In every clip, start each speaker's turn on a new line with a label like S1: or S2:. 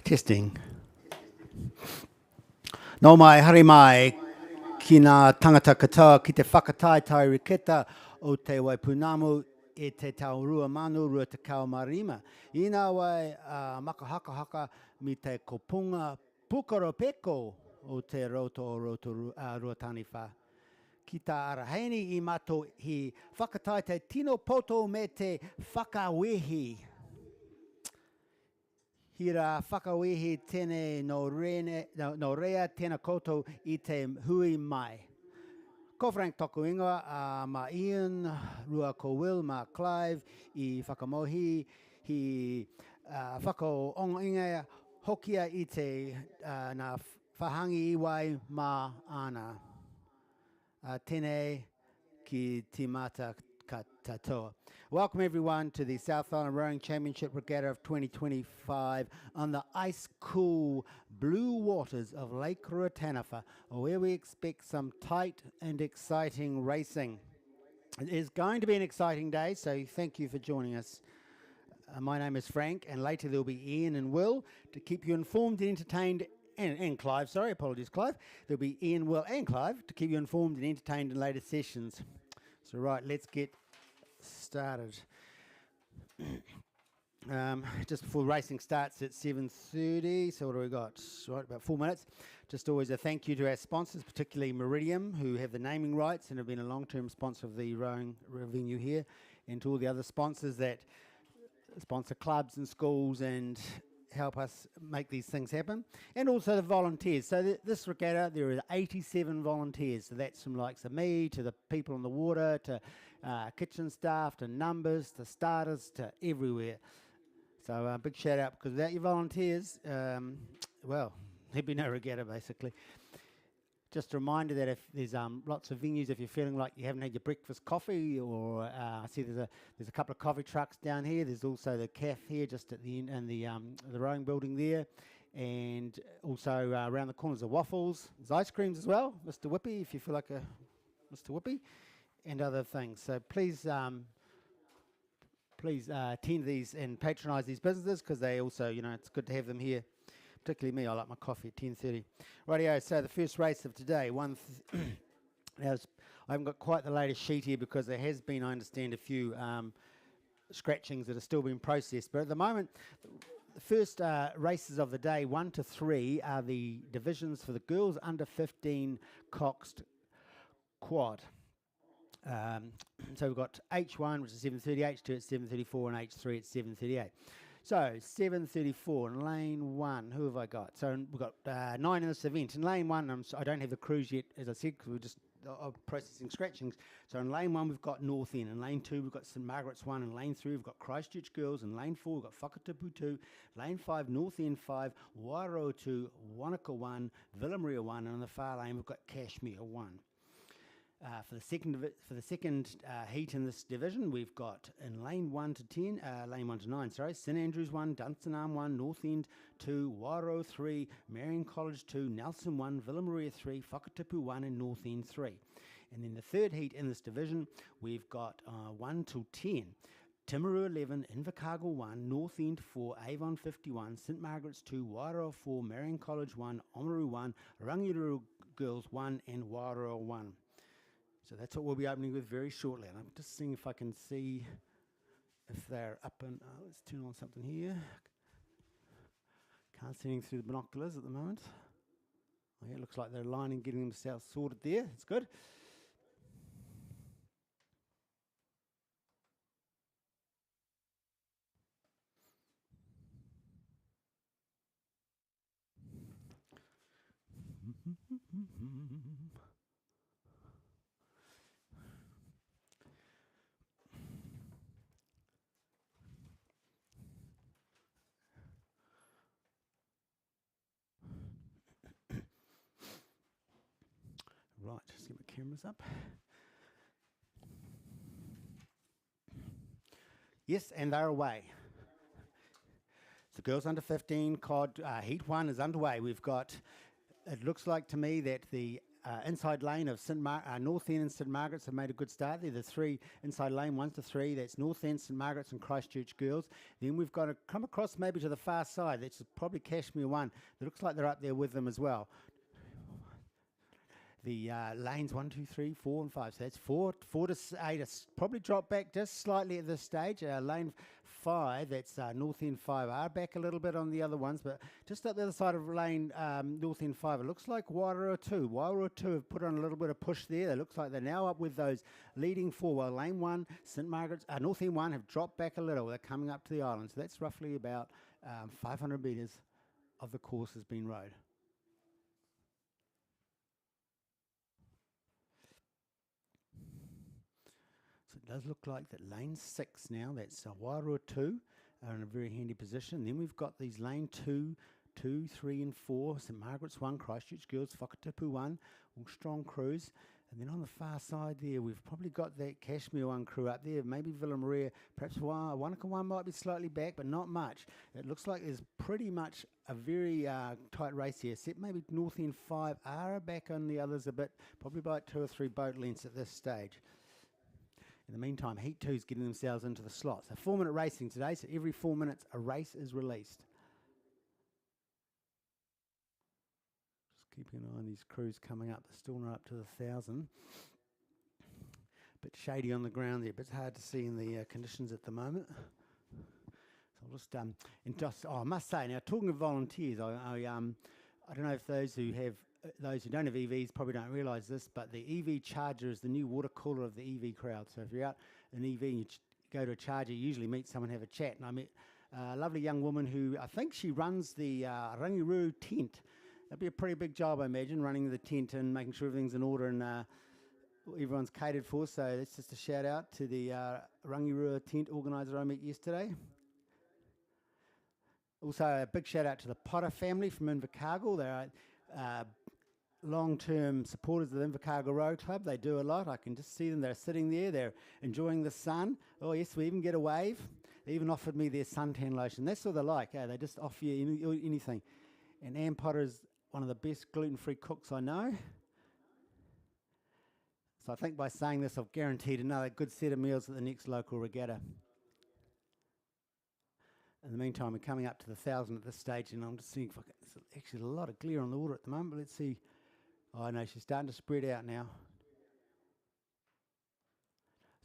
S1: Testing. No mai, haere mai, ki ngā tangata katoa ki te whakatai tai riketa o te waipunamu e te tau rua manu rua te kao marima. Ina wai maka haka haka mi te kopunga pukaro peko o te roto o ruatani wha. Ki tā araheini I mato hi whakatai te tino poto me te whakawehi. Hira whakawehi tēne no rea tēnā koutou I te hui mai. Ko Frank toku ingoa, ma Ian, rua ko Will, ma Clive, I whakamohi, hi whakaonga inga hokia I te nā whahangi iwai ma ana. Tēnei ki timata katoa. Welcome everyone to the South Island Rowing Championship Regatta of 2025 on the ice-cool blue waters of Lake Ruataniwha, where we expect some tight and exciting racing. It is going to be an exciting day, so thank you for joining us. My name is Frank, and later there will be Ian and Will to keep you informed and entertained, and Clive, sorry, apologies Clive. There'll be Ian, Will and Clive to keep you informed and entertained in later sessions. So right, let's get started. Just before racing starts at 7:30, so what do we got? Right, about 4 minutes. Just always a thank you to our sponsors, particularly Meridian, who have the naming rights and have been a long-term sponsor of the rowing venue here, and to all the other sponsors that sponsor clubs and schools and help us make these things happen, and also the volunteers. So this regatta, there are 87 volunteers. So that's from likes of me to the people on the water to kitchen staff to numbers to starters to everywhere. So a big shout out, because without your volunteers, well, there'd be no regatta basically. Just a reminder that if there's lots of venues, if you're feeling like you haven't had your breakfast coffee, or I see there's a couple of coffee trucks down here. There's also the cafe here just at the end, and the rowing building there, and also around the corner there's waffles. There's ice creams as well, Mr. Whippy, if you feel like a Mr. Whippy, and other things. So please attend these and patronise these businesses, because they also, it's good to have them here. Particularly me, I like my coffee at 10:30. Rightio, so the first race of today, I haven't got quite the latest sheet here because there has been, I understand, a few scratchings that are still being processed. But at the moment, the first races of the day, 1 to 3, are the divisions for the girls under 15 coxed quad. So we've got H1, which is 7:30, H2 at 7:34, and H3 at 7:38. So 7:34 in lane 1. Who have I got? So we've got 9 in this event. In lane 1, I don't have the crews yet, as I said, because we're just processing scratchings. So in lane 1 we've got North End. In lane 2 we've got St Margaret's 1. In lane 3 we've got Christchurch Girls. In lane 4 we've got Whakatipu 2. Lane 5 North End 5, Wairoa 2, Wanaka 1, Villamaria 1, and in the far lane we've got Cashmere 1. For the second heat in this division, we've got in lane 1 to 10, lane 1 to 9, sorry, St Andrews 1, Dunstan Arm 1, North End 2, Wairoa 3, Marion College 2, Nelson 1, Villamaria 3, Whakatipu 1, and North End 3. And then the third heat in this division, we've got 1 to 10. Timaru 11, Invercargill 1, North End 4, Avon 51, St Margaret's 2, Wairoa 4, Marion College 1, Oamaru 1, Rangiru Girls 1, and Wairoa 1. So that's what we'll be opening with very shortly. And I'm just seeing if I can see if they're up and... let's turn on something here. Can't see anything through the binoculars at the moment. Oh, yeah, it looks like they're lining, getting themselves sorted there. It's good. Right, just get my cameras up. Yes, and they're away. The girls under 15 COD Heat 1 is underway. We've got, it looks like to me that the inside lane of North End and St Margaret's have made a good start there. The three inside lane, 1 to 3, that's North End, St Margaret's and Christchurch Girls. Then we've got to come across maybe to the far side. That's probably Cashmere 1. It looks like they're up there with them as well. The lanes 1, 2, 3, 4, and 5. So that's 4 to 8. It's probably dropped back just slightly at this stage. Lane 5, that's North End 5, are back a little bit on the other ones, but just up the other side of lane North End 5, it looks like Wairua 2. Wairua 2 have put on a little bit of push there. It looks like they're now up with those leading 4. While lane 1, St Margaret's, North End 1 have dropped back a little. They're coming up to the island. So that's roughly about 500 metres of the course has been rode. So it does look like that lane 6 now, that's Wairua 2, are in a very handy position. Then we've got these lane 2, 2, 3 and 4, St Margaret's 1, Christchurch Girls, Whakatipu 1, all strong crews. And then on the far side there, we've probably got that Cashmere 1 crew up there, maybe Villa Maria, perhaps Wanaka 1 might be slightly back, but not much. It looks like there's pretty much a very tight race here, except maybe North End 5 are back on the others a bit, probably by 2 or 3 boat lengths at this stage. In the meantime, Heat 2 is getting themselves into the slots. So 4-minute racing today, so every 4 minutes a race is released. Just keeping an eye on these crews coming up. They're still not up to the 1,000. Bit shady on the ground there, but it's hard to see in the conditions at the moment. So I'll just, I must say, now talking of volunteers, I don't know if those who don't have EVs probably don't realise this, but the EV charger is the new water cooler of the EV crowd. So if you're out in EV and you go to a charger, you usually meet someone, have a chat. And I met a lovely young woman who, I think she runs the Rangiruru tent. That'd be a pretty big job, I imagine, running the tent and making sure everything's in order and everyone's catered for. So that's just a shout out to the Rangiruru tent organiser I met yesterday. Also, a big shout out to the Potter family from Invercargill. They're long-term supporters of the Invercargill Road Club. They do a lot. I can just see them. They're sitting there. They're enjoying the sun. Oh, yes, we even get a wave. They even offered me their suntan lotion. That's what they're like. They just offer you anything. And Ann Potter is one of the best gluten-free cooks I know. So I think by saying this, I've guaranteed another good set of meals at the next local regatta. In the meantime, we're coming up to the 1,000 at this stage, and I'm just seeing if there's actually a lot of glare on the water at the moment, but let's see. Oh, no, she's starting to spread out now.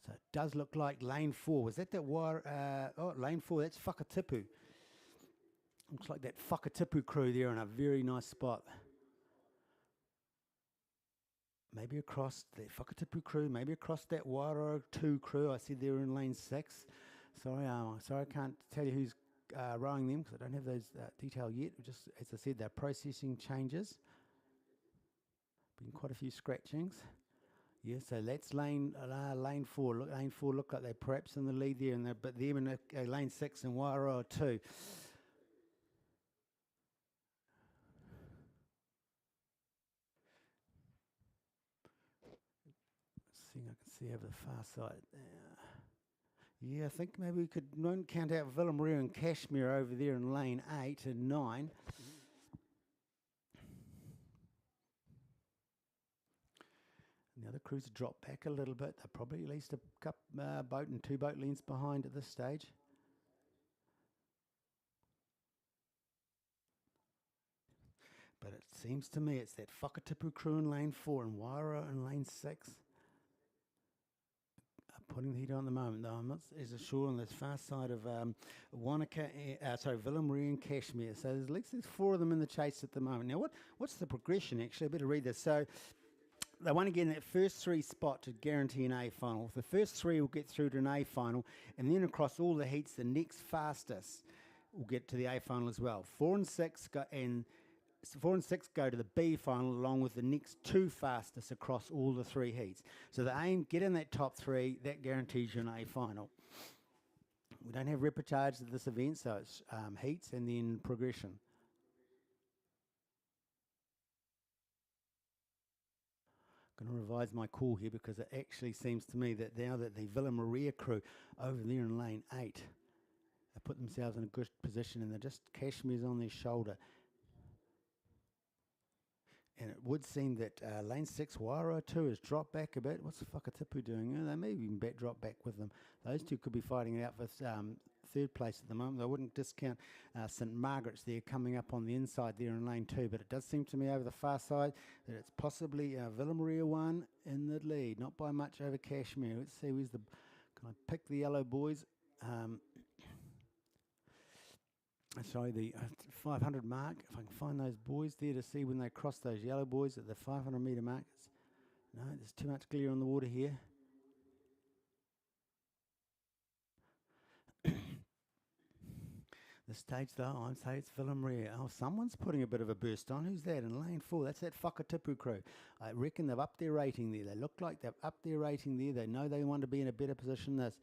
S1: So it does look like lane 4. Was that lane 4, that's Whakatipu. Looks like that Whakatipu crew there in a very nice spot. Maybe across the Whakatipu crew, maybe across that Wairua 2 crew. I see they're in lane 6. Sorry, I can't tell you who's rowing them because I don't have those detail yet. Just as I said, they're processing changes. Been quite a few scratchings. Yeah, so that's lane 4. Look, lane 4 look like they're perhaps in the lead there, but them in lane 6 and Wairua 2. I can see over the far side there. Yeah, I think maybe we could count out Villa Maria and Cashmere over there in lane 8 and 9. And the other crews have dropped back a little bit. They're probably at least a couple, boat and 2 boat lengths behind at this stage. But it seems to me it's that Whakatipu crew in lane 4 and Wairua in lane 6. Putting the heat on at the moment, though I'm not as sure on this far side of Villa Maria and Cashmere. So there's at least 4 of them in the chase at the moment. Now, what's the progression, actually? I better read this. So they want to get in that first 3 spot to guarantee an A final. The first 3 will get through to an A final, and then across all the heats, the next fastest will get to the A final as well. 4 and 6 go to the B final along with the next 2 fastest across all the 3 heats. So the aim, get in that top 3, that guarantees you an A final. We don't have repechage at this event, so it's heats and then progression. I'm going to revise my call here because it actually seems to me that now that the Villa Maria crew over there in lane 8 have put themselves in a good position and they're just Cashmere's on their shoulder. And it would seem that lane 6, Wairo 2 has dropped back a bit. What's Whakatipu doing? They may even drop back with them. Those two could be fighting it out for third place at the moment. I wouldn't discount St Margaret's there coming up on the inside there in lane 2, but it does seem to me over the far side that it's possibly Villa Maria 1 in the lead, not by much over Kashmir. Let's see, where's the... Can I pick the yellow boys? Sorry, the 500 mark. If I can find those boys there to see when they cross those yellow boys at the 500 metre mark. No, there's too much glare on the water here. The stage though, I'd say it's Villa Maria. Oh, someone's putting a bit of a burst on. Who's that in lane 4? That's that Whakatipu crew. I reckon they've upped their rating there. They look like they've upped their rating there. They know they want to be in a better position than this.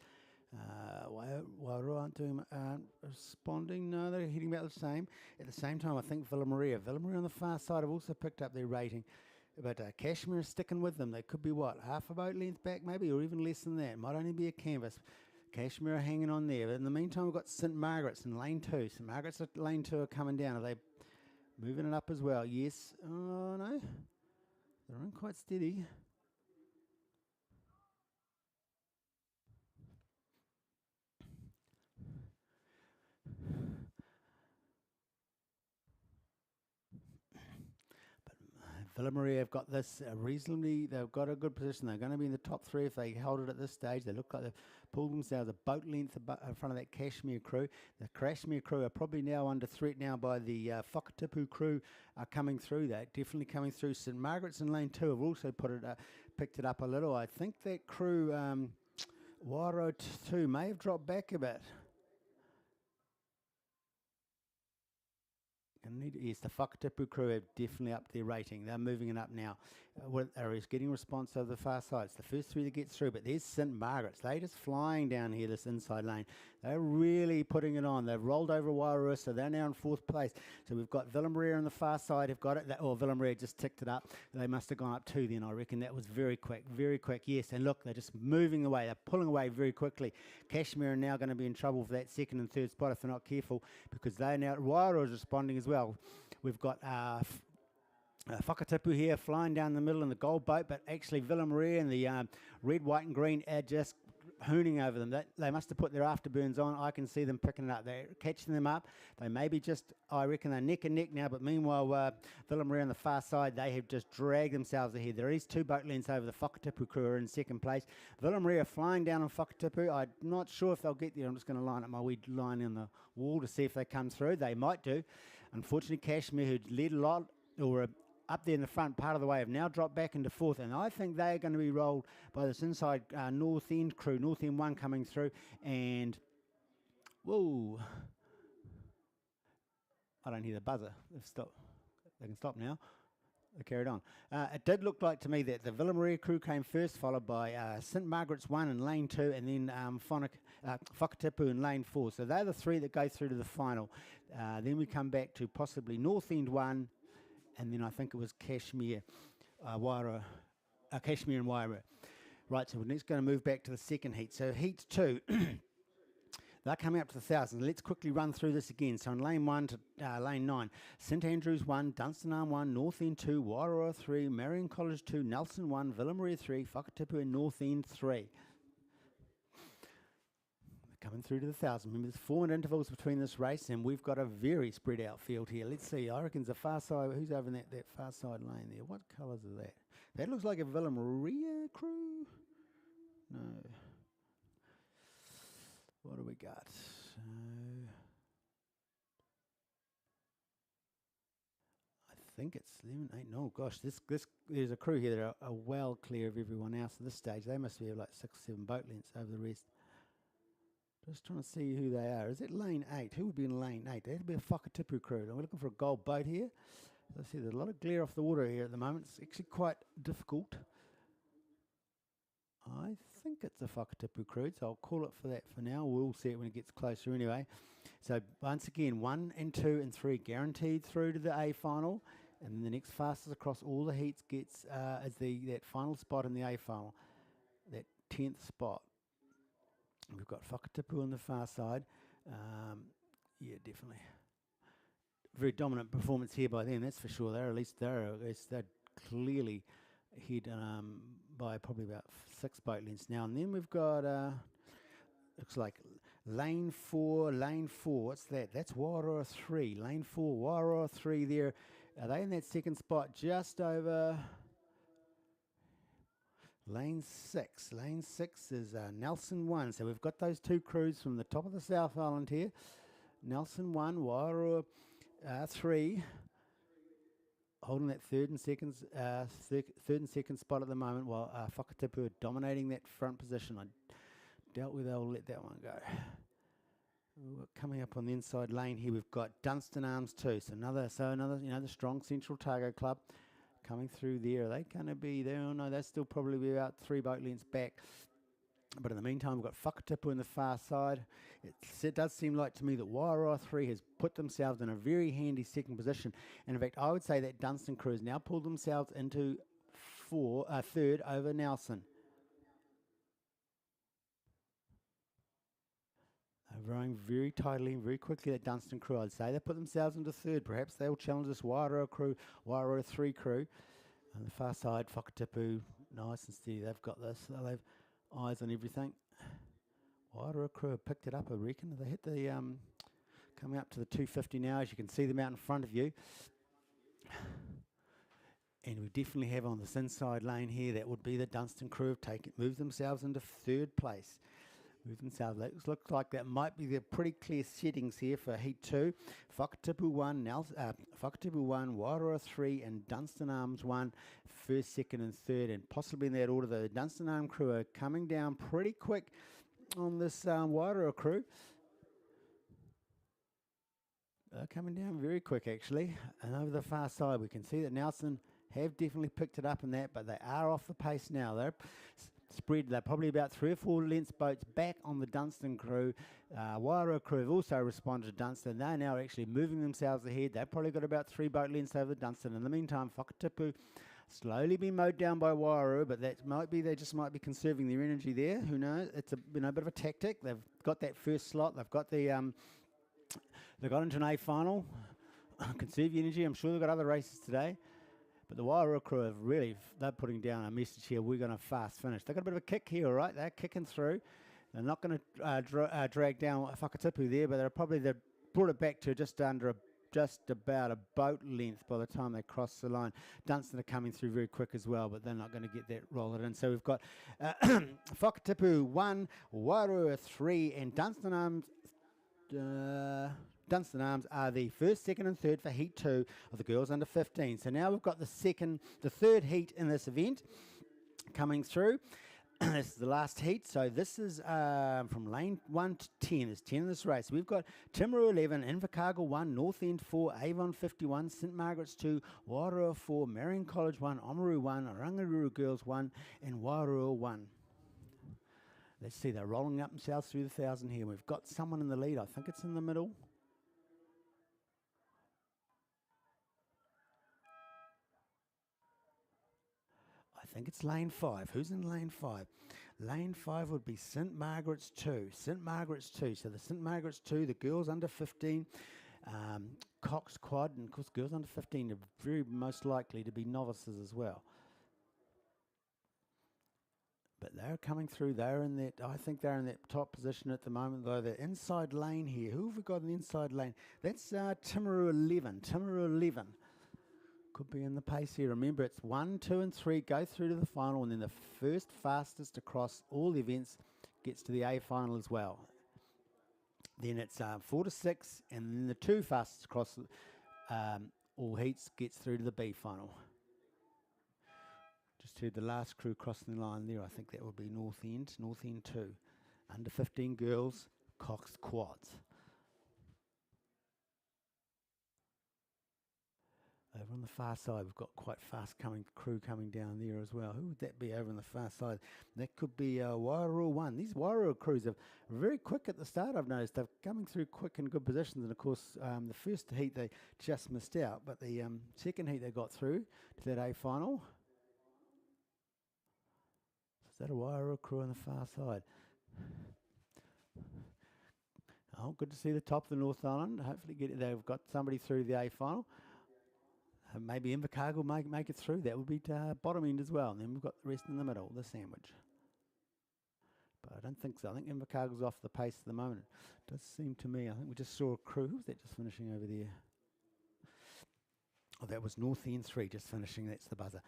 S1: Wairo aren't responding. No, they're hitting about the same. At the same time, I think Villa Maria on the far side have also picked up their rating. But Kashmir is sticking with them. They could be, what, half a boat length back maybe, or even less than that. Might only be a canvas. Kashmir are hanging on there. But in the meantime, we've got St Margaret's in lane 2. St Margaret's at lane 2 are coming down. Are they moving it up as well? Yes. Oh, no. They're in quite steady. Villa Maria have got this reasonably, they've got a good position. They're going to be in the top 3 if they hold it at this stage. They look like they've pulled themselves a boat length in front of that Kashmir crew. The Kashmir crew are probably now under threat now by the Whakatipu crew are coming through. They're definitely coming through. St Margaret's in lane 2 have also picked it up a little. I think that crew, Wairo 2, may have dropped back a bit. Yes, the Whakatipu crew have definitely upped their rating. They're moving it up now. They're getting response over the far side. It's the first 3 that get through, but there's St Margaret's. They're just flying down here, this inside lane. They're really putting it on. They've rolled over Wairo, so they're now in 4th place. So we've got Villa Maria on the far side have got it. Villa Maria just ticked it up. They must have gone up 2 then, I reckon. That was very quick, yes. And look, they're just moving away. They're pulling away very quickly. Kashmir are now going to be in trouble for that 2nd and 3rd spot if they're not careful, because they're now, Wairo is responding as well. We've got Whakatipu here flying down the middle in the gold boat, but actually Villa Maria and the red, white and green are just hooning over them. They must have put their afterburns on. I can see them picking it up. They're catching them up. They may be just, I reckon they're neck and neck now, but meanwhile Villa Maria on the far side, they have just dragged themselves ahead. There is 2 boat lengths over the Whakatipu crew are in 2nd place. Villa Maria flying down on Whakatipu. I'm not sure if they'll get there. I'm just going to line up my wee line in the wall to see if they come through. They might do. Unfortunately, Kashmir, who led a lot, or up there in the front part of the way, have now dropped back into 4th, and I think they're going to be rolled by this inside North End crew, North End 1 coming through, and whoa, I don't hear the buzzer. They've stopped. They can stop now. They carried on. It did look like to me that the Villa Maria crew came first, followed by St Margaret's 1 in lane 2, and then Whakatipu in lane 4. So they're the 3 that go through to the final. Then we come back to possibly North End 1, and then I think it was Kashmir, Kashmir and Wairo. Right, so we're next going to move back to the 2nd heat. So heat 2, they're coming up to the 1,000. Let's quickly run through this again. So in lane 1 to lane 9, St Andrews 1, Dunstanarn 1, North End 2, Wairo 3, Marion College 2, Nelson 1, Villa Maria 3, Whakatipu and North End 3. Coming through to the 1,000. Remember, there's 4 minute intervals between this race, and we've got a very spread out field here. Let's see. I reckon it's the far side. Who's over in that far side lane there? What colours are that? That looks like a Villa Maria crew. No. What do we got? So I think it's 11, 8. No, gosh, this there's a crew here that are well clear of everyone else at this stage. They must be like 6 or 7 boat lengths over the rest. Just trying to see who they are. Is it lane 8? Who would be in lane 8? That'd be a Whakatipu crew. We're looking for a gold boat here. Let's see, there's a lot of glare off the water here at the moment. It's actually quite difficult. I think it's a Whakatipu crew, so I'll call it for that for now. We'll see it when it gets closer anyway. So once again, 1 and 2 and 3 guaranteed through to the A final, and then the next fastest across all the heats gets is that final spot in the A final, that 10th spot. We've got Whakatipu on the far side. Yeah, definitely. very dominant performance here by them, that's for sure. They're clearly ahead by probably about 6 boat lengths now. And then we've got looks like lane 4. What's that? That's Wairua 3. Lane 4, Wairua 3 there. Are they in that second spot just over lane 6? Lane 6 is Nelson 1. So we've got those two crews from the top of the South Island here. Nelson 1, Wairua 3. Holding that third and second spot at the moment, while Whakatipu are dominating that front position. I doubt whether they'll let that one go. Coming up on the inside lane here, we've got Dunstan Arms 2. So another, the strong Central Targo Club coming through there. Are they going to be there? Oh no, they're still probably about 3 boat lengths back. But in the meantime, we've got Whakatipu on the far side. It does seem like to me that Wairua 3 has put themselves in a very handy second position. And in fact, I would say that Dunstan crew has now pulled themselves into third over Nelson. They're rowing very tightly and very quickly, that Dunstan crew. I'd say they put themselves into third. Perhaps they'll challenge this Wairua 3 crew. On the far side, Whakatipu, nice and steady. They've got this. They've eyes on everything. Wairua crew have picked it up, I reckon. They hit the coming up to the 250 now, as you can see them out in front of you. And we definitely have on this inside lane here, that would be the Dunstan crew have moved themselves into third place. Looks like that might be the pretty clear settings here for Heat 2. Whakatipu 1, Wairua 3, and Dunstan Arms 1, first, second, and third, and possibly in that order. The Dunstan Arms crew are coming down pretty quick on this Wairua crew. They're coming down very quick, actually. And over the far side, we can see that Nelson have definitely picked it up in that, but they are off the pace now. They're spread. They're probably about 3 or 4 lengths boats back on the Dunstan crew. Wairua crew have also responded to Dunstan. They're now actually moving themselves ahead. They've probably got about 3 boat lengths over Dunstan. In the meantime, Whakatipu slowly being mowed down by Wairua, but that might be, they just might be conserving their energy there. Who knows? It's a bit of a tactic. They've got that first slot. They've got the they got into an A final. Conserve your energy. I'm sure they've got other races today. But the Wairua crew have they're putting down a message here. We're going to fast finish. They've got a bit of a kick here, all right? They're kicking through. They're not going to drag down Whakatipu there, but they've brought it back to just about a boat length by the time they cross the line. Dunstan are coming through very quick as well, but they're not going to get that rolled in. So we've got Whakatipu 1, Wairua 3, and Dunstan Arms. Dunstan Arms are the first, second, and third for Heat 2 of the girls under 15. So now we've got the third heat in this event coming through. This is the last heat. So this is from lane 1 to 10. There's 10 in this race. We've got Timaru 11, Invercargill 1, North End 4, Avon 51, St Margaret's 2, Wairua 4, Marion College 1, Oamaru 1, Rangaruru Girls 1, and Wairua 1. Let's see, they're rolling up themselves through the 1,000 here. We've got someone in the lead. I think it's in the middle. I think it's lane 5. Who's in lane 5? Lane 5 would be St Margaret's 2. St Margaret's 2. So the St Margaret's 2, the girls under 15, coxed quad, and of course girls under 15 are very most likely to be novices as well. But they're coming through. They're in that. I think they're in that top position at the moment, though. The inside lane here. Who have we got in the inside lane? That's Timaru 11. Timaru 11 could be in the pace here. Remember, it's 1, 2, and 3 go through to the final, and then the first fastest across all the events gets to the A final as well. Then it's 4 to 6, and then the 2 fastest across all heats gets through to the B final. Just heard the last crew crossing the line there. I think that would be North End 2. Under 15 girls, coxed quads. Over on the far side, we've got quite fast crew coming down there as well. Who would that be over on the far side? That could be Wairua 1. These Wairua crews are very quick at the start, I've noticed. They're coming through quick in good positions. And, of course, the first heat they just missed out. But the second heat they got through to that A final. Is that a Wairua crew on the far side? Oh, good to see the top of the North Island. Hopefully they've got somebody through the A final. Maybe Invercargill will make it through. That would be bottom end as well. And then we've got the rest in the middle, the sandwich. But I don't think so. I think Invercargill's off the pace at the moment. It does seem to me. I think we just saw a crew. Who's that just finishing over there? Oh, that was North End 3 just finishing. That's the buzzer.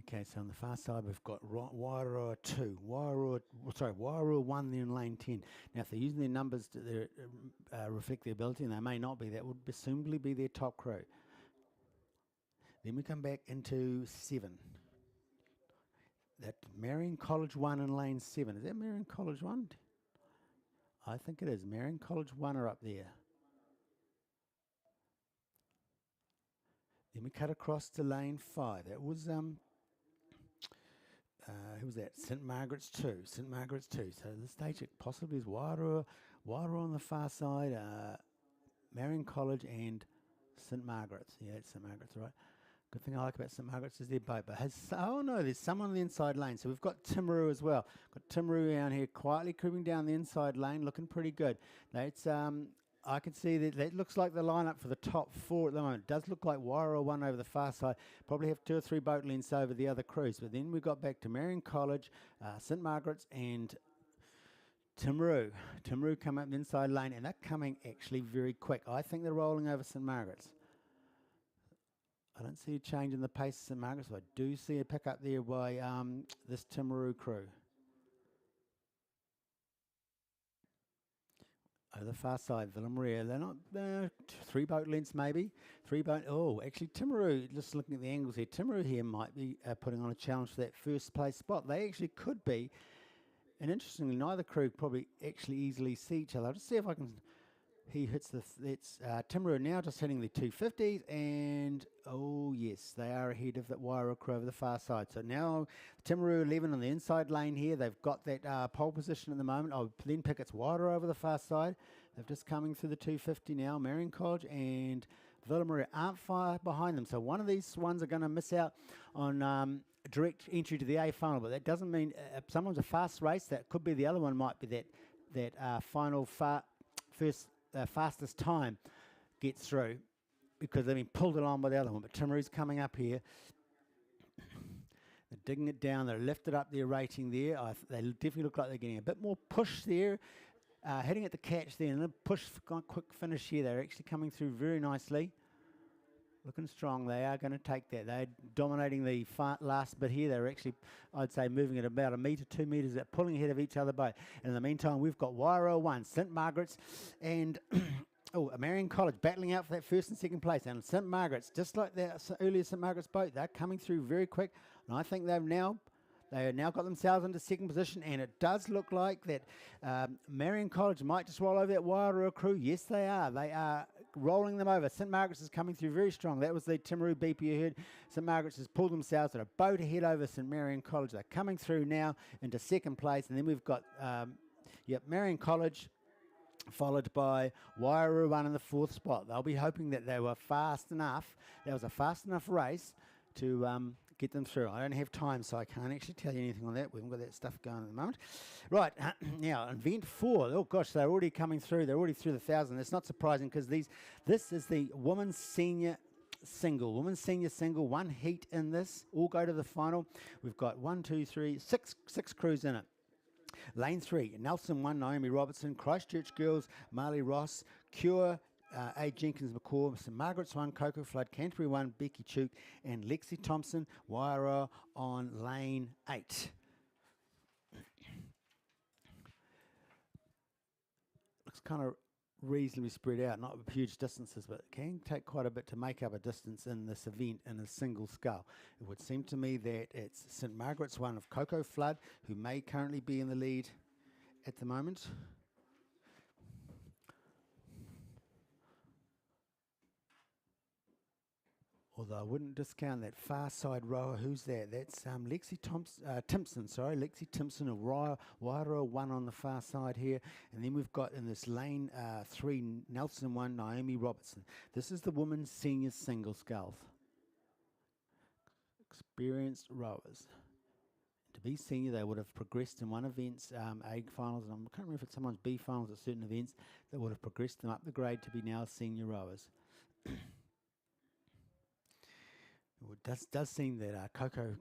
S1: Okay, so on the far side we've got Wairoa 2, Wairoa 1 there in lane 10. Now if they're using their numbers to reflect their ability, and they may not be, that would presumably be their top crew. Then we come back into 7. That Meridian College 1 in lane 7. Is that Meridian College 1? I think it is. Meridian College 1 are up there. Then we cut across to lane 5. That was who was that? St Margaret's 2. St Margaret's 2. So the stage it possibly is Wairoa on the far side, Meridian College and St Margaret's. Yeah, it's St Margaret's, right. Good thing I like about St Margaret's is their boat. But oh no, there's someone on the inside lane. So we've got Timaru as well. Got Timaru down here quietly creeping down the inside lane, looking pretty good. That's I can see that looks like the lineup for the top 4 at the moment. It does look like Wairoa 1 over the far side. Probably have 2 or 3 boat lengths over the other crews. But then we got back to Meridian College, St Margaret's and Timaru. Timaru come up the inside lane, and they're coming actually very quick. I think they're rolling over St Margaret's. I don't see a change in the pace of St Margaret's, but I do see a pick up there by this Timaru crew. Over the far side, Villa Maria, they're not 3 boat lengths maybe. 3 boat. Oh, actually, Timaru. Just looking at the angles here, Timaru here might be putting on a challenge for that first place spot. They actually could be, and interestingly, neither crew probably actually easily see each other. I'll just see if I can. He hits the. That's Timaru now just hitting the 250s, and oh yes, they are ahead of that Wairoa crew over the far side. So now Timaru 11 on the inside lane here. They've got that pole position at the moment. I'll then pick its Wairoa over the far side. They're just coming through the 250 now. Meridian College and Villa Maria aren't far behind them. So one of these ones are going to miss out on direct entry to the A final, but that doesn't mean someone's a fast race. That could be the other one. Might be that final first. Fastest time gets through because they've been pulled along by the other one. But Timaru's coming up here. They're digging it down. They're lifted up their rating there. They definitely look like they're getting a bit more push there. Hitting at the catch there and a push quick finish here. They're actually coming through very nicely. Looking strong. They are going to take that. They're dominating the last bit here. They're actually, I'd say, moving at about 1 metre, 2 metres, pulling ahead of each other boat. And in the meantime, we've got Wairoa 1, St Margaret's, and Meridian College battling out for that first and second place. And St Margaret's, just like that earlier St Margaret's boat, they're coming through very quick. And I think they have now got themselves into second position, and it does look like that Meridian College might just roll over that Wairoa crew. Yes, they are. They are rolling them over. St Margaret's is coming through very strong. That was the Timaru beep you heard. St Margaret's has pulled themselves at a boat ahead over St Meridian College. They're coming through now into second place, and then we've got Meridian College followed by Wairoa 1 in the 4th spot. They'll be hoping that they were fast enough. That was a fast enough race to get them through. I don't have time, so I can't actually tell you anything on that. We haven't got that stuff going at the moment. Right, now, event 4. Oh, gosh, they're already coming through. They're already through the 1,000. That's not surprising because this is the women's senior single. Women's senior single, 1 heat in this. All go to the final. We've got 6 crews in it. Lane 3, Nelson 1, Naomi Robertson, Christchurch Girls, Marley Ross, Cure, A. Jenkins McCaw, St Margaret's 1, Coco Flood, Canterbury 1, Becky Chuk, and Lexi Thompson, Wairoa on lane 8. Looks kind of reasonably spread out, not huge distances, but it can take quite a bit to make up a distance in this event in a single scull. It would seem to me that it's St Margaret's 1 of Coco Flood, who may currently be in the lead at the moment. Although I wouldn't discount that far side rower. Who's that? That's Lexi Timpson. Lexi Timpson of Wairoa 1 on the far side here. And then we've got in this lane 3, Nelson 1, Naomi Robertson. This is the women's senior single sculls. Experienced rowers. to be senior, they would have progressed in one event's A finals, and I can't remember if it's someone's B finals at certain events, that would have progressed them up the grade to be now senior rowers. It does seem that Coco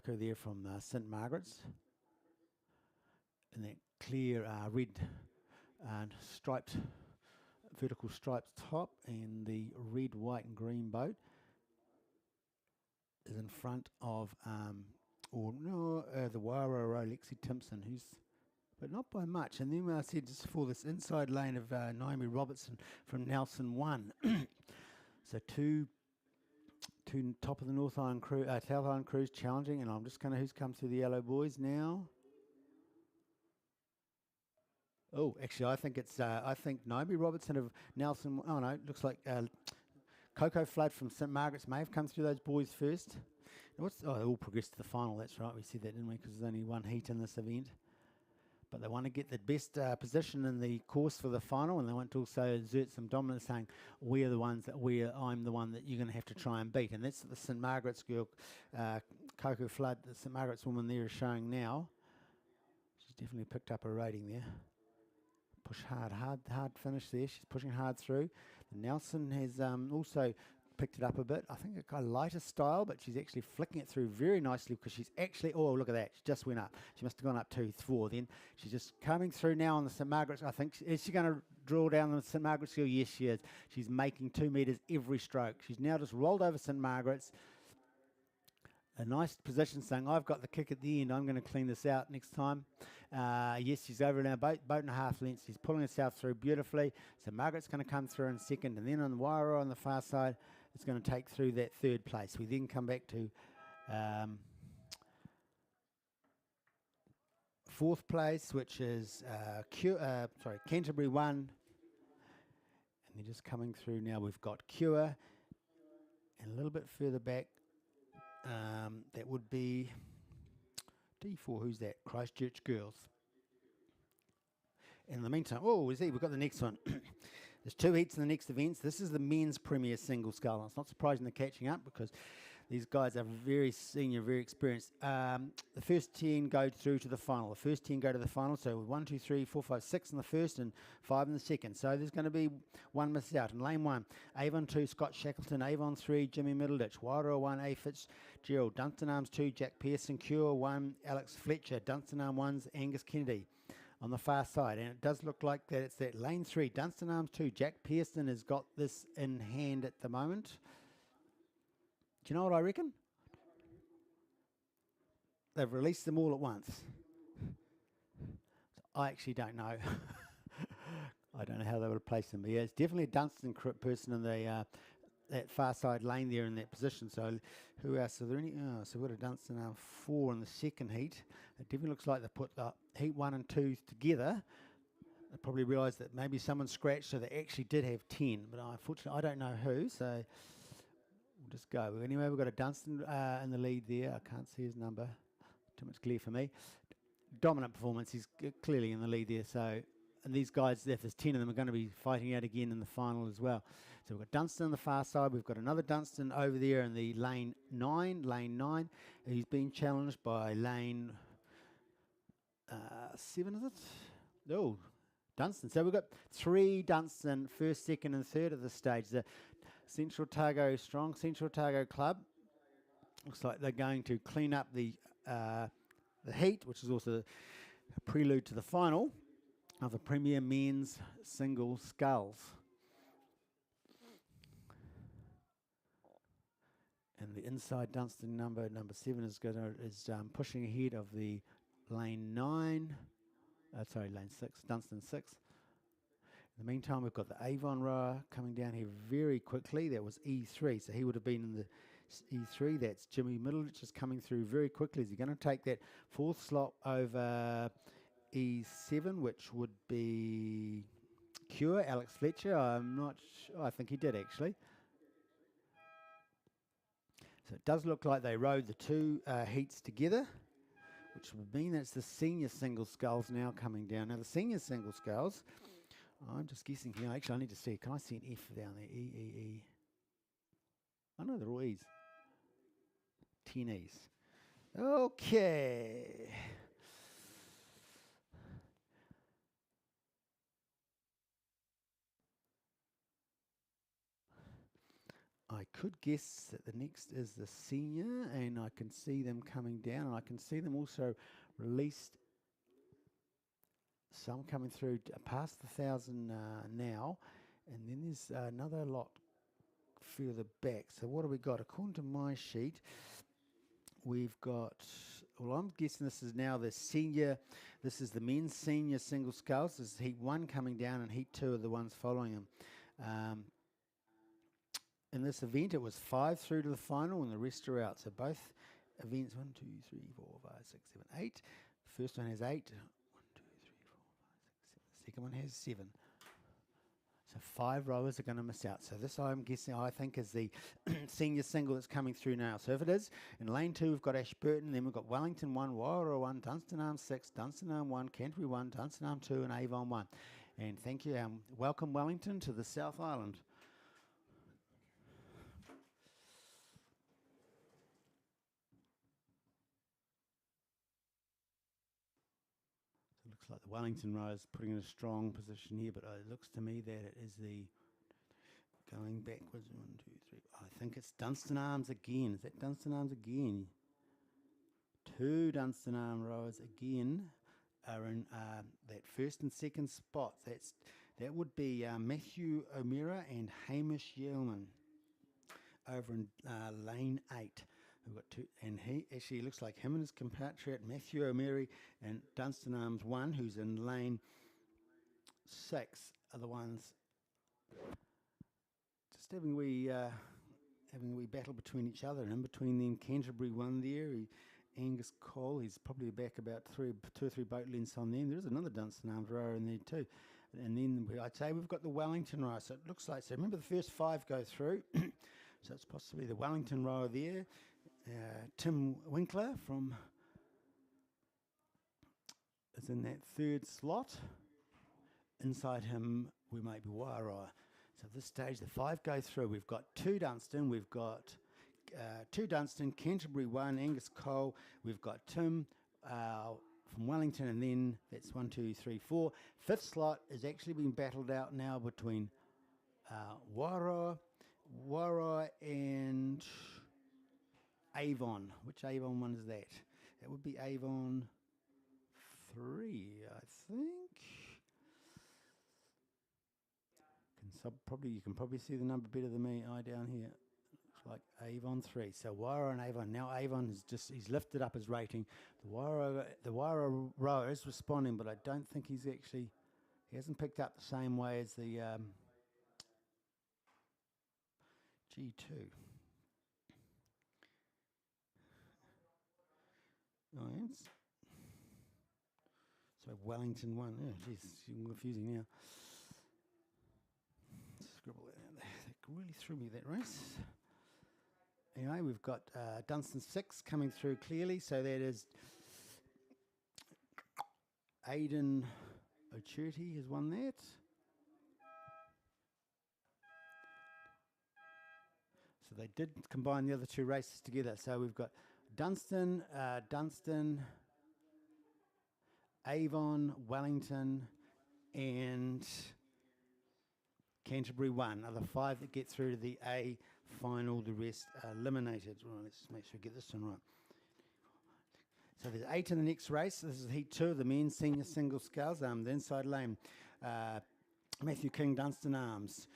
S1: there from St Margaret's, in that clear red and striped, vertical striped top, and the red, white and green boat is in front of the Wara row, Lexi Timpson, but not by much. And then I said just for this inside lane of Naomi Robertson from Nelson 1. So two top of the North Island crew, South Island crews challenging, and I'm just going to, who's come through the yellow buoys now? Oh, actually, I think it's, I think Naomi Robertson of Nelson, oh no, it looks like Coco Flood from St Margaret's may have come through those buoys first. They all progressed to the final, that's right, we said that, didn't we, because there's only one heat in this event. But they want to get the best position in the course for the final, and they want to also exert some dominance, saying, I'm the one that you're going to have to try and beat. And that's the St Margaret's girl, Coco Flood, the St Margaret's woman there is showing now. She's definitely picked up a rating there. Push hard finish there. She's pushing hard through. Nelson has also picked it up a bit. I think it got a lighter style, but she's actually flicking it through very nicely, because she's actually, oh, look at that, she just went up. She must have gone up 2-4 then. She's just coming through now on the St Margaret's. I think, is she going to draw down the St Margaret's hill? Yes, she is. She's making 2 metres every stroke. She's now just rolled over St Margaret's. A nice position, saying, I've got the kick at the end, I'm going to clean this out next time. Yes, she's over now, boat and a half lengths. She's pulling herself through beautifully. So Margaret's going to come through in second, and then on the wire on the far side, it's going to take through that third place. We then come back to fourth place, which is Canterbury 1. And they're just coming through now. We've got Cure, and a little bit further back, that would be D4. Who's that? Christchurch Girls. In the meantime, we've got the next one. There's 2 heats in the next events. This is the men's premier single scull. It's not surprising they're catching up, because these guys are very senior, very experienced. The first 10 go through to the final. The first 10 go to the final. So 1, 2, 3, 4, 5, 6 in the first and 5 in the second. So there's going to be one missed out. In lane 1, Avon 2, Scott Shackleton. Avon 3, Jimmy Middleditch. Wairua 1, A. Fitzgerald. Dunstan Arms 2, Jack Pearson. Cure 1, Alex Fletcher. Dunstan Arms 1's Angus Kennedy. On the far side, and it does look like that it's that lane 3, Dunstan Arms 2. Jack Pearson has got this in hand at the moment. Do you know what I reckon? They've released them all at once. I actually don't know. I don't know how they would have placed them, but yeah, it's definitely a Dunstan person in the that far side lane there in that position. So who else? Are there any? So we've got a Dunstan 4 in the second heat. It definitely looks like they put the heat 1 and 2 together. They probably realised that maybe someone scratched, so they actually did have 10. But unfortunately, I don't know who, so we'll just go. Anyway, we've got a Dunstan in the lead there. I can't see his number. Too much clear for me. Dominant performance. He's clearly in the lead there. So, and these guys, if there's 10 of them, are going to be fighting out again in the final as well. So we've got Dunstan on the far side. We've got another Dunstan over there in the lane 9. He's been challenged by lane 7, is it? Oh, Dunstan. So we've got 3 Dunstan, first, second and third at this stage. The Central Otago Club. Looks like they're going to clean up the heat, which is also a prelude to the final of the Premier Men's Single Sculls. And the inside Dunstan number 7 is pushing ahead of the lane 9. Lane 6, Dunstan 6. In the meantime, we've got the Avon rower coming down here very quickly. That was E3, so he would have been in the E3. That's Jimmy Middleditch just coming through very quickly. Is he going to take that 4th slot over E7, which would be Cure, Alex Fletcher? I'm not sure. I think he did, actually. So it does look like they rode the 2 heats together, which would mean that's the senior single sculls now coming down. Now, the senior single sculls, I'm just guessing here. Actually, I need to see. Can I see an F down there? E. Oh, no, they're all E's. 10 E's. Okay. I could guess that the next is the senior, and I can see them coming down, and I can see them also released. Some coming through past the 1,000 now, and then there's another lot further back. So what do we got? According to my sheet, we've got, well, I'm guessing this is now the senior, this is the men's senior single sculls. This is heat 1 coming down, and heat 2 are the ones following them. In this event, it was 5 through to the final, and the rest are out. So both events, 1, 2, 3, 4, 5, 6, 7, 8. The first one has 8. 1, 2, 3, 4, 5, 6, 7. The second one has 7. So 5 rowers are going to miss out. So this, I'm guessing, I think, is the senior single that's coming through now. So if it is, in lane 2, we've got Ashburton, then we've got Wellington 1, Wairau 1, Dunstanarm 6, Dunstanarm 1, Canterbury 1, Dunstanarm 2, and Avon 1. And thank you. Welcome, Wellington, to the South Island. Looks like the Wellington row is putting in a strong position here, but it looks to me that it is the going backwards. 1, 2, 3. I think it's Dunstanarms again. Is that Dunstanarms again? 2 Dunstanarm rowers again are in that first and second spot. That would be Matthew O'Meara and Hamish Yeoman over in lane 8. We've got 2, and he actually looks like him and his compatriot Matthew O'Meara and Dunstanarms 1, who's in lane 6, are the ones just having a wee battle between each other. And in between them, Canterbury 1 there. Angus Cole, he's probably back about 2 or 3 boat lengths on them. There's another Dunstanarms row in there too. And then I'd say we've got the Wellington row. So it looks like, so remember the first 5 go through. So it's possibly the Wellington row there. Tim Winkler is in that 3rd slot. Inside him, we might be Wairau. So at this stage, the 5 go through. We've got 2 Dunstan. We've got 2 Dunstan, Canterbury 1, Angus Cole. We've got Tim from Wellington, and then that's 1, 2, 3, 4. 5th slot is actually being battled out now between Wairau and Avon. Which Avon one is that? That would be Avon 3, I think. You can probably see the number better than me. Down here. Looks like Avon 3. So Wairau and Avon. Now Avon he's lifted up his rating. The Wairau rower is responding, but I don't think he hasn't picked up the same way as the G2. Oh, yes. So Wellington 1. Oh, geez, it's confusing now. Scribble that out there. That really threw me, that race. Anyway, we've got Dunstan 6 coming through clearly. So that is Aidan O'Churty has won that. So they did combine the other 2 races together. So we've got Dunstan, Avon, Wellington, and Canterbury 1 are the 5 that get through to the A final. The rest are eliminated. Right, let's make sure we get this one right. So there's 8 in the next race. This is heat 2 of the men's senior single sculls. The inside lane, Matthew King, Dunstanarms.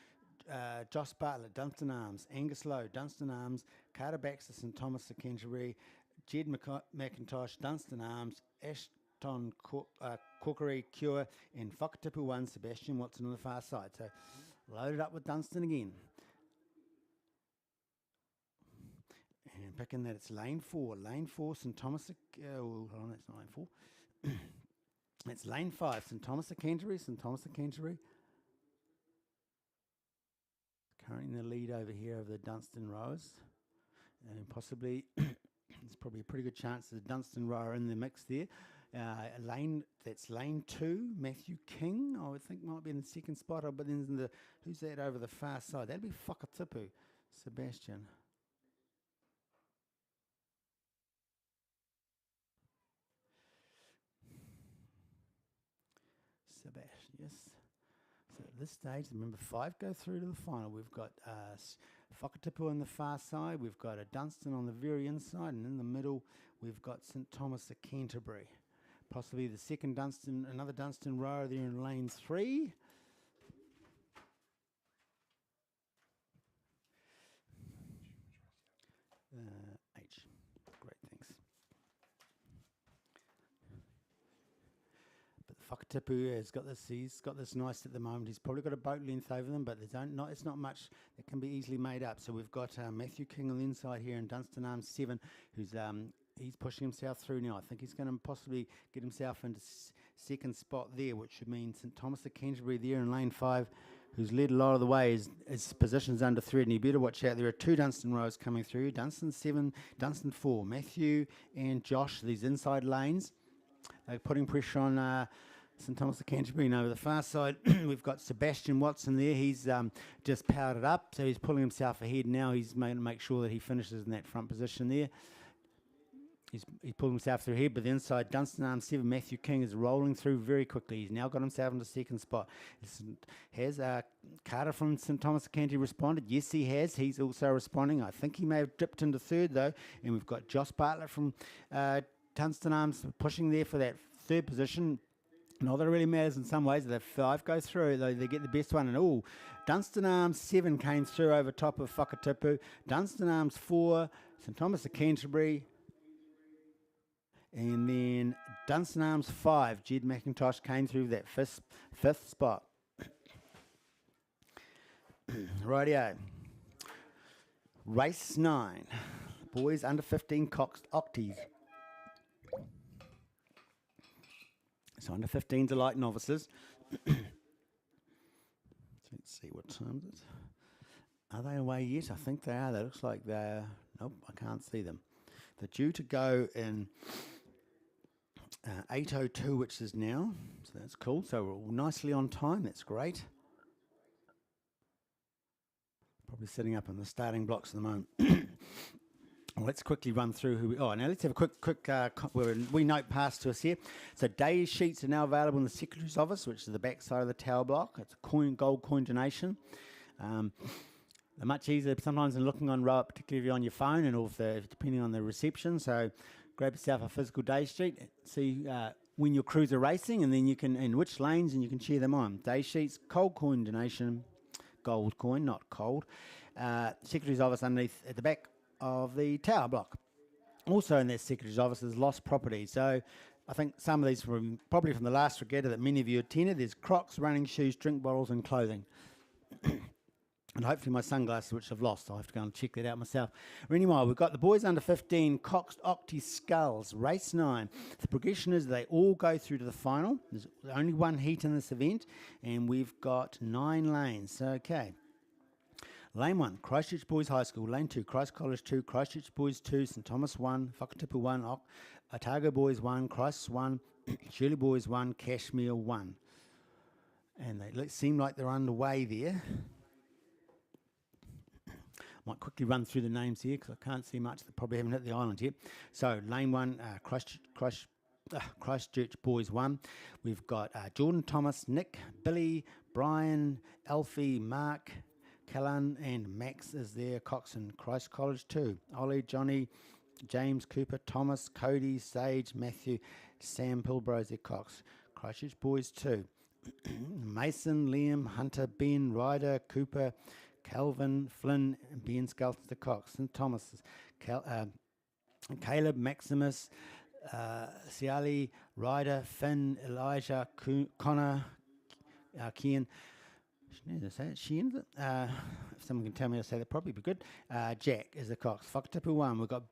S1: Joss Bartlett, Dunstanarms. Angus Lowe, Dunstanarms. Carter Baxter, St Thomas of Canterbury. Jed McIntosh, Dunstanarms. Ashton Corkery, Cure, and Whakatipu 1, Sebastian Watson on the far side. So loaded up with Dunstan again. And picking that, it's lane 4. Lane 4, St Thomas of... hold on, that's not lane 4. It's lane 5, St Thomas of Canterbury. St Thomas of Canterbury. Currently in the lead over here of the Dunstan rowers. And possibly, there's probably a pretty good chance there's a Dunstan rower in the mix there. That's lane 2, Matthew King, I would think might be in the 2nd spot. But then who's that over the far side? That'd be Whakatipu, Sebastian. Sebastian, yes. So at this stage, remember 5 go through to the final. We've got Whakatipu on the far side. We've got a Dunstan on the very inside. And in the middle, we've got St Thomas of Canterbury. Possibly the second Dunstan, another Dunstan row there in lane 3. H. Great, thanks. But the Whakatipu has got this. He's got this nice at the moment. He's probably got a boat length over them, but it's not much that can be easily made up. So we've got Matthew King on the inside here in Dunstan Arms 7, who's he's pushing himself through now. I think he's going to possibly get himself into second spot there, which should mean St Thomas of Canterbury there in lane 5, who's led a lot of the way. His position's under threat, and you better watch out. There are 2 Dunstan rows coming through. Dunstan 7, Dunstan 4. Matthew and Josh, these inside lanes, they're putting pressure on St Thomas of Canterbury. And over the far side, we've got Sebastian Watson there. He's just powered it up, so he's pulling himself ahead now. He's going to make sure that he finishes in that front position there. He's pulled himself through here, but the inside, Dunstan Arms 7, Matthew King is rolling through very quickly. He's now got himself into second spot. Has Carter from St Thomas of Canterbury responded? Yes, he has. He's also responding. I think he may have dipped into third, though. And we've got Josh Bartlett from Dunstan Arms pushing there for that third position. Not that it really matters in some ways. The 5 go through, though they get the best one. And Dunstan Arms 7 came through over top of Whakatipu. Dunstan Arms 4, St Thomas of Canterbury. And then Dunstan Arms 5, Jed McIntosh came through that fifth spot. Rightio. Race 9. Boys under 15 coxed octies. So under 15s are like novices. So let's see, what time is it? Are they away yet? I think they are. That looks like they're... Nope, I can't see them. They're due to go in 8:02, which is now. So that's cool. So we're all nicely on time. That's great. Probably sitting up in the starting blocks at the moment. Well, let's quickly run through who we... Oh, now let's have a quick we note pass to us here. So day sheets are now available in the Secretary's office, which is the back side of the tower block. It's a gold coin donation. They're much easier sometimes than looking on row, particularly on your phone and depending on the reception. So grab yourself a physical day sheet, see when your crews are racing, and then you can, in which lanes, and you can cheer them on. Day sheets, gold coin donation, gold coin, not cold. Secretary's office underneath at the back of the tower block. Also in that Secretary's office is lost property. So I think some of these were probably from the last regatta that many of you attended. There's Crocs, running shoes, drink bottles and clothing. And hopefully my sunglasses, which I've lost. I'll have to go and check that out myself. Anyway, we've got the boys under 15, coxed octi sculls, race 9. The progression is they all go through to the final. There's only one heat in this event, and we've got 9 lanes. Okay. Lane 1, Christchurch Boys High School. Lane 2, Christ College 2, Christchurch Boys 2, St Thomas 1, Whakatipu 1, Otago Boys 1, Christ 1, Shirley Boys 1, Cashmere 1. And they seem like they're underway there. Might quickly run through the names here because I can't see much. They probably haven't hit the island yet. So lane 1, Christchurch Boys 1. We've got Jordan Thomas, Nick, Billy, Brian, Alfie, Mark, Callan and Max is there. Coxon, Christ College 2. Ollie, Johnny, James, Cooper, Thomas, Cody, Sage, Matthew, Sam Pilbro's there. Cox. Christchurch Boys 2. Mason, Liam, Hunter, Ben, Ryder, Cooper, Calvin, Flynn, and Ben Skelton Cox. St Thomas, Caleb, Maximus, Ciali, Ryder, Finn, Elijah, Connor, Kian. Did I say it? Sheehan? If someone can tell me to say that properly, be good. Jack is the Cox. Whakatipu 1. We've got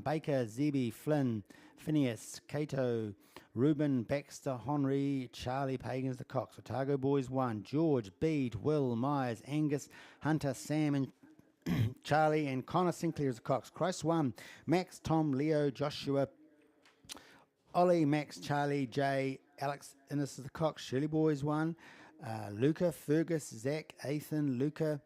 S1: Baker, Zebi, Flynn, Phineas, Cato, Ruben, Baxter, Henry, Charlie Pagan is the Cox. Otago Boys 1. George, Bede, Will, Myers, Angus, Hunter, Sam, and Charlie, and Connor Sinclair is the Cox. Christ 1. Max, Tom, Leo, Joshua, Ollie, Max, Charlie, Jay, Alex, and this is the Cox. Shirley Boys 1. Luca, Fergus, Zach, Ethan, Luca,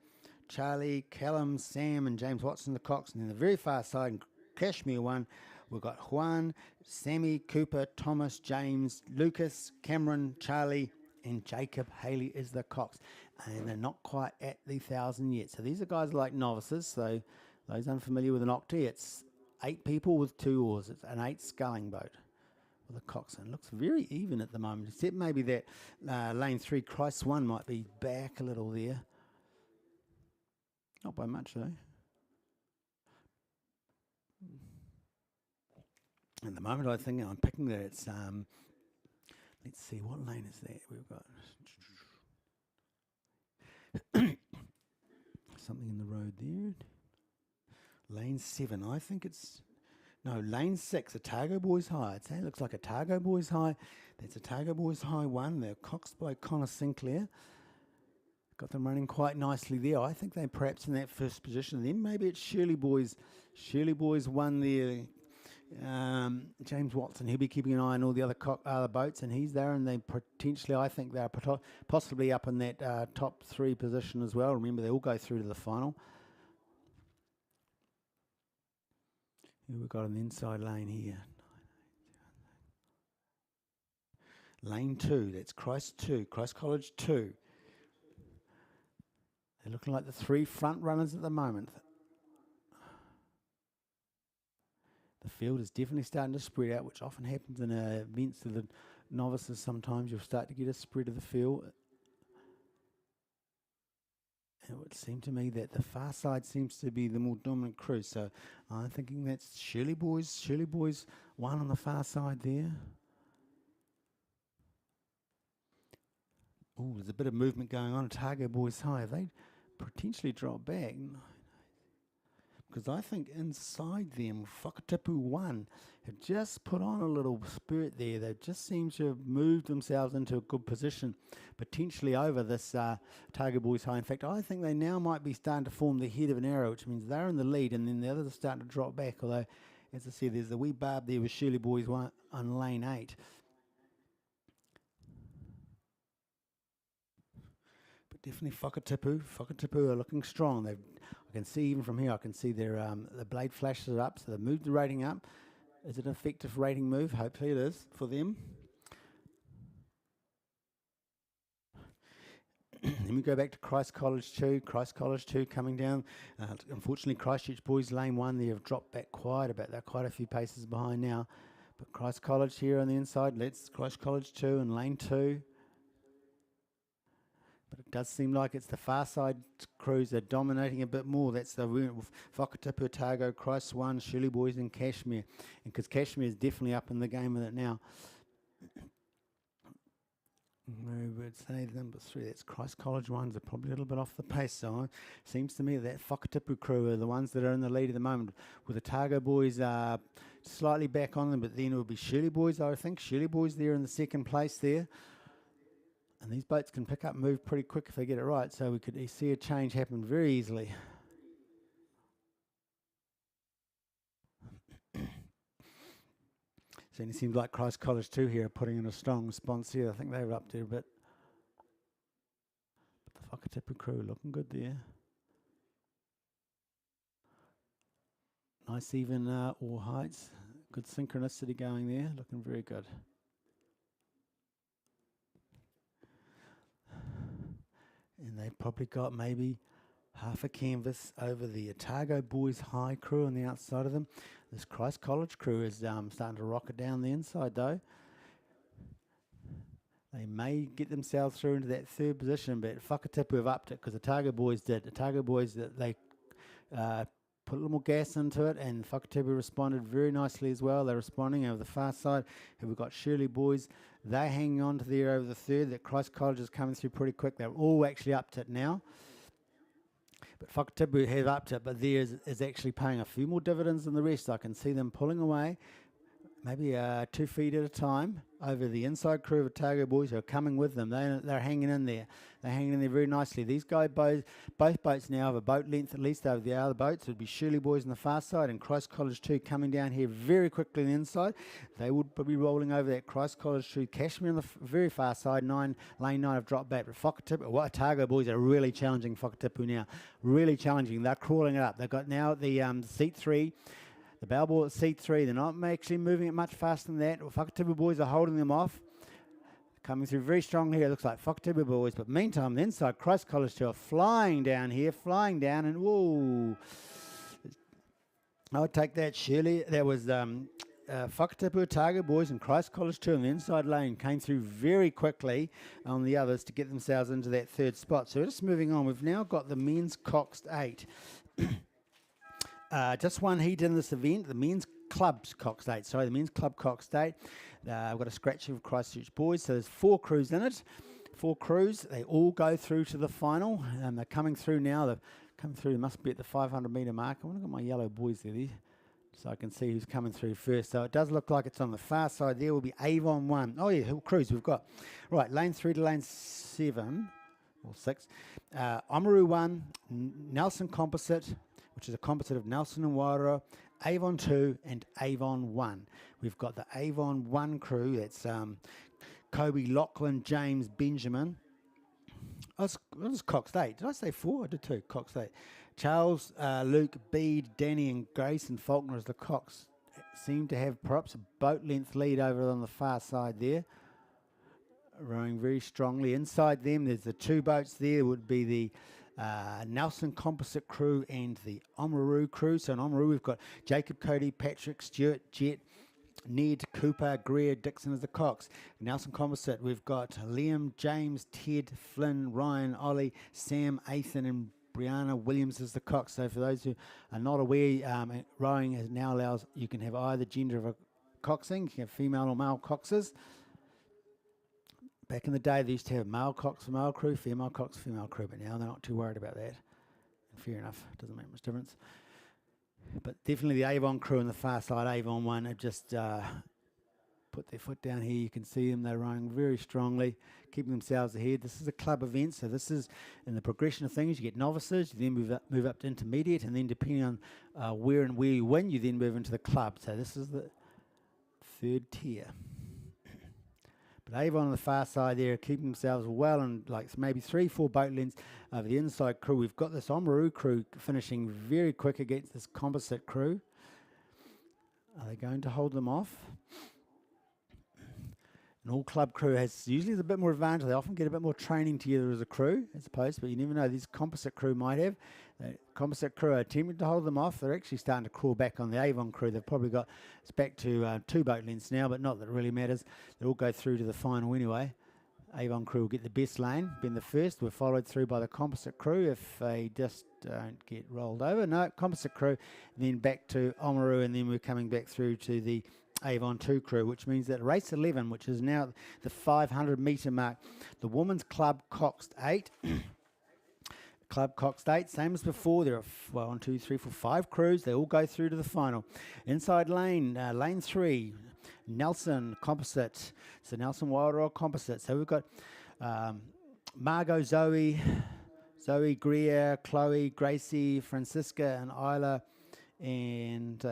S1: Charlie, Callum, Sam, and James Watson, the Cox. And then the very far side, Kashmir 1, we've got Juan, Sammy, Cooper, Thomas, James, Lucas, Cameron, Charlie, and Jacob Haley is the cox. And they're not quite at the 1,000 yet. So these are guys like novices. So those unfamiliar with an octi, it's 8 people with 2 oars. It's an 8 sculling boat with a coxswain. Looks very even at the moment, except maybe that lane 3 Christ 1 might be back a little there. Not by much though. At the moment, I think I'm picking that it's let's see, what lane is that we've got? Something in the road there. Lane 7, I think it's, no, lane 6, Otago Boys High. It looks like Otago Boys High. That's Otago Boys High 1. They're coxed by Connor Sinclair. Got them running quite nicely there. I think they're perhaps in that first position. Then maybe it's Shirley Boys 1 there. James Watson, he'll be keeping an eye on all the other boats, and he's there, and they potentially, I think they're possibly up in that top 3 position as well. Remember, they all go through to the final. Here we've got an inside lane here. Lane 2, that's Christ College 2. They're looking like the 3 front runners at the moment. The field is definitely starting to spread out, which often happens in events of the novices. Sometimes you'll start to get a spread of the field. It would seem to me that the far side seems to be the more dominant crew. So I'm thinking that's Shirley Boys 1 on the far side there. Oh, there's a bit of movement going on. Otago Boys High. Have they potentially dropped back? Because I think inside them, Whakatipu 1 have just put on a little spurt there. They just seem to have moved themselves into a good position, potentially over this Otago Boys High. In fact, I think they now might be starting to form the head of an arrow, which means they're in the lead, and then the others are starting to drop back. Although, as I said, there's the wee barb there with Shirley Boys 1 on lane 8. But definitely Whakatipu are looking strong. I can see even from here, I can see their the blade flashes are up, so they've moved the rating up. Is it an effective rating move? Hopefully it is for them. Then we go back to Christ College 2. Christ College 2 coming down. Unfortunately, Christchurch Boys lane 1, they have dropped back quite a bit. They're quite a few paces behind now. But Christ College here on the inside. Let's Christ College 2 and lane 2. But it does seem like it's the far side crews that are dominating a bit more. That's the Whakatipu, Otago, Christ 1, Shirley Boys and Kashmir. And because Kashmir is definitely up in the game with it now. We would say number 3, that's Christ College 1s are probably a little bit off the pace. So it seems to me that Whakatipu crew are the ones that are in the lead at the moment, with the Otago Boys slightly back on them, but then it will be Shirley Boys, I think. Shirley Boys there in the second place there. And these boats can pick up and move pretty quick if they get it right, so we could see a change happen very easily. So it seems like Christ College 2 here are putting in a strong response here. I think they were up there a bit. But the Whakatipu crew looking good there. Nice even oar heights. Good synchronicity going there. Looking very good. And they've probably got maybe half a canvas over the Otago Boys High crew on the outside of them. This Christ College crew is starting to rocket down the inside though. They may get themselves through into that 3rd position, but Whakatipu have upped it because the Otago Boys did. Otago Boys, they put a little more gas into it, and Whakatipu responded very nicely as well. They're responding over the far side. And we've got Shirley Boys. They're hanging on to there over the 3rd. That Christ College is coming through pretty quick. They're all actually upped it now. But Whakatipu have upped it, but theirs is actually paying a few more dividends than the rest. I can see them pulling away, maybe 2 feet at a time, over the inside crew of Otago Boys who are coming with them. They're hanging in there. They're hanging in there very nicely. These guys, both boats now have a boat length at least over the other boats. It would be Shirley Boys on the far side and Christ College 2 coming down here very quickly on the inside. They would be rolling over that Christ College 2. Kashmir on the very far side, lane 9 have dropped back. But Otago Boys are really challenging Whakatipu now. Really challenging. They're crawling it up. They've got now the seat 3. The bow ball at seat 3, they're not actually moving it much faster than that. Whakatipu Boys are holding them off. Coming through very strongly here. It looks like Octuple boys. But meantime, the inside cross collars two are flying down here, flying down, and whoa. I would take that, Shirley. That was Octuple Target boys and Christ College 2 in the inside lane came through very quickly on the others to get themselves into that third spot. So we're just moving on. We've now got the men's coxed 8. Just one heat in this event. The men's club's coxed 8. Sorry, the men's club coxed 8. I've got a scratch of Christchurch boys. So there's 4 crews in it. 4 crews. They all go through to the final. And they're coming through now. They've come through. They must be at the 500-metre mark. I want to get my yellow boys there. So I can see who's coming through first. So it does look like it's on the far side. There will be Avon 1. Oh, yeah, crews we've got. Right, lane 3 to lane 7, or 6. Oamaru 1, Nelson Composite, which is a composite of Nelson and Wairoa, Avon 2, and Avon 1. We've got the Avon 1 crew. That's Kobe, Lachlan, James, Benjamin. Oh, it's Coxed 8. Did I say 4? I did 2. Coxed 8. Charles, Luke, Bede, Danny and Grace and Faulkner as the Cox seem to have perhaps a boat length lead over on the far side there. Rowing very strongly. Inside them there's the 2 boats there would be the Nelson Composite crew and the Oamaru crew. So in Oamaru we've got Jacob, Cody, Patrick, Stuart, Jet, Ned, Cooper, Greer, Dixon as the Cox. Nelson Composite we've got Liam, James, Ted, Flynn, Ryan, Ollie, Sam, Athan and Brianna Williams is the Cox. So for those who are not aware, rowing now allows you can have either gender of a coxing. You can have female or male coxes. Back in the day, they used to have male cox for male crew, female cox for female crew, but now they're not too worried about that. And fair enough, doesn't make much difference. But definitely the Avon crew on the far side, Avon 1, have just put their foot down here. You can see them, they're rowing very strongly, keeping themselves ahead. This is a club event, so this is in the progression of things. You get novices, you then move up to intermediate, and then depending on where you win, you then move into the club. So this is the 3rd tier. But Avon on the far side there are keeping themselves well and like maybe 3-4 boat lengths of the inside crew. We've got this Oamaru crew finishing very quick against this composite crew. Are they going to hold them off? An all club crew has usually a bit more advantage. They often get a bit more training together as a crew as opposed, but you never know. This composite crew might have. The composite crew are attempting to hold them off. They're actually starting to crawl back on the Avon crew. They've probably got, it's back to 2 boat lengths now, but not that it really matters. They all go through to the final anyway. Avon crew will get the best lane, being the first. We're followed through by the composite crew if they just don't get rolled over. No, composite crew, then back to Oamaru, and then we're coming back through to the Avon 2 crew, which means that race 11, which is now the 500-metre mark, the women's club coxed 8. Club coxed 8, same as before. There are 1, 2, 3, 4, 5 crews. They all go through to the final. Inside lane, lane 3, Nelson Composite. So Nelson Wairoa Composite. So we've got Margot, Zoe, Greer, Chloe, Gracie, Francisca, and Isla, and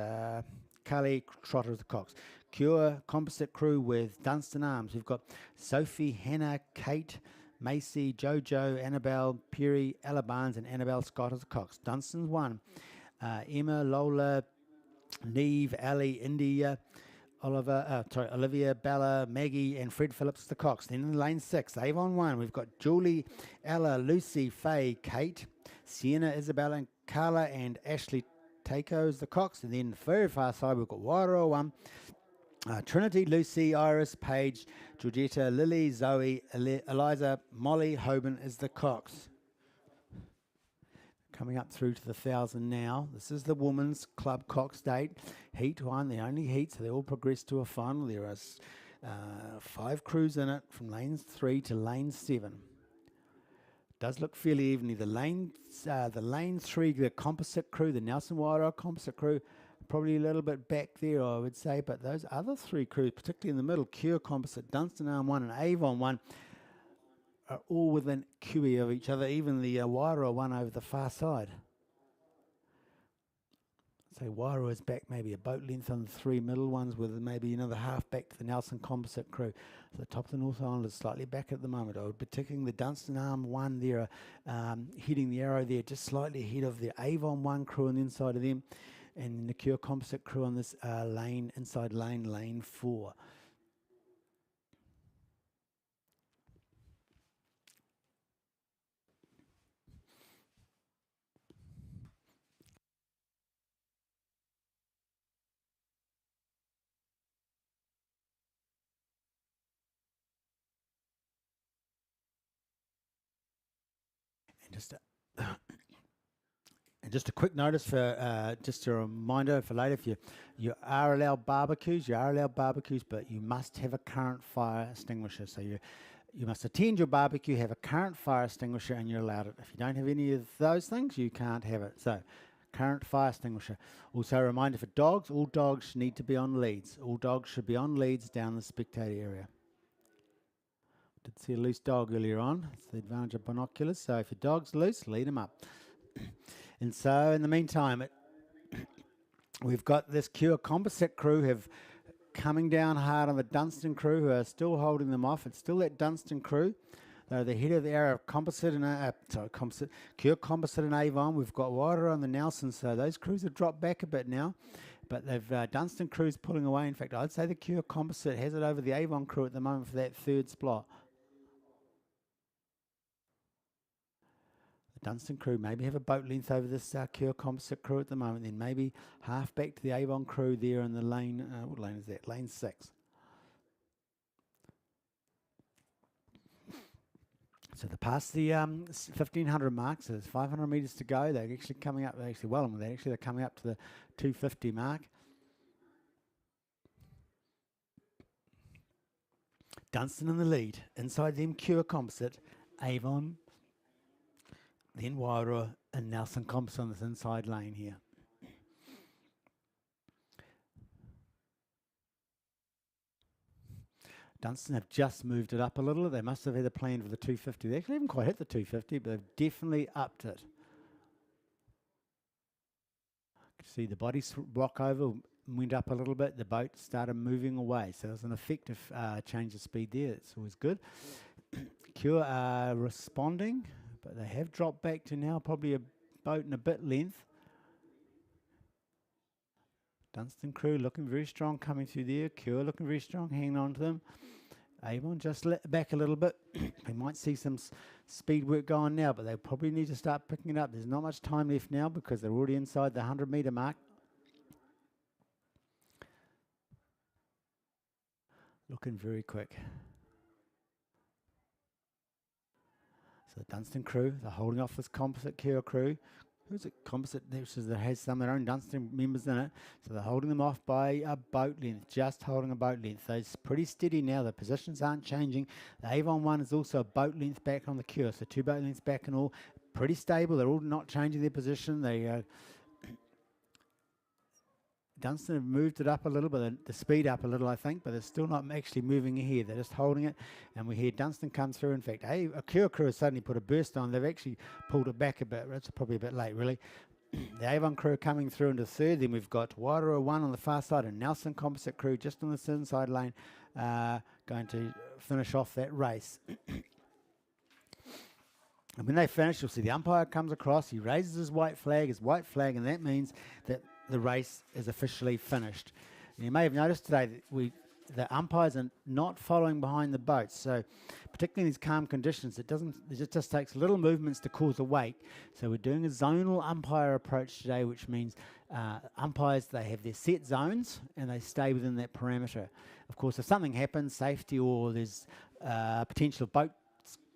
S1: Carly Trotter as the Cox. Cure Composite crew with Dunstan Arms. We've got Sophie, Hannah, Kate, Macy, Jojo, Annabelle, Perry, Ella Barnes, and Annabelle Scott as the Cox. Dunstan's 1. Emma, Lola, Neve, Ali, India, Olivia, Bella, Maggie, and Fred Phillips as the Cox. Then in lane 6, Avon 1, we've got Julie, Ella, Lucy, Faye, Kate, Sienna, Isabella, and Carla, and Ashley Takeo as the Cox. And then very far side, we've got Wairoa 1, Trinity, Lucy, Iris, Paige, Georgetta, Lily, Zoe, Eliza, Molly, Hoban is the Cox. Coming up through to the 1,000 now. This is the women's club coxed 8. Heat 1, the only heat, so they all progress to a final. There are 5 crews in it from lanes 3 to lane 7. Does look fairly evenly. The lane 3, the composite crew, the Nelson Wairoa composite crew, probably a little bit back there, I would say, but those other 3 crews, particularly in the middle, Cure Composite, Dunstan Arm 1 and Avon 1, are all within QE of each other, even the Wairoa 1 over the far side. So Wairoa is back maybe a boat length on the 3 middle ones, with maybe another half back to the Nelson Composite crew. So the top of the North Island is slightly back at the moment. I would be ticking the Dunstan Arm 1 there, hitting the arrow there just slightly ahead of the Avon 1 crew on the inside of them, and the Cure Composite crew on this lane, inside lane 4. just and just a quick notice for just a reminder for later, if you are allowed barbecues, but you must have a current fire extinguisher. So you must attend your barbecue, have a current fire extinguisher, and you're allowed it. If you don't have any of those things, you can't have it. So current fire extinguisher. Also a reminder for dogs, all dogs need to be on leads. All dogs should be on leads down the spectator area. Did see a loose dog earlier on. It's the advantage of binoculars. So if your dog's loose, lead him up. And so in the meantime, we've got this Cure composite crew have coming down hard on the Dunstan crew, who are still holding them off. It's still that Dunstan crew. They're the head of the area of composite and Cure composite and Avon. We've got water on the Nelson, so those crews have dropped back a bit now. But they've Dunstan crew's pulling away. In fact, I'd say the Cure composite has it over the Avon crew at the moment for that third spot. Dunstan crew maybe have a boat length over this Cure composite crew at the moment, then maybe half back to the Avon crew there in the lane. What lane is that? Lane 6. So they're past the 1500 mark, so there's 500 metres to go. They're actually coming up, they're actually well on with that. Actually, they're coming up to the 250 mark. Dunstan in the lead. Inside them, Cure composite, Avon, then Wairua and Nelson composite on this inside lane here. Dunstan have just moved it up a little. They must have had a plan for the 250. They actually haven't quite hit the 250, but they've definitely upped it. You can see the body rock over went up a little bit. The boat started moving away. So it was an effective change of speed there. It's always good. Cure are responding, but they have dropped back to now probably a boat and a bit length. Dunstan crew looking very strong coming through there. Cure looking very strong, hanging on to them. Avon just let back a little bit. We might see some speed work going now, but they probably need to start picking it up. There's not much time left now because they're already inside the 100 metre mark. Looking very quick. So the Dunstan crew, they're holding off this composite Cure crew. Who's it? Composite that has some of their own Dunstan members in it. So they're holding them off by a boat length, just holding a boat length. So it's pretty steady now. The positions aren't changing. The Avon one is also a boat length back on the Cure. So 2 boat lengths back and all. Pretty stable. They're all not changing their position. They Dunstan have moved it up a little bit, the speed up a little, I think, but they're still not actually moving ahead. They're just holding it, and we hear Dunstan come through. In fact, a Cure crew has suddenly put a burst on. They've actually pulled it back a bit. It's probably a bit late, really. The Avon crew coming through into third. Then we've got Wairua 1 on the far side, and Nelson composite crew just on this inside lane going to finish off that race. And when they finish, you'll see the umpire comes across. He raises his white flag, and that means that the race is officially finished. And you may have noticed today that the umpires are not following behind the boats. So particularly in these calm conditions, it just takes little movements to cause a wake. So we're doing a zonal umpire approach today, which means umpires, they have their set zones and they stay within that parameter. Of course, if something happens, safety or there's potential boat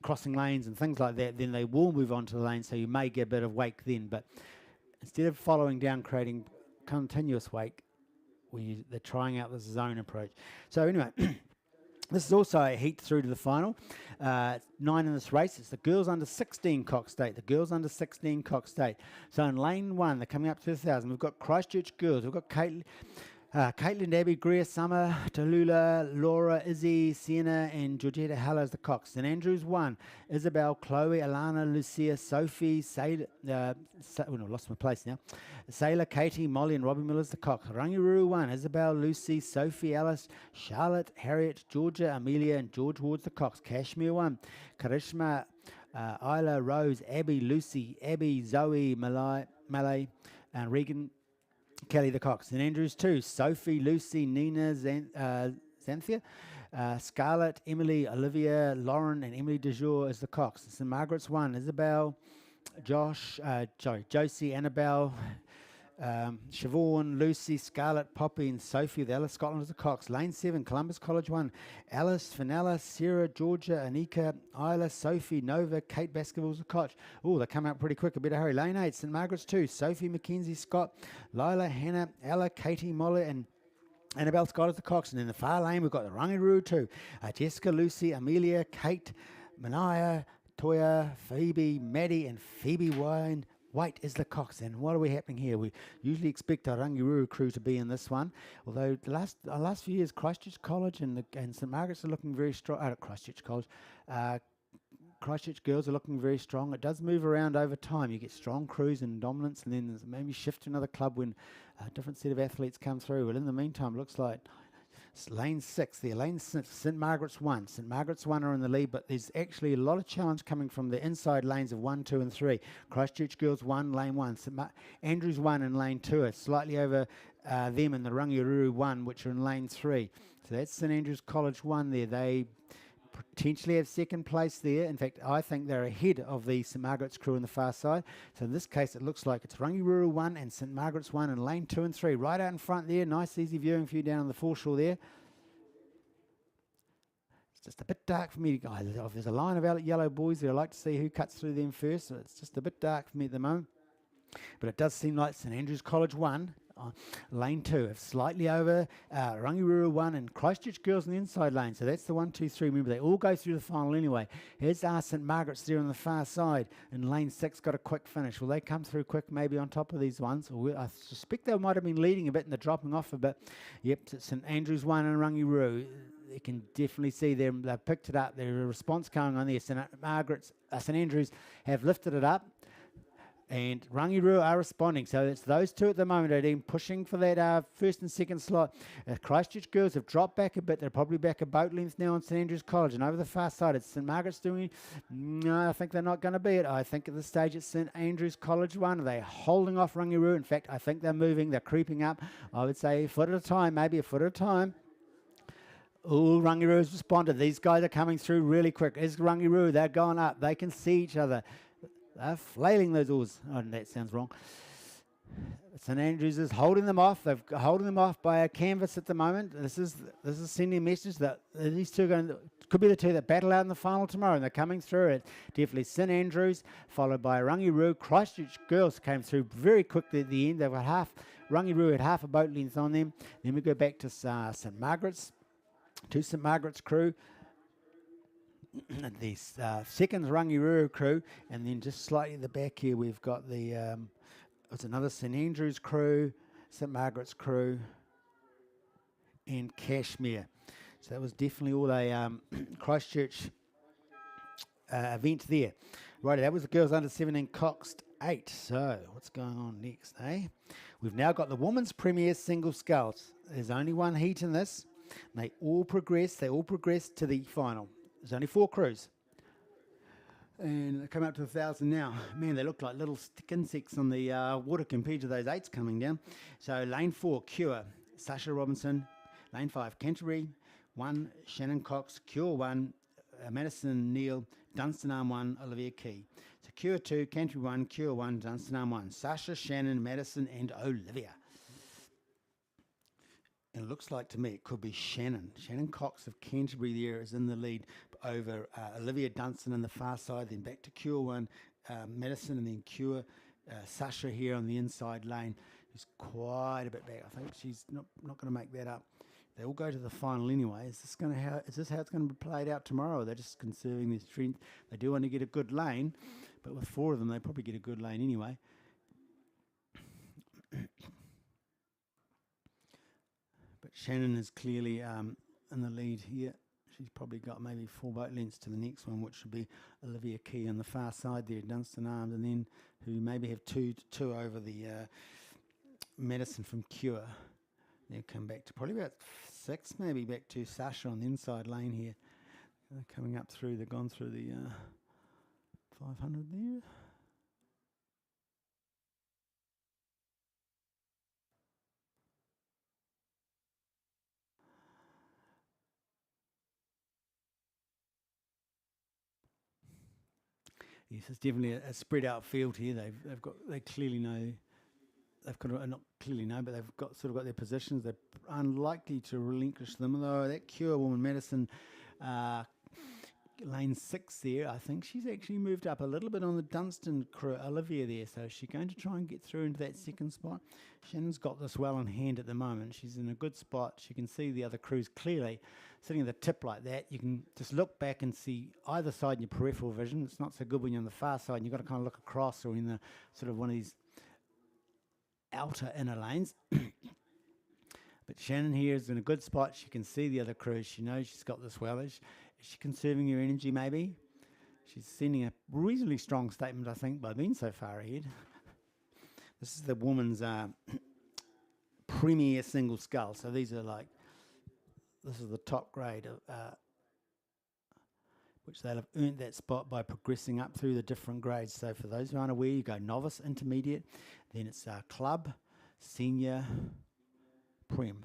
S1: crossing lanes and things like that, then they will move on to the lane, so you may get a bit of wake then. But instead of following down, creating continuous wake, they're trying out this zone approach. So anyway, this is also a heat through to the final. 9 in this race. It's the girls under 16 coxed state. So in lane 1, they're coming up to 1,000. We've got Christchurch girls. We've got Caitlin, Abby, Greer, Summer, Tallulah, Laura, Izzy, Sienna, and Georgetta Heller as the cox. St Andrews 1, Isabel, Chloe, Alana, Lucia, Sophie, lost my place now. Sailor, Katie, Molly, and Robbie Miller as the cox. Rangiruru 1, Isabel, Lucy, Sophie, Alice, Charlotte, Harriet, Georgia, Amelia, and George Ward's the cox. Kashmir 1, Karishma, Isla, Rose, Abby, Lucy, Abby, Zoe, Malay, and Regan, Kelly the cox. St Andrews 2, Sophie, Lucy, Nina, Xanthia, Scarlett, Emily, Olivia, Lauren, and Emily de Jour as the cox. St Margaret's 1, Isabel, Josie, Annabelle, Siobhan, Lucy, Scarlett, Poppy, and Sophie with Alice Scotland as the Cox. Lane 7, Columbus College 1. Alice, Fenella, Sarah, Georgia, Anika, Isla, Sophie, Nova, Kate Baskerville's the Cox. Oh, they come out pretty quick. A bit of hurry. Lane 8, St Margaret's 2. Sophie, Mackenzie, Scott, Lila, Hannah, Ella, Katie, Molly, and Annabelle Scott as the Cox. And in the far lane, we've got the Rangiru 2. Jessica, Lucy, Amelia, Kate, Manaya, Toya, Phoebe, Maddie, and Phoebe White is the Cox. And what are we happening here? We usually expect our Rangiru crew to be in this one, although the last few years, Christchurch College and St Margaret's are looking very strong. Christchurch College, Christchurch girls are looking very strong. It does move around over time. You get strong crews and dominance, and then there's maybe shift to another club when a different set of athletes come through. But in the meantime, it looks like lane 6 there. Lane 6, St Margaret's 1. St Margaret's 1 are in the lead, but there's actually a lot of challenge coming from the inside lanes of 1, 2, and 3. Christchurch Girls 1, lane 1. Andrews 1 in lane 2 are slightly over them in the Rangiru 1, which are in lane 3. So that's St Andrews College 1 there. They potentially have second place there. In fact, I think they're ahead of the St Margaret's crew on the far side. So in this case, it looks like it's Rangiru 1 and St Margaret's 1 in lane 2 and 3. Right out in front there. Nice, easy viewing for you down on the foreshore there. It's just a bit dark for me, guys. There's a line of yellow boys there. I like to see who cuts through them first. So it's just a bit dark for me at the moment. But it does seem like St Andrews College 1, lane 2, have slightly over Rangiru 1 and Christchurch Girls in the inside lane. So that's the 1, 2, 3. Remember, they all go through the final anyway. Here's St Margaret's there on the far side, and lane 6 got a quick finish. Will they come through quick maybe on top of these ones? Or I suspect they might have been leading a bit and they're dropping off a bit. Yep, it's St Andrews 1 and Rangiru. You can definitely see them. They've picked it up. There's a response going on there. St Andrews have lifted it up. And Rangiru are responding. So it's those two at the moment are pushing for that first and second slot. Christchurch Girls have dropped back a bit. They're probably back a boat length now on St Andrews College. And over the far side, it's St Margaret's doing. No, I think they're not going to be it. I think at this stage it's St Andrews College 1. They're holding off Rangiru. In fact, I think they're moving. They're creeping up. I would say a foot at a time, maybe a foot at a time. Oh, Rangiru has responded. These guys are coming through really quick. Is Rangiru? They're going up. They can see each other. They're flailing those oars. Oh, that sounds wrong. St Andrews is holding them off. They're holding them off by a canvas at the moment. This is sending a message that these two could be the two that battle out in the final tomorrow, and they're coming through it. Definitely St Andrews, followed by Rangiru. Christchurch Girls came through very quickly at the end. They were Rangiru had half a boat length on them. Then we go back to St Margaret's, to St Margaret's crew. The second Rangiru crew, and then just slightly at the back here we've got it's another St Andrews crew, St Margaret's crew, and Cashmere. So that was definitely all a Christchurch event there. Right, that was the girls under 17 coxed 8. So what's going on next, eh? We've now got the women's premier single sculls. There's only one heat in this. They all progress to the final. There's only 4 crews. And they come up to 1,000 now. Man, they look like little stick insects on the water compared to those 8s coming down. So lane 4, Cure, Sasha Robinson. Lane 5, Canterbury 1, Shannon Cox. Cure 1, Madison Neal. Dunstan Arm 1, Olivia Key. So Cure 2, Canterbury 1, Cure 1, Dunstan Arm 1. Sasha, Shannon, Madison, and Olivia. And it looks like to me it could be Shannon. Shannon Cox of Canterbury there is in the lead over Olivia Dunstan on the far side, then back to Cure 1, Madison, and then Cure. Sasha here on the inside lane is quite a bit back. I think she's not going to make that up. They all go to the final anyway. Is this how it's going to be played out tomorrow? They're just conserving their strength. They do want to get a good lane, but with 4 of them, they probably get a good lane anyway. But Shannon is clearly in the lead here. She's probably got maybe 4 boat lengths to the next one, which would be Olivia Key on the far side there, Dunstan Arms, and then who maybe have two over the Madison from Cure. They'll come back to probably about 6, maybe back to Sasha on the inside lane here. They're coming up through, they've gone through the 500 there. Yes, it's definitely a spread out field here. They clearly know they've got not clearly no, but they've got sort of got their positions. They're unlikely to relinquish them. Though that Cure woman Madison, lane 6 there, I think she's actually moved up a little bit on the Dunstan crew, Olivia there. So she's going to try and get through into that second spot. Shannon's got this well in hand at the moment. She's in a good spot. She can see the other crews clearly. Sitting at the tip like that, you can just look back and see either side in your peripheral vision. It's not so good when you're on the far side and you've got to kind of look across or in the sort of one of these outer inner lanes. But Shannon here is in a good spot. She can see the other crews. She knows she's got this well. Is she conserving her energy maybe? She's sending a reasonably strong statement, I think, by being so far ahead. This is the woman's premier single scull. So these are like, this is the top grade of which they'll have earned that spot by progressing up through the different grades. So for those who aren't aware, you go novice, intermediate, then it's club, senior, prem.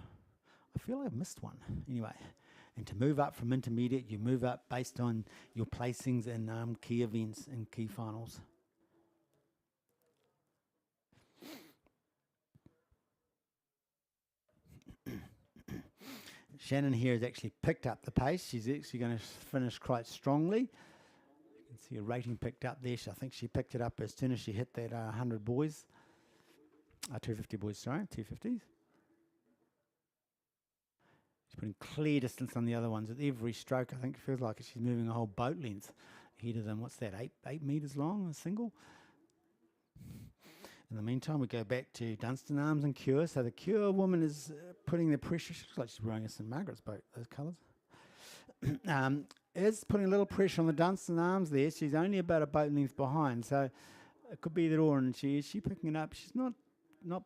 S1: I feel I've missed one. Anyway, and to move up from intermediate, you move up based on your placings in key events and key finals. Shannon here has actually picked up the pace. She's actually going to finish quite strongly. You can see her rating picked up there. I think she picked it up as soon as she hit that 100 boys. 250 boys, sorry, 250s. She's putting clear distance on the other ones. With every stroke, I think it feels like she's moving a whole boat length ahead of them. What's that, 8 metres long, a single? In the meantime, we go back to Dunstan Arms and Cure. So the Cure woman is putting the pressure. She looks like she's rowing a St Margaret's boat, those colours. Is putting a little pressure on the Dunstan Arms there. She's only about a boat length behind. So it could be either or. And is she picking it up? She's not.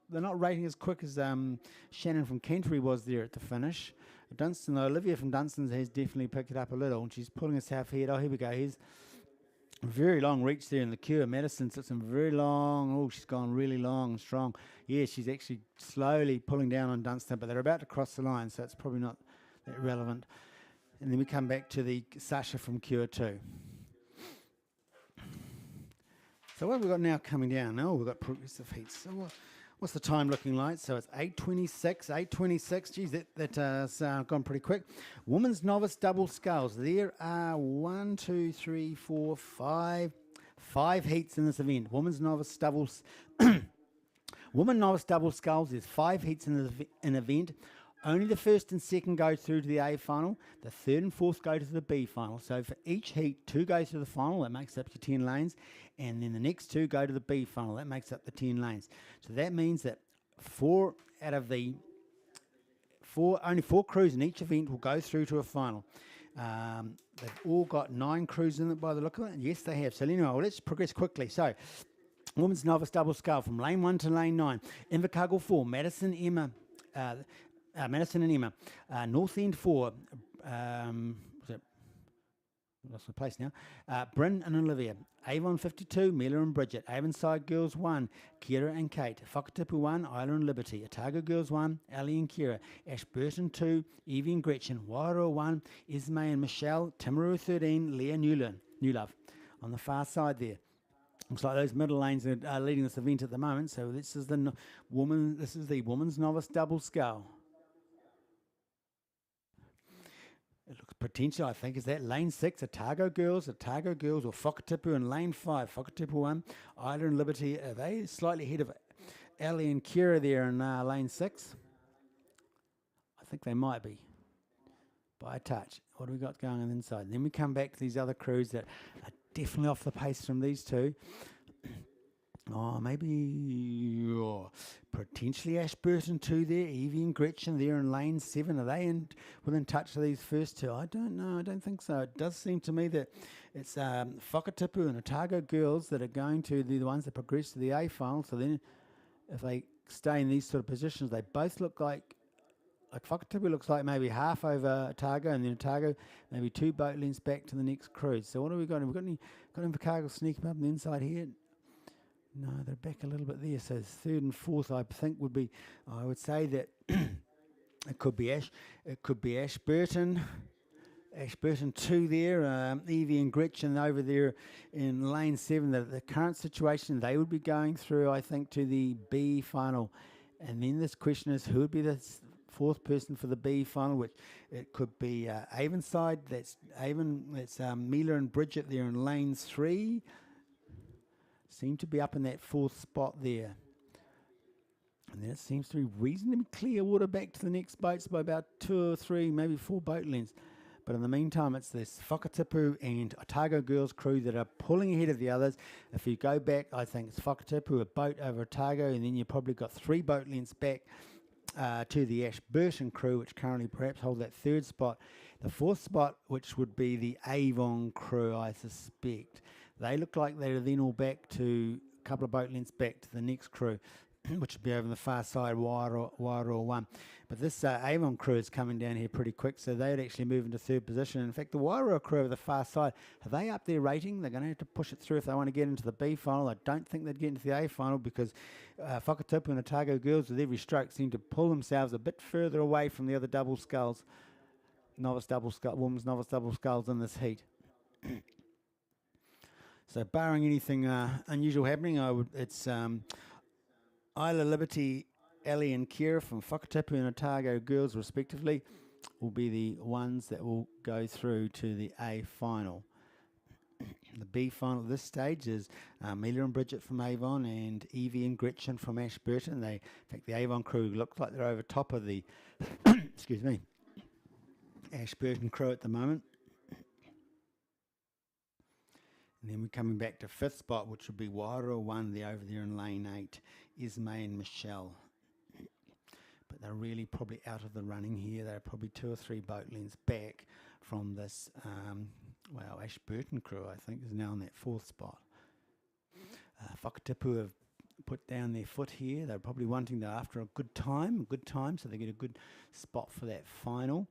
S1: They're not rating as quick as Shannon from Canterbury was there at the finish. Dunstan, though, Olivia from Dunstan's has definitely picked it up a little. And she's pulling herself ahead. Oh, here we go. Here's very long reach there in the Cure. Madison sits in very long. Oh, she's gone really long and strong. Yeah, she's actually slowly pulling down on Dunstan, but they're about to cross the line, so it's probably not that relevant. And then we come back to the Sasha from Cure 2. So what have we got now coming down? Oh, we've got progressive heats. So what's the time looking like? So it's 8:26. Geez, that's gone pretty quick. Women's novice double sculls. There are 1, 2, 3, 4, 5 heats in this event. Women's novice doubles. Women novice double sculls. There's 5 heats in an event. Only the first and second go through to the A final. The third and fourth go to the B final. So for each heat, 2 go to the final. That makes up your 10 lanes. And then the next 2 go to the B final. That makes up the 10 lanes. So that means that 4 out of the only 4 crews in each event will go through to a final. They've all got 9 crews in it by the look of it. Yes, they have. So anyway, let's progress quickly. So women's novice double scull from lane 1 to lane 9. Invercargill 4, Madison and Emma. North End 4, lost my place now. Bryn and Olivia. Avon 52, Mela and Bridget. Avonside Girls 1, Kira and Kate. Whakatipu 1, Isla and Liberty. Otago Girls 1, Ali and Kira. Ashburton 2, Evie and Gretchen. Wairoa 1, Esme and Michelle. Timaru 13, Leah Newlove. On the far side there. Looks like those middle lanes are leading this event at the moment. So this is the women's novice double scull. It looks potential, I think, is that lane 6, Otago Girls, or Whakatipu, and lane 5, Whakatipu 1, Isla and Liberty. Are they slightly ahead of Ali and Kira there in lane 6? I think they might be, by a touch. What do we got going on the inside? And then we come back to these other crews that are definitely off the pace from these two. Potentially Ashburton 2 there, Evie and Gretchen there in lane 7. Are they within touch of these first 2? I don't know. I don't think so. It does seem to me that it's Whakatipu and Otago Girls that are going to be the ones that progress to the A final. So then if they stay in these sort of positions, they both look like Whakatipu looks like maybe half over Otago, and then Otago maybe 2 boat lengths back to the next cruise. So what have we got? Have we got Invercargill sneaking up on the inside here? No, they're back a little bit there. So third and fourth, I think, would be. I would say that it could be Ashburton, Ashburton 2 there, Evie and Gretchen over there in lane 7. The current situation, they would be going through, I think, to the B final. And then this question is, who would be the fourth person for the B final, which it could be Avonside. That's Avon. That's Mila and Bridget there in lane 3. Seem to be up in that fourth spot there. And then it seems to be reasonably clear water back to the next boats by about 2 or 3, maybe 4 boat lengths. But in the meantime, it's this Whakatipu and Otago Girls crew that are pulling ahead of the others. If you go back, I think it's Whakatipu, a boat over Otago, and then you've probably got 3 boat lengths back to the Ashburton crew, which currently perhaps hold that 3rd spot. The 4th spot, which would be the Avon crew, I suspect. They look like they're then all back to a couple of boat lengths back to the next crew, which would be over on the far side, Wairoa 1. But this Avon crew is coming down here pretty quick, so they'd actually move into 3rd position. In fact, the Wairoa crew over the far side, are they up their rating? They're going to have to push it through if they want to get into the B final. I don't think they'd get into the A final because Whakatipu and Otago Girls with every stroke seem to pull themselves a bit further away from the other double sculls, women's novice double sculls in this heat. So barring anything unusual happening, it's Isla Liberty, Ellie and Kira from Whakatipu and Otago Girls respectively will be the ones that will go through to the A final. The B final at this stage is Amelia and Bridget from Avon and Evie and Gretchen from Ashburton. In fact, the Avon crew looks like they're over top of the excuse me, Ashburton crew at the moment. And then we're coming back to 5th spot, which would be Wairoa 1, over there in lane 8, Ismay and Michelle. But they're really probably out of the running here. They're probably 2 or 3 boat lengths back from this, Ashburton crew, I think, is now in that 4th spot. Whakatipu have put down their foot here. They're probably wanting to, after a good time, so they get a good spot for that final.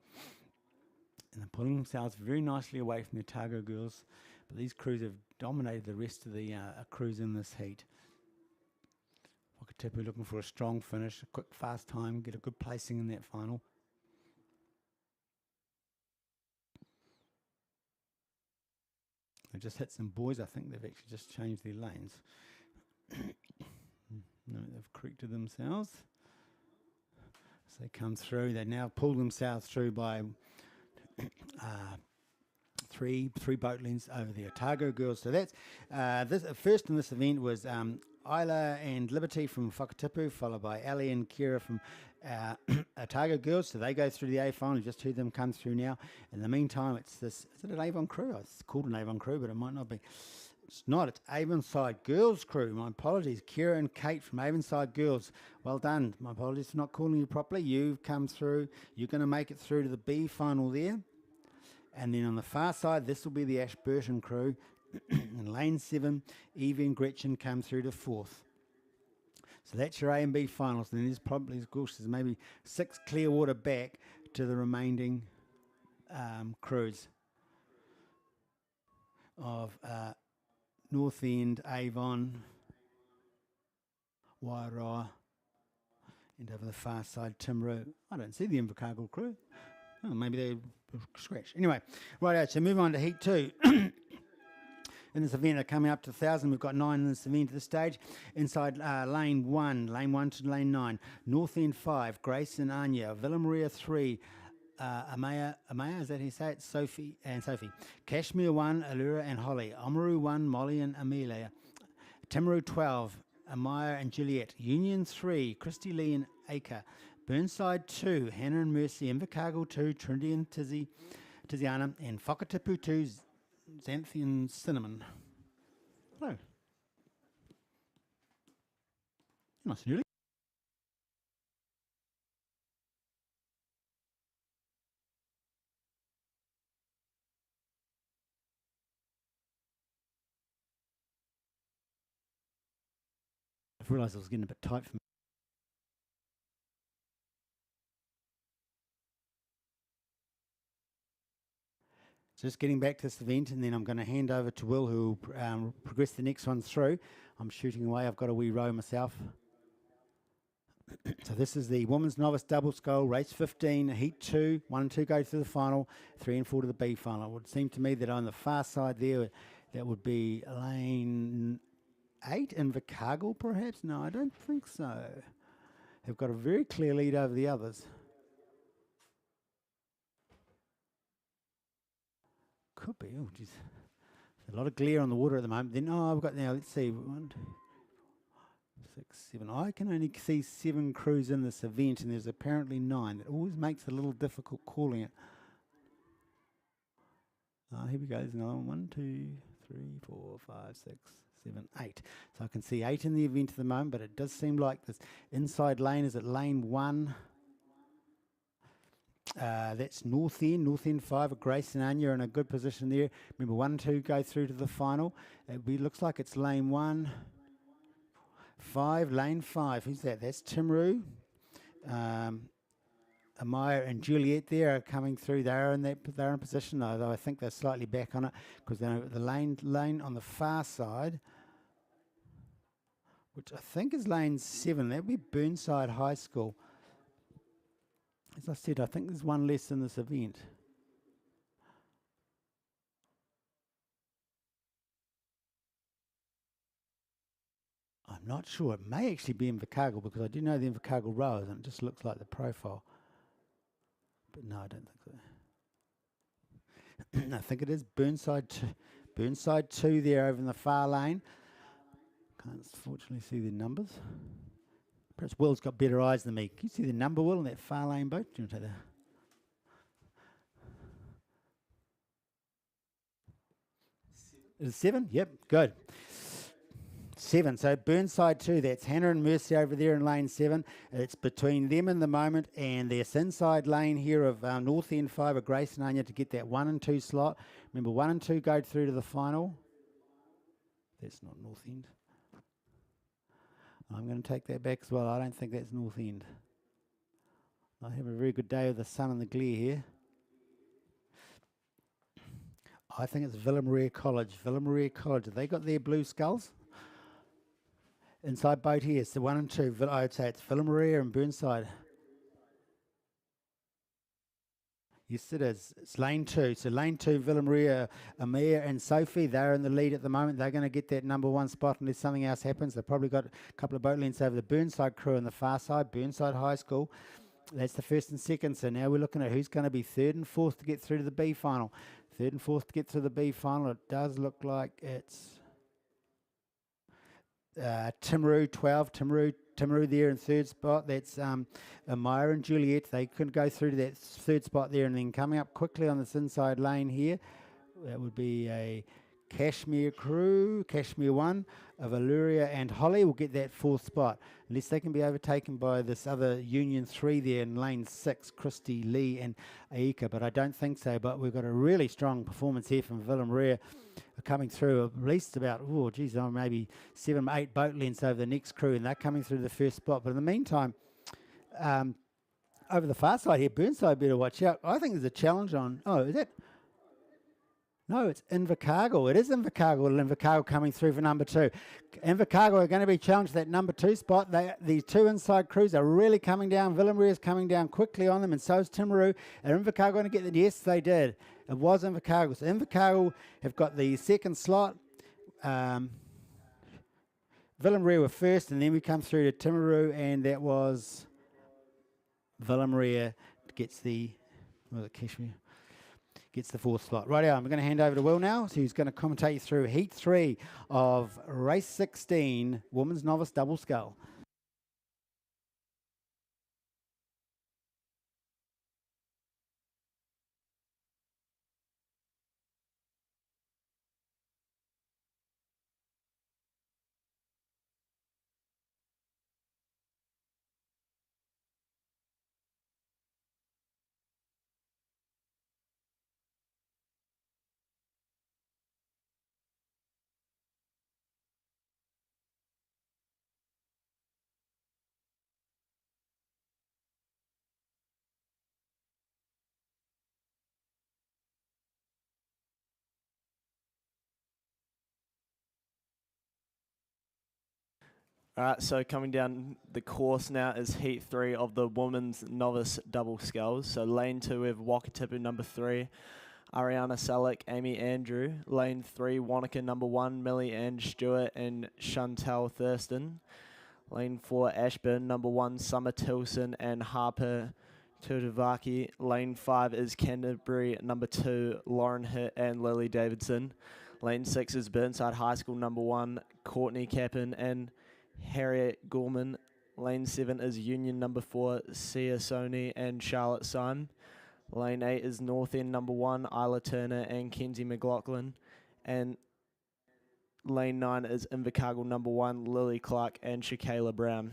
S1: And they're pulling themselves very nicely away from the Otago Girls. But these crews have dominated the rest of the crews in this heat. Whakatipu looking for a strong finish, a quick, fast time, get a good placing in that final. They've just hit some buoys. I think they've actually just changed their lanes. No, they've corrected themselves. As they come through, they now pull themselves through by three boat lengths over the Otago Girls. So that's first in this event was Isla and Liberty from Whakatipu, followed by Ali and Kira from Otago Girls. So they go through the A final. Just heard them come through now. In the meantime, it's this. Is it an Avon crew? It's called an Avon crew, but it might not be. It's not. It's Avonside Girls crew. My apologies. Kira and Kate from Avonside Girls. Well done. My apologies for not calling you properly. You've come through. You're going to make it through to the B final there. And then on the far side, this will be the Ashburton crew. In lane 7, Evie and Gretchen come through to 4th. So that's your A and B finals. And then there's probably, of course, there's maybe 6 clear water back to the remaining crews of North End, Avon, Wairoa, and over the far side, Timaru. I don't see the Invercargill crew. Oh, maybe they scratch. Anyway, right, so move on to Heat 2. In this event, they're coming up to 1,000. We've got 9 in this event at this stage. Inside lane 1 to lane 9. North End 5, Grace and Anya. Villa Maria 3, Amaya, is that how you say it? Sophie. Kashmir 1, Allura and Holly. Oamaru 1, Molly and Amelia. Timaru 12, Amaya and Juliet. Union 3, Christy Lee and Acre. Burnside 2, Hannah and Mercy. Invercargill 2, Trinity and Tiziana. And Whakatipu 2, Xanthi and Cinnamon. Hello. Nice and early. I realised I was getting a bit tight for me. Just getting back to this event, and then I'm going to hand over to Will, who will progress the next one through. I'm shooting away. I've got a wee row myself. So this is the women's novice double scull, race 15, heat 2. 1 and 2 go to the final, 3 and 4 to the B final. It would seem to me that on the far side there, that would be lane 8, Invercargill perhaps? No, I don't think so. They've got a very clear lead over the others. Could be. Oh, geez. A lot of glare on the water at the moment. Then, I've got now, let's see, 1, 2, 6, 7. I can only see 7 crews in this event, and there's apparently 9. That always makes it a little difficult calling it. Here we go. There's another one. 1, 2, 3, 4, 5, 6, 7, 8. So I can see 8 in the event at the moment, but it does seem like this inside lane is at lane 1. That's North End 5 of Grace and Anya in a good position there. Remember, 1 and 2 go through to the final. It looks like it's lane 1. 5, lane 5. Who's that? That's Timaru. Amaya and Juliet there are coming through. They're in position, though I think they're slightly back on it because they're the lane on the far side, which I think is lane 7. That would be Burnside High School. As I said, I think there's one less in this event. I'm not sure. It may actually be Invercargill because I do know the Invercargill rowers and it just looks like the profile. But no, I don't think so. I think it is Burnside 2 there over in the far lane. Can't fortunately see the numbers. Perhaps Will's got better eyes than me. Can you see the number, Will, in that far lane boat? Do you want to take that? Is it 7? Yep, good. 7. So Burnside 2, that's Hannah and Mercy over there in lane 7. It's between them in the moment and this inside lane here of North End 5 of Grace and Anya to get that 1 and 2 slot. Remember, 1 and 2 go through to the final. That's not North End. I'm going to take that back as well. I don't think that's North End. I have a very good day with the sun and the glare here. I think it's Villa Maria College. Villa Maria College. Have they got their blue sculls? Inside boat here. So 1 and 2. I would say it's Villa Maria and Burnside. Yes, it is. It's lane 2. So lane 2, Villa Maria, Amir and Sophie, they're in the lead at the moment. They're going to get that number 1 spot unless something else happens. They've probably got a couple of boat lengths over the Burnside crew on the far side, Burnside High School. That's the first and second. So now we're looking at who's going to be 3rd and 4th to get through to the B final. 3rd and 4th to get through the B final. It does look like it's Timaru 12, Timaru there in 3rd spot. That's Amaya and Juliet. They could go through to that 3rd spot there, and then coming up quickly on this inside lane here, that would be a Kashmir crew, Kashmir 1 of Illyria and Holly will get that 4th spot, unless they can be overtaken by this other Union 3 there in lane 6, Christy, Lee and Aika, but I don't think so. But we've got a really strong performance here from Villa Maria coming through at least about, maybe 7 or 8 boat lengths over the next crew, and they're coming through the 1st spot. But in the meantime, over the far side here, Burnside better watch out. I think there's a challenge on, is that? No, it's Invercargill. It is Invercargill. Invercargill coming through for number 2. Invercargill are going to be challenged that number 2 spot. These 2 inside crews are really coming down. Villa Maria is coming down quickly on them, and so is Timaru. Are Invercargill going to get the? Yes, they did. It was Invercargill. So Invercargill have got the 2nd slot. Villa Maria were 1st, and then we come through to Timaru, and that was Villa Maria gets the Kashmir. Gets the 4th slot. Right now, I'm going to hand over to Will now, so he's going to commentate you through Heat 3 of Race 16, Women's Novice Double Scull.
S2: All right, so coming down the course now is Heat 3 of the women's novice double sculls. So lane 2 we have Wakatipu number 3, Ariana Salick, Amy Andrew. Lane 3, Wanaka number 1, Millie Ann Stewart and Chantel Thurston. Lane 4, Ashburn number 1, Summer Tilson and Harper Tutuvaki. Lane 5 is Canterbury number 2, Lauren Hitt and Lily Davidson. Lane 6 is Burnside High School number 1, Courtney Capin and Harriet Gorman. Lane 7 is Union number 4, Sia Sony and Charlotte Syme. Lane 8 is North End number 1, Isla Turner and Kenzie McLaughlin. And Lane 9 is Invercargill number 1, Lily Clark and Shakayla Brown.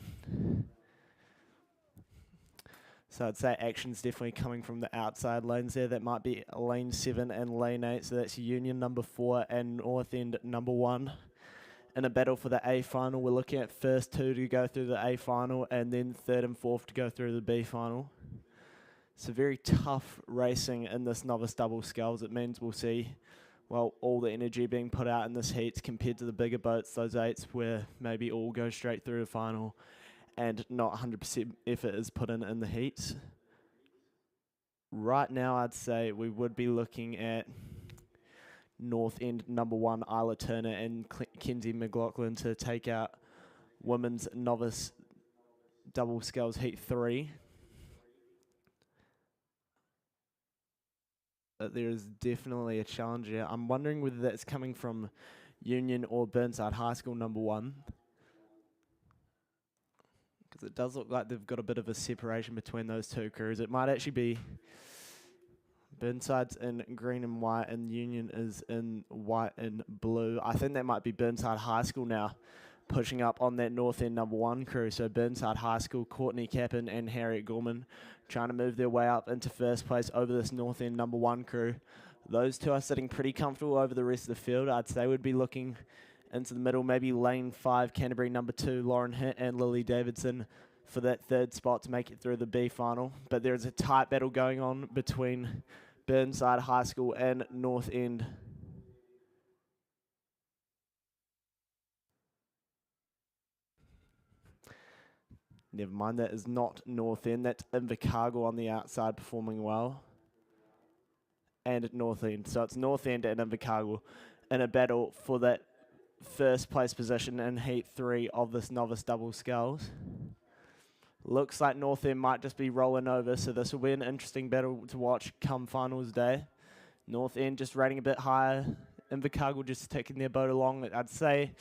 S2: So I'd say action's definitely coming from the outside lanes there. That might be lane 7 and lane 8. So that's Union number 4 and North End number 1. In a battle for the A final, we're looking at first 2 to go through the A final and then 3rd and 4th to go through the B final. It's a very tough racing in this novice double sculls. It means we'll see, well, all the energy being put out in this heats compared to the bigger boats, those 8s where maybe all go straight through the final and not 100% effort is put in the heats. Right now, I'd say we would be looking at North End number 1, Isla Turner and Kenzie McLaughlin to take out women's novice double sculls heat 3. But there is definitely a challenge here. I'm wondering whether that's coming from Union or Burnside High School number 1. Because it does look like they've got a bit of a separation between those two crews. It might actually be Burnside's in green and white and Union is in white and blue. I think that might be Burnside High School now pushing up on that North End number 1 crew. So Burnside High School, Courtney Capin and Harriet Gorman trying to move their way up into first place over this North End number 1 crew. Those two are sitting pretty comfortable over the rest of the field. I'd say we'd be looking into the middle, maybe lane 5, Canterbury number 2, Lauren Hitt and Lily Davidson for that 3rd spot to make it through the B final. But there's a tight battle going on between Burnside High School and North End. Never mind, that is not North End. That's Invercargill on the outside performing well. And at North End. So it's North End and Invercargill in a battle for that first place position in Heat 3 of this novice double sculls. Looks like North End might just be rolling over, so this will be an interesting battle to watch come finals day. North End just rating a bit higher. Invercargill just taking their boat along. I'd say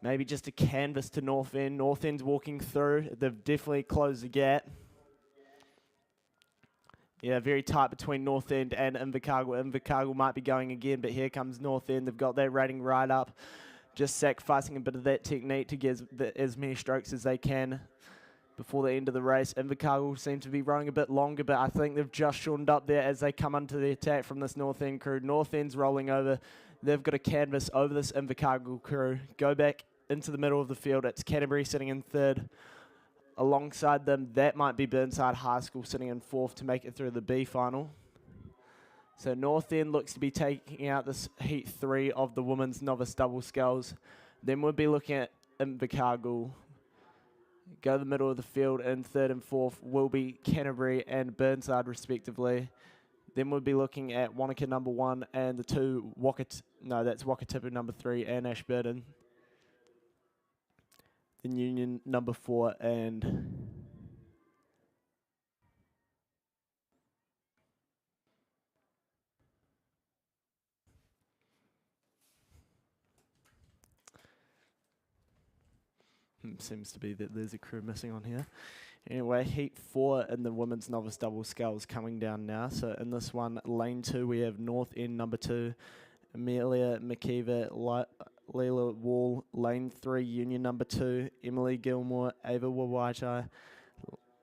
S2: maybe just a canvas to North End. North End's walking through. They've definitely closed the gap. Yeah, very tight between North End and Invercargill. Invercargill might be going again, but here comes North End. They've got their rating right up. Just sacrificing a bit of that technique to get as many strokes as they can before the end of the race. Invercargill seem to be running a bit longer, but I think they've just shortened up there as they come onto the attack from this North End crew. North End's rolling over. They've got a canvas over this Invercargill crew. Go back into the middle of the field. It's Canterbury sitting in 3rd. Alongside them, that might be Burnside High School sitting in 4th to make it through the B final. So North End looks to be taking out this Heat 3 of the women's novice double sculls. Then we'll be looking at Invercargill. Go to the middle of the field in 3rd and 4th will be Canterbury and Burnside respectively. Then we'll be looking at Wanaka number 1 and the 2 that's Wakatipu number 3 and Ashburton. Then Union number 4 and seems to be that there's a crew missing on here. Anyway, Heat 4 in the women's novice double sculls coming down now. So in this one, lane 2, we have North End number 2, Amelia McKeever, Leila Wall. Lane 3, Union number 2, Emily Gilmore, Ava Wawaitai.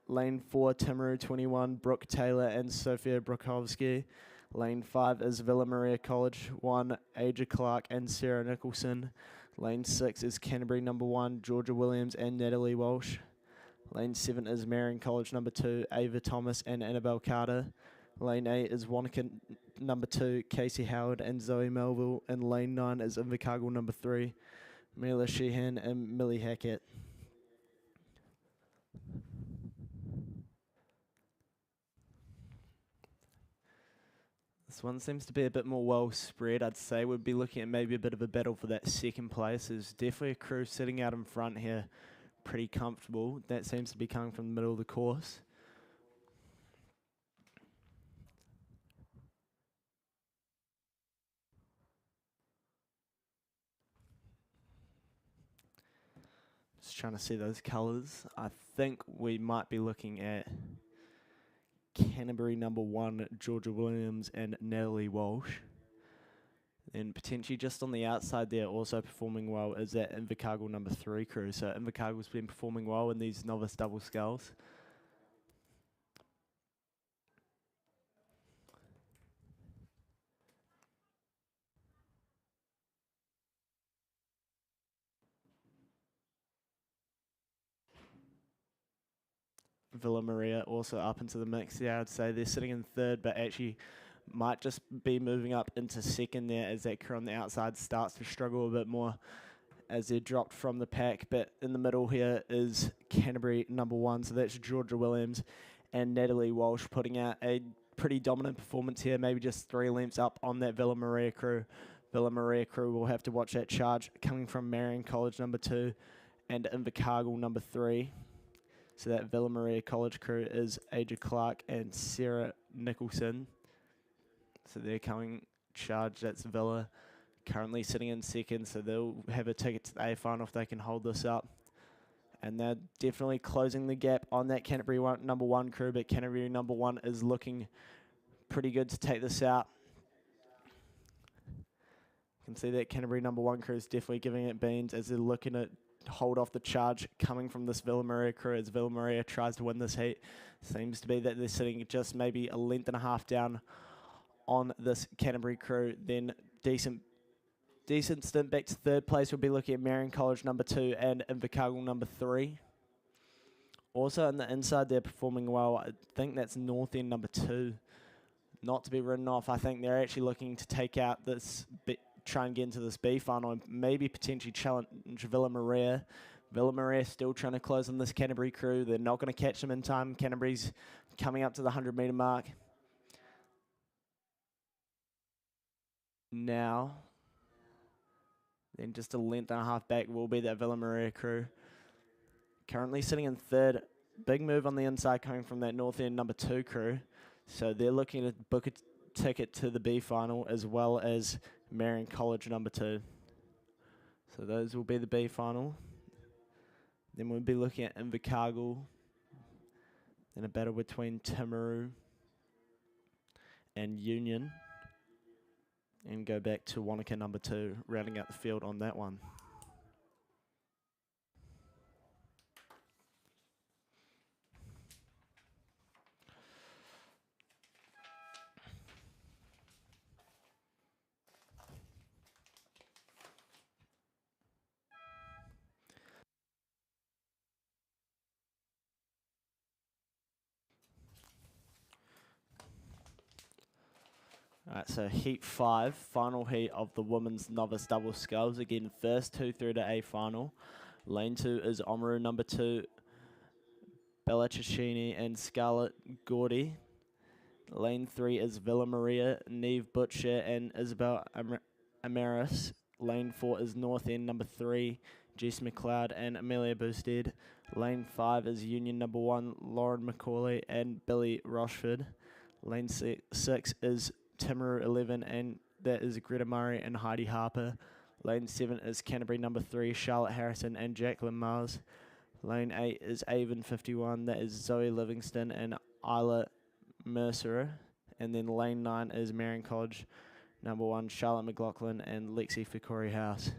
S2: Lane 4, Timaru 21, Brooke Taylor and Sophia Brokowski. Lane 5 is Villa Maria College 1, Aja Clark and Sarah Nicholson. Lane 6 is Canterbury number 1, Georgia Williams and Natalie Walsh. Lane 7 is Marion College number 2, Ava Thomas and Annabelle Carter. Lane 8 is Wanaka number 2, Casey Howard and Zoe Melville. And lane 9 is Invercargill number 3, Mila Sheehan and Millie Hackett. This one seems to be a bit more well spread, I'd say. We'd be looking at maybe a bit of a battle for that second place. There's definitely a crew sitting out in front here, pretty comfortable. That seems to be coming from the middle of the course. Just trying to see those colours. I think we might be looking at Canterbury number 1, Georgia Williams and Natalie Walsh. Then potentially just on the outside there, also performing well, is that Invercargill number 3 crew. So Invercargill's been performing well in these novice double sculls. Villa Maria also up into the mix. Yeah, I'd say they're sitting in third, but actually might just be moving up into second there as that crew on the outside starts to struggle a bit more as they're dropped from the pack. But in the middle here is Canterbury number 1, so that's Georgia Williams and Natalie Walsh putting out a pretty dominant performance here, maybe just 3 lengths up on that Villa Maria crew. Villa Maria crew will have to watch that charge coming from Meridian College number 2 and Invercargill number 3. So that Villa Maria College crew is Aja Clark and Sarah Nicholson. So they're coming charged. That's Villa currently sitting in second. So they'll have a ticket to the A final if they can hold this up. And they're definitely closing the gap on that Canterbury number 1 crew. But Canterbury number 1 is looking pretty good to take this out. You can see that Canterbury number 1 crew is definitely giving it beans as they're looking at hold off the charge coming from this Villa Maria crew as Villa Maria tries to win this heat. Seems to be that they're sitting just maybe a length and a half down on this Canterbury crew. Then decent stint back to third place. We'll be looking at Meridian College number 2 and Invercargill number 3. Also on the inside they're performing well. I think that's North End number 2. Not to be written off. I think they're actually looking to take out this try and get into this B final and maybe potentially challenge Villa Maria. Villa Maria still trying to close on this Canterbury crew. They're not going to catch them in time. Canterbury's coming up to the 100-metre mark. Now, then just a length and a half back will be that Villa Maria crew. Currently sitting in third. Big move on the inside coming from that North End number 2 crew. So they're looking to book a ticket to the B final as well as Meridian College number 2. So those will be the B final. Then we'll be looking at Invercargill. Then a battle between Timaru and Union. And go back to Wanaka number 2, rounding out the field on that one. Alright, so heat 5, final heat of the women's novice double sculls. Again, first 2 through to A final. Lane 2 is Oamaru number 2, Bella Cicchini and Scarlett Gordy. Lane 3 is Villa Maria, Neve Butcher and Isabel Amaris. Lane 4 is North End number 3, Jess McLeod and Amelia Boosted. Lane 5 is Union number 1, Lauren McCauley and Billy Rochford. Lane 6 is Timaru 11 and that is Greta Murray and Heidi Harper. Lane 7 is Canterbury number 3, Charlotte Harrison and Jacqueline Mars. Lane 8 is Avon 51, that is Zoe Livingston and Isla Mercer. And then lane 9 is Meridian College number 1, Charlotte McLaughlin and Lexi Fikori House.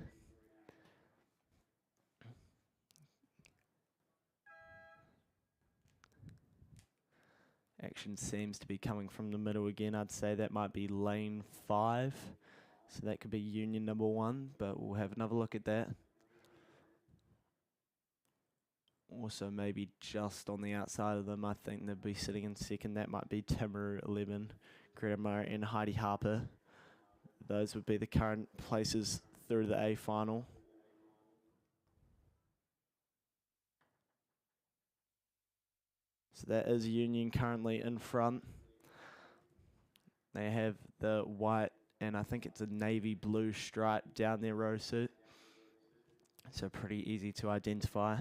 S2: Action seems to be coming from the middle again. I'd say that might be lane 5. So that could be Union number 1, but we'll have another look at that. Also maybe just on the outside of them, I think they'll be sitting in second. That might be Timaru 11, Greta Murray and Heidi Harper. Those would be the current places through the A final. So that is Union currently in front. They have the white and I think it's a navy blue stripe down their row suit. So pretty easy to identify.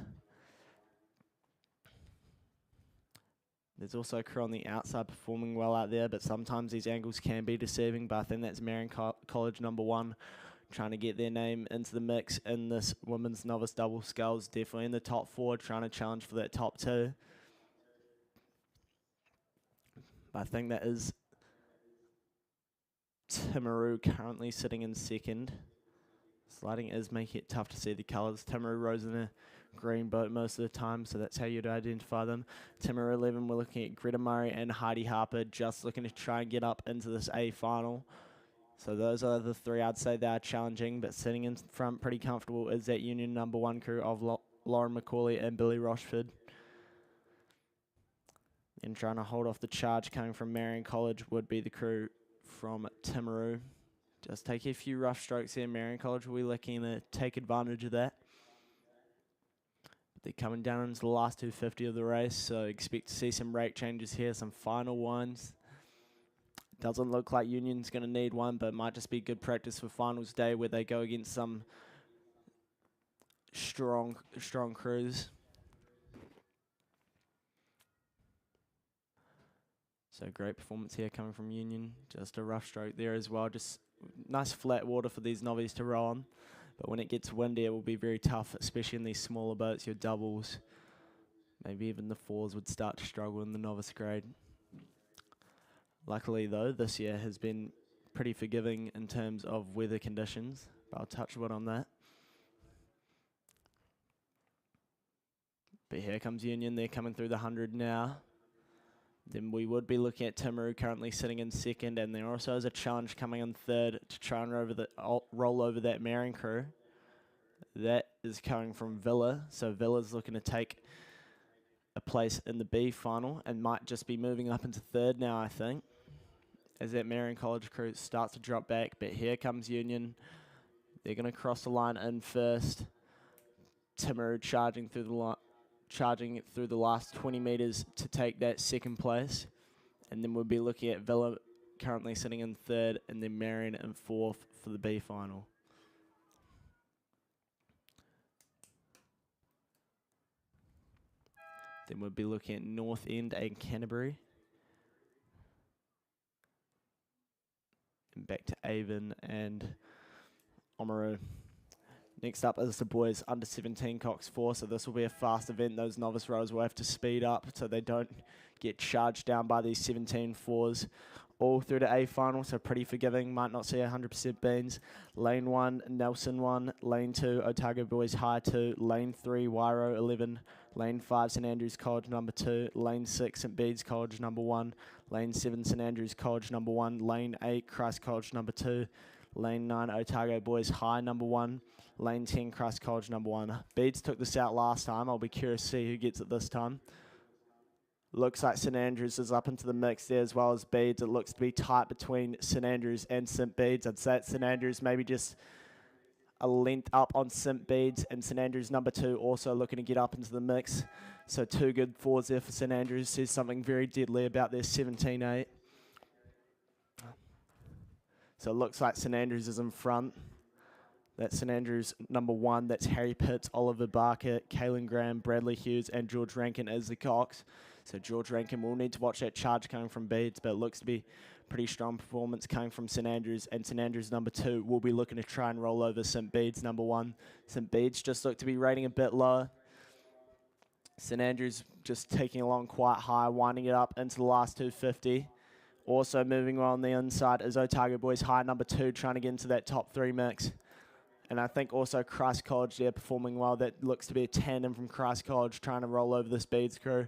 S2: There's also a crew on the outside performing well out there, but sometimes these angles can be deceiving. But I think that's Meridian College #1 trying to get their name into the mix in this women's novice double sculls. Definitely in the top 4, trying to challenge for that top 2. But I think that is Timaru currently sitting in second. Sliding is making it tough to see the colours. Timaru rows in a green boat most of the time, so that's how you'd identify them. Timaru 11, we're looking at Greta Murray and Heidi Harper, just looking to try and get up into this A final. So those are the 3 I'd say they are challenging, but sitting in front pretty comfortable is that Union #1 crew of Lauren McCauley and Billy Rochford. And trying to hold off the charge coming from Meridian College would be the crew from Timaru. Just take a few rough strokes here. Meridian College will be looking to take advantage of that. They're coming down into the last 250 of the race, so expect to see some rake changes here, some final ones. Doesn't look like Union's going to need one, but might just be good practice for finals day where they go against some strong crews. So great performance here coming from Union. Just a rough stroke there as well. Just nice flat water for these novices to row on. But when it gets windy, it will be very tough, especially in these smaller boats, your doubles. Maybe even the 4s would start to struggle in the novice grade. Luckily, though, this year has been pretty forgiving in terms of weather conditions. But I'll touch a bit on that. But here comes Union. They're coming through the 100 now. Then we would be looking at Timaru currently sitting in second, and there also is a challenge coming in third to try and roll over that Meridian crew. That is coming from Villa, so Villa's looking to take a place in the B final and might just be moving up into third now, I think, as that Meridian College crew starts to drop back. But here comes Union. They're going to cross the line in first. Timaru charging through the last 20 metres to take that second place. And then we'll be looking at Villa currently sitting in third, and then Meridian in fourth for the B final. Then we'll be looking at North End and Canterbury. And back to Avon and Oamaru. Next up is the boys under 17 Cox 4, so this will be a fast event. Those novice rowers will have to speed up so they don't get charged down by these 17 4s. All through to A final, so pretty forgiving. Might not see 100% beans. Lane 1, Nelson 1. Lane 2, Otago Boys High 2. Lane 3, Wairo 11. Lane 5, St Andrews College #2. Lane 6, St Bede's College #1. Lane 7, St Andrews College #1. Lane 8, Christ College #2. Lane 9, Otago Boys High #1. Lane 10, Christ College #1. Bedes took this out last time. I'll be curious to see who gets it this time. Looks like St Andrews is up into the mix there as well as Bedes. It looks to be tight between St Andrews and St Bede's. I'd say it's St Andrews maybe just a length up on St Bede's, and St Andrews #2 also looking to get up into the mix. So 2 good 4s there for St Andrews. Says something very deadly about their 17-8. So it looks like St Andrews is in front. That's St Andrews #1. That's Harry Pitts, Oliver Barker, Kaylin Graham, Bradley Hughes, and George Rankin as the Cox. So George Rankin will need to watch that charge coming from Bedes, but it looks to be pretty strong performance coming from St Andrews. And St Andrews #2 will be looking to try and roll over St Bede's #1. St Bede's just look to be rating a bit lower. St Andrews just taking along quite high, winding it up into the last 250. Also moving on the inside is Otago Boys High #2, trying to get into that top 3 mix. And I think also Christ College there performing well. That looks to be a tandem from Christ College trying to roll over the Bedes crew.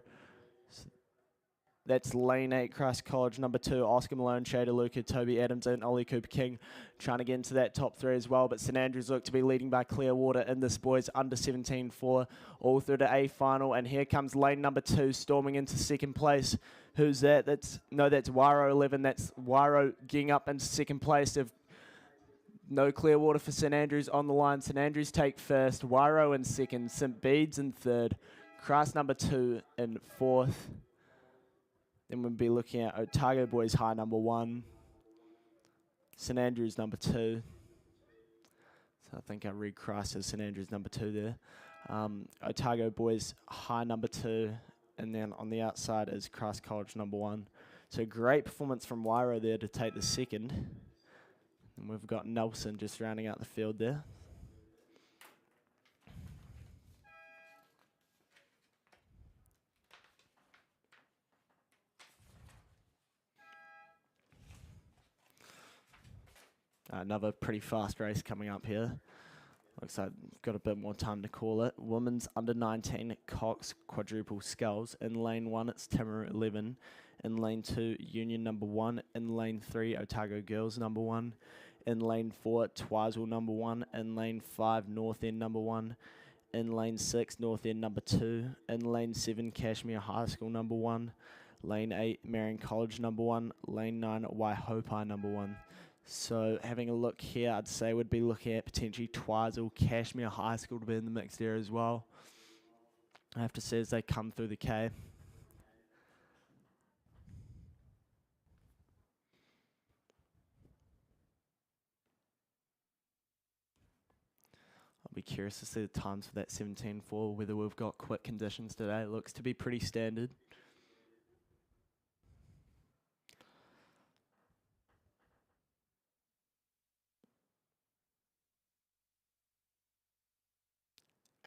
S2: That's Lane 8, Christ College #2, Oscar Malone, Shader Luca, Toby Adams, and Ollie Cooper King trying to get into that top 3 as well. But St Andrews look to be leading by Clearwater in this boys under 17 4, all through to A final. And here comes lane #2 storming into second place. Who's that? That's Wairo 11. That's Wairo getting up into second place. They've no Clearwater for St Andrews on the line. St Andrews take first, Wairo in second, St Bede's in third, Christ #2 in fourth. Then we'll be looking at Otago Boys High #1. St Andrews number 2. So I think I read Christ as St Andrews number 2 there. Otago Boys high number 2, and then on the outside is Christ College number 1. So great performance from Wairo there to take the second. And we've got Nelson just rounding out the field there. Another pretty fast race coming up here. Looks like we've got a bit more time to call it. Women's under 19 coxed quadruple sculls. In lane 1, it's Timaru 11. In lane 2, Union number 1. In lane 3, Otago Girls number 1. In lane 4, Twizel number 1. In lane 5, North End number 1. In lane 6, North End number 2. In lane 7, Kashmir High School number 1. Lane 8, Meridian College number 1. Lane 9, Waihopai number 1. So having a look here, I'd say we'd be looking at potentially Twizel, Kashmir High School to be in the mix there as well. I have to say as they come through the K. I'll be curious to see the times for that 17.4, whether we've got quick conditions today. It looks to be pretty standard.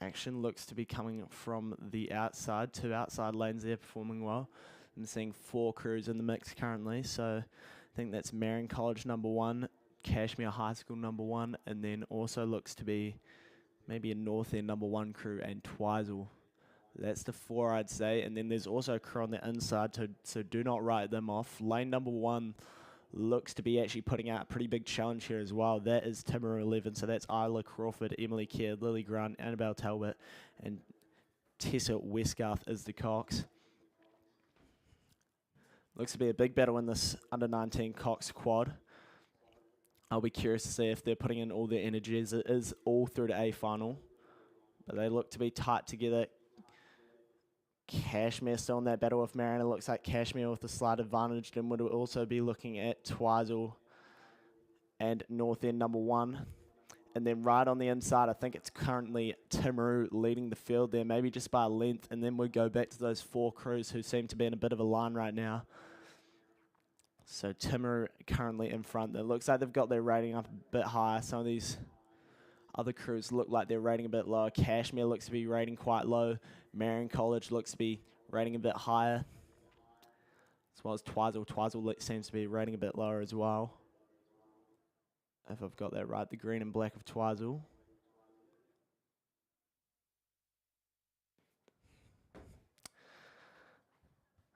S2: Action looks to be coming from the outside. 2 outside lanes there performing well. I'm seeing 4 crews in the mix currently. So I think that's Meridian College number 1, Kashmir High School number 1, and then also looks to be maybe a North End number 1 crew and Twizel. That's the 4 I'd say. And then there's also a crew on the inside, so do not write them off. Lane number 1 looks to be actually putting out a pretty big challenge here as well. That is Timaru 11, so that's Isla Crawford, Emily Caird, Lily Grant, Annabelle Talbot, and Tessa Westgarth is the Cox. Looks to be a big battle in this under-19 Cox quad. I'll be curious to see if they're putting in all their energies. It is all through to A final, but they look to be tight together. Kashmir still in that battle with Marion. It looks like Kashmir with the slight advantage. Then would also be looking at Twizel and North End number 1. And then right on the inside, I think it's currently Timaru leading the field there, maybe just by a length. And then we go back to those 4 crews who seem to be in a bit of a line right now. So Timaru currently in front. It looks like they've got their rating up a bit higher. Some of these other crews look like they're rating a bit lower. Kashmir looks to be rating quite low. Meridian College looks to be rating a bit higher, as well as Twizel. Twizel seems to be rating a bit lower as well. If I've got that right, the green and black of Twizel.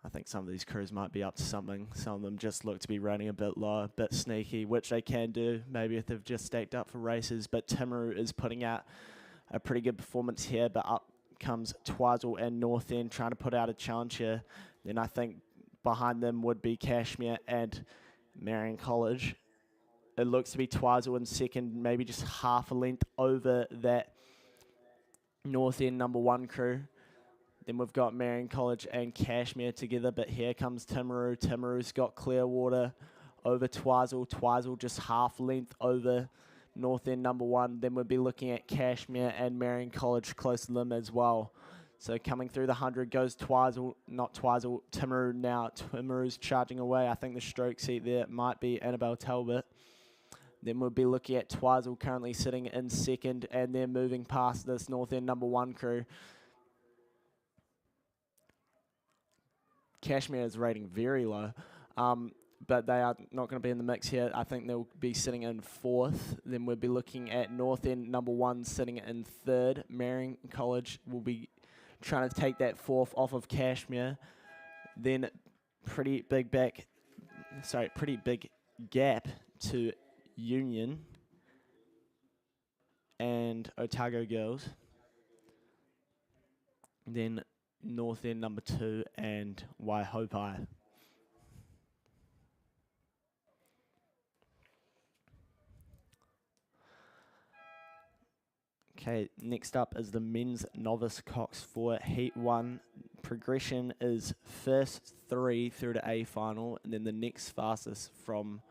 S2: I think some of these crews might be up to something. Some of them just look to be rating a bit lower, a bit sneaky, which they can do, maybe if they've just stacked up for races. But Timaru is putting out a pretty good performance here, but up comes Twizel and North End trying to put out a challenge here. Then I think behind them would be Kashmir and Meridian College. It looks to be Twizel in second, maybe just half a length over that North End number 1 crew. Then we've got Meridian College and Kashmir together, but here comes Timaru. Timaru's got Clearwater over Twizel. Twizel just half length over North End number 1. Then we'll be looking at Kashmir and Meridian College close to them as well. So coming through the 100 goes Twizel, not Twizel, Timaru now. Timaru's charging away. I think the stroke seat there might be Annabelle Talbot. Then we'll be looking at Twizel currently sitting in second, and they're moving past this North End number 1 crew. Kashmir is rating very low. But they are not going to be in the mix here. I think they'll be sitting in 4th. Then we'll be looking at North End number 1 sitting in 3rd. Meridian College will be trying to take that 4th off of Kashmir. Then pretty big gap to Union and Otago Girls. Then North End number 2 and Waihopai. Okay, next up is the men's novice Cox for Heat 1. Progression is first 3 through to A final, and then the next fastest from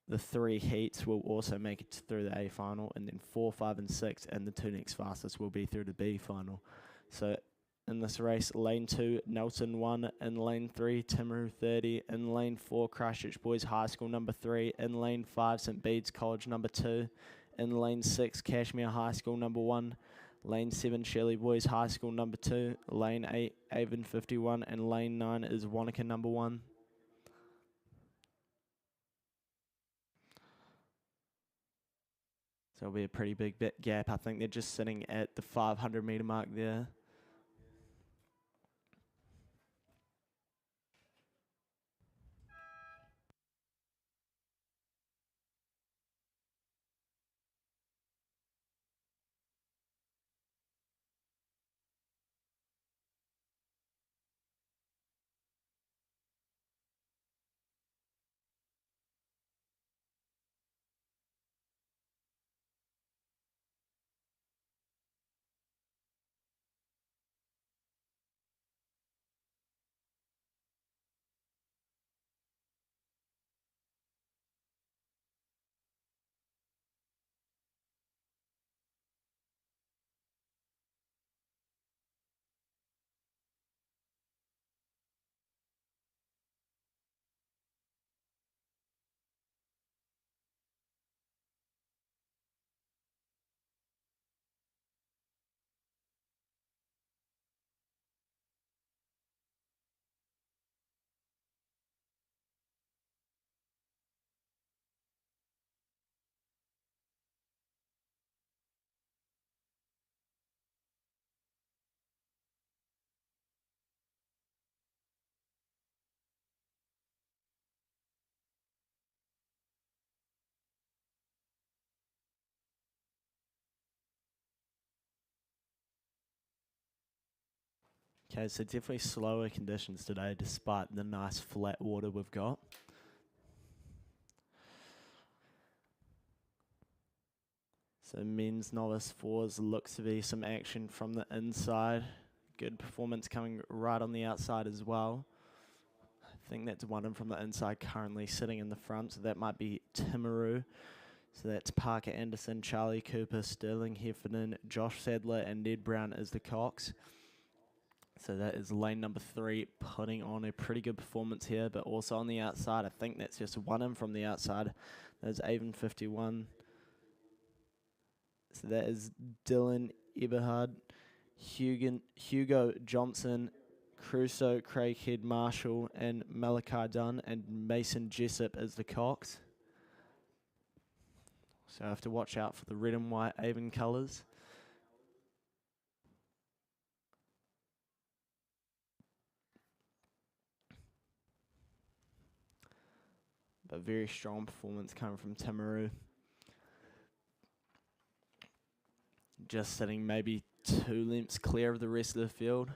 S2: the 3 heats will also make it through the A final, and then 4, 5, and 6, and the 2 next fastest will be through the B final. So in this race, lane 2, Nelson 1, in lane 3, Timaru 30, in lane 4, Christchurch Boys High School number 3, in lane 5, St Bede's College number 2, in lane 6, Cashmere High School number 1, lane 7, Shirley Boys High School number 2, lane 8, Avon 51, and lane 9 is Wanaka number 1. So it'll be a pretty big gap. I think they're just sitting at the 500 metre mark there. Okay, so definitely slower conditions today despite the nice flat water we've got. So men's novice 4s looks to be some action from the inside. Good performance coming right on the outside as well. I think that's one from the inside currently sitting in the front, so that might be Timaru. So that's Parker Anderson, Charlie Cooper, Sterling Heffernan, Josh Sadler, and Ned Brown as the Cox. So that is lane number 3 putting on a pretty good performance here, but also on the outside, I think that's just one in from the outside. There's Avon 51. So that is Dylan Eberhard, Hugo Johnson, Crusoe, Craighead Marshall, and Malachi Dunn, and Mason Jessup as the Cox. So I have to watch out for the red and white Avon colours. But very strong performance coming from Timaru. Just sitting maybe 2 lengths clear of the rest of the field.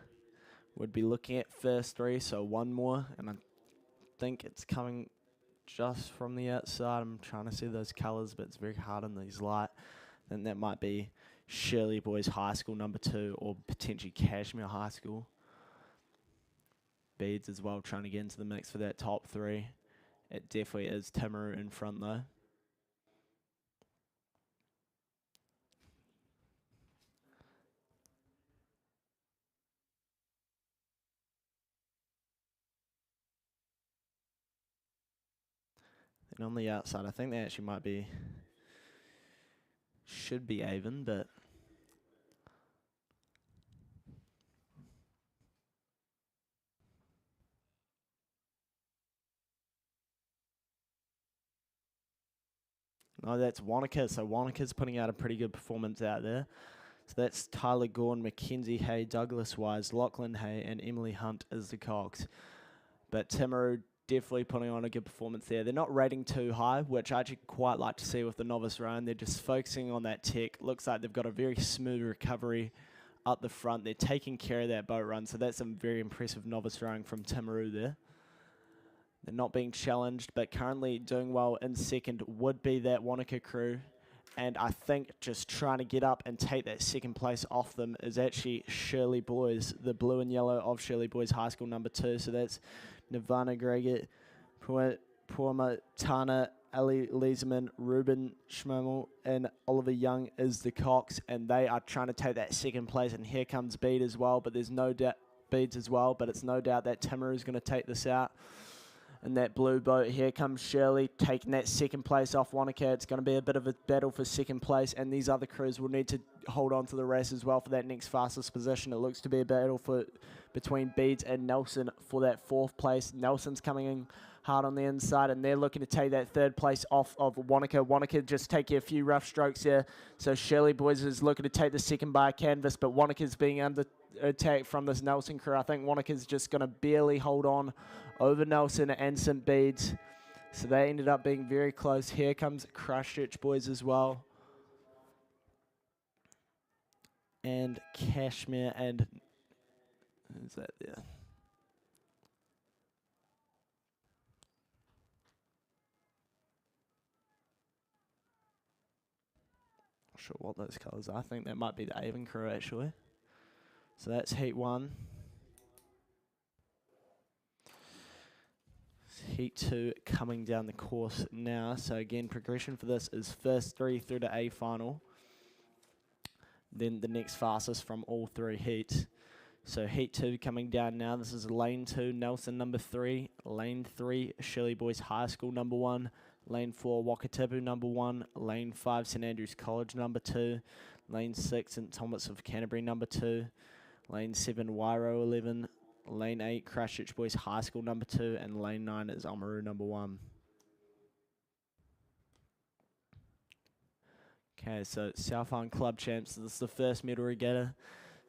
S2: Would be looking at first 3, so one more, and I think it's coming just from the outside. I'm trying to see those colours, but it's very hard in these light. Then that might be Shirley Boys High School number 2, or potentially Cashmere High School. Beads as well, trying to get into the mix for that top 3. It definitely is Timaru in front though. And on the outside, I think they actually might be, should be Avon, but no, that's Wanaka. So Wanaka's putting out a pretty good performance out there. So that's Tyler Gorn, Mackenzie Hay, Douglas Wise, Lachlan Hay, and Emily Hunt as the Cox. But Timaru definitely putting on a good performance there. They're not rating too high, which I actually quite like to see with the novice run. They're just focusing on that tech. Looks like they've got a very smooth recovery up the front. They're taking care of that boat run, so that's some very impressive novice rowing from Timaru there. They're not being challenged, but currently doing well in second would be that Wanaka crew. And I think just trying to get up and take that second place off them is actually Shirley Boys, the blue and yellow of Shirley Boys High School number 2. So that's Nirvana Greggett, Puamatana Ali Leeseman, Ruben Schmemmel, and Oliver Young is the Cox, and they are trying to take that second place. And here comes Bede as well, but there's no doubt Bedes as well, but it's no doubt that Timaru is going to take this out. And that blue boat, here comes Shirley taking that second place off Wanaka. It's going to be a bit of a battle for second place, and these other crews will need to hold on to the race as well for that next fastest position. It looks to be a battle between Bedes and Nelson for that fourth place. Nelson's coming in hard on the inside, and they're looking to take that third place off of Wanaka. Wanaka just taking a few rough strokes here. So Shirley Boys is looking to take the second by a canvas, but Wanaka's being under attack from this Nelson crew. I think Wanaka's just going to barely hold on over Nelson and St. Bedes. So they ended up being very close. Here comes Christchurch Boys as well. And Cashmere and... who's that there? Not sure what those colours are. I think that might be the Avon crew actually. So that's heat 1. Heat 2 coming down the course now. So again, progression for this is first 3 through to A final. Then the next fastest from all 3 heats. So heat 2 coming down now. This is lane 2, Nelson number 3. Lane 3, Shirley Boys High School number 1. Lane 4, Wakatipu number 1. Lane 5, St Andrews College number 2. Lane 6, St Thomas of Canterbury number 2. Lane 7, Wairo 11. Lane 8, Christchurch Boys High School number 2. And lane 9 is Oamaru number 1. Okay, so South Island Club Champs. This is the first medal regatta.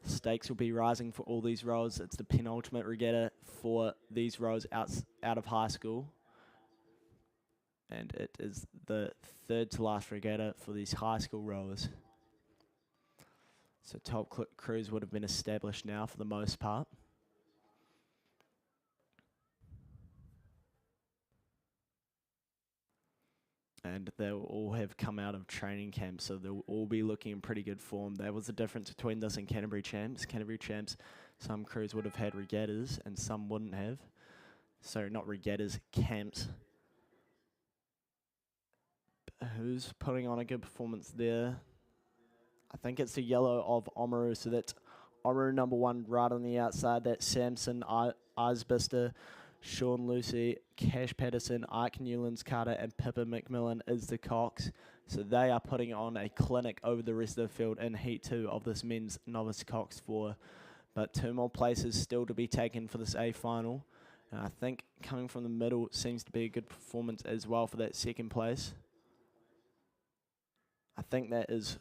S2: Stakes will be rising for all these rows. It's the penultimate regatta for these rows out of high school. And it is the third to last regatta for these high school rowers. So top crews would have been established now for the most part. And they'll all have come out of training camp, so they'll all be looking in pretty good form. That was the difference between this and Canterbury Champs. Canterbury Champs, some crews would have had regattas and some wouldn't have. So not regattas, camps. But who's putting on a good performance there? I think it's the yellow of Oamaru, so that's Oamaru number 1 right on the outside. That's Samson, Eisbister, Sean Lucy, Cash Patterson, Ike Newlands Carter, and Pippa McMillan is the Cox. So they are putting on a clinic over the rest of the field in Heat 2 of this men's novice Cox 4. But 2 more places still to be taken for this A final. And I think coming from the middle seems to be a good performance as well for that second place. I think that is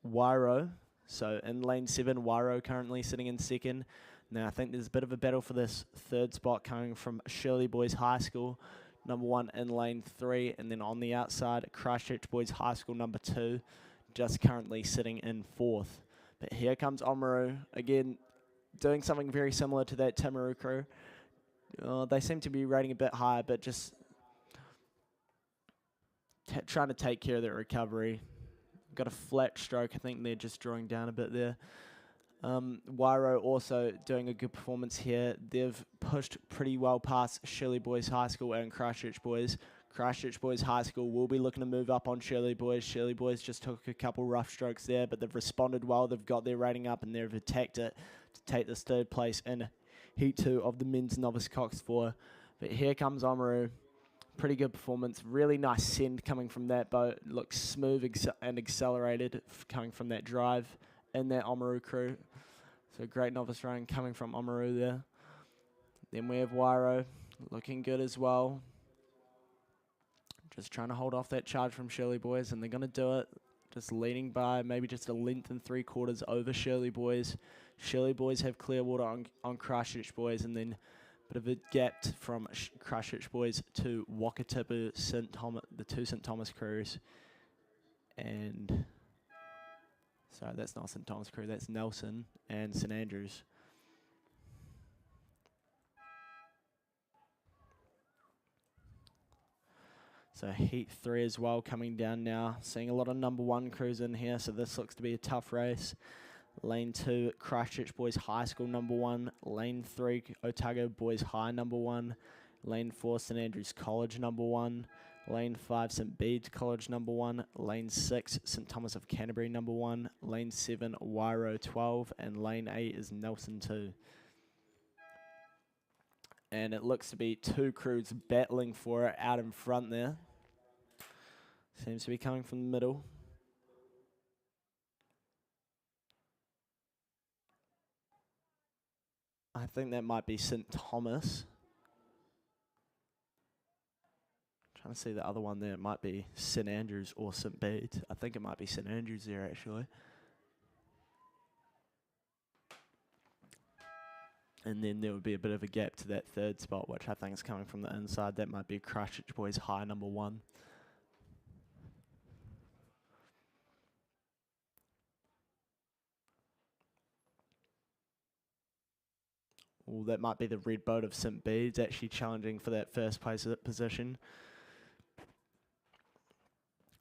S2: Wairo. So in lane 7, Wairo currently sitting in second. Now I think there's a bit of a battle for this third spot coming from Shirley Boys High School, number 1 in lane 3. And then on the outside, Christchurch Boys High School number 2, just currently sitting in 4th. But here comes Oamaru, again, doing something very similar to that Timaru crew. They seem to be rating a bit higher, but just trying to take care of their recovery. Got a flat stroke. I think they're just drawing down a bit there. Wairo also doing a good performance here. They've pushed pretty well past Shirley Boys High School and Christchurch Boys. Christchurch Boys High School will be looking to move up on Shirley Boys. Shirley Boys just took a couple rough strokes there, but they've responded well. They've got their rating up and they've attacked it to take this third place in Heat 2 of the men's novice Cox 4. But here comes Oamaru. Pretty good performance. Really nice send coming from that boat. Looks smooth and accelerated coming from that drive in that Oamaru crew. So great novice run coming from Oamaru there. Then we have Wairo looking good as well. Just trying to hold off that charge from Shirley Boys, and they're going to do it. Just leading by maybe just a length and 3/4 over Shirley Boys. Shirley Boys have clear water on Christchurch Boys, and then a bit of a gap from Christchurch Boys to Wakatipu, the 2 St Thomas crews. And sorry, that's not St Thomas crew, that's Nelson and St Andrews. So Heat 3 as well coming down now. Seeing a lot of number 1 crews in here, so this looks to be a tough race. Lane 2, Christchurch Boys High School number 1. Lane 3, Otago Boys High number 1. Lane 4, St Andrews College number 1. Lane 5, St. Bede's College number 1. Lane 6, St. Thomas of Canterbury number 1. Lane 7, Wairo 12. And lane 8 is Nelson 2. And it looks to be 2 crews battling for it out in front there. Seems to be coming from the middle. I think that might be St. Thomas. Trying to see the other one there. It might be St. Andrews or St. Bede's. I think it might be St. Andrews there, actually. And then there would be a bit of a gap to that third spot, which I think is coming from the inside. That might be Christchurch Boys High number 1. Well, that might be the red boat of St. Bede's actually challenging for that first place position.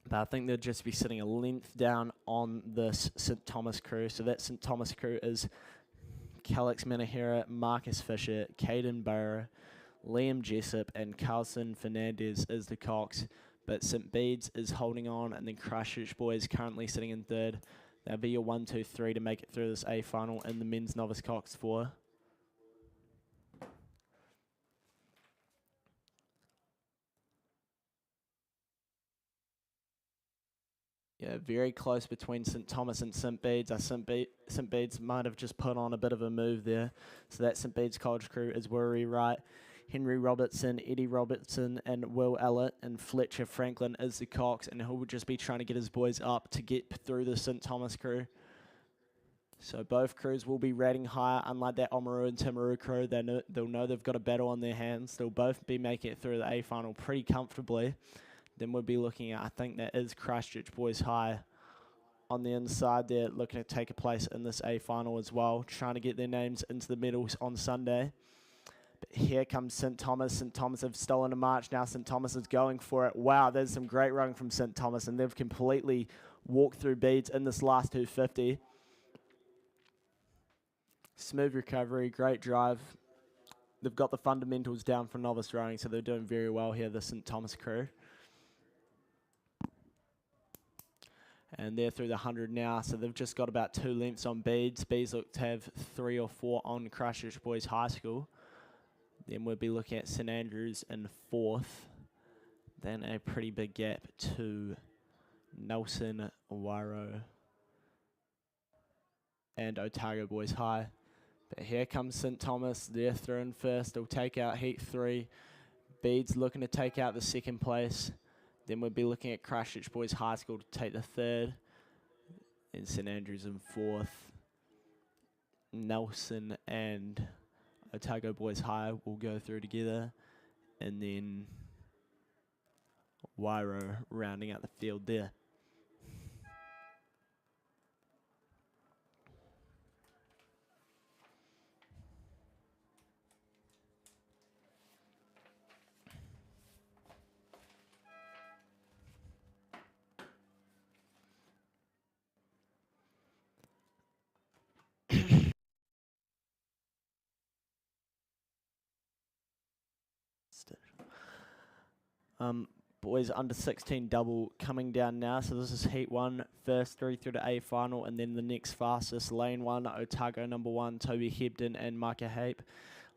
S2: But I think they'll just be sitting a length down on this St. Thomas crew. So that St. Thomas crew is Calix Manahera, Marcus Fisher, Caden Burrow, Liam Jessup, and Carlson Fernandez is the Cox. But St. Bede's is holding on, and then Christchurch Boys currently sitting in third. That'll be your 1, 2, 3 to make it through this A final in the men's novice Cox 4. Yeah, very close between St. Thomas and St. Bede's. St. Bede's might have just put on a bit of a move there. So that St. Bede's College crew is Wirry Wright, Henry Robertson, Eddie Robertson, and Will Ellett, and Fletcher Franklin is the Cox, and he'll just be trying to get his boys up to get through the St. Thomas crew. So both crews will be rating higher, unlike that Oamaru and Timaru crew. They'll know they've got a battle on their hands. They'll both be making it through the A final pretty comfortably. Then we'll be looking at, I think that is Christchurch Boys High on the inside there, looking to take a place in this A final as well, trying to get their names into the medals on Sunday. But here comes St. Thomas. St. Thomas have stolen a march. Now St. Thomas is going for it. Wow, there's some great running from St. Thomas, and they've completely walked through Bede's in this last 250. Smooth recovery, great drive. They've got the fundamentals down for novice rowing, so they're doing very well here, the St. Thomas crew. And they're through the 100 now, so they've just got about 2 lengths on Bede's. Bede's look to have 3 or 4 on Christchurch Boys High School. Then we'll be looking at St. Andrews in 4th. Then a pretty big gap to Nelson, Wairo, and Otago Boys High. But here comes St. Thomas. They're through in first. They'll take out Heat 3. Bede's looking to take out the 2nd place. Then we'll be looking at Christchurch Boys High School to take the 3rd. And St. Andrews in 4th. Nelson and Otago Boys High will go through together. And then Wairo rounding out the field there. Boys under 16 double coming down now. So this is heat 1, first 3 through to A final, and then the next fastest. Lane 1, Otago number 1, Toby Hebden and Micah Hape.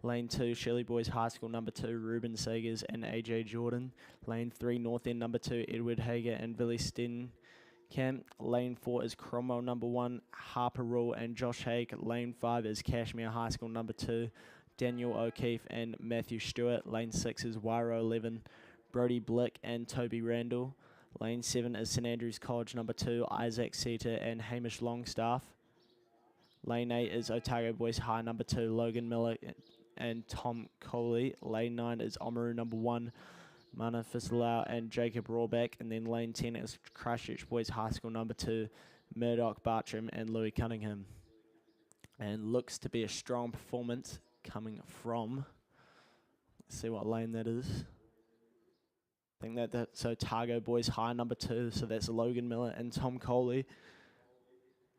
S2: Lane 2, Shirley Boys High School number 2, Ruben Sagers and AJ Jordan. Lane 3, North End number 2, Edward Hager and Billy Stenkamp. Lane 4 is Cromwell number 1, Harper Rule and Josh Haig. Lane 5 is Cashmere High School number 2, Daniel O'Keefe and Matthew Stewart. Lane 6 is Wairo 11, Brody Blick and Toby Randall. Lane 7 is St. Andrews College number 2, Isaac Seater and Hamish Longstaff. Lane 8 is Otago Boys High number 2, Logan Miller and Tom Coley. Lane 9 is Oamaru number 1, Mana Fisalau and Jacob Rawback. And then lane 10 is Christchurch Boys High School number 2, Murdoch Bartram and Louis Cunningham. And looks to be a strong performance coming from, let's see what lane that is. I think that's Otago Boys High number 2, so that's Logan Miller and Tom Coley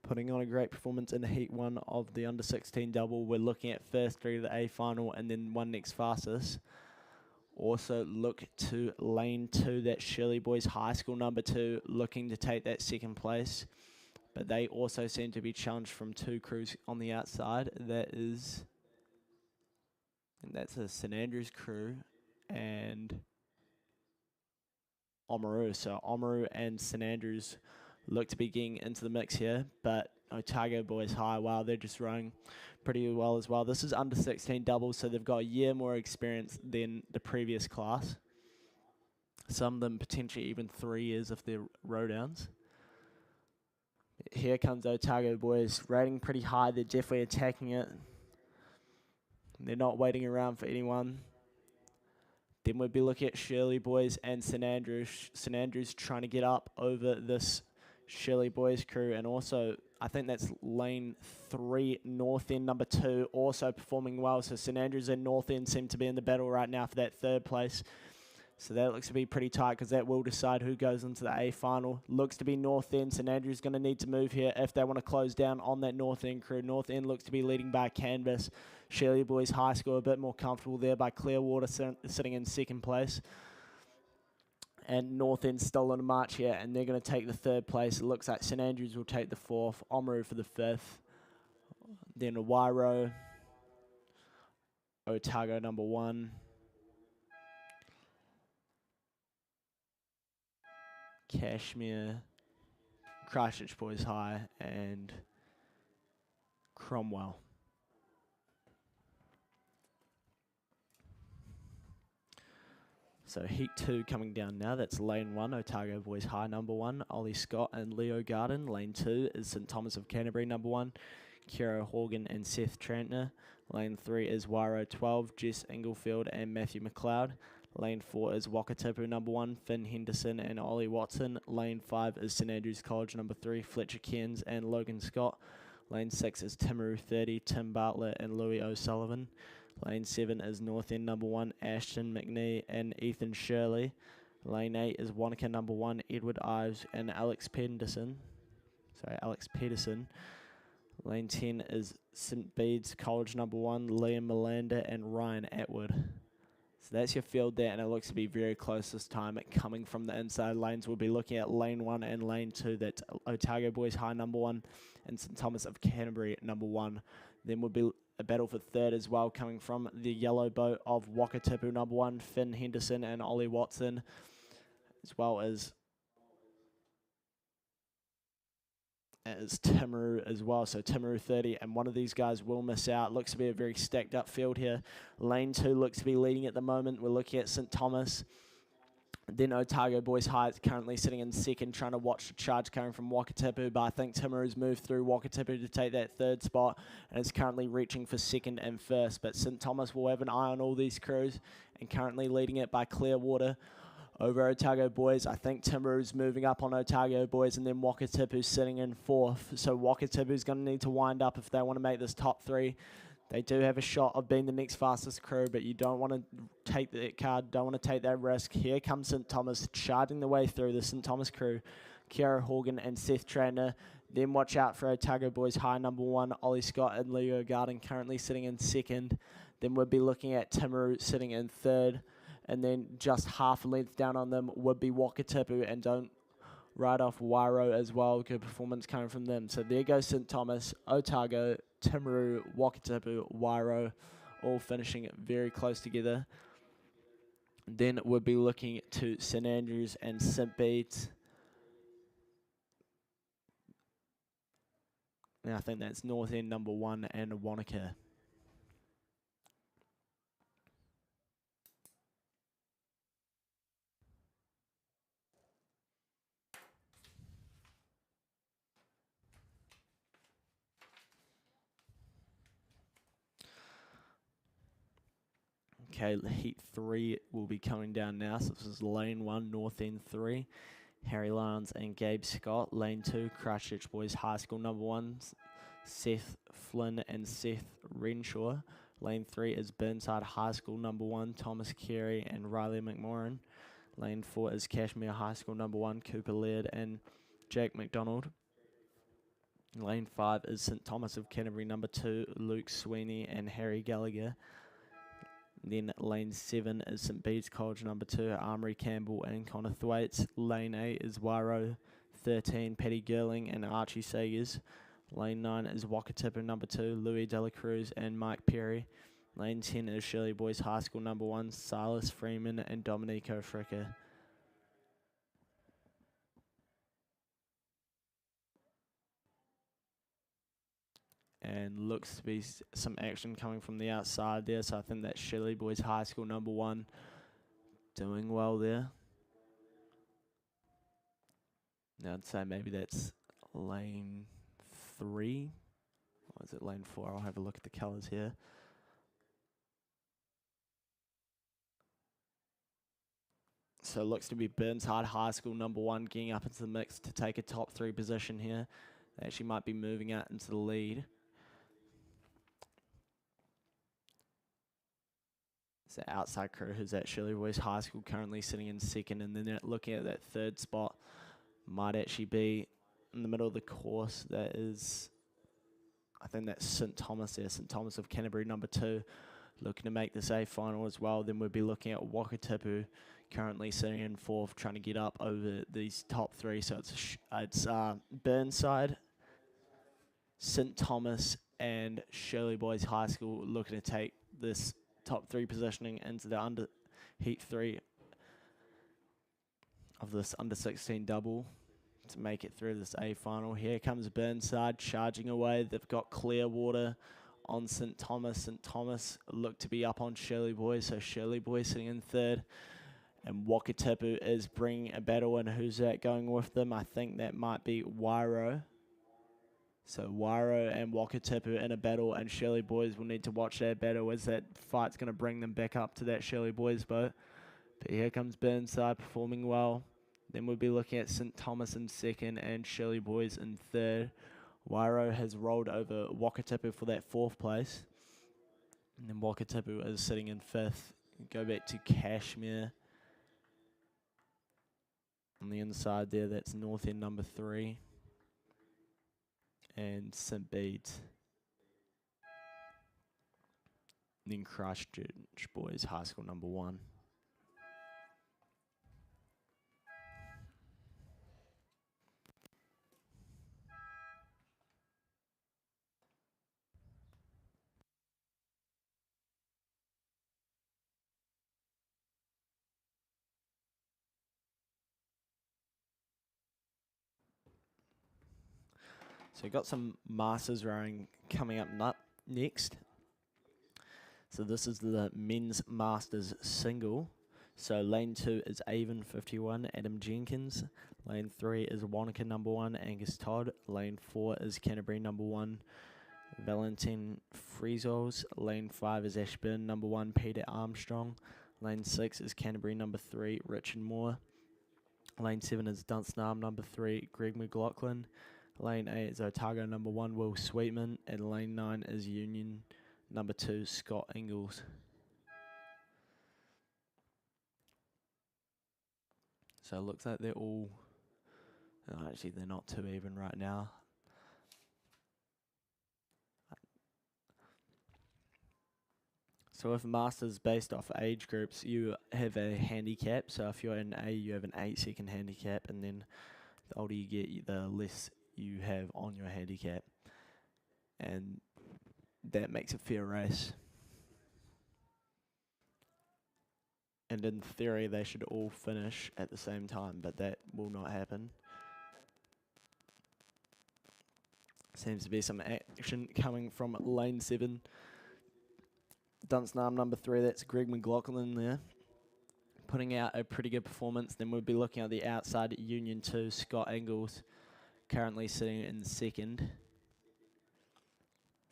S2: putting on a great performance in heat 1 of the under 16 double. We're looking at first 3 to the A final and then 1 next fastest. Also look to lane 2, that's Shirley Boys High School number 2, looking to take that second place. But they also seem to be challenged from 2 crews on the outside. That's a St Andrews crew and Oamaru. So Oamaru and St Andrews look to be getting into the mix here, but Otago Boys High, wow, they're just rowing pretty well as well. This is under 16 doubles, so they've got a year more experience than the previous class. Some of them potentially even 3 years if they're row downs. Here comes Otago Boys, rating pretty high. They're definitely attacking it. They're not waiting around for anyone. Then we'd be looking at Shirley Boys and St Andrews. St Andrews trying to get up over this Shirley Boys crew, and also I think that's lane 3, North End number 2, also performing well. So St Andrews and North End seem to be in the battle right now for that 3rd place. So that looks to be pretty tight because that will decide who goes into the A final. Looks to be North End. St Andrews going to need to move here if they want to close down on that North End crew. North End looks to be leading by canvas. Shirley Boys High School a bit more comfortable there by Clearwater sitting in 2nd place. And North End still on a march here, and they're going to take the 3rd place. It looks like St Andrews will take the 4th, Oamaru for the 5th. Then Wairo, Otago number 1. Cashmere, Christchurch Boys High, and Cromwell. So heat 2 coming down now. That's lane 1, Otago Boys High number 1, Ollie Scott and Leo Garden. Lane 2 is St Thomas of Canterbury number 1, Kiro Horgan and Seth Trantner. Lane 3 is Wairo 12, Jess Inglefield and Matthew McLeod. Lane 4 is Wakatipu number 1, Finn Henderson and Ollie Watson. Lane 5 is St Andrews College number 3, Fletcher Cairns and Logan Scott. Lane 6 is Timaru 30, Tim Bartlett and Louis O'Sullivan. Lane 7 is North End number 1, Ashton McNee and Ethan Shirley. Lane 8 is Wanaka number 1, Edward Ives and Alex Peterson. Lane 10 is St Bede's College number 1, Liam Melander and Ryan Atwood. So that's your field there, and it looks to be very close this time. Coming from the inside lanes, we'll be looking at lane 1 and lane 2. That's Otago Boys High number 1 and St Thomas of Canterbury number 1. Then we'll be a battle for 3rd as well, coming from the yellow boat of Wakatipu number 1, Finn Henderson and Ollie Watson, as well as Timaru as well. So Timaru 30, and one of these guys will miss out. Looks to be a very stacked up field here. Lane 2 looks to be leading at the moment. We're looking at St Thomas. Then Otago Boys High is currently sitting in 2nd, trying to watch the charge coming from Wakatipu, but I think Timaru's moved through Wakatipu to take that 3rd spot, and is currently reaching for 2nd and 1st. But St Thomas will have an eye on all these crews, and currently leading it by Clearwater over Otago Boys. I think Timaru's moving up on Otago Boys, and then Wakatipu's sitting in 4th. So Wakatipu's going to need to wind up if they want to make this top 3. They do have a shot of being the next fastest crew, but you don't want to take that card, don't want to take that risk. Here comes St Thomas charging the way through the St Thomas crew. Kiara Horgan and Seth Trantner. Then watch out for Otago Boys High number 1, Ollie Scott and Leo Garden currently sitting in 2nd. Then we'll be looking at Timaru sitting in 3rd. And then just half a length down on them would be Wakatipu, and don't write off Wairo as well. Good performance coming from them. So there goes St Thomas, Otago, Timaru, Wakatipu, Wairo, all finishing very close together. Then we'll be looking to St Andrews and St Bede's. And I think that's North End number 1 and Wanaka. Okay, heat 3 will be coming down now. So this is lane 1, North End 3. Harry Lyons and Gabe Scott. Lane 2, Christchurch Boys High School number 1, Seth Flynn and Seth Renshaw. Lane 3 is Burnside High School number 1, Thomas Carey and Riley McMorrin. Lane 4 is Cashmere High School number 1, Cooper Laird and Jack McDonald. Lane 5 is St Thomas of Canterbury number 2, Luke Sweeney and Harry Gallagher. Then lane 7 is St Bede's College number 2, Armory Campbell and Connor Thwaites. Lane 8 is Wairo 13, Paddy Girling and Archie Sagers. Lane 9 is Wakatipu number 2, Louis Dela Cruz and Mike Perry. Lane 10 is Shirley Boys High School number 1, Silas Freeman and Dominico Fricker. And looks to be some action coming from the outside there, so I think that's Shirley Boys High School number 1 doing well there. Now I'd say maybe that's lane 3. Or is it lane 4? I'll have a look at the colours here. So it looks to be Burnside High School number 1 getting up into the mix to take a top 3 position here. They actually might be moving out into the lead. It's the outside crew who's at Shirley Boys High School currently sitting in 2nd, and then looking at that 3rd spot might actually be in the middle of the course. That is, I think that's St Thomas there, St Thomas of Canterbury number 2, looking to make this A final as well. Then we'll be looking at Wakatipu currently sitting in 4th, trying to get up over these top 3. So it's Burnside, St Thomas and Shirley Boys High School looking to take this top 3 positioning into the under heat 3 of this under 16 double to make it through this A final. Here comes Burnside charging away. They've got Clearwater on St Thomas. St Thomas look to be up on Shirley Boys, so Shirley Boys sitting in 3rd. And Wakatipu is bringing a battle in. Who's that going with them? I think that might be Wairo. So Wairo and Wakatipu in a battle, and Shirley Boys will need to watch that battle as that fight's going to bring them back up to that Shirley Boys boat. But here comes Burnside performing well. Then we'll be looking at St Thomas in 2nd and Shirley Boys in 3rd. Wairo has rolled over Wakatipu for that 4th place. And then Wakatipu is sitting in 5th. Go back to Cashmere. On the inside there, that's North End number 3. And St Bede's. Then Christchurch Boys High School number 1. So we've got some Masters rowing coming up next. So this is the men's Masters single. So lane 2 is Avon 51, Adam Jenkins. Lane 3 is Wanaka number 1, Angus Todd. Lane 4 is Canterbury number 1, Valentin Friesols. Lane 5 is Ashburn number 1, Peter Armstrong. Lane 6 is Canterbury number 3, Richard Moore. Lane 7 is Dunstnarm number 3, Greg McLaughlin. Lane 8 is Otago number 1, Will Sweetman. And lane 9 is Union number 2, Scott Ingalls. So it looks like they're all... Oh, actually, they're not too even right now. So with Masters based off age groups, you have a handicap. So if you're in A, you have an 8-second handicap. And then the older you get, the less you have on your handicap, and that makes a fair race. And in theory they should all finish at the same time, but that will not happen. Seems to be some action coming from lane 7. Dunstnarm number 3, that's Greg McLaughlin there, putting out a pretty good performance. Then we'll be looking at the outside Union 2, Scott Ingalls, currently sitting in 2nd.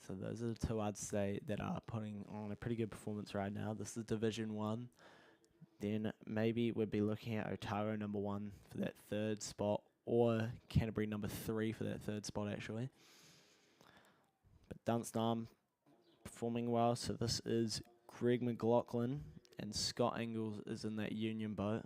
S2: So those are the 2 I'd say that are putting on a pretty good performance right now. This is Division 1. Then maybe we'd be looking at Otago number 1 for that 3rd spot, or Canterbury number 3 for that 3rd spot actually. But Dunstnarm performing well, so this is Greg McLaughlin, and Scott Ingalls is in that Union boat.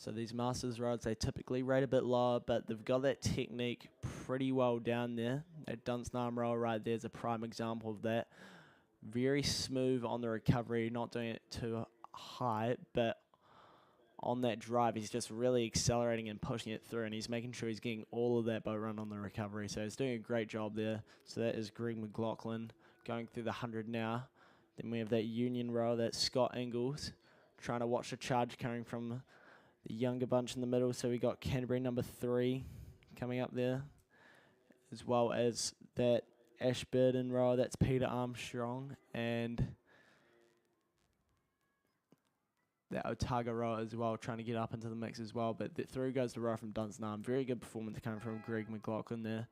S2: So these Masters rods, they typically rate a bit lower, but they've got that technique pretty well down there. That Dunstan roll right there is a prime example of that. Very smooth on the recovery, not doing it too high, but on that drive, he's just really accelerating and pushing it through, and he's making sure he's getting all of that boat run on the recovery. So he's doing a great job there. So that is Greg McLaughlin going through the 100 now. Then we have that Union row, that's Scott Ingles, trying to watch the charge coming from the younger bunch in the middle. So we got Canterbury number 3 coming up there, as well as that Ashburton row, that's Peter Armstrong, and that Otago row as well, trying to get up into the mix as well. But through goes the row from Dunstan. Very good performance coming from Greg McLaughlin there.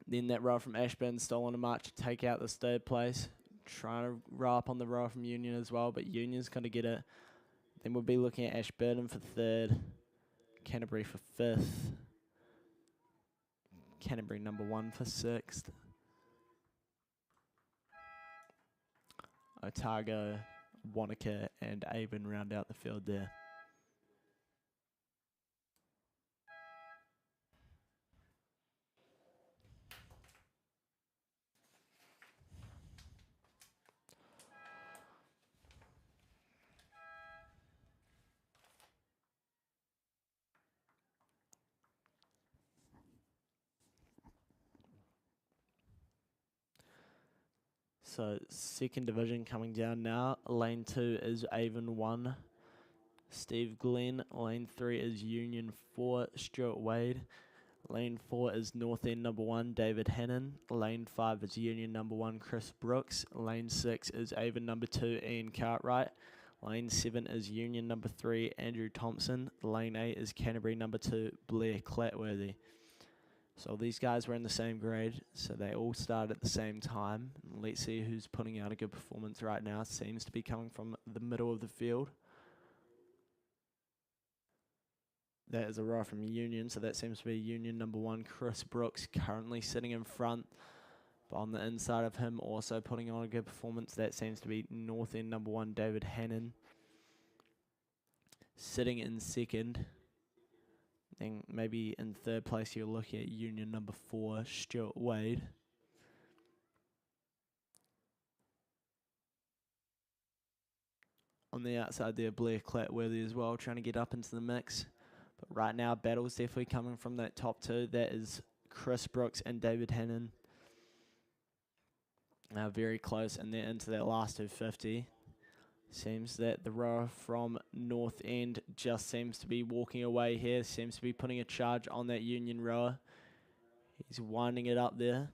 S2: Then that row from Ashburn still on a march to take out this 3rd place. Trying to row up on the row from Union as well, but Union's going to get it. Then we'll be looking at Ashburton for 3rd, Canterbury for 5th, Canterbury number 1 for 6th, Otago, Wanaka and Avon round out the field there. So 2nd division coming down now. Lane 2 is Avon 1, Steve Glenn. Lane 3 is Union 4, Stuart Wade. Lane 4 is North End number 1, David Hannon. Lane 5 is Union number 1, Chris Brooks. Lane 6 is Avon number 2, Ian Cartwright. Lane 7 is Union number 3, Andrew Thompson. Lane 8 is Canterbury number 2, Blair Clatworthy. So these guys were in the same grade, so they all started at the same time. Let's see who's putting out a good performance right now. Seems to be coming from the middle of the field. That is a row from Union, so that seems to be Union number 1, Chris Brooks, currently sitting in front. But on the inside of him, also putting on a good performance, that seems to be North End number 1, David Hannon. Sitting in 2nd. Then maybe in 3rd place you'll look at Union number 4, Stuart Wade. On the outside there, Blair Clatworthy as well, trying to get up into the mix. But right now, battle's definitely coming from that top 2. That is Chris Brooks and David Hannon. Now very close, and they're into that last 250. Seems that the rower from North End just seems to be walking away here. Seems to be putting a charge on that Union rower. He's winding it up there.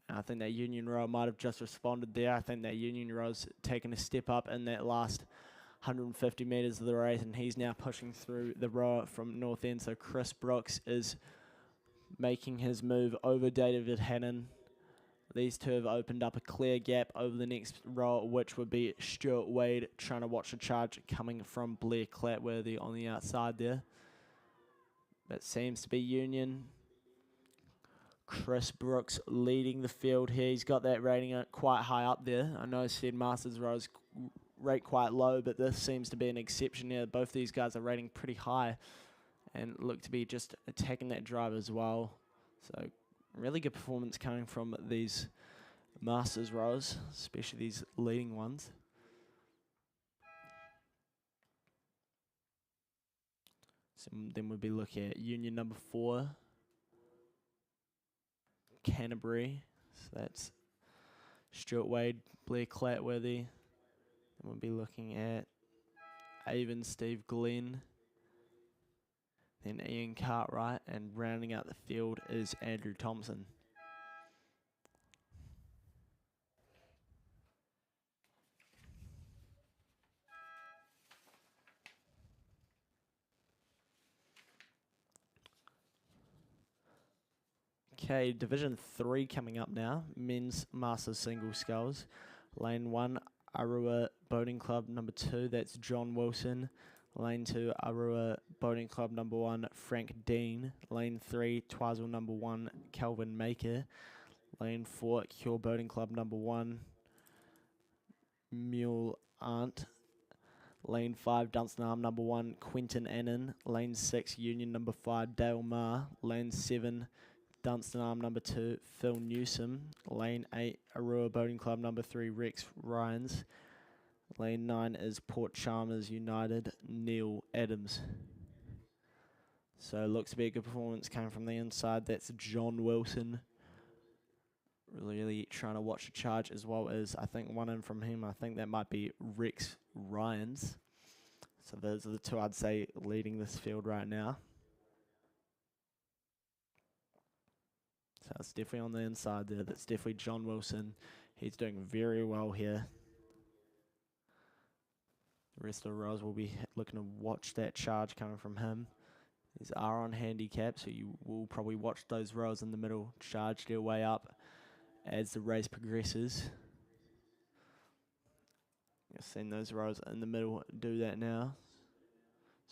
S2: And I think that Union rower might have just responded there. I think that Union rower's taken a step up in that last 150 metres of the race, and he's now pushing through the rower from North End. So Chris Brooks is making his move over David Hannon. These two have opened up a clear gap over the next row, which would be Stuart Wade trying to watch the charge coming from Blair Clatworthy on the outside there. That seems to be Union. Chris Brooks leading the field here. He's got that rating quite high up there. I know Sid Masters rows rate quite low, but this seems to be an exception here. Both these guys are rating pretty high and look to be just attacking that drive as well. So really good performance coming from these Masters rows, especially these leading ones. So then we'll be looking at Union number 4, Canterbury. So that's Stuart Wade, Blair Clatworthy. And we'll be looking at Avon Steve Glenn. Then Ian Cartwright, and rounding out the field is Andrew Thompson. Okay, Division 3 coming up now. Men's Masters Single Sculls. Lane 1, Arua Boating Club number 2, that's John Wilson. Lane 2, Arua Boating Club number 1, Frank Dean. Lane 3, Twizel number 1, Calvin Maker. Lane 4, Cure Boating Club number 1, Mule Aunt. Lane 5, Dunstan Arm number 1, Quentin Annan. Lane 6, Union number 5, Dale Marr. Lane 7, Dunstan Arm number 2, Phil Newsom. Lane 8, Arua Boating Club number 3, Rex Ryans. Lane 9 is Port Chalmers United, Neil Adams. So looks to be a good performance coming from the inside. That's John Wilson. Really trying to watch the charge, as well as I think one in from him. I think that might be Rex Ryans. So those are the two I'd say leading this field right now. So it's definitely on the inside there. That's definitely John Wilson. He's doing very well here. The rest of the rows will be looking to watch that charge coming from him. These are on handicap, so you will probably watch those rows in the middle charge their way up as the race progresses. You've seen those rows in the middle do that now.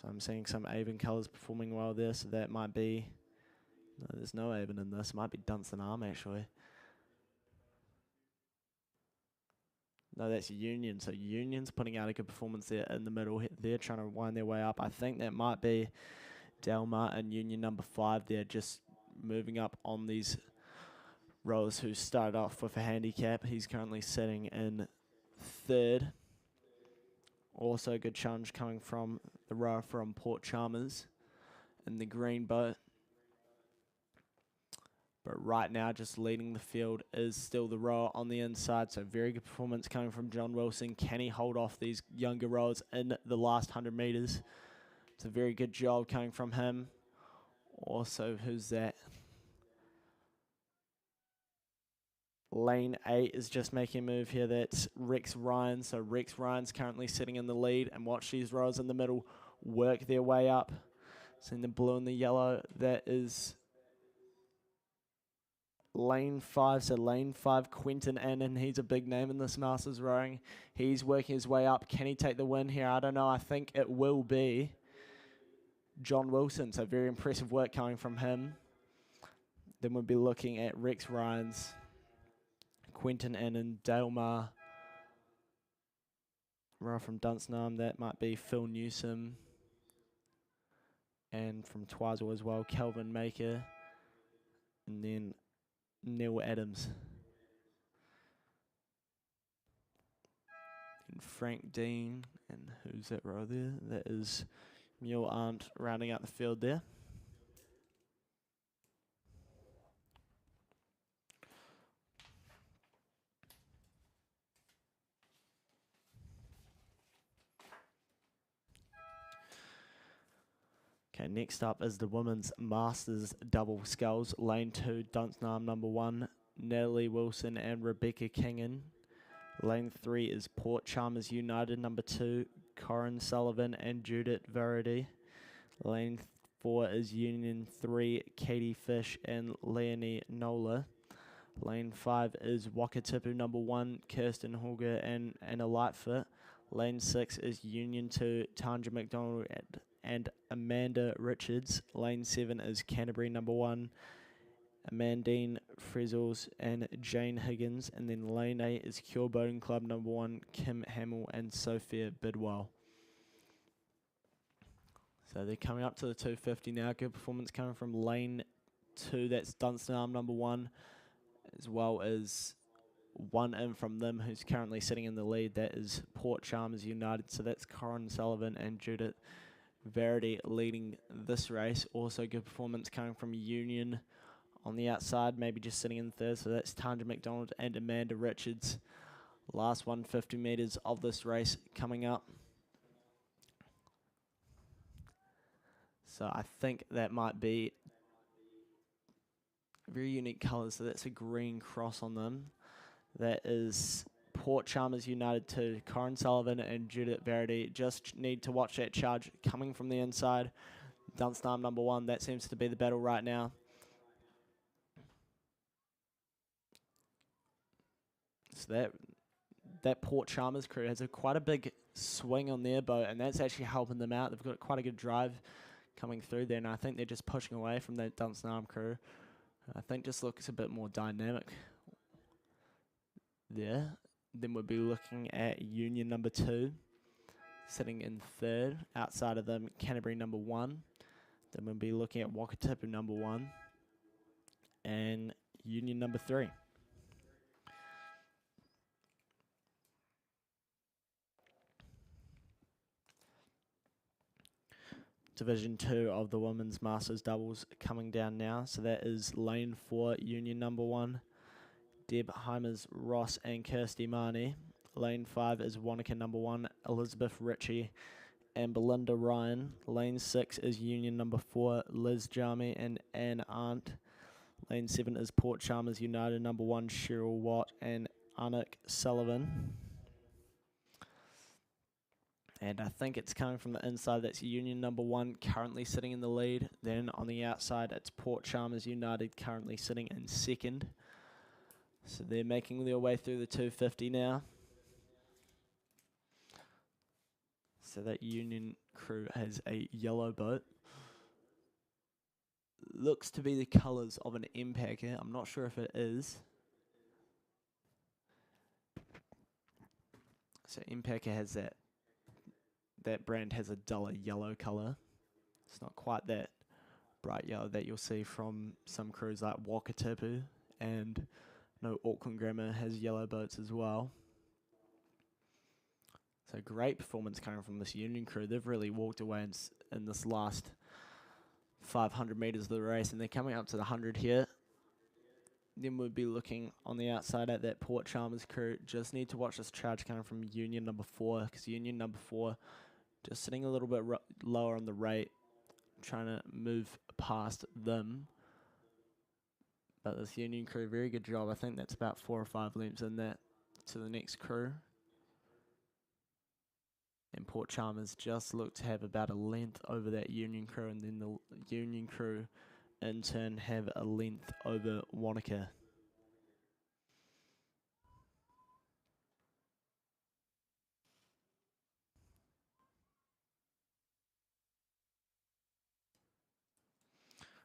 S2: So I'm seeing some Avon colours performing well there, so that might be... No, there's no Avon in this. It might be Dunstan Arm, actually. No, that's Union. So Union's putting out a good performance there in the middle. They're trying to wind their way up. I think that might be Delmar and Union number 5 there, just moving up on these rows, who started off with a handicap. He's currently sitting in 3rd. Also a good challenge coming from the row from Port Chalmers in the green boat. But right now, just leading the field is still the rower on the inside. So very good performance coming from John Wilson. Can he hold off these younger rowers in the last 100 metres? It's a very good job coming from him. Also, who's that? Lane 8 is just making a move here. That's Rex Ryan. So Rex Ryan's currently sitting in the lead. And watch these rowers in the middle work their way up. Seeing the blue and the yellow. That is Lane 5, so Lane 5, Quentin Annan. He's a big name in this Masters rowing. He's working his way up. Can he take the win here? I don't know. I think it will be John Wilson. So very impressive work coming from him. Then we'll be looking at Rex Ryans, Quentin Annan, Dale Marr. Row from Dunstan Arm, that might be Phil Newsom. And from Twizel as well, Kelvin Maker. And then Neil Adams. And Frank Dean. And who's that row there? That is Mule Arndt rounding out the field there. Okay, next up is the Women's Masters double sculls. Lane 2, Dunstan Arm number 1, Natalie Wilson and Rebecca Kingan. Lane 3 is Port Chalmers United number 2, Corin Sullivan and Judith Verity. Lane 4 is Union 3, Katie Fish and Leonie Nola. Lane 5 is Wakatipu number 1, Kirsten Holger and Anna Lightfoot. Lane 6 is Union 2, Tanja McDonald and Amanda Richards. Lane 7 is Canterbury number 1, Amandine Frizzles and Jane Higgins. And then Lane 8 is Cure Boating Club number 1, Kim Hamill and Sophia Bidwell. So they're coming up to the 250 now. Good performance coming from Lane 2, that's Dunstan Arm number 1, as well as one in from them who's currently sitting in the lead. That is Port Chalmers United. So that's Corin Sullivan and Judith Verity leading this race. Also good performance coming from Union on the outside, maybe just sitting in 3rd. So that's Tanja McDonald and Amanda Richards. Last 150 metres of this race coming up. So I think that might be very unique colours. So that's a green cross on them. That is Port Chalmers United 2, Corin Sullivan and Judith Verity. Just need to watch that charge coming from the inside. Dunstan Arm number 1, that seems to be the battle right now. So that Port Chalmers crew has quite a big swing on their boat, and that's actually helping them out. They've got quite a good drive coming through there, and I think they're just pushing away from that Dunstan Arm crew. I think just looks a bit more dynamic there. Then we'll be looking at Union number 2. sitting in third. Outside of them, Canterbury number 1. Then we'll be looking at Wakatipu number 1 and Union number 3. Division 2 of the Women's Masters Doubles coming down now. So that is lane 4, Union number 1, Deb Heimers, Ross and Kirsty Marnie. Lane 5 is Wanaka number 1, Elizabeth Ritchie and Belinda Ryan. Lane 6 is Union number 4, Liz Jami and Anne Arndt. Lane 7 is Port Chalmers United number 1, Cheryl Watt and Anik Sullivan. And I think it's coming from the inside. That's Union number 1 currently sitting in the lead. Then on the outside, it's Port Chalmers United currently sitting in second. So they're making their way through the 250 now. So that Union crew has a yellow boat. Looks to be the colours of an M-Packer. I'm not sure if it is. So M-Packer has that brand has a duller yellow colour. It's not quite that bright yellow that you'll see from some crews like Wakatipu, and no, Auckland Grammar has yellow boats as well. So great performance coming from this Union crew. They've really walked away in this last 500 metres of the race, and they're coming up to the 100 here. Then we'll be looking on the outside at that Port Chalmers crew. Just need to watch this charge coming from Union number 4, because Union number 4 just sitting a little bit lower on the rate, trying to move past them. But this Union crew, very good job. I think that's about 4 or 5 lengths in that to the next crew. And Port Chalmers just look to have about a length over that Union crew, and then the Union crew in turn have a length over Wanaka.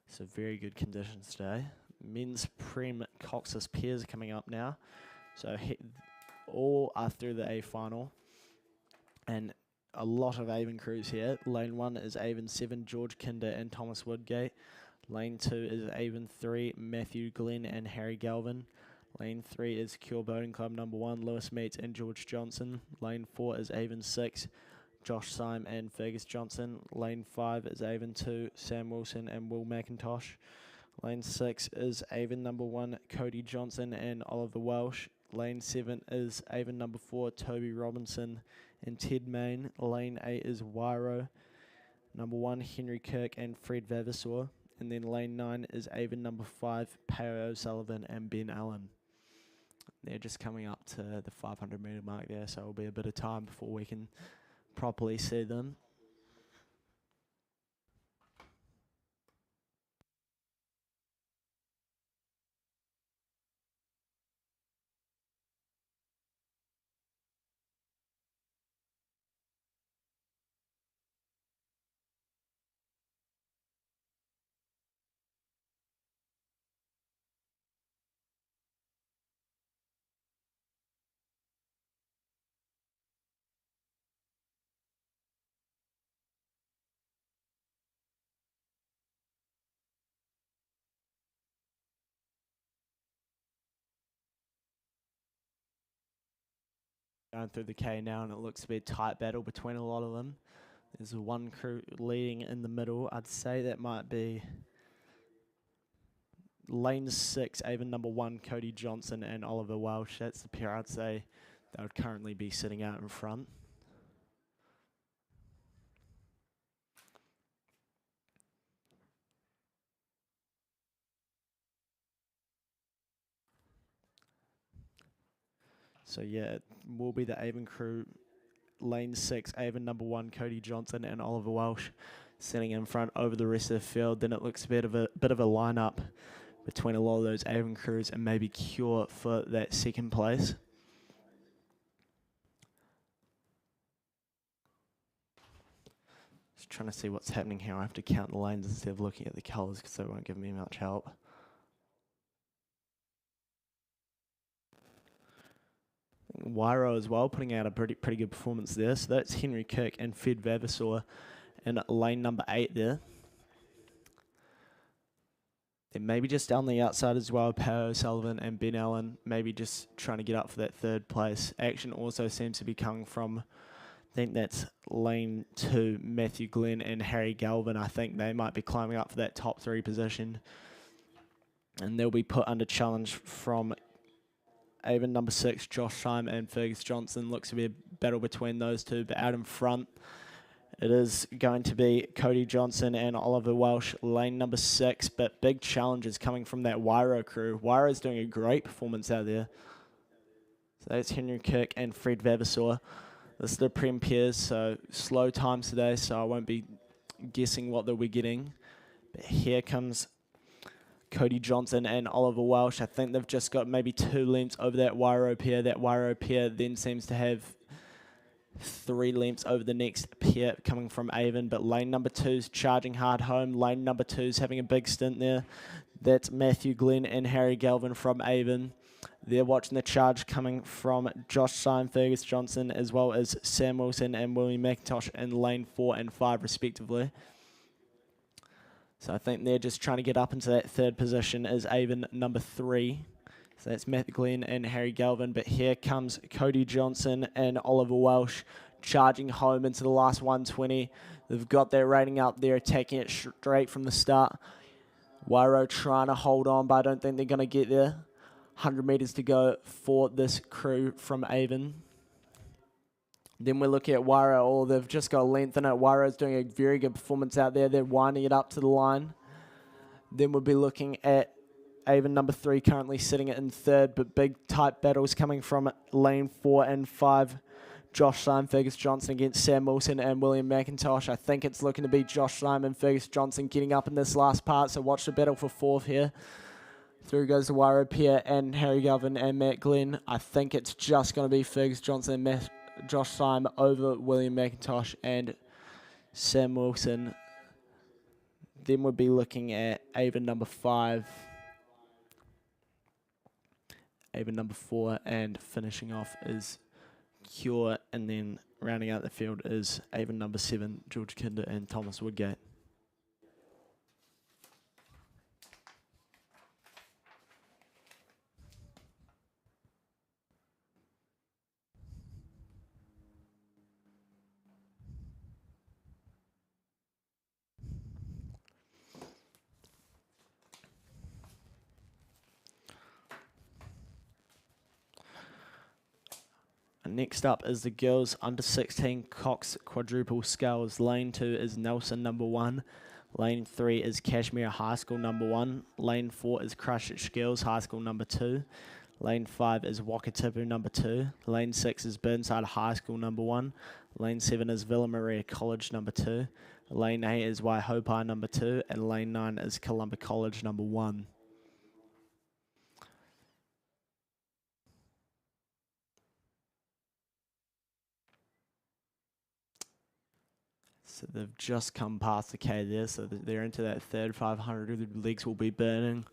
S2: So very good conditions today. Men's Prem coxless pairs are coming up now. So all are through the A final. And a lot of Avon crews here. Lane 1 is Avon 7, George Kinder and Thomas Woodgate. Lane 2 is Avon 3, Matthew Glenn and Harry Galvin. Lane 3 is Cure Boating Club number 1, Lewis Meets and George Johnson. Lane 4 is Avon 6, Josh Syme and Fergus Johnson. Lane 5 is Avon 2, Sam Wilson and Will McIntosh. Lane 6 is Avon number 1, Cody Johnson and Oliver Welsh. Lane 7 is Avon number 4, Toby Robinson and Ted Main. Lane 8 is Wairo number 1, Henry Kirk and Fred Vavasor. And then lane 9 is Avon number 5, Pao O'Sullivan and Ben Allen. They're just coming up to the 500 metre mark there, so it'll be a bit of time before we can properly see them. Going through the K now, and it looks to be a tight battle between a lot of them. There's one crew leading in the middle. I'd say that might be lane 6, Avon number 1, Cody Johnson and Oliver Welsh. That's the pair I'd say that would currently be sitting out in front. So yeah, it will be the Avon crew, lane 6, Avon number 1, Cody Johnson and Oliver Welsh sitting in front over the rest of the field. Then it looks a bit of a lineup between a lot of those Avon crews and maybe Cure for that second place. Just trying to see what's happening here. I have to count the lanes instead of looking at the colours because they won't give me much help. Wairo as well, putting out a pretty good performance there. So that's Henry Kirk and Fed Vavasor in lane number 8 there. Then maybe just down the outside as well, Power O'Sullivan and Ben Allen, maybe just trying to get up for that 3rd place. Action also seems to be coming from, I think that's lane 2, Matthew Glenn and Harry Galvin. I think they might be climbing up for that top 3 position. And they'll be put under challenge from Avon number 6, Josh Syme and Fergus Johnson. Looks to be a battle between those two, but out in front, it is going to be Cody Johnson and Oliver Welsh, lane number 6, but big challenges coming from that Wairo crew. Wairo's doing a great performance out there. So that's Henry Kirk and Fred Vavasor. This is the Prem pairs, so slow times today, so I won't be guessing what they'll be getting. But here comes Cody Johnson and Oliver Welsh. I think they've just got maybe 2 lengths over that Wairo pair. That Wairo pair then seems to have 3 lengths over the next pair coming from Avon, but lane number 2's charging hard home. Lane number 2's having a big stint there. That's Matthew Glenn and Harry Galvin from Avon. They're watching the charge coming from Josh Syme, Fergus Johnson, as well as Sam Wilson and William McIntosh in lane 4 and 5 respectively. So I think they're just trying to get up into that 3rd position as Avon number 3. So that's Matt Glenn and Harry Galvin. But here comes Cody Johnson and Oliver Welsh charging home into the last 120. They've got their rating up. They're attacking it straight from the start. Wairo trying to hold on, but I don't think they're going to get there. 100 metres to go for this crew from Avon. Then we're looking at Wairo. Oh, they've just got a length in it. Wairo's doing a very good performance out there. They're winding it up to the line. Then we'll be looking at Avon number 3 currently sitting in 3rd, but big tight battles coming from lane 4 and 5. Josh Syme, Fergus Johnson against Sam Wilson and William McIntosh. I think it's looking to be Josh Syme and Fergus Johnson getting up in this last part, so watch the battle for 4th here. Through goes the Wairo pair and Harry Galvin and Matt Glenn. I think it's just going to be Fergus Johnson and Josh Syme over William McIntosh and Sam Wilson. Then we'll be looking at Avon number 5, Avon number 4, and finishing off is Cure, and then rounding out the field is Avon number 7, George Kinder and Thomas Woodgate. Next up is the girls under 16 Cox quadruple sculls. Lane 2 is Nelson number 1. Lane 3 is Kashmir High School number 1. Lane 4 is Christchurch Girls High School number 2. Lane 5 is Wakatipu number 2. Lane 6 is Burnside High School number 1. Lane 7 is Villa Maria College number 2. Lane 8 is Waihopai number 2. And Lane 9 is Columba College number 1. So they've just come past the K there, so they're into that 3rd 500. The legs will be burning.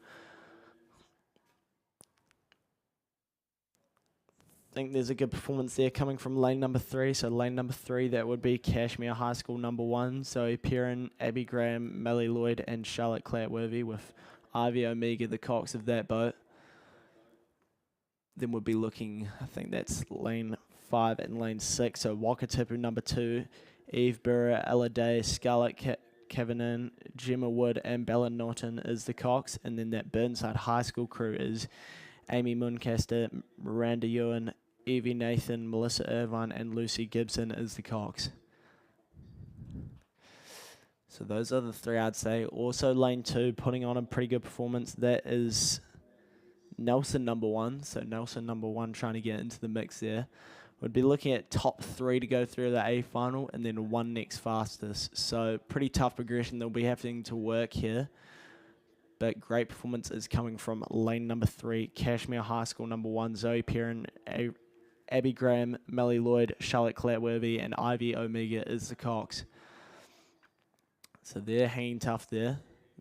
S2: I think there's a good performance there coming from lane number 3. So lane number 3, that would be Kashmir High School number 1. So Perrin, Abby Graham, Melly Lloyd, and Charlotte Clatworthy, with Ivy Omega, the cox of that boat. Then we'll be looking, I think that's lane 5 and lane 6. So Wakatipu number 2. Eve Burra, Ella Day, Scarlett Kavanagh, Gemma Wood, and Bella Norton is the cox. And then that Burnside High School crew is Amy Muncaster, Miranda Ewan, Evie Nathan, Melissa Irvine, and Lucy Gibson is the cox. So those are the 3 I'd say. Also lane 2 putting on a pretty good performance. That is Nelson number 1. So Nelson number 1 trying to get into the mix there. We'd be looking at top 3 to go through the A final and then 1 next fastest. So pretty tough progression they'll be having to work here. But great performance is coming from lane number 3, Kashmir High School number 1, Zoe Perrin, Abby Graham, Melly Lloyd, Charlotte Clatworthy, and Ivy Omega is the cox. So they're hanging tough there.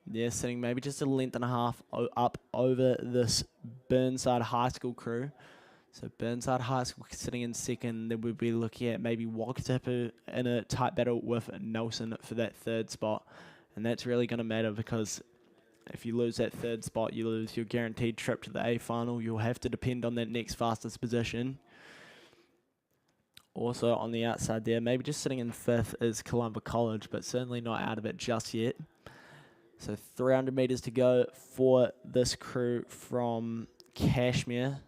S2: They're sitting maybe just a length and a half up over this Burnside High School crew. So Burnside High School sitting in second. Then we'll be looking at maybe Wakatipu in a tight battle with Nelson for that third spot. And that's really going to matter because if you lose that third spot, you lose your guaranteed trip to the A final. You'll have to depend on that next fastest position. Also on the outside there, maybe just sitting in fifth is Columba College, but certainly not out of it just yet. So 300 metres to go for this crew from Kashmir.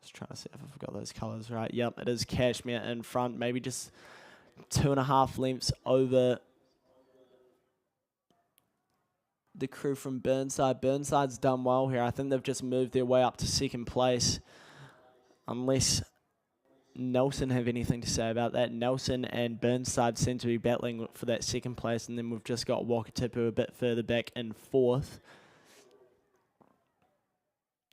S2: Just trying to see if I've got those colours right. Yep, it is Kashmir in front, maybe just 2.5 lengths over the crew from Burnside. Burnside's done well here. I think they've just moved their way up to second place. Unless Nelson have anything to say about that. Nelson and Burnside seem to be battling for that second place, and then we've just got Wakatipu a bit further back in fourth.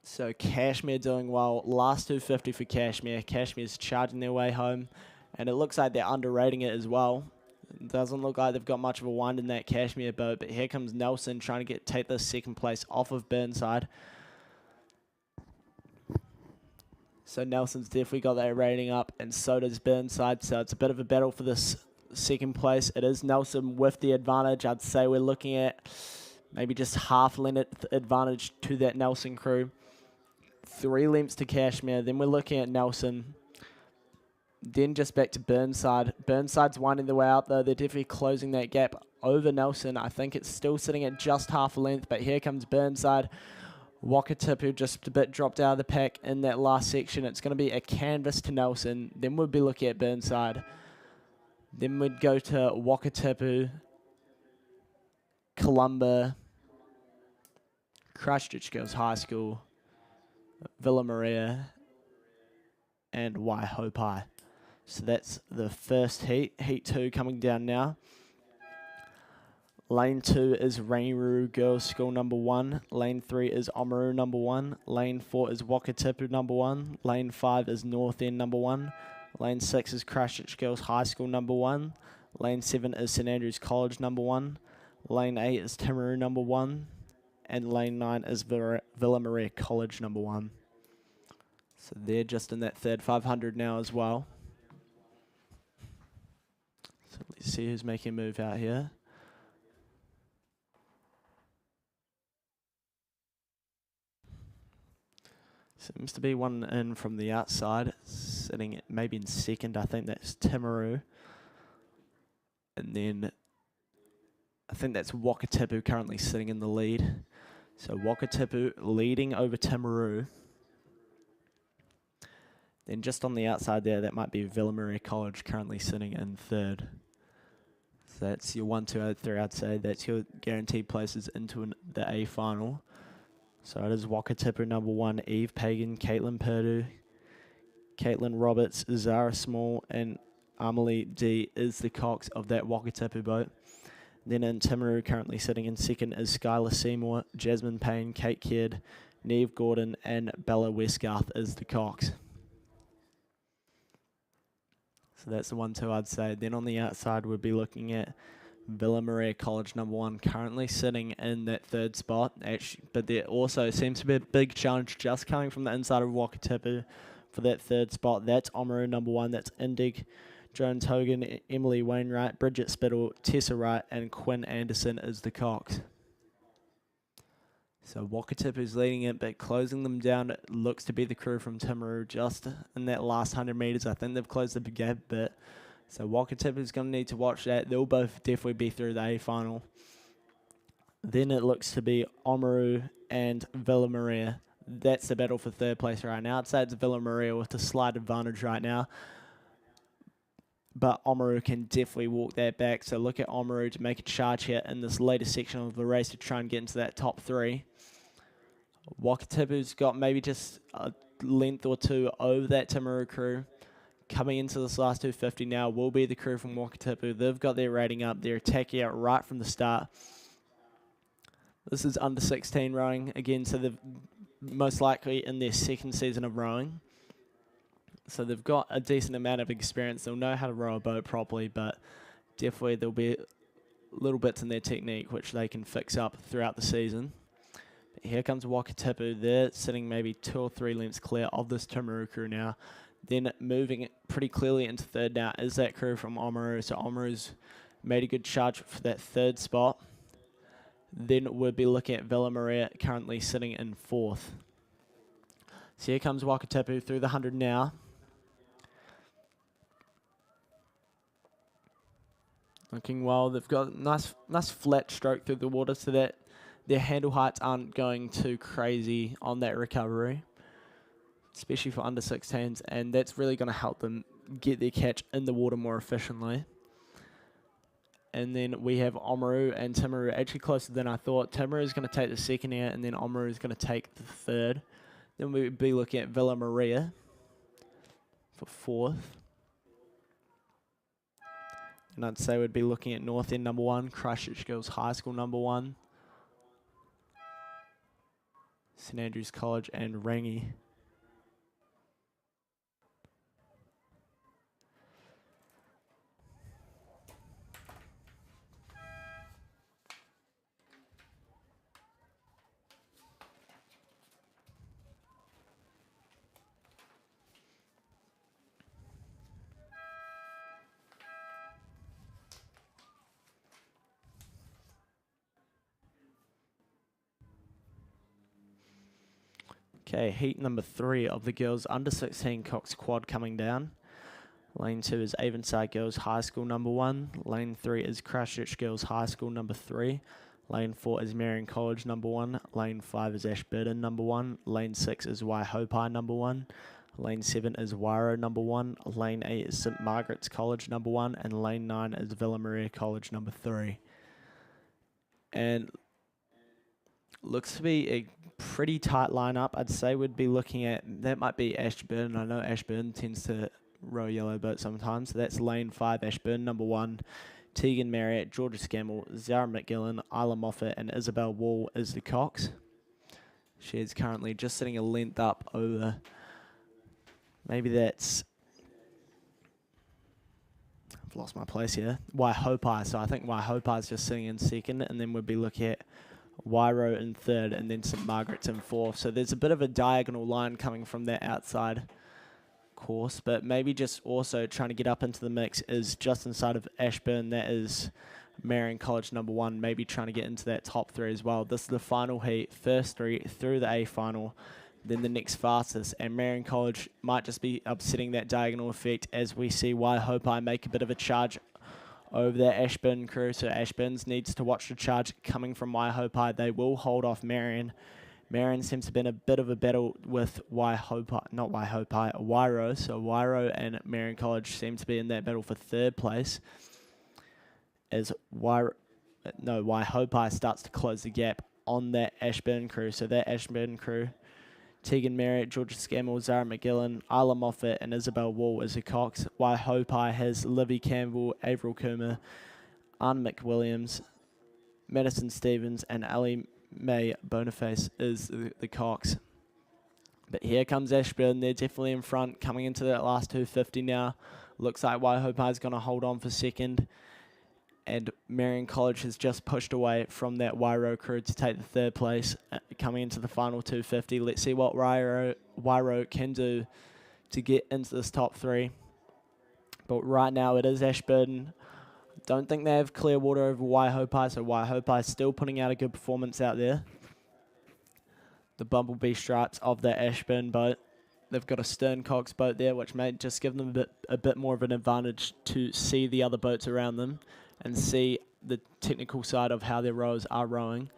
S2: So Kashmir doing well. Last 250 for Kashmir. Kashmir's charging their way home, and it looks like they're underrating it as well. It doesn't look like they've got much of a wind in that Kashmir boat, but here comes Nelson trying to take the second place off of Burnside. So Nelson's definitely got that rating up, and so does Burnside. So it's a bit of a battle for this second place. It is Nelson with the advantage. I'd say we're looking at maybe just half length advantage to that Nelson crew. 3 lengths to Kashmir. Then we're looking at Nelson. Then just back to Burnside. Burnside's winding the way out, though. They're definitely closing that gap over Nelson. I think it's still sitting at just half a length, but here comes Burnside. Wakatipu just a bit dropped out of the pack in that last section. It's going to be a canvas to Nelson. Then we'll be looking at Burnside. Then we'd go to Wakatipu, Columba, Christchurch Girls High School, Villa Maria, and Waihopai. So that's the first heat. Heat 2 coming down now. Lane 2 is Rainuru Girls School number 1. Lane 3 is Oamaru number 1. Lane 4 is Wakatipu number 1. Lane 5 is North End number 1. Lane 6 is Christchurch Girls High School number 1. Lane 7 is St Andrews College number 1. Lane 8 is Timaru number 1. And lane 9 is Villa Maria College number 1. So they're just in that third 500 now as well. So let's see who's making a move out here. Seems to be one in from the outside, sitting maybe in second. I think that's Timaru. And then I think that's Wakatipu currently sitting in the lead. So Wakatipu leading over Timaru. Then just on the outside there, that might be Villa Maria College currently sitting in third. So that's your 1, 2, 3, I'd say. That's your guaranteed places into the A final. So it is Wakatipu number 1, Eve Pagan, Caitlin Purdue, Caitlin Roberts, Zara Small, and Amelie D is the cox of that Wakatipu boat. Then in Timaru, currently sitting in second, is Skylar Seymour, Jasmine Payne, Kate Kidd, Neve Gordon, and Bella Westgarth is the cox. So that's the 1, 2, I'd say. Then on the outside, we'd be looking at Villa Maria College number 1, currently sitting in that third spot. Actually, but there also seems to be a big challenge just coming from the inside of Wakatipu for that third spot. That's Oamaru number 1. That's Indig, Jones Hogan, Emily Wainwright, Bridget Spittle, Tessa Wright, and Quinn Anderson is the cox. So Wakatipu's leading it, but closing them down it looks to be the crew from Timaru just in that last 100 metres. I think they've closed the gap a bit. So Wakatipu's going to need to watch that. They'll both definitely be through the A final. Then it looks to be Oamaru and Villa Maria. That's the battle for third place right now. I'd say it's Villa Maria with a slight advantage right now. But Oamaru can definitely walk that back. So look at Oamaru to make a charge here in this latest section of the race to try and get into that top 3. Wakatipu's got maybe just a length or 2 over that Timaru crew. Coming into this last 250 now will be the crew from Wakatipu. They've got their rating up. They're attacking out right from the start. This is under 16 rowing again, so they're most likely in their second season of rowing. So they've got a decent amount of experience. They'll know how to row a boat properly, but definitely there'll be little bits in their technique which they can fix up throughout the season. Here comes Wakatipu. They're sitting maybe 2 or 3 lengths clear of this Timaru crew now. Then moving pretty clearly into third now is that crew from Oamaru. So Oamaru's made a good charge for that third spot. Then we'll be looking at Villa Maria currently sitting in fourth. So here comes Wakatipu through the 100 now. Looking well. They've got a nice flat stroke through the water so that their handle heights aren't going too crazy on that recovery, especially for under 16s, and that's really going to help them get their catch in the water more efficiently. And then we have Oamaru and Timaru actually closer than I thought. Timaru is going to take the second here, and then Oamaru is going to take the third. Then we'll be looking at Villa Maria for fourth. And I'd say we'd be looking at North End number 1, Christchurch Girls High School number 1, St Andrews College, and Rangi. Okay, heat number 3 of the girls under 16 Cox Quad coming down. Lane 2 is Avonside Girls High School number 1. Lane 3 is Christchurch Girls High School number 3. Lane 4 is Meridian College number 1. Lane 5 is Ashburton number 1. Lane 6 is Waihopai number 1. Lane 7 is Wairo number 1. Lane 8 is St Margaret's College number 1. And Lane 9 is Villa Maria College number 3. And looks to be a pretty tight lineup. I'd say we'd be looking at, that might be Ashburton. I know Ashburton tends to row yellow boat sometimes. So that's Lane 5, Ashburton number 1. Tegan Marriott, Georgia Scammell, Zara McGillen, Isla Moffat, and Isabel Wall is the Cox. She is currently just sitting a length up over, maybe that's, I've lost my place here, Waihopai. So I think Waihopai is just sitting in second, and then we'd be looking at Wairo in third, and then St Margaret's in fourth. So there's a bit of a diagonal line coming from that outside course, but maybe just also trying to get up into the mix is just inside of Ashburn. That is Meridian College number 1, maybe trying to get into that top 3 as well. This is the final heat, first 3 through the A final, then the next fastest, and Meridian College might just be upsetting that diagonal effect as we see Waihopai make a bit of a charge over that Ashburn crew. So Ashburns needs to watch the charge coming from Waihopai. They will hold off Meridian. Meridian seems to have been a bit of a battle with Wairo. So Wairo and Meridian College seem to be in that battle for third place as Waihopai starts to close the gap on that Ashburn crew. So that Ashburn crew, Tegan Marriott, Georgia Scammell, Zara McGillen, Isla Moffat, and Isabel Wall as the Cox. Waihopai has Livy Campbell, Avril Kuma, Anne McWilliams, Madison Stevens, and Ali May Boniface is the Cox. But here comes Ashburn. They're definitely in front, coming into that last 250 now. Looks like Waihopai is going to hold on for second. And Meridian College has just pushed away from that Wairo crew to take the third place, coming into the final 250. Let's see what Wairo can do to get into this top 3. But right now it is Ashburton. Don't think they have clear water over Waihopai, so Waihopai is still putting out a good performance out there. The bumblebee stripes of the Ashburn boat. They've got a stern Cox boat there, which may just give them a bit more of an advantage to see the other boats around them and see the technical side of how their rowers are rowing.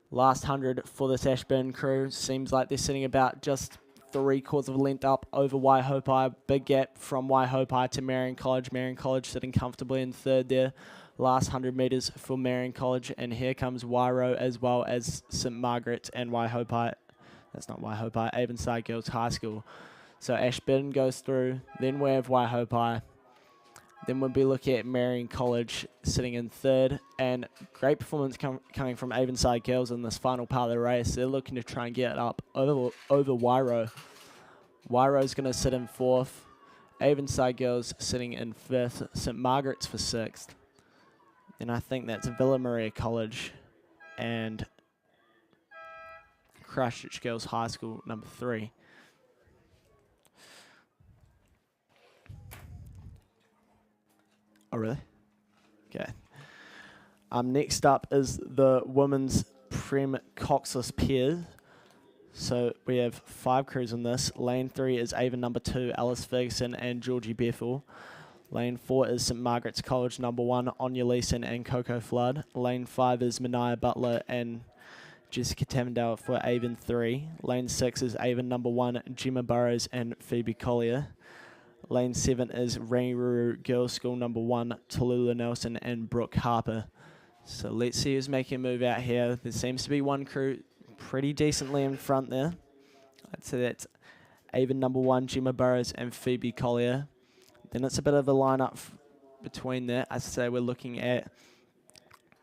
S2: Last 100 for this Ashburn crew. Seems like they're sitting about just 3/4 of a length up over Waihopai. Big gap from Waihopai to Meridian College. Meridian College sitting comfortably in third there. Last 100 metres for Meridian College. And here comes Wairo as well as St Margaret and Waihopai. That's not Waihopai, Avonside Girls High School. So Ashburn goes through. Then we have Waihopai. Then we'll be looking at Meridian College sitting in third. And great performance coming from Avonside Girls in this final part of the race. They're looking to try and get it up over Wairo. Wairo's going to sit in fourth. Avonside Girls sitting in fifth. St Margaret's for sixth. And I think that's Villa Maria College and Christchurch Girls High School, number 3. Oh, really? Okay. Next up is the women's Prem coxless pair. So we have 5 crews in this. Lane 3 is Avon number 2, Alice Ferguson and Georgie Bethel. Lane 4 is St Margaret's College number 1, Anya Leeson and Coco Flood. Lane 5 is Mania Butler and Jessica Tavendale for Avon 3. Lane 6 is Avon number 1, Gemma Burrows and Phoebe Collier. Lane 7 is Rangiruru Girls School number 1, Tallulah Nelson and Brooke Harper. So let's see who's making a move out here. There seems to be one crew pretty decently in front there. I'd say that's Avon number 1, Gemma Burrows and Phoebe Collier. Then it's a bit of a lineup between there. I'd say we're looking at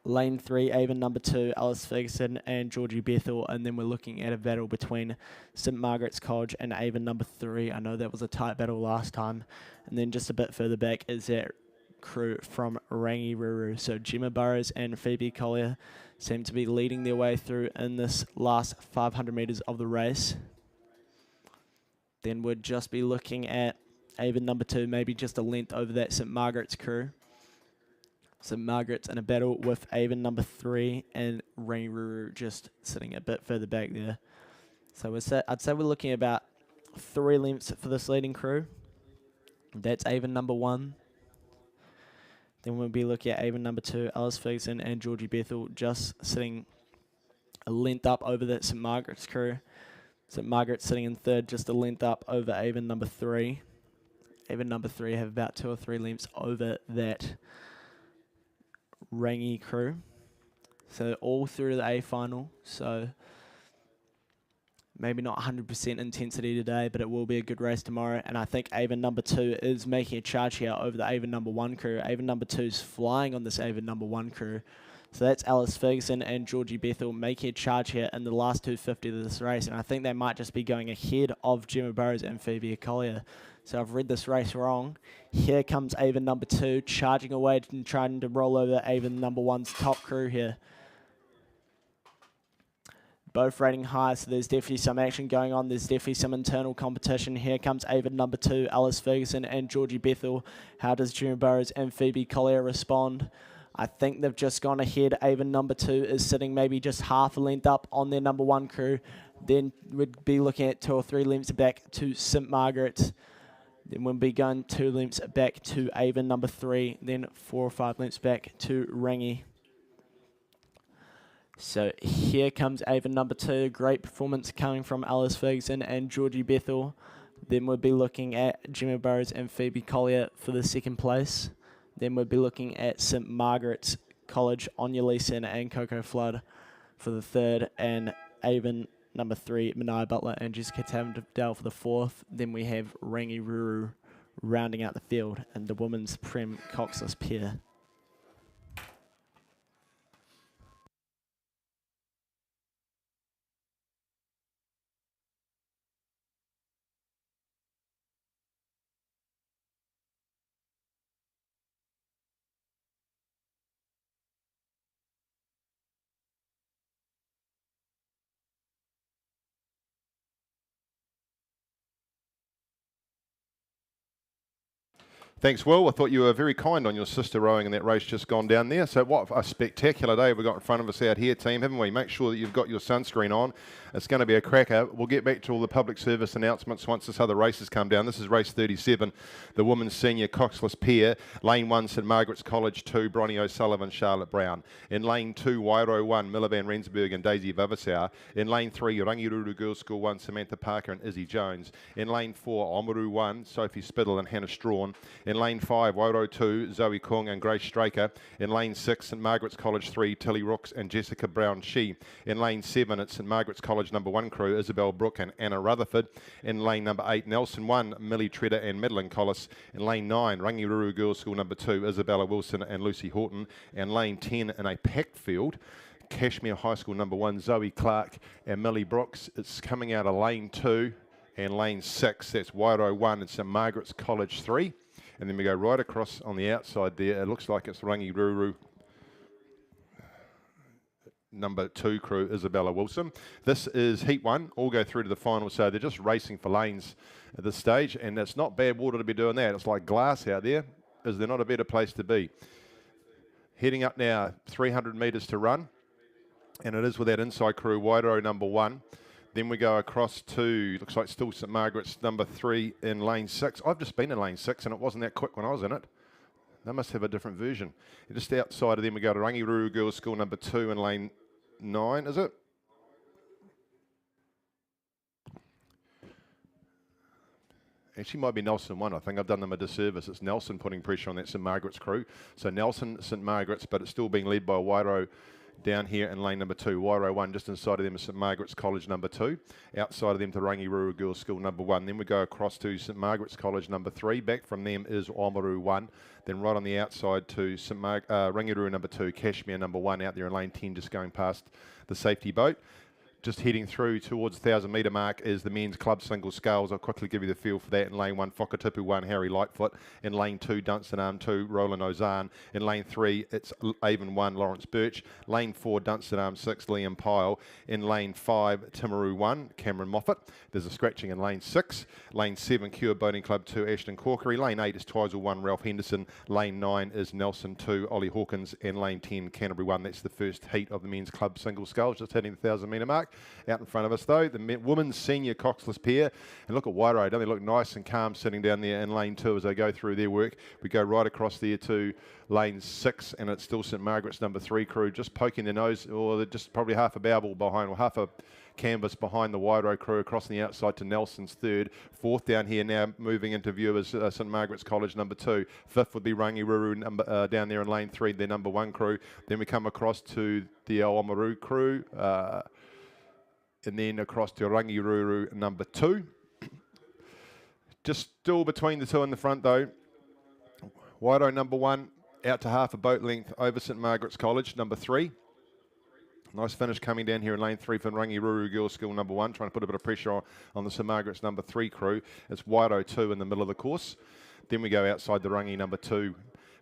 S2: Lane 3, Avon number 2, Alice Ferguson and Georgie Bethel. And then we're looking at a battle between St Margaret's College and Avon number 3. I know that was a tight battle last time. And then just a bit further back is that crew from Rangiruru. So Gemma Burrows and Phoebe Collier seem to be leading their way through in this last 500 metres of the race. Then we'd just be looking at Avon number 2, maybe just a length over that St Margaret's crew. St Margaret's in a battle with Avon number 3 and Rangiruru just sitting a bit further back there. So I'd say we're looking at about 3 lengths for this leading crew. That's Avon number 1. Then we'll be looking at Avon number 2, Alice Ferguson and Georgie Bethel just sitting a length up over that St Margaret's crew. St Margaret's sitting in 3rd, just a length up over Avon number 3. Avon number 3 have about 2 or 3 lengths over that Rangi crew. So all through the A final. So maybe not 100% intensity today, but it will be a good race tomorrow. And I think Avon number 2 is making a charge here over the Avon number 1 crew. Avon number 2's flying on this Avon number 1 crew. So that's Alice Ferguson and Georgie Bethel making a charge here in the last 250 of this race. And I think they might just be going ahead of Gemma Burrows and Phoebe Collier. So I've read this race wrong. Here comes Avon number 2 charging away and trying to roll over Avon number 1's top crew here. Both rating high, so there's definitely some action going on. There's definitely some internal competition. Here comes Avon number 2, Alice Ferguson and Georgie Bethel. How does Gemma Burrows and Phoebe Collier respond? I think they've just gone ahead. Avon number 2 is sitting maybe just half a length up on their number 1 crew. Then we'd be looking at 2 or 3 lengths back to St Margaret. Then we'll be going 2 lengths back to Avon number 3. Then 4 or 5 lengths back to Rangi. So here comes Avon number 2. Great performance coming from Alice Ferguson and Georgie Bethel. Then we'll be looking at Gemma Burrows and Phoebe Collier for the 2nd place. Then we'll be looking at St Margaret's College, Anya Leeson and Coco Flood for the 3rd. And Avon number 3, Mania Butler and Jessica Tavendale for the 4th. Then we have Rangiruru rounding out the field and the women's Prem coxless pair.
S3: Thanks, Will. I thought you were very kind on your sister rowing in that race just gone down there. So what a spectacular day we've got in front of us out here, team, haven't we? Make sure that you've got your sunscreen on. It's going to be a cracker. We'll get back to all the public service announcements once this other races come down. This is race 37, the women's senior coxless pair. Lane 1, St Margaret's College 2, Bronnie O'Sullivan, Charlotte Brown. In lane 2, Wairo 1, Miller Van Rensburg and Daisy Vavasau. In lane 3, Rangiruru Girls School 1, Samantha Parker and Izzy Jones. In lane 4, Omaru 1, Sophie Spittle and Hannah Strawn. In lane 5, Wairo 2, Zoe Kung and Grace Straker. In lane 6, St Margaret's College 3, Tilly Rooks and Jessica Brown-Shee. In lane 7, it's St Margaret's College number 1 crew, Isabel Brooke and Anna Rutherford. In lane number 8, Nelson 1, Millie Treader and Madeline Collis. In lane 9, Rangiruru Girls School number 2, Isabella Wilson and Lucy Horton. And lane 10, in a packed field, Cashmere High School number 1, Zoe Clark and Millie Brooks. It's coming out of lane 2 and lane 6. That's Wairo 1 and St Margaret's College 3. And then we go right across on the outside there. It looks like it's Rangiruru. number 2 crew, Isabella Wilson. This is heat 1, all go through to the final, so they're just racing for lanes at this stage, and it's not bad water to be doing that. It's like glass out there. Is there not a better place to be? Heading up now, 300 metres to run, and it is with that inside crew, Wairau number 1. Then we go across to, looks like still St Margaret's number 3 in lane 6. I've just been in lane 6 and it wasn't that quick when I was in it. They must have a different version. And just outside of them we go to Rangiruru Girls School number 2 in lane 9, is it? Actually might be Nelson 1. I think I've done them a disservice. It's Nelson putting pressure on that St Margaret's crew. So Nelson, St Margaret's, but it's still being led by Wairau down here in lane number 2. Wairau 1, just inside of them is St Margaret's College number 2. Outside of them to Rangiruru Girls School number 1. Then we go across to St Margaret's College number 3. Back from them is Oamaru 1. Then right on the outside to Rangiruru number 2, Kashmir number 1 out there in lane 10, just going past the safety boat. Just heading through towards the 1,000 metre mark is the men's club single sculls. I'll quickly give you the feel for that. In lane 1, Whakatipu 1, Harry Lightfoot. In lane 2, Dunstan Arm 2, Roland Ozan. In lane 3, it's Avon 1, Lawrence Birch. Lane 4, Dunstan Arm 6, Liam Pyle. In lane 5, Timaru 1, Cameron Moffat. There's a scratching in lane 6. Lane 7, Cure Boating Club 2, Ashton Corkery. Lane 8 is Twizel 1, Ralph Henderson. Lane 9 is Nelson 2, Ollie Hawkins. And lane 10, Canterbury 1. That's the first heat of the men's club single sculls, just hitting the 1,000 metre mark. Out in front of us though, the women's senior coxless pair, and look at Wairau, don't they look nice and calm sitting down there in lane 2 as they go through their work. We go right across there to lane 6, and it's still St Margaret's number 3 crew just poking their nose, or they're just probably half a barrel behind, or half a canvas behind the Wairau crew, across the outside to Nelson's 3rd. 4th down here now, moving into view is St Margaret's College number 2. 5th would be Rangiruru down there in lane 3, their number 1 crew. Then we come across to the Oamaru crew, and then across to Rangiruru number 2. Just still between the two in the front though. Wairau number 1 out to half a boat length over St Margaret's College number 3. Nice finish coming down here in lane 3 for Rangiruru Girls School number 1, trying to put a bit of pressure on the St Margaret's number 3 crew. It's Wairau 2 in the middle of the course. Then we go outside the Rangi number 2,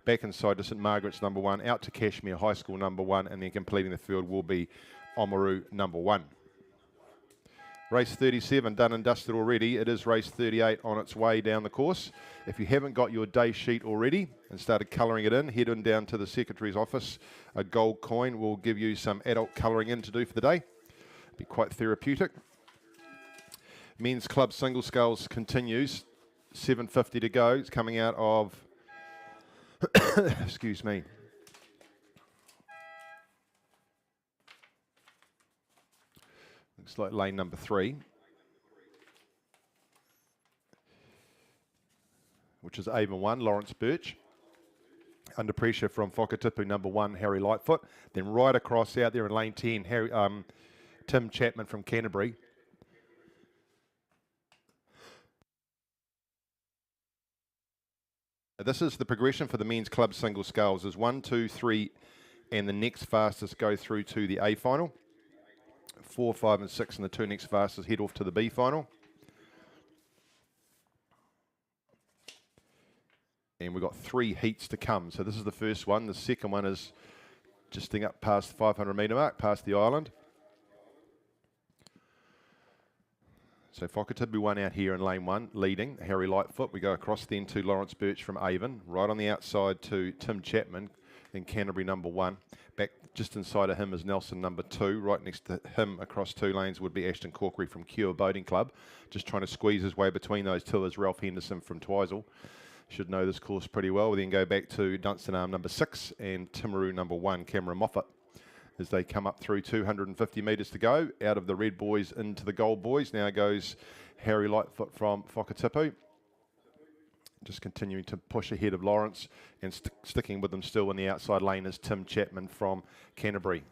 S3: back inside to St Margaret's number 1, out to Kashmir High School number 1, and then completing the field will be Oamaru number 1. Race 37 done and dusted already. It is race 38 on its way down the course. If you haven't got your day sheet already and started colouring it in, head on down to the Secretary's office. A gold coin will give you some adult colouring in to do for the day. Be quite therapeutic. Men's club single sculls continues. 7:50 to go. It's coming out of, excuse me, looks like lane number 3, which is Avon 1, Lawrence Birch. Under pressure from Whakatipu number 1, Harry Lightfoot. Then right across out there in lane 10, Tim Chapman from Canterbury. This is the progression for the men's club single sculls. There's 1, 2, 3, and the next fastest go through to the A final. 4, 5, and 6, and the 2 next fastest head off to the B final. And we've got 3 heats to come. So this is the first one. The second one is just up past the 500 metre mark, past the island. So Whakatipu 1 out here in lane 1, leading, Harry Lightfoot. We go across then to Lawrence Birch from Avon, right on the outside to Tim Chapman in Canterbury number 1. Back just inside of him is Nelson number 2. Right next to him across 2 lanes would be Ashton Corkery from Cure Boating Club. Just trying to squeeze his way between those two is Ralph Henderson from Twizel. Should know this course pretty well. We then go back to Dunstan Arm number 6 and Timaru number 1, Cameron Moffat, as they come up through 250 metres to go. Out of the red boys into the gold boys. Now goes Harry Lightfoot from Whakatipu. Just continuing to push ahead of Lawrence, and sticking with them still in the outside lane is Tim Chapman from Canterbury.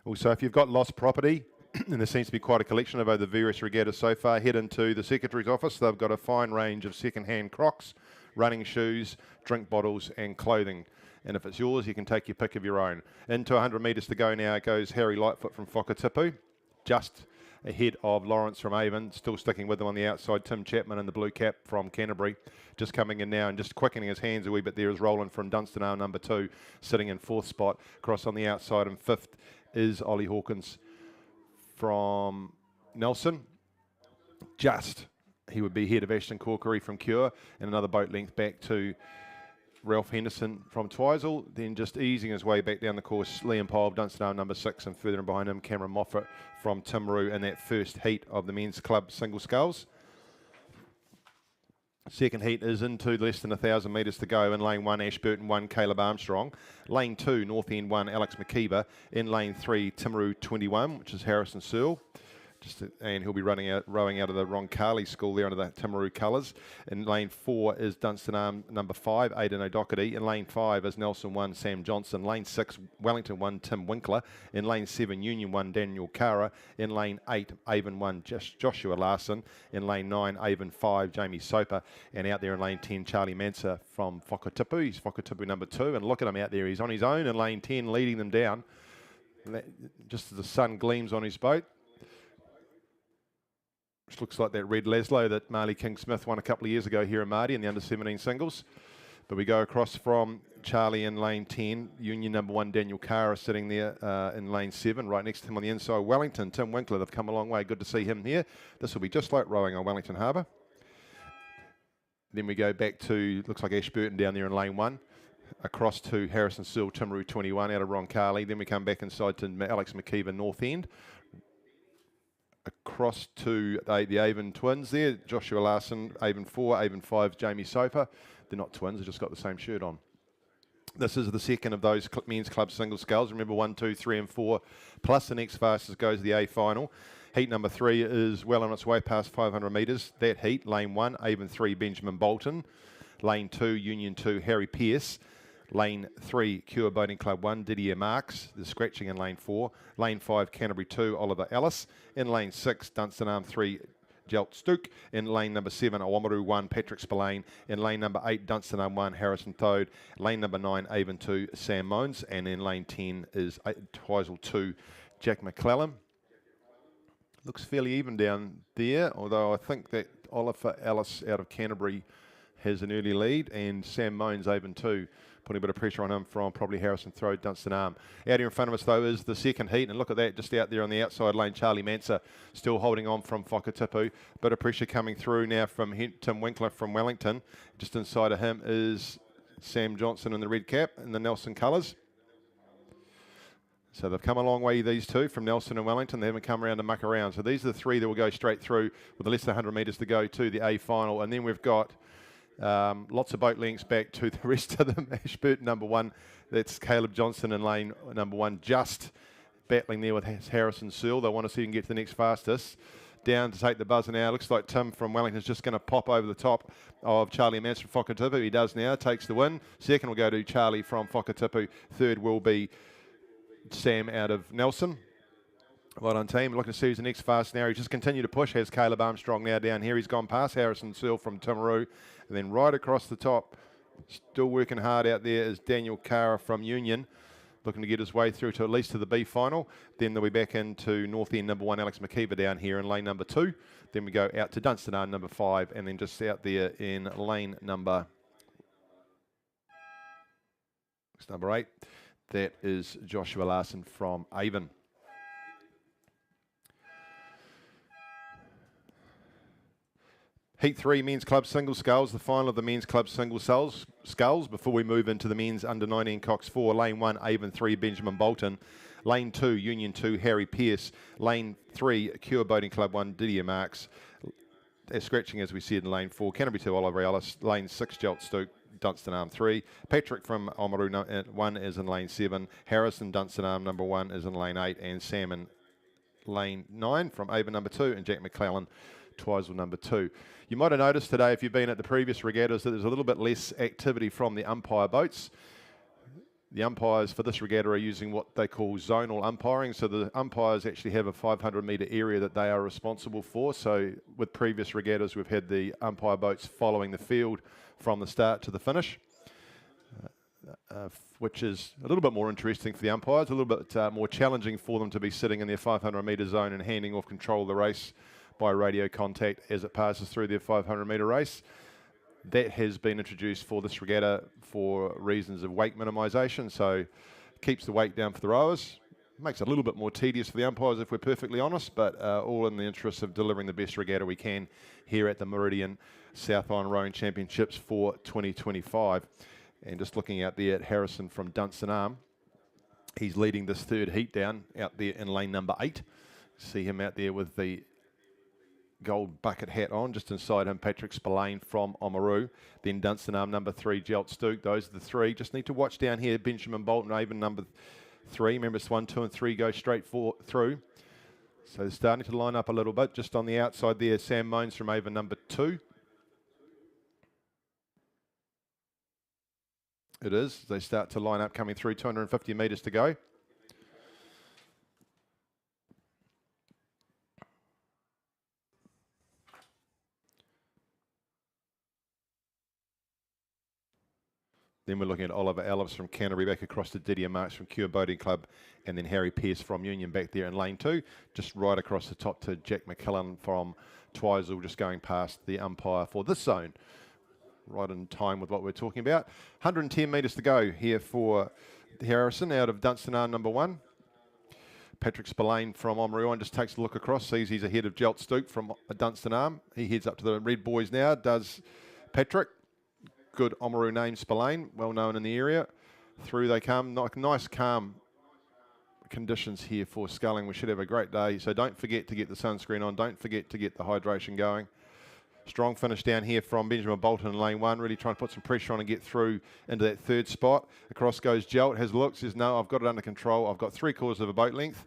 S3: Also, if you've got lost property, and there seems to be quite a collection of the various regattas so far, head into the Secretary's office. They've got a fine range of second-hand Crocs, running shoes, drink bottles and clothing. And if it's yours, you can take your pick of your own. Into 100 metres to go now goes Harry Lightfoot from Whakatipu. Just ahead of Lawrence from Avon, still sticking with them on the outside. Tim Chapman in the blue cap from Canterbury, just coming in now and just quickening his hands a wee bit there is Roland from Dunstanale, number 2, sitting in 4th spot. Cross on the outside, and 5th is Ollie Hawkins from Nelson. He would be ahead of Ashton Corkery from Cure, and another boat length back to Ralph Henderson from Twizel. Then just easing his way back down the course, Liam Pyle of Dunstanale, number 6, and further in behind him, Cameron Moffat from Timaru in that first heat of the men's club single sculls. Second heat is into less than 1,000 metres to go. In lane 1, Ashburton 1, Caleb Armstrong. Lane 2, North End 1, Alex McKeever. In lane 3, Timaru 21, which is Harrison Searle. And he'll be rowing out of the Roncalli school there under the Timaru colours. In lane 4 is Dunstanale number 5, Aidan O'Doherty. In lane 5 is Nelson 1, Sam Johnson. Lane 6, Wellington 1, Tim Winkler. In lane 7, Union 1, Daniel Cara. In lane 8, Avon 1, Joshua Larson. In lane 9, Avon 5, Jamie Soper. And out there in lane 10, Charlie Manser from Whakatipu. He's Whakatipu number 2. And look at him out there. He's on his own in lane 10, leading them down. Just as the sun gleams on his boat. Which looks like that red Laszlo that Marley King-Smith won a couple of years ago here in Mardi in the under-17 singles. But we go across from Charlie in lane 10, Union number 1, Daniel Cara sitting there in lane 7, right next to him on the inside. Wellington, Tim Winkler, they've come a long way. Good to see him here. This will be just like rowing on Wellington Harbour. Then we go back to, looks like Ashburton down there in lane 1. Across to Harrison Searle, Timaru 21 out of Roncalli. Then we come back inside to Alex McKeever, North End. Across to the Avon twins there, Joshua Larson, Avon 4, Avon 5, Jamie Soper. They're not twins, they've just got the same shirt on. This is the second of those men's club single sculls. Remember 1, 2, 3 and 4, plus the next fastest goes to the A final. Heat number 3 is well on its way past 500 metres. That heat, lane 1, Avon 3, Benjamin Bolton. Lane 2, Union 2, Harry Pearce. Lane 3, Cure Boating Club 1, Didier Marks. The scratching in lane 4. Lane 5, Canterbury 2, Oliver Ellis. In lane 6, Dunstanale 3, Jelt Stuke. In lane number 7, Awamaru 1, Patrick Spillane. In lane number 8, Dunstanale 1, Harrison Toad. Lane number 9, Avon 2, Sam Mones. And in lane 10 is Twizel 2, Jack McClellan. Looks fairly even down there, although I think that Oliver Ellis out of Canterbury has an early lead, and Sam Mones, Avon 2. Putting a bit of pressure on him from probably Harrison Throde, Dunstanale. Out here in front of us, though, is the second heat. And look at that, just out there on the outside lane, Charlie Manser still holding on from Whakatipu. Bit of pressure coming through now from Tim Winkler from Wellington. Just inside of him is Sam Johnson in the red cap in the Nelson colours. So they've come a long way, these two, from Nelson and Wellington. They haven't come around to muck around. So these are the 3 that will go straight through with less than 100 metres to go to the A final. And then we've got lots of boat lengths back to the rest of them. Ashburton number 1, that's Caleb Johnson in lane number 1, just battling there with Harrison Searle. They want to see if he can get to the next fastest. Down to take the buzzer now. Looks like Tim from Wellington is just going to pop over the top of Charlie Manser from Whakatipu. He does now, takes the win. Second will go to Charlie from Whakatipu. Third will be Sam out of Nelson. Well done, team. Looking to see who's the next fast now. He's just continued to push. Has Caleb Armstrong now down here. He's gone past Harrison Searle from Timaru. And then right across the top, still working hard out there, is Daniel Cara from Union. Looking to get his way through to at least to the B final. Then they'll be back into North End number 1, Alex McKeever down here in lane number 2. Then we go out to Dunstanale number 5. And then just out there in lane number 8. That is Joshua Larson from Avon. Heat 3, Men's Club Single Sculls, the final of the Men's Club Single Sculls before we move into the Men's Under-19 Cox 4. Lane 1, Avon 3, Benjamin Bolton. Lane 2, Union 2, Harry Pearce. Lane 3, Cure Boating Club 1, Didier Marks. Scratching, as we said, in lane 4, Canterbury 2, Oliver Ellis. Lane 6, Jelt Stuke, Dunstanale 3. Patrick from Oamaru 1 is in lane 7. Harrison Dunstanale number 1 is in lane 8. And Sam in lane 9 from Avon number 2. And Jack McClellan, Twizel number 2. You might have noticed today, if you've been at the previous regattas, that there's a little bit less activity from the umpire boats. The umpires for this regatta are using what they call zonal umpiring. So the umpires actually have a 500-metre area that they are responsible for. So with previous regattas, we've had the umpire boats following the field from the start to the finish. which is a little bit more interesting for the umpires, a little bit more challenging for them to be sitting in their 500-metre zone and handing off control of the race by radio contact as it passes through their 500-metre race. That has been introduced for this regatta for reasons of wake minimisation, so keeps the wake down for the rowers. Makes it a little bit more tedious for the umpires if we're perfectly honest, but all in the interest of delivering the best regatta we can here at the Meridian South Island Rowing Championships for 2025. And just looking out there at Harrison from Dunstanarm, he's leading this third heat down out there in lane number 8. See him out there with the gold bucket hat on. Just inside him, Patrick Spillane from Oamaru. Then Dunstanarm number 3, Jelt Stook. Those are the three. Just need to watch down here, Benjamin Bolton, Avon number 3. Remember, it's 1, 2 and 3 go straight through. So they're starting to line up a little bit. Just on the outside there, Sam Moans from Avon number 2. It is. They start to line up coming through, 250 metres to go. Then we're looking at Oliver Ellis from Canterbury back across to Didier Marks from Cure Boating Club, and then Harry Pearce from Union back there in lane 2. Just right across the top to Jack McKillen from Twizel, just going past the umpire for this zone. Right in time with what we're talking about. 110 metres to go here for Harrison out of Dunstanarm number 1. Patrick Spillane from Oamaru just takes a look across, sees he's ahead of Jelt Stook from Dunstanarm. He heads up to the Red Boys now, does Patrick. Good Oamaru name, Spillane, well known in the area. Through they come. Nice calm conditions here for sculling. We should have a great day, so don't forget to get the sunscreen on. Don't forget to get the hydration going. Strong finish down here from Benjamin Bolton in lane 1, really trying to put some pressure on and get through into that third spot. Across goes Jelt, has a look, says, no, I've got it under control. I've got 3/4 of a boat length.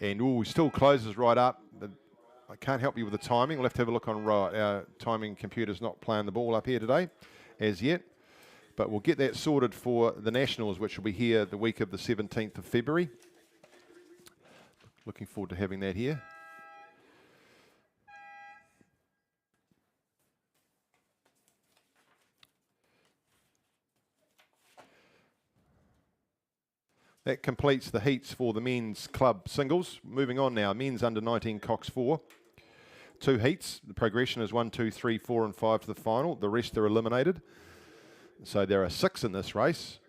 S3: And, he still closes right up. I can't help you with the timing. We'll have to have a look on right. Our timing computer's not playing the ball up here today as yet. But we'll get that sorted for the Nationals, which will be here the week of the 17th of February. Looking forward to having that here. That completes the heats for the men's club singles. Moving on now, men's under 19 Cox 4. 2 heats. The progression is 1, 2, 3, 4 and 5 to the final. The rest are eliminated. So there are 6 in this race,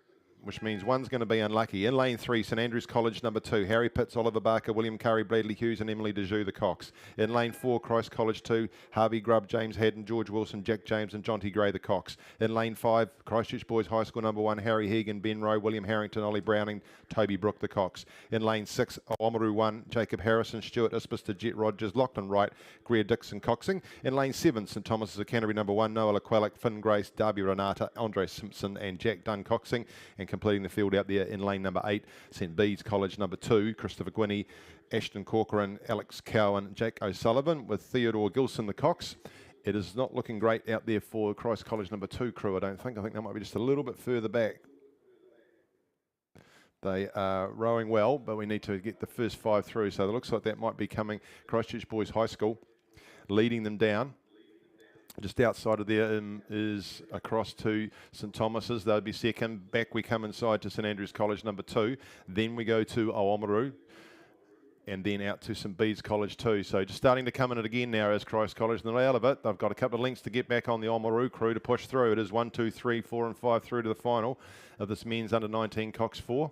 S3: which means one's going to be unlucky. In lane 3, St Andrews College number 2, Harry Pitts, Oliver Barker, William Curry, Bradley Hughes and Emily DeJoux, the Cox. In lane 4, Christ College 2, Harvey Grubb, James Haddon, George Wilson, Jack James and Jonty Gray, the Cox. In lane 5, Christchurch Boys High School number 1, Harry Hegan, Ben Rowe, William Harrington, Ollie Browning, Toby Brook, the Cox. In lane 6, Oamaru 1, Jacob Harrison, Stuart Isbister, Jet Rogers, Lachlan Wright, Greer Dixon, Coxing. In lane 7, St Thomas of Canterbury number 1, Noah Laquellic, Finn Grace, Darby Renata, Andre Simpson and Jack Dunn, Coxing. And completing the field out there in lane number 8, St Bede's College number 2, Christopher Gwinney, Ashton Corcoran, Alex Cowan, Jack O'Sullivan with Theodore Gilson, the Cox. It is not looking great out there for Christ College number 2 crew, I don't think. I think that might be just a little bit further back. They are rowing well, but we need to get the first 5 through. So it looks like that might be coming. Christchurch Boys High School leading them down. Just outside of there is across to St Thomas's. They'll be second. Back we come inside to St Andrews College number 2. Then we go to Oamaru. And then out to St Bede's College 2. So just starting to come in it again now as Christ College. And out of it, they've got a couple of links to get back on the Oamaru crew to push through. It is 1, 2, 3, 4 and 5 through to the final of this men's under 19 Cox 4.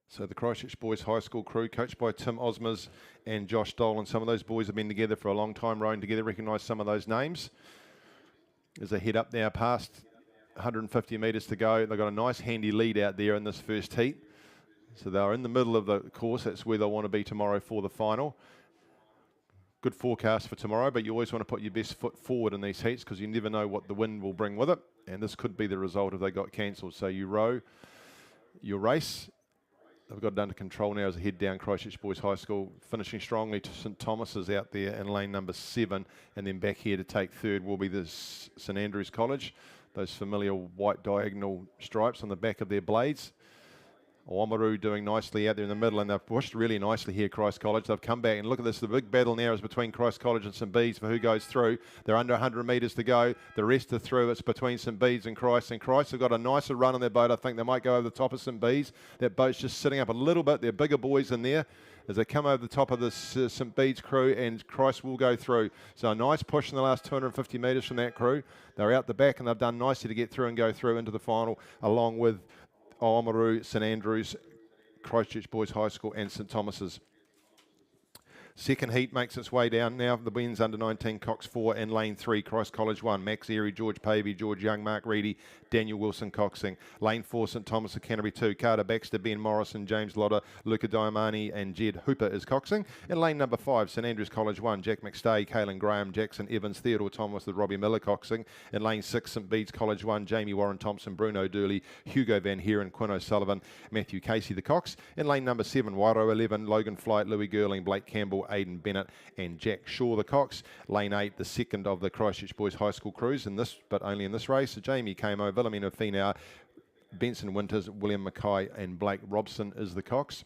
S3: So the Christchurch Boys High School crew, coached by Tim Osmers and Josh Dolan. Some of those boys have been together for a long time, rowing together, recognise some of those names. As they head up now past 150 metres to go, they've got a nice handy lead out there in this first heat. So they're in the middle of the course. That's where they'll want to be tomorrow for the final. Good forecast for tomorrow, but you always want to put your best foot forward in these heats because you never know what the wind will bring with it. And this could be the result if they got cancelled. So you row your race. They've got it under control now as they head down Christchurch Boys High School, finishing strongly to St Thomas's out there in lane number 7, and then back here to take third will be the St Andrews College. Those familiar white diagonal stripes on the back of their blades. Oamaru doing nicely out there in the middle, and they've pushed really nicely here, Christ College. They've come back, and look at this. The big battle now is between Christ College and St Bede's for who goes through. They're under 100 metres to go. The rest are through. It's between St Bede's and Christ have got a nicer run on their boat. I think they might go over the top of St Bede's. That boat's just sitting up a little bit. They're bigger boys in there as they come over the top of this St Bede's crew, and Christ will go through. So a nice push in the last 250 metres from that crew. They're out the back, and they've done nicely to get through and go through into the final, along with Oamaru, St Andrews, Christchurch Boys High School and St Thomas's. Second heat makes its way down now. The men's under 19, Cox 4 and lane 3, Christ College 1, Max Erie, George Pavey, George Young, Mark Reedy, Daniel Wilson coxing. Lane 4, St Thomas of Canterbury 2, Carter Baxter, Ben Morrison, James Lotter, Luca Diamani and Jed Hooper is coxing. In lane number 5, St Andrews College 1, Jack McStay, Caelan Graham, Jackson Evans, Theodore Thomas with Robbie Miller coxing. In lane 6, St Bede's College 1, Jamie Warren Thompson, Bruno Dooley, Hugo Van Heeren, Quinn O'Sullivan, Matthew Casey the cox. In lane number 7, Wairo 11, Logan Flight, Louis Girling, Blake Campbell, Aidan Bennett and Jack Shaw the cox. Lane 8, the second of the Christchurch Boys High School crews in this, but only in this race. Jamie Camo, Wilhelmina Finau, Benson Winters, William Mackay and Blake Robson is the cox.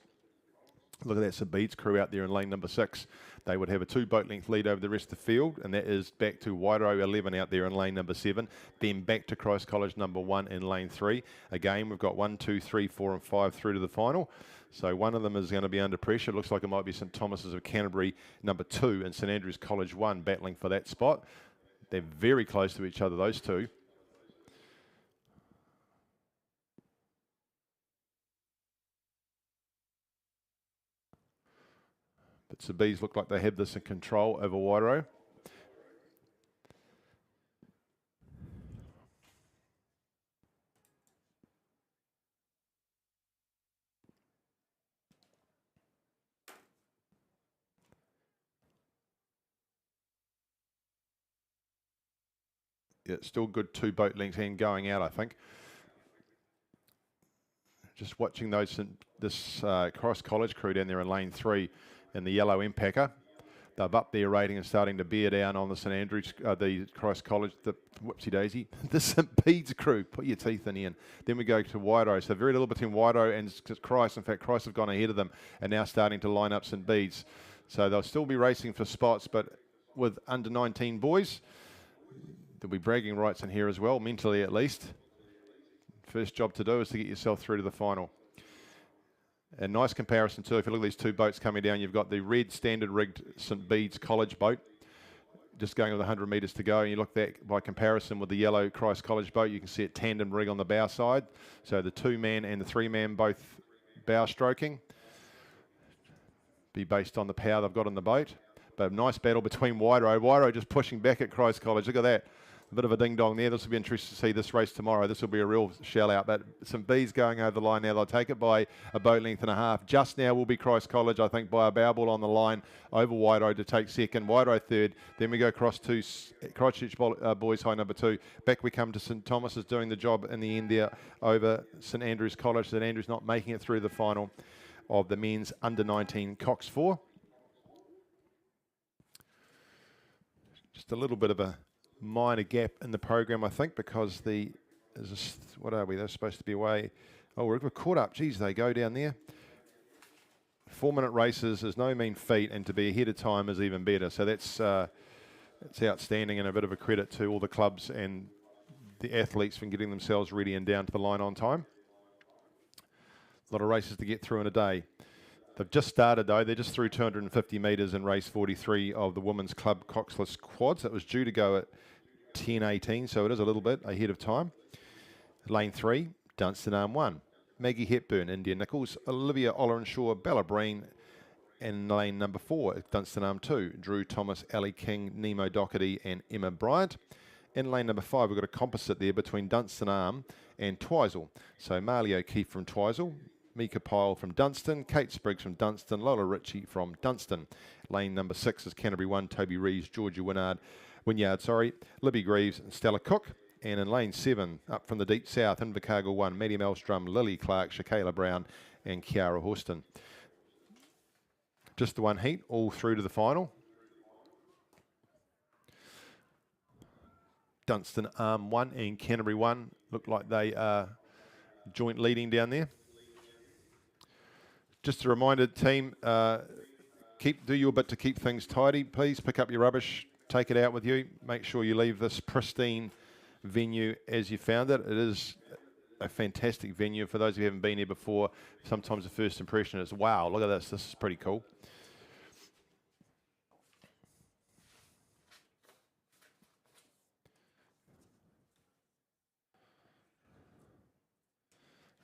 S3: Look at that St Bede's crew out there in lane number 6. They would have a 2 boat length lead over the rest of the field, and that is back to Wairo 11 out there in lane number 7, then back to Christ College number 1 in lane 3. Again, we've got 1, 2, 3, 4 and 5 through to the final. So one of them is going to be under pressure. It looks like it might be St Thomas's of Canterbury number 2 and St Andrews College 1 battling for that spot. They're very close to each other, those two. But St Bede's look like they have this in control over Wairo. Yeah, still good 2 boat lengths and going out, I think. Just watching those, this Christ College crew down there in lane 3 in the yellow Empacker. They've upped their rating and starting to bear down on the St Andrews, the Christ College, the whoopsie daisy, the St Bede's crew. Put your teeth in, Ian. Then we go to Wairo. So very little between Wairo and Christ. In fact, Christ have gone ahead of them and now starting to line up St Bede's. So they'll still be racing for spots, but with under 19 boys, there'll be bragging rights in here as well, mentally at least. First job to do is to get yourself through to the final. A nice comparison too, if you look at these 2 boats coming down, you've got the red standard rigged St Bede's College boat, just going with 100 metres to go, and you look that by comparison with the yellow Christ College boat, you can see it tandem rig on the bow side. So the 2-man and the 3-man both bow stroking, be based on the power they've got on the boat. But a nice battle between Wairo just pushing back at Christ College. Look at that. A bit of a ding-dong there. This will be interesting to see this race tomorrow. This will be a real shell-out. But St Bede's going over the line now. They'll take it by a boat length and a half. Just now will be Christ College, I think, by a bow ball on the line over Wairo to take second. Wairo third. Then we go across to Christchurch Boys High number 2. Back we come to St Thomas's doing the job in the end there over St Andrews College. St Andrews not making it through the final of the men's under 19 Cox 4. Just a little bit of a minor gap in the program, I think, because what are we? They're supposed to be away. Oh, we're caught up. Geez, they go down there. 4-minute races is no mean feat, and to be ahead of time is even better. So that's outstanding, and a bit of a credit to all the clubs and the athletes for getting themselves ready and down to the line on time. A lot of races to get through in a day. They've just started though. They're just through 250 metres in race 43 of the Women's Club Coxless Quads. It was due to go at 10:18, so it is a little bit ahead of time. Lane 3, Dunstan Arm 1. Maggie Hepburn, India Nichols, Olivia Ollerenshaw, Bella Breen. In lane number 4, Dunstan Arm 2, Drew Thomas, Ali King, Nemo Doherty and Emma Bryant. In lane number 5, we've got a composite there between Dunstan Arm and Twizel. So Marley O'Keefe from Twizel, Mika Pyle from Dunstan, Kate Spriggs from Dunstan, Lola Ritchie from Dunstan. Lane number 6 is Canterbury 1, Toby Reeves, Georgia Wynyard, Libby Greaves and Stella Cook. And in lane 7, up from the deep south, Invercargill 1, Maddie Maelstrom, Lily Clark, Shakayla Brown and Kiara Horston. Just the one heat, all through to the final. Dunstan Arm 1 and Canterbury 1 look like they are joint leading down there. Just a reminder, team, do your bit to keep things tidy. Please pick up your rubbish, take it out with you. Make sure you leave this pristine venue as you found it. It is a fantastic venue. For those who haven't been here before, sometimes the first impression is, wow, look at this. This is pretty cool.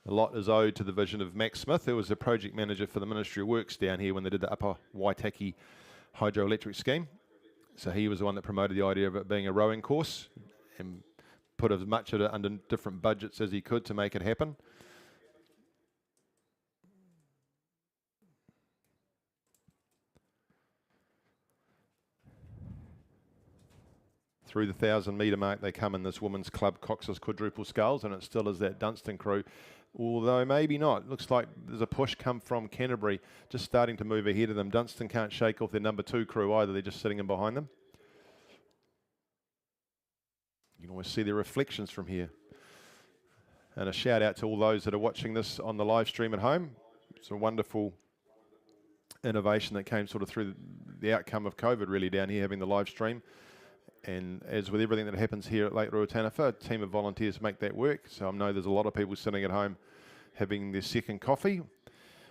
S3: A lot is owed to the vision of Max Smith, who was the project manager for the Ministry of Works down here when they did the Upper Waitaki hydroelectric scheme. So he was the one that promoted the idea of it being a rowing course and put as much of it under different budgets as he could to make it happen. Through the 1,000-metre mark, they come in this women's club, coxless quadruple sculls, and it still is that Dunstan crew. Although maybe not. Looks like there's a push come from Canterbury, just starting to move ahead of them. Dunstan can't shake off their number 2 crew either. They're just sitting in behind them. You can always see their reflections from here. And a shout out to all those that are watching this on the live stream at home. It's a wonderful innovation that came sort of through the outcome of COVID really down here, having the live stream. And as with everything that happens here at Lake Ruataniwha, a team of volunteers make that work. So I know there's a lot of people sitting at home having their second coffee,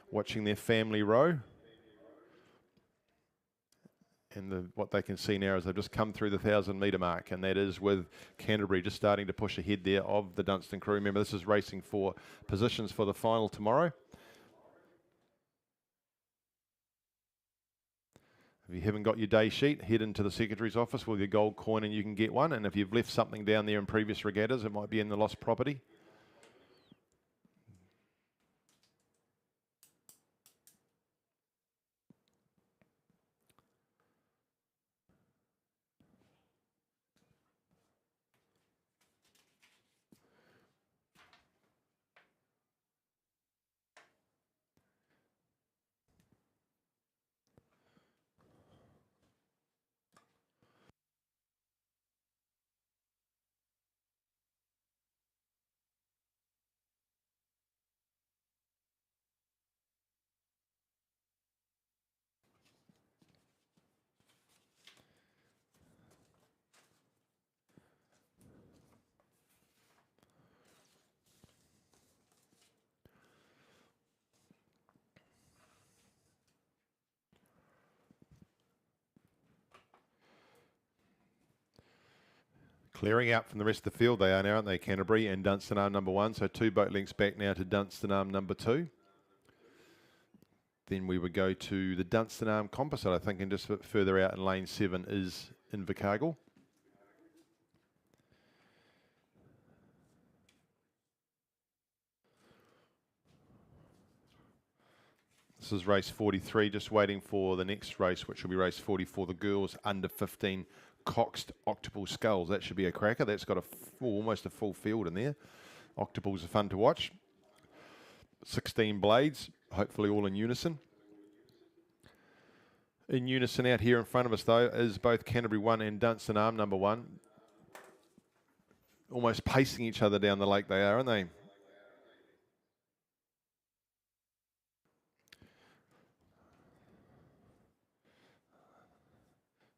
S3: watching their family row. And what they can see now is they've just come through the 1,000-metre mark, and that is with Canterbury just starting to push ahead there of the Dunstan crew. Remember, this is racing for positions for the final tomorrow. If you haven't got your day sheet, head into the Secretary's office with your gold coin and you can get one. And if you've left something down there in previous regattas, it might be in the lost property. Clearing out from the rest of the field they are now, aren't they? Canterbury and Dunstan Arm number 1. So 2 boat links back now to Dunstan Arm number 2. Then we would go to the Dunstan Arm composite, I think, and just a bit further out in lane 7 is Invercargill. This is race 43, just waiting for the next race, which will be race 44, the girls under 15 coxed octuple sculls. That should be a cracker. That's got almost a full field in there. Octuples are fun to watch. 16 blades, hopefully all in unison. In unison out here in front of us, though, is both Canterbury 1 and Dunstan Arm number 1. Almost pacing each other down the lake they are, aren't they?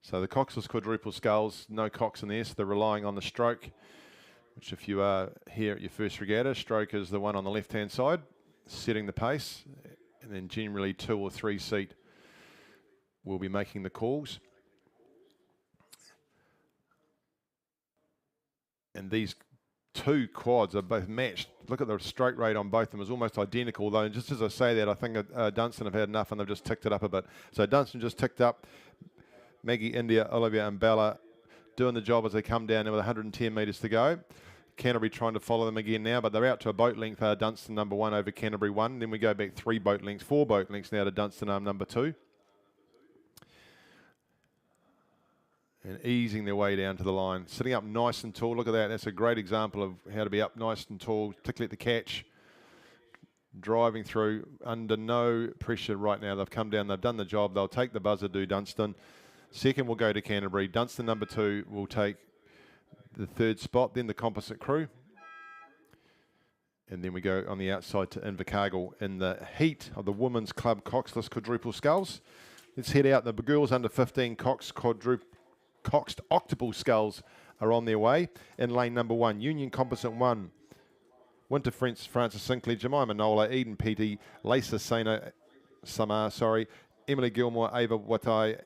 S3: So the coxless quadruple sculls, no cox in there, so they're relying on the stroke, which if you are here at your first regatta, stroke is the one on the left-hand side, setting the pace, and then generally 2 or 3 seat will be making the calls. And these 2 quads are both matched. Look at the stroke rate on both of them is almost identical, though, and just as I say that, I think Dunstan have had enough and they've just ticked it up a bit. So Dunstan just ticked up. Maggie, India, Olivia and Bella doing the job as they come down there with 110 metres to go. Canterbury trying to follow them again now, but they're out to a boat length, Dunstan number 1 over Canterbury 1. Then we go back 4 boat lengths now to Dunstan Arm number 2. And easing their way down to the line. Sitting up nice and tall, look at that. That's a great example of how to be up nice and tall, particularly at the catch. Driving through under no pressure right now. They've come down, they've done the job. They'll take the buzzer, do Dunstan. Second will go to Canterbury. Dunstan number 2 will take the 3rd spot, then the composite crew. And then we go on the outside to Invercargill in the heat of the Women's Club Coxless Quadruple Sculls. Let's head out. The girls under 15 coxed octuple sculls are on their way. In lane number 1, Union Composite 1, Winter Francis Sinclair, Jemima Nola, Eden Petey, Lisa Samar, Emily Gilmore, Ava Watai,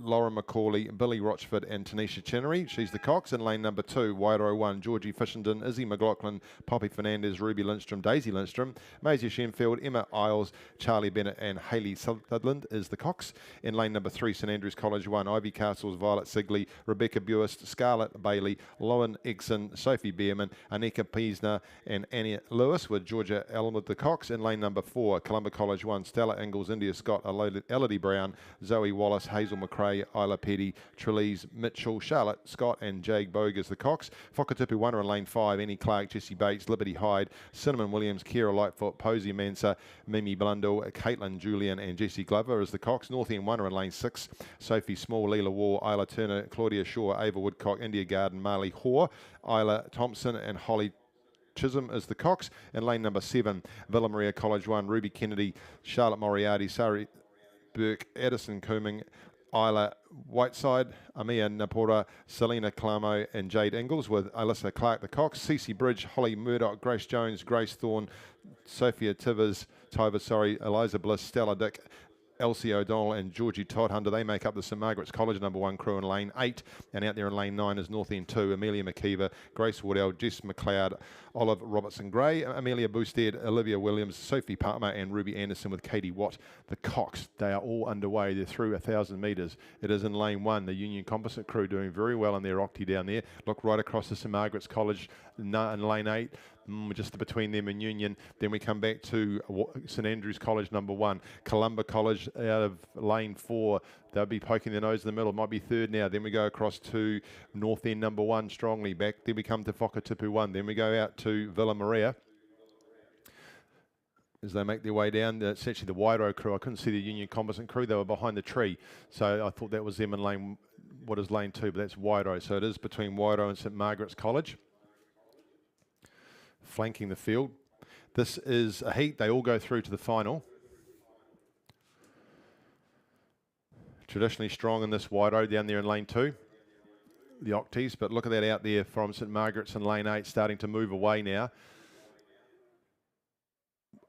S3: Laura Macaulay, Billy Rochford and Tanisha Chinnery. She's the cox. In lane number 2, Wairo 1, Georgie Fishenden, Izzy McLaughlin, Poppy Fernandez, Ruby Lindstrom, Daisy Lindstrom, Maisie Shenfield, Emma Isles, Charlie Bennett and Hayley Sutherland is the cox. In lane number 3, St Andrews College 1, Ivy Castles, Violet Sigley, Rebecca Buist, Scarlett Bailey, Lowen Exon, Sophie Beerman, Anika Piesner and Annie Lewis with Georgia Elmwood the cox. In lane number 4, Columba College 1, Stella Ingalls, India Scott, Elodie Brown, Zoe Wallace, Hazel McRae, Isla Petty, Trelise Mitchell, Charlotte Scott and Jake Bogue as the cox. Whakatupu 1 in lane 5, Annie Clark, Jessie Bates, Liberty Hyde, Cinnamon Williams, Kira Lightfoot, Posey Mansa, Mimi Blundell, Caitlin Julian and Jessie Glover as the cox. North End 1 in lane 6, Sophie Small, Leela Wall, Isla Turner, Claudia Shaw, Ava Woodcock, India Garden, Marley Hoare, Isla Thompson and Holly Chisholm is the cox. In lane number 7, Villa Maria College 1, Ruby Kennedy, Charlotte Moriarty, Sari Burke, Addison Cooming, Isla Whiteside, Amia Napora, Selena Clamo and Jade Ingalls with Alyssa Clark the cox. Cece Bridge, Holly Murdoch, Grace Jones, Grace Thorne, Sophia Tivers, Eliza Bliss, Stella Dick, Elsie O'Donnell and Georgie Todd Hunter. They make up the St Margaret's College number 1 crew in lane 8. And out there in lane 9 is North End 2, Amelia McKeever, Grace Woodell, Jess McLeod, Olive Robertson Gray, Amelia Boosted, Olivia Williams, Sophie Palmer and Ruby Anderson with Katie Watt. The cox, they are all underway. They're through 1,000 metres. It is in lane 1, the Union Composite crew doing very well in their octi down there. Look right across the St Margaret's College in lane 8. Just between them and Union. Then we come back to St Andrews College number 1, Columba College out of lane 4. They'll be poking their nose in the middle. Might be third now. Then we go across to North End number 1 strongly back. Then we come to Whakatupu 1. Then we go out to Villa Maria as they make their way down. It's actually the Wairo crew. I couldn't see the Union Composite crew. They were behind the tree. So I thought that was them in lane, what is lane 2, but that's Wairo. So it is between Wairo and St Margaret's College, flanking the field. This is a heat. They all go through to the final. Traditionally strong in this Wairo down there in lane 2, the Octies. But look at that out there from St Margaret's in lane 8, starting to move away now,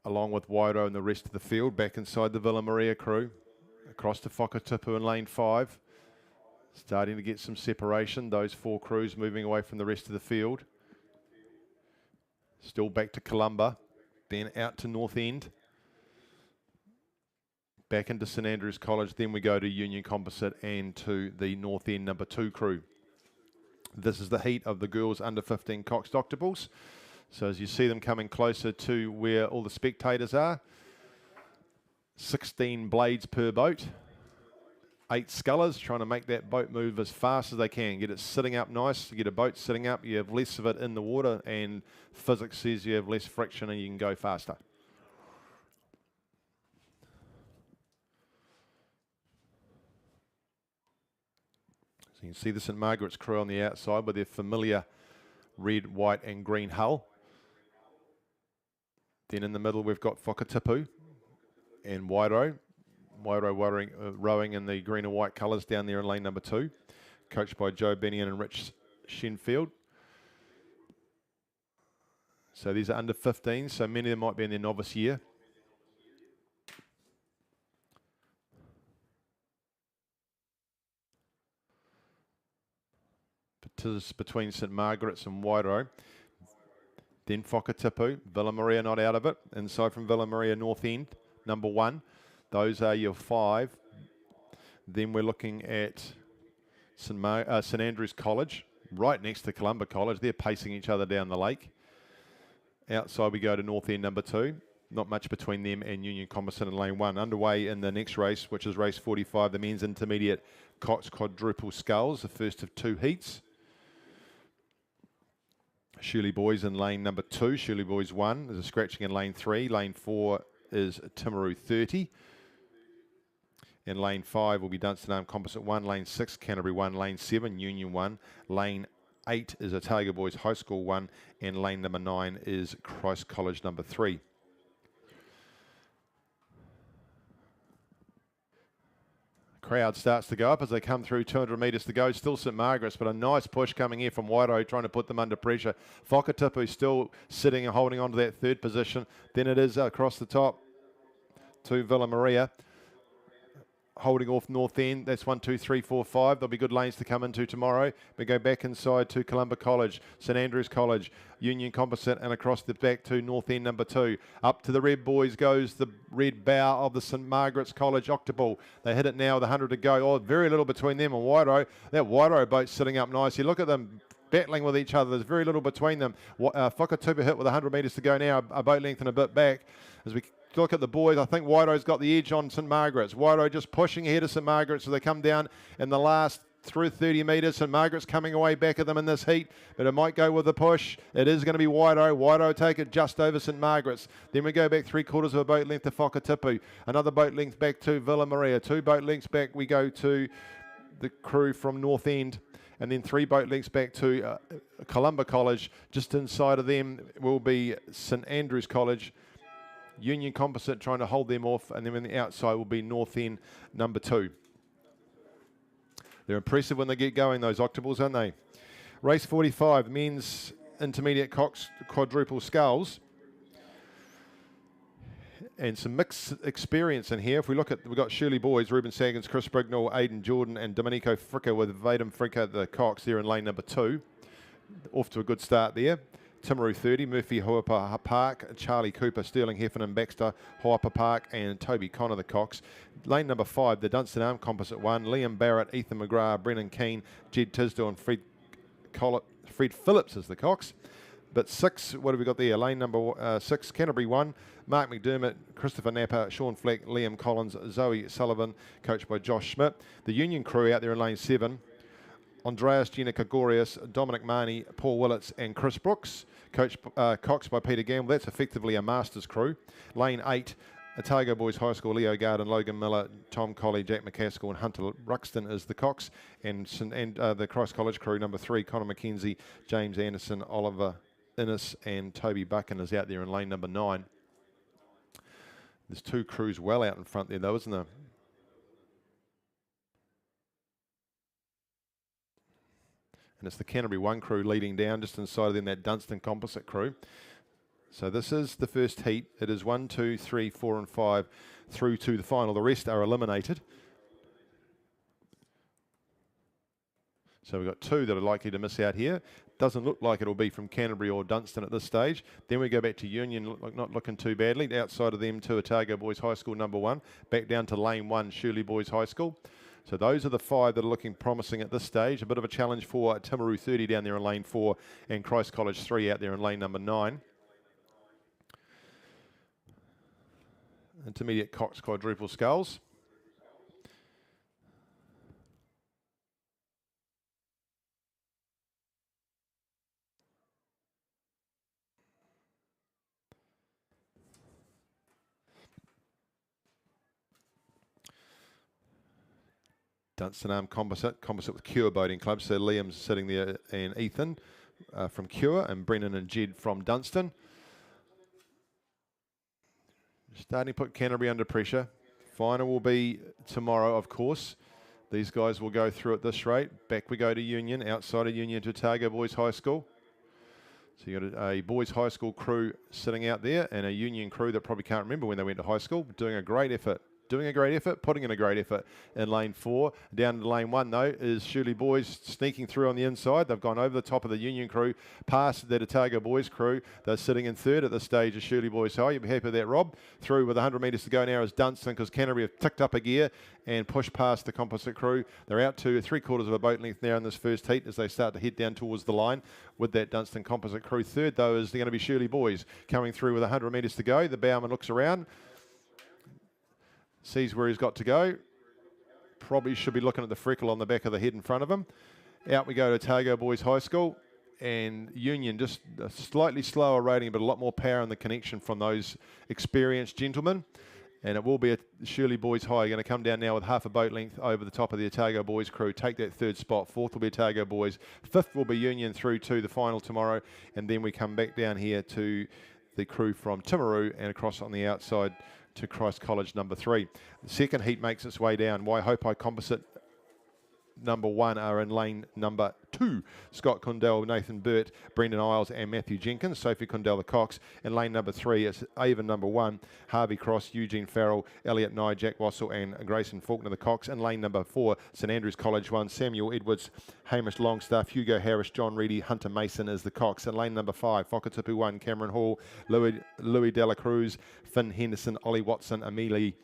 S3: along with Wairo and the rest of the field. Back inside the Villa Maria crew, across to Whakatupu in lane 5, starting to get some separation. Those 4 crews moving away from the rest of the field. Still back to Columba, then out to North End, back into St Andrews College, then we go to Union Composite and to the North End number 2 crew. This is the heat of the girls under 15 coxed octuples. So as you see them coming closer to where all the spectators are, 16 blades per boat, 8 scullers trying to make that boat move as fast as they can. Get it sitting up nice. You get a boat sitting up, you have less of it in the water, and physics says you have less friction and you can go faster. So you can see the St Margaret's crew on the outside with their familiar red, white and green hull. Then in the middle we've got Whakatupu and Wairo. Wairo rowing in the green and white colours down there in lane number 2, coached by Joe Bennion and Rich Shenfield. So these are under 15, so many of them might be in their novice year. Between St Margaret's and Wairo. Then Whakatupu, Villa Maria not out of it. Inside from Villa Maria, North End, number 1. Those are your 5. Then we're looking at St Andrews College, right next to Columba College. They're pacing each other down the lake. Outside we go to North End number 2. Not much between them and Union Composite in lane 1. Underway in the next race, which is race 45, the men's intermediate coxed quadruple sculls, the first of 2 heats. Shirley Boys in lane number 2. Shirley Boys 1 is a scratching in lane 3. Lane 4 is Timaru 30. In lane 5 will be Dunstanarm Composite 1, lane 6 Canterbury 1, lane 7 Union 1, lane 8 is Otago Boys High School 1, and lane number 9 is Christ College number 3. Crowd starts to go up as they come through 200 metres to go. Still St Margaret's, but a nice push coming here from Wairau, trying to put them under pressure. Whakatipu still sitting and holding on to that third position. Then it is across the top to Villa Maria, holding off North End. That's 1, 2, 3, 4, 5. There'll be good lanes to come into tomorrow. We go back inside to Columba College, St Andrews College, Union Composite, and across the back to North End number 2. Up to the red boys goes the red bow of the St Margaret's College octuple. They hit it now with 100 to go. Oh, very little between them and Wairau. That Wairau boat's sitting up nicely. Look at them battling with each other. There's very little between them. Whakatupu hit with 100 metres to go now, a boat length and a bit back. As we look at the boys, I think Wairau's got the edge on St Margaret's. Wairau just pushing ahead of St Margaret's, so they come down in the last through 30 metres. St Margaret's coming away back at them in this heat, but it might go with the push. It is going to be Wairau. Wairau take it just over St Margaret's. Then we go back 3/4 of a boat length to Whakatipu. Another boat length back to Villa Maria. 2 boat lengths back we go to the crew from North End. And then 3 boat lengths back to Columba College. Just inside of them will be St Andrews College. Union Composite trying to hold them off, and then on the outside will be North End number 2. They're impressive when they get going, those octuples, aren't they? Race 45, men's intermediate coxed quadruple sculls. And some mixed experience in here. If we look at, we've got Shirley Boys, Ruben Saggins, Chris Brignall, Aidan Jordan, and Domenico Fricka with Vadim Fricka, the cox, there in lane number 2. Off to a good start there. Timaru 30, Murphy Hoapa Park, Charlie Cooper, Sterling Heffernan, Baxter, Hoapa Park, and Toby Connor, the cox. Lane number 5, the Dunstan Arm Composite 1, Liam Barrett, Ethan McGrath, Brennan Keane, Jed Tisdale, and Fred Phillips is the cox. But 6, what have we got there? Lane number 6, Canterbury 1, Mark McDermott, Christopher Napper, Sean Fleck, Liam Collins, Zoe Sullivan, coached by Josh Schmidt. The Union crew out there in lane 7, Andreas Giannacagorius, Dominic Marnie, Paul Willits, and Chris Brooks, coached Cox by Peter Gamble. That's effectively a Masters crew. Lane 8, Otago Boys High School, Leo Garden, Logan Miller, Tom Colley, Jack McCaskill, and Hunter Ruxton is the cox. And the Christ College crew, number 3, Connor McKenzie, James Anderson, Oliver Innes, and Toby Buchan is out there in lane number 9. There's 2 crews well out in front there though, isn't there? And it's the Canterbury 1 crew leading down just inside of them, that Dunstan Composite crew. So this is the first heat. It is 1, 2, 3, 4, and 5 through to the final. The rest are eliminated. So we've got 2 that are likely to miss out here. Doesn't look like it'll be from Canterbury or Dunstan at this stage. Then we go back to Union, not looking too badly. Outside of them to Otago Boys High School number 1. Back down to lane 1, Shirley Boys High School. So those are the 5 that are looking promising at this stage. A bit of a challenge for Timaru 30 down there in lane 4 and Christ College 3 out there in lane number 9. Intermediate cox quadruple sculls. Dunstan Arm Composite with Cure Boating Club. So Liam's sitting there and Ethan from Cure and Brennan and Jed from Dunstan. Starting to put Canterbury under pressure. Final will be tomorrow, of course. These guys will go through at this rate. Back we go to Union, outside of Union to Otago Boys High School. So you got a Boys High School crew sitting out there and a Union crew that probably can't remember when they went to high school, doing a great effort. Putting in a great effort in lane 4. Down to lane 1 though is Shirley Boys sneaking through on the inside. They've gone over the top of the Union crew, past the Otago Boys crew. They're sitting in 3rd at this stage of Shirley Boys High. You'll be happy with that, Rob. Through with 100 metres to go now is Dunstan, because Canterbury have ticked up a gear and pushed past the composite crew. They're out to 3/4 of a boat length now in this first heat as they start to head down towards the line with that Dunstan composite crew. 3rd though is going to be Shirley Boys coming through with 100 metres to go. The bowman looks around, sees where he's got to go. Probably should be looking at the freckle on the back of the head in front of him. Out we go to Otago Boys High School. And Union, just a slightly slower rating, but a lot more power in the connection from those experienced gentlemen. And it will be a Shirley Boys High. Going to come down now with half a boat length over the top of the Otago Boys crew. Take that third spot. Fourth will be Otago Boys. Fifth will be Union through to the final tomorrow. And then we come back down here to the crew from Timaru and across on the outside to Christ College number 3. The second heat makes its way down. Waihopai Composite number 1 are in lane number 2. Scott Condell, Nathan Burt, Brendan Isles and Matthew Jenkins. Sophie Condell, the Cox. In lane number 3 is Avon number 1. Harvey Cross, Eugene Farrell, Elliot Nye, Jack Wassell and Grayson Faulkner, the Cox. In lane number 4, St Andrews College 1. Samuel Edwards, Hamish Longstaff, Hugo Harris, John Reedy, Hunter Mason is the Cox. In lane number 5, Whakatipu 1, Cameron Hall, Louis Dela Cruz, Finn Henderson, Ollie Watson, Amelie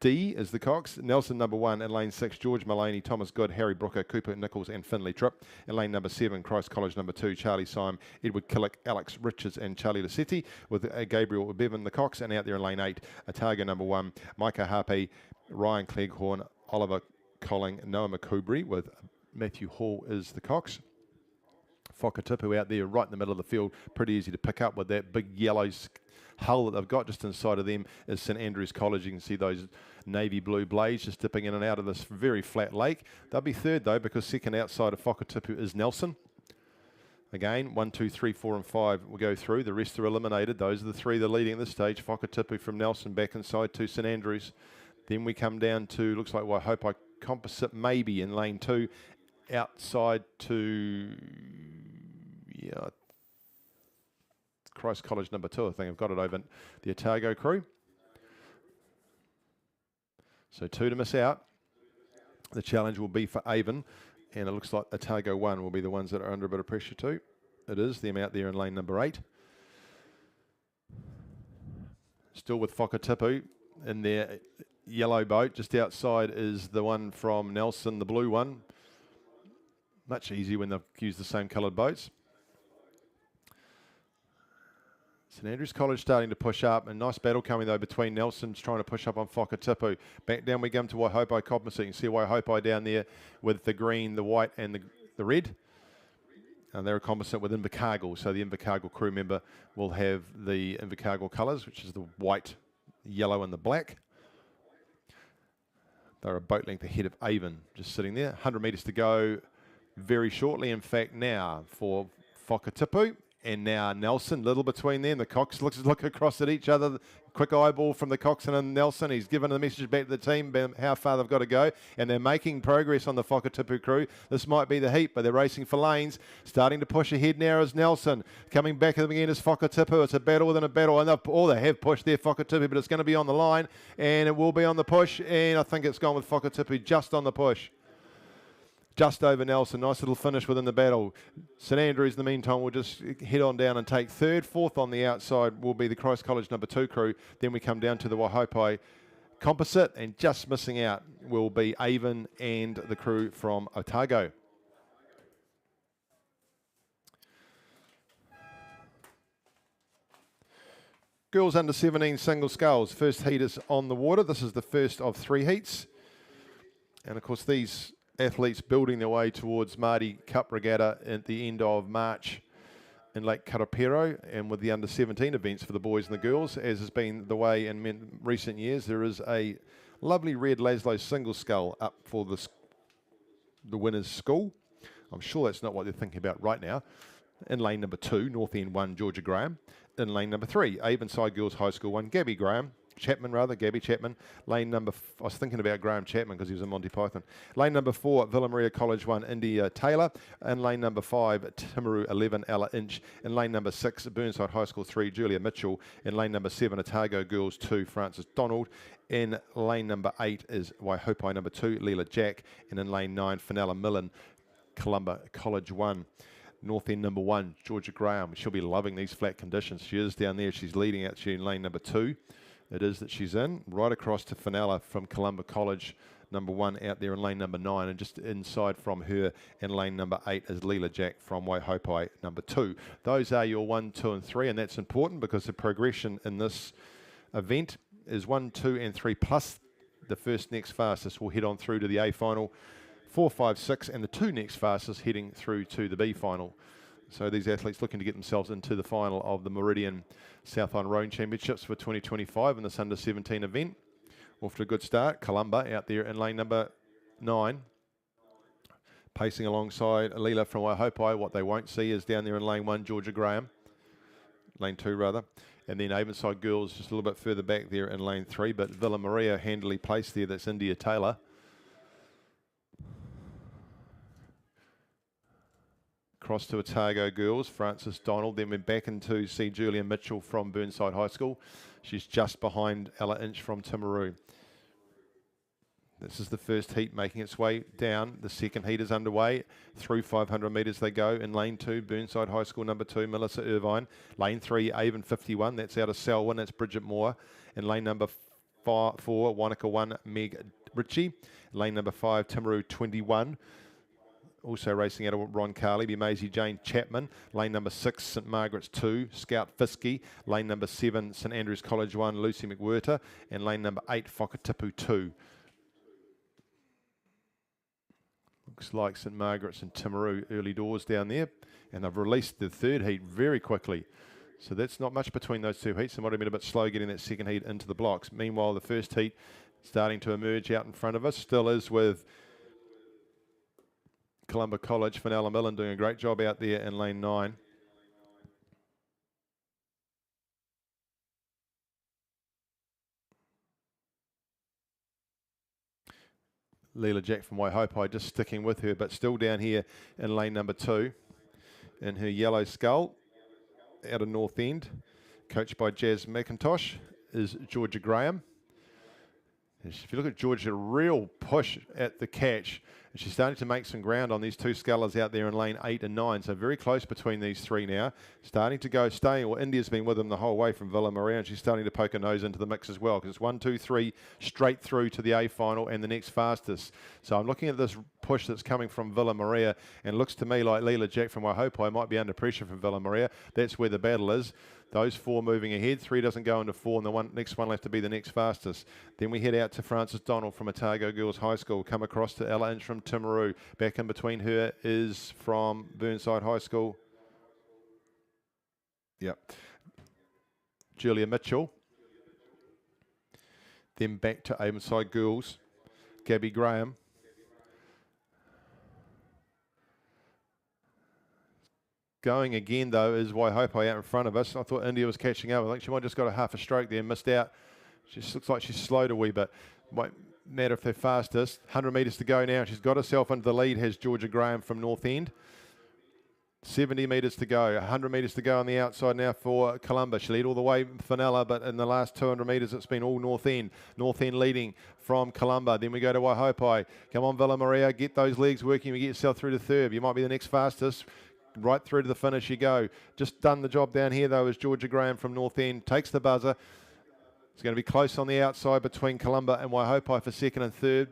S3: D is the Cox. Nelson number 1 in lane 6, George Mullaney, Thomas Good, Harry Brooker, Cooper Nichols and Finley Tripp. In lane number 7, Christ College number 2, Charlie Syme, Edward Killick, Alex Richards and Charlie Lassetti, with Gabriel Bevan the Cox. And out there in lane 8, Otago number 1, Micah Harpe, Ryan Cleghorn, Oliver Colling, Noah McCoubry, with Matthew Hall is the Cox. Whakatipu out there right in the middle of the field, pretty easy to pick up with that big yellow hull that they've got. Just inside of them is St Andrews College. You can see those navy blue blades just dipping in and out of this very flat lake. They'll be third though, because second outside of Whakatipu is Nelson. Again, 1, 2, 3, 4 and 5 will go through. The rest are eliminated. Those are the three that are leading at this stage. Whakatipu from Nelson back inside to St Andrews. Then we come down to, looks like Waihopai Composite maybe in lane 2, outside to Christ College number 2. I think I've got it over the Otago crew. So 2 to miss out. The challenge will be for Avon, and it looks like Otago 1 will be the ones that are under a bit of pressure too. It is them out there in lane number 8. Still with Whakatipu in their yellow boat. Just outside is the one from Nelson, the blue one. Much easier when they've used the same coloured boats. St Andrews College starting to push up. A nice battle coming though between Nelson's trying to push up on Whakatipu. Back down we come to Waihopai Composite. You can see Waihopai down there with the green, the white and the red. And they're a composite with Invercargill. So the Invercargill crew member will have the Invercargill colours, which is the white, yellow and the black. They're a boat length ahead of Avon, just sitting there. 100 metres to go very shortly, in fact, now for Whakatipu. And now Nelson, little between them. The Cox look across at each other. Quick eyeball from the Coxswain and Nelson. He's given the message back to the team about how far they've got to go. And they're making progress on the Whakatipu crew. This might be the heat, but they're racing for lanes. Starting to push ahead now is Nelson. Coming back again is Whakatipu. It's a battle within a battle. And they have pushed their Whakatipu, but it's going to be on the line. And it will be on the push. And I think it's gone with Whakatipu just on the push. Just over Nelson. Nice little finish within the battle. St Andrews, in the meantime, will just head on down and take third. Fourth on the outside will be the Christ College number 2 crew. Then we come down to the Waihopai Composite, and just missing out will be Avon and the crew from Otago. Girls under 17 single sculls. First heat is on the water. This is the first of 3 heats. And of course these athletes building their way towards Mardi Cup Regatta at the end of March in Lake Karapiro, and with the under 17 events for the boys and the girls, as has been the way in recent years. There is a lovely red Laszlo single scull up for the winners' school. I'm sure that's not what they're thinking about right now. In lane number 2, North End 1, Georgia Graham. In lane number 3, Avonside Girls High School 1, Gabby Chapman. Lane number, I was thinking about Graham Chapman because he was in Monty Python. Lane number 4, Villa Maria College 1, India Taylor. And lane number 5, Timaru 11, Ella Inch. In lane number 6, Burnside High School 3, Julia Mitchell. In lane number 7, Otago Girls 2, Francis Donald. In lane number 8 is Waihopai number 2, Leela Jack. And in lane 9, Fenella Millen, Columba College 1. North End number 1, Georgia Graham. She'll be loving these flat conditions. She is down there. She's leading out in lane number 2. It is that she's in. Right across to Fenella from Columba College, number 1 out there in lane number 9. And just inside from her in lane number 8 is Leela Jack from Waihopai number 2. Those are your 1, 2 and 3. And that's important because the progression in this event is 1, 2 and 3 plus the first next fastest will head on through to the A final. 4, 5, 6 and the 2 next fastest heading through to the B final. So these athletes looking to get themselves into the final of the Meridian South Island Rowing Championships for 2025 in this under 17 event. Off to a good start. Columba out there in lane number 9. Pacing alongside Leela from Waihopai. What they won't see is down there in lane 1, Georgia Graham. Lane 2 rather. And then Avonside Girls just a little bit further back there in lane 3. But Villa Maria handily placed there. That's India Taylor. Cross to Otago Girls, Frances Donald. Then we're back into see Julia Mitchell from Burnside High School. She's just behind Ella Inch from Timaru. This is the first heat making its way down. The second heat is underway. Through 500 metres they go. In lane 2, Burnside High School number 2, Melissa Irvine. Lane 3, Avon 51. That's out of Selwyn. That's Bridget Moore. In lane number 4, Wanaka 1, Meg Ritchie. Lane number 5, Timaru 21. Also racing out of Ron Carley, be Maisie Jane Chapman. Lane number 6, St Margaret's 2, Scout Fiskey. Lane number 7, St Andrews College 1, Lucy McWhirter. And lane number 8, Whakatipu 2. Looks like St Margaret's and Timaru early doors down there. And they've released the third heat very quickly. So that's not much between those two heats. They might have been a bit slow getting that second heat into the blocks. Meanwhile, the first heat starting to emerge out in front of us. Still is with Columba College, Fenella Millen doing a great job out there in lane 9. Leela Jack from Waihopai just sticking with her, but still down here in lane number 2 in her yellow skull out of North End, coached by Jazz McIntosh, is Georgia Graham. If you look at Georgia, a real push at the catch. And she's starting to make some ground on these two scullers out there in lane 8 and 9. So very close between these three now. Starting to go, staying. Well, India's been with them the whole way from Villa Maria, and she's starting to poke her nose into the mix as well, because it's 1, 2, 3 straight through to the A final and the next fastest. So I'm looking at this push that's coming from Villa Maria, and it looks to me like Leela Jack from Waihopai might be under pressure from Villa Maria. That's where the battle is. Those 4 moving ahead. 3 doesn't go into 4, and the next one left to be the next fastest. Then we head out to Frances Donald from Otago Girls High School. Come across to Ella Inch from Timaru. Back in between her is from Burnside High School. Yep. Julia Mitchell. Then back to Avonside Girls. Gabby Graham. Going again, though, is Waihopai out in front of us. I thought India was catching up. I think she might have just got a half a stroke there, missed out. She looks like she's slowed a wee bit. Won't matter if they're fastest. 100 metres to go now. She's got herself into the lead, has Georgia Graham from North End. 70 metres to go. 100 metres to go on the outside now for Columba. She lead all the way Fenella, but in the last 200 metres, it's been all North End. North End leading from Columba. Then we go to Waihopai. Come on, Villa Maria. Get those legs working. We get yourself through to third. You might be the next fastest. Right through to the finish you go. Just done the job down here, though, is Georgia Graham from North End. Takes the buzzer. It's going to be close on the outside between Columba and Waihopai for second and third.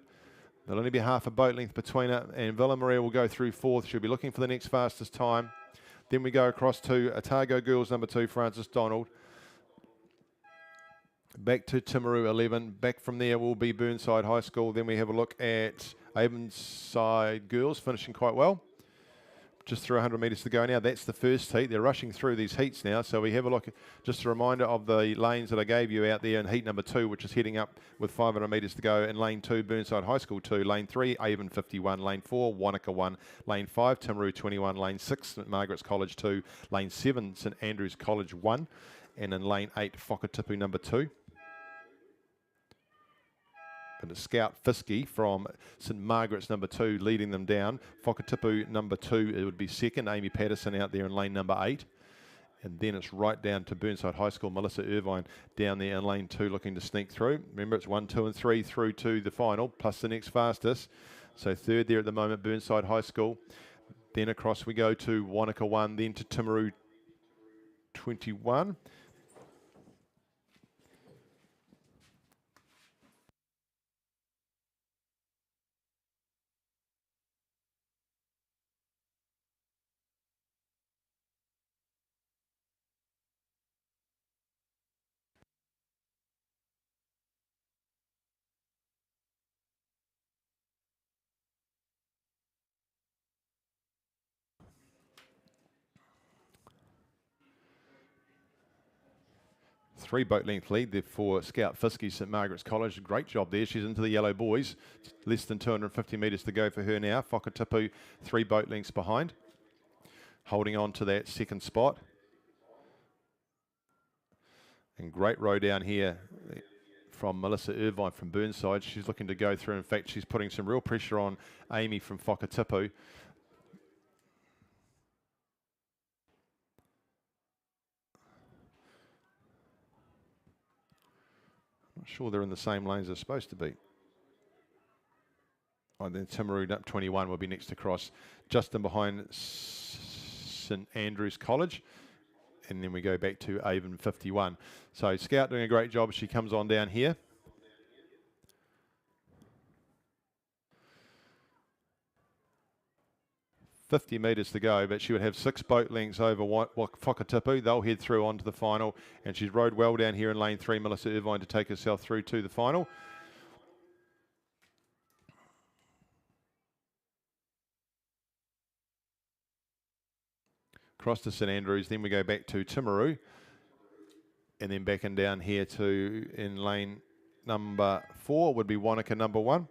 S3: There'll only be half a boat length between it, and Villa Maria will go through fourth. She'll be looking for the next fastest time. Then we go across to Otago Girls number 2, Frances Donald. Back to Timaru 11. Back from there will be Burnside High School. Then we have a look at Avonside Girls, finishing quite well. Just through 100 metres to go now. That's the first heat. They're rushing through these heats now. So we have a look, just a reminder of the lanes that I gave you out there in heat number 2, which is heading up with 500 metres to go. In lane 2, Burnside High School 2. Lane 3, Avon 51. Lane 4, Wanaka 1. Lane 5, Timaru 21. Lane 6, St Margaret's College 2. Lane 7, St Andrews College 1. And in lane 8, Whakatipu number 2. And it's Scout Fiskey from St Margaret's number 2 leading them down. Whakatipu number 2, it would be second. Amy Patterson out there in lane number 8. And then it's right down to Burnside High School. Melissa Irvine down there in lane 2 looking to sneak through. Remember, it's 1, 2 and 3 through to the final, plus the next fastest. So third there at the moment, Burnside High School. Then across we go to Wanaka 1, then to Timaru 21. 3 boat length lead there for Scout Fiskey, St Margaret's College. Great job there. She's into the yellow boys. Less than 250 metres to go for her now. Whakatipu 3 boat lengths behind. Holding on to that second spot. And great row down here from Melissa Irvine from Burnside. She's looking to go through. In fact, she's putting some real pressure on Amy from Whakatipu. Not sure they're in the same lanes they're supposed to be. Oh, then Timaru up 21 will be next to cross. Just in behind St Andrew's College. And then we go back to Avon 51. So Scout doing a great job. She comes on down here. .50 metres to go, but she would have 6 boat lengths over Whakatipu. They'll head through onto the final, and she's rode well down here in lane 3, Melissa Irvine, to take herself through to the final. Across to St Andrews, then we go back to Timaru, and then back and down here to in lane number 4 would be Wanaka number 1.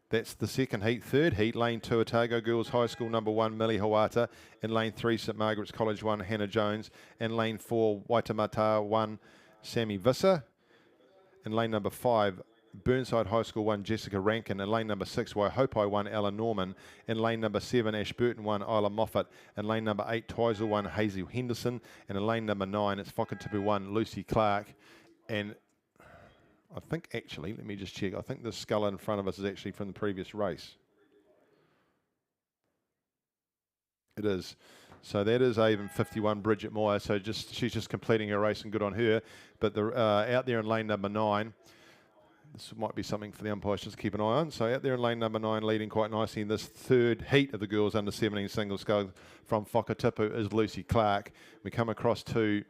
S3: That's the second heat. Third heat, lane 2, Otago Girls High School number 1, Millie Hawata. In lane 3, St Margaret's College 1, Hannah Jones. In lane 4, Waitamata 1, Sammy Visser. In lane number 5, Burnside High School 1, Jessica Rankin. In lane number 6, Waihopai 1, Ella Norman. In lane number 7, Ashburton 1, Isla Moffat. In lane number 8, Twizel 1, Hazel Henderson. And in lane number 9, it's Whakatipu 1, Lucy Clark. And I think actually, let me just check, I think the scull in front of us is actually from the previous race. It is. So that is Avon 51, Bridget Moore. So she's just completing her race, and good on her. But the out there in lane number 9, this might be something for the umpires just to keep an eye on. So out there in lane number 9, leading quite nicely in this third heat of the girls under 17 single sculls from Whakatipu is Lucy Clark. We come across to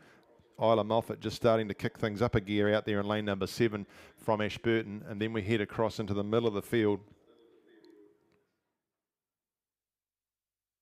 S3: Isla Moffat just starting to kick things up a gear out there in lane number 7 from Ashburton, and then we head across into the middle of the field.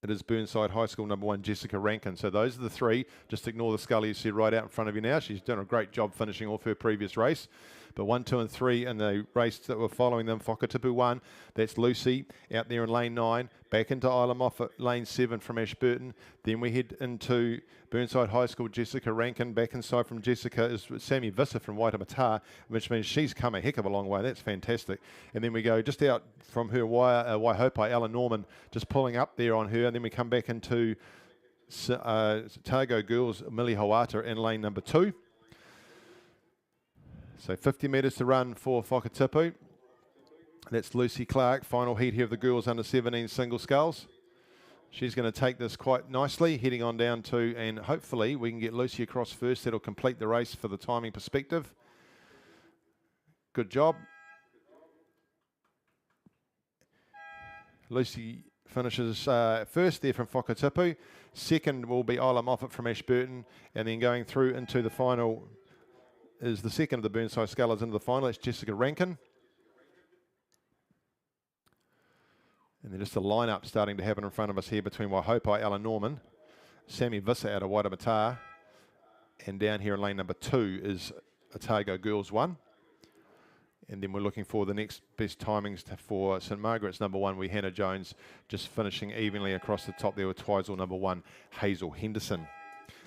S3: It is Burnside High School number 1, Jessica Rankin. So those are the 3. Just ignore the scully you see right out in front of you now. She's done a great job finishing off her previous race. But 1, 2 and 3 in the race that were following them, Whakatipu 1, that's Lucy out there in lane 9, back into Isla Moffat, lane 7 from Ashburton. Then we head into Burnside High School, Jessica Rankin. Back inside from Jessica is Sammy Visser from Waitamata, which means she's come a heck of a long way. That's fantastic. And then we go just out from her Waihopai, Ella Norman, just pulling up there on her. And then we come back into Otago Girls, Millie Hawata in lane number 2. So 50 metres to run for Whakatipu. That's Lucy Clark, final heat here of the girls under 17 single sculls. She's going to take this quite nicely, heading on down to, and hopefully we can get Lucy across first. That'll complete the race for the timing perspective. Good job. Lucy finishes first there from Whakatipu. Second will be Isla Moffat from Ashburton, and then going through into the final is the second of the Burnside Scullers into the final. It's Jessica Rankin. And then just a lineup starting to happen in front of us here between Waihopai, Ella Norman, Sammy Visser out of Waitamata, and down here in lane number 2 is Otago Girls 1. And then we're looking for the next best timings for St Margaret's number 1, we Hannah Jones, just finishing evenly across the top there with Twizel number 1, Hazel Henderson.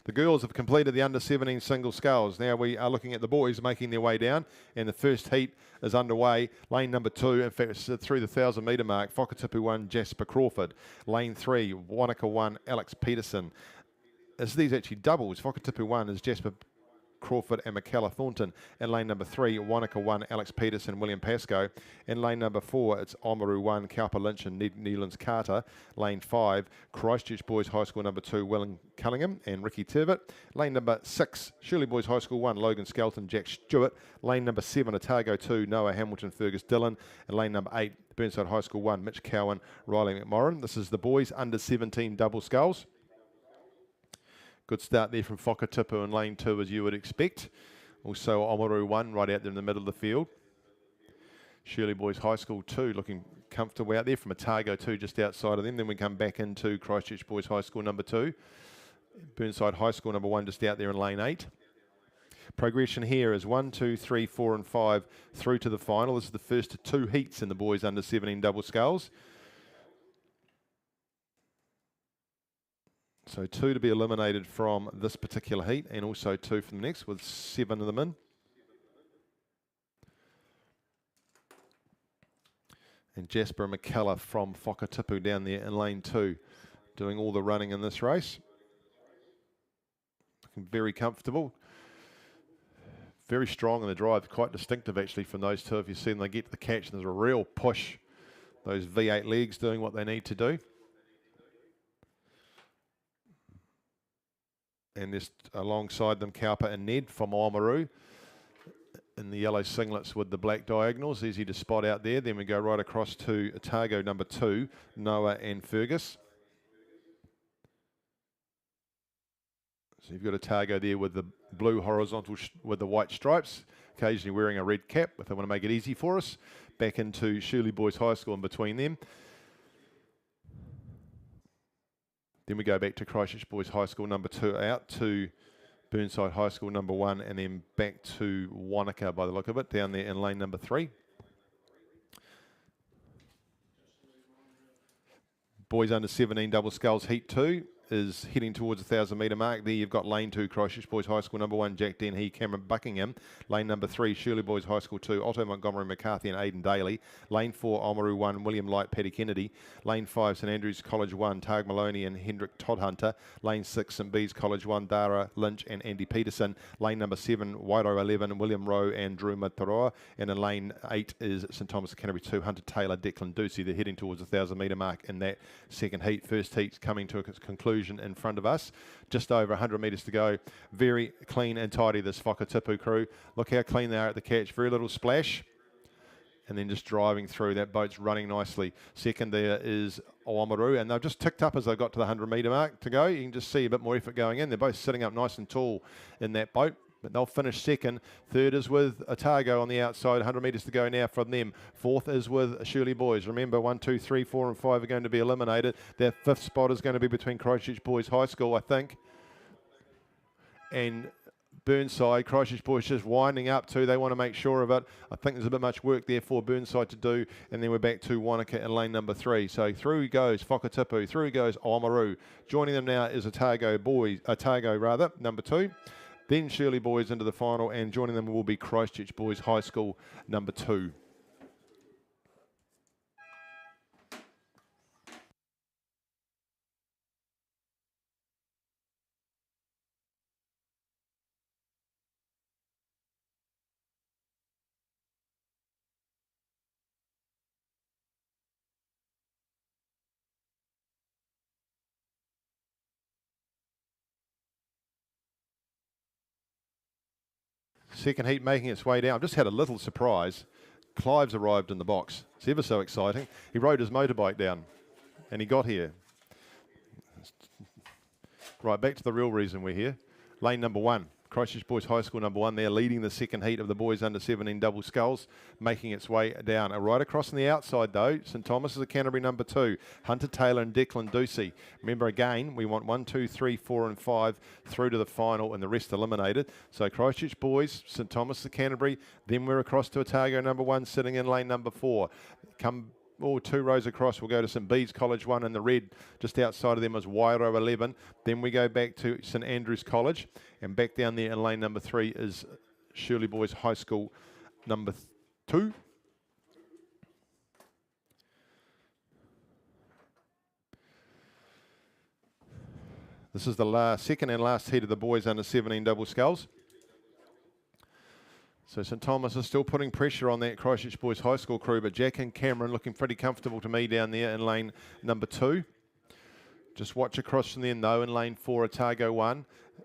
S3: The girls have completed the under 17 single sculls. Now we are looking at the boys making their way down, and the first heat is underway. Lane number 2, in fact, it's through the 1,000 metre mark. Whakatipu 1, Jasper Crawford. Lane 3, Wanaka 1, Alex Peterson. As these actually doubles, Whakatipu 1 is Jasper Crawford and Michaela Thornton. In lane number 3, Wanaka 1, Alex Peterson, William Pascoe. In lane number 4, it's Oamaru 1, Cowper Lynch and Newlands Carter. Lane 5, Christchurch Boys High School number 2, Willing Cunningham and Ricky Turvitt. Lane number 6, Shirley Boys High School 1, Logan Skelton, Jack Stewart. Lane number 7, Otago 2, Noah Hamilton, Fergus Dillon. And lane number 8, Burnside High School 1, Mitch Cowan, Riley McMorrin. This is the boys under 17 double sculls. Good start there from Whakatipu in lane 2, as you would expect. Also Oamaru 1 right out there in the middle of the field. Shirley Boys High School 2 looking comfortable out there, from Otago 2 just outside of them. Then we come back into Christchurch Boys High School number 2. Burnside High School number 1 just out there in lane 8. Progression here is 1, 2, 3, 4 and 5 through to the final. This is the first of 2 heats in the boys under 17 double sculls. So 2 to be eliminated from this particular heat, and also 2 from the next, with 7 of them in. And Jasper McKellar from Whakatipu down there in lane 2, doing all the running in this race. Looking very comfortable. Very strong in the drive, quite distinctive actually from those two. If you see them, they get to the catch and there's a real push. Those V8 legs doing what they need to do. And just alongside them, Cowper and Ned from Oamaru in the yellow singlets with the black diagonals. Easy to spot out there. Then we go right across to Otago number 2, Noah and Fergus. So you've got Otago there with the blue horizontal with the white stripes, occasionally wearing a red cap if they want to make it easy for us. Back into Shirley Boys High School in between them. Then we go back to Christchurch Boys High School number 2, out to Burnside High School number 1, and then back to Wanaka by the look of it, down there in lane number 3. Boys under 17 double sculls heat 2 is heading towards the 1,000 metre mark. There you've got lane 2, Christchurch Boys High School number 1, Jack Dennehy, Cameron Buckingham. Lane number 3, Shirley Boys High School 2, Otto Montgomery McCarthy and Aidan Daly. Lane 4, Oamaru 1, William Light, Paddy Kennedy. Lane 5, St Andrews College 1, Targ Maloney and Hendrik Todhunter. Lane 6, St Bees College 1, Dara Lynch and Andy Peterson. Lane number 7, Wairo 11, William Rowe and Drew Mataroa. And in lane 8 is St Thomas Canterbury 2, Hunter Taylor, Declan Ducey. They're heading towards the 1,000 metre mark in that second heat. First heat's coming to its conclusion in front of us. Just over 100 metres to go. Very clean and tidy, this Whakatipu crew. Look how clean they are at the catch. Very little splash. And then just driving through. That boat's running nicely. Second there is Oamaru, and they've just ticked up as they got to the 100 metre mark to go. You can just see a bit more effort going in. They're both sitting up nice and tall in that boat, but they'll finish second. Third is with Otago on the outside, 100 metres to go now from them. Fourth is with Shirley Boys. Remember, 1, 2, 3, 4 and 5 are going to be eliminated. Their fifth spot is going to be between Christchurch Boys High School, I think, and Burnside. Christchurch Boys just winding up too. They want to make sure of it. I think there's a bit much work there for Burnside to do. And then we're back to Wanaka in lane number 3. So through goes Whakatipu. Through goes Oamaru. Joining them now is Otago number 2. Then Shirley Boys into the final, and joining them will be Christchurch Boys High School number 2. Second heat making its way down. I've just had a little surprise. Clive's arrived in the box. It's ever so exciting. He rode his motorbike down and he got here. Right, back to the real reason we're here. Lane number 1. Christchurch Boys High School number 1. They're leading the second heat of the boys under 17 double sculls, making its way down. Right across on the outside though, St Thomas is a Canterbury number 2. Hunter Taylor and Declan Ducey. Remember again, we want 1, 2, 3, 4 and 5 through to the final and the rest eliminated. So Christchurch Boys, St Thomas the Canterbury, then we're across to Otago number 1 sitting in lane number 4. Come 2 rows across, we'll go to St Bees College 1, and the red just outside of them is Wairo 11. Then we go back to St Andrews College, and back down there in lane number 3 is Shirley Boys High School number 2. This is the second and last heat of the boys under 17 double sculls. So St Thomas is still putting pressure on that Christchurch Boys High School crew, but Jack and Cameron looking pretty comfortable to me down there in lane number 2. Just watch across from them though in lane 4, Otago 1,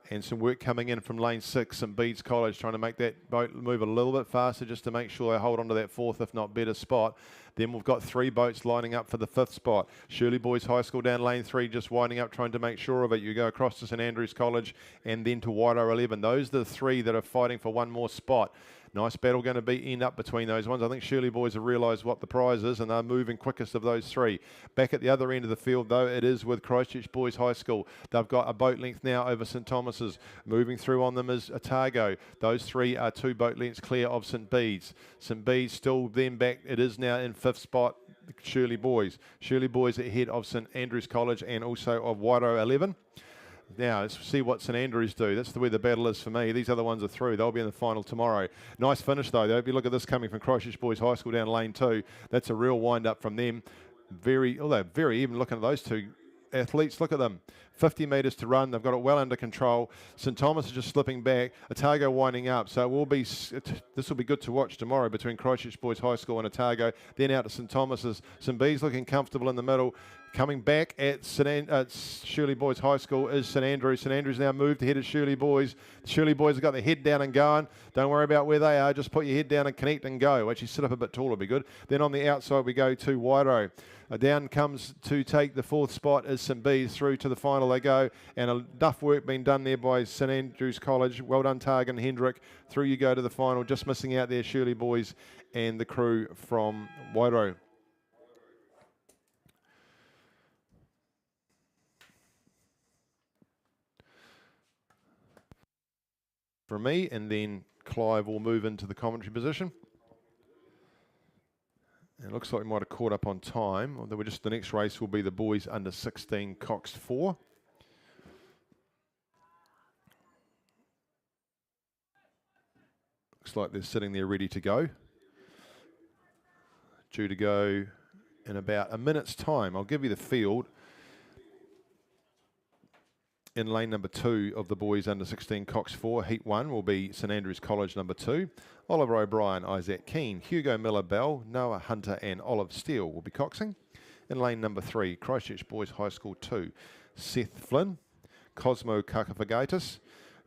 S3: and some work coming in from lane 6, St Bedes College, trying to make that boat move a little bit faster just to make sure they hold on to that 4th, if not better, spot. Then we've got 3 boats lining up for the 5th spot. Shirley Boys High School down lane 3, just winding up, trying to make sure of it. You go across to St Andrews College and then to Wairo 11. Those are the 3 that are fighting for one more spot. Nice battle going to be end up between those ones. I think Shirley Boys have realised what the prize is and they're moving quickest of those three. Back at the other end of the field, though, it is with Christchurch Boys High School. They've got a boat length now over St Thomas's. Moving through on them is Otago. Those three are 2 boat lengths clear of St Bede's. St Bede's still then back. It is now in 5th spot. Shirley Boys. Shirley Boys ahead of St Andrews College and also of Wairo 11. Now, let's see what St Andrews do. That's the way the battle is for me. These other ones are through. They'll be in the final tomorrow. Nice finish, though. If you look at this coming from Christchurch Boys High School down lane 2, that's a real wind-up from them. Very even looking at those two athletes. Look at them. 50 metres to run. They've got it well under control. St Thomas is just slipping back. Otago winding up. So it will be. This will be good to watch tomorrow between Christchurch Boys High School and Otago. Then out to St Thomas's. St B's looking comfortable in the middle. Coming back at Shirley Boys High School is St Andrews. St Andrews now moved ahead of Shirley Boys. The Shirley Boys have got their head down and going. Don't worry about where they are. Just put your head down and connect and go. Actually, sit up a bit taller would be good. Then on the outside we go to Wairo. Down comes to take the 4th spot is St B's. Through to the final they go. And enough work being done there by St Andrews College. Well done, Targan and Hendrick. Through you go to the final. Just missing out there Shirley Boys and the crew from Wairo. From me, and then Clive will move into the commentary position. It looks like we might have caught up on time. Although the next race will be the boys under 16 coxed 4. Looks like they're sitting there ready to go. Due to go in about a minute's time. I'll give you the field. In lane number 2 of the boys under 16 coxed 4, heat 1 will be St Andrews College number 2. Oliver O'Brien, Isaac Keane, Hugo Miller Bell, Noah Hunter and Olive Steele will be coxing. In lane number 3, Christchurch Boys High School 2, Seth Flynn, Cosmo Kakafagatis,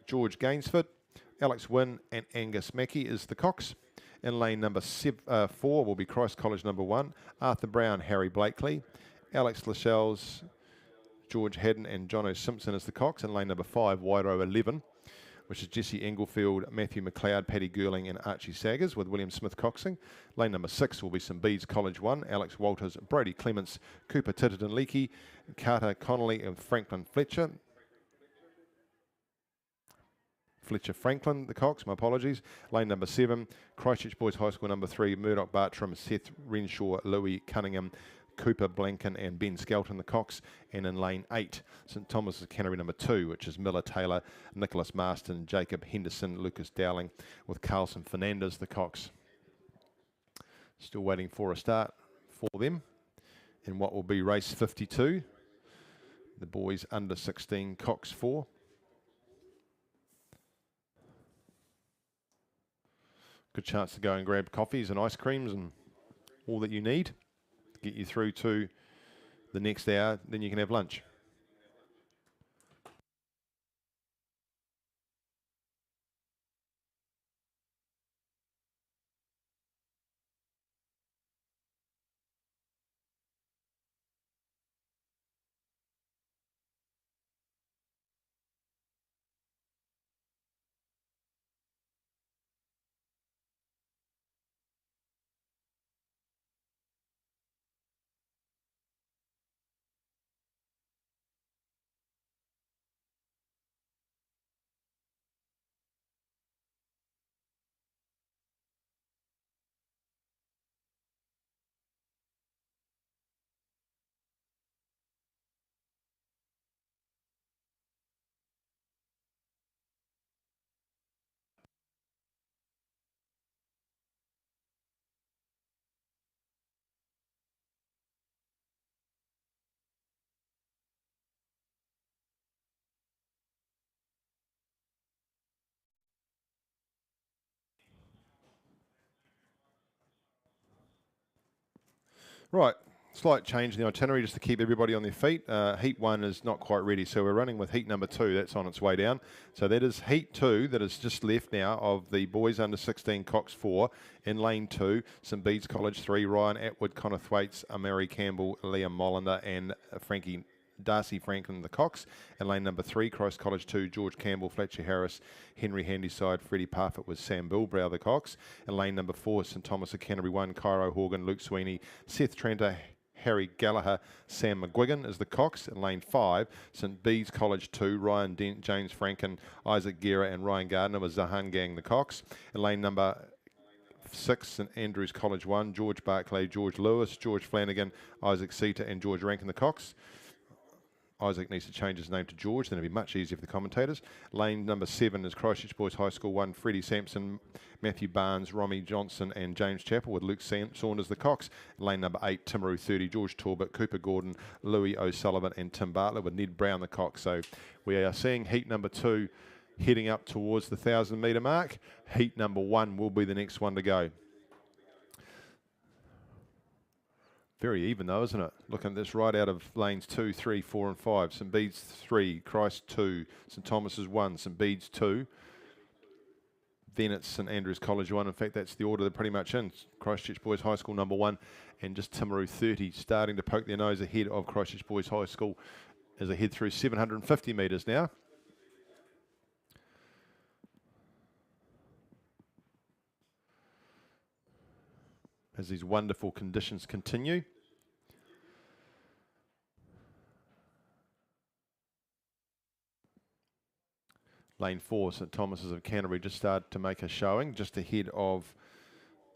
S3: George Gainsford, Alex Wynn and Angus Mackey is the cox. In lane number 4 will be Christ College number 1, Arthur Brown, Harry Blakely, Alex Lascelles, George Haddon and Jono Simpson is the cox. In lane number 5, Wairo 11, which is Jesse Englefield, Matthew McLeod, Paddy Girling and Archie Saggers with William Smith coxing. Lane number 6 will be St Bede's College 1, Alex Walters, Brody Clements, Cooper Titterton Leakey, Carter Connolly and Franklin Fletcher. Fletcher Franklin, the cox, my apologies. Lane number 7, Christchurch Boys High School number 3, Murdoch Bartram, Seth Renshaw, Louis Cunningham, Cooper Blanken and Ben Skelton the cox. And in lane 8, St Thomas's Cannery number 2, which is Miller Taylor, Nicholas Marston, Jacob Henderson, Lucas Dowling with Carlson Fernandez the cox. Still waiting for a start for them in what will be race 52. The boys under 16 cox 4. Good chance to go and grab coffees and ice creams and all that you need to get you through to the next hour. Then you can have lunch. Right, slight change in the itinerary just to keep everybody on their feet. Heat 1 is not quite ready, so we're running with heat number 2. That's on its way down. So that is heat 2 that is just left now of the boys under 16 cox 4. In lane 2, St Bede's College 3, Ryan Atwood, Connor Thwaites, Mary Campbell, Liam Mollander and Frankie Darcy Franklin, the Cox. In lane number 3, Christ College 2, George Campbell, Fletcher Harris, Henry Handyside, Freddie Parfitt with Sam Bilbrow, the Cox. In lane number 4, St Thomas of Canterbury 1, Cairo Horgan, Luke Sweeney, Seth Tranter, Harry Gallagher, Sam McGuigan is the Cox. In lane 5, St Bede's College 2, Ryan Dent, James Franken, Isaac Guerra and Ryan Gardner with Zahan Gang, the Cox. In lane number 6, St Andrews College 1, George Barclay, George Lewis, George Flanagan, Isaac Seater and George Rankin, the Cox. Isaac needs to change his name to George, then it'll be much easier for the commentators. Lane number 7 is Christchurch Boys High School 1, Freddie Sampson, Matthew Barnes, Romy Johnson and James Chappell with Luke Saunders, the Cox. Lane number 8, Timaru 30, George Talbot, Cooper Gordon, Louis O'Sullivan and Tim Bartlett with Ned Brown, the Cox. So we are seeing heat number 2 heading up towards the 1,000 metre mark. Heat number 1 will be the next one to go. Very even though, isn't it? Looking at this right out of lanes 2, 3, 4 and 5. St Bede's 3, Christ 2, St Thomas's 1, St Bede's 2. Then it's St Andrews College 1. In fact, that's the order they're pretty much in. Christchurch Boys High School number 1 and just Timaru 30 starting to poke their nose ahead of Christchurch Boys High School as they head through 750 metres now. As these wonderful conditions continue. Lane 4, St Thomas's of Canterbury just started to make a showing, just ahead of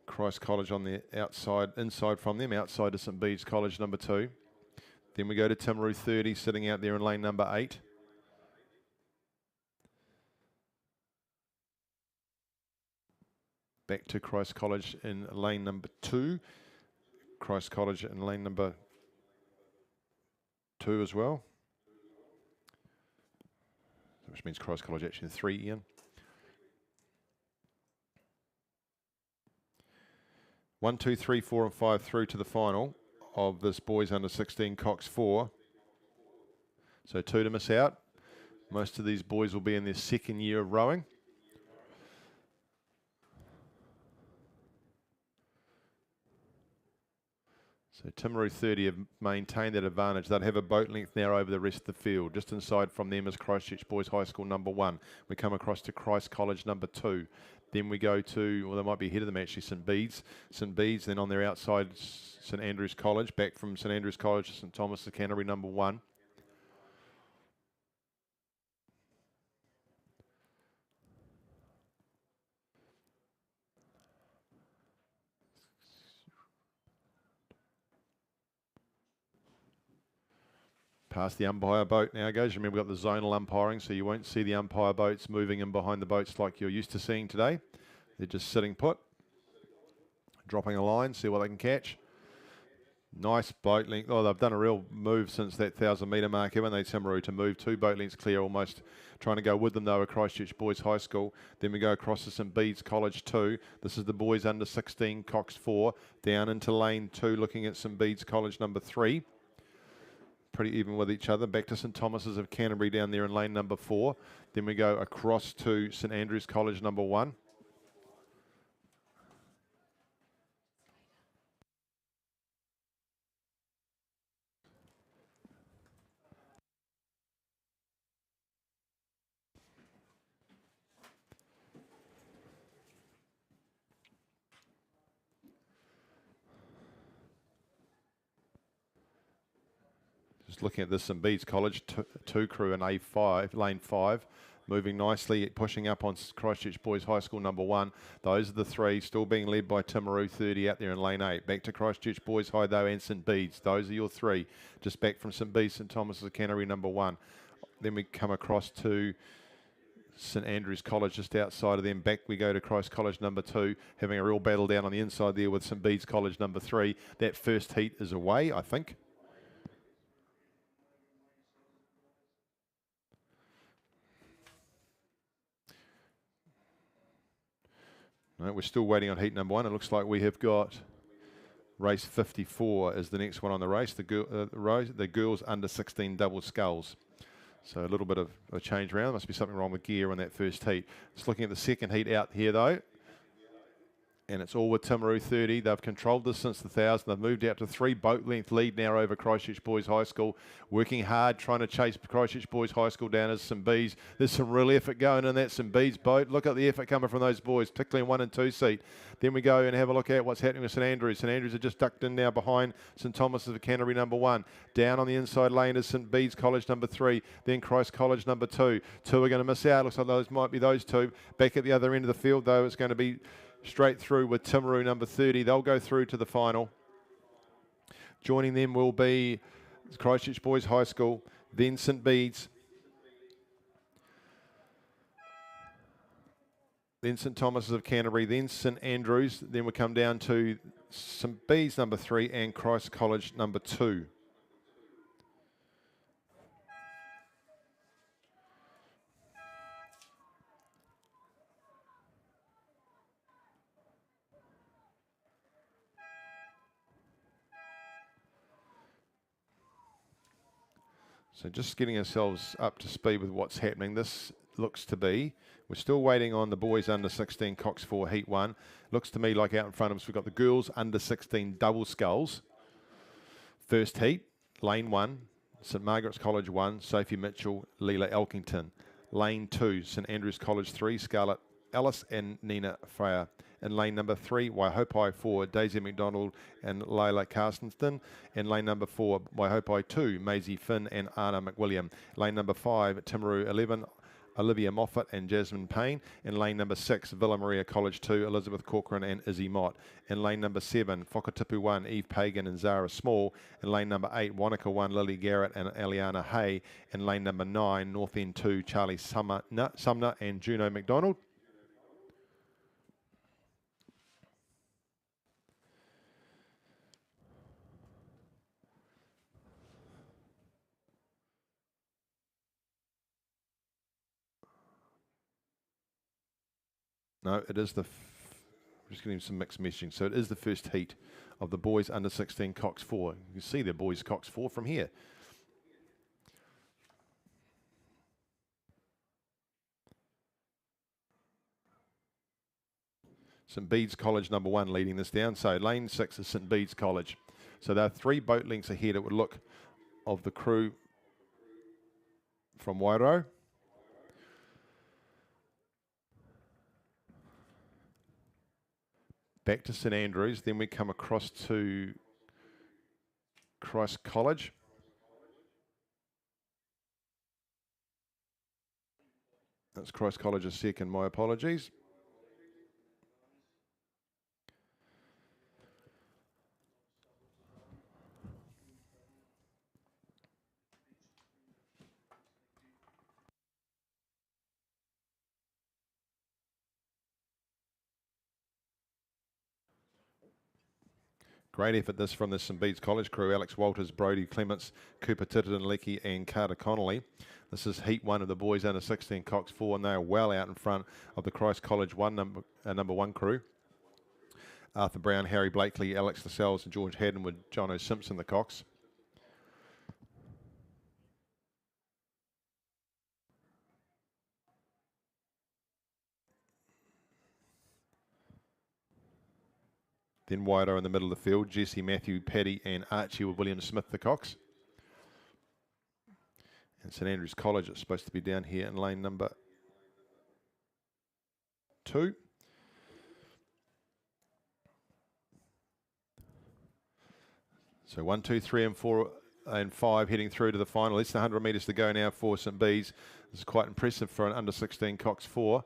S3: Christ College on the outside, inside from them, outside to St Bede's College number 2. Then we go to Timaru 30, sitting out there in lane number 8. Back to Christ College in lane number 2. Christ College in lane number 2 as well. Which means Christ College actually in 3, Ian. 1, 2, 3, 4 and 5 through to the final of this boys under 16 Cox 4. So 2 to miss out. Most of these boys will be in their 2nd year of rowing. So Timaru 30 have maintained that advantage. They'd have a boat length now over the rest of the field. Just inside from them is Christchurch Boys High School number 1. We come across to Christ College number 2. Then we go to, well, they might be ahead of them actually, St Bede's. St Bede's, then on their outside, St Andrews College. Back from St Andrews College to St Thomas of Canterbury number 1. Past the umpire boat now goes. Remember, we've got the zonal umpiring, so you won't see the umpire boats moving in behind the boats like you're used to seeing today. They're just sitting put, dropping a line, see what they can catch. Nice boat length. Oh, they've done a real move since that 1,000 metre mark, haven't they, Timaru, to move 2 boat lengths clear, almost trying to go with them, though, at Christchurch Boys High School. Then we go across to St Bede's College 2. This is the boys under 16, Cox 4. Down into lane 2, looking at St Bede's College number 3. Pretty even with each other. Back to St Thomas's of Canterbury down there in lane number 4. Then we go across to St Andrews College number 1. Just looking at this St Bede's College 2 crew in A5, lane 5, moving nicely, pushing up on Christchurch Boys High School number 1. Those are the 3, still being led by Timaru 30 out there in lane 8. Back to Christchurch Boys High though and St Bede's. Those are your 3. Just back from St Bede's, St Thomas's of Canterbury number 1. Then we come across to St Andrews College just outside of them. Back we go to Christ College number 2, having a real battle down on the inside there with St Bede's College number 3. That first heat is away, I think. No, we're still waiting on heat number 1. It looks like we have got race 54 as the next one on the race. The girls under 16 double sculls. So a little bit of a change around. There must be something wrong with gear on that first heat. Just looking at the second heat out here though. And it's all with Timaru 30. They've controlled this since the 1000. They've moved out to 3 boat length lead now over Christchurch Boys High School. Working hard, trying to chase Christchurch Boys High School down as St Bees. There's some real effort going in that St Bees boat. Look at the effort coming from those boys, particularly in 1 and 2 seat. Then we go and have a look at what's happening with St Andrews. St Andrews are just ducked in now behind St Thomas's of Canterbury number 1. Down on the inside lane is St Bees College number 3. Then Christ College number 2. 2 are going to miss out. Looks like those might be those 2. Back at the other end of the field though, it's going to be straight through with Timaru number 30. They'll go through to the final. Joining them will be Christchurch Boys High School, then St Bedes, then St Thomas's of Canterbury, then St Andrews. Then we come down to St Bedes number 3 and Christ College number 2. So just getting ourselves up to speed with what's happening. This looks to be, we're still waiting on the boys under 16 Cox 4 Heat 1. Looks to me like out in front of us we've got the girls under 16 double sculls. First heat, lane 1, St Margaret's College 1, Sophie Mitchell, Leela Elkington. Lane 2, St Andrews College 3, Scarlett Ellis and Nina Freya. In lane number 3, Waihopai 4, Daisy McDonald and Layla Carstenston. In lane number 4, Waihopai 2, Maisie Finn and Anna McWilliam. Lane number 5, Timaru 11, Olivia Moffat and Jasmine Payne. In lane number 6, Villa Maria College 2, Elizabeth Corcoran and Izzy Mott. In lane number 7, Whakatipu 1, Eve Pagan and Zara Small. In lane number 8, Wanaka 1, Lily Garrett and Eliana Hay. In lane number 9, North End 2, Charlie Sumner and Juno McDonald. No, it is the, just getting some mixed messaging. So it is the first heat of the boys under 16 Cox 4. You can see the boys Cox 4 from here. St Bedes College number 1 leading this down. So lane 6 is St Bedes College. So there are 3 boat lengths ahead, it would look, of the crew from Wairau. Back to St Andrews, then we come across to Christ College. That's Christ College's second, my apologies. Great effort this from the St Bedes College crew. Alex Walters, Brodie Clements, Cooper Titterton, Lecky and Carter Connolly. This is heat 1 of the boys under 16 Cox 4 and they are well out in front of the Christ College number 1 crew. Arthur Brown, Harry Blakely, Alex Lascelles and George Haddon with John O. Simpson, the Cox. Then Wairau in the middle of the field, Jesse, Matthew, Paddy and Archie with William Smith, the Cox. And St Andrews College is supposed to be down here in lane number 2. So 1, 2, 3 and 4 and 5 heading through to the final. Less than 100 metres to go now for St Bees. This is quite impressive for an under 16 Cox 4.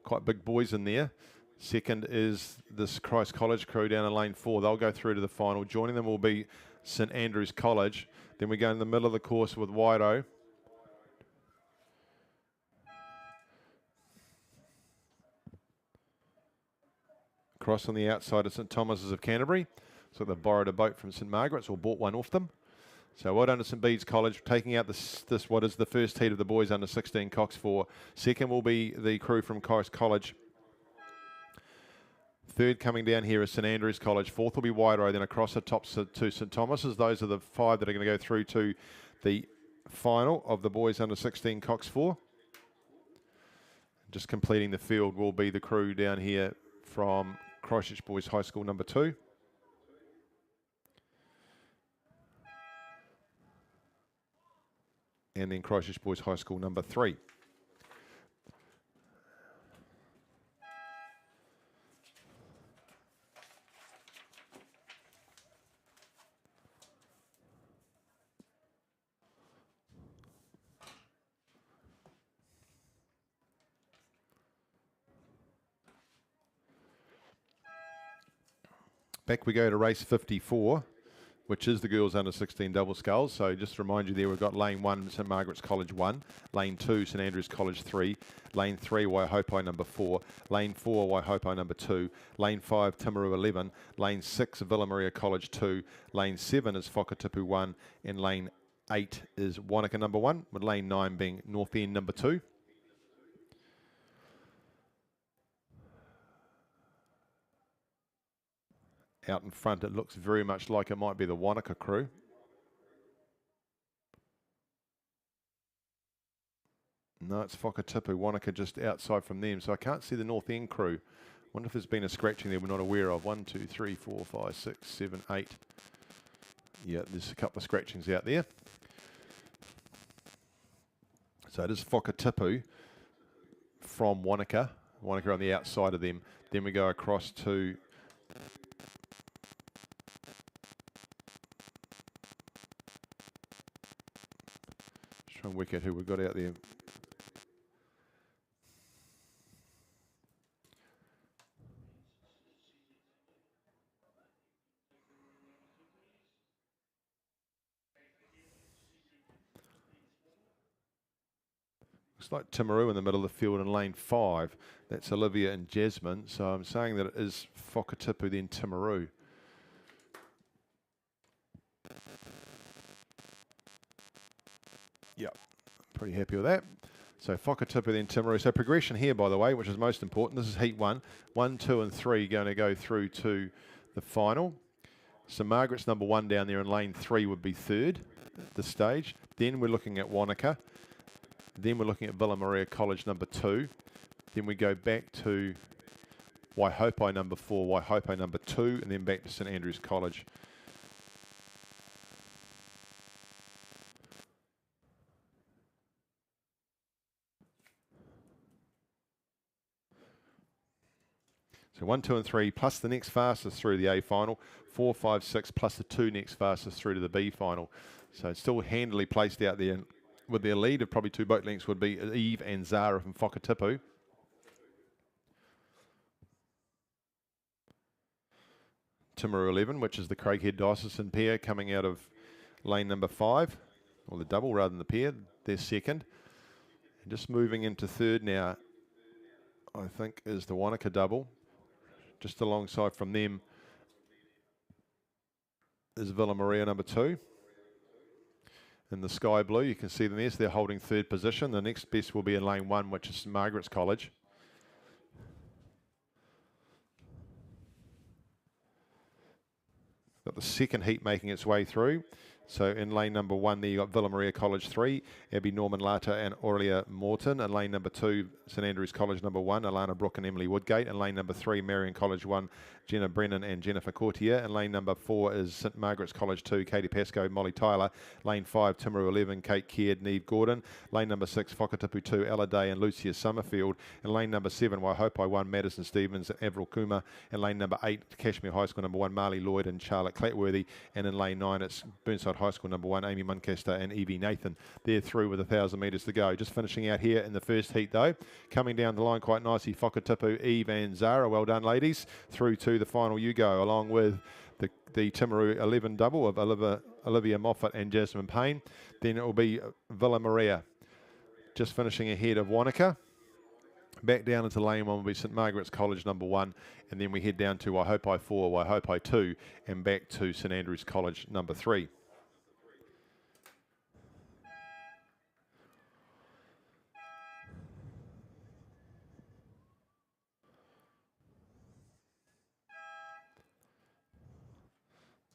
S3: Quite big boys in there. Second is this Christ College crew down in lane 4. They'll go through to the final. Joining them will be St Andrews College. Then we go in the middle of the course with Wairau. Across on the outside of St Thomas's of Canterbury. So they've borrowed a boat from St Margaret's or bought one off them. So well done to St Bedes College, taking out this what is the first heat of the boys under 16 Cox 4. Second will be the crew from Christ College. Third coming down here is St Andrews College. Fourth will be Wairau, then across the top to St Thomas's. Those are the 5 that are going to go through to the final of the boys under 16 Cox 4. Just completing the field will be the crew down here from Christchurch Boys High School number 2. And then Christchurch Boys High School number 3. Back we go to race 54, which is the girls under 16 double sculls. So just to remind you there, we've got lane 1, St Margaret's College 1, lane 2, St Andrews College 3, lane 3, Waihopai number 4, lane 4, Waihopai number 2, lane 5, Timaru 11, lane 6, Villa Maria College 2, lane 7 is Whakatipu 1, and lane 8 is Wanaka number 1, with lane 9 being North End number 2. Out in front, it looks very much like it might be the Wanaka crew. No, it's Whakatipu. Wanaka just outside from them, so I can't see the North End crew. Wonder if there's been a scratching there we're not aware of. 1, 2, 3, 4, 5, 6, 7, 8. Yeah, there's a couple of scratchings out there. So it is Whakatipu from Wanaka. Wanaka on the outside of them. Then we go across to try and work out who we've got out there. Looks like Timaru in the middle of the field in lane 5. That's Olivia and Jasmine. So I'm saying that it is Whakatipu, then Timaru. Yep, pretty happy with that. So Whakatipu, then Timaru. So progression here, by the way, which is most important. This is heat 1. 1, 2 and 3 going to go through to the final. So Margaret's number 1 down there in lane 3 would be third at this stage. Then we're looking at Wanaka. Then we're looking at Villa Maria College number 2. Then we go back to Waihopai number 4, Waihopai number 2, and then back to St Andrews College. So 1, 2 and 3 plus the next fastest through the A final. 4, 5, 6 plus the 2 next fastest through to the B final. So it's still handily placed out there. And with their lead of probably 2 boat lengths would be Eve and Zara from Whakatipu. Timaru 11, which is the Craighead Diocesan pair coming out of lane number 5, or the double rather than the pair. They're second. And just moving into third now, I think, is the Wanaka double. Just alongside from them is Villa Maria number 2. In the sky blue, you can see them there, so they're holding third position. The next best will be in lane 1, which is St Margaret's College. Got the second heat making its way through. So in lane number 1 there you got Villa Maria College 3, Abby Norman Lata and Aurelia Morton. In lane number 2, St Andrews College number 1, Alana Brooke and Emily Woodgate. In lane number 3, Meridian College 1, Jenna Brennan and Jennifer Courtier. In lane number 4 is St Margaret's College 2, Katie Pascoe, Molly Tyler. Lane 5, Timaru 11, Kate Caird, Neve Gordon. Lane number 6, Whakatipu 2, Ella Day and Lucia Summerfield. In lane number 7, Waihopai 1, Madison Stevens and Avril Kuma. In lane number 8, Cashmere High School number 1, Marley Lloyd and Charlotte Clatworthy. And in lane 9, it's Burnside High School number 1, Amy Muncaster and Evie Nathan. They're through with 1,000 metres to go. Just finishing out here in the first heat though. Coming down the line quite nicely, Whakatipu, Eve and Zara. Well done, ladies. Through to the final you go, along with the Timaru 11 double of Olivia Moffat and Jasmine Payne. Then it will be Villa Maria just finishing ahead of Wanaka. Back down into lane 1 will be St Margaret's College number 1, and then we head down to Waihopai 4, Waihopai 2, and back to St Andrews College number 3.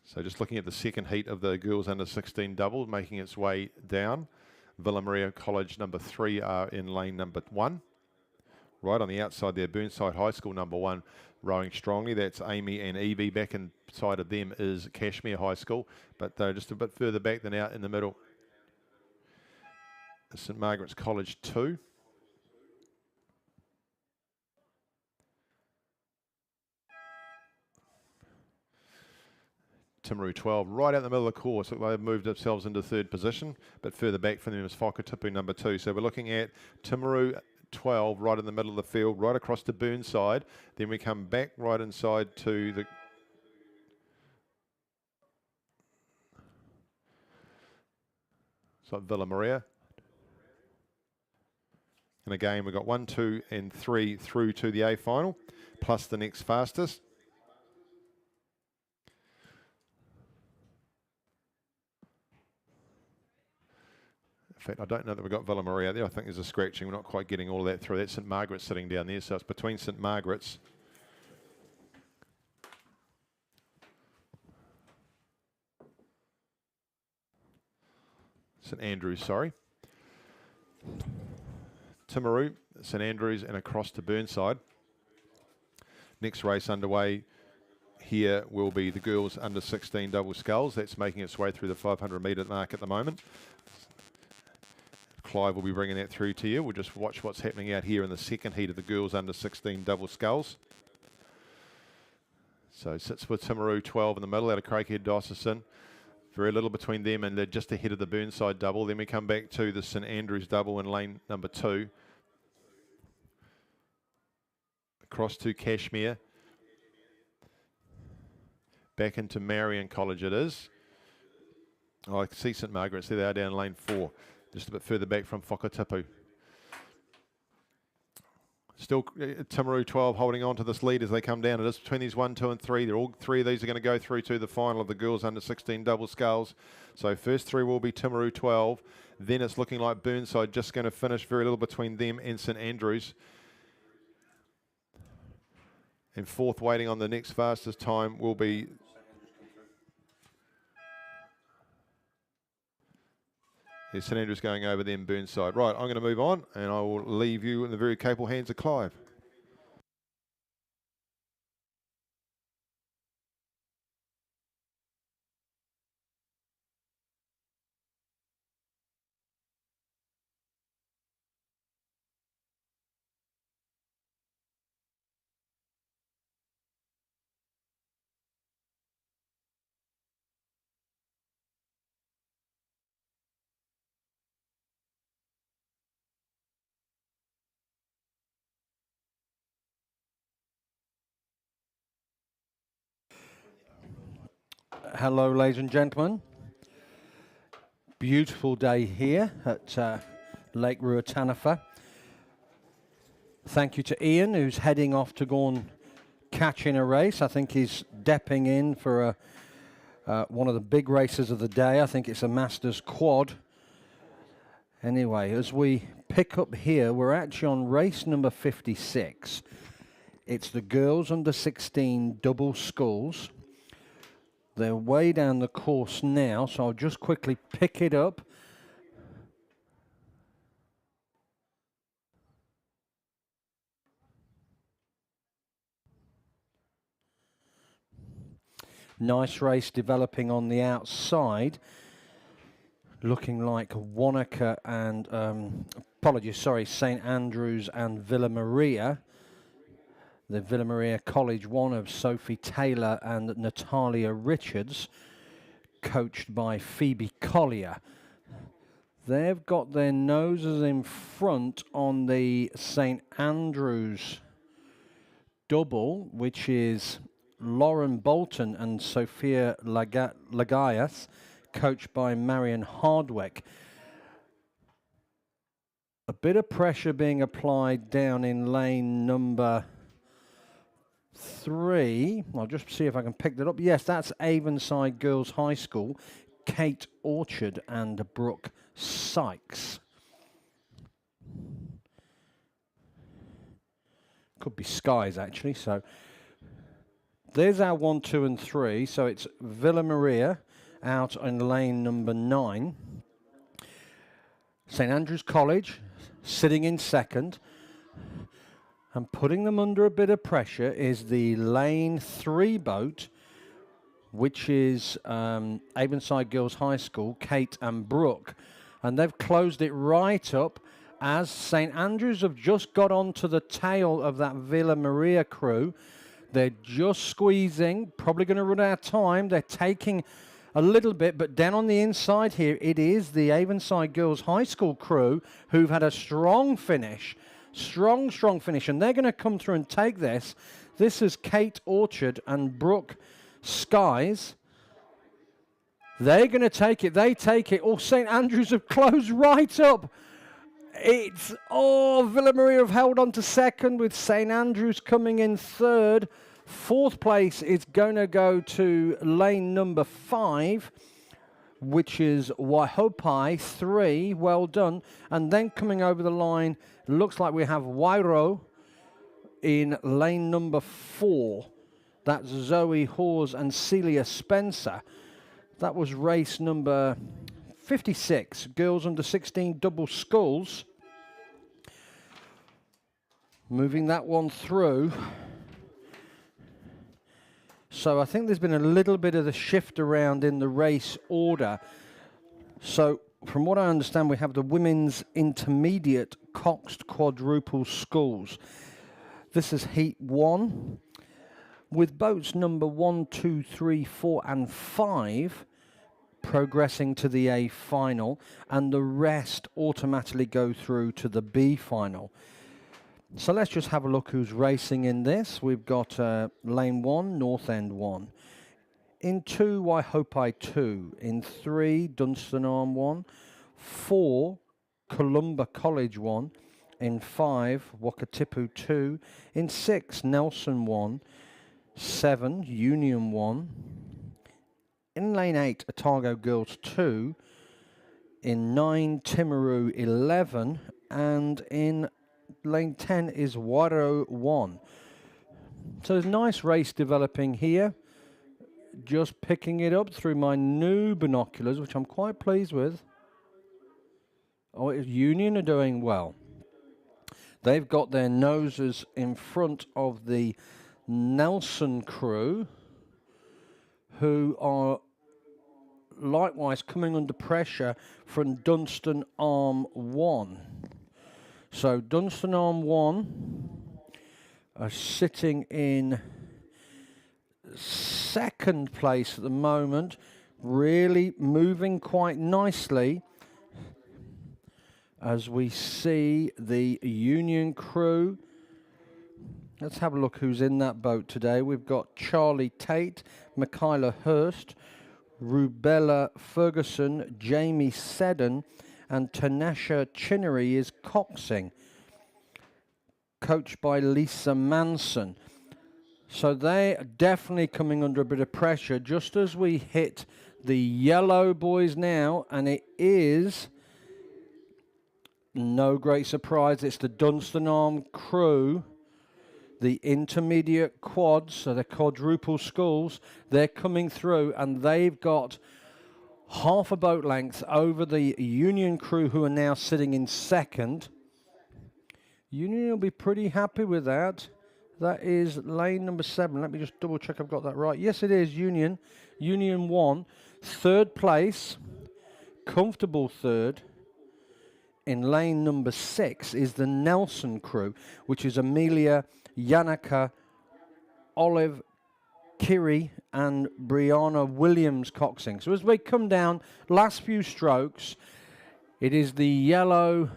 S3: So just looking at the second heat of the girls under 16 double, making its way down. Villa Maria College number 3 are in lane number 1. Right on the outside there, Burnside High School number 1, rowing strongly. That's Amy and Evie. Back inside of them is Cashmere High School, but they're just a bit further back than out in the middle. St Margaret's College 2. Timaru 12 right out the middle of the course. Look, they've moved themselves into third position, but further back from them is Whakatipu number 2. So we're looking at Timaru 12 right in the middle of the field, right across to Burnside. Then we come back right inside to the Villa Maria. And again, we've got 1, 2, and 3 through to the A final, plus the next fastest. In fact, I don't know that we've got Villa Maria there. I think there's a scratching. We're not quite getting all of that through. That's St Margaret's sitting down there, so it's between St Margaret's St Andrews, sorry. Timaru, St Andrews, and across to Burnside. Next race underway here will be the girls under 16 double sculls. That's making its way through the 500 metre mark at the moment. Clive will be bringing that through to you. We'll just watch what's happening out here in the second heat of the girls under 16 double sculls. So sits with Timaru 12 in the middle out of Craighead Diocesan. Very little between them, and they're just ahead of the Burnside double. Then we come back to the St Andrews double in lane number 2. Across to Cashmere. Back into Meridian College it is. Oh, I can see St Margaret's. There they are down lane 4. Just a bit further back from Whakatipu. Still Timaru 12 holding on to this lead as they come down. It is between these 1, 2 and 3. They're all 3 of these are going to go through to the final of the girls under 16 double sculls. So first 3 will be Timaru 12. Then it's looking like Burnside just going to finish, very little between them and St Andrews. And fourth waiting on the next fastest time will be St Andrews going over them Burnside. Right, I'm going to move on and I will leave you in the very capable hands of Clive.
S4: Hello, ladies and gentlemen. Beautiful day here at Lake Ruataniwha. Thank you to Ian, who's heading off to go and catch in a race. I think he's depping in for one of the big races of the day. I think it's a Masters Quad. Anyway, as we pick up here, we're actually on race number 56. It's the girls under 16 double sculls. They're way down the course now, so I'll just quickly pick it up. Nice race developing on the outside. Looking like Wanaka and, St Andrews and Villa Maria. The Villa Maria College one of Sophie Taylor and Natalia Richards, coached by Phoebe Collier. They've got their noses in front on the St Andrews double, which is Lauren Bolton and Sophia Lagayas, coached by Marion Hardwick. A bit of pressure being applied down in lane number 3. I'll just see if I can pick that up. Yes, that's Avonside Girls High School, Kate Orchard and Brooke Sykes. Could be Skies, actually. So there's our 1, 2 and 3. So it's Villa Maria out in lane number 9. St Andrews College sitting in second. And putting them under a bit of pressure is the lane 3 boat, which is Avonside Girls High School, Kate and Brooke. And they've closed it right up as St. Andrews have just got onto the tail of that Villa Maria crew. They're just squeezing, probably going to run out of time. They're taking a little bit, but down on the inside here, it is the Avonside Girls High School crew who've had a strong finish. Strong finish, and they're going to come through and take this. This is Kate Orchard and Brooke Skies. They're going to take it. They take it. Oh, St. Andrews have closed right up. It's, Villa Maria have held on to second with St. Andrews coming in third. Fourth place is going to go to lane number 5, which is Waihopai 3. Well done. And then coming over the line, looks like we have Wairo in lane number 4. That's Zoe Hawes and Celia Spencer. That was race number 56, girls under 16 double sculls. Moving that one through. So I think there's been a little bit of the shift around in the race order. So from what I understand, we have the women's intermediate coxed quadruple sculls. This is heat 1 with boats number 1, 2, 3, 4 and 5 progressing to the A final, and the rest automatically go through to the B final. So let's just have a look who's racing in this. We've got lane 1, North End 1. In 2, Waihopai 2. In 3, Dunstanarm 1. 4, Columba College 1. In 5, Wakatipu 2. In 6, Nelson 1. 7, Union 1. In lane 8, Otago Girls 2. In 9, Timaru 11. And in lane 10 is Wairo 1. So there's a nice race developing here. Just picking it up through my new binoculars, which I'm quite pleased with. Oh, Union are doing well. They've got their noses in front of the Nelson crew, who are likewise coming under pressure from Dunstan Arm 1. So Dunstan Arm 1 are sitting in second place at the moment, really moving quite nicely as we see the Union crew. Let's have a look who's in that boat today. We've got Charlie Tate, Michaela Hurst, Rubella Ferguson, Jamie Seddon, and Tanesha Chinnery is coxing, coached by Lisa Manson. So they are definitely coming under a bit of pressure just as we hit the yellow boys now, and it is no great surprise. It's the Dunstan Arm crew, the intermediate quads, so the quadruple sculls. They're coming through, and they've got half a boat length over the Union crew, who are now sitting in second. Union will be pretty happy with that. That is lane number 7. Let me just double check I've got that right. Yes, it is Union. Union 1. Third place. Comfortable third. In lane number 6 is the Nelson crew, which is Amelia, Yannicka, Olive, Kiri, and Brianna Williams coxing. So as we come down, last few strokes, it is the yellow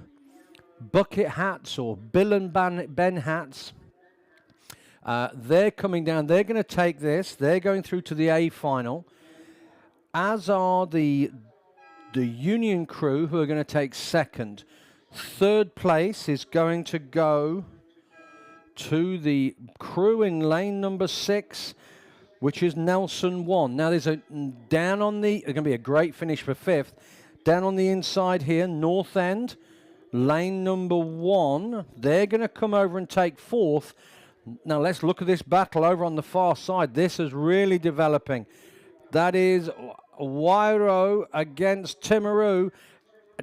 S4: bucket hats or Bill and Ben hats. They're coming down. They're going to take this. They're going through to the A final, as are the Union crew, who are going to take second. Third place is going to go to the crew in lane number 6, which is Nelson 1. Now there's going to be a great finish for 5th. Down on the inside here, North End, lane number 1. They're going to come over and take 4th. Now let's look at this battle over on the far side. This is really developing. That is Wairo against Timaru.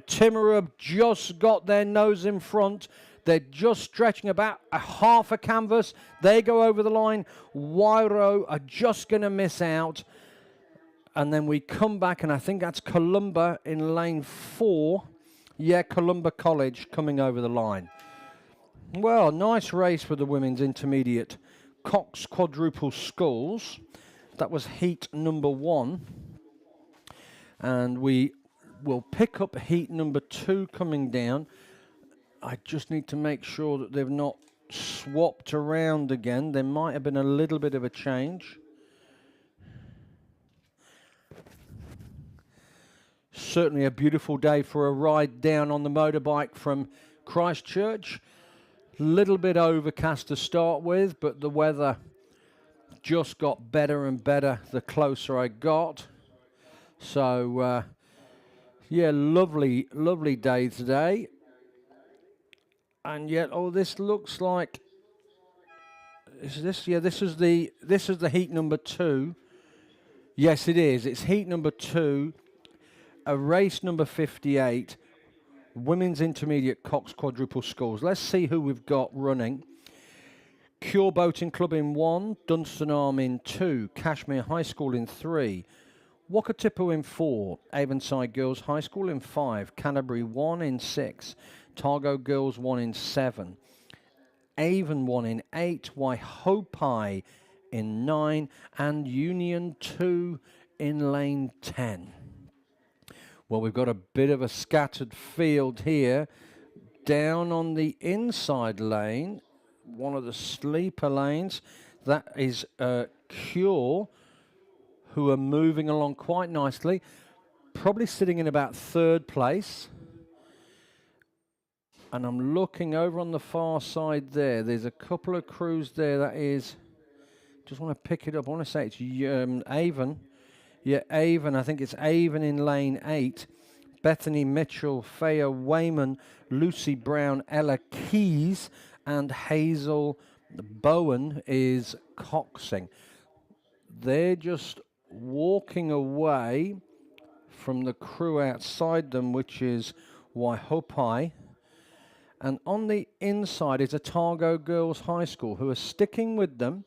S4: Timaru have just got their nose in front. They're just stretching about a half a canvas. They go over the line. Wairo are just going to miss out. And then we come back, and I think that's Columba in lane 4. Yeah, Columba College coming over the line. Well, nice race for the women's intermediate Cox quadruple sculls. That was heat number 1. And we will pick up heat number 2 coming down. I just need to make sure that they've not swapped around again. There might have been a little bit of a change. Certainly a beautiful day for a ride down on the motorbike from Christchurch. Little bit overcast to start with, but the weather just got better and better the closer I got. So, yeah, lovely, lovely day today. And yet, oh, this looks like, is this? Yeah, this is the heat number 2. Yes, it is. It's heat number 2. A race number 58, women's intermediate Cox quadruple sculls. Let's see who we've got running. Cure Boating Club in 1, Dunstan Arm in 2, Cashmere High School in 3, Wakatipu in 4, Avonside Girls High School in 5, Canterbury 1 in 6, Targo Girls 1 in 7, Avon 1 in 8, Waihopai in 9, and Union 2 in lane 10. Well, we've got a bit of a scattered field here. Down on the inside lane, one of the sleeper lanes, that is Cure, who are moving along quite nicely. Probably sitting in about 3rd place. And I'm looking over on the far side there. There's a couple of crews there. That is, just want to pick it up. I want to say it's Avon. Yeah, Avon. I think it's Avon in lane 8. Bethany Mitchell, Faya Wayman, Lucy Brown, Ella Keys, and Hazel Bowen is coxing. They're just walking away from the crew outside them, which is Waihopai. And on the inside is Otago Girls High School, who are sticking with them.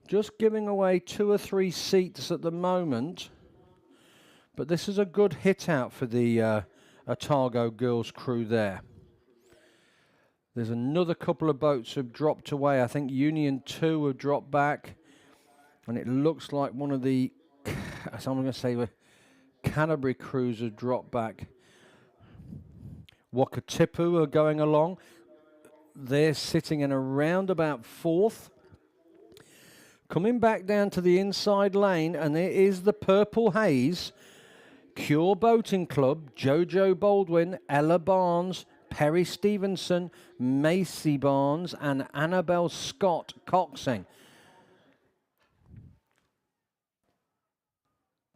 S4: Just giving away 2 or 3 seats at the moment. But this is a good hit out for the Otago Girls crew there. There's another couple of boats have dropped away. I think Union 2 have dropped back. And it looks like one of the, so I'm going to say the Canterbury crews have dropped back. Wakatipu are going along. They're sitting in around about 4th. Coming back down to the inside lane, and there is the Purple Haze. Cure Boating Club, Jojo Baldwin, Ella Barnes, Perry Stevenson, Macy Barnes, and Annabelle Scott coxing.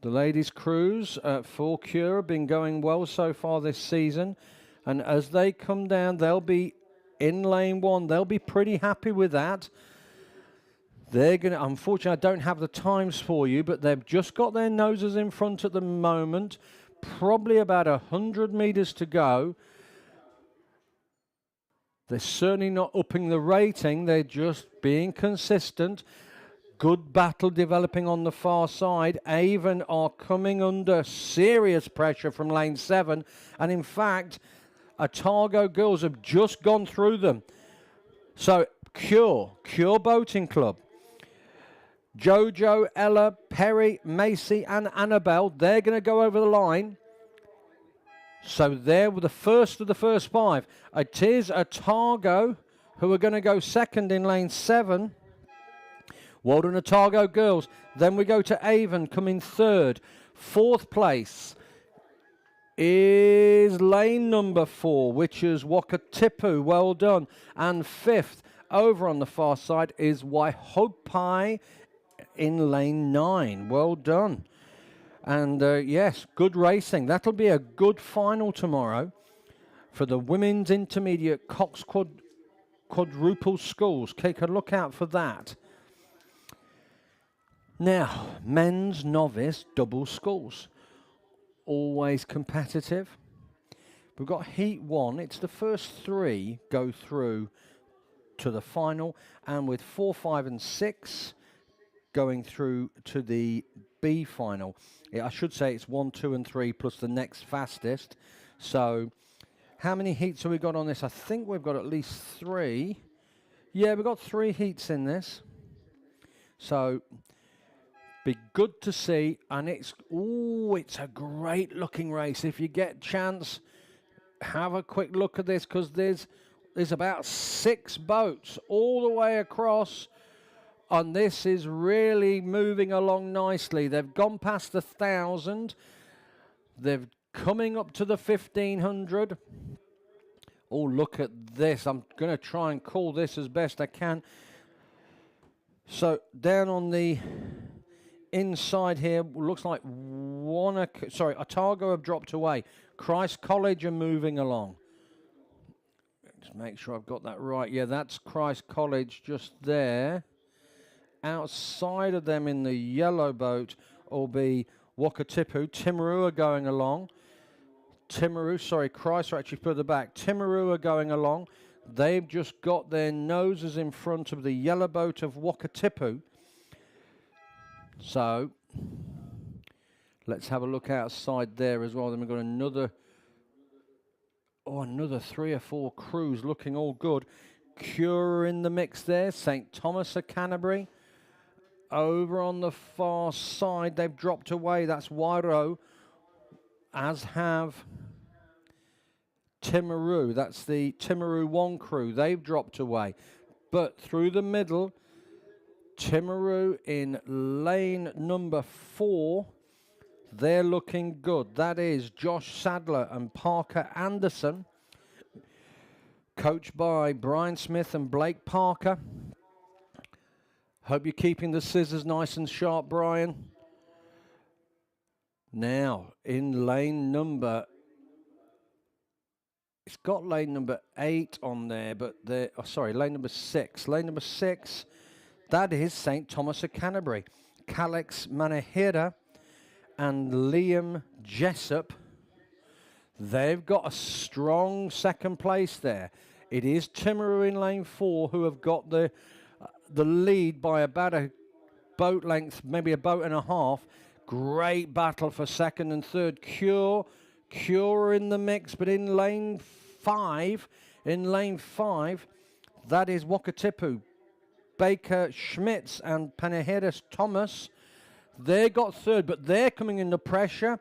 S4: The ladies' crews for Cure have been going well so far this season. And as they come down, they'll be in lane 1. They'll be pretty happy with that. They're going to, unfortunately, I don't have the times for you, but they've just got their noses in front at the moment. Probably about 100 meters to go. They're certainly not upping the rating. They're just being consistent. Good battle developing on the far side. Avon are coming under serious pressure from lane 7. And in fact, Otago Girls have just gone through them. So Cure Boating Club, Jojo, Ella, Perry, Macy, and Annabelle, they're going to go over the line. So they're the first of the first 5. It is Otago who are going to go second in lane 7. Well done, Otago Girls. Then we go to Avon coming 3rd. 4th place is lane number 4, which is Wakatipu. Well done. And 5th, over on the far side, is Waihopai in lane 9. Well done. And yes, good racing. That'll be a good final tomorrow for the women's intermediate Cox quadruple sculls. Take a look out for that. Now, men's novice double sculls. Always competitive. We've got heat 1. It's the first 3 go through to the final, and with 4, 5 and 6 going through to the B final. I should say it's 1, 2 and 3 plus the next fastest. So how many heats have we got on this? I think we've got at least 3. Yeah, we've got 3 heats in this. So be good to see, and it's a great looking race. If you get a chance, have a quick look at this, because there's about 6 boats all the way across, and this is really moving along nicely. They've gone past the 1,000. They're coming up to the 1,500. Oh, look at this. I'm going to try and call this as best I can. So down on the inside here, looks like Otago have dropped away. Christ College are moving along. Just make sure I've got that right. Yeah, that's Christ College just there. Outside of them in the yellow boat will be Wakatipu. Timaru are going along. Christ are actually further back. Timaru are going along. They've just got their noses in front of the yellow boat of Wakatipu. So let's have a look outside there as well. Then we've got another 3 or 4 crews looking all good. Cure in the mix there. St. Thomas of Canterbury. Over on the far side, they've dropped away. That's Wairo, as have Timaru. That's the Timaru 1 crew. They've dropped away. But through the middle, Timaru in lane number 4, they're looking good. That is Josh Sadler and Parker Anderson, coached by Brian Smith and Blake Parker. Hope you're keeping the scissors nice and sharp, Brian. Now, in lane number... It's got lane number 8 on there, but lane number 6. Lane number 6, that is St. Thomas of Canterbury. Calix Manahira and Liam Jessup. They've got a strong second place there. It is Timaru in lane 4 who have got the lead by about a boat length, maybe a boat and a half. Great battle for second and third. Cure in the mix, but in lane 5, that is Wakatipu. Baker Schmitz and Panaheris Thomas, they got third, but they're coming under pressure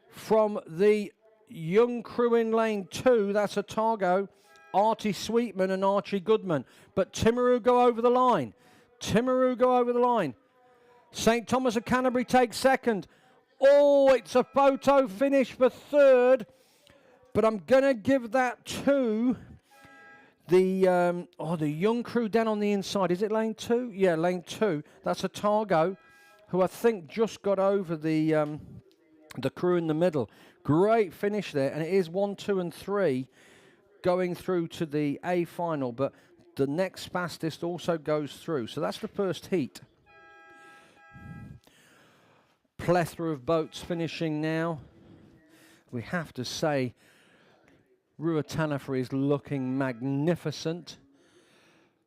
S4: from the young crew in lane 2. That's Otago, Artie Sweetman and Archie Goodman. But Timaru go over the line. St. Thomas of Canterbury takes second. Oh, it's a photo finish for third. But I'm going to give that to the young crew down on the inside. Is it lane 2? Yeah, lane 2. That's Otago, who I think just got over the crew in the middle. Great finish there. And it is 1, 2 and 3 going through to the A final. But the next fastest also goes through. So that's the first heat. Plethora of boats finishing now. We have to say Ruatanifer is looking magnificent.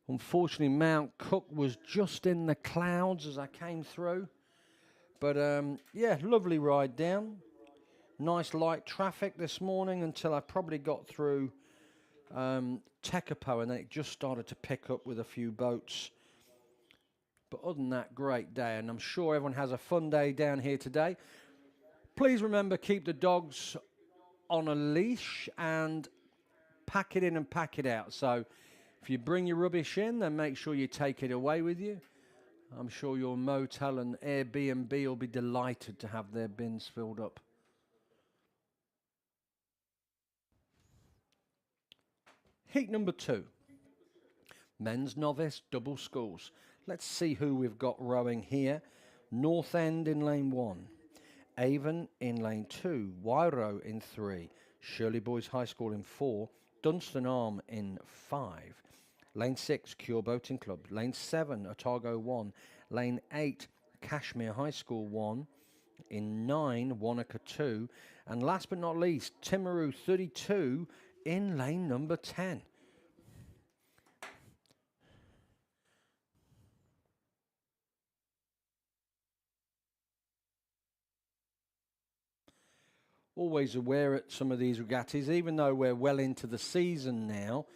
S4: Unfortunately, Mount Cook was just in the clouds as I came through. But yeah, lovely ride down. Nice light traffic this morning until I probably got through Tekapo, and then it just started to pick up with a few boats. But other than that, great day, and I'm sure everyone has a fun day down here today. Please remember, keep the dogs on a leash and pack it in and pack it out. So if you bring your rubbish in, then make sure you take it away with you. I'm sure your motel and Airbnb will be delighted to have their bins filled up. Heat number 2. Men's novice double sculls. Let's see who we've got rowing here. North End in lane 1. Avon in lane 2. Wairo in 3. Shirley Boys High School in 4. Dunstan Arm in 5. Lane 6, Cure Boating Club. Lane 7, Otago 1. Lane 8, Cashmere High School 1. In 9, Wanaka 2. And last but not least, Timaru 32 in lane number 10. Always aware at some of these regattas, even though we're well into the season now,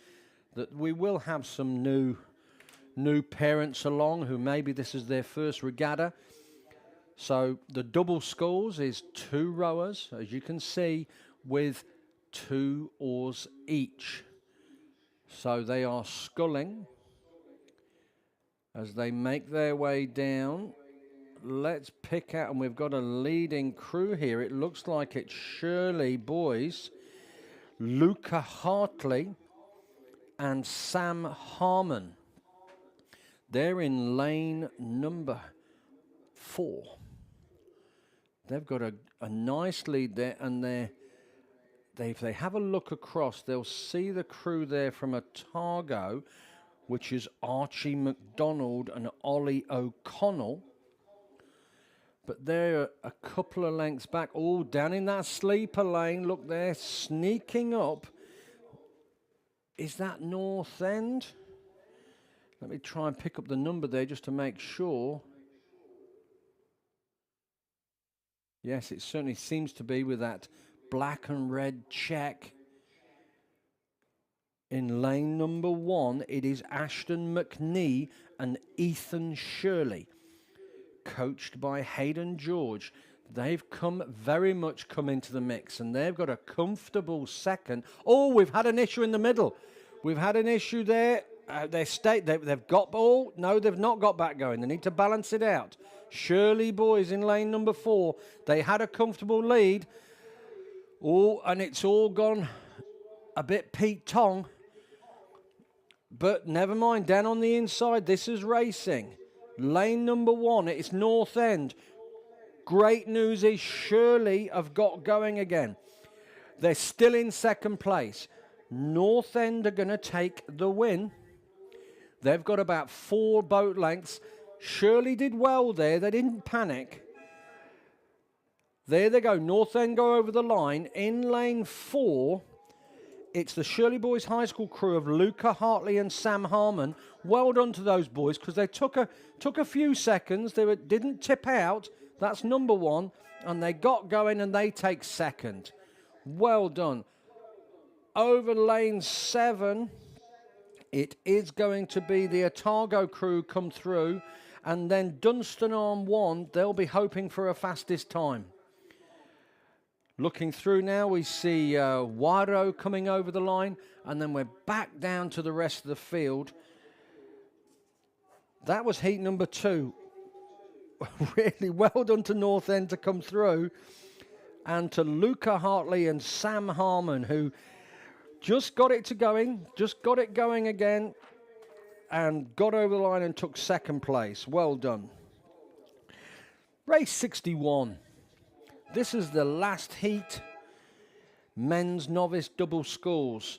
S4: that we will have some new parents along who maybe this is their first regatta. So the double sculls is 2 rowers, as you can see, with 2 oars each. So they are sculling as they make their way down. Let's pick out, and we've got a leading crew here. It looks like it's Shirley Boys, Luca Hartley, and Sam Harmon. They're in lane number 4. They've got a nice lead there, and if they have a look across, they'll see the crew there from Otago, which is Archie McDonald and Ollie O'Connell. But they're a couple of lengths back. Oh, down in that sleeper lane. Look, they're sneaking up. Is that North End? Let me try and pick up the number there just to make sure. Yes, it certainly seems to be with that black and red check. In lane number 1, it is Ashton McNee and Ethan Shirley, coached by Hayden George. They've very much come into the mix, and they've got a comfortable second. Oh, we've had an issue in the middle. We've had an issue there. They've got ball. No, they've not got back going. They need to balance it out. Shirley Boys in lane number 4. They had a comfortable lead. Oh, and it's all gone a bit Pete Tong. But never mind, down on the inside, this is racing. Lane number 1, it's North End. Great news is Shirley have got going again. They're still in second place. North End are going to take the win. They've got about 4 boat lengths. Shirley did well there. They didn't panic. There they go. North End go over the line. In lane 4, it's the Shirley Boys High School crew of Luca Hartley and Sam Harmon. Well done to those boys, because they took a few seconds. They didn't tip out. That's number 1. And they got going, and they take second. Well done. Over lane 7, it is going to be the Otago crew come through. And then Dunstan Arm 1, they'll be hoping for a fastest time. Looking through now, we see Waro coming over the line, and then we're back down to the rest of the field. That was heat number 2. Really well done to North End to come through, and to Luca Hartley and Sam Harmon, who just got it going again, and got over the line and took second place. Well done. Race 61. This is the last heat. Men's novice double sculls.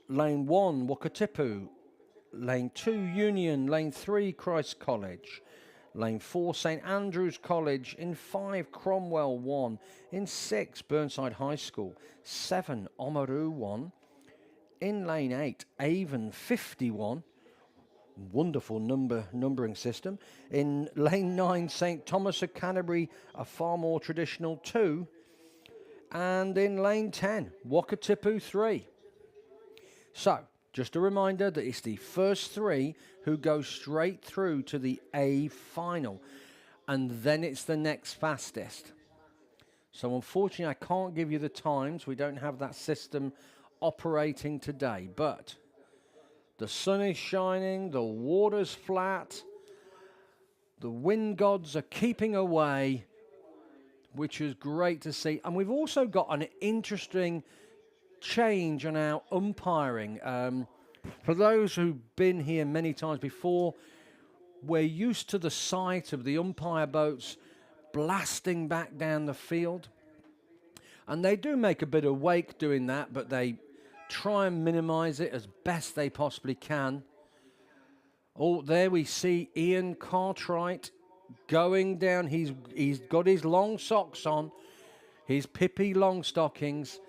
S4: Lane 1, Wakatipu. Lane 2, Union. Lane 3, Christ College. Lane 4, St Andrews College. In 5, Cromwell 1. In 6, Burnside High School. 7, Oamaru 1. In lane 8, Avon 51. Wonderful numbering system. In lane 9, St Thomas of Canterbury, a far more traditional 2. And in lane 10, Wakatipu 3. So, just a reminder that it's the first 3 who go straight through to the A final. And then it's the next fastest. So unfortunately, I can't give you the times. We don't have that system operating today. But the sun is shining, the water's flat, the wind gods are keeping away, which is great to see. And we've also got an interesting change on our umpiring. For those who've been here many times before, we're used to the sight of the umpire boats blasting back down the field. And they do make a bit of wake doing that, but they try and minimize it as best they possibly can. Oh, there we see Ian Cartwright going down. He's got his long socks on. His Pippi long stockings.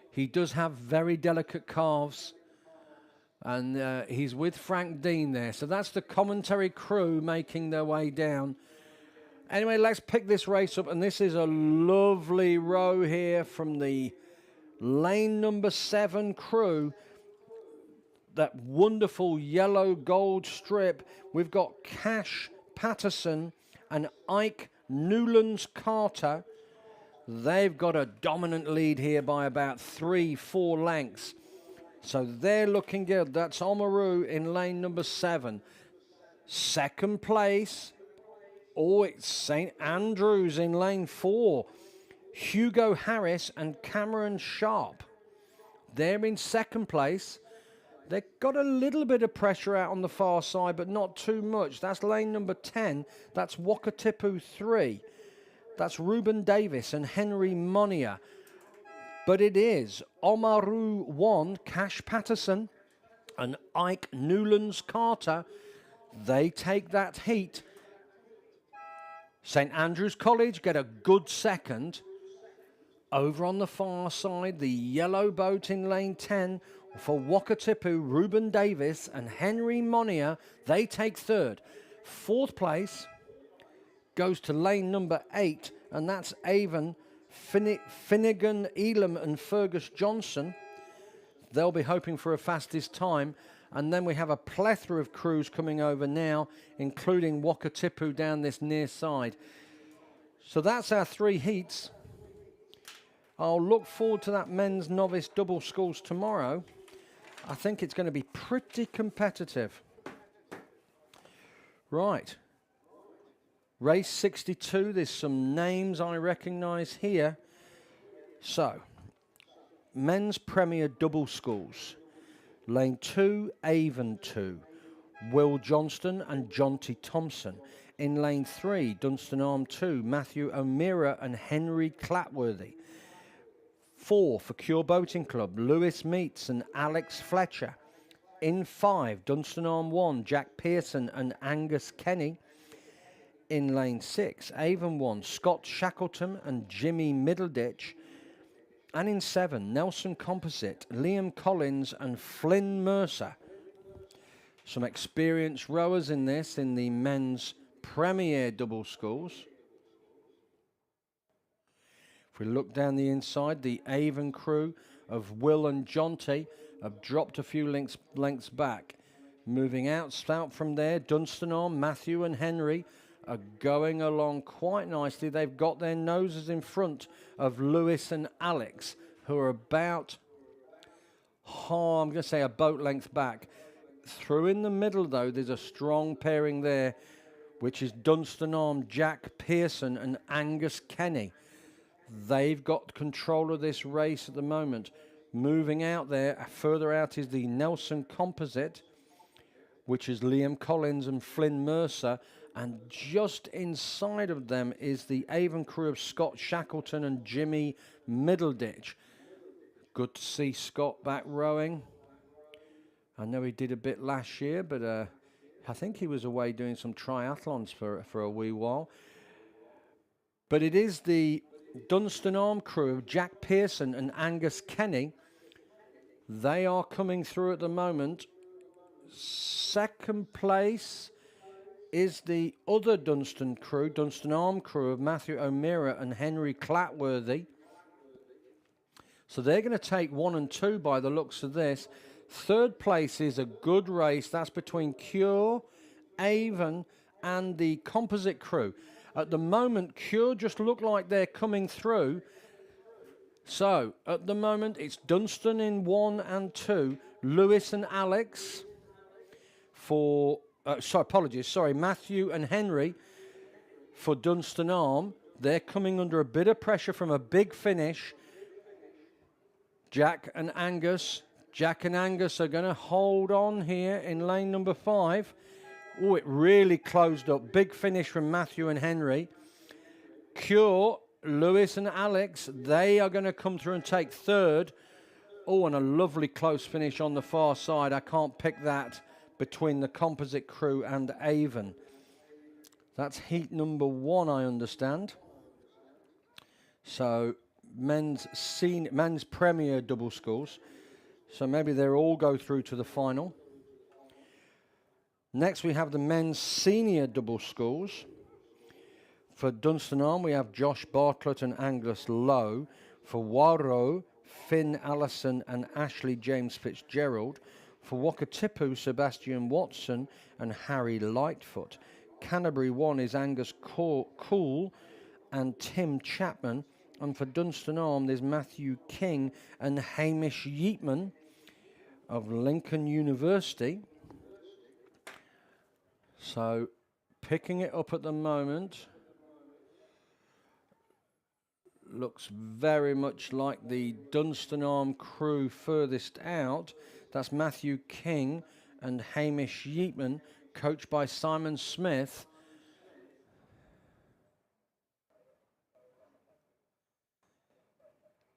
S4: He does have very delicate calves. And he's with Frank Dean there. So that's the commentary crew making their way down. Anyway, let's pick this race up. And this is a lovely row here from the lane number 7 crew. That wonderful yellow gold strip. We've got Cash Patterson and Ike Newlands Carter. They've got a dominant lead here by about 3-4 lengths. So they're looking good. That's Oamaru in lane number 7. Second place. Oh, it's St. Andrews in lane 4. Hugo Harris and Cameron Sharp. They're in second place. They've got a little bit of pressure out on the far side, but not too much. That's lane number 10. That's Wakatipu 3. That's Reuben Davis and Henry Monia. But it is Oamaru 1, Cash Patterson, and Ike Newlands Carter. They take that heat. St. Andrews College get a good second. Over on the far side, the yellow boat in lane 10 for Wakatipu, Reuben Davis and Henry Monia. They take third. Fourth place goes to lane number 8, and that's Avon, Finnegan, Elam and Fergus Johnson. They'll be hoping for a fastest time. And then we have a plethora of crews coming over now, including Wakatipu down this near side. So that's our 3 heats. I'll look forward to that men's novice double sculls tomorrow. I think it's going to be pretty competitive. Right. Race 62, there's some names I recognise here. So, men's Premier double sculls. Lane 2, Avon 2, Will Johnston and Jonty Thompson. In lane 3, Dunstan Arm 2, Matthew O'Meara and Henry Clatworthy. 4 for Cure Boating Club, Lewis Meats and Alex Fletcher. In 5, Dunstan Arm 1, Jack Pearson and Angus Kenny. In lane 6, Avon 1, Scott Shackleton and Jimmy Middleditch. And in 7, Nelson Composite, Liam Collins and Flynn Mercer. Some experienced rowers in this, in the men's Premier double sculls. If we look down the inside, the Avon crew of Will and Jonty have dropped a few lengths back. Moving out from there, Dunstan Arm, Matthew and Henry are going along quite nicely. They've got their noses in front of Lewis and Alex, who are about, I'm going to say a boat length back. Through in the middle, though, there's a strong pairing there, which is Dunstan Arm, Jack Pearson and Angus Kenny. They've got control of this race at the moment. Moving out there, further out is the Nelson Composite, which is Liam Collins and Flynn Mercer. And just inside of them is the Avon crew of Scott Shackleton and Jimmy Middleditch. Good to see Scott back rowing. I know he did a bit last year, but I think he was away doing some triathlons for a wee while. But it is the Dunstan Arm crew of Jack Pearson and Angus Kenny. They are coming through at the moment. Second place is the other Dunstan crew, Dunstan Arm crew of Matthew O'Meara and Henry Clatworthy. So they're going to take 1 and 2 by the looks of this. Third place is a good race. That's between Cure, Avon and the Composite crew. At the moment, Cure just look like they're coming through. So at the moment, it's Dunstan in 1 and 2, Lewis and Alex for... Matthew and Henry for Dunstan Arm. They're coming under a bit of pressure from a big finish. Jack and Angus are going to hold on here in lane number 5. Oh, it really closed up. Big finish from Matthew and Henry. Cure, Lewis and Alex, they are going to come through and take third. Oh, and a lovely close finish on the far side. I can't pick that between the Composite crew and Avon. That's heat number 1, I understand. So men's Premier double sculls. So maybe they'll all go through to the final. Next, we have the men's senior double sculls. For Dunstanarm, we have Josh Bartlett and Angus Lowe. For Waro, Finn Allison and Ashley James Fitzgerald. For Wakatipu, Sebastian Watson and Harry Lightfoot. Canterbury 1 is Angus Cool and Tim Chapman. And for Dunstanarm, there's Matthew King and Hamish Yeatman of Lincoln University. So, picking it up at the moment, looks very much like the Dunstanarm crew furthest out. That's Matthew King and Hamish Yeatman, coached by Simon Smith.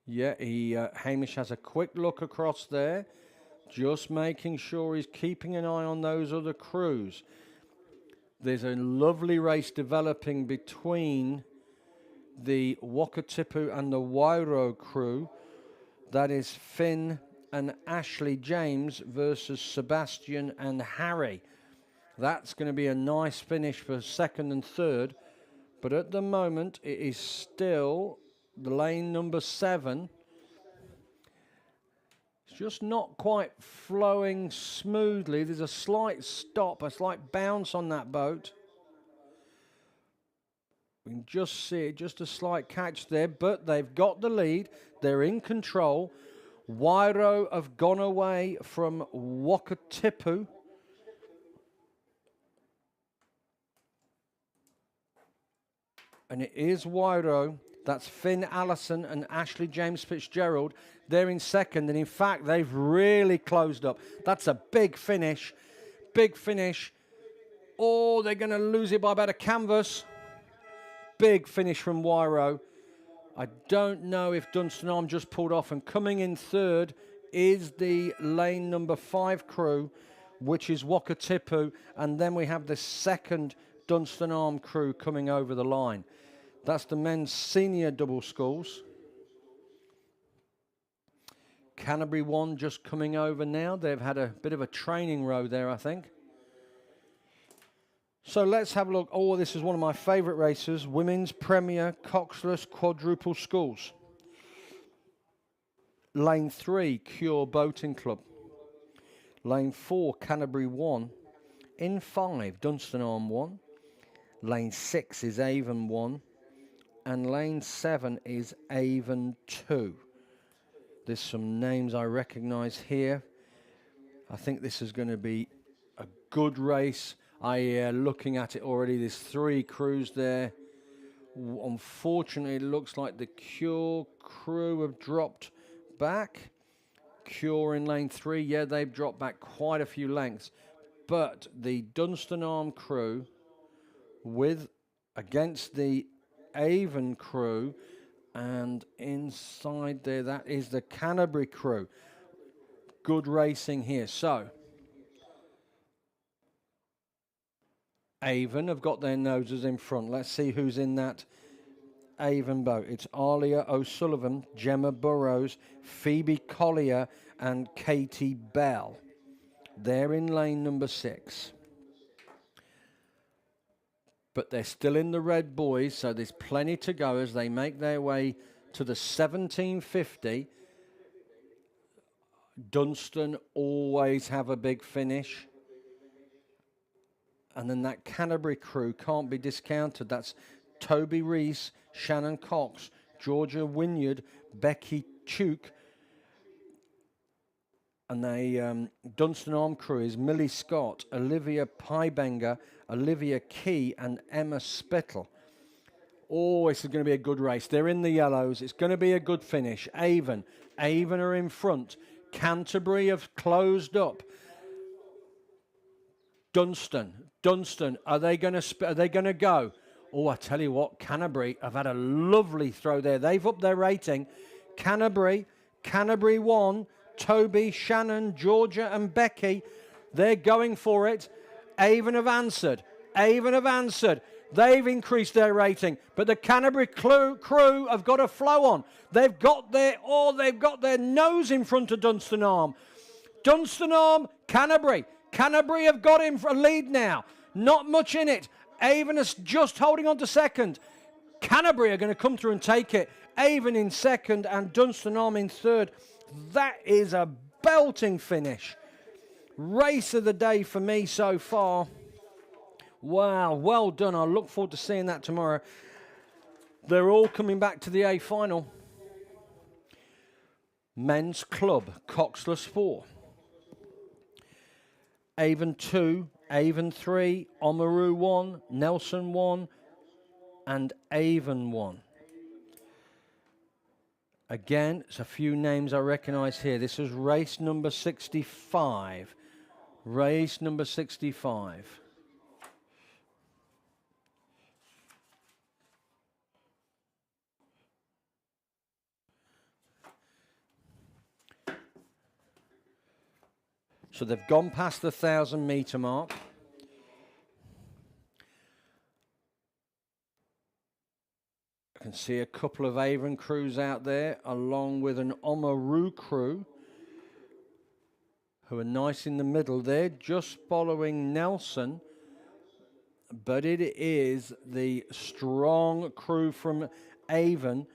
S4: Yeah, Hamish has a quick look across there, just making sure he's keeping an eye on those other crews. There's a lovely race developing between the Wakatipu and the Wairo crew. That is Finn and Ashley James versus Sebastian and Harry. That's going to be a nice finish for second and third. But at the moment, it is still the lane number 7. It's just not quite flowing smoothly. There's a slight stop, a slight bounce on that boat. We can just see it, just a slight catch there, but they've got the lead. They're in control. Wairo have gone away from Wakatipu. And it is Wairo. That's Finn Allison and Ashley James Fitzgerald. They're in second, and in fact, they've really closed up. That's a big finish. Big finish. Oh, they're going to lose it by about a canvas. Big finish from Wairo. I don't know if Dunstanarm just pulled off, and coming in third is the lane number 5 crew, which is Wakatipu, and then we have the second Dunstanarm crew coming over the line. That's the men's senior double sculls. Canterbury 1 just coming over now. They've had a bit of a training row there, I think. So let's have a look. Oh, this is one of my favourite races. Women's Premier Coxless Quadruple Sculls. Lane 3, Cure Boating Club. Lane 4, Canterbury 1. In 5, Dunstanarm 1. Lane 6 is Avon 1. And lane 7 is Avon 2. There's some names I recognise here. I think this is going to be a good race. Looking at it already, there's 3 crews there. Unfortunately, it looks like the Cure crew have dropped back. Cure in lane 3, yeah, they've dropped back quite a few lengths. But the Dunstanarm crew against the Avon crew, and inside there, that is the Canterbury crew. Good racing here. So, Avon have got their noses in front. Let's see who's in that Avon boat. It's Alia O'Sullivan, Gemma Burrows, Phoebe Collier, and Katie Bell. They're in lane number 6. But they're still in the red buoys, so there's plenty to go as they make their way to the 1750. Dunstan always have a big finish. And then that Canterbury crew can't be discounted. That's Toby Rees, Shannon Cox, Georgia Wynyard, Becky Chuk. And the Dunstanarm crew is Millie Scott, Olivia Pybenger, Olivia Key, and Emma Spittle. Oh, this is going to be a good race. They're in the yellows. It's going to be a good finish. Avon are in front. Canterbury have closed up. Dunstan, are they going to go? Oh, I tell you what, Canterbury have had a lovely throw there. They've upped their rating. Canterbury 1, Toby, Shannon, Georgia, and Becky. They're going for it. Avon have answered. They've increased their rating, but the Canterbury crew have got a flow on. They've got their nose in front of Dunstanarm. Dunstanarm, Canterbury. Canterbury have got him for a lead now. Not much in it. Avon is just holding on to second. Canterbury are going to come through and take it. Avon in second and Dunstanarm in third. That is a belting finish. Race of the day for me so far. Wow, well done. I look forward to seeing that tomorrow. They're all coming back to the A final. Men's Club, coxless 4. Avon 2, Avon 3, Oamaru 1, Nelson 1, and Avon 1. Again, it's a few names I recognise here. This is race number 65. Race number 65. So they've gone past the 1,000 metre mark. I can see a couple of Avon crews out there, along with an Oamaru crew, who are nice in the middle there, just following Nelson. But it is the strong crew from Avon,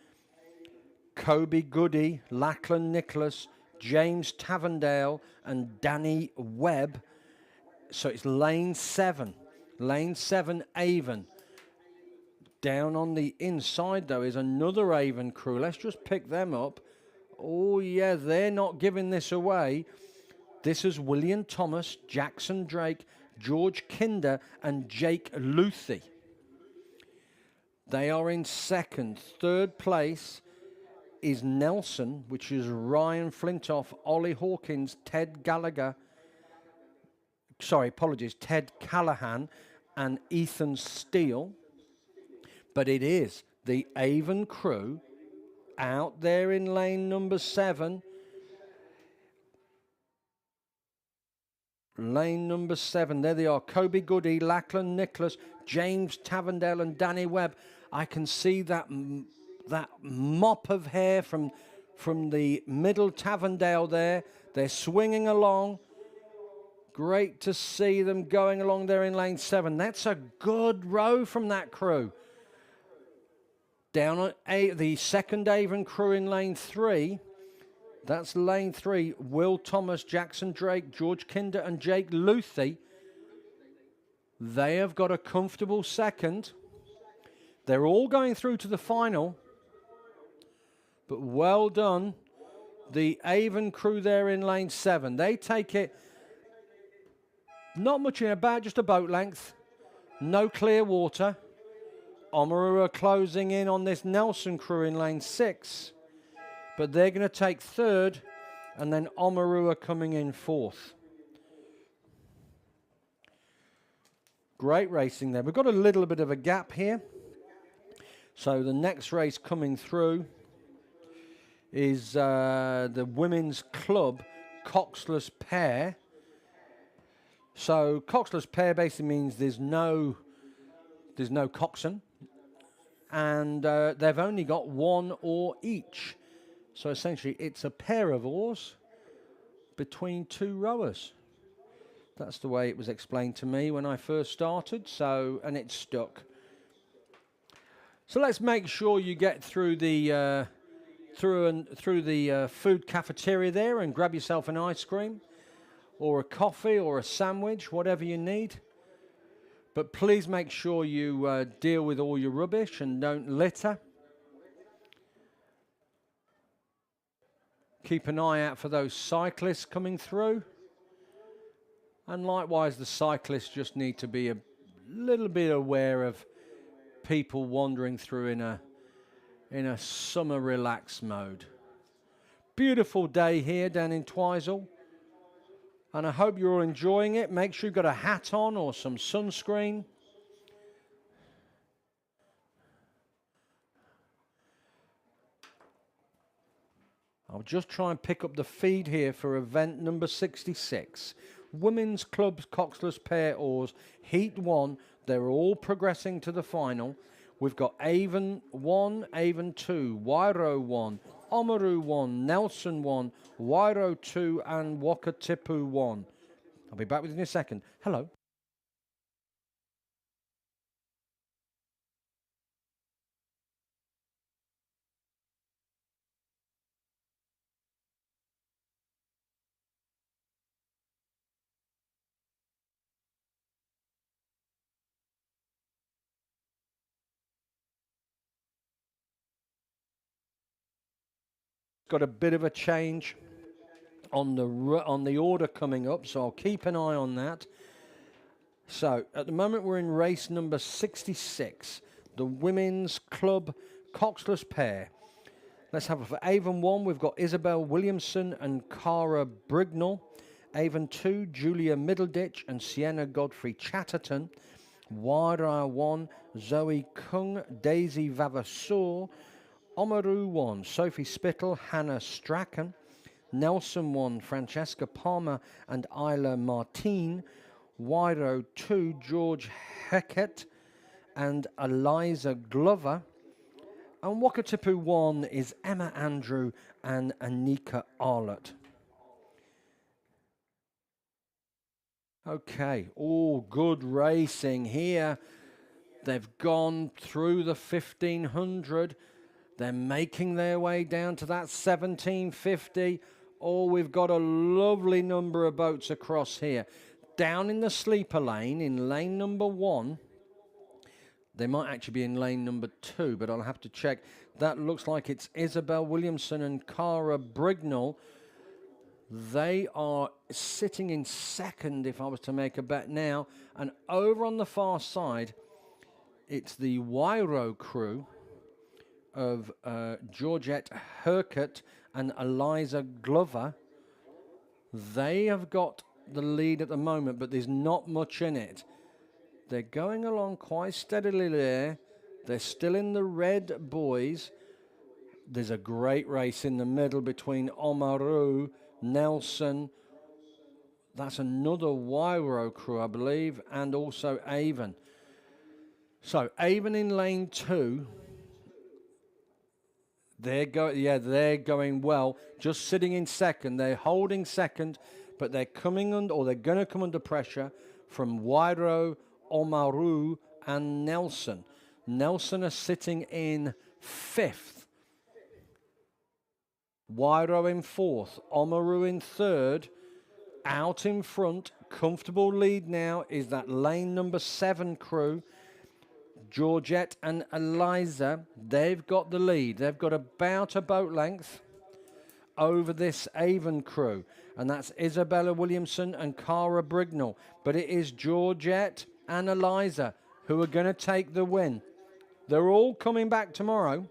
S4: Kobe Goody, Lachlan Nicholas, James Tavendale and Danny Webb. So it's lane 7. Lane 7, Avon. Down on the inside, though, is another Avon crew. Let's just pick them up. Oh, yeah, they're not giving this away. This is William Thomas, Jackson Drake, George Kinder and Jake Luthi. They are in second. Third place is Nelson, which is Ryan Flintoff, Ollie Hawkins, Ted Gallagher. Sorry, apologies, Ted Callahan and Ethan Steele. But it is the Avon crew out there in lane number 7. Lane number 7. There they are. Kobe Goody, Lachlan Nicholas, James Tavendale and Danny Webb. I can see that mop of hair from the middle Tavendale there. They're swinging along. Great to see them going along there in lane 7. That's a good row from that crew. Down on the second Avon crew in lane 3. That's lane 3. Will Thomas, Jackson Drake, George Kinder and Jake Luthi. They have got a comfortable second. They're all going through to the final. But well done. The Avon crew there in lane 7. They take it not much in about just a boat length. No clear water. Oamaru are closing in on this Nelson crew in lane 6. But they're going to take third. And then Oamaru are coming in 4th. Great racing there. We've got a little bit of a gap here. So the next race coming through is the Women's Club coxless pair. So coxless pair basically means there's no coxswain, and they've only got one oar each. So essentially it's a pair of oars between 2 rowers. That's the way it was explained to me when I first started, and it stuck. So let's make sure you get through the food cafeteria there and grab yourself an ice cream or a coffee or a sandwich, whatever you need. But please make sure you deal with all your rubbish and don't litter. Keep an eye out for those cyclists coming through. And likewise, the cyclists just need to be a little bit aware of people wandering through in a summer relaxed mode. Beautiful day here down in Twizel. And I hope you're all enjoying it. Make sure you've got a hat on or some sunscreen. I'll just try and pick up the feed here for event number 66. Women's Clubs Coxless Pair Oars, Heat 1. They're all progressing to the final. We've got Avon 1, Avon 2, Wairo 1, Oamaru 1, Nelson 1, Wairo 2, and Wakatipu 1. I'll be back with you in a second. Hello. Got a bit of a change on the order coming up, so I'll keep an eye on that. So at the moment we're in race number 66, the Women's Club Coxless Pair. Let's have it for Avon 1. We've got Isabel Williamson and Cara Brignall. Avon 2, Julia Middleditch and Sienna Godfrey Chatterton. Waira 1, Zoe Kung, Daisy Vavasseur. Oamaru 1, Sophie Spittle, Hannah Strachan. Nelson 1, Francesca Palmer and Isla Martin. Wairo 2, George Heckett and Eliza Glover. And Wakatipu 1 is Emma Andrew and Anika Arlott. Okay, all good racing here. They've gone through the 1500. They're making their way down to that 1750. Oh, we've got a lovely number of boats across here. Down in the sleeper lane, in lane number 1, they might actually be in lane number 2, but I'll have to check. That looks like it's Isabel Williamson and Cara Brignall. They are sitting in second, if I was to make a bet now. And over on the far side, it's the Wairo crew of Georgette Hercott and Eliza Glover. They have got the lead at the moment, but there's not much in it. They're going along quite steadily there. They're still in the red boys. There's a great race in the middle between Oamaru, Nelson. That's another Wairo crew, I believe, and also Avon. So Avon in lane 2. They're going well. Just sitting in second. They're holding second, but they're coming under, or they're going to come under pressure from Wairo, Oamaru, and Nelson. Nelson are sitting in 5th. Wairo in 4th. Oamaru in 3rd. Out in front, comfortable lead now is that lane number 7 crew. Georgette and Eliza, they've got the lead. They've got about a boat length over this Avon crew. And that's Isabella Williamson and Cara Brignall. But it is Georgette and Eliza who are going to take the win. They're all coming back tomorrow,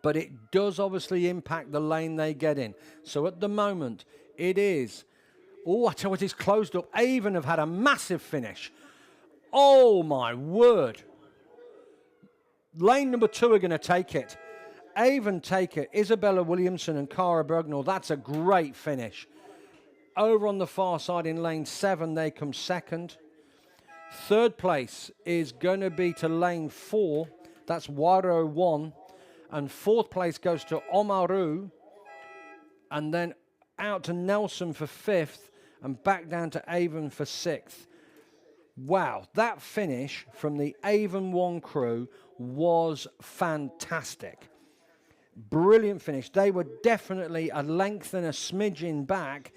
S4: but it does obviously impact the lane they get in. So at the moment, it is... Oh, I tell you what, it's closed up. Avon have had a massive finish. Oh, my word. Lane number 2 are going to take it. Avon take it. Isabella Williamson and Cara Brignall. That's a great finish. Over on the far side in lane 7, they come second. 3rd place is going to be to lane 4. That's Wairo 1. And 4th place goes to Oamaru. And then out to Nelson for 5th. And back down to Avon for 6th. Wow, that finish from the Avon 1 crew was fantastic. Brilliant finish. They were definitely a length and a smidgen back,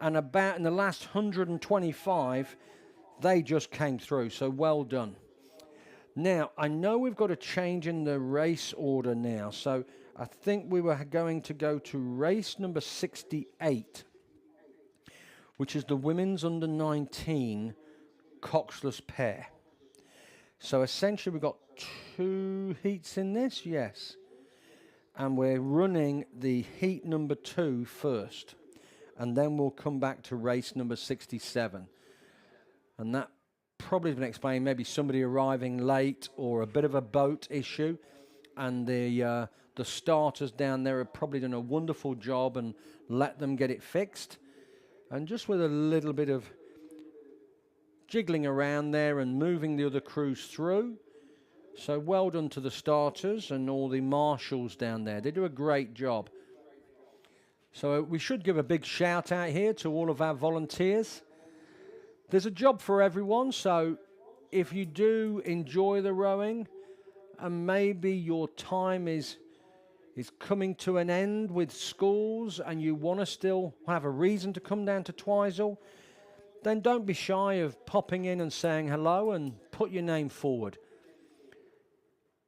S4: and about in the last 125, they just came through, so well done. Now, I know we've got a change in the race order now, so I think we were going to go to race number 68, which is the women's under 19 coxless pair. So essentially we've got 2 heats in this, yes. And we're running the heat number 2 first. And then we'll come back to race number 67. And that probably has been explained, maybe somebody arriving late or a bit of a boat issue. And the starters down there have probably done a wonderful job and let them get it fixed. And just with a little bit of jiggling around there and moving the other crews through. So well done to the starters and all the marshals down there. They do a great job. So we should give a big shout out here to all of our volunteers. There's a job for everyone, so if you do enjoy the rowing and maybe your time is coming to an end with schools and you want to still have a reason to come down to Twizel, then don't be shy of popping in and saying hello and put your name forward.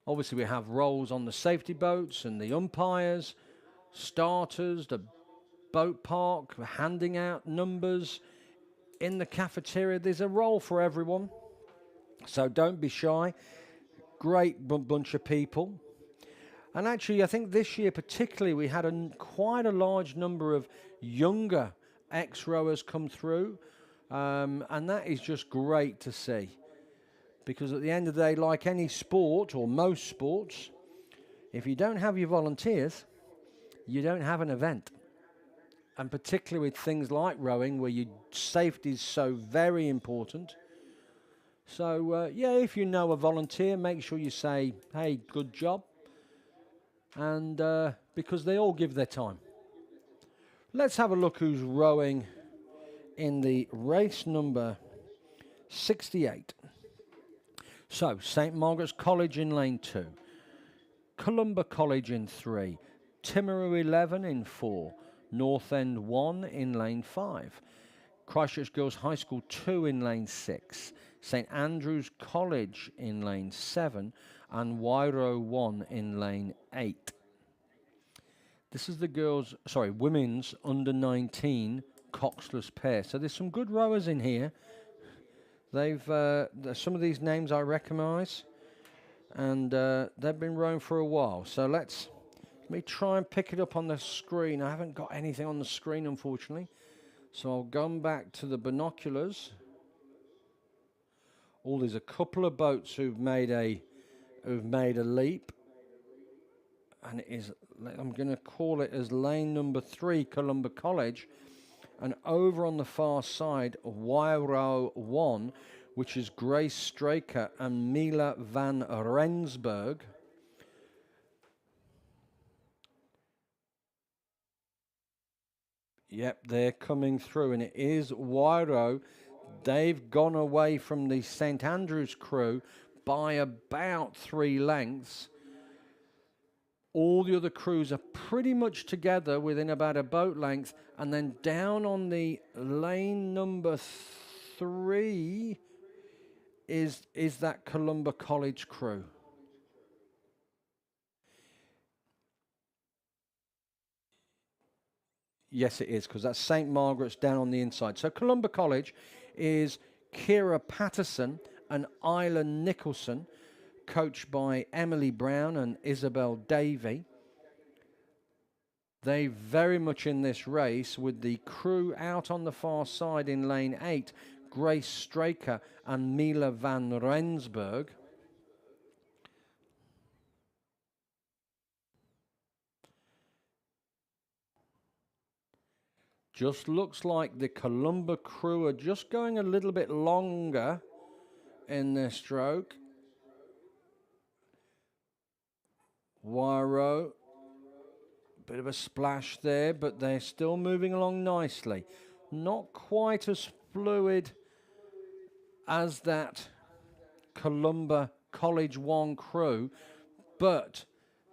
S4: Obviously we have roles on the safety boats and the umpires, starters, the boat park, handing out numbers. In the cafeteria, there's a role for everyone. So don't be shy. Great bunch of people. And actually, I think this year particularly, we had quite a large number of younger ex-rowers come through. And that is just great to see. Because at the end of the day, like any sport, or most sports, if you don't have your volunteers, you don't have an event. And particularly with things like rowing, where your safety is so very important. So, yeah, if you know a volunteer, make sure you say, hey, good job. And because they all give their time. Let's have a look who's rowing in the race number 68. So, St. Margaret's College in lane 2. Columba College in 3. Timaru 11 in 4. North End 1 in lane 5. Christchurch Girls High School 2 in lane 6. St Andrew's College in lane 7. And Wairo 1 in lane 8. This is the women's under 19 coxless pair. So there's some good rowers in here. They've some of these names I recognise, and they've been rowing for a while. So let me try and pick it up on the screen. I haven't got anything on the screen, unfortunately. So I'll go back to the binoculars. Oh, there's a couple of boats who've made a leap, and it is, I'm going to call it as lane number 3, Columba College, and over on the far side, Wairo 1, which is Grace Straker and Mila van Rensburg. Yep, they're coming through, and it is Wairo. They've gone away from the St Andrew's crew by about 3 lengths. All the other crews are pretty much together within about a boat length, and then down on the lane number 3 is that Columba College crew. Yes, it is, because that's St Margaret's down on the inside. So Columba College is Kira Patterson and Isla Nicholson, coached by Emily Brown and Isabel Davey. They very much in this race with the crew out on the far side in lane 8, Grace Straker and Mila van Rensburg. Just looks like the Columba crew are just going a little bit longer in their stroke. Wairo, bit of a splash there, but they're still moving along nicely. Not quite as fluid as that Columba College 1 crew, but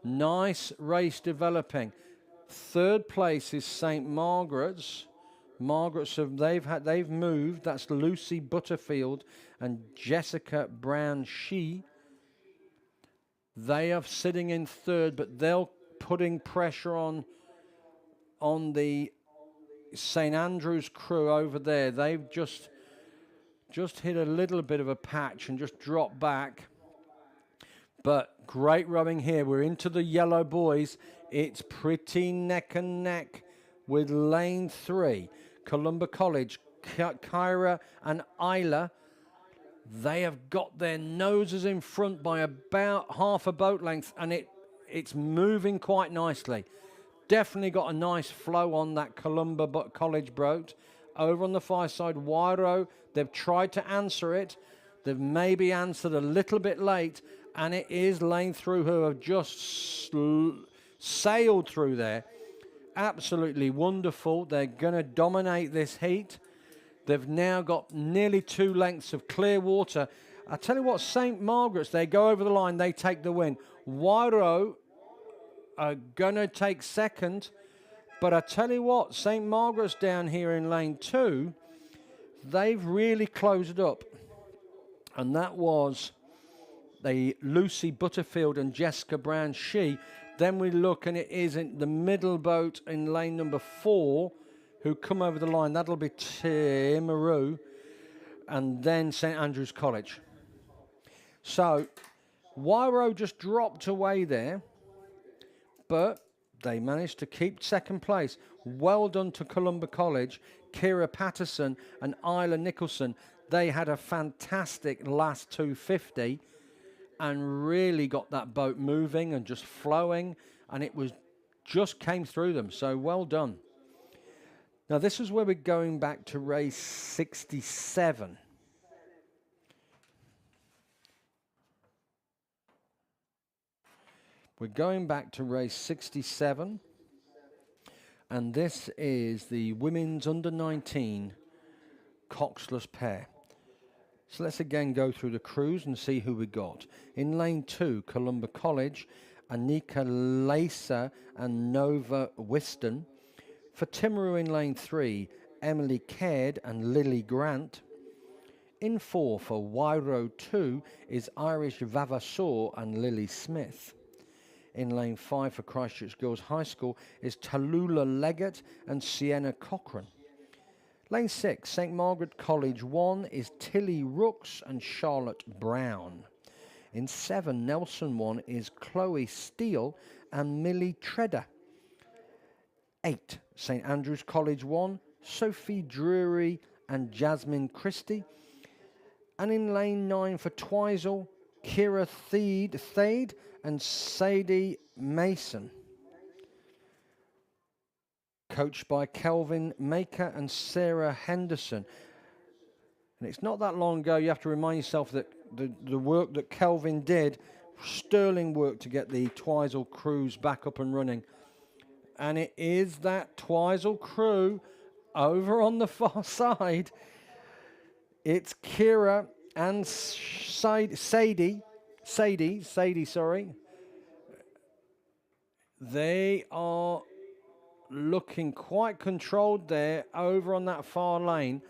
S4: nice race developing. 3rd place is St Margaret's. They've moved. That's Lucy Butterfield and Jessica Brown-Shee. They are sitting in 3rd, but they're putting pressure on the St Andrew's crew over there. They've just hit a little bit of a patch and just dropped back. But great rowing here. We're into the yellow boys. It's pretty neck and neck with lane 3. Columba College, Kyra and Isla. They have got their noses in front by about half a boat length, and it's moving quite nicely. Definitely got a nice flow on that Columba College boat. Over on the far side, Wairo, they've tried to answer it. They've maybe answered a little bit late, and it is Lane Through who have just sailed through there. Absolutely wonderful. They're going to dominate this heat. They've now got nearly 2 lengths of clear water. I tell you what, St. Margaret's, they go over the line, they take the win. Wairo are going to take second. But I tell you what, St. Margaret's down here in lane 2, they've really closed up. And that was the Lucy Butterfield and Jessica Brown She. Then we look, and it is in the middle boat in lane number 4 who come over the line. That'll be Timaru and then St. Andrew's College. So Wairo just dropped away there, but they managed to keep second place. Well done to Columba College, Kira Patterson and Isla Nicholson. They had a fantastic last 250 and really got that boat moving and just flowing, and it was just came through them. So well done. Now this is where we're going back to race 67. We're going back to race 67, and this is the women's under 19 coxless pair. So let's again go through the crews and see who we got. In lane 2, Columba College, Anika Lacer and Nova Whiston. For Timaru in lane 3, Emily Caird and Lily Grant. In 4 for Wairo 2 is Irish Vavassor and Lily Smith. In lane 5 for Christchurch Girls High School is Tallulah Leggett and Sienna Cochran. Lane 6, St. Margaret College 1 is Tilly Rooks and Charlotte Brown. In 7, Nelson 1 is Chloe Steele and Millie Tredder. 8, St. Andrew's College 1, Sophie Drury and Jasmine Christie. And in lane 9 for Twizel, Kira Thade and Sadie Mason. Coached by Kelvin Maker and Sarah Henderson. And it's not that long ago, you have to remind yourself that the work that Kelvin did, sterling work to get the Twizel crews back up and running. And it is that Twizel crew over on the far side. It's Kira and Sadie, sorry. They are looking quite controlled there over on that far lane.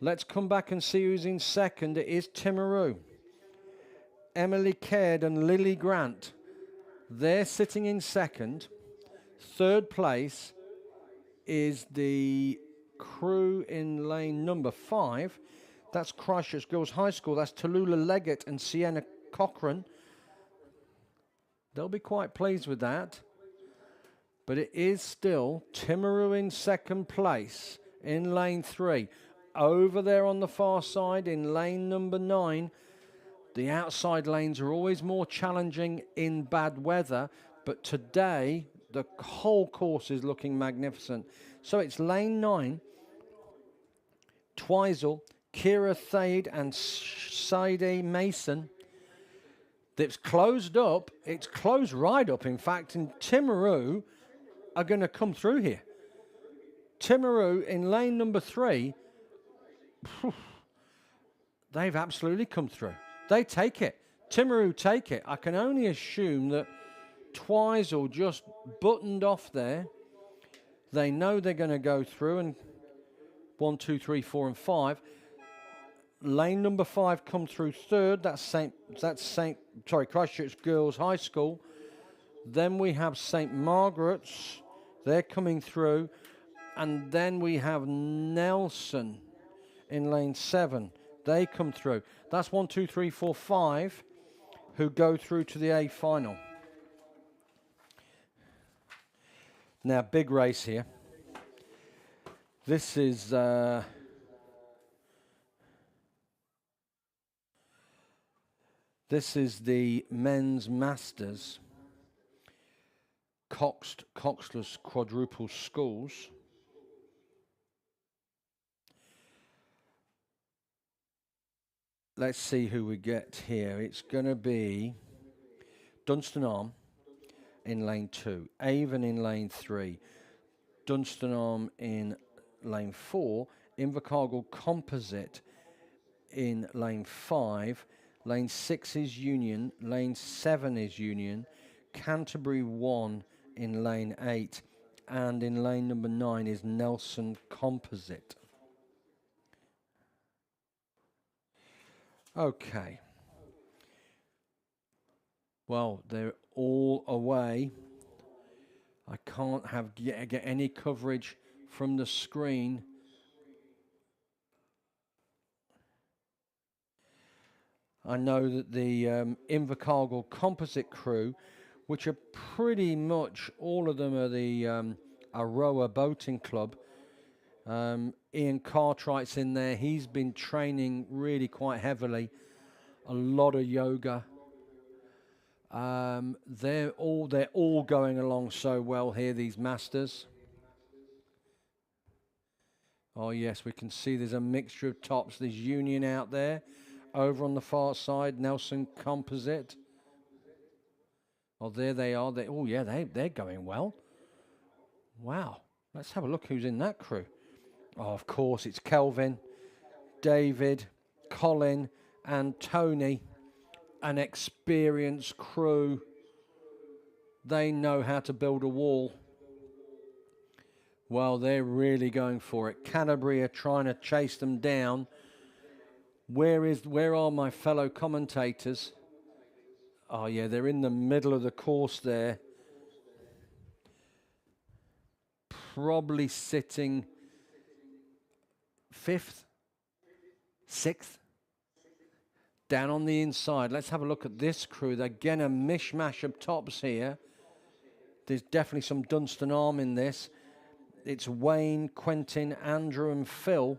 S4: Let's come back and see who's in second. It is Timaru. Emily Caird and Lily Grant. They're sitting in second. Third place is the crew in lane number 5. That's Christchurch Girls High School. That's Tallulah Leggett and Sienna Cochran. They'll be quite pleased with that. But it is still Timaru in second place in lane 3. Over there on the far side in lane number 9. The outside lanes are always more challenging in bad weather. But today, the whole course is looking magnificent. So it's lane 9. Twizel, Kira Thade and Sadie Mason. It's closed up. It's closed right up, in fact. And Timaru are going to come through here. Timaru in lane number 3. They've absolutely come through. They take it. Timaru take it. I can only assume that Twizel just buttoned off there. They know they're going to go through, and 1, 2, 3, 4, and 5. Lane number 5 come through third. That's Christchurch Girls High School. Then we have St. Margaret's. They're coming through. And then we have Nelson in lane 7. They come through. That's 1, 2, 3, 4, 5 who go through to the A final. Now, big race here. This is the men's masters coxed coxless quadruple sculls. let's see who we get here. It's going to be Dunstanarm in lane 2, Avon in lane 3, Dunstanarm in lane 4, Invercargill Composite in lane 5, lane 6 is Union, lane 7 is Union, Canterbury 1 in lane 8, and in lane number 9 is Nelson Composite. Okay. Well, they're all away. I can't get any coverage from the screen. I know that the Invercargill Composite crew, which are pretty much all of them are the Aroa Boating Club. Ian Cartwright's in there. He's been training really quite heavily. A lot of yoga. They're all going along so well here, these masters. Oh yes, we can see there's a mixture of tops. There's Union out there. Over on the far side, Nelson Composite. Oh, there they are. They're going well. Wow. Let's have a look who's in that crew. Oh, of course, it's Kelvin, David, Colin, and Tony. An experienced crew. They know how to build a wall. Well, they're really going for it. Canterbury are trying to chase them down. Where are my fellow commentators? Oh yeah, they're in the middle of the course there. Probably sitting 5th, 6th. Down on the inside. Let's have a look at this crew. They're again a mishmash of tops here. There's definitely some Dunstanarm in this. It's Wayne, Quentin, Andrew, and Phil.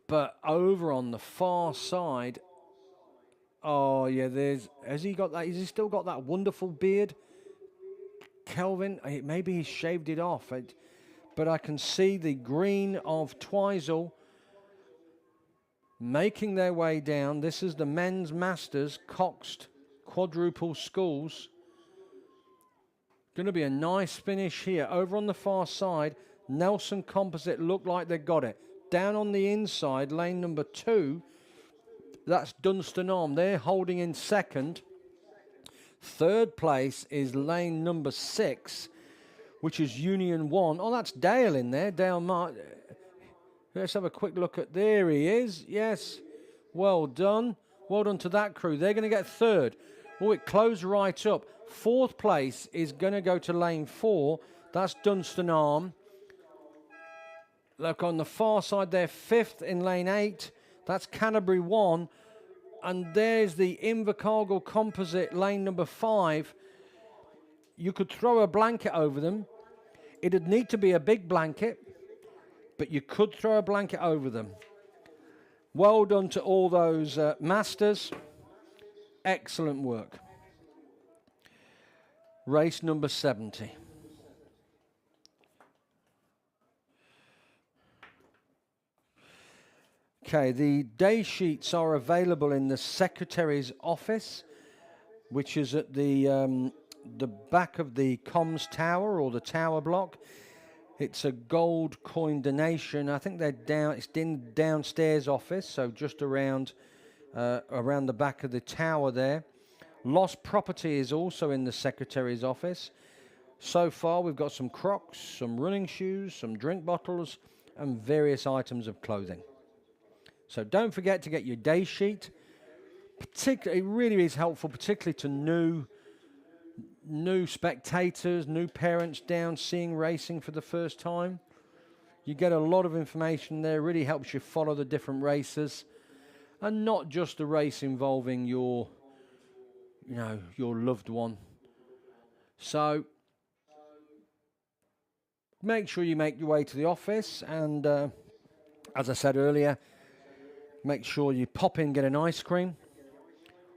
S4: But over on the far side, oh yeah, has he still got that wonderful beard? Kelvin, maybe he's shaved it off. But I can see the green of Twizel making their way down. This is the men's masters, coxed quadruple sculls. Going to be a nice finish here. Over on the far side, Nelson Composite look like they got it. Down on the inside, lane number 2, that's Dunstanarm. They're holding in second. Third place is lane number 6, which is Union 1. Oh, that's Dale in there, Dale Mark. Let's have a quick look at, there he is, yes. Well done. Well done to that crew. They're going to get third. Oh, it closed right up. Fourth place is going to go to lane 4. That's Dunstanarm. Look on the far side there, 5th in lane 8. That's Canterbury 1. And there's the Invercargill Composite, lane number 5. You could throw a blanket over them. It'd need to be a big blanket, but you could throw a blanket over them. Well done to all those masters. Excellent work. Race number 70. Okay, the day sheets are available in the Secretary's office, which is at the back of the comms tower or the tower block. It's a gold coin donation. I think they're down. It's in the downstairs office, so just around the back of the tower there. Lost property is also in the Secretary's office. So far, we've got some Crocs, some running shoes, some drink bottles, and various items of clothing. So don't forget to get your day sheet. It really is helpful, particularly to new spectators, new parents down seeing racing for the first time. You get a lot of information there. It really helps you follow the different races, and not just a race involving your loved one. So make sure you make your way to the office, and as I said earlier, make sure you pop in, get an ice cream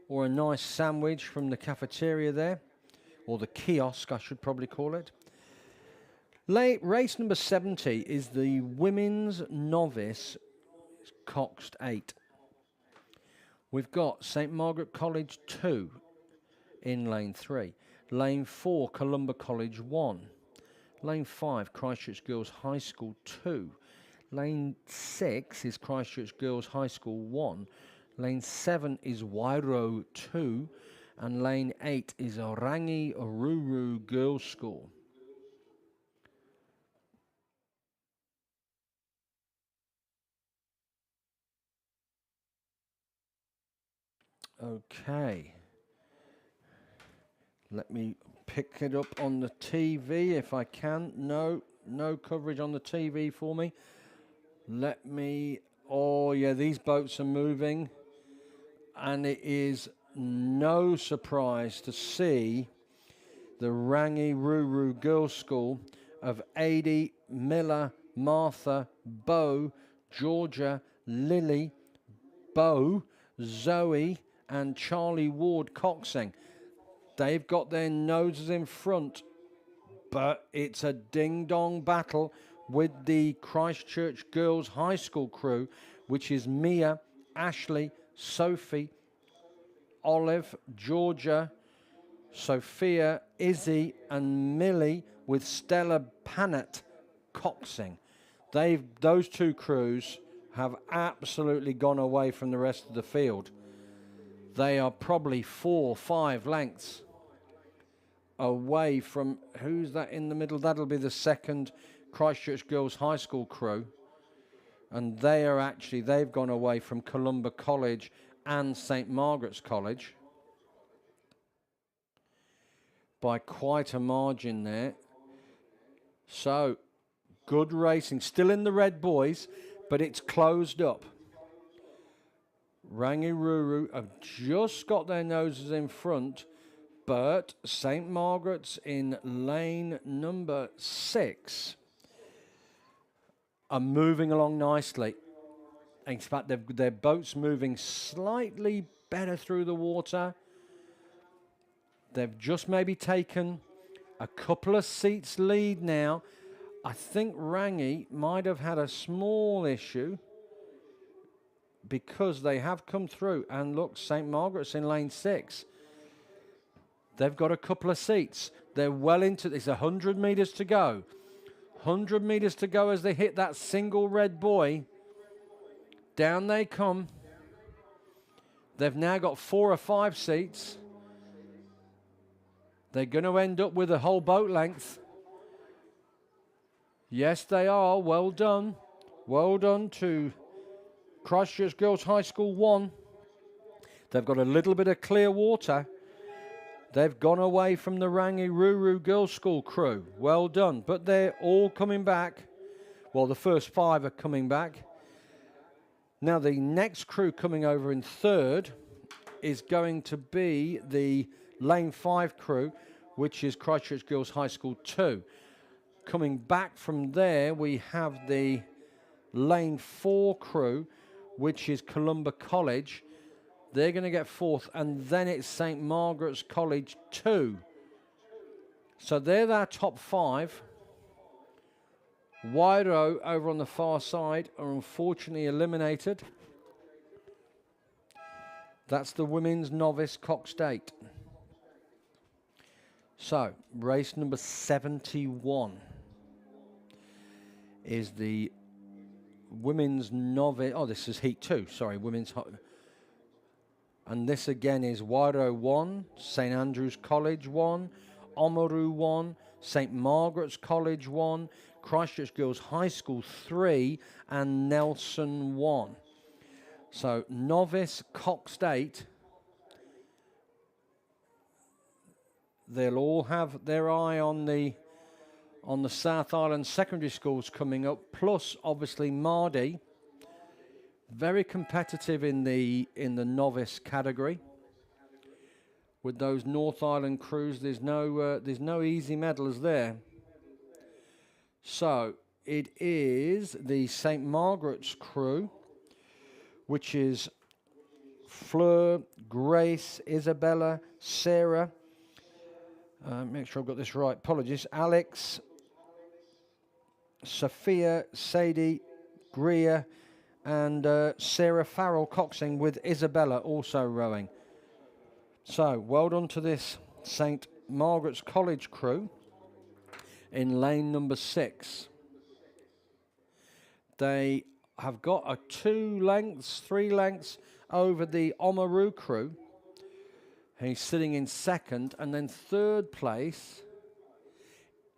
S4: or a nice sandwich from the cafeteria there, or the kiosk, I should probably call it. Race number 70 is the women's novice coxed 8. We've got St Margaret College 2 in lane 3. Lane 4, Columba College 1. Lane 5, Christchurch Girls High School 2. Lane 6 is Christchurch Girls High School 1. Lane 7 is Wairau 2. And lane 8 is Orangi Ruru Girls School. Okay. Let me pick it up on the TV if I can. No coverage on the TV for me. Let me, oh yeah, these boats are moving. And it is no surprise to see the Rangi Ruru Girls School of Adi, Miller, Martha, Bo, Georgia, Lily, Bo, Zoe, and Charlie Ward coxing. They've got their noses in front, but it's a ding-dong battle with the Christchurch Girls High School crew, which is Mia, Ashley, Sophie, Olive, Georgia, Sophia, Izzy, and Millie, with Stella Panett coxing. Those two crews have absolutely gone away from the rest of the field. They are probably 4 or 5 lengths away from, who's that in the middle? That'll be the second Christchurch Girls High School crew. And they've gone away from Columba College and St Margaret's College by quite a margin there. So, good racing. Still in the red, boys, but it's closed up. Rangiruru have just got their noses in front, but St Margaret's in lane number 6 are moving along nicely. In fact, their boat's moving slightly better through the water. They've just maybe taken a couple of seats lead now. I think Rangi might have had a small issue because they have come through. And look, St Margaret's in lane 6. They've got a couple of seats. They're well into this. 100 metres to go. 100 metres to go as they hit that single red buoy. Down they come. They've now got 4 or 5 seats. They're going to end up with a whole boat length. Yes, they are. Well done. Well done to Christchurch Girls High School 1. They've got a little bit of clear water. They've gone away from the Rangi Ruru Girls School crew. Well done. But they're all coming back. Well, the first 5 are coming back. Now, the next crew coming over in third is going to be the lane 5 crew, which is Christchurch Girls High School 2. Coming back from there, we have the lane 4 crew, which is Columba College. They're going to get 4th, and then it's St Margaret's College 2. So they're our top 5. Wairau over on the far side are unfortunately eliminated. That's the women's novice coxed 8. So, race number 71 is the women's novice. Oh, this is heat 2. Sorry, women's. And this again is Wairau 1, St Andrew's College 1, Oamaru 1, St Margaret's College 1, Christchurch Girls High School 3, and Nelson 1. So novice coxed 8. They'll all have their eye on the South Island secondary schools coming up, plus obviously Mardi. Very competitive in the novice category. With those North Island crews, there's no easy medals there. So it is the St Margaret's crew, which is Fleur, Grace, Isabella, Sarah. Make sure I've got this right. Apologies. Alex, Sophia, Sadie, Greer, and Sarah Farrell coxing with Isabella also rowing. So, well done to this St. Margaret's College crew in lane number 6. They have got a 3 lengths over the Oamaru crew. He's sitting in second, and then third place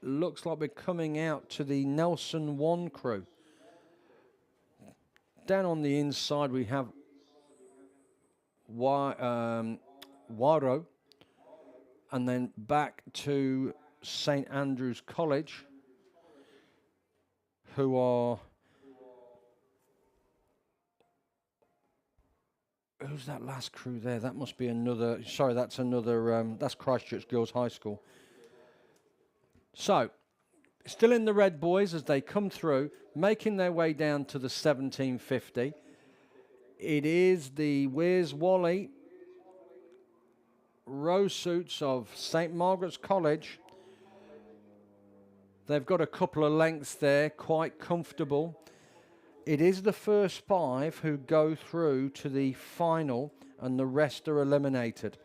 S4: looks like we're coming out to the Nelson 1 crew. Down on the inside we have Waro, and then back to St. Andrew's College, who are... Who's that last crew there? That must be another... Sorry, that's another... that's Christchurch Girls High School. So, still in the red, boys, as they come through, making their way down to the 1750. It is the Where's Wally row suits of St. Margaret's College. They've got a couple of lengths there, quite comfortable. It is the first 5 who go through to the final, and the rest are eliminated.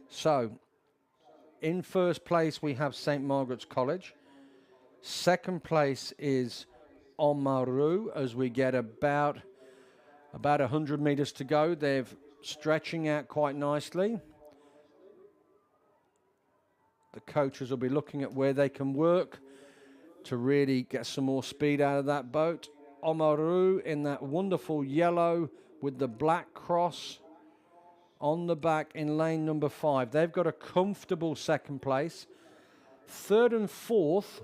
S4: So, in first place we have St. Margaret's College. Second place is Oamaru, as we get about 100 metres to go. They're stretching out quite nicely. The coaches will be looking at where they can work to really get some more speed out of that boat. Oamaru in that wonderful yellow with the black cross on the back in lane number 5. They've got a comfortable second place. Third and fourth,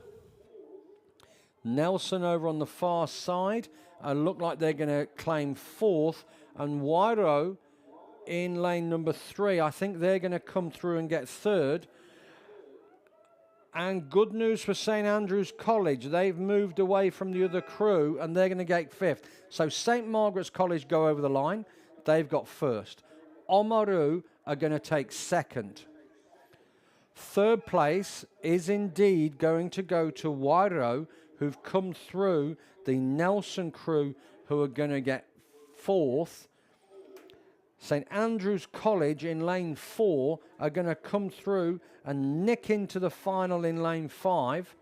S4: Nelson over on the far side. Look like they're going to claim fourth. And Wairo in lane number 3. I think they're going to come through and get third. And good news for St. Andrew's College. They've moved away from the other crew, and they're going to get 5th. So St. Margaret's College go over the line. They've got first. Oamaru are going to take second. Third place is indeed going to go to Wairo, who've come through the Nelson crew, who are going to get 4th. St. Andrew's College in lane 4 are going to come through and nick into the final in lane 5.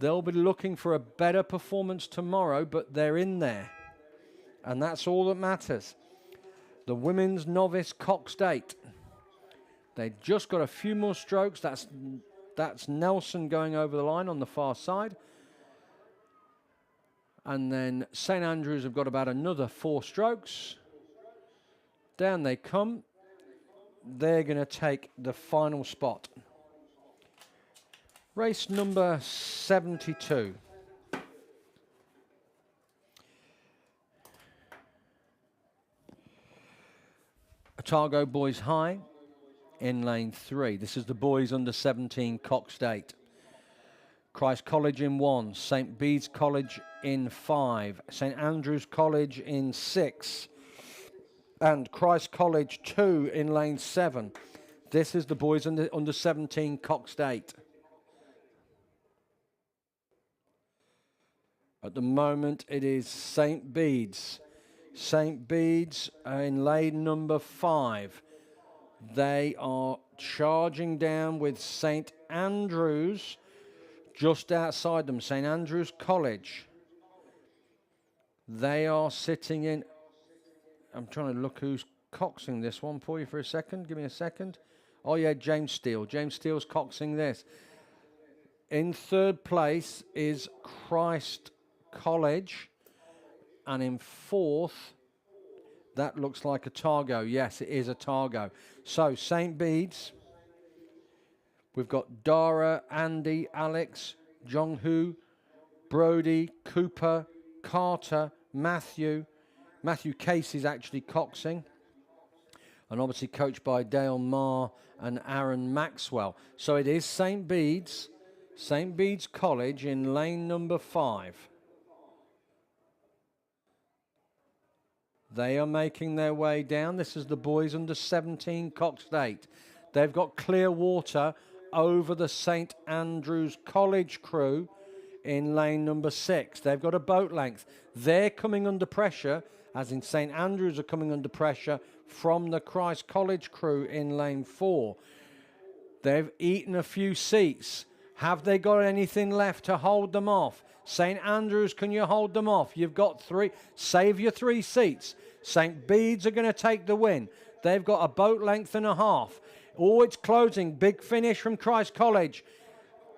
S4: They'll be looking for a better performance tomorrow, but they're in there. And that's all that matters. The women's novice coxed 8. They just got a few more strokes. That's Nelson going over the line on the far side. And then St. Andrews have got about another 4 strokes. Down they come. They're going to take the final spot. Race number 72. Otago Boys High in lane 3. This is the boys under 17 coxed 8. Christ College in 1. St. Bede's College in 5. St. Andrew's College in 6. And Christ College 2 in lane 7. This is the boys under 17 coxed 8. At the moment it is St. Bede's. St. Bede's in lane number 5. They are charging down with St. Andrews just outside them. St. Andrew's College. They are sitting in... I'm trying to look who's coxing this one for you for a second. Give me a second. Oh, yeah, James Steele. James Steele's coxing this. In third place is Christ College. And in fourth, that looks like Otago. Yes, it is Otago. So, St. Bede's. We've got Dara, Andy, Alex, Jonghu, Brody, Cooper, Carter, Matthew. Matthew Casey's actually coxing. And obviously coached by Dale Marr and Aaron Maxwell. So it is St. Bede's College in lane number 5. They are making their way down. This is the boys under 17 coxed 8. They've got clear water over the St. Andrew's College crew in lane number 6. They've got a boat length. They're coming under pressure, as in St Andrews are coming under pressure from the Christ College crew in lane 4. They've eaten a few seats. Have they got anything left to hold them off? St Andrews, can you hold them off? You've got 3. Save your 3 seats. St Bede's are going to take the win. They've got a boat length and a half. Oh, it's closing. Big finish from Christ College.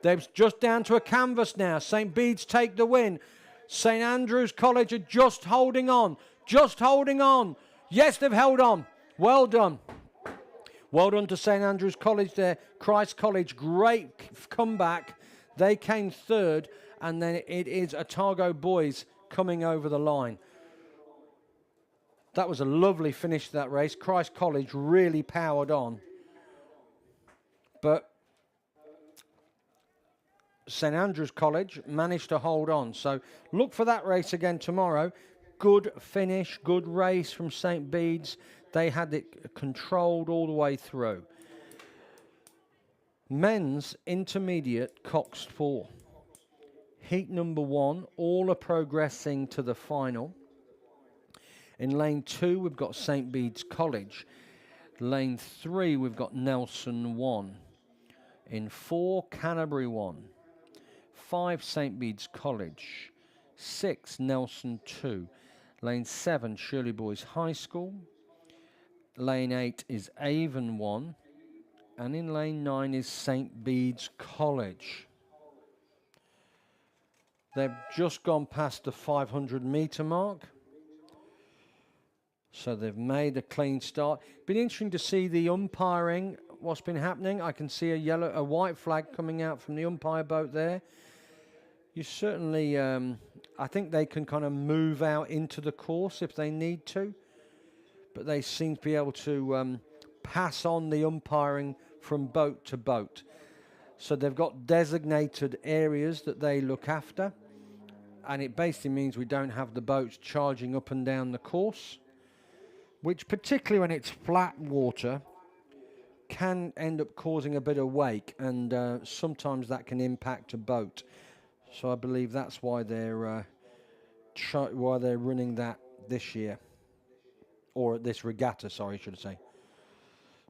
S4: They're just down to a canvas now. St Bede's take the win. St Andrews College are just holding on. Just holding on. Yes, they've held on. Well done. Well done to St Andrews College there. Christ College, great comeback. They came 3rd, and then it is Otago Boys coming over the line. That was a lovely finish to that race. Christ College really powered on. But St Andrews College managed to hold on. So look for that race again tomorrow. Good finish, good race from St Bede's. They had it controlled all the way through. Men's intermediate coxed 4. Heat number 1, all are progressing to the final. In lane 2, we've got St Bede's College. Lane 3, we've got Nelson 1. In 4, Canterbury 1. 5, St Bede's College. 6, Nelson 2. Lane 7, Shirley Boys High School. Lane 8 is Avon 1. And in lane 9 is St Bede's College. They've just gone past the 500-metre mark. So they've made a clean start. Been interesting to see the umpiring, what's been happening. I can see a white flag coming out from the umpire boat there. You certainly, I think they can kind of move out into the course if they need to. But they seem to be able to pass on the umpiring from boat to boat. So they've got designated areas that they look after. And it basically means we don't have the boats charging up and down the course, which particularly when it's flat water can end up causing a bit of wake, and sometimes that can impact a boat. So I believe that's why they're running that this year, or this regatta, sorry, I should say.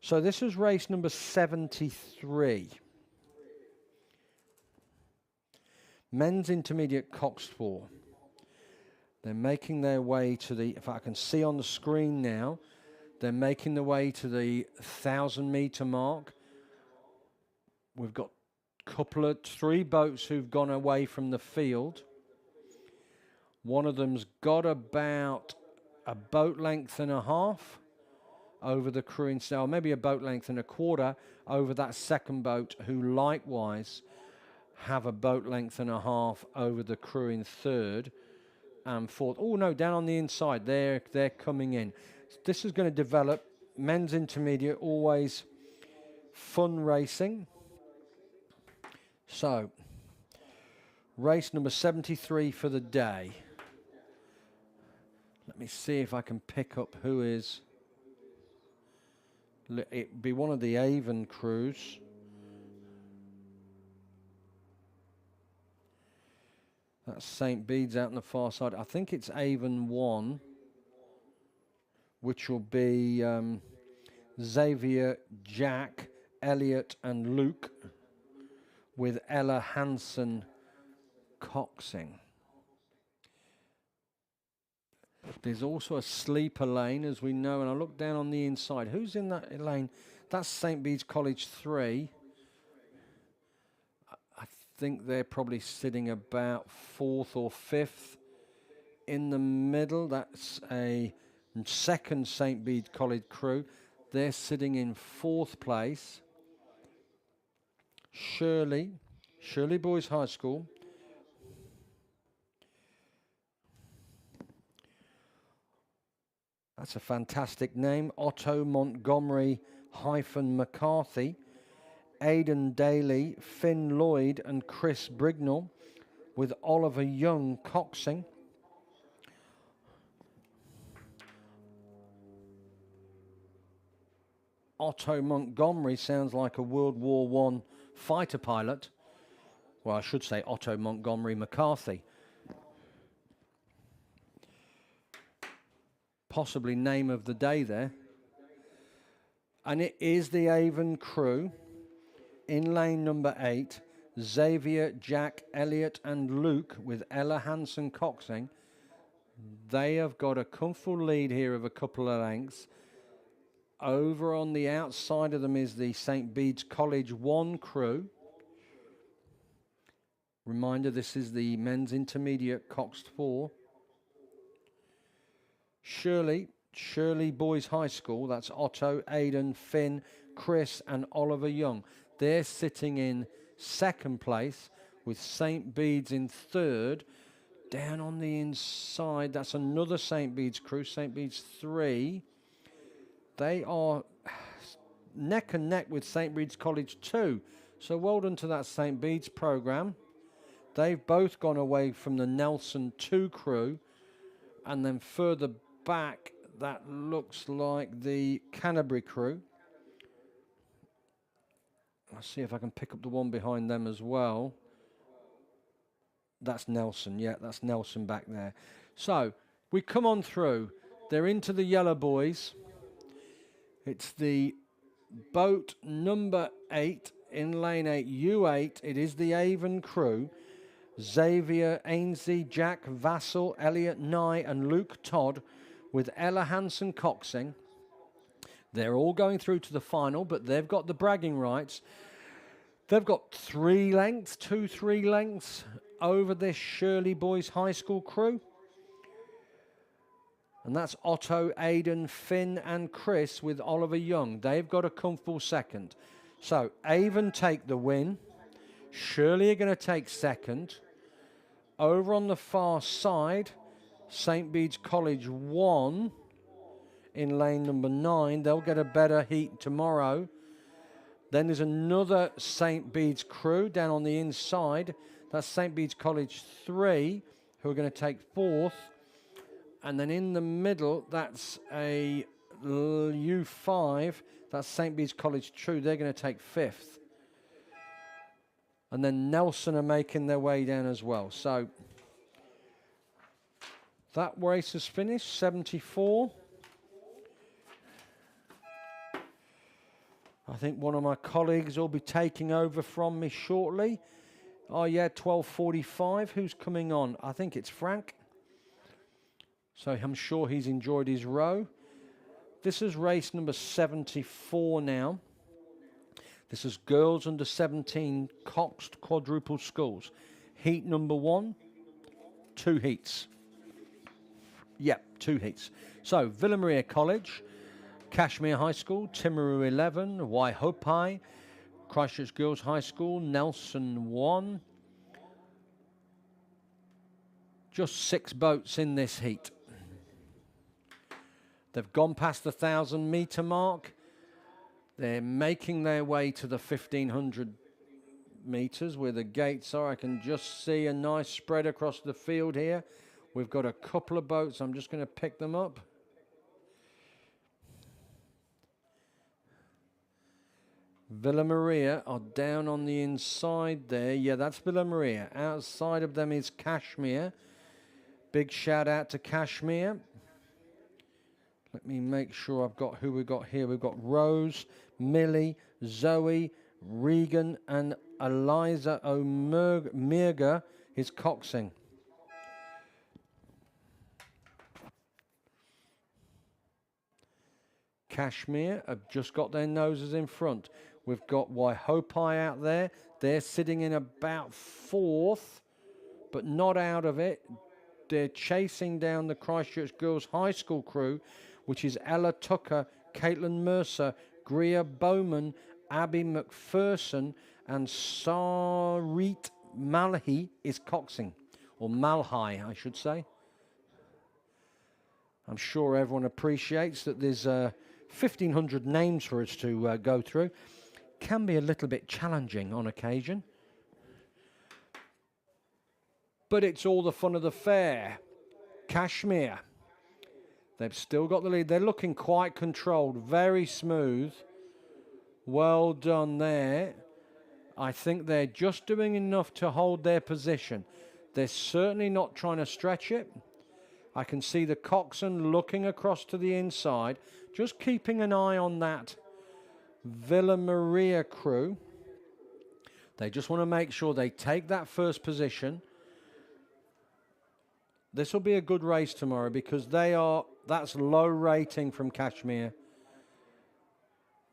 S4: So this is race number 73. Men's intermediate coxed 4. They're making their way to the, if I can see on the screen now, they're making their way to the 1,000-metre mark. We've got 3 boats who've gone away from the field. One of them's got about a boat length and a half over the crew in sail, maybe a boat length and a quarter over that second boat, who likewise have a boat length and a half over the crew in 3rd and 4th. Oh no, down on the inside, they're coming in. This is going to develop. Men's intermediate, always fun racing. So, race number 73 for the day. Let me see if I can pick up who is. It'd be one of the Avon crews. That's St Bede's out on the far side. I think it's Avon 1, which will be Xavier, Jack, Elliot and Luke, with Ella Hansen coxing. There's also a sleeper lane, as we know, and I look down on the inside. Who's in that lane? That's St Bede's College 3. I think they're probably sitting about 4th or 5th. In the middle, that's a second St Bede's College crew. They're sitting in 4th place. Shirley Boys High School. That's a fantastic name. Otto Montgomery -McCarthy. Aidan Daly, Finn Lloyd and Chris Brignall, with Oliver Young coxing. Otto Montgomery sounds like a World War I fighter pilot. Well, I should say Otto Montgomery McCarthy. Possibly name of the day there. And it is the Avon crew in lane number 8. Xavier, Jack, Elliot and Luke with Ella Hansen coxing. They have got a comfortable lead here of a couple of lengths. Over on the outside of them is the St. Bede's College 1 crew. Reminder, this is the men's intermediate coxed 4. Shirley Boys High School, that's Otto, Aidan, Finn, Chris and Oliver Young. They're sitting in second place with St. Bede's in third. Down on the inside, that's another St. Bede's crew, St. Bede's 3. They are neck and neck with St. Bede's College 2. So well done to that St. Bede's programme. They've both gone away from the Nelson 2 crew. And then further back, that looks like the Canterbury crew. I'll see if I can pick up the one behind them as well. That's Nelson, yeah, that's Nelson back there. So, we come on through. They're into the yellow boys. It's the boat number 8 in lane 8, U8. It is the Avon crew. Xavier, Ainsey, Jack, Vassal, Elliot, Nye and Luke Todd with Ella Hansen coxing. They're all going through to the final, but they've got the bragging rights. They've got 3 lengths, 2-3 lengths over this Shirley Boys High School crew. And that's Otto, Aidan, Finn and Chris with Oliver Young. They've got a comfortable second. So Avon take the win. Shirley are going to take second. Over on the far side, St. Bede's College 1 in lane number 9. They'll get a better heat tomorrow. Then there's another St. Bede's crew down on the inside. That's St. Bede's College 3, who are going to take 4th. And then in the middle, that's a U5. That's St. Bede's College 2. They're going to take 5th. And then Nelson are making their way down as well. So that race is finished, 74. I think one of my colleagues will be taking over from me shortly. Oh yeah, 12:45. Who's coming on? I think it's Frank. So I'm sure he's enjoyed his row. This is race number 74 now. This is girls under 17 coxed quadruple sculls. Heat number 1, 2 heats. Yep, 2 heats. So Villa Maria College, Kashmir High School, Timaru 11, Waihopai, Christchurch Girls High School, Nelson 1. Just 6 boats in this heat. They've gone past the 1,000 metre mark. They're making their way to the 1,500 metres where the gates are. I can just see a nice spread across the field here. We've got a couple of boats. I'm just going to pick them up. Villa Maria are down on the inside there. Yeah, that's Villa Maria. Outside of them is Kashmir. Big shout out to Kashmir. Let me make sure I've got who we've got here. We've got Rose, Millie, Zoe, Regan, and Eliza O'Mirga is coxing. Kashmir have just got their noses in front. We've got Waihopai out there. They're sitting in about 4th, but not out of it. They're chasing down the Christchurch Girls High School crew, which is Ella Tucker, Caitlin Mercer, Greer Bowman, Abby McPherson, and Sarit Malhi is coxing. Or Malhi, I should say. I'm sure everyone appreciates that there's 1,500 names for us to go through. Can be a little bit challenging on occasion. But it's all the fun of the fair. Kashmir. They've still got the lead. They're looking quite controlled, very smooth. Well done there. I think they're just doing enough to hold their position. They're certainly not trying to stretch it. I can see the coxswain looking across to the inside, just keeping an eye on that Villa Maria crew. They just want to make sure they take that first position. This will be a good race tomorrow because that's low rating from Kashmir.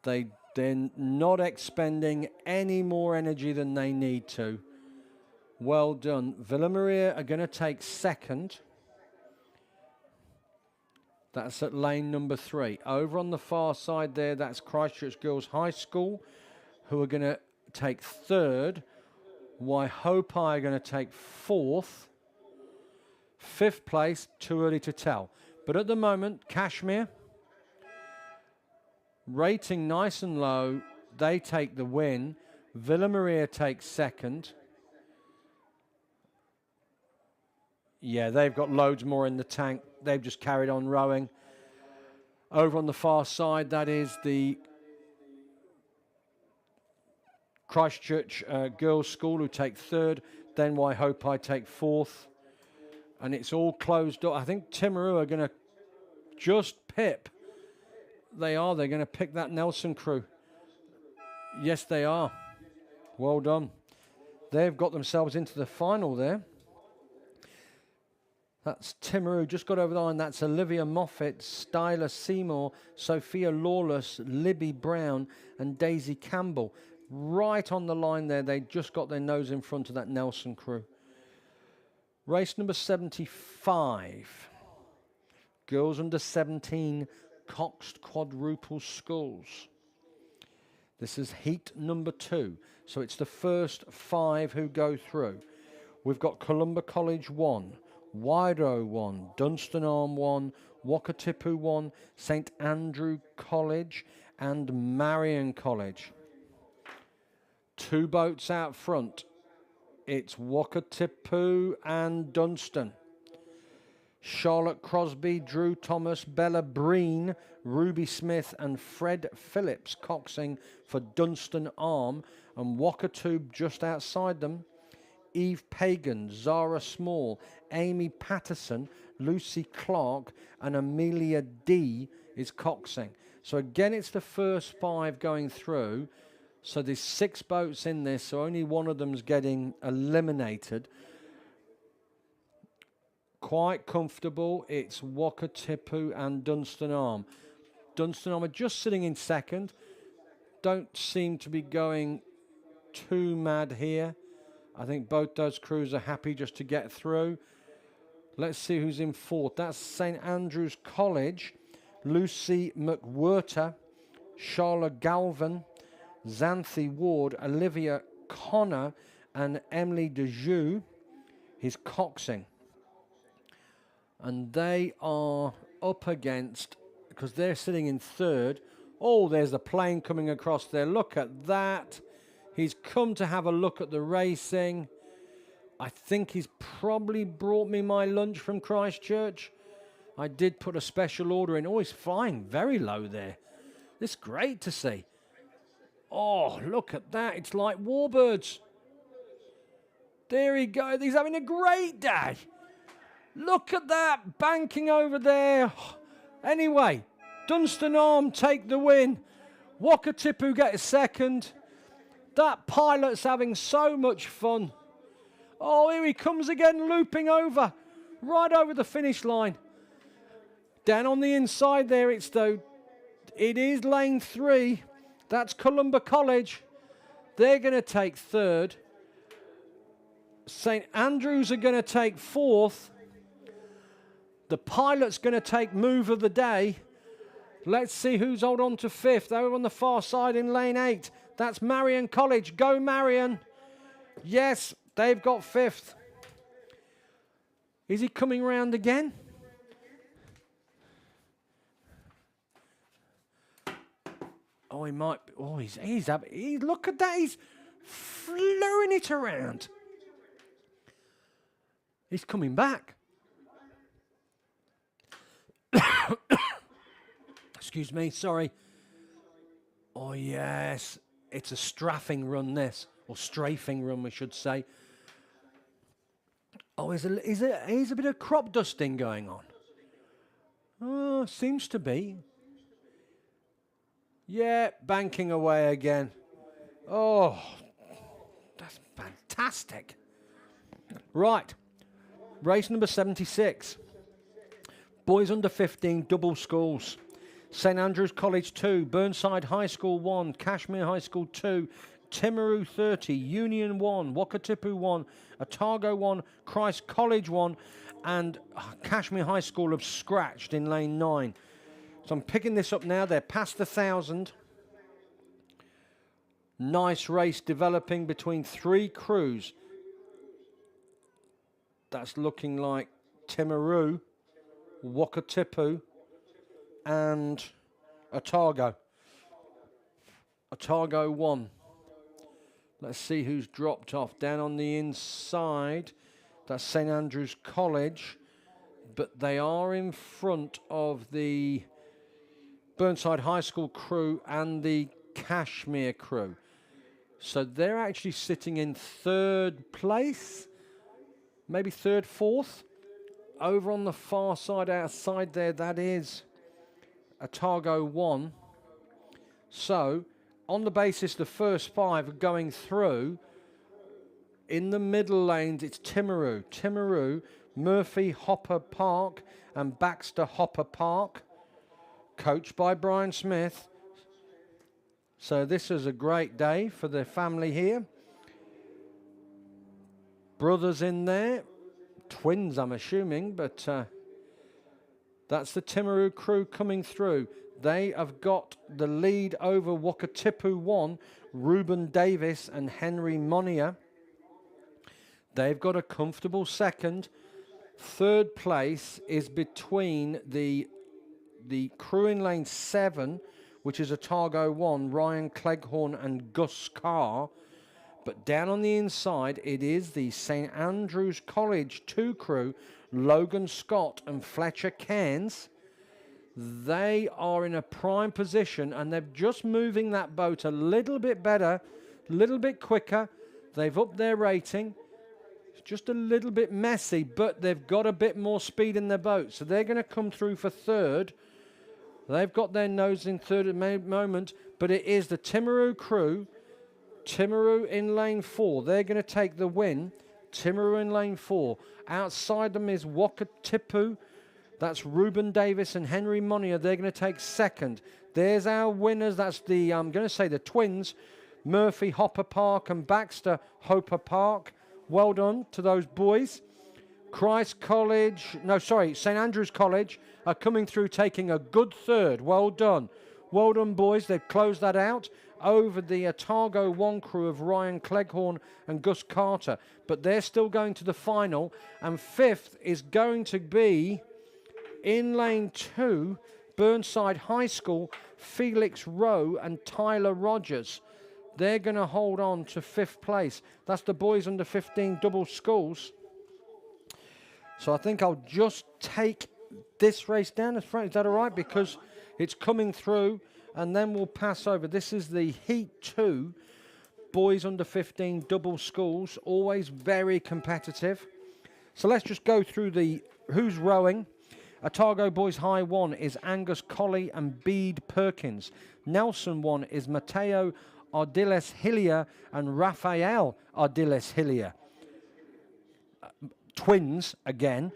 S4: They're not expending any more energy than they need to. Well done. Villa Maria are going to take second. That's at lane number 3. Over on the far side there, that's Christchurch Girls High School, who are going to take third. Waihopai are going to take fourth. Fifth place, too early to tell. But at the moment, Kashmir, rating nice and low, they take the win. Villa Maria takes second. Yeah, they've got loads more in the tank. They've just carried on rowing. Over on the far side, that is the Christchurch Girls' School who take third. Then Waihopai take fourth. And it's all closed up. I think Timaru are going to just pip. They are. They're going to pick that Nelson crew. Yes, they are. Well done. They've got themselves into the final there. That's Timaru, just got over the line. That's Olivia Moffat, Styler Seymour, Sophia Lawless, Libby Brown, and Daisy Campbell. Right on the line there. They just got their nose in front of that Nelson crew. Race number 75. Girls under 17, coxed quadruple sculls. This is heat number 2. So it's the first 5 who go through. We've got Columba College 1. Wairoa 1, Dunstan Arm 1, Wakatipu 1, St Andrew College and Marion College. 2 boats out front. It's Wakatipu and Dunstan. Charlotte Crosby, Drew Thomas, Bella Breen, Ruby Smith and Fred Phillips coxing for Dunstan Arm, and Wakatipu just outside them. Eve Pagan, Zara Small, Amy Patterson, Lucy Clark, and Amelia D is coxing. So again, it's the first 5 going through. So there's 6 boats in this, so only one of them's getting eliminated. Quite comfortable. It's Wakatipu and Dunstan Arm. Dunstan Arm are just sitting in second. Don't seem to be going too mad here. I think both those crews are happy just to get through. Let's see who's in fourth. That's St Andrew's College. Lucy McWhirter, Charlotte Galvin, Xanthi Ward, Olivia Connor, and Emily DeJoux is coxing. And they are up against, because they're sitting in third. Oh, there's the plane coming across there. Look at that. He's come to have a look at the racing. I think he's probably brought me my lunch from Christchurch. I did put a special order in. Oh, he's flying very low there. It's great to see. Oh, look at that. It's like warbirds. There he goes. He's having a great day. Look at that, banking over there. Anyway, Dunstan Arm take the win. Wakatipu get a second. That pilot's having so much fun. Oh, here he comes again, looping over, right over the finish line. Down on the inside there, it is lane 3. That's Columba College. They're going to take third. St Andrews are going to take fourth. The pilot's going to take move of the day. Let's see who's hold on to fifth. Over on the far side in lane 8. That's Marion College. Go Marion. Yes, they've got fifth. Is he coming round again? Oh, he might. Oh, he's look at that. He's flurrying it around. He's coming back. Excuse me, sorry. Oh, yes. It's a strafing run, this. or strafing run, we should say. Oh, is a bit of crop dusting going on? Oh, seems to be. Yeah, banking away again. Oh, that's fantastic. Right, race number 76. Boys under 15, double sculls. St Andrews College 2, Burnside High School 1, Kashmir High School 2, Timaru 30, Union 1, Wakatipu 1, Otago 1, Christ College 1, and Kashmir High School have scratched in lane 9. So I'm picking this up now. They're past 1,000. Nice race developing between 3 crews. That's looking like Timaru, Wakatipu, and Otago. Otago 1. Let's see who's dropped off. Down on the inside, that's St Andrews College, but they are in front of the Burnside High School crew and the Kashmir crew. So they're actually sitting in 3rd place, maybe 3rd, 4th. Over on the far side, outside there, that is Otago 1. So, on the basis the first 5 are going through, in the middle lanes, it's Timaru, Murphy Hopper Park, and Baxter Hopper Park, coached by Brian Smith. So this is a great day for the family here. Brothers in there. Twins, I'm assuming, but that's the Timaru crew coming through. They have got the lead over Wakatipu 1, Reuben Davis and Henry Monia. They've got a comfortable second. 3rd place is between the crew in lane 7, which is Otago 1, Ryan Cleghorn and Gus Carr. But down on the inside, it is the St Andrews College 2 crew, Logan Scott and Fletcher Cairns. They are in a prime position, and they're just moving that boat a little bit better, a little bit quicker. They've upped their rating. It's just a little bit messy, but they've got a bit more speed in their boat. So they're going to come through for 3rd. They've got their nose in 3rd at the moment, but it is the Timaru crew. Timaru in lane 4. They're going to take the win. Timaru in lane 4. Outside them is Wakatipu. That's Reuben Davis and Henry Monia. They're going to take 2nd. There's our winners. That's the, I'm going to say the twins. Murphy Hopper Park and Baxter Hopper Park. Well done to those boys. St Andrews College are coming through taking a good 3rd. Well done. Well done, boys. They've closed that out over the Otago 1 crew of Ryan Cleghorn and Gus Carter. But they're still going to the final. And 5th is going to be, in lane 2, Burnside High School, Felix Rowe and Tyler Rogers. They're going to hold on to 5th place. That's the boys under 15 double sculls. So I think I'll just take this race down. Is that all right? Because it's coming through, and then we'll pass over. This is the Heat 2, boys under 15 double sculls, always very competitive. So let's just go through the who's rowing. Otago Boys High 1 is Angus Colley and Bede Perkins. Nelson 1 is Mateo Ardiles Hillier and Raphael Ardiles Hillier. Twins again,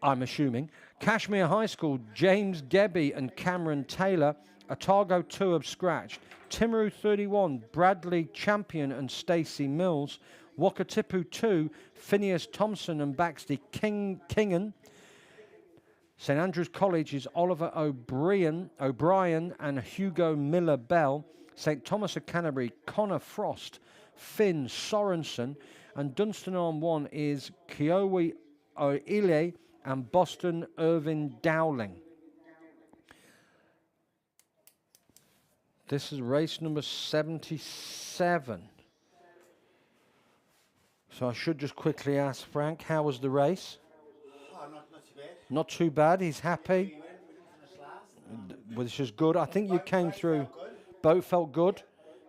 S4: I'm assuming. Kashmir High School, James Gebby and Cameron Taylor. Otago 2 have scratched. Timaru 31, Bradley Champion and Stacey Mills. Wakatipu 2, Phineas Thompson and Baxter Kingan. St Andrews College is Oliver O'Brien and Hugo Miller-Bell. St Thomas of Canterbury, Connor Frost, Finn Sorensen. And Dunstan on 1 is Kiowi Oile and Boston Irvin Dowling. This is race number 77. So I should just quickly ask Frank, how was the race?
S1: Oh, not too bad.
S4: Not too bad, he's happy. Which is good. I think you came through. Boat felt good.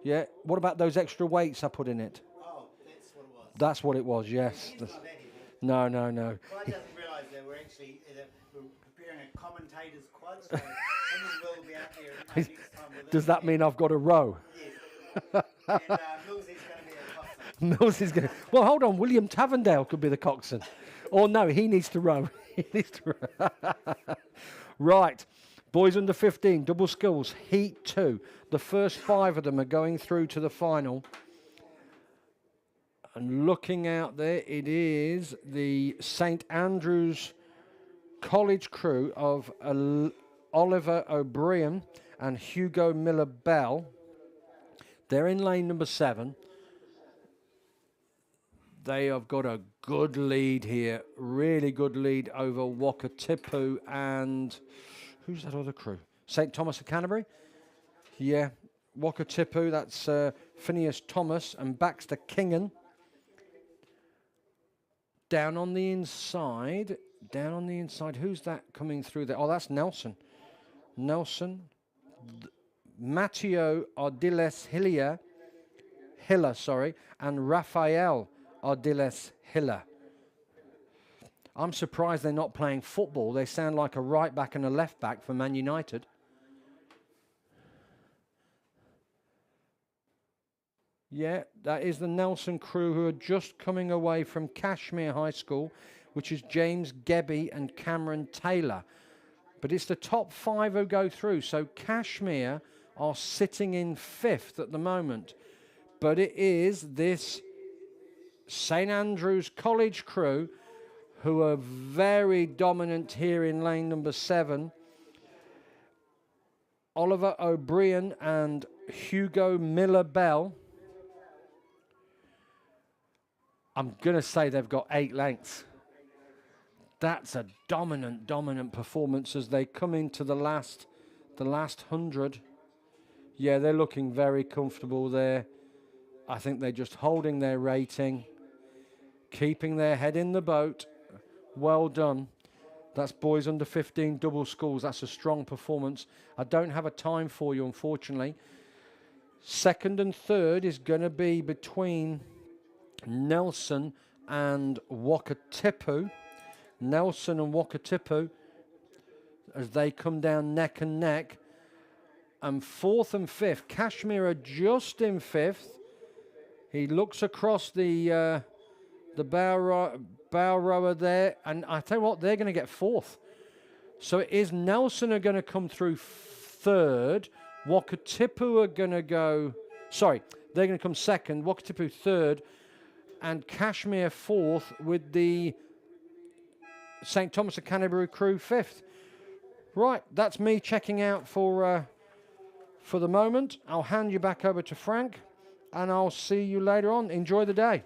S4: Yeah. What about those extra weights I put in it?
S1: Oh, that's what it was.
S4: That's what it was, yes.
S1: He's not that heavy.
S4: No, no, no.
S1: Clive doesn't realise that we're actually we're preparing a commentator's quad, so someone will be out there next time with us.
S4: Does that mean I've got a row?
S1: Yes. And Millsy's going to be a coxswain.
S4: Mills is going. Well, hold on. William Tavendale could be the coxswain. Or no, he needs to row. He needs to row. Right. Boys under 15, double sculls, heat 2. The first 5 of them are going through to the final. And looking out there, it is the St Andrews College crew of Oliver O'Brien and Hugo Miller-Bell. They're in lane number 7. They have got a good lead here, really good lead over Wakatipu and who's that other crew? St Thomas of Canterbury? Yeah, Wakatipu, that's Phineas Thomas and Baxter Kingan. Down on the inside, who's that coming through there? Oh, that's Nelson. Matteo Ardiles Hiller, and Rafael Ardiles Hiller. I'm surprised they're not playing football. They sound like a right back and a left back for Man United. Yeah, that is the Nelson crew who are just coming away from Cashmere High School, which is James Gebby and Cameron Taylor. But it's the top 5 who go through. So Cashmere are sitting in 5th at the moment. But it is this St Andrews College crew who are very dominant here in lane number 7. Oliver O'Brien and Hugo Miller-Bell. I'm going to say they've got 8 lengths. That's a dominant performance as they come into the last 100. Yeah, they're looking very comfortable there. I think they're just holding their rating, keeping their head in the boat. Well done. That's boys under 15 double sculls. That's a strong performance. I don't have a time for you, unfortunately. Second and third is going to be between Nelson and Wakatipu. Nelson and Wakatipu as they come down neck and neck. And 4th and 5th, Kashmir are just in 5th. He looks across the bow rower there, and I tell you what, they're going to get 4th. So it is Nelson are going to come through 3rd. Wakatipu are going to go, sorry, they're going to come 2nd. Wakatipu 3rd, and Kashmir 4th with the St Thomas of Canterbury crew 5th. Right, that's me checking out for the moment. I'll hand you back over to Frank, and I'll see you later on. Enjoy the day.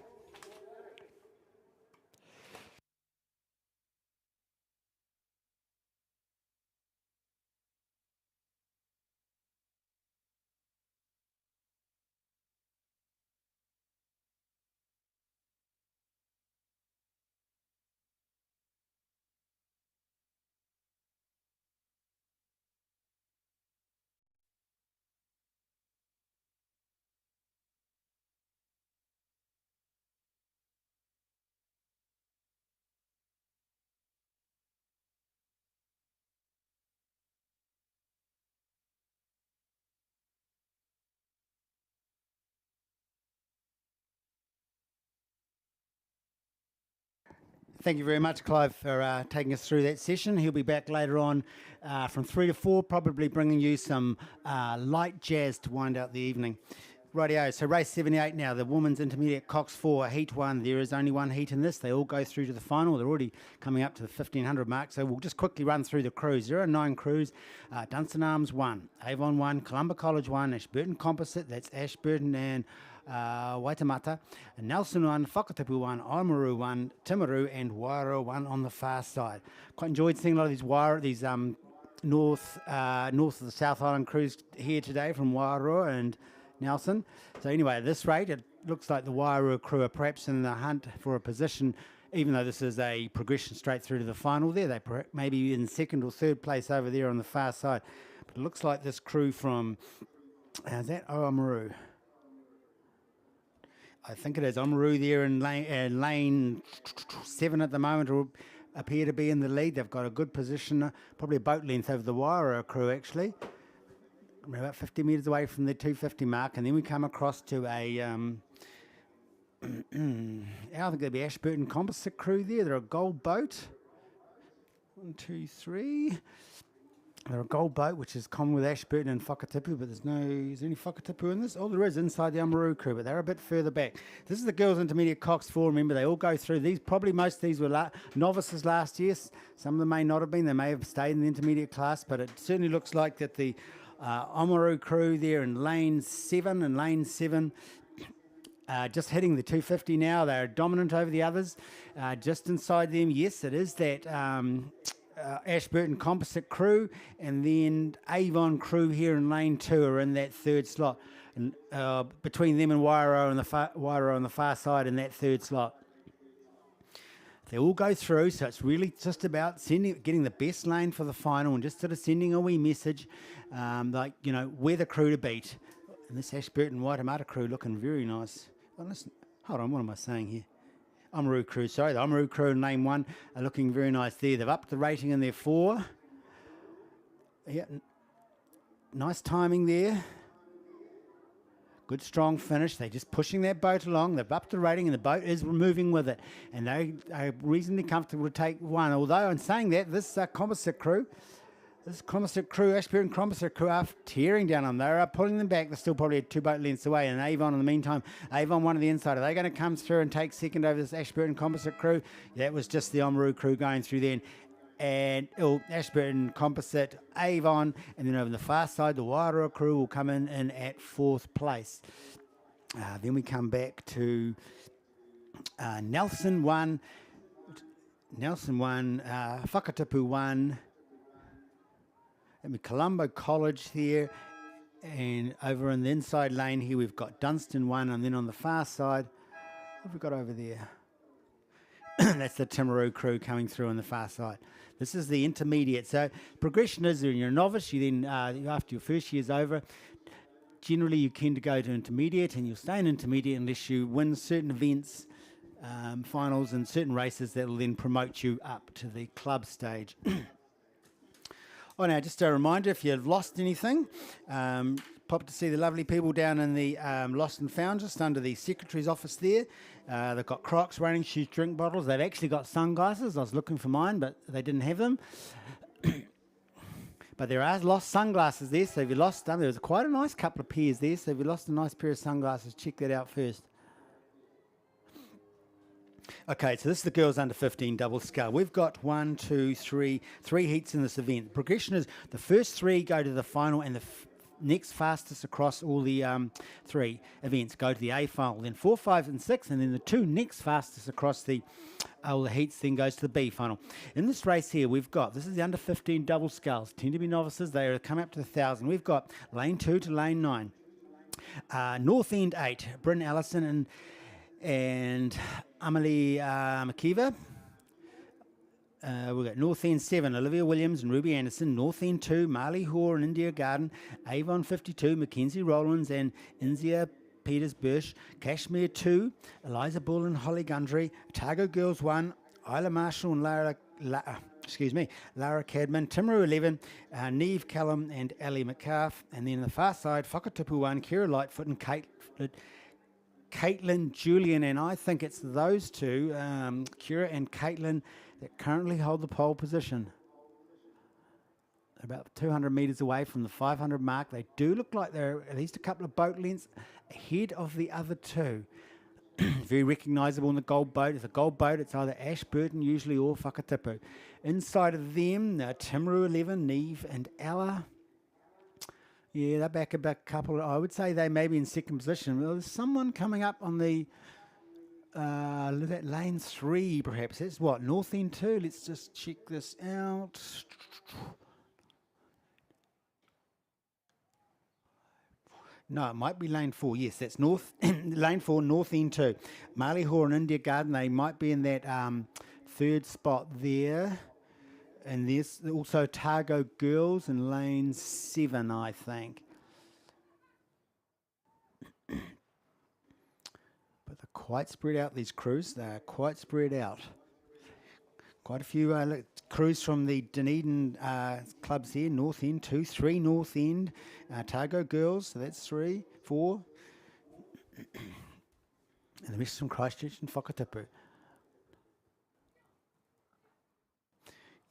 S1: Thank you very much, Clive, for taking us through that session. He'll be back later on from 3 to 4, probably bringing you some light jazz to wind out the evening. Rightio, so race 78 now, the women's intermediate Cox 4, heat 1. There is only one heat in this. They all go through to the final. They're already coming up to the 1500 mark, so we'll just quickly run through the crews. There are 9 crews. Dunstan Arms 1, Avon 1, Columba College 1, Ashburton Composite, that's Ashburton and Waitemata, Nelson 1, Whakatipu 1, Oamaru 1, Timaru and Wairoa 1 on the far side. Quite enjoyed seeing a lot of these north of the South Island crews here today from Wairoa and Nelson. So anyway, at this rate, it looks like the Wairoa crew are perhaps in the hunt for a position, even though this is a progression straight through to the final there. They may be in 2nd or 3rd place over there on the far side. But it looks like this crew from, is that Oamaru? I think it is Oamaru there in lane 7 at the moment, or appear to be in the lead. They've got a good position, probably a boat length over the Wairau crew actually. We're about 50 metres away from the 250 mark, and then we come across to a, I think there'll be Ashburton Composite crew there. They're a gold boat. 1, 2, 3. They're a gold boat, which is common with Ashburton and Whakatipu, but is there any Whakatipu in this? Oh, there is inside the Oamaru crew, but they're a bit further back. This is the girls' intermediate Cox 4. Remember, they all go through these. Probably most of these were novices last year. Some of them may not have been. They may have stayed in the intermediate class, but it certainly looks like that the Oamaru crew there in lane 7, just hitting the 250 now. They're dominant over the others. Just inside them, yes, it is that Ashburton Composite crew, and then Avon crew here in lane 2 are in that third slot. And between them and Wairau on the far side in that third slot. They all go through, so it's really just about getting the best lane for the final and just sort of sending a wee message, like, you know, we're the crew to beat. And this Ashburton Waitemata crew looking very nice. Oh, listen, hold on, what am I saying here? Oamaru crew, sorry, the Oamaru crew in lane 1 are looking very nice there. They've upped the rating in their 4. Yeah, nice timing there. Good strong finish. They're just pushing that boat along. They've upped the rating and the boat is moving with it. And they are reasonably comfortable to take 1. Although in saying that, this composite crew, Ashburton Composite crew are tearing down on them. They're pulling them back. They're still probably 2 boat lengths away. And Avon in the meantime, Avon one of the inside. Are they going to come through and take second over this Ashburton Composite crew? That was just the Oamaru crew going through then. And Ashburton Composite, Avon, and then over the far side, the Wairau crew will come in at 4th place. Then we come back to Nelson 1, Whakatipu 1, and Colombo College here, and over in the inside lane here we've got Dunstan 1, and then on the far side, what have we got over there? That's the Timaru crew coming through on the far side. This is the intermediate. So progression is when you're a novice, you then, after your first year's over, generally you tend to go to intermediate, and you'll stay in intermediate unless you win certain events, finals and certain races that will then promote you up to the club stage. Oh, now, just a reminder, if you've lost anything, pop to see the lovely people down in the Lost and Found, just under the secretary's office there. They've got Crocs, running shoes, drink bottles. They've actually got sunglasses. I was looking for mine, but they didn't have them. But there are lost sunglasses there, so if you lost them, there was quite a nice couple of pairs there. So if you lost a nice pair of sunglasses, check that out first. Okay, so this is the girls under 15 double scull. We've got 3 heats in this event. The progression is the first 3 go to the final, and the next fastest across all the 3 events go to the A final. Then 4, 5 and 6, and then the 2 next fastest across all the heats then goes to the B final. In this race here, we've got, this is the under 15 double sculls, tend to be novices. They are coming up to 1,000. We've got lane 2 to lane 9. North End 8, Bryn Allison and Amelie Makiva. We've got North End 7, Olivia Williams and Ruby Anderson. North End 2, Marley Hoare and India Garden. Avon 52, Mackenzie Rowlands and Inzia Peters Birch. Kashmir 2, Eliza Bull and Holly Gundry. Otago Girls 1, Isla Marshall and Lara Cadman. Timaru 11, Neve Callum and Ali McCarth. And then on the far side, Whakatipu 1, Kira Lightfoot and Caitlin Julian, and I think it's those two, Kira and Caitlin, that currently hold the pole position. They're about 200 metres away from the 500 mark. They do look like they're at least a couple of boat lengths ahead of the other 2. Very recognisable in the gold boat. It's a gold boat. It's either Ashburton usually or Whakatipu. Inside of them, Timaru 11, Neve and Ella. Yeah, they're back a couple. I would say they may be in second position. Well, there's someone coming up on the that lane 3, perhaps. That's what, North End 2. Let's just check this out. No, it might be lane 4. Yes, that's lane 4, North End 2. Marley Hoare and India Garden, they might be in that 3rd spot there. And there's also Otago Girls in lane 7, I think. But quite spread out, these crews. They're quite spread out. Quite a few crews from the Dunedin clubs here. North End, 2, 3 North End. Otago girls, so that's 3, 4. And the rest from Christchurch and Whakatipu.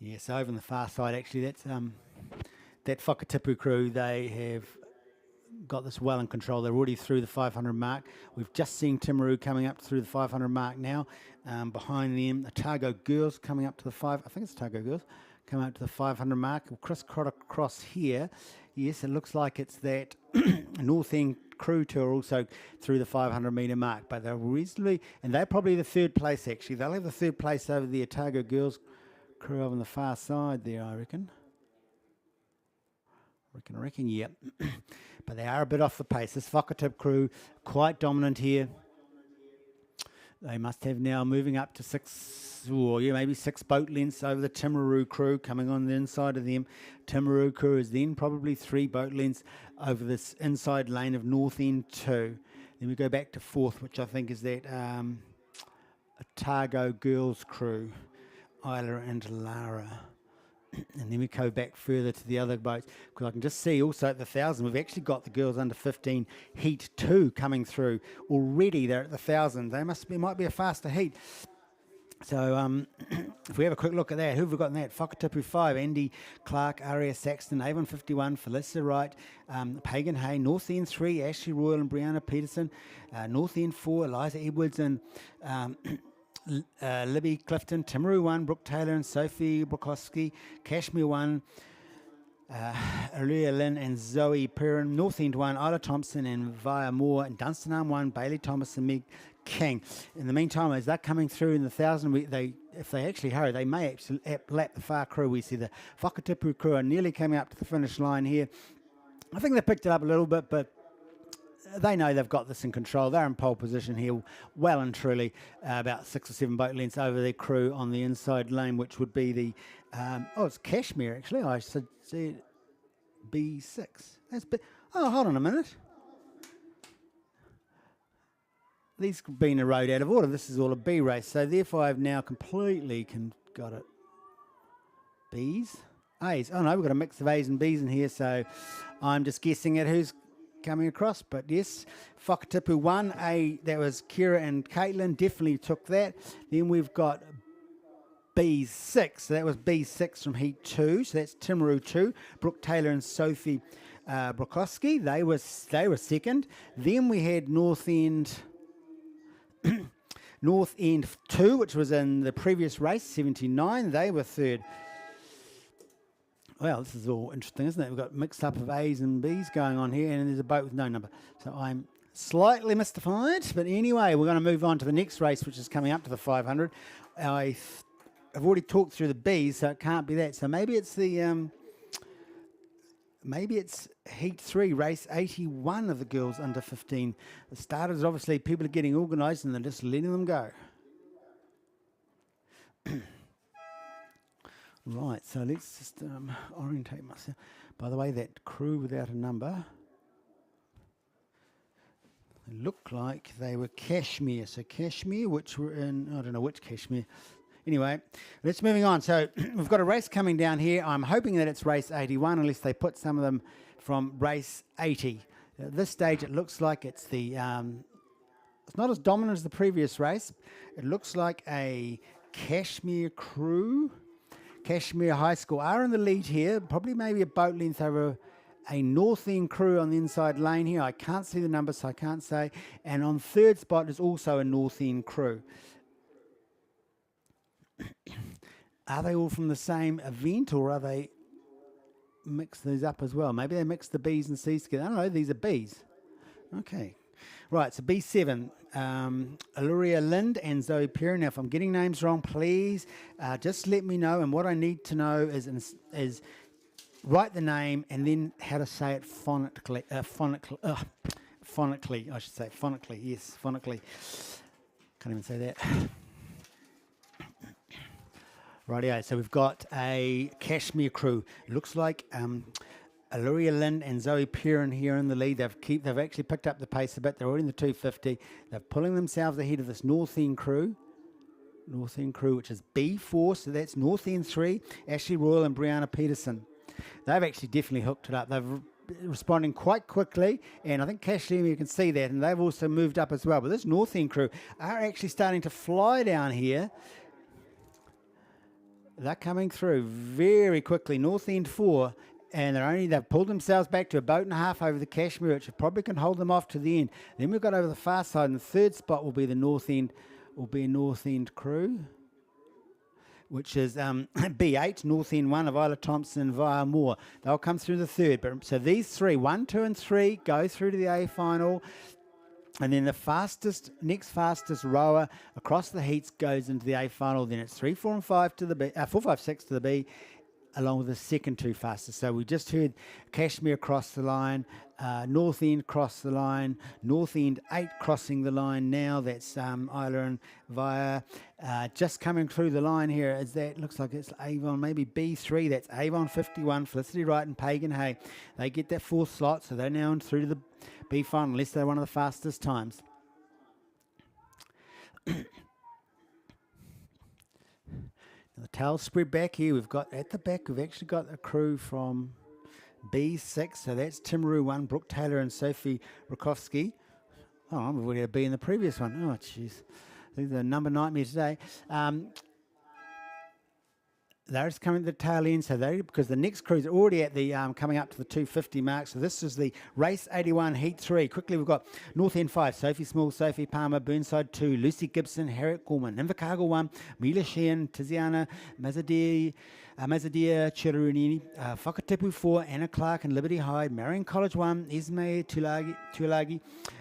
S1: Yes, over on the far side, actually, that's that Whakatipu crew. They have got this well in control. They're already through the 500 mark. We've just seen Timaru coming up through the 500 mark now. Behind them, Otago girls coming up to the I think it's Otago girls, coming up to the 500 mark. We'll crisscross across here. Yes, it looks like it's that North End crew tour also through the 500 metre mark, but they're reasonably, and they're probably the third place actually. They'll have the third place over the Otago girls crew over on the far side there, I reckon. Yep. But they are a bit off the pace. This Whakatipu crew, quite dominant here. They must have now moving up to 6, or yeah, maybe 6 boat lengths over the Timaru crew coming on the inside of them. Timaru crew is then probably 3 boat lengths over this inside lane of North End 2. Then we go back to 4th, which I think is that Otago girls crew, Isla and Lara. And then we go back further to the other boats, because I can just see also at the 1,000 we've actually got the girls under 15 heat 2 coming through already. They're at the 1,000. They might be a faster heat. So if we have a quick look at that, who have we got in that? Whakatipu 5, Andy Clark, Aria Saxton, Avon 51, Felissa Wright, Pagan Hay, North End 3, Ashley Royal and Brianna Peterson, North End 4, Eliza Edwards and Libby Clifton, Timaru 1, Brooke Taylor and Sophie Brokowski, Kashmir 1, Aurelia Lynn and Zoe Perrin, North End 1, Isla Thompson and Via Moore, and Dunstan Arm 1, Bailey Thomas and Meg King. In the meantime, as they're coming through in the 1,000, if they actually hurry, they may actually lap the far crew. We see the Whakatipu crew are nearly coming up to the finish line here. I think they picked it up a little bit, but they know they've got this in control. They're in pole position here, well and truly about 6 or 7 boat lengths over their crew on the inside lane, which would be the, it's Kashmir actually. I said B6. Hold on a minute. These have been a road out of order. This is all a B race. So therefore I've now completely got it. B's? A's. Oh no, we've got a mix of A's and B's in here. So I'm just guessing at who's coming across, but yes, Whakatipu 1, that was Kira and Caitlin, definitely took that. Then we've got B6, so that was B6 from Heat 2, so that's Timaru 2, Brooke Taylor and Sophie Brokowski, they were second. Then we had North End 2, which was in the previous race, 79, they were third. Well, this is all interesting, isn't it? We've got mixed up of A's and B's going on here, and there's a boat with no number. So I'm slightly mystified, but anyway, we're going to move on to the next race, which is coming up to the 500. I've already talked through the B's, so it can't be that. So maybe it's the maybe it's Heat 3, race 81 of the girls under 15. The starters, obviously, people are getting organised and they're just letting them go. Right, so let's just orientate myself. By the way, that crew without a number, they look like they were Kashmir. So Kashmir, which were in, I don't know which Kashmir. Anyway, let's moving on. So we've got a race coming down here. I'm hoping that it's race 81, unless they put some of them from race 80. At this stage, it looks like it's the, it's not as dominant as the previous race. It looks like a Kashmir crew. Kashmir High School are in the lead here, probably maybe a boat length over a North End crew on the inside lane here. I can't see the numbers, so I can't say. And on third spot is also a North End crew. Are they all from the same event, or are they mix these up as well? Maybe they mix the B's and C's together. I don't know, these are B's. Okay. Right, so B7, Aluria Lind and Zoe Perrin. Now, if I'm getting names wrong, please just let me know. And what I need to know is write the name and then how to say it phonetically. Phonetically, I should say. Phonetically, yes, phonetically. Can't even say that. Rightio, so we've got a Kashmir crew. It looks like Aluria Lind and Zoe Perrin here in the lead. They've actually picked up the pace a bit. They're already in the 250. They're pulling themselves ahead of this North End crew. North End crew, which is B4, so that's North End 3, Ashley Royal and Brianna Peterson. They've actually definitely hooked it up. They've responding quite quickly, and I think Cashley, you can see that, and they've also moved up as well. But this North End crew are actually starting to fly down here. They're coming through very quickly. North End 4, and they've pulled themselves back to a boat and a half over the Kashmir, which probably can hold them off to the end. Then we've got over the far side, and the third spot will be the North End, crew, which is B8, North End 1 of Isla Thompson via Moore. They'll come through the third. But so these three, 1, 2, and 3, go through to the A final. And then the next fastest rower across the heats goes into the A final. Then it's 3, 4, and 5 to the B, 4, 5, 6 to the B, along with the second two fastest. So we just heard Kashmir cross the line, North End cross the line, North End 8 crossing the line now. That's Isla and Via. Just coming through the line here is that, looks like it's Avon, maybe B3. That's Avon 51, Felicity Wright and Pagan Hay. They get that fourth slot, so they're now through to the B final, unless they're one of the fastest times. The tail spread back here. We've got at the back, we've actually got a crew from B6. So that's Timaru 1, Brooke Taylor and Sophie Rakowski. Oh, I'm already a B in the previous one. Oh, jeez. I think the number nightmare today. They're just coming to the tail end, so because the next crew's already at the coming up to the 250 mark. So this is the race 81 heat 3. Quickly, we've got North End 5, Sophie Small, Sophie Palmer, Burnside 2, Lucy Gibson, Harriet Gorman, Invercargill 1, Mila Sheehan, Tiziana Mazadir, Chirunini, Whakatipu 4, Anna Clark and Liberty Hyde, Marion College 1, Ismay Tulagi,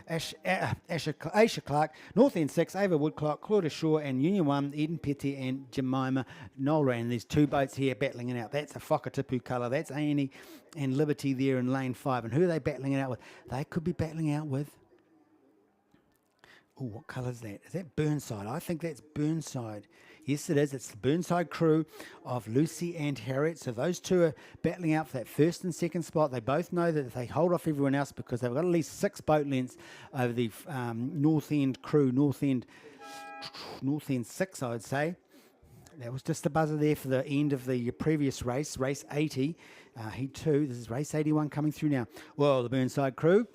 S1: Aisha Clark, North End 6, Ava Woodclock, Claudia Shaw and Union 1, Eden Petty and Jemima Nolan. And there's two boats here battling it out. That's a Whakatipu colour. That's Annie and Liberty there in lane 5. And who are they battling it out with? They could be battling out with... Oh, what colour is that? Is that Burnside? I think that's Burnside. Yes, it is. It's the Burnside crew of Lucy and Harriet. So those two are battling out for that first and second spot. They both know that if they hold off everyone else, because they've got at least 6 boat lengths over the North End crew, North End 6, I would say. That was just the buzzer there for the end of the previous race, race 80, heat 2. This is race 81 coming through now. Well, the Burnside crew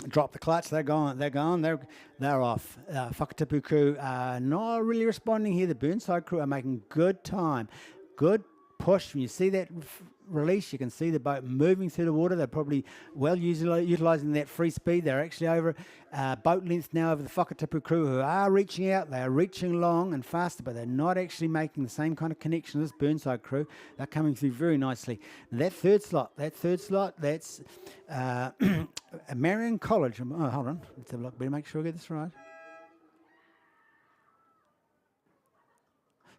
S1: drop the clutch. They're gone. They're off. Whakatipu crew not really responding here. The Burnside crew are making good time. Good push. When you see that release, you can see the boat moving through the water. They're probably well utilising that free speed. They're actually over boat length now over the Whakatipu crew, who are reaching out. They are reaching long and faster, but they're not actually making the same kind of connection as this Burnside crew. They're coming through very nicely. And that third slot, that's Marion College. Oh, hold on. Let's have a look. Better make sure I get this right.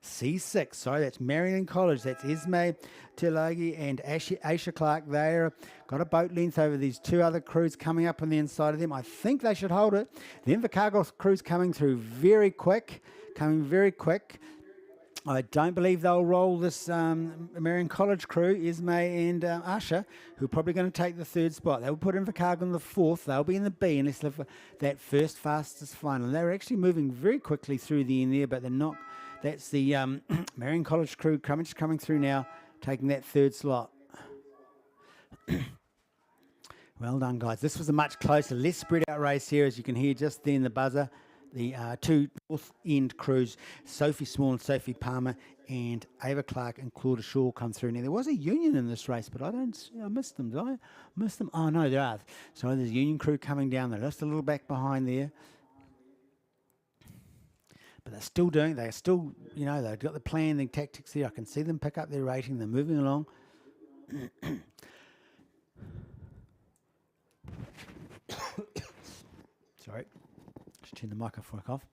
S1: C6, sorry, that's Meridian College. That's Ismay Tilagi and Aisha Clark. They've got a boat length over these two other crews coming up on the inside of them. I think they should hold it. The Invercargill crew's coming through very quick. I don't believe they'll roll this Meridian College crew, Ismay and Asha, who are probably going to take the third spot. They'll put Invercargill in the fourth. They'll be in the B unless they've that first fastest final. They're actually moving very quickly through the end there, but they're not. That's the Meridian College crew coming through now, taking that third slot. Well done, guys. This was a much closer, less spread out race here, as you can hear just then the buzzer. The two North End crews, Sophie Small and Sophie Palmer, and Ava Clark and Claudia Shaw come through. Now, there was a Union in this race, but I missed them. Did I miss them? Oh, no, there are. So there's a Union crew coming down. They're just a little back behind there. But they're still they've got the plan, the tactics there. I can see them pick up their rating. They're moving along. Sorry. Just turn the microphone off.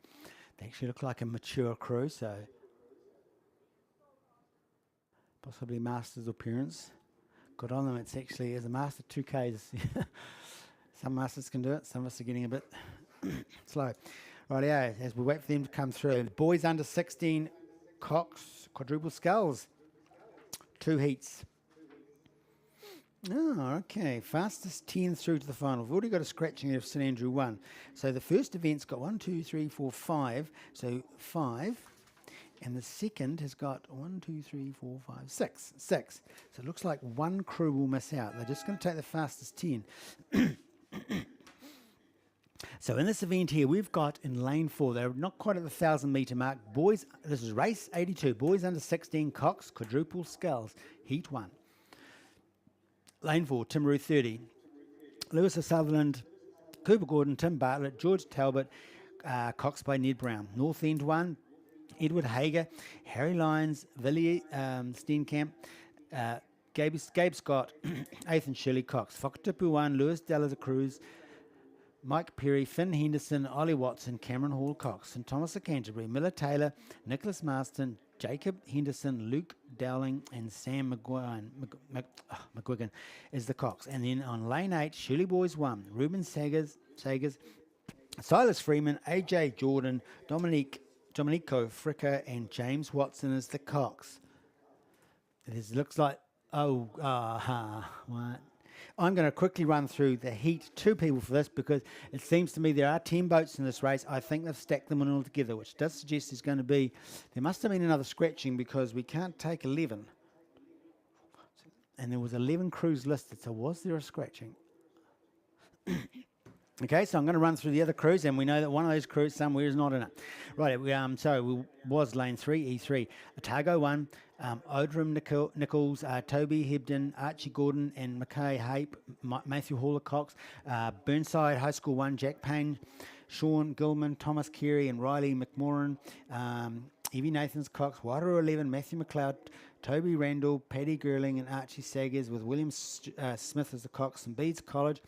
S1: They actually look like a mature crew, so possibly Masters or parents. Good on them. It's actually, as a Master 2Ks, some Masters can do it. Some of us are getting a bit slow. Rightio, as we wait for them to come through. The boys under 16 coxed quadruple sculls. 2 heats. Oh, okay. Fastest 10 through to the final. We've already got a scratching of St Andrew 1. So the first event's got 1, 2, 3, 4, 5. So 5. And the second has got 1, 2, 3, 4, 5, 6. 6. So it looks like one crew will miss out. They're just going to take the fastest 10. So in this event here, we've got in lane 4, they're not quite at the 1,000 metre mark. Boys, this is race 82. Boys under 16, coxed, quadruple, sculls, heat 1. Lane 4, Timaru 30. Lewis of Sutherland, Cooper Gordon, Tim Bartlett, George Talbot, coxed by Ned Brown. North End 1, Edward Hager, Harry Lyons, Villiers Steenkamp, Gabe Scott, Ethan Shirley Cox. Whakatipu 1, Lewis Della Cruz, Mike Perry, Finn Henderson, Ollie Watson, Cameron Hall Cox, St Thomas of Canterbury, Miller Taylor, Nicholas Marston, Jacob Henderson, Luke Dowling, and Sam McGuigan is the Cox. And then on lane 8, Shirley Boys 1, Ruben Sagers, Silas Freeman, AJ Jordan, Dominico Fricker, and James Watson is the Cox. This looks like, what? I'm going to quickly run through the heat 2 people for this because it seems to me there are 10 boats in this race. I think they've stacked them all together, which does suggest there's going to be, there must have been another scratching because we can't take 11. And there was 11 crews listed, so was there a scratching? Okay, so I'm going to run through the other crews, and we know that one of those crews somewhere is not in it. Right, we was lane 3, E3. Otago 1, Odrum Nichols, Toby Hebden, Archie Gordon, and Mackay Hape, Matthew Haller Cox, Burnside High School 1, Jack Payne, Sean Gilman, Thomas Carey, and Riley McMorrin, Evie Nathans Cox, Wateroo 11, Matthew McLeod, Toby Randall, Paddy Gerling, and Archie Saggers, with William Smith as the Cox, and Beeds College,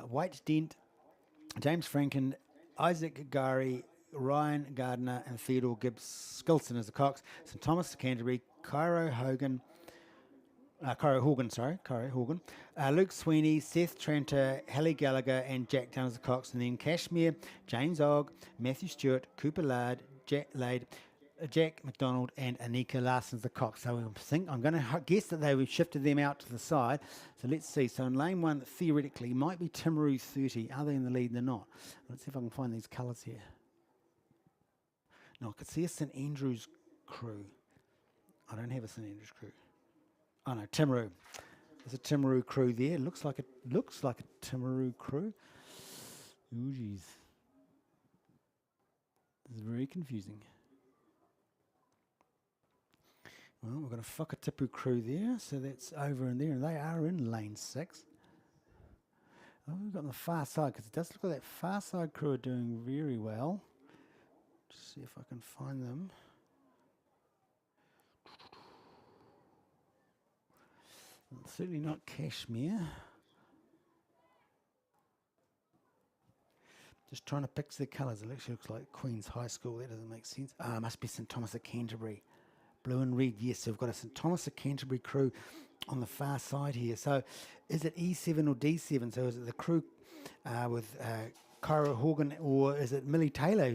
S1: White Dent, James Franken, Isaac Gary, Ryan Gardner, and Theodore Gibbs Skilson as the Cox. St Thomas of Canterbury, Cairo Hogan, Luke Sweeney, Seth Tranter, Hallie Gallagher, and Jack Down as the Cox. And then Cashmere, James Ogg, Matthew Stewart, Cooper Laird, Jack McDonald, and Anika Larson's the Cox. So I'm going to guess that we've shifted them out to the side. So let's see. So in lane 1, theoretically, might be Timaru 30. Are they in the lead? They're not. Let's see if I can find these colours here. No, I could see a St Andrews crew. I don't have a St Andrews crew. Oh no, Timaru. There's a Timaru crew there. Looks like a Timaru crew. Ooh, geez. This is very confusing. Well, we've got a Whakatipu crew there, so that's over in there, and they are in lane 6. Oh, we've got on the far side, because it does look like that far side crew are doing very well. Just see if I can find them. Certainly not Cashmere. Just trying to pick their colours. It actually looks like Queen's High School. That doesn't make sense. It must be St Thomas of Canterbury. Blue and red, yes. So we've got a St Thomas of Canterbury crew on the far side here. So is it E7 or D7? So is it the crew with Cairo Horgan, or is it Millie Taylor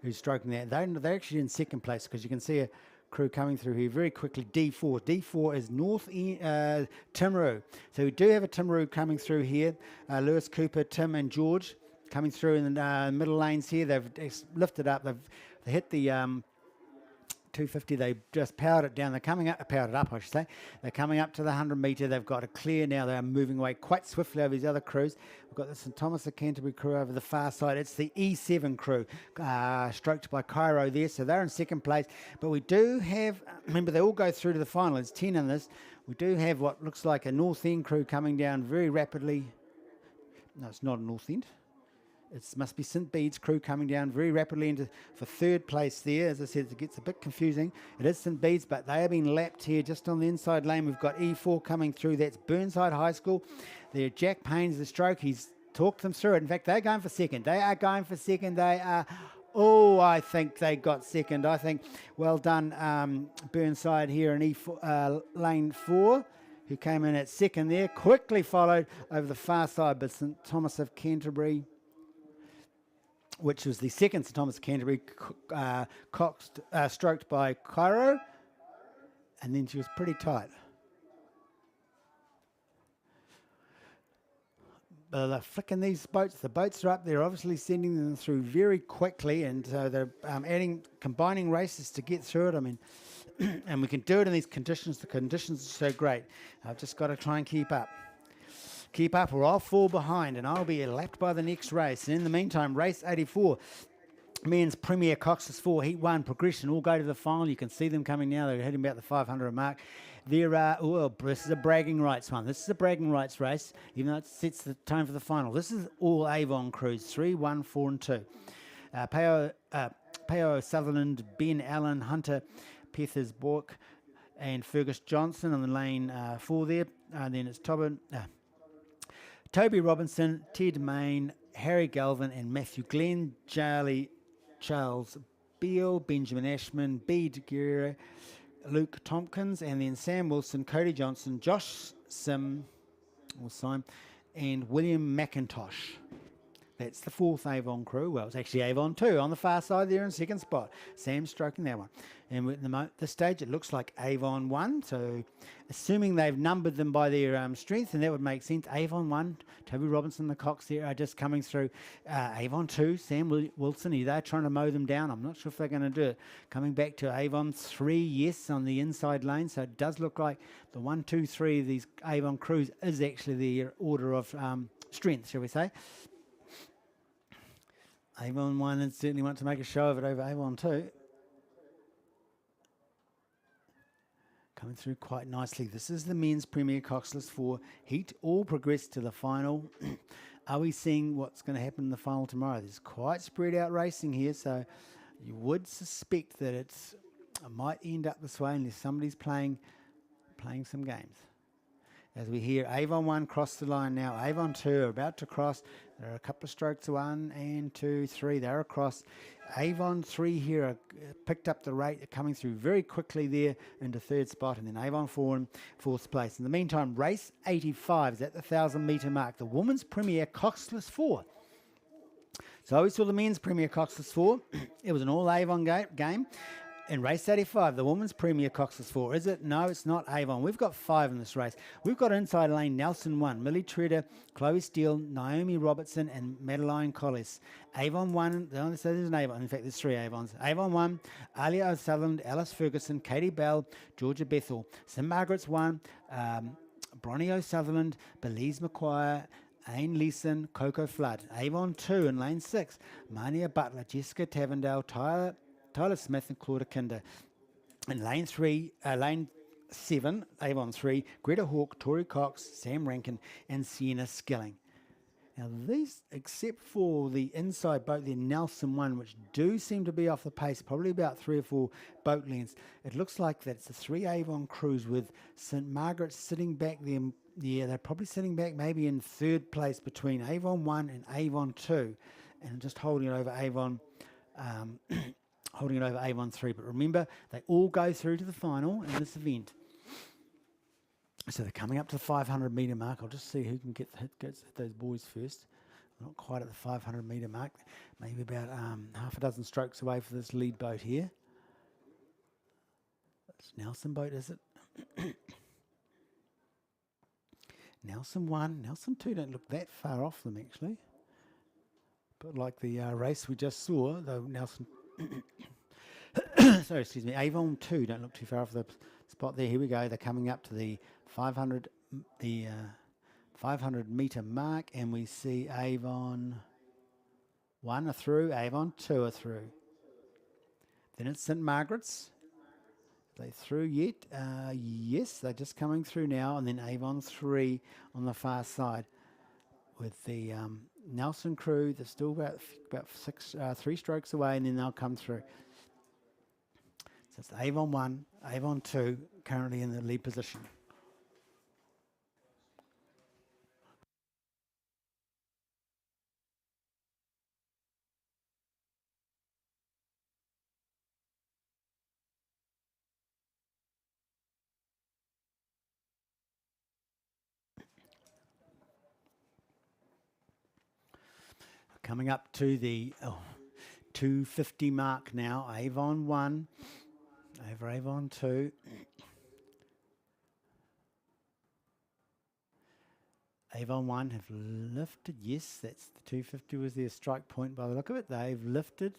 S1: who's stroking that? They're actually in second place because you can see a crew coming through here very quickly. D4. D4 is North Timaru. So we do have a Timaru coming through here. Lewis, Cooper, Tim, and George coming through in the middle lanes here. They've lifted up. They hit the 250. They just powered it down. They're coming up, powered it up, I should say. They're coming up to the 100 metre. They've got a clear now. They're moving away quite swiftly over these other crews. We've got the St Thomas of Canterbury crew over the far side. It's the E7 crew, stroked by Cairo there. So they're in second place. But we do have, remember, they all go through to the final. There's 10 in this. We do have what looks like a North End crew coming down very rapidly. No, it's not a North End. It must be St Bede's crew coming down very rapidly for third place there. As I said, it gets a bit confusing. It is St Bede's, but they are being lapped here just on the inside lane. We've got E4 coming through. That's Burnside High School. There, Jack Payne's the stroke. He's talked them through it. In fact, they're going for second. They are going for second. They are... Oh, I think they got second. I think well done, Burnside here in E4, lane 4, who came in at second there. Quickly followed over the far side by St Thomas of Canterbury, which was the second St Thomas of Canterbury, stroked by Cairo, and then she was pretty tight. they're flicking these boats. The boats are up. They're obviously sending them through very quickly, and so they're combining races to get through it. I mean, and we can do it in these conditions. The conditions are so great. I've just got to try and keep up. Keep up, or I'll fall behind, and I'll be lapped by the next race. And in the meantime, race 84. Men's Premier Coxless 4, Heat 1, progression, all go to the final. You can see them coming now. They're heading about the 500 mark. There are, this is a bragging rights one. This is a bragging rights race, even though it sets the tone for the final. This is all Avon crews, 3, 1, 4 and 2. Peo Sutherland, Ben Allen, Hunter Pethers Bork, and Fergus Johnson on the lane 4 there. And then it's Toby Robinson, Ted Main, Harry Galvin, and Matthew Glenn, Charles Beale, Benjamin Ashman, Bede Guerrero, Luke Tompkins, and then Sam Wilson, Cody Johnson, Josh Sim, and William McIntosh. That's the 4th Avon crew. Well, it's actually Avon 2 on the far side there in 2nd spot. Sam's stroking that one. And at this stage, it looks like Avon 1. So, assuming they've numbered them by their strength, and that would make sense. Avon 1, Toby Robinson, the Cox there are just coming through. Avon 2, Sam Wilson, they're trying to mow them down. I'm not sure if they're going to do it. Coming back to Avon 3, yes, on the inside lane. So, it does look like the 1, 2, 3 of these Avon crews is actually the order of strength, shall we say. Avon 1 and certainly want to make a show of it over Avon 2. Coming through quite nicely. This is the men's Premier Coxless 4 Heat. All progressed to the final. Are we seeing what's going to happen in the final tomorrow? There's quite spread out racing here, so you would suspect that it might end up this way unless somebody's playing some games. As we hear Avon 1 cross the line now. Avon 2 are about to cross. There are a couple of strokes, 1 and 2, 3. They're across. Avon 3 here are picked up the rate, coming through very quickly there into 3rd spot. And then Avon 4 in 4th place. In the meantime, race 85 is at the 1,000-metre mark. The women's Premier Coxless 4. So we saw the men's Premier Coxless 4. It was an all Avon game. In race 85, the women's Premier Coxless 4. Is it? No, it's not Avon. We've got 5 in this race. We've got inside lane Nelson 1, Millie Treader, Chloe Steele, Naomi Robertson, and Madeline Collis. Avon 1, there's an Avon. In fact, there's 3 Avons. Avon 1, Alia O'Sullivan, Alice Ferguson, Katie Bell, Georgia Bethel. St Margaret's 1, Bronnie O'Sutherland, Belize McQuire, Aine Leeson, Coco Flood. Avon 2 in lane 6, Mania Butler, Jessica Tavendale, Tyler Smith and Claudia Kinder. In lane 7, Avon 3, Greta Hawke, Tori Cox, Sam Rankin, and Sienna Skilling. Now these, except for the inside boat, the Nelson 1, which do seem to be off the pace, probably about 3 or 4 boat lengths. It looks like that's the 3 Avon crews with St Margaret sitting back there. Yeah, they're probably sitting back maybe in 3rd place between Avon 1 and Avon 2, and just holding it over Avon. Holding it over Avon 3. But remember, they all go through to the final in this event. So they're coming up to the 500-metre mark. I'll just see who can get those boys first. Not quite at the 500-metre mark. Maybe about half a dozen strokes away for this lead boat here. It's Nelson boat, is it? Nelson 1, Nelson 2 don't look that far off them, actually. But like the race we just saw, though Nelson... Sorry, excuse me. Avon 2 don't look too far off the spot there. Here we go. They're coming up to the 500-metre mark, and we see Avon 1 are through, Avon 2 are through. Then it's St Margaret's. Are they through yet? Yes, they're just coming through now, and then Avon 3 on the far side with the Nelson crew. They're still about 3 strokes away, and then they'll come through. So it's Avon 1, Avon 2, currently in the lead position. Coming up to the 250 mark now. Avon 1 over Avon 2. Avon 1 have lifted. Yes, that's the 250 was their strike point by the look of it. They've lifted.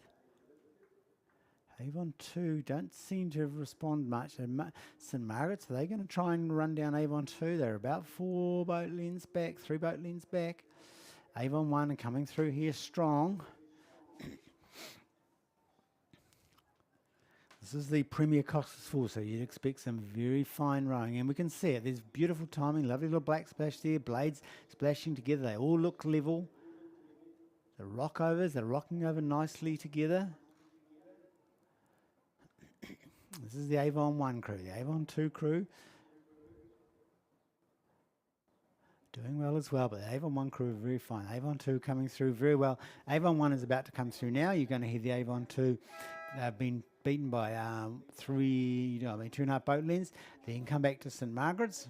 S1: Avon 2 don't seem to have responded much. St Margaret's, are they going to try and run down Avon 2? They're about 4 boat lengths back, 3 boat lengths back. Avon 1 are coming through here strong. This is the Premier Coxless 4, so you'd expect some very fine rowing. And we can see it. There's beautiful timing, lovely little black splash there, blades splashing together. They all look level. The rockovers, they're rocking over nicely together. This is the Avon 1 crew, the Avon 2 crew. Doing well as well, but the Avon 1 crew are very fine. Avon 2 coming through very well. Avon 1 is about to come through now. You're going to hear the Avon 2 been beaten by 2.5 boat lengths. Then come back to St Margaret's.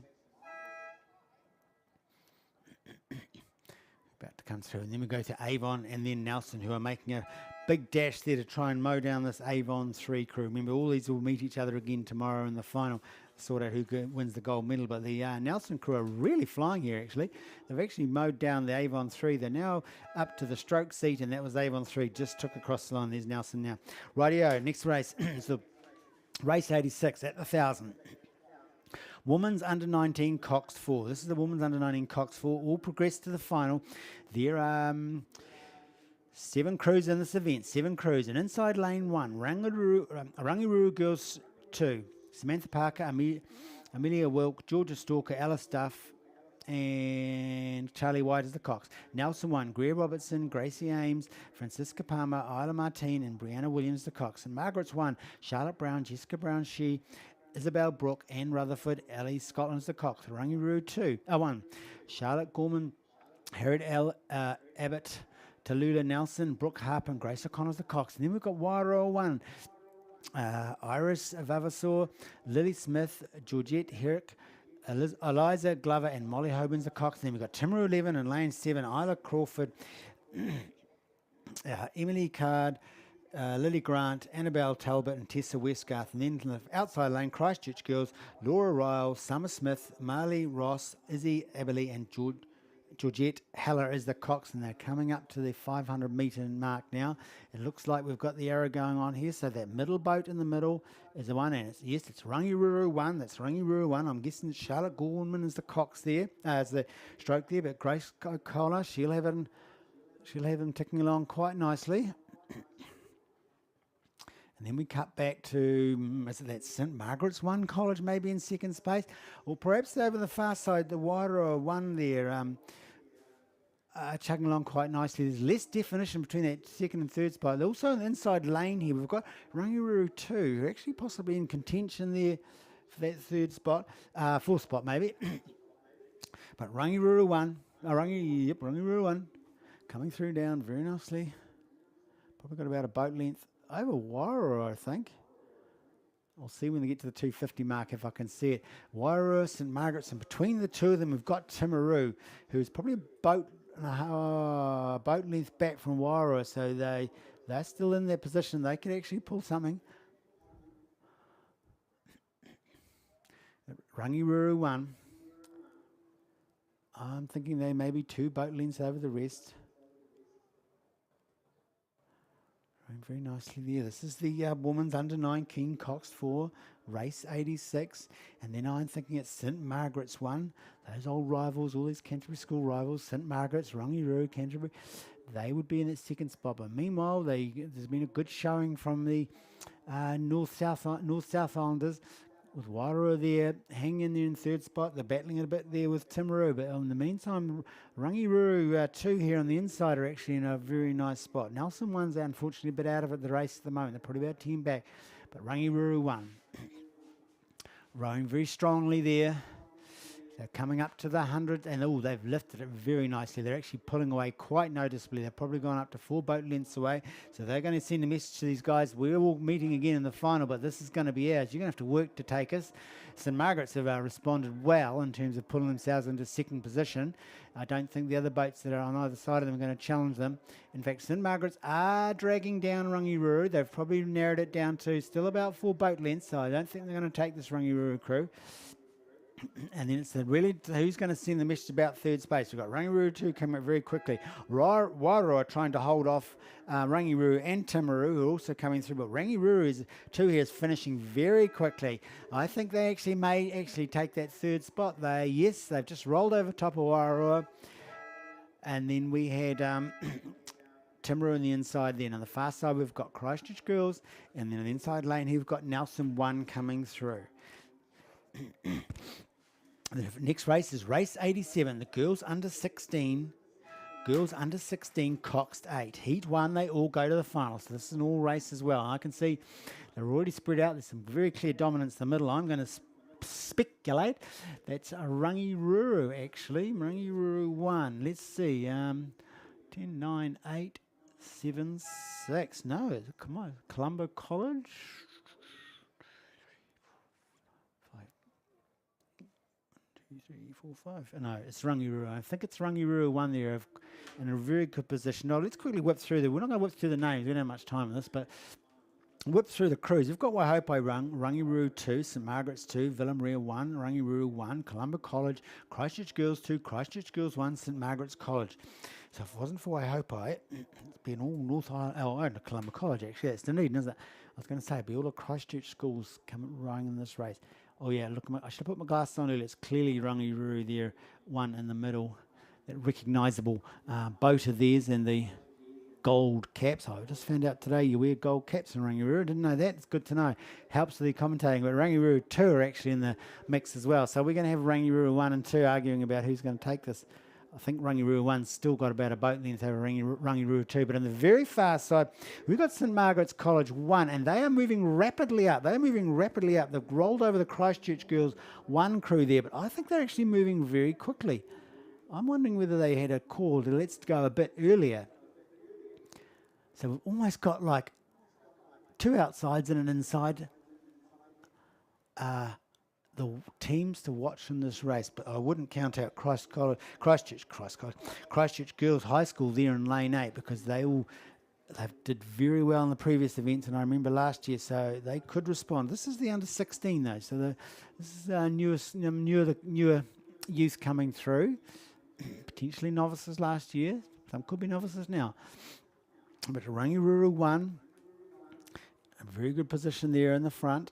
S1: About to come through. And then we go to Avon and then Nelson, who are making a big dash there to try and mow down this Avon 3 crew. Remember, all these will meet each other again tomorrow in the final, sort out who wins the gold medal. But the Nelson crew are really flying here, actually. They've actually mowed down the Avon 3. They're now up to the stroke seat, and that was Avon 3. Just took across the line. There's Nelson now. Rightio, next race is the race 86 at the 1,000. Women's under 19 coxed 4. This is the women's under 19 coxed 4. All progressed to the final. There are 7 crews in this event. 7 crews. And inside lane 1, Rangiruru Girls 2. Samantha Parker, Amelia Wilk, Georgia Stalker, Alice Duff, and Charlie White is the cox. Nelson 1, Greer Robertson, Gracie Ames, Francisca Palmer, Isla Martine, and Brianna Williams the cox. And Margaret's 1, Charlotte Brown, Jessica Brown, Isabel Brooke, Anne Rutherford, Ellie Scotland's the cox. Rangiruru 1, Charlotte Gorman, Harriet Abbott, Tallulah Nelson, Brooke Harper, and Grace O'Connor's the cox. And then we've got Wairoa 1, Iris Vavasaur, Lily Smith, Georgette Herrick, Eliza Glover, and Molly Hoban's the cox. And then we've got Timaru 11 and lane 7, Isla Crawford, Emily Card, Lily Grant, Annabelle Talbot, and Tessa Westgarth. And then from the outside lane, Christchurch Girls, Laura Ryle, Summer Smith, Marley Ross, Izzy Aberley, and Georgette Heller is the cox, and they're coming up to the 500 metre mark now. It looks like we've got the arrow going on here, so that middle boat in the middle is the one, and it's Rangiruru 1. That's Rangiruru 1. I'm guessing Charlotte Gorman is the cox there, as the stroke there, but Grace O'Connor, she'll have him ticking along quite nicely. And then we cut back to, is it that St Margaret's 1 college maybe in second space? Or perhaps over the far side, the Wairoa 1 there, chugging along quite nicely. There's less definition between that second and third spot. Also in the inside lane here, we've got Rangiruru 2, who are actually possibly in contention there for that third spot, fourth spot maybe. But Rangiruru 1, Rangiruru 1, coming through down very nicely. Probably got about a boat length over Wairoa, I think. I'll see when they get to the 250 mark if I can see it. Wairoa, St Margaret's, and between the two of them we've got Timaru, who's probably a boat length back from Wairoa, so they're still in their position. They could actually pull something. Rangiruru 1. I'm thinking they may be 2 boat lengths over the rest. Very nicely there. This is the women's under 19 coxed 4, race 86. And then I'm thinking it's St Margaret's 1. Those old rivals, all these Canterbury school rivals, St Margaret's, Rangiruru, Canterbury, they would be in that second spot. But meanwhile, there's been a good showing from the North South Islanders, with Wairoa there, hanging in there in third spot. They're battling it a bit there with Timaru. But in the meantime, Rangiruru 2 here on the inside are actually in a very nice spot. Nelson 1's unfortunately a bit out of it the race at the moment. They're probably about 10 back. But Rangiruru 1, rowing very strongly there. They're coming up to the 100, and they've lifted it very nicely. They're actually pulling away quite noticeably. They've probably gone up to 4 boat lengths away. So they're going to send a message to these guys. We're all meeting again in the final, but this is going to be ours. You're going to have to work to take us. St Margaret's have responded well in terms of pulling themselves into second position. I don't think the other boats that are on either side of them are going to challenge them. In fact, St Margaret's are dragging down Rangiruru. They've probably narrowed it down to still about 4 boat lengths, so I don't think they're going to take this Rangiruru crew. And then it's really who's going to send the message about third space. We've got Rangiruru 2 coming up very quickly. Wairoa trying to hold off Rangiruru and Timaru, who are also coming through. But Rangiruru 2 here is finishing very quickly. I think they may take that third spot. They've just rolled over top of Wairoa. And then we had Timaru on the inside then. On the far side, we've got Christchurch Girls. And then on the inside lane here, we've got Nelson 1 coming through. The next race is race 87, the girls under 16. Girls under 16, coxed 8. Heat 1, they all go to the final. So this is an all race as well. I can see they're already spread out. There's some very clear dominance in the middle. I'm going to speculate. That's a Rangiruru, actually. Rangiruru 1. Let's see. 10, 9, 8, 7, 6. No, come on. Colombo College. 3, 4, 5. No, it's Rangiruru. I think it's Rangiruru 1 there in a very good position. No, let's quickly whip through there. We're not going to whip through the names. We don't have much time on this, but whip through the crews. We've got Waihopai Rangiruru 2, St Margaret's 2, Villa 1, Rangiruru 1, Colombo College, Christchurch Girls 2, Christchurch Girls 1, St Margaret's College. So if it wasn't for Waihopai, it'd be an all North Island, Colombo College actually. That's Dunedin, isn't it? I was going to say, it'd be all the Christchurch schools coming running in this race. Oh yeah, look, I should have put my glasses on earlier. It's clearly Rangiruru there, 1 in the middle. That recognisable boat of theirs and the gold caps. I just found out today you wear gold caps in Rangiruru. Didn't know that. It's good to know. Helps with the commentating. But Rangiruru 2 are actually in the mix as well. So we're going to have Rangiruru 1 and 2 arguing about who's going to take this. I think Rangiruru 1's still got about a boat length over Rangiruru 2. But on the very far side, we've got St Margaret's College 1, and they are moving rapidly up. They've rolled over the Christchurch Girls 1 crew there, but I think they're actually moving very quickly. I'm wondering whether they had a call to let's go a bit earlier. So we've almost got like 2 outsides and an inside. The teams to watch in this race, but I wouldn't count out Christchurch Girls High School there in lane 8 because they did very well in the previous events, and I remember last year, so they could respond. This is the under 16 though, so this is newer youth coming through, potentially novices last year. Some could be novices now, but Rangiruru 1, a very good position there in the front.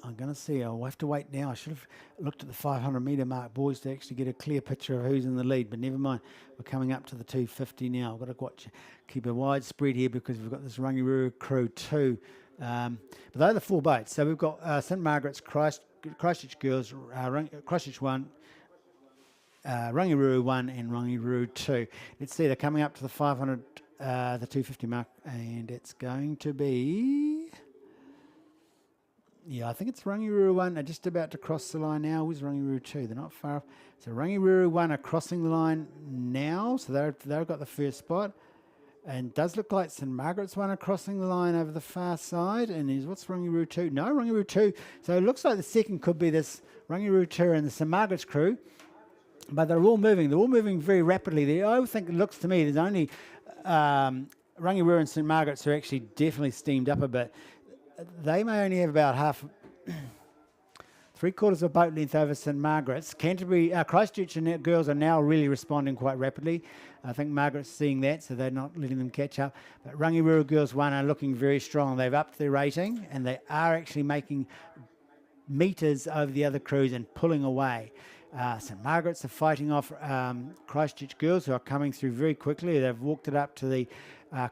S1: I'm going to see. I'll have to wait now. I should have looked at the 500-metre mark, boys, to actually get a clear picture of who's in the lead. But never mind. We're coming up to the 250 now. I've got to keep a wide spread here because we've got this Rangiruru crew 2. But they're the 4 boats. So we've got St Margaret's, Christchurch Girls, Christchurch 1, Rangiruru 1 and Rangiruru 2. Let's see. They're coming up to the 500, the 250 mark. And it's going to be... Yeah, I think it's Rangiruru 1. They're just about to cross the line now. Where's Rangiruru 2? They're not far off. So Rangiruru 1 are crossing the line now. So they've got the first spot. And it does look like St Margaret's 1 are crossing the line over the far side. And what's Rangiruru 2? No, Rangiruru 2. So it looks like the second could be this Rangiruru 2 and the St Margaret's crew. But they're all moving. They're all moving very rapidly. I think it looks to me there's only Rangiruru and St Margaret's are actually definitely steamed up a bit. They may only have about 3/4 of a boat length over St Margaret's. Christchurch and Girls are now really responding quite rapidly. I think Margaret's seeing that, so they're not letting them catch up. But Rangiruru Girls 1 are looking very strong. They've upped their rating, and they are actually making metres over the other crews and pulling away. St Margaret's are fighting off Christchurch Girls, who are coming through very quickly. They've walked it up to the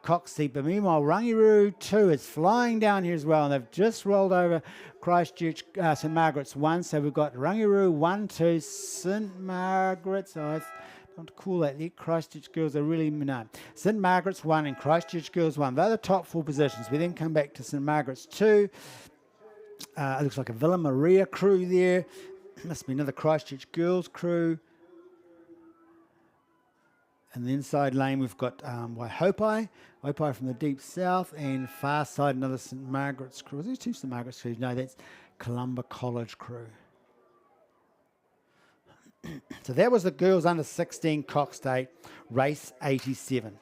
S1: coxed seat, but meanwhile Rangiruru 2 is flying down here as well, and they've just rolled over Christchurch St Margaret's 1. So we've got Rangiruru 1, 2, St Margaret's. I don't call that there. Christchurch Girls are really St Margaret's 1 and Christchurch Girls 1. They're the top 4 positions. We then come back to St Margaret's 2. It looks like a Villa Maria crew there. Must be another Christchurch Girls crew. And the inside lane, we've got Waihopai from the deep south, and far side, another St Margaret's crew. Are there 2 St Margaret's crews? No, that's Colombo College crew. So that was the girls under 16 coxed 8, race 87.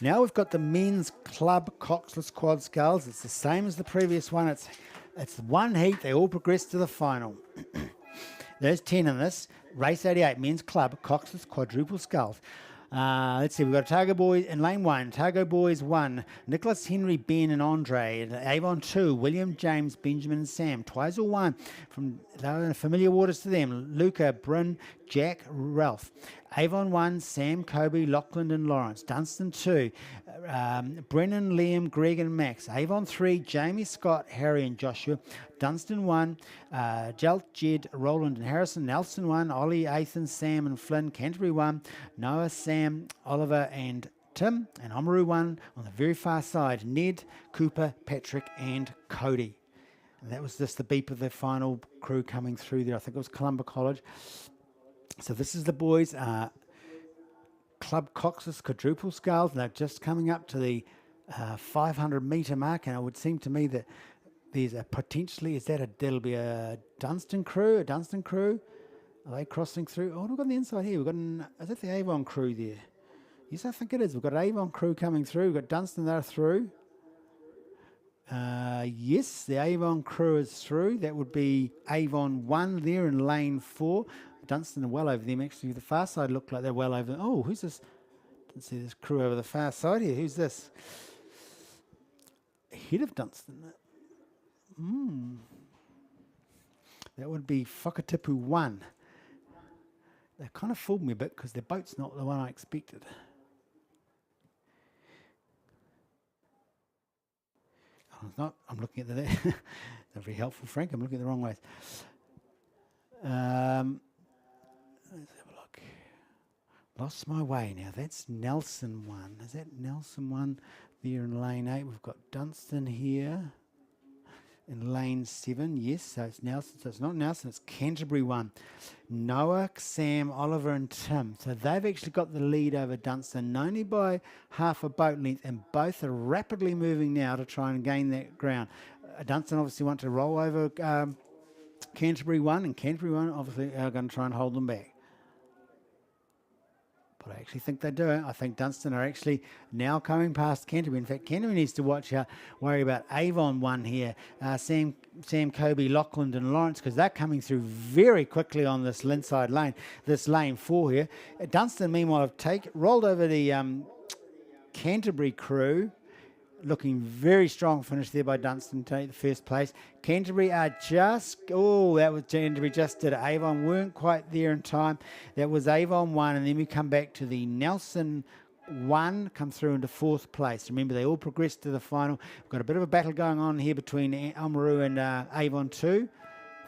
S1: Now we've got the men's club coxless quad sculls. It's the same as the previous one. It's It's one heat. They all progress to the final. There's 10 in this. Race 88, men's club, coxless quadruple sculls. Let's see, we've got Otago Boys in lane 1. Otago Boys 1. Nicholas, Henry, Ben and Andre. Avon 2. William, James, Benjamin and Sam. Twizel 1. They're in familiar waters to them. Luca, Bryn, Jack, Ralph. Avon 1. Sam, Kobe, Lachlan and Lawrence. Dunstan 2. Brennan, Liam, Greg and Max. Avon 3. Jamie, Scott, Harry and Joshua. Dunstan 1. Jelt, Jed, Roland and Harrison. Nelson 1. Ollie, Athan, Sam and Flynn. Canterbury 1. Noah, Sam, Oliver and Tim. And Oamaru 1 on the very far side. Ned, Cooper, Patrick and Cody. And that was just the beep of the final crew coming through there. I think it was Columba College. So this is the boys. Club Cox's quadruple sculls. They're just coming up to the 500 metre mark. And it would seem to me that there's a potentially, there'll be a Dunstan crew, Are they crossing through? Oh, we've got the inside here. We've got is that the Avon crew there? Yes, I think it is. We've got an Avon crew coming through. We've got Dunstan there through. Yes, the Avon crew is through. That would be Avon 1 there in lane 4. Dunstan are well over them. Actually, the far side looked like they're well over them. Oh, who's this? Didn't see this crew over the far side here. Who's this? Ahead of Dunstan. That would be Whakatipu 1. They kind of fooled me a bit because their boat's not the one I expected. Oh, it's not. I'm looking at the... Not very helpful, Frank. I'm looking at the wrong ways. Let's have a look. Lost my way now. That's Nelson 1. Is that Nelson 1 there in lane 8? We've got Dunstan here. In lane 7, yes, so it's Nelson. So it's not Nelson, it's Canterbury 1. Noah, Sam, Oliver and Tim. So they've actually got the lead over Dunstan, only by half a boat length, and both are rapidly moving now to try and gain that ground. Dunstan obviously want to roll over Canterbury 1, and Canterbury 1 obviously are going to try and hold them back. But I actually think they do. I think Dunstan are actually now coming past Canterbury. In fact, Canterbury needs to worry about Avon 1 here. Sam, Kobe, Lachlan and Lawrence, because they're coming through very quickly on this inside lane, this lane 4 here. Dunstan, meanwhile, have rolled over the Canterbury crew. Looking very strong finish there by Dunstan to take the first place. Canterbury are that was Canterbury just did it. Avon weren't quite there in time. That was Avon 1, and then we come back to the Nelson 1, come through into 4th place. Remember, they all progressed to the final. We've got a bit of a battle going on here between Oamaru and Avon 2.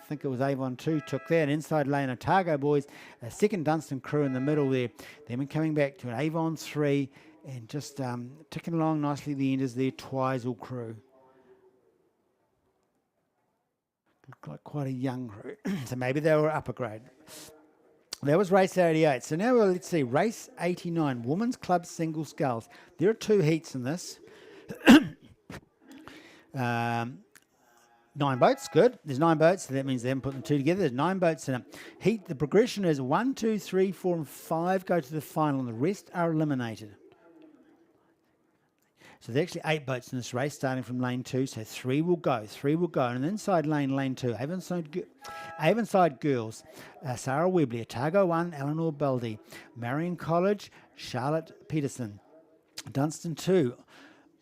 S1: I think it was Avon 2 took that. Inside lane, Otago Boys, a second Dunstan crew in the middle there. Then we're coming back to an Avon 3, and just ticking along nicely at the end is their Twizel crew. Look like quite a young crew. So maybe they were upper grade. That was race 88. So now let's see, race 89, Women's Club Single Sculls. There are 2 heats in this. 9 boats, good. There's 9 boats, so that means they haven't put them 2 together. There's 9 boats in a heat. The progression is 1, 2, 3, 4 and 5 go to the final, and the rest are eliminated. So there's actually 8 boats in this race, starting from lane 2. So 3 will go. And inside lane 2, Avonside Girls, Sarah Webley, Otago 1, Eleanor Baldy, Marion College, Charlotte Peterson, Dunstan 2,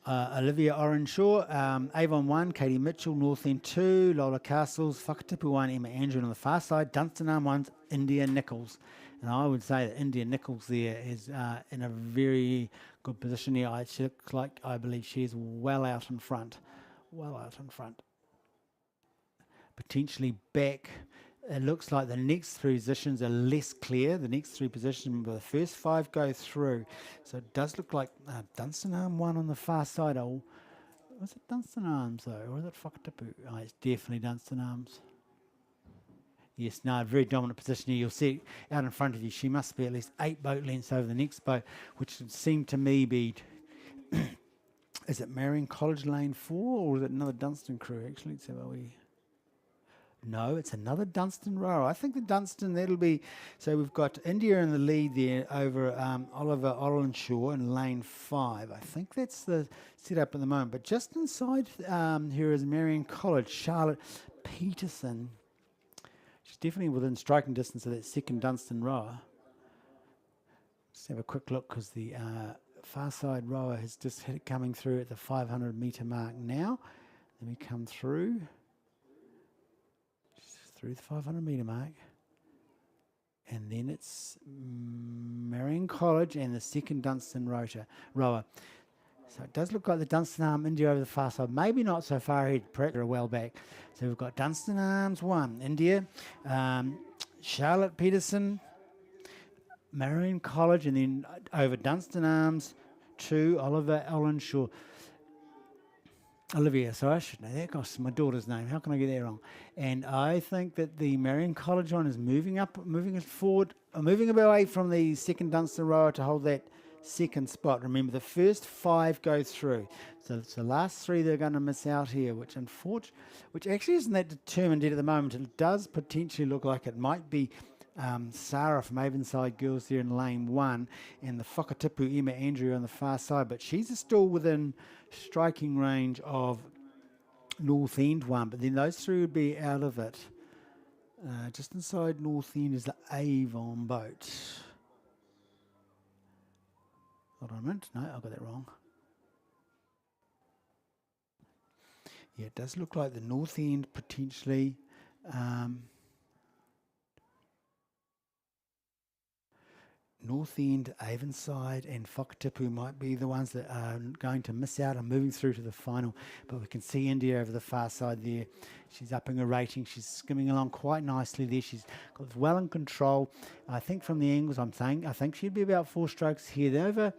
S1: Olivia Orenshaw, Avon 1, Katie Mitchell, North End 2, Lola Castles, Whakatipu 1, Emma Andrew on the far side, Dunstan Arm 1's India Nichols. And I would say that India Nichols there is in a very good position here. She looks like, I believe she is well out in front. Potentially back. It looks like the next 3 positions are less clear. The next 3 positions, but the first 5 go through. So it does look like Dunstan Arm 1 on the far side. Oh, was it Dunstan Arms though, or is it Whakatipu? Oh, it's definitely Dunstan Arms. Yes, no, very dominant position here. You'll see out in front of you, she must be at least 8 boat lengths over the next boat, which would seem to me be, is it Marion College lane 4, or is it another Dunstan crew? Actually, let's have a wee. No, it's another Dunstan rower. I think the Dunstan, that'll be... So we've got India in the lead there over Oliver Orlanshaw in lane 5. I think that's the setup at the moment. But just inside here is Meridian College, Charlotte Peterson. She's definitely within striking distance of that second Dunstan rower. Let's have a quick look because the far side rower has just hit it coming through at the 500 metre mark now. Let me come through the 500 metre mark. And then it's Meridian College and the second Dunstan rower. So it does look like the Dunstan Arm India over the far side. Maybe not so far ahead, perhaps they're well back. So we've got Dunstan Arms 1, India, Charlotte Peterson, Meridian College, and then over Dunstan Arms 2, Oliver Orlanshaw. Olivia, sorry, I should know that. Gosh, my daughter's name. How can I get that wrong? And I think that the Meridian College one is moving it forward, moving away from the second Dunstan rower to hold that second spot. Remember, the first 5 go through. So it's the last 3 they're going to miss out here, which actually isn't that determined yet at the moment. It does potentially look like it might be Sarah from Avonside Girls there in lane 1 and the Whakatipu Emma Andrew on the far side, but she's still within striking range of North End 1, but then those 3 would be out of it. Just inside North End is the Avon boat. Hold on a minute. No, I got that wrong. Yeah, it does look like the North End potentially. North End, Avonside and Whakatipu might be the ones that are going to miss out on moving through to the final. But we can see India over the far side there. She's upping her rating. She's skimming along quite nicely there. She's got it well in control. I think from the angles I'm saying, I think she'd be about 4 strokes here. They're over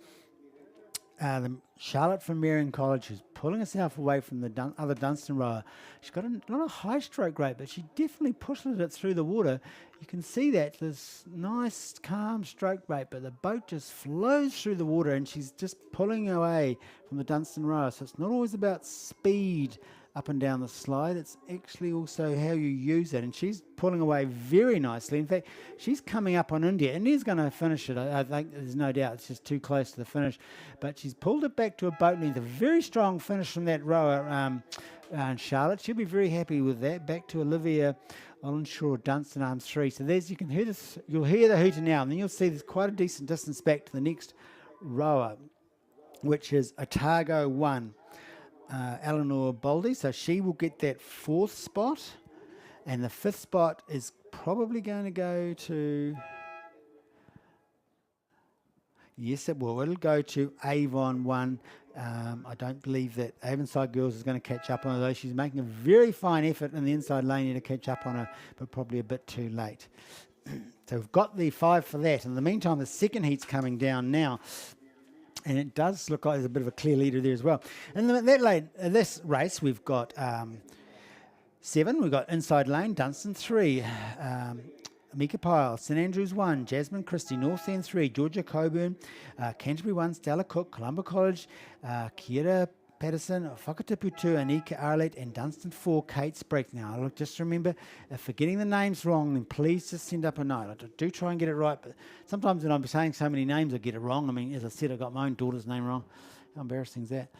S1: the Charlotte from Meridian College, who's pulling herself away from the other Dunstan rower. She's got not a high stroke rate, but she definitely pushes it through the water. You can see that this nice calm stroke rate, but the boat just flows through the water and she's just pulling away from the Dunstan rower. So it's not always about speed up and down the slide. It's actually also how you use it. And she's pulling away very nicely. In fact, she's coming up on India. India's going to finish it. I think there's no doubt. It's just too close to the finish. But she's pulled it back to a boat length. A very strong finish from that rower, Charlotte. She'll be very happy with that. Back to Olivia Orlanshaw, Dunstan Arms 3. So there's, you can hear this. You'll hear the hooter now. And then you'll see there's quite a decent distance back to the next rower, which is Otago 1. Eleanor Boldy, so she will get that 4th spot, and the 5th spot is probably going to go to, yes it will, it'll go to Avon 1. I don't believe that Avonside Girls is going to catch up on her, though she's making a very fine effort in the inside lane here to catch up on her, but probably a bit too late. So we've got the 5 for that. In the meantime, the second heat's coming down now. And it does look like there's a bit of a clear leader there as well. And this race, we've got 7. We've got Inside Lane, Dunstan 3, Mika Pyle, St Andrews 1, Jasmine Christie, North End 3, Georgia Coburn, Canterbury 1, Stella Cook, Columba College, Kiera Patterson, Whakatipu 2, Anika Arlette, and Dunstan 4, Kate Spriggs. Now, look, just remember, if we're getting the names wrong, then please just send up a note. I do try and get it right, but sometimes when I'm saying so many names, I get it wrong. I mean, as I said, I got my own daughter's name wrong. How embarrassing is that?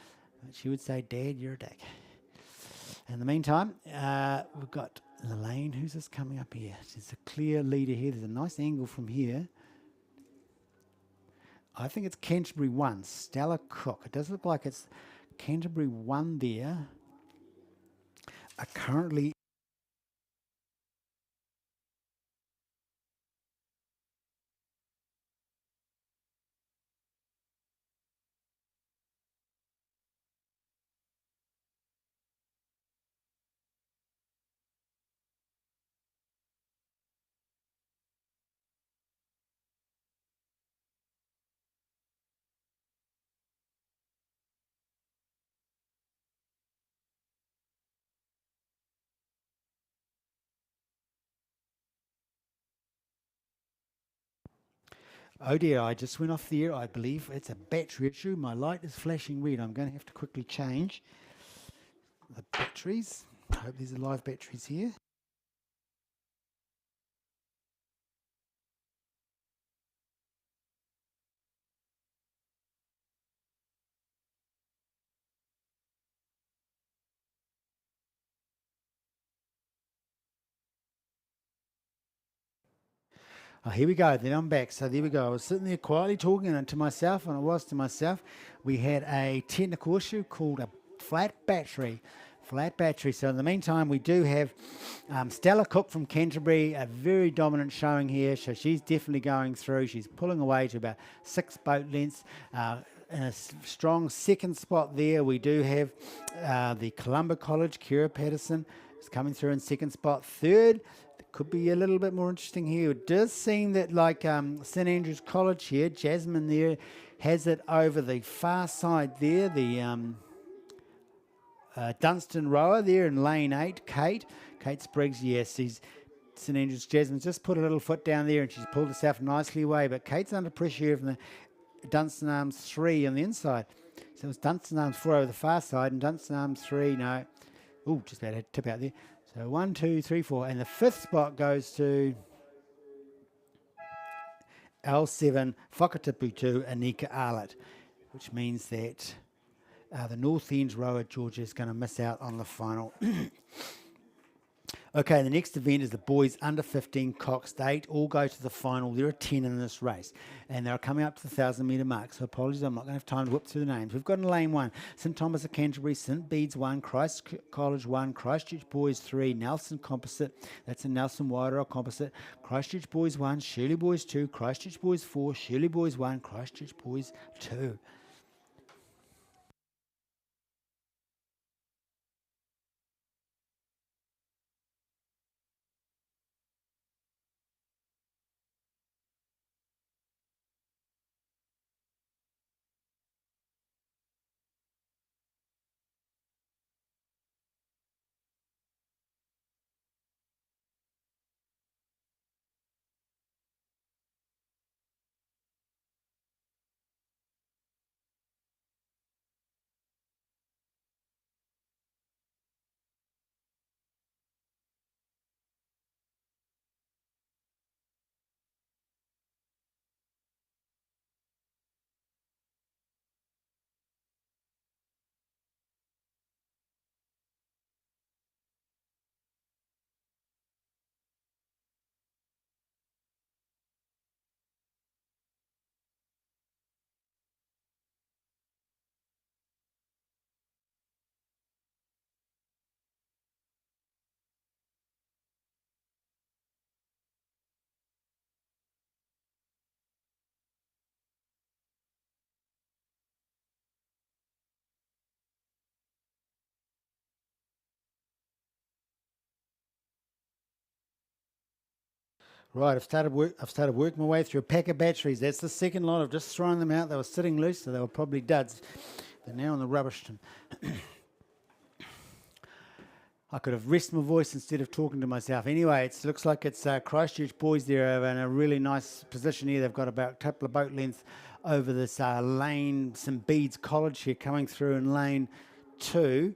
S1: But she would say, Dad, you're a dick. In the meantime, we've got Lelaine. Who's this coming up here? There's a clear leader here. There's a nice angle from here. I think it's Canterbury 1, Stella Cook. It does look like it's Canterbury 1 there are currently oh dear, I just went off the air. I believe it's a battery issue. My light is flashing red. I'm going to have to quickly change the batteries. I hope these are live batteries here. Oh, here we go. Then I'm back. So there we go. I was sitting there quietly talking to myself, and I was to myself. We had a technical issue called a flat battery. Flat battery. So in the meantime, we do have Stella Cook from Canterbury, a very dominant showing here. So she's definitely going through. She's pulling away to about 6 boat lengths. In a strong second spot there, we do have the Columba College, Kira Patterson is coming through in second spot. Third, could be a little bit more interesting here. It does seem that like St Andrews College here, Jasmine there, has it over the far side there. The Dunstan rower there in lane 8, Kate Spriggs, yes, St Andrews Jasmine's just put a little foot down there and she's pulled herself nicely away, but Kate's under pressure here from the Dunstan Arms 3 on the inside. So it was Dunstan Arms 4 over the far side and Dunstan Arms 3, no. Ooh, just about had a tip out there. So 1, 2, 3, 4. And the 5th spot goes to L7, Whakataputu, Anika Arlett, which means that the North End's rower, Georgia, is going to miss out on the final. Okay, the next event is the boys under 15 coxed 8. All go to the final. There are 10 in this race, and they're coming up to the 1,000-metre mark. So apologies, I'm not going to have time to whip through the names. We've got in lane 1, St Thomas of Canterbury, St Bede's 1, Christ College 1, Christchurch Boys 3, Nelson Composite. That's a Nelson Wairoa Composite. Christchurch Boys 1, Shirley Boys 2, Christchurch Boys 4, Shirley Boys 1, Christchurch Boys 2. Right, I've started working my way through a pack of batteries. That's the second lot. I've just thrown them out. They were sitting loose, so they were probably duds. They're now in the rubbish tin. I could have rested my voice instead of talking to myself. Anyway, it looks like it's Christchurch Boys there in a really nice position here. They've got about a couple of boat lengths over this lane, St Bede's College here coming through in lane 2.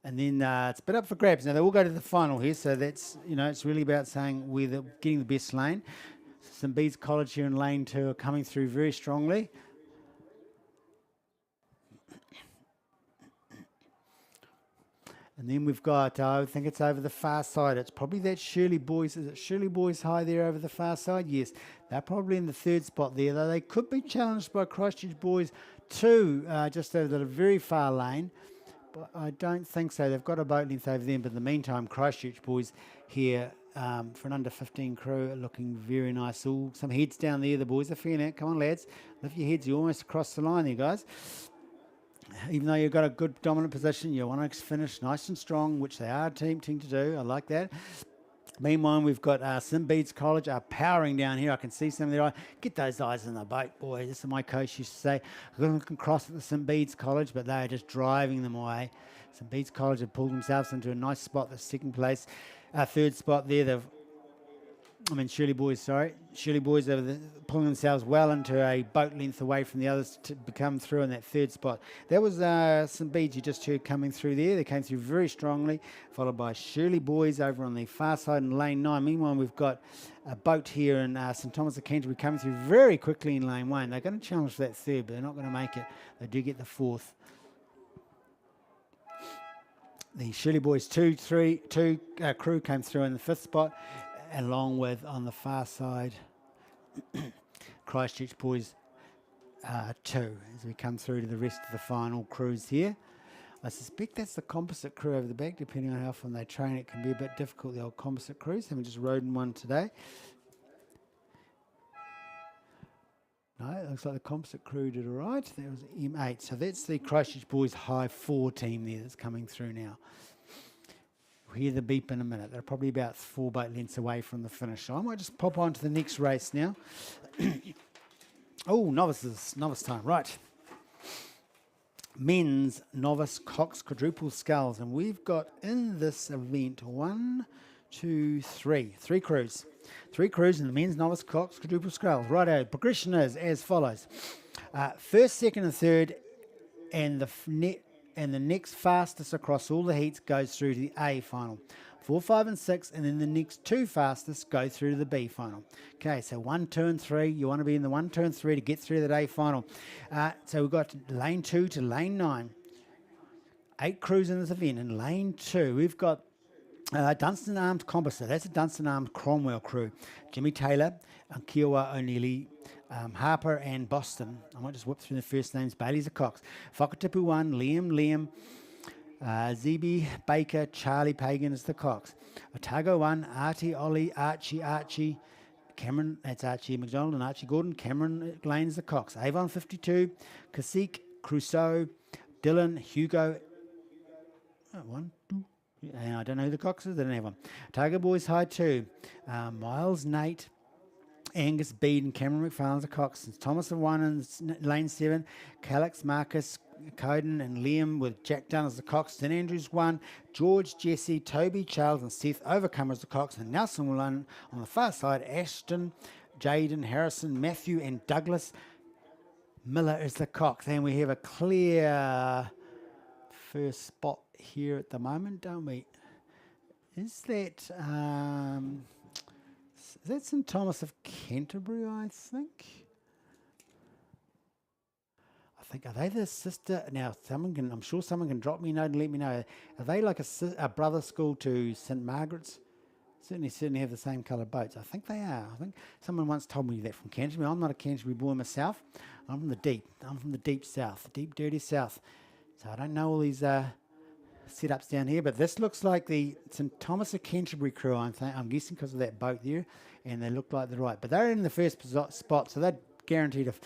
S1: And then it's a bit up for grabs. Now, they will go to the final here, so that's, it's really about saying we're getting the best lane. St Bede's College here in lane 2 are coming through very strongly. And then we've got, I think it's over the far side. It's probably that Shirley Boys. Is it Shirley Boys High there over the far side? Yes. They're probably in the 3rd spot there, though they could be challenged by Christchurch Boys 2, just over the very far lane. But I don't think so. They've got a boat length over them. But in the meantime, Christchurch Boys here for an under 15 crew are looking very nice. All some heads down there. The boys are feeling it. Come on, lads. Lift your heads. You're almost across the line there, guys. Even though you've got a good dominant position, you want to finish nice and strong, which they are attempting to do. I like that. Meanwhile, we've got St Bede's College powering down here. I can see some of their eyes. Get those eyes in the boat, boys. This is my coach used to say. I can cross at the St Bede's College, but they are just driving them away. St Bede's College have pulled themselves into a nice spot, the 2nd place. 3rd spot there, Shirley Boys are pulling themselves well into a boat length away from the others to come through in that 3rd spot. That was St Bede's you just heard coming through there. They came through very strongly, followed by Shirley Boys over on the far side in lane 9. Meanwhile, we've got a boat here in St Thomas of Canterbury coming through very quickly in lane 1. They're going to challenge for that 3rd, but they're not going to make it. They do get the 4th. The Shirley Boys 2 crew came through in the 5th spot. along with on the far side, Christchurch Boys 2, as we come through to the rest of the final crews here. I suspect that's the composite crew over the back, depending on how often they train. It can be a bit difficult, the old composite crews. Haven't just rode in one today. No, it looks like the composite crew did all right. That was M8. So that's the Christchurch Boys High 4 team there that's coming through now. We'll hear the beep in a minute. They're probably about 4 boat lengths away from the finish. So I might just pop on to the next race now. Oh, novice time. Right. Men's novice coxed quadruple sculls. And we've got in this event 3 crews. 3 crews in the men's novice coxed quadruple sculls. Righto, progression is as follows. First, second and third, and the next fastest across all the heats goes through to the A final. 4, 5 and 6, and then the next 2 fastest go through to the B final. Okay, so 1, 2 and 3. You want to be in the 1, 2 and 3 to get through to the A final. So we've got lane 2 to lane 9. 8 crews in this event. In lane 2, we've got Dunstan Arms Composite. That's a Dunstan Arms Cromwell crew. Jimmy Taylor, Kiowa O'Neilly, Harper and Boston. I might just whip through the first names. Bailey's a Cox. Whakatipu 1, Liam, ZB, Baker, Charlie Pagan is the Cox. Otago 1, Artie, Ollie, Archie, Cameron, that's Archie McDonald and Archie Gordon. Cameron Lane is the Cox. Avon 52, Kasik, Crusoe, Dylan, Hugo. 1, 2. I don't know who the Cox is. They don't have one. Otago Boys High 2, Miles, Nate, Angus Bede and Cameron McFarlane's the Cox. Thomas of 1 in lane 7, Calix, Marcus, Coden and Liam with Jack Dunn as the Cox. St Andrews 1, George, Jesse, Toby, Charles and Seth Overcomer as the Cox. And Nelson will run on the far side. Ashton, Jaden, Harrison, Matthew and Douglas Miller is the Cox. And we have a clear first spot here at the moment, don't we? Is that St Thomas of Canterbury, I think? Are they the sister? Now, I'm sure someone can drop me a note and let me know. Are they like a brother school to St Margaret's? Certainly have the same coloured boats. I think they are. I think someone once told me that from Canterbury. I'm not a Canterbury boy myself. I'm from the deep. I'm from the deep south, the deep, dirty south. So I don't know all these setups down here, but this looks like the St Thomas of Canterbury crew. I'm guessing because of that boat there, and they look like they're right. But they're in the first spot, so they're guaranteed of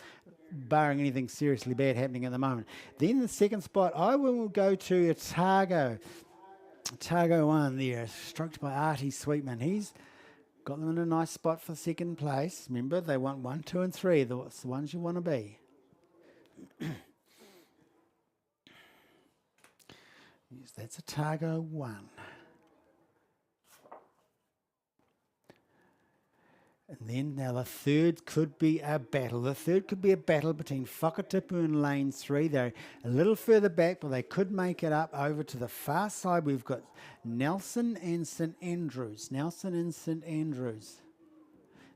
S1: barring anything seriously bad happening at the moment. Then the second spot, I will go to Otago. Otago 1 there, stroked by Artie Sweetman. He's got them in a nice spot for second place. Remember, they want 1, 2 and 3. That's the ones you want to be. Yes, that's Otago 1. And then now the third could be a battle. The third could be a battle between Whakatipu and lane 3. They're a little further back, but they could make it up over to the far side. We've got Nelson and St Andrews. Nelson and St Andrews.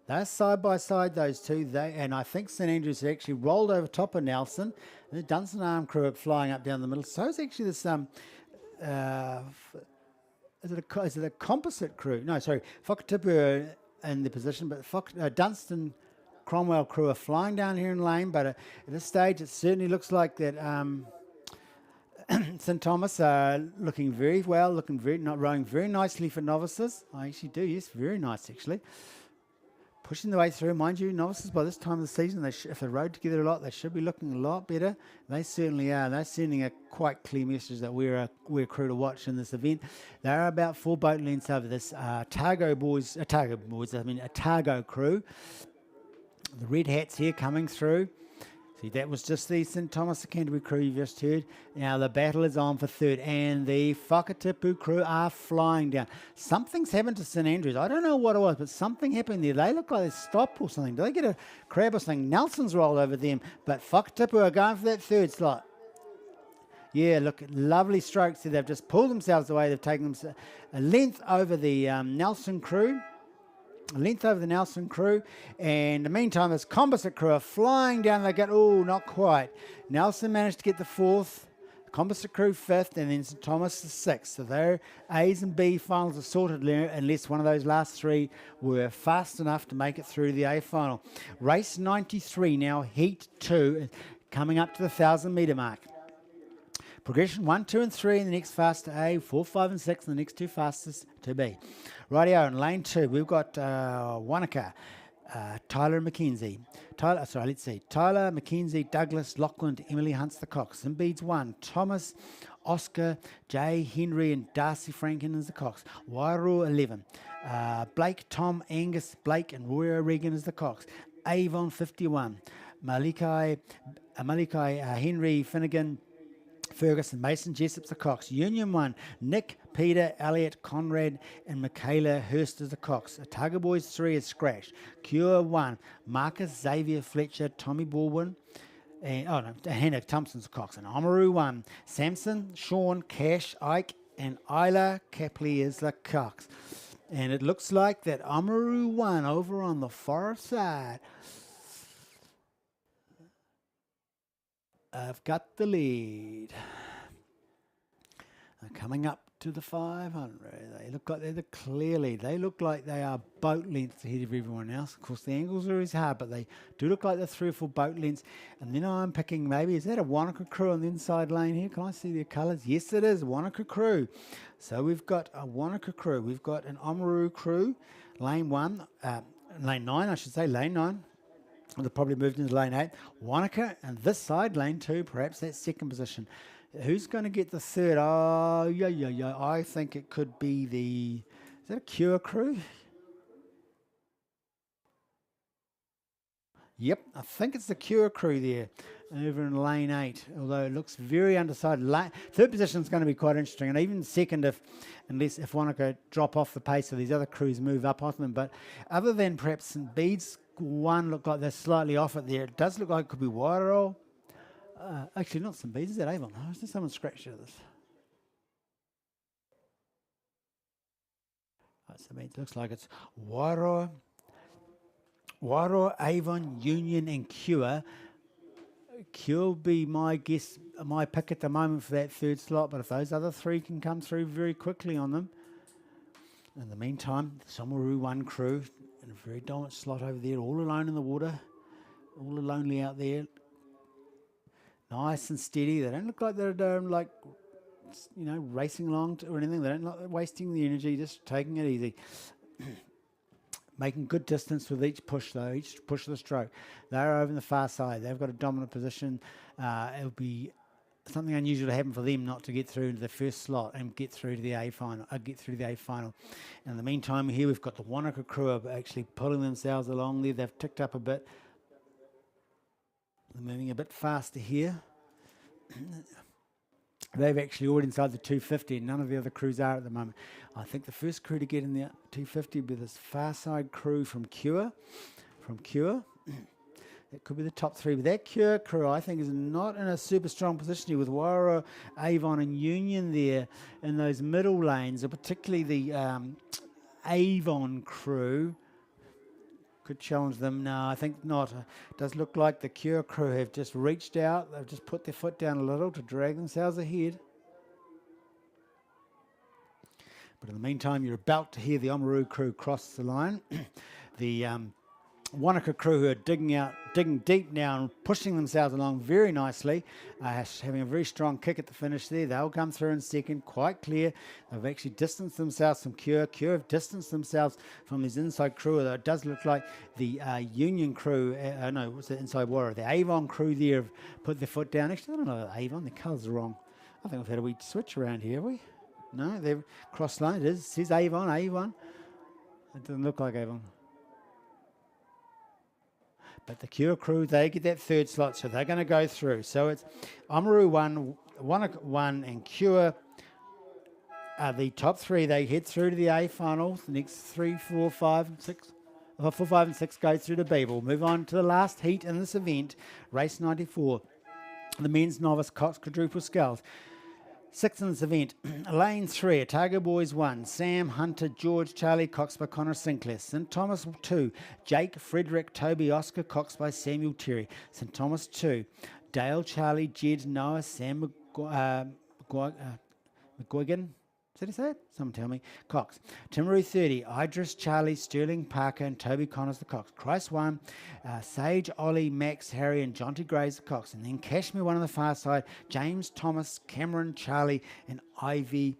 S1: They're side by side, those two. And I think St Andrews had actually rolled over top of Nelson. And the Dunstan Arm crew are flying up down the middle. So it's actually this is it a composite crew? No, sorry, Whakatipu in the position, but Dunstan Cromwell crew are flying down here in lane, but at this stage it certainly looks like that St Thomas are looking very well, rowing very nicely for novices. I actually do, yes, very nice actually. Pushing the way through, mind you, novices by this time of the season, if they rode together a lot, they should be looking a lot better. They certainly are. They're sending a quite clear message that we're a crew to watch in this event. They're about 4 boat lengths over this Otago crew. The red hats here coming through. See, that was just the St Thomas of Canterbury crew you just heard. Now the battle is on for third, and the Whakatipu crew are flying down. Something's happened to St Andrews. I don't know what it was, but something happened there. They look like they stopped or something. Do they get a crab or something? Nelson's rolled over them, but Whakatipu are going for that third slot. Yeah, look, lovely strokes there. They've just pulled themselves away. They've taken them a length over the Nelson crew. And in the meantime, this composite crew are flying down. They get, not quite. Nelson managed to get the fourth. Composite Crew 5th, and then St Thomas the 6th. So their A's and B finals are sorted there, unless one of those last three were fast enough to make it through to the A final. Race 93 now, heat 2, coming up to the 1,000 metre mark. Progression 1, 2 and 3 in the next fast to A, 4, 5 and 6 in the next two fastest to B. Rightio, in lane 2 we've got Wanaka, Tyler McKenzie. Tyler McKenzie, Douglas, Lachlan, Emily Hunts the Cox. In beads 1, Thomas, Oscar, Jay, Henry and Darcy Franken is the Cox. Wairua 11. Blake, Tom, Angus, Blake and Roy O'Regan is the Cox. Avon 51. Malikai, Henry, Finnegan, Ferguson, Mason, Jessup's the Cox. Union 1, Nick, Peter, Elliot, Conrad and Michaela Hurst is the Cox. Otago Boys 3 is scratched. Cure 1, Marcus, Xavier, Fletcher, Tommy Baldwin, and Hannah Thompson's the Cox. And Oamaru 1, Samson, Sean, Cash, Ike and Isla Capley is the Cox. And it looks like that Oamaru 1 over on the far side, I've got the lead. Coming up to the 500. They look like they're the clear lead. They look like they are boat lengths ahead of everyone else. Of course, the angles are always hard, but they do look like they're 3 or 4 boat lengths. And then I'm picking maybe, is that a Wanaka Crew on the inside lane here? Can I see their colours? Yes, it is. Wanaka Crew. So we've got a Wanaka Crew. We've got an Oamaru Crew. Lane 1, lane 9, I should say, lane 9. They've probably moved into lane 8. Wanaka, and this side, lane 2, perhaps that's second position. Who's going to get the third? Oh, yeah. I think it could be the... Is that a Cure Crew? Yep, I think it's the Cure Crew there, over in lane 8, although it looks very undecided. Third position is going to be quite interesting, and even second if Wanaka drop off the pace of these other crews move up on them. But other than perhaps St Bede's 1 look like they're slightly off it there. It does look like it could be Wairau. Actually, not St Bede's, is that Avon? Oh, is there someone scratched out of this? It looks like it's Wairau, Avon, Union and Cure. Cure will be my guess, my pick at the moment for that third slot, but if those other 3 can come through very quickly on them. In the meantime, the Oamaru 1 crew in a very dominant slot over there, all alone in the water, all lonely out there. Nice and steady. They don't look like they're racing along or anything. They don't look like wasting the energy, just taking it easy. Making good distance with each push, though, each push of the stroke. They're over on the far side. They've got a dominant position. It'll be something unusual to happen for them not to get through into the first slot and get through to the A final. In the meantime, here we've got the Wanaka Crew actually pulling themselves along there. They've ticked up a bit. They're moving a bit faster here. They've actually already inside the 250, and none of the other crews are at the moment. I think the first crew to get in the 250 will be this far side crew from Cure. It could be the top 3, but that Cure crew, I think, is not in a super strong position here with Wairau, Avon and Union there in those middle lanes, or particularly the Avon crew could challenge them. No, I think not. It does look like the Cure crew have just reached out. They've just put their foot down a little to drag themselves ahead. But in the meantime, you're about to hear the Oamaru crew cross the line. The Wanaka crew, who are digging deep now and pushing themselves along very nicely, having a very strong kick at the finish there. They'll come through in second, quite clear. They've actually distanced themselves from Cure. Cure have distanced themselves from this inside crew, although it does look like the Union crew, what's the inside Warrior? The Avon crew there have put their foot down. Actually, I don't know, Avon, the colours are wrong. I think we've had a wee switch around here, have we? No, they've crossed line. It says Avon. It doesn't look like Avon. But the Cure crew, they get that third slot, so they're going to go through. So it's Oamaru 1, Wanaka 1, and Cure are the top 3. They head through to the A finals. The next 3, 4, 5, and 6. 4, 5, and 6 go through to B. We'll move on to the last heat in this event, race 94. The men's novice Cox quadruple sculls. 6th in this event, lane 3, Otago Boys 1, Sam, Hunter, George, Charlie, Cox by Connor Sinclair. St Thomas 2, Jake, Frederick, Toby, Oscar, Cox by Samuel Terry. St Thomas 2, Dale, Charlie, Jed, Noah, Sam McGuigan. Did he say it? Someone tell me. Cox. Timaru 30. Idris, Charlie, Sterling, Parker, and Toby Connors the Cox. Christ 1. Sage, Ollie, Max, Harry, and Jonty Gray's the Cox. And then Kashmir 1 on the far side. James, Thomas, Cameron, Charlie, and Ivy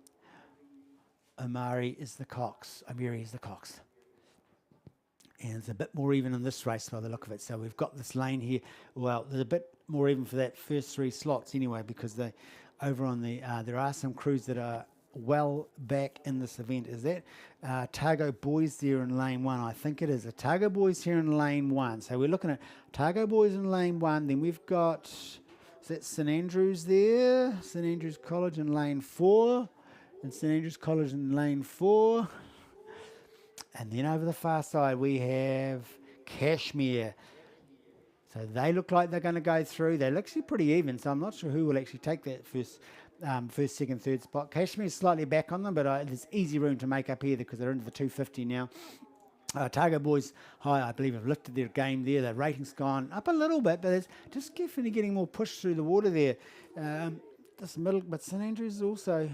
S1: Omari is the Cox. Omiri is the Cox. And it's a bit more even in this race by the look of it. So we've got this lane here. Well, there's a bit more even for that first 3 slots anyway, because they over on the there are some crews that are well back in this event. Is that Targo Boys there in lane 1? I think it is. Targo Boys here in lane 1. So we're looking at Targo Boys in lane 1. Then we've got, is that St Andrews there? St Andrews College in lane 4. And St Andrews College in lane 4. And then over the far side we have Kashmir. So they look like they're going to go through. They're actually pretty even, so I'm not sure who will actually take that first, second, third spot. Kashmir is slightly back on them, but there's easy room to make up here because they're into the 250 now. Targo Boys High, I believe, have lifted their game there. Their rating's gone up a little bit, but it's just definitely getting more push through the water there. This middle, but St Andrews is also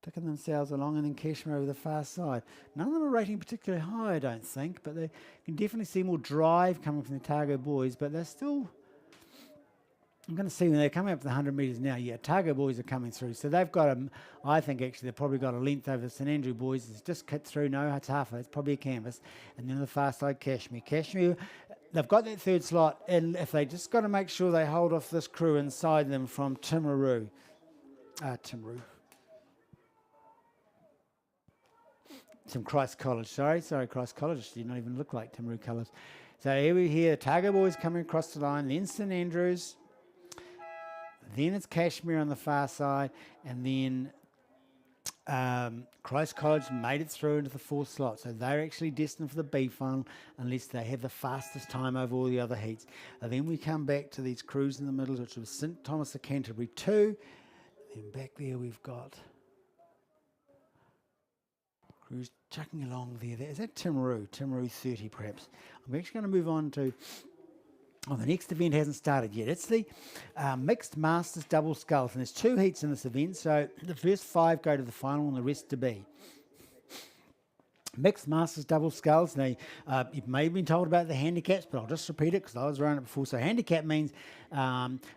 S1: ticking themselves along, and then Kashmir over the far side. None of them are rating particularly high, I don't think, but they can definitely see more drive coming from the Targo Boys, but they're still, I'm going to see when they're coming up to the 100 metres now. Yeah, Targo Boys are coming through, so they've got I think actually they've probably got a length over the St Andrew Boys. It's just cut through, no, it's half, it's probably a canvas, and then on the far side Kashmir. Kashmir, they've got that third slot, and if they just got to make sure they hold off this crew inside them from Timaru. Some Christ College, sorry, Christ College did not even look like Timaru colours. So here we hear Targo Boys coming across the line, then St Andrews, then it's Kashmir on the far side, and then Christ College made it through into the 4th slot. So they're actually destined for the B final unless they have the fastest time over all the other heats. And then we come back to these crews in the middle, which was St Thomas of Canterbury 2. Then back there we've got crews chucking along there. Is that Timaru 30 perhaps? I'm actually going to move on to, the next event hasn't started yet. It's the mixed masters double sculls, and there's 2 heats in this event, so the first 5 go to the final and the rest to B. Mixed masters double sculls. Now, you may have been told about the handicaps, but I'll just repeat it because I was around it before. So handicap means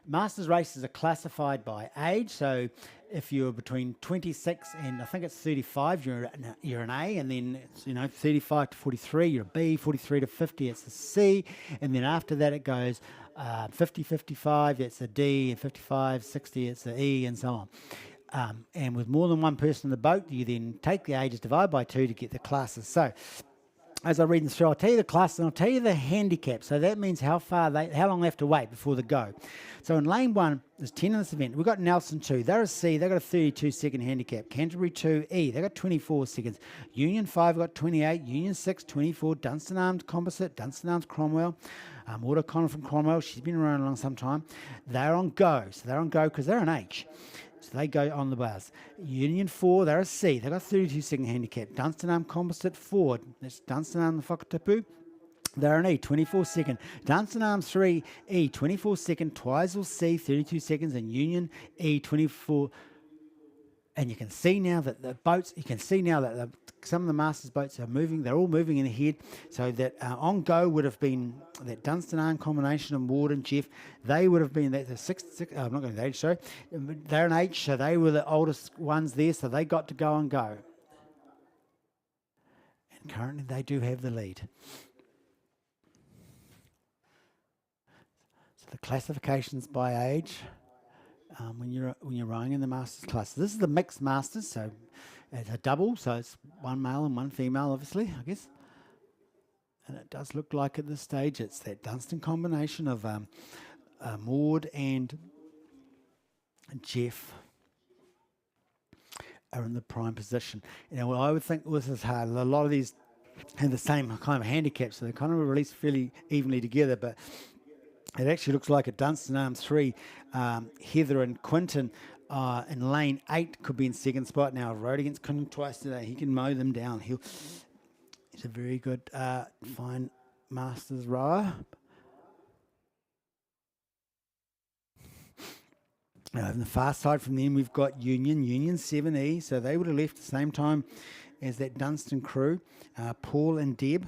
S1: masters races are classified by age. So if you're between 26 and I think it's 35, you're an A, and then it's, 35 to 43, you're a B, 43 to 50, it's a C, and then after that it goes 50, 55, it's a D, and 55, 60, it's a E, and so on. And with more than one person in the boat, you then take the ages, divide by 2 to get the classes. So, as I read this through, I'll tell you the classes and I'll tell you the handicap. So that means how long they have to wait before the go. So in lane 1, there's 10 in this event. We've got Nelson 2. They're a C. They've got a 32-second handicap. Canterbury 2, E. They've got 24 seconds. Union 5 got 28. Union 6, 24. Dunstan Arms Composite. Dunstan Arms Cromwell. Auto Connor from Cromwell. She's been around a long time. They're on go. So they're on go because they're an H. So they go on the bars. Union 4, they're a C. They've got 32-second handicap. Dunstan Arm Composite 4. That's Dunstan Arm Whakatapu. They're an E, 24 second. Dunstan Arms 3, E, 24 second. Twizel C, 32 seconds. And Union E, 24. And you can see now that the boats, some of the Masters boats are moving. They're all moving in ahead. So that on go would have been that Dunstan Arm combination of Ward and Jeff. They would have been the I'm not going to age, sorry. They're an H, so they were the oldest ones there. So they got to go and go. And currently they do have the lead. So the classifications by age. When you're rowing in the Masters class. This is the mixed Masters, so it's a double, so it's one male and one female, obviously, I guess. And it does look like at this stage it's that Dunstan combination of Maud and Jeff are in the prime position. Well, I would think this is hard. A lot of these have the same kind of handicap, so they're kind of released fairly evenly together, but it actually looks like at Dunstan Arms 3, Heather and Quinton in lane 8 could be in second spot. Now, I've rode against Quinton twice today. He can mow them down. He's a very good, fine Masters rower. On the far side from them, we've got Union 7E, so they would have left at the same time as that Dunstan crew, Paul and Deb.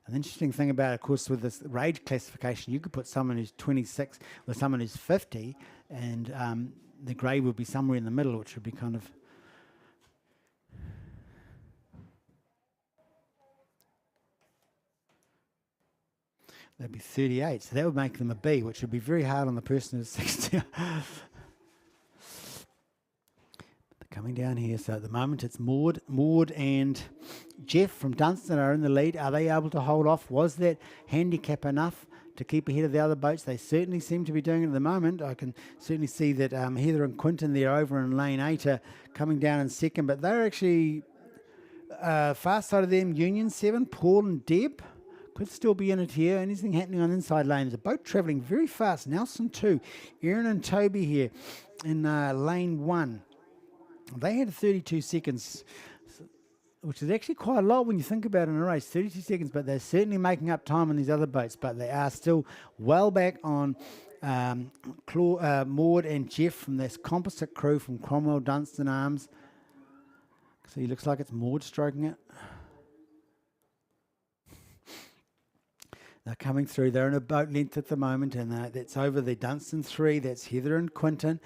S1: An interesting thing about it, of course, with this rage classification, you could put someone who's 26 with someone who's 50, and the grade would be somewhere in the middle, which would be kind of... That'd be 38, so that would make them a B, which would be very hard on the person who's 60. Coming down here, so at the moment it's Maud and Jeff from Dunstan are in the lead. Are they able to hold off? Was that handicap enough to keep ahead of the other boats? They certainly seem to be doing it at the moment. I can certainly see that Heather and Quinton, they're over in lane 8, are coming down in second, but they're actually far side of them, Union 7, Paul and Deb. Could still be in it here. Anything happening on inside lane? There's a boat travelling very fast. Nelson 2, Erin and Toby here in lane 1. They had 32 seconds, which is actually quite a lot when you think about it in a race, 32 seconds, but they're certainly making up time on these other boats, but they are still well back on Maud and Jeff from this composite crew from Cromwell Dunstan Arms. So he looks like it's Maud stroking it. They're coming through. They're in a boat length at the moment, and that's over the Dunstan 3. That's Heather and Quinton.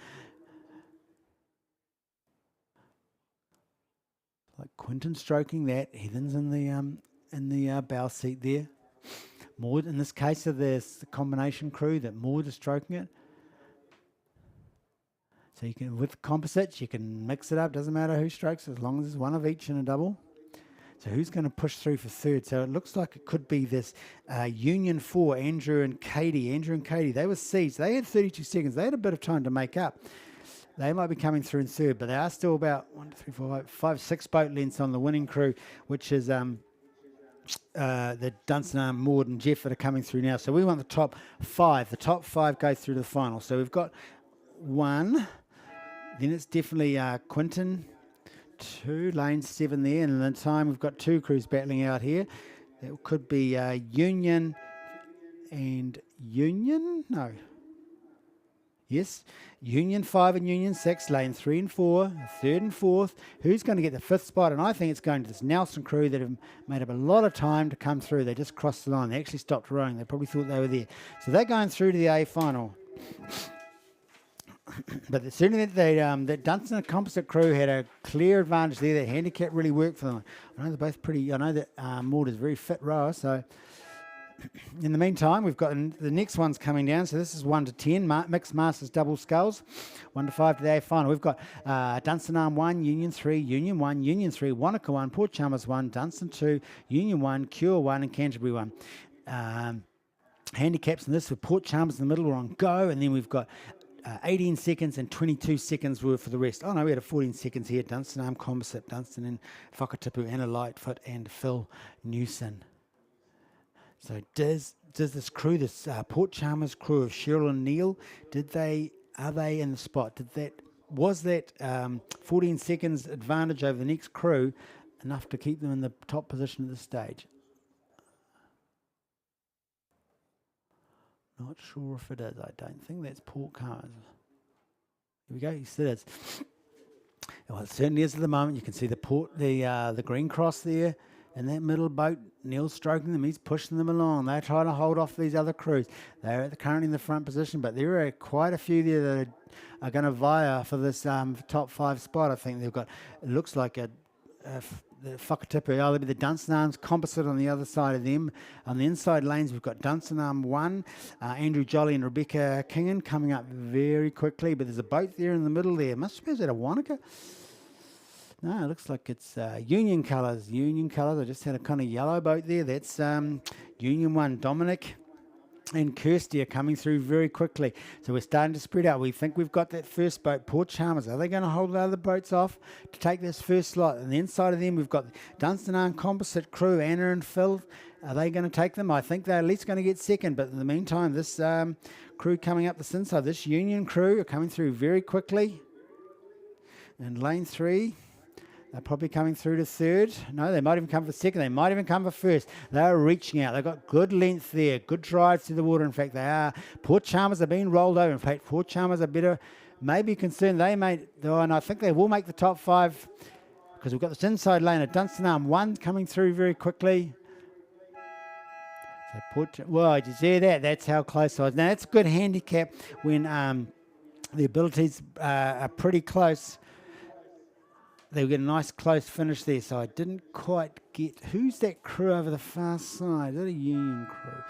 S1: Like Quinton stroking that. Heather's in the bow seat there. Maud, in this case, of this the combination crew, that Maud is stroking it. So you can, with composites, you can mix it up. Doesn't matter who strokes, as long as it's one of each in a double. So who's going to push through for third? So it looks like it could be this Union 4, Andrew and Katie. Andrew and Katie, they were seeds. They had 32 seconds. They had a bit of time to make up. They might be coming through in third, but they are still about 1, 2, 3, 4, 5, 6 boat lengths on the winning crew, which is the Dunstan, Maud and Jeff that are coming through now. So we want the top 5. The top 5 go through to the final. So we've got 1. Then it's definitely Quinton, 2, lane 7 there. And in the time, we've got 2 crews battling out here. That could be Union and Union? No. Yes, Union 5 and Union 6, lane 3 and 4, 3rd and 4th. Who's going to get the 5th spot? And I think it's going to this Nelson crew that have made up a lot of time to come through. They just crossed the line. They actually stopped rowing. They probably thought they were there. So they're going through to the A final. But certainly that Dunstan composite crew had a clear advantage there. That handicap really worked for them. I know they're both pretty. I know that Maud is a very fit rower, so... In the meantime, we've got the next one's coming down. So this is 1 to 10, mixed masters double sculls, 1 to 5 to the A final. We've got Dunstan Arm 1, Union 3, Union 1, Union 3, Wanaka 1, Port Chalmers 1, Dunstan 2, Union 1, Cure 1, and Canterbury 1. Handicaps in this for Port Chalmers in the middle, we're on go, and then we've got 18 seconds and 22 seconds were for the rest. Oh no, we had a 14 seconds here. Dunstan Arm Composite, Dunstan and Whakatipu, Anna Lightfoot, and Phil Newson. So does this crew, this Port Chalmers crew of Cheryl and Neil, are they in the spot? Was that 14 seconds advantage over the next crew enough to keep them in the top position at this stage? Not sure if it is. I don't think that's Port Chalmers. Here we go. Yes, it is. Well, it certainly is at the moment. You can see the green cross there. In that middle boat, Neil's stroking them. He's pushing them along. They're trying to hold off these other crews. They're currently in the front position, but there are quite a few there that are going to vie for this top 5 spot. I think they've got, it looks like the Whakatipu, there'll be the Dunstan Arms composite on the other side of them. On the inside lanes, we've got Dunstan Arm 1, Andrew Jolly and Rebecca Kingan coming up very quickly, but there's a boat there in the middle there. Must be, is that a Wanaka? No, it looks like it's Union colours. Union colours. I just had a kind of yellow boat there. That's Union 1. Dominic and Kirsty are coming through very quickly. So we're starting to spread out. We think we've got that first boat, Port Chalmers. Are they going to hold the other boats off to take this first slot? And the inside of them, we've got Dunstan Arm Composite crew, Anna and Phil. Are they going to take them? I think they're at least going to get second. But in the meantime, this crew coming up this inside, this Union crew are coming through very quickly. And lane 3... They're probably coming through to third. No, they might even come for second. They might even come for first. They're reaching out. They've got good length there. Good drive through the water. In fact, they are. Port Chalmers are being rolled over. In fact, Port Chalmers are better. Maybe concerned they may. Oh, and I think they will make the top 5 because we've got this inside lane of Dunstan Arm 1 coming through very quickly. So well, did you see that? That's how close I was. Now, that's a good handicap when the abilities are pretty close. They get a nice close finish there, so I didn't quite get... Who's that crew over the far side? Is that a Union crew?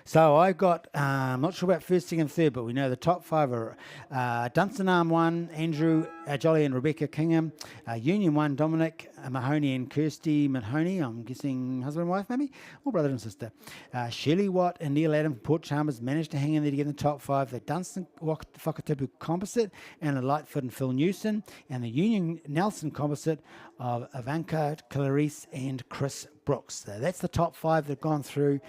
S1: So I got, I'm not sure about first, second, third, but we know the top 5 are Dunstan Arm 1, Andrew Jolly and Rebecca Kingham, Union 1, Dominic Mahoney and Kirsty Mahoney, I'm guessing husband and wife maybe, or brother and sister. Shirley Watt and Neil Adam from Port Chalmers managed to hang in there to get in the top 5. The Dunstan Whakatipu Composite and the Lightfoot and Phil Newson, and the Union Nelson Composite of Ivanka Clarice and Chris Brooks. So that's the top 5 that have gone through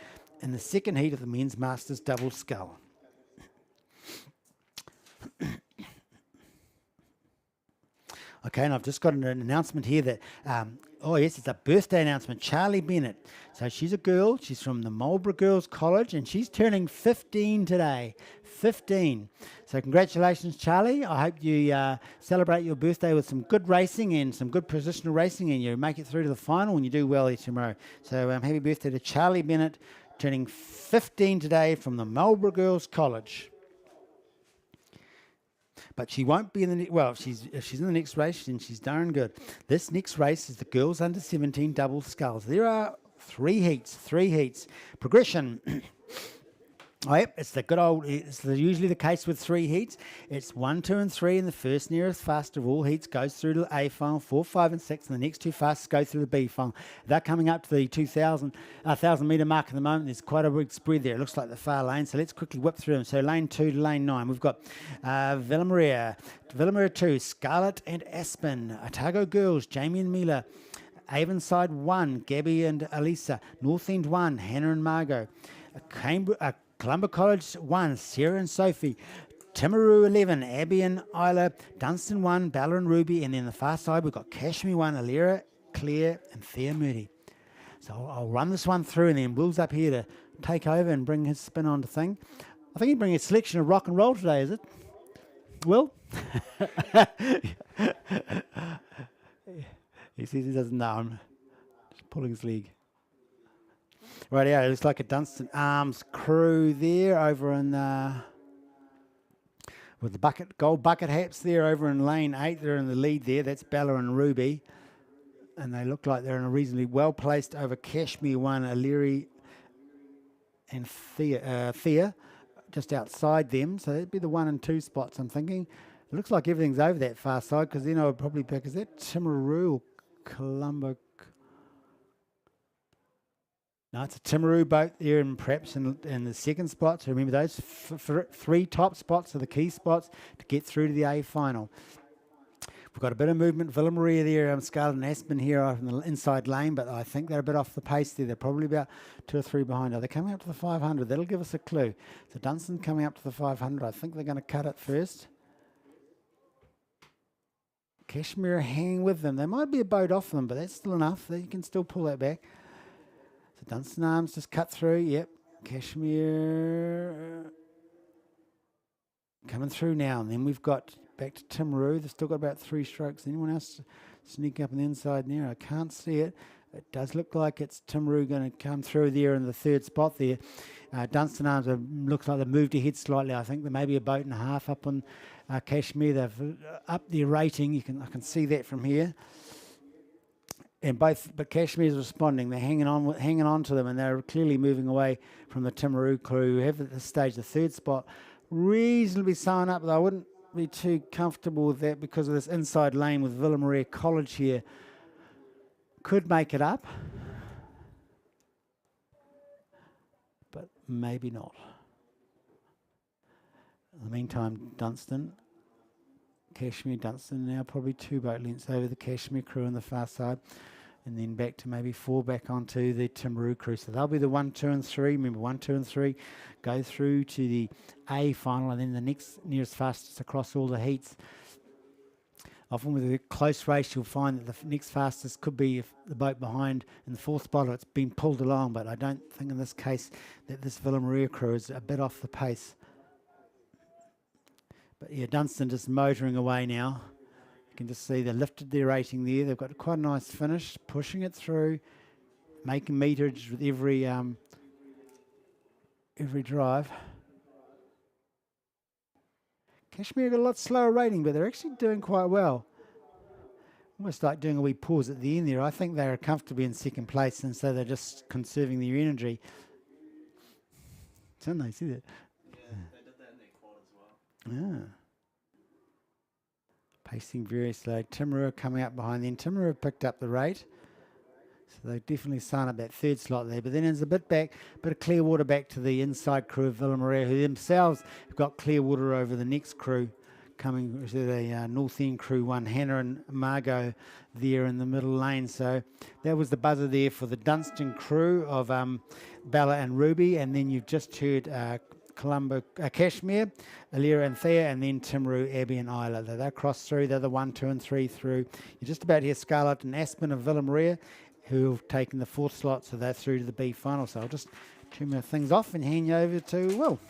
S1: in the second heat of the men's Masters double scull. Okay, and I've just got an announcement here that, oh yes, it's a birthday announcement. Charlie Bennett. So she's a girl. She's from the Marlborough Girls College, and she's turning 15 today. 15. So congratulations, Charlie. I hope you celebrate your birthday with some good racing and some good positional racing, and you make it through to the final and you do well here tomorrow. So happy birthday to Charlie Bennett, turning 15 today from the Marlborough Girls College. But she won't be in the well. If she's in the next race, then she's darn good. This next race is the girls under 17 double sculls. There are 3 heats. Progression. Oh, yep, it's the good old. It's usually the case with 3 heats. It's 1, 2, and 3, and the first nearest fast of all heats goes through to the A final. 4, 5, and 6, and the next 2 fastest go through the B final. They're coming up to the 1,000 metre mark at the moment. There's quite a big spread there. It looks like the far lane. So let's quickly whip through them. So lane 2 to lane 9, we've got Villa Maria 2, Scarlet and Aspen, Otago Girls, Jamie and Mila, Avonside 1, Gabby and Elisa, North End 1, Hannah and Margot, Columba College 1, Sarah and Sophie, Timaru 11, Abby and Isla, Dunstan 1, Bella and Ruby, and then the far side we've got Kashmir 1, Alira, Claire and Thea Moody. So I'll run this one through, and then Will's up here to take over and bring his spin on the thing. I think he'd bring a selection of rock and roll today, is it? Will? He says he doesn't know. I'm just pulling his leg. Right, yeah, it looks like a Dunstan Arms crew there over in with the gold bucket hats there over in lane 8. They're in the lead there. That's Bella and Ruby. And they look like they're in a reasonably well placed over Kashmir 1, Aliri and Thea just outside them. So that'd be the 1 and 2 spots, I'm thinking. It looks like everything's over that far side, because then I would probably pick, is that Timaru or Columba? No, it's a Timaru boat there, and perhaps in the second spot. So remember, those 3 top spots are the key spots to get through to the A final. We've got a bit of movement. Villa Maria there, Scarlet and Aspen here in the inside lane, but I think they're a bit off the pace there. They're probably about 2 or 3 behind. Are they coming up to the 500? That'll give us a clue. So Dunstan coming up to the 500. I think they're going to cut it first. Kashmir hanging with them. There might be a boat off them, but that's still enough. You can still pull that back. So Dunstan Arms just cut through. Yep. Kashmir coming through now. And then we've got back to Timaru. They've still got about 3 strokes. Anyone else sneaking up on the inside there? I can't see it. It does look like it's Timaru going to come through there in the 3rd spot there. Dunstan Arms looks like they've moved ahead slightly. I think there may be a boat and a half up on Kashmir. They've upped their rating. I can see that from here. And but Kashmir's responding. They're hanging on to them, and they're clearly moving away from the Timaru crew, who have at this stage the 3rd spot reasonably sewn up. But I wouldn't be too comfortable with that because of this inside lane with Villa Maria College here. Could make it up, but maybe not. In the meantime, Kashmir, Dunstan now probably 2 boat lengths over the Kashmir crew on the far side, and then back to maybe 4 back onto the Timaru crew. So they'll be the 1, 2, and 3. Remember, 1, 2, and 3 go through to the A final, and then the next nearest fastest across all the heats. Often with a close race, you'll find that the next fastest could be if the boat behind in the fourth spot or it's been pulled along, but I don't think in this case that this Villa Maria crew is a bit off the pace. But yeah, Dunstan just motoring away now. You can just see they lifted their rating there. They've got quite a nice finish, pushing it through, making meterage with every drive. Kashmir got a lot slower rating, but they're actually doing quite well. Almost like doing a wee pause at the end there. I think they're comfortably in second place, and so they're just conserving their energy. It's nice, see that?
S2: Yeah, they did that in their quad as well.
S1: Yeah. Pacing very slow. Timaru coming up behind them. Timaru picked up the rate. So they definitely sign up that third slot there. But then there's a bit of clear water back to the inside crew of Villa Maria, who themselves have got clear water over the next crew coming to the North End crew one, Hannah and Margot there in the middle lane. So that was the buzzer there for the Dunstan crew of Bella and Ruby. And then you've just heard Colombo, Kashmir, Alira and Thea, and then Timaru, Abby and Isla. They're crossed through. They're the 1, 2 and 3 through. You're just about here Scarlett and Aspen of Villa Maria, who have taken the fourth slot, so they're through to the B final. So I'll just turn my things off and hand you over to Will.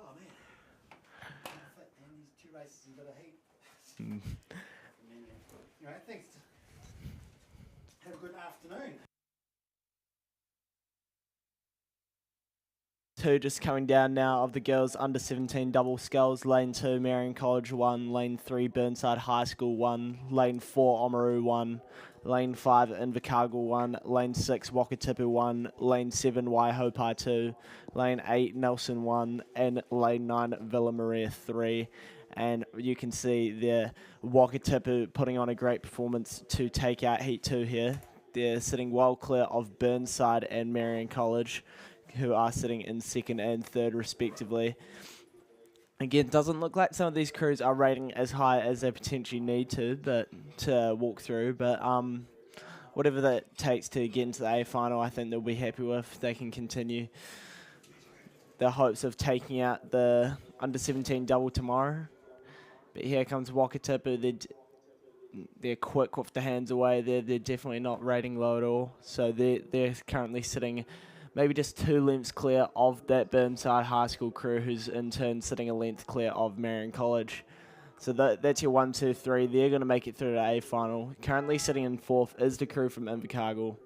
S1: Oh man, and these two races have got a heat. All right, thanks. Have a good afternoon.
S2: Two just coming down now of the girls under 17 double sculls. Lane 2, Meridian College 1. Lane 3, Burnside High School 1. Lane 4, Oamaru 1. Lane 5, Invercargill 1. Lane 6, Wakatipu 1. Lane 7, Waihopai 2. Lane 8, Nelson 1. And Lane 9, Villa Maria 3. And you can see the Wakatipu putting on a great performance to take out Heat 2 here. They're sitting well clear of Burnside and Meridian College, who are sitting in second and third respectively. Again, doesn't look like some of these crews are rating as high as they potentially need to walk through, but whatever that takes to get into the A final, I think they'll be happy with. They can continue their hopes of taking out the under 17 double tomorrow. But here comes Wakatipu. They're quick with the hands away. They're definitely not rating low at all. So they're currently sitting maybe just 2 lengths clear of that Burnside High School crew, who's in turn sitting a length clear of Meridian College. So that's your 1, 2, 3. They're going to make it through to A final. Currently sitting in fourth is the crew from Invercargill.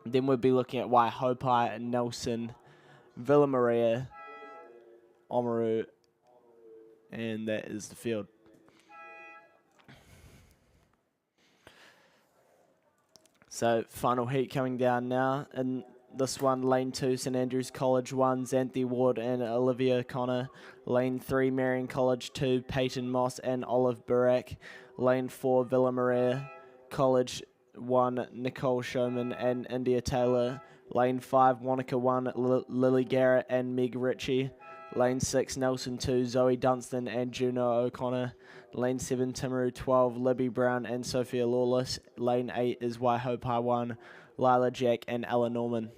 S2: Then we'll be looking at Waihopai, Nelson, Villa Maria, Oamaru, and that is the field. So final heat coming down now. And this one, Lane 2, St Andrews College 1, Xanthi Ward and Olivia Connor. Lane 3, Meridian College 2, Peyton Moss and Olive Barak. Lane 4, Villa Maria College 1, Nicole Showman and India Taylor. Lane 5, Wanaka 1, Lily Garrett and Meg Ritchie. Lane 6, Nelson 2, Zoe Dunstan and Juno O'Connor. Lane 7, Timaru 12, Libby Brown and Sophia Lawless. Lane 8 is Waihopai 1, Lila Jack and Ella Norman.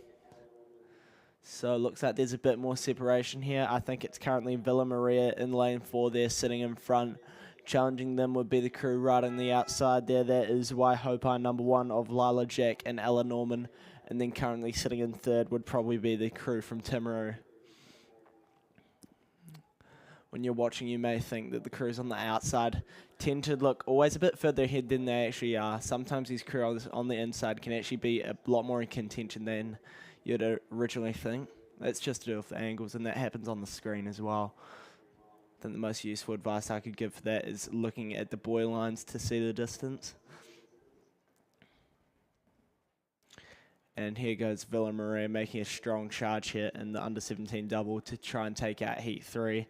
S2: So it looks like there's a bit more separation here. I think it's currently Villa Maria in lane 4 there sitting in front, Challenging them would be the crew right on the outside there. That is Waihopai #1 of Lila Jack and Ella Norman. And then currently sitting in third would probably be the crew from Timaru. When you're watching, you may think that the crews on the outside tend to look always a bit further ahead than they actually are. Sometimes these crews on the inside can actually be a lot more in contention than you'd originally think. That's just to do with the angles, and that happens on the screen as well. I think the most useful advice I could give for that is looking at the buoy lines to see the distance. And here goes Villa Maria making a strong charge here in the under-17 double to try and take out Heat 3.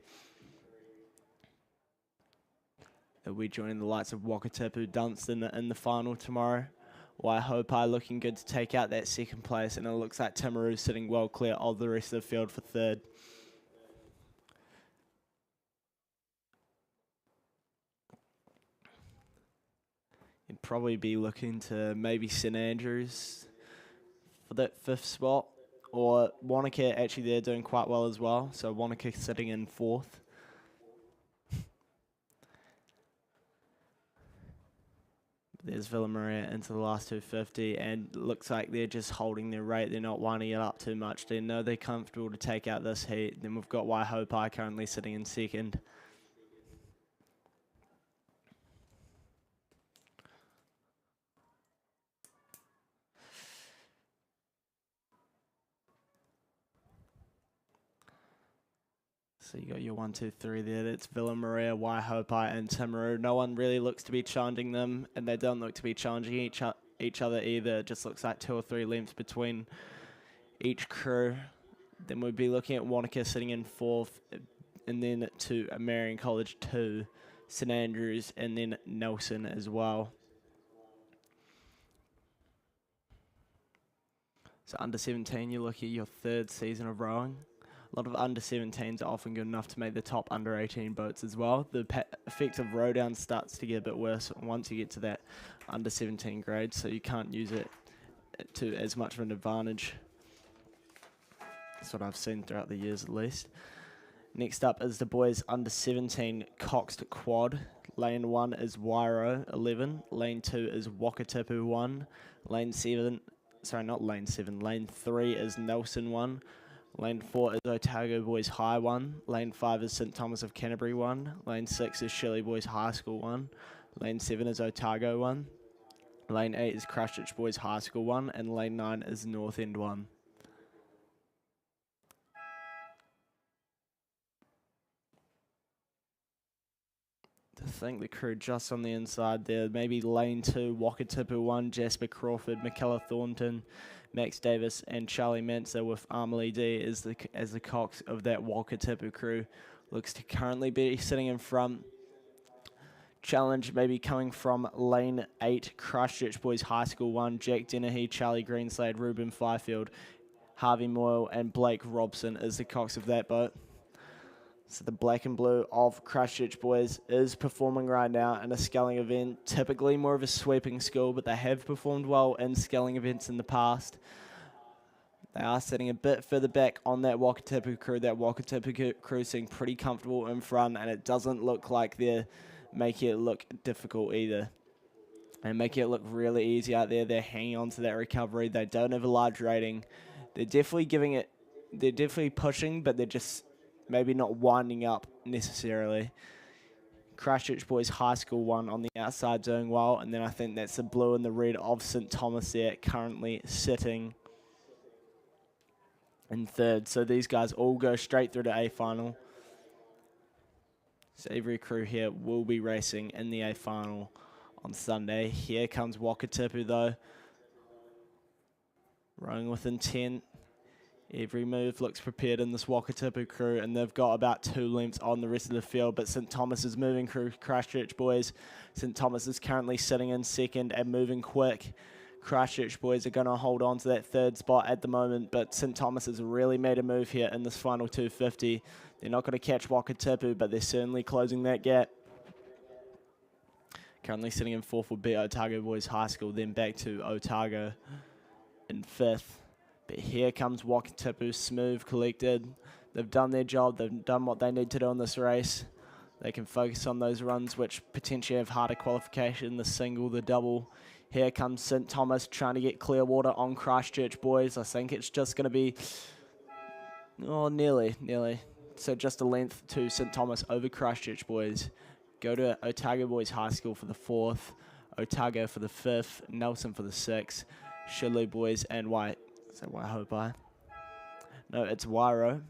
S2: They'll be joining the likes of Wakatipu Dunstan in the final tomorrow. Waihopai looking good to take out that second place, and it looks like Timaru sitting well clear of the rest of the field for third. You'd probably be looking to maybe St Andrews for that fifth spot, or Wanaka actually they're doing quite well as well, so Wanaka sitting in fourth. There's Villa Maria into the last 250, and looks like they're just holding their rate. They're not winding it up too much. They know they're comfortable to take out this heat. Then we've got Waihopai currently sitting in second. So you got your 1, 2, 3 there. That's Villa Maria, Waihopai, and Timaru. No one really looks to be challenging them, and they don't look to be challenging each other either. It just looks like 2 or 3 lengths between each crew. Then we'd be looking at Wanaka sitting in fourth, and then to Meridian College 2, St Andrews, and then Nelson as well. So under 17, you look at your third season of rowing. A lot of under 17s are often good enough to make the top under 18 boats as well. The effect of row down starts to get a bit worse once you get to that under 17 grade, so you can't use it to as much of an advantage. That's what I've seen throughout the years at least. Next up is the boys under 17 coxed quad. Lane 1 is Wairo 11. Lane 2 is Wakatipu 1. Lane 3 is Nelson 1. Lane 4 is Otago Boys High 1. Lane 5 is St Thomas of Canterbury 1. Lane 6 is Shirley Boys High School 1. Lane 7 is Otago 1. Lane 8 is Christchurch Boys High School 1. And Lane 9 is North End 1. I think the crew just on the inside there. Maybe Lane 2, Wakatipu 1, Jasper Crawford, McKellar Thornton, Max Davis, and Charlie Manser with Amelie D as the cox of that Wakatipu crew. Looks to currently be sitting in front. Challenge maybe coming from Lane 8, Christchurch Boys High School 1, Jack Dennehy, Charlie Greenslade, Ruben Fifield, Harvey Moyle, and Blake Robson is the cox of that boat. So the black and blue of Christchurch Boys is performing right now in a sculling event. Typically more of a sweeping school, but they have performed well in sculling events in the past. They are sitting a bit further back on that Wakatipu crew. That Wakatipu crew seem pretty comfortable in front, and it doesn't look like they're making it look difficult either. And making it look really easy out there. They're hanging on to that recovery. They don't have a large rating. They're definitely pushing, but they're just maybe not winding up necessarily. Christchurch Boys High School 1 on the outside doing well, and then I think that's the blue and the red of St Thomas there currently sitting in third. So these guys all go straight through to A final. So every crew here will be racing in the A final on Sunday. Here comes Wakatipu though, rowing with intent. Every move looks prepared in this Wakatipu crew, and they've got about 2 lengths on the rest of the field, but St Thomas is moving crew, Christchurch Boys. St Thomas is currently sitting in second and moving quick. Christchurch Boys are going to hold on to that third spot at the moment, but St Thomas has really made a move here in this final 250. They're not going to catch Wakatipu, but they're certainly closing that gap. Currently sitting in fourth will be Otago Boys High School, then back to Otago in fifth. But here comes Wakatipu, smooth, collected. They've done their job. They've done what they need to do in this race. They can focus on those runs which potentially have harder qualification, the single, the double. Here comes St Thomas trying to get clear water on Christchurch boys. I think it's just going to be, oh, nearly. So just a length to St Thomas over Christchurch boys. Go to Otago Boys High School for the 4th, Otago for the 5th, Nelson for the 6th, Shillu Boys and Waihopai. No, it's Wairo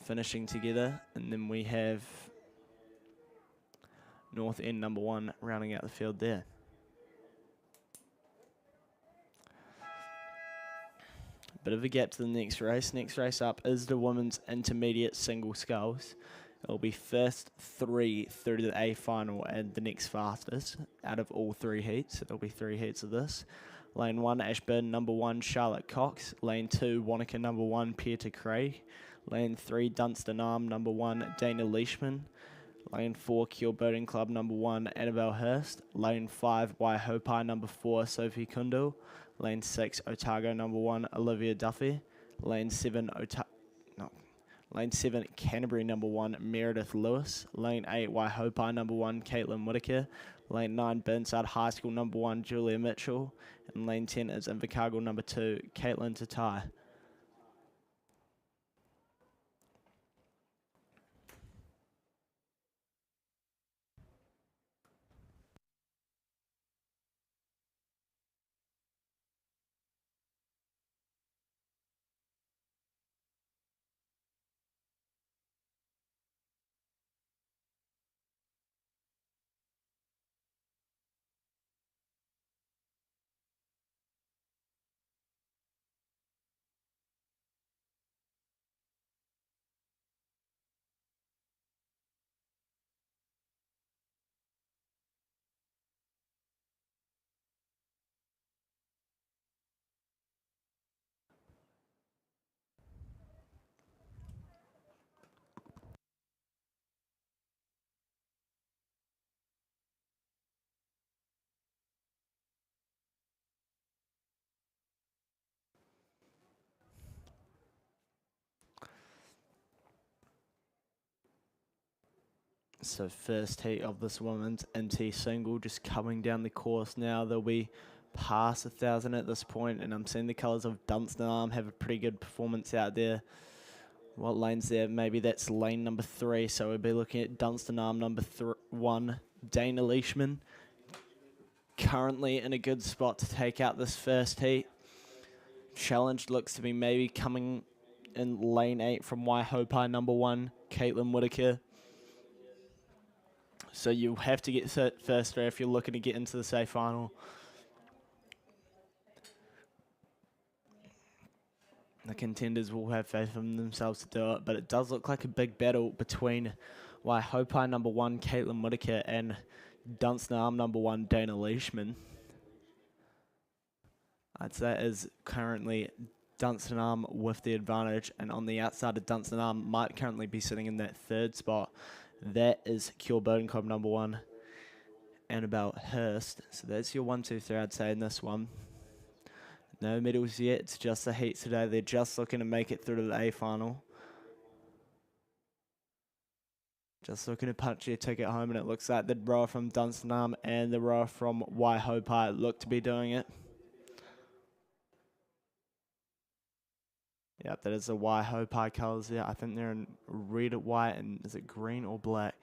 S2: finishing together, and then we have North End number 1 rounding out the field there. Bit of a gap to the next race. Next race up is the women's intermediate single sculls. It'll be first 3 through to the A final and the next fastest out of all 3 heats. It'll be 3 heats of this. Lane 1, Ashburn number 1, Charlotte Cox. Lane 2, Wanaka number 1, Peter Craig. Lane 3, Dunstan Arm number 1, Dana Leishman. Lane 4, Kilburn Club number 1, Annabelle Hurst. Lane 5, Waihopai number 4, Sophie Kundal. Lane 6, Otago number 1, Olivia Duffy. Lane 7, Canterbury number 1, Meredith Lewis. Lane 8, Waihopai number 1, Caitlin Whitaker. Lane 9, Burnside High School number 1, Julia Mitchell. And lane 10 is Invercargill number 2, Caitlin Tatai. So first heat of this women's NT single just coming down the course now. They'll be past 1,000 at this point, and I'm seeing the colours of Dunstan Arm have a pretty good performance out there. What lane's there? Maybe that's lane number 3, so we'll be looking at Dunstan Arm number 1, Dana Leishman. Currently in a good spot to take out this first heat. Challenge looks to be maybe coming in lane 8 from Waihopai number 1, Caitlin Whitaker. So you have to get first there if you're looking to get into the safe final. The contenders will have faith in themselves to do it, but it does look like a big battle between Waihopai number 1, Caitlin Whitaker, and Dunstan Arm number 1, Dana Leishman. I'd say it is currently Dunstan Arm with the advantage, and on the outside of Dunstan Arm might currently be sitting in that 3rd spot. That is Kilburn Club number 1, Annabelle Hurst. So that's your 1, 2, 3, I'd say, in this one. No medals yet. It's just the heats today. They're just looking to make it through to the A final. Just looking to punch their ticket home, and it looks like the rower from Dunstan Arm and the rower from Waihopai look to be doing it. Yep, that is the Waihopai colours there. I think they're in red, white, and is it green or black?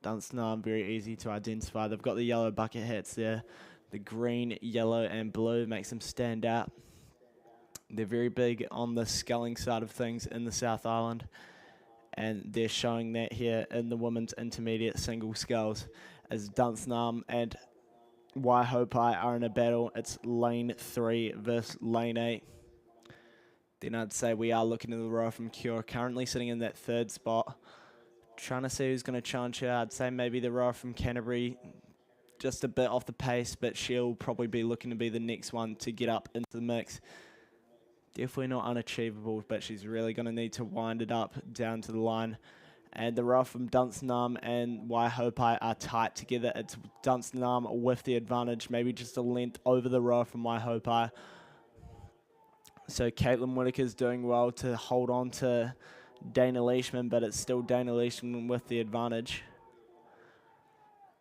S2: Dunstan Arm, very easy to identify. They've got the yellow bucket hats there. The green, yellow, and blue makes them stand out. They're very big on the sculling side of things in the South Island, and they're showing that here in the women's intermediate single sculls as Dunstan Arm and Waihopai are in a battle. It's lane 3 versus lane 8. Then I'd say we are looking at the rower from Cure, currently sitting in that 3rd spot. Trying to see who's going to challenge her. I'd say maybe the rower from Canterbury, just a bit off the pace, but she'll probably be looking to be the next one to get up into the mix. Definitely not unachievable, but she's really going to need to wind it up down to the line. And the rower from Dunstan Arm and Waihopai are tight together. It's Dunstan Arm with the advantage, maybe just a length over the rower from Waihopai. So Caitlin Whitaker's doing well to hold on to Dana Leishman, but it's still Dana Leishman with the advantage.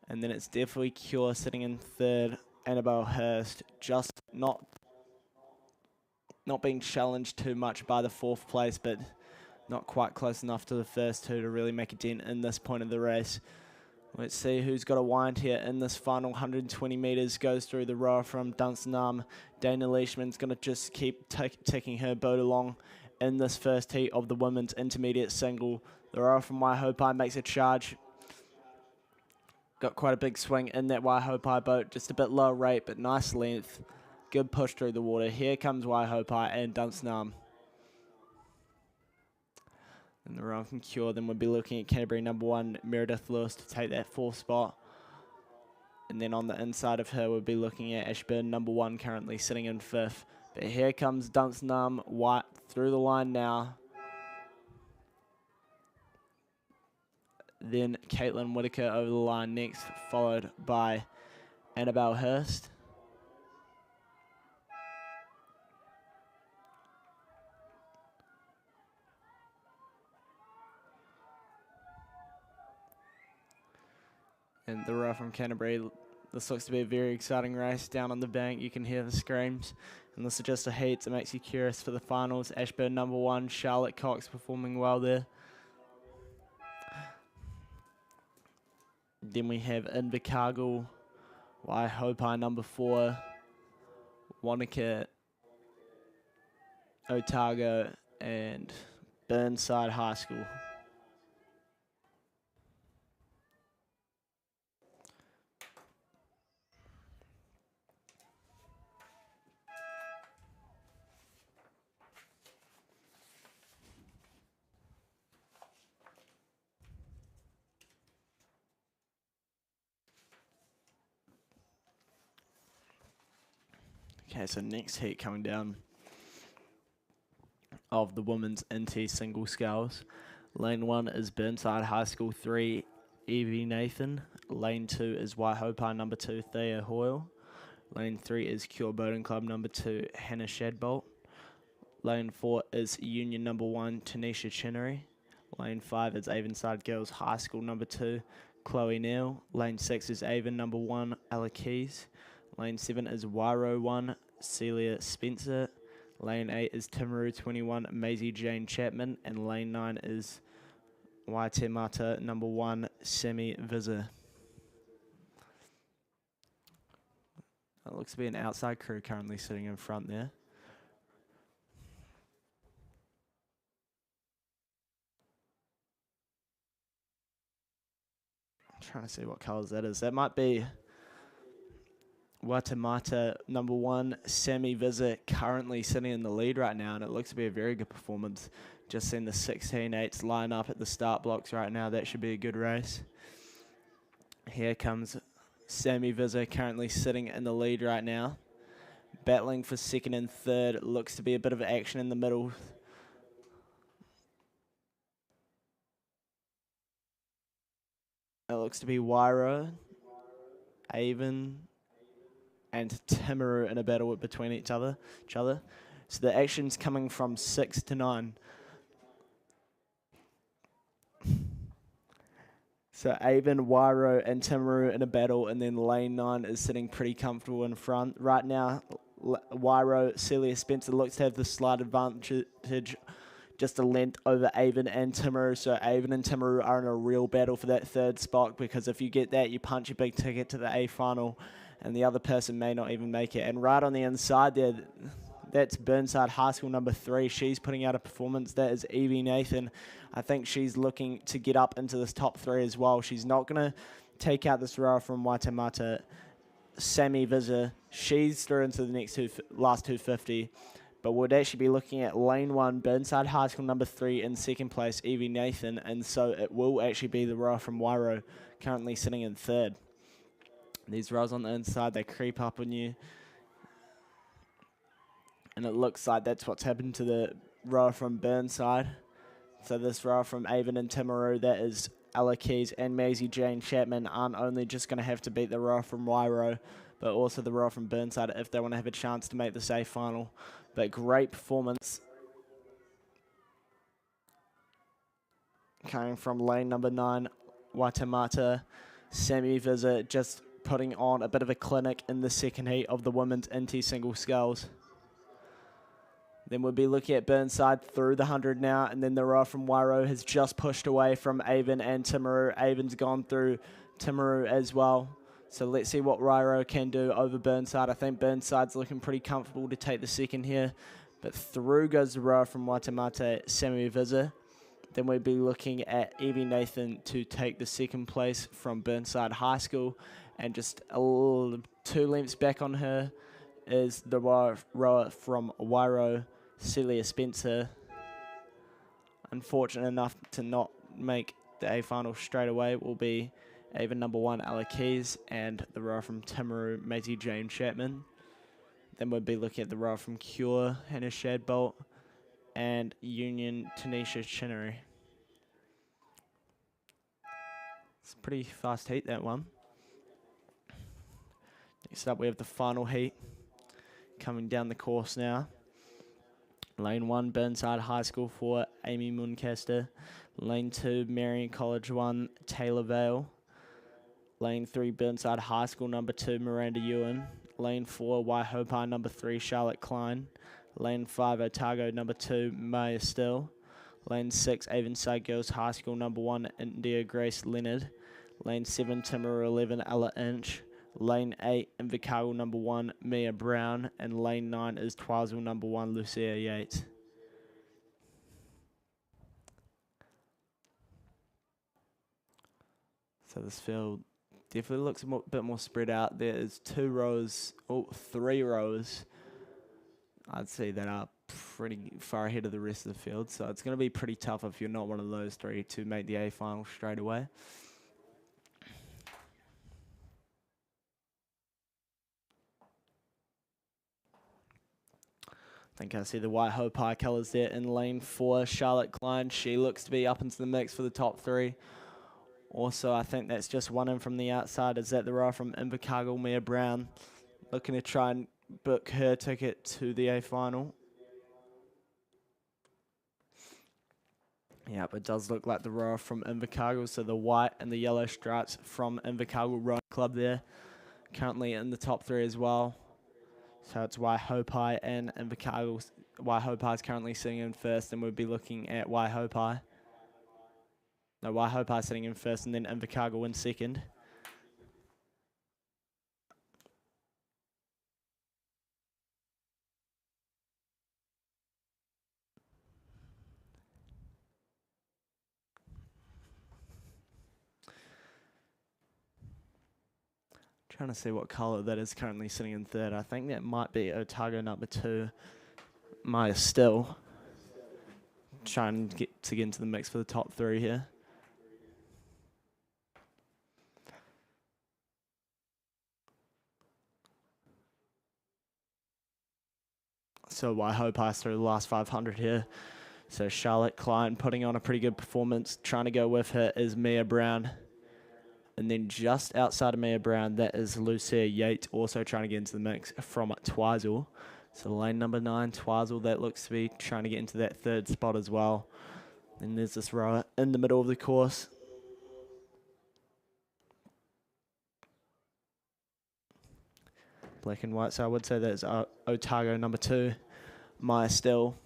S2: And then it's definitely Cure sitting in third. Annabelle Hurst just not being challenged too much by the fourth place, but not quite close enough to the first two to really make a dent in this point of the race. Let's see who's got a wind here in this final 120 metres. Goes through the rower from Dunstanam. Dana Leishman's going to just keep ticking her boat along in this first heat of the women's intermediate single. The rower from Waihopai makes a charge. Got quite a big swing in that Waihopai boat. Just a bit low rate, but nice length. Good push through the water. Here comes Waihopai and Dunstanam. And the rower from Cure, then we'll be looking at Canterbury number 1, Meredith Lewis, to take that fourth spot. And then on the inside of her, we'll be looking at Ashburn number 1, currently sitting in 5th. But here comes Dunstanam White through the line now. Then Caitlin Whitaker over the line next, followed by Annabelle Hurst. And the rower from Canterbury, this looks to be a very exciting race. Down on the bank, you can hear the screams. And this is just a heat, so it makes you curious for the finals. Ashburn number 1, Charlotte Cox performing well there. Then we have Invercargill, Waihopai number 4, Wanaka, Otago, and Burnside High School. Okay, so next heat coming down of the women's NT single sculls. Lane 1 is Burnside High School 3, Evie Nathan. Lane 2 is Waihopai number 2, Thea Hoyle. Lane 3 is Cure Boating Club number 2, Hannah Shadbolt. Lane 4 is Union number 1, Tanisha Chinnery. Lane 5 is Avonside Girls High School number 2, Chloe Neal. Lane 6 is Avon number 1, Ella Keys. Lane 7 is Wairo 1, Celia Spencer. Lane 8 is Timaru 21, Maisie Jane Chapman. And Lane 9 is Waitemata number 1, Semi Vizzer. It looks to be an outside crew currently sitting in front there. I'm trying to see what colours that is. That might be Waitemata number 1, Sammy Visit, currently sitting in the lead right now, and it looks to be a very good performance. Just seen the 16-8s line up at the start blocks right now. That should be a good race. Here comes Sammy Visit, currently sitting in the lead right now. Battling for second and third. Looks to be a bit of action in the middle. It looks to be Wairo, Avon, and Timaru in a battle between each other. So the action's coming from 6 to 9. So Avon, Wairo, and Timaru in a battle, and then lane 9 is sitting pretty comfortable in front. Right now, Wairo, Celia Spencer looks to have the slight advantage, just a length over Avon and Timaru. So Avon and Timaru are in a real battle for that third spot, because if you get that, you punch a big ticket to the A final, and the other person may not even make it. And right on the inside there, that's Burnside High School number 3. She's putting out a performance. That is Evie Nathan. I think she's looking to get up into this top 3 as well. She's not going to take out this rower from Waitemata, Sammy Vizzer. She's through into the last 250. But we'd actually be looking at lane 1, Burnside High School number 3 in second place, Evie Nathan. And so it will actually be the rower from Wairo, currently sitting in third. These rows on the inside, they creep up on you. And it looks like that's what's happened to the rower from Burnside. So this rower from Avon and Timaru, that is Ella Keys and Maisie Jane Chapman, aren't only just going to have to beat the rower from Wairo, but also the rower from Burnside if they want to have a chance to make the safe final. But great performance. coming from lane number 9, Waitemata. Sammy Visit just putting on a bit of a clinic in the second heat of the women's NT single sculls. Then we'll be looking at Burnside through the 100 now, and then the rower from Wairo has just pushed away from Avon and Timaru. Avon's gone through Timaru as well. So let's see what Wairo can do over Burnside. I think Burnside's looking pretty comfortable to take the second here, but through goes the rower from Waitemata, Sammy Visit. Then we'll be looking at Evie Nathan to take the second place from Burnside High School. And just a little 2 lengths back on her is the rower from Wairo, Celia Spencer. Unfortunate enough to not make the A final straight away will be Avon number 1, Ella Keys, and the rower from Timaru, Maisie Jane Chapman. Then we'll be looking at the rower from Cure, Hannah Shadbolt, and Union Tanisha Chinnery. It's a pretty fast heat, that one. Next up, we have the final heat coming down the course now. Lane 1, Burnside High School for Amy Muncaster. Lane 2, Meridian College 1, Taylor Vale. Lane 3, Burnside High School number 2, Miranda Ewan. Lane 4, Waihopa number 3, Charlotte Klein. Lane 5, Otago number 2, Maya Still. Lane 6, Avonside Girls High School number 1, India Grace Leonard. Lane 7, Timaru 11, Ella Inch. Lane 8, Invercargill number 1, Mia Brown. And lane 9 is Twizel number 1, Lucia Yates. So this field definitely looks a bit more spread out. There is 2 rows, 3 rows, I'd say, that are pretty far ahead of the rest of the field. So it's going to be pretty tough if you're not one of those 3 to make the A final straight away. I think I see the Waihopa colours there in lane 4, Charlotte Klein. She looks to be up into the mix for the top 3. Also, I think that's just one in from the outside. Is that the rower from Invercargill, Mia Brown, looking to try and book her ticket to the A final. Yep, it does look like the rower from Invercargill. So the white and the yellow stripes from Invercargill Rowing Club there, currently in the top 3 as well. So it's Waihopa and Invercargill. Waihopa is currently sitting in first, and we'll be looking at Waihopa. No, Waihopa sitting in first, and then Invercargill in second. Trying to see what colour that is currently sitting in third. I think that might be Otago number 2, Maya Still. Trying to get into the mix for the top 3 here. So Waihopa through the last 500 here. So Charlotte Klein putting on a pretty good performance. Trying to go with her is Mia Brown. And then just outside of Mia Brown, that is Lucia Yates, also trying to get into the mix from Twizel. So lane number 9, Twizel, that looks to be trying to get into that 3rd spot as well. And there's this rower in the middle of the course. Black and white, so I would say that's Otago number 2, Maya Still.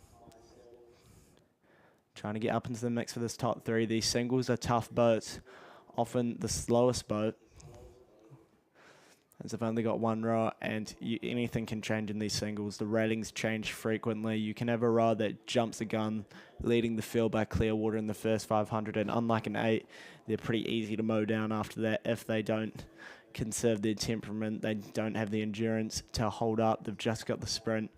S2: Trying to get up into the mix for this top 3. These singles are tough boats. Often the slowest boat, as I've only got 1 rower, and anything can change in these singles. The ratings change frequently. You can have a rower that jumps the gun, leading the field by Clearwater in the first 500, and unlike an 8, they're pretty easy to mow down after that if they don't conserve their temperament. They don't have the endurance to hold up. They've just got the sprint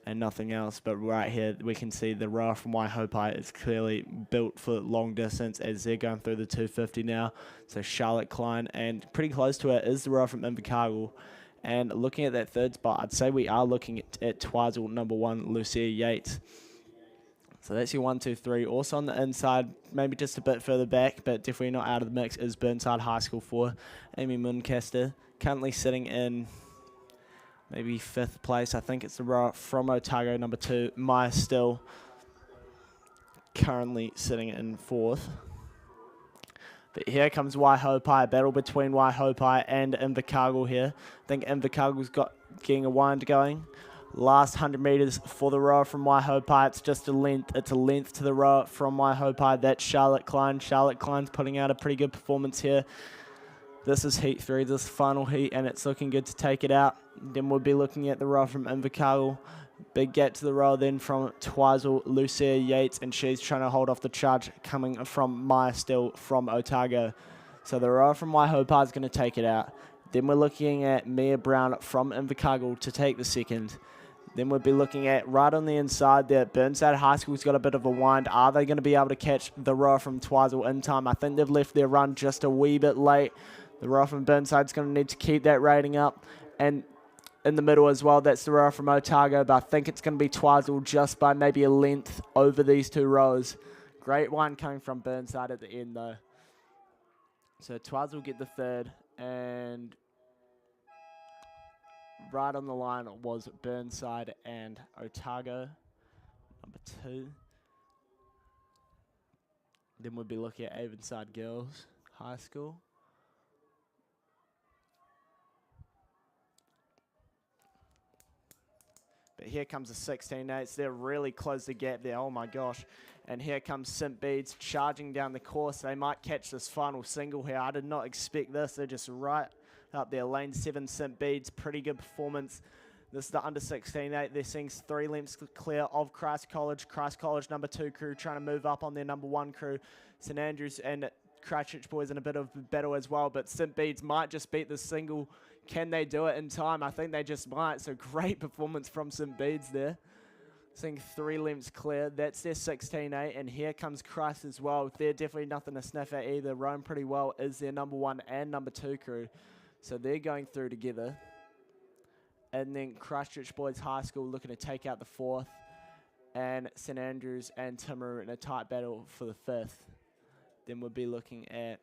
S2: and nothing else. But right here, we can see the rower from Waihopa is clearly built for long distance as they're going through the 250 now. So Charlotte Klein, and pretty close to it is the rower from Invercargill. And looking at that 3rd spot, I'd say we are looking at Twizel number 1, Lucia Yates. So that's your 1, 2, 3. Also on the inside, maybe just a bit further back, but definitely not out of the mix, is Burnside High School for Amy Muncaster. Currently sitting in maybe 5th place. I think it's the rower from Otago number 2, Maya Still. currently sitting in 4th. But here comes Waihopai, a battle between Waihopai and Invercargill here. I think Invercargill's getting a wind going. Last 100 metres for the rower from Waihopai. It's just a length. It's a length to the rower from Waihopai. That's Charlotte Klein. Charlotte Klein's putting out a pretty good performance here. This is heat 3, this final heat, and it's looking good to take it out. Then we'll be looking at the rower from Invercargill. Big get to the rower then from Twizel, Lucia Yates, and she's trying to hold off the charge coming from Maya Still from Otago. So the rower from Waihopai is going to take it out. Then we're looking at Mia Brown from Invercargill to take the second. Then we'll be looking at right on the inside there, Burnside High School's got a bit of a wind. Are they going to be able to catch the rower from Twizel in time? I think they've left their run just a wee bit late. The rower from Burnside's going to need to keep that rating up. And in the middle as well, that's the rower from Otago, but I think it's going to be Twizel just by maybe a length over these two rowers. Great one coming from Burnside at the end though. So Twizel get the third, and right on the line was Burnside and Otago, number 2. Then we'll be looking at Avonside Girls High School. But here comes the 16-8s. They're really closed the gap there. Oh, my gosh. And here comes St. Bede's charging down the course. They might catch this final single here. I did not expect this. They're just right up there. Lane 7, St. Bede's. Pretty good performance. This is the under 16-8. They're seeing 3 lengths clear of Christ College. Christ College number 2 crew trying to move up on their number 1 crew. St. Andrews and Christchurch boys in a bit of battle as well. But St. Bede's might just beat this single. Can they do it in time? I think they just might. So great performance from St. Bede's there. Seeing 3 lengths clear. That's their 16-8. And here comes Christ as well. They're definitely nothing to sniff at either. Rowing pretty well is their number 1 and number 2 crew. So they're going through together. And then Christchurch Boys High School looking to take out the 4th. And St. Andrews and Timaru in a tight battle for the 5th. Then we'll be looking at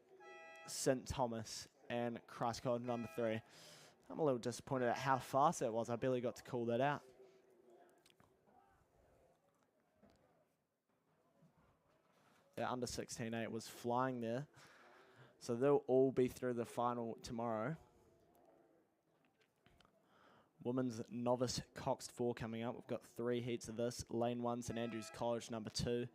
S2: St. Thomas and Christ College number 3. I'm a little disappointed at how fast that was. I barely got to call that out. That under 16-8 was flying there. So they'll all be through the final tomorrow. Women's Novice Coxed 4 coming up. We've got 3 heats of this. Lane 1, St. Andrews College number 2.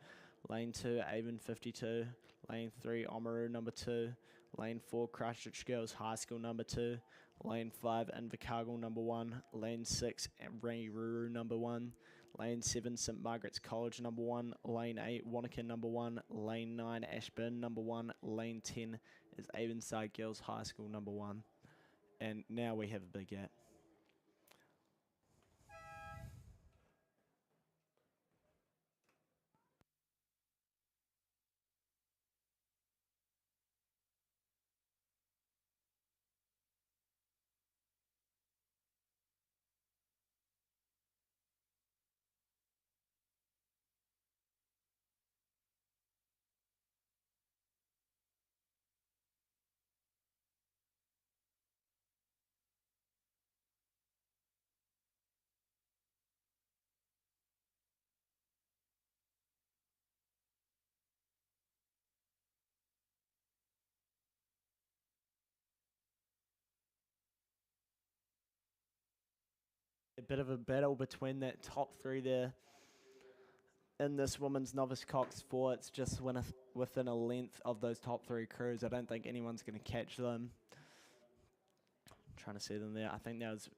S2: Lane 2, Avon 52. Lane 3, Oamaru number 2. Lane 4, Christchurch Girls High School number 2. Lane 5, Invercargill number 1. Lane 6, Rangiruru number 1. Lane 7, St. Margaret's College number 1. Lane 8, Wanaka number 1. Lane 9, Ashburn number 1. Lane 10 is Avonside Girls High School number 1. And now we have a big gap. A bit of a battle between that top 3 there. In this women's Novice Cox 4, it's just within a length of those top 3 crews. I don't think anyone's going to catch them. I'm trying to see them there. I think that was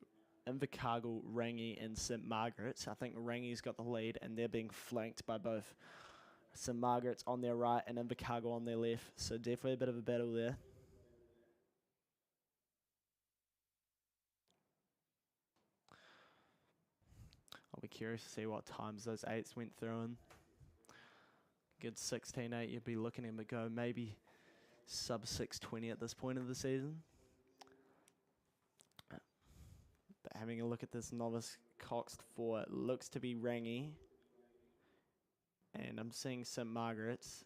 S2: Invercargill, Rangi, and St. Margaret's. I think Rangi's got the lead, and they're being flanked by both St. Margaret's on their right and Invercargill on their left. So definitely a bit of a battle there. I'll be curious to see what times those 8s went through in. Good 16-8, you'd be looking at them go maybe sub 6:20 at this point of the season. But having a look at this Novice Coxed 4, it looks to be Rangi. And I'm seeing St. Margaret's.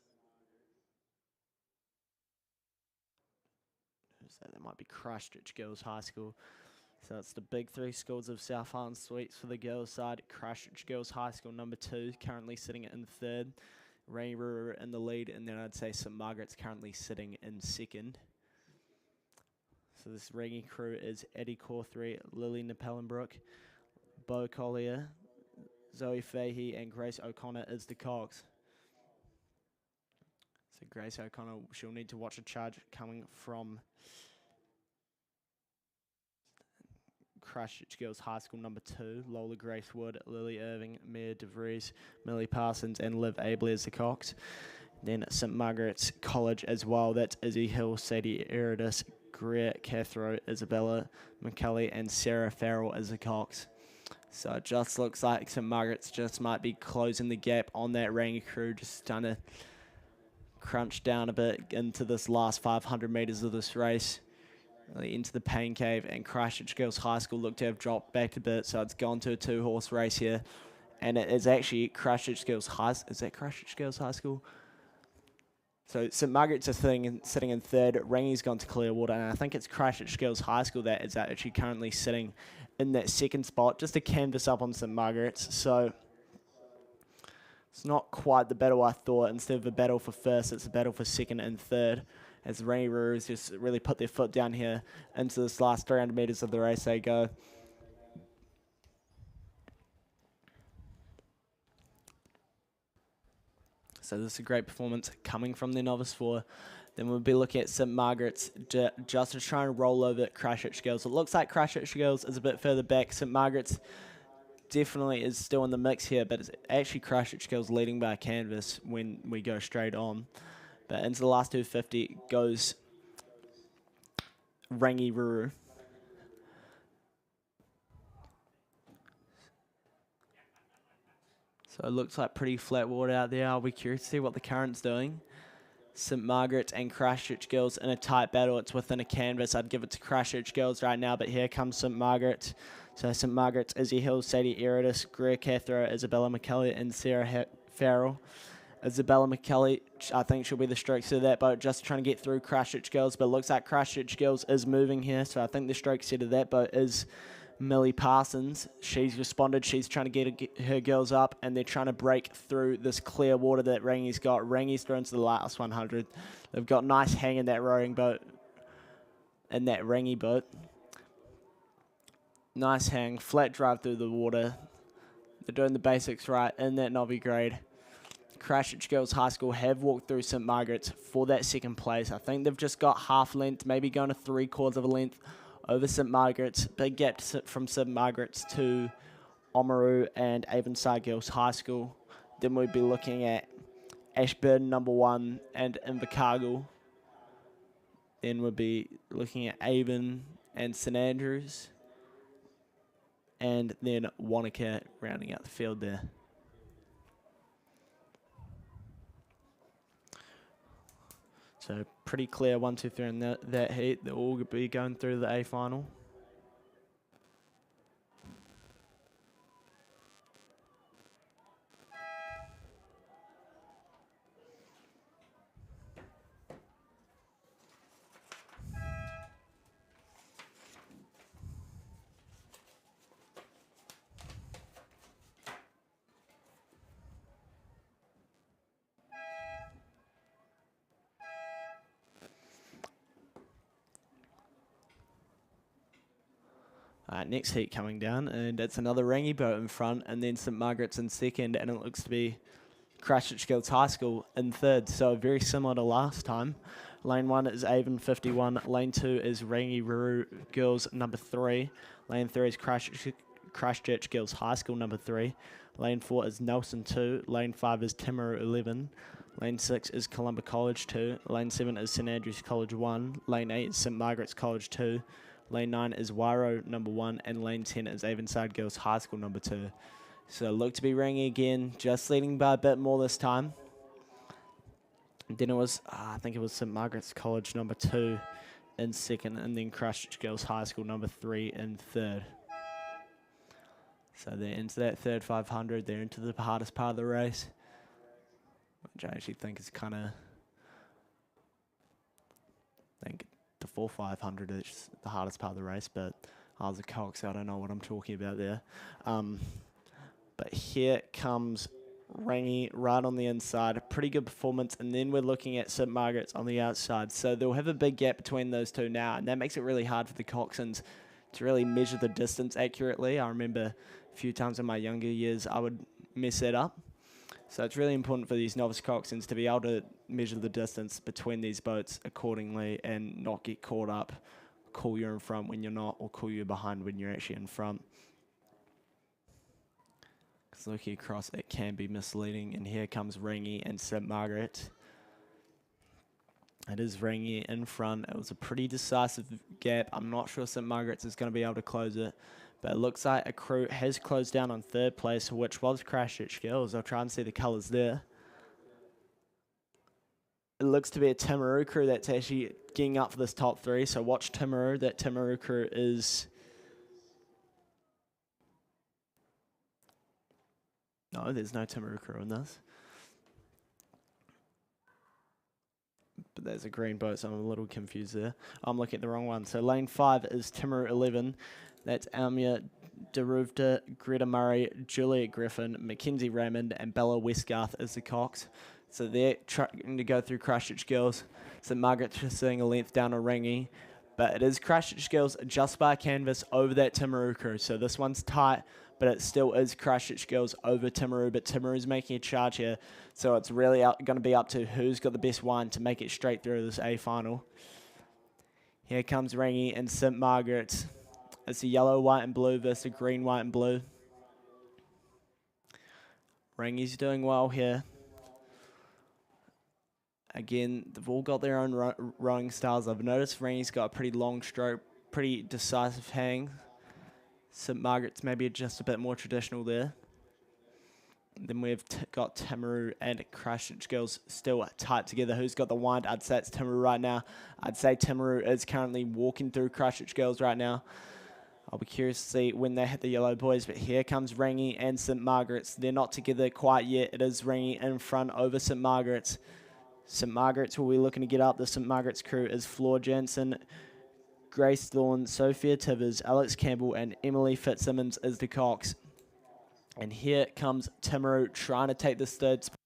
S2: Who's that? That might be Christchurch Girls High School. So it's the big 3 schools of South Island Suites for the girls' side. Christchurch Girls High School number 2, currently sitting in 3rd. Rangiroa in the lead, and then I'd say St Margaret's currently sitting in second. So this Rangi crew is Eddie Cawthorne, Lily Nepellenbrook, Bo Collier, Zoe Fahey, and Grace O'Connor is the cogs. So Grace O'Connor, she'll need to watch a charge coming from Christchurch Girls High School number 2, Lola Grace Wood, Lily Irving, Mia DeVries, Millie Parsons, and Liv Abley as the cogs. Then St Margaret's College as well, that's Izzy Hill, Sadie Eridis, Greer Cathro, Isabella McCulley, and Sarah Farrell as the cogs. So it just looks like St Margaret's just might be closing the gap on that Rangi crew, just trying to crunch down a bit into this last 500 metres of this race. Really into the pain cave, and Christchurch Girls High School look to have dropped back a bit, so it's gone to a 2-horse race here. And it is actually Christchurch Girls High. Is that Christchurch Girls High School? So St Margaret's are sitting in third. Rangi's gone to Clearwater, and I think it's Christchurch Girls High School that is actually currently sitting in that second spot, just to canvas up on St Margaret's. So it's not quite the battle I thought. Instead of a battle for first, it's a battle for second and third, as the Rangiroos just really put their foot down here into this last 300 metres of the race they go. So this is a great performance coming from the Novice 4. Then we'll be looking at St Margaret's just to try and roll over Christchurch Girls. It looks like Christchurch Girls is a bit further back. St Margaret's definitely is still in the mix here, but it's actually Christchurch Girls leading by a canvas when we go straight on. But into the last 250 goes Rangiroa. So it looks like pretty flat water out there. I'll be curious to see what the current's doing. St Margaret's and Christchurch Girls in a tight battle. It's within a canvas. I'd give it to Christchurch Girls right now, but here comes St Margaret's. So St Margaret's, Izzy Hill, Sadie Eridis, Greer Cathro, Isabella McCulley, and Sarah Farrell. Isabella McCulley, I think she'll be the strokes of that boat, just trying to get through Christchurch Girls, but it looks like Christchurch Girls is moving here, so I think the stroke set of that boat is Millie Parsons. She's responded. She's trying to get her girls up, and they're trying to break through this clear water that Rangi's got. Rangi's thrown to the last 100. They've got nice hang in that rowing boat, in that Rangi boat. Nice hang, flat drive through the water. They're doing the basics right in that Novi grade. Christchurch Girls High School have walked through St Margaret's for that second place. I think they've just got half length, maybe going to 3/4 of a length over St Margaret's. Big gap from St Margaret's to Oamaru and Avonside Girls High School. Then we'd be looking at Ashburton number 1 and Invercargill. Then we'd be looking at Avon and St Andrews. And then Wanaka rounding out the field there. So pretty clear 1, 2, 3 in that heat. They'll all be going through the A final. Next heat coming down, and it's another Rangi boat in front, and then St Margaret's in second, and it looks to be Christchurch Girls High School in third, so very similar to last time. Lane 1 is Avon 51, Lane 2 is Rangiroa Girls number 3, Lane 3 is Christchurch Girls High School number 3, Lane 4 is Nelson 2, Lane 5 is Timaru 11, Lane 6 is Columba College 2, Lane 7 is St Andrews College 1, Lane 8 is St Margaret's College 2, Lane 9 is Wairo number 1, and Lane 10 is Avonside Girls High School number 2. So look to be Rangi again, just leading by a bit more this time. And then it was, I think it was St Margaret's College number 2 in second, and then Christchurch Girls High School number 3 in third. So they're into that third 500, they're into the hardest part of the race, which I actually think is kind of, the 4 500 is the hardest part of the race, but I was a cox, so I don't know what I'm talking about there. But here comes Rangi right on the inside. Pretty good performance. And then we're looking at St. Margaret's on the outside. So they'll have a big gap between those two now. And that makes it really hard for the coxswains to really measure the distance accurately. I remember a few times in my younger years I would mess that up. So it's really important for these novice coxswains to be able to measure the distance between these boats accordingly and not get caught up. Call you're in front when you're not, or call you're behind when you're actually in front. Because looking across, it can be misleading. And here comes Rangi and St. Margaret. It is Rangi in front. It was a pretty decisive gap. I'm not sure St. Margaret's is going to be able to close it. But it looks like a crew has closed down on third place, which was Christchurch Girls. I'll try and see the colours there. It looks to be a Timaru crew that's actually getting up for this top three. So watch Timaru. That Timaru crew is... No, there's no Timaru crew in this. But there's a green boat, so I'm a little confused there. I'm looking at the wrong one. So lane 5 is Timaru 11. That's Almia Deruvta, Greta Murray, Juliet Griffin, Mackenzie Raymond, and Bella Westgarth is the cox. So they're trying to go through Christchurch Girls. St. Margaret's just sitting a length down on Rangi. But it is Christchurch Girls just by canvas over that Timaru crew. So this one's tight, but it still is Christchurch Girls over Timaru. But Timaru's making a charge here. So it's really going to be up to who's got the best wine to make it straight through this A final. Here comes Rangi and St. Margaret's. It's a yellow, white, and blue versus a green, white, and blue. Rangi's doing well here. Again, they've all got their own rowing styles. I've noticed Rangi's got a pretty long stroke, pretty decisive hang. St. Margaret's maybe just a bit more traditional there. Then we've got Timaru and Christchurch Girls still tight together. Who's got the wind? I'd say it's Timaru right now. I'd say Timaru is currently walking through Christchurch Girls right now. I'll be curious to see when they hit the yellow buoys, but here comes Rangi and St. Margaret's. They're not together quite yet. It is Rangi in front over St. Margaret's. St. Margaret's will be looking to get up. The St. Margaret's crew is Flor Jensen, Grace Thorne, Sophia Tivers, Alex Campbell, and Emily Fitzsimmons is the cox. And here comes Timaru trying to take this third spot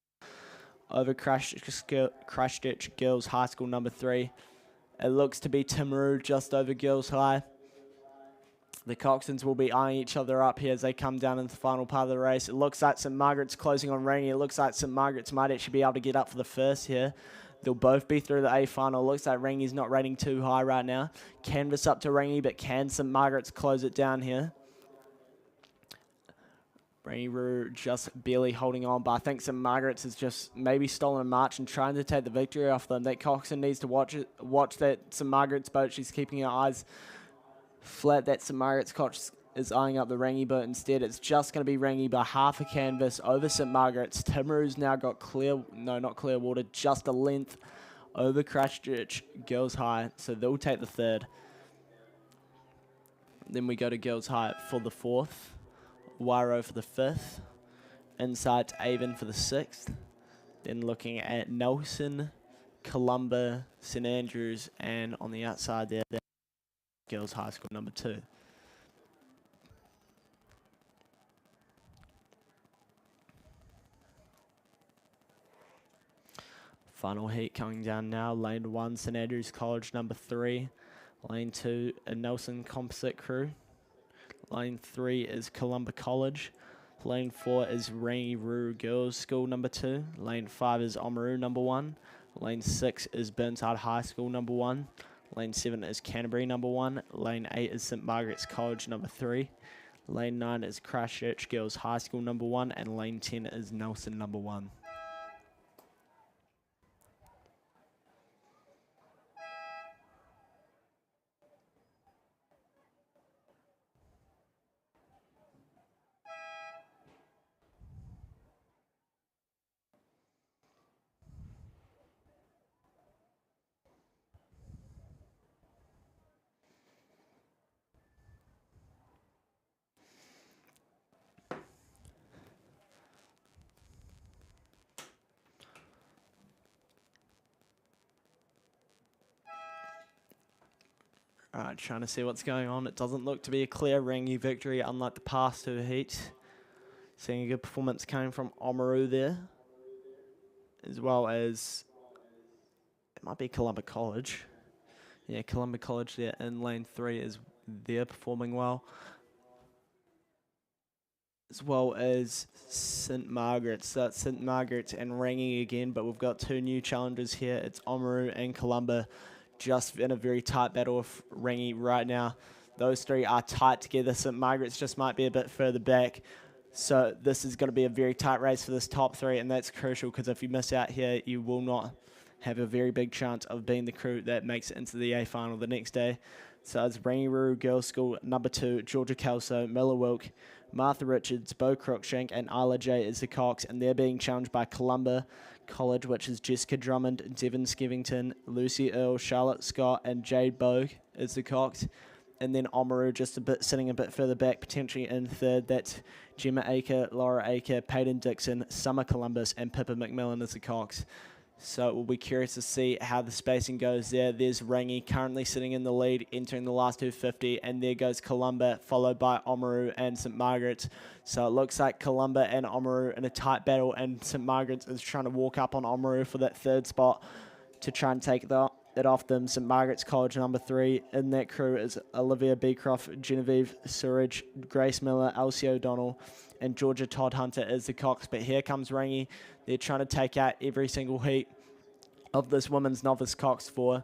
S2: over Christchurch Girls High School number 3. It looks to be Timaru just over Girls High. The coxswains will be eyeing each other up here as they come down into the final part of the race. It looks like St. Margaret's closing on Rangi. It looks like St. Margaret's might actually be able to get up for the first here. They'll both be through the A final. Looks like Rangi's not rating too high right now. Canvas up to Rangi, but can St. Margaret's close it down here? Rangi just barely holding on, but I think St. Margaret's has just maybe stolen a march and trying to take the victory off them. That coxswain needs to watch that St. Margaret's boat. She's keeping her eyes flat. That St. Margaret's cox is eyeing up the Rangi boat instead. It's just going to be Rangi by half a canvas over St. Margaret's. Timaru's now got not clear water, just a length over Christchurch Girls High, so they'll take the third. Then we go to Girls High for the fourth, Wairo for the fifth, inside to Avon for the sixth. Then looking at Nelson, Columba, St. Andrews, and on the outside there, Girls High School number 2. Final heat coming down now. Lane 1, St. Andrews College number 3. Lane 2, a Nelson Composite crew. Lane 3 is Columba College. Lane 4 is Rangi Girls School number 2. Lane 5 is Oamaru number 1. Lane 6 is Burnside High School number 1. Lane 7 is Canterbury number 1. Lane 8 is St. Margaret's College number 3. Lane 9 is Christchurch Girls High School number 1. And Lane 10 is Nelson number 1. Alright, trying to see what's going on. It doesn't look to be a clear Rangi victory, unlike the past 2 heats. Seeing a good performance coming from Oamaru there, as well as, it might be Columba College. Yeah, Columba College there in lane 3 is they're performing well. As well as St Margaret's. So it's St Margaret's and Rangi again, but we've got 2 new challengers here. It's Oamaru and Columba, just in a very tight battle with Rangi right now. Those 3 are tight together. St Margaret's just might be a bit further back. So this is going to be a very tight race for this top 3, and that's crucial because if you miss out here, you will not have a very big chance of being the crew that makes it into the A final the next day. So it's Rangiru Girls School, number 2, Georgia Kelso, Miller Wilk, Martha Richards, Bo Cruikshank, and Isla J is the Cox, and they're being challenged by Columba College, which is Jessica Drummond, Devon Skevington, Lucy Earle, Charlotte Scott, and Jade Bogue is the Cox. And then Oamaru just sitting a bit further back, potentially in 3rd. That's Gemma Aker, Laura Aker, Peyton Dixon, Summer Columbus, and Pippa McMillan is the Cox. So we'll be curious to see how the spacing goes there. There's Rangi currently sitting in the lead, entering the last 250, and there goes Columba, followed by Oamaru and St Margaret's. So it looks like Columba and Oamaru in a tight battle, and St Margaret's is trying to walk up on Oamaru for that 3rd spot to try and take it off them. St Margaret's College, number 3. In that crew is Olivia Beecroft, Genevieve Surridge, Grace Miller, Elsie O'Donnell, and Georgia Todd Hunter is the Cox. But here comes Rangi. They're trying to take out every single heat of this women's novice Cox 4.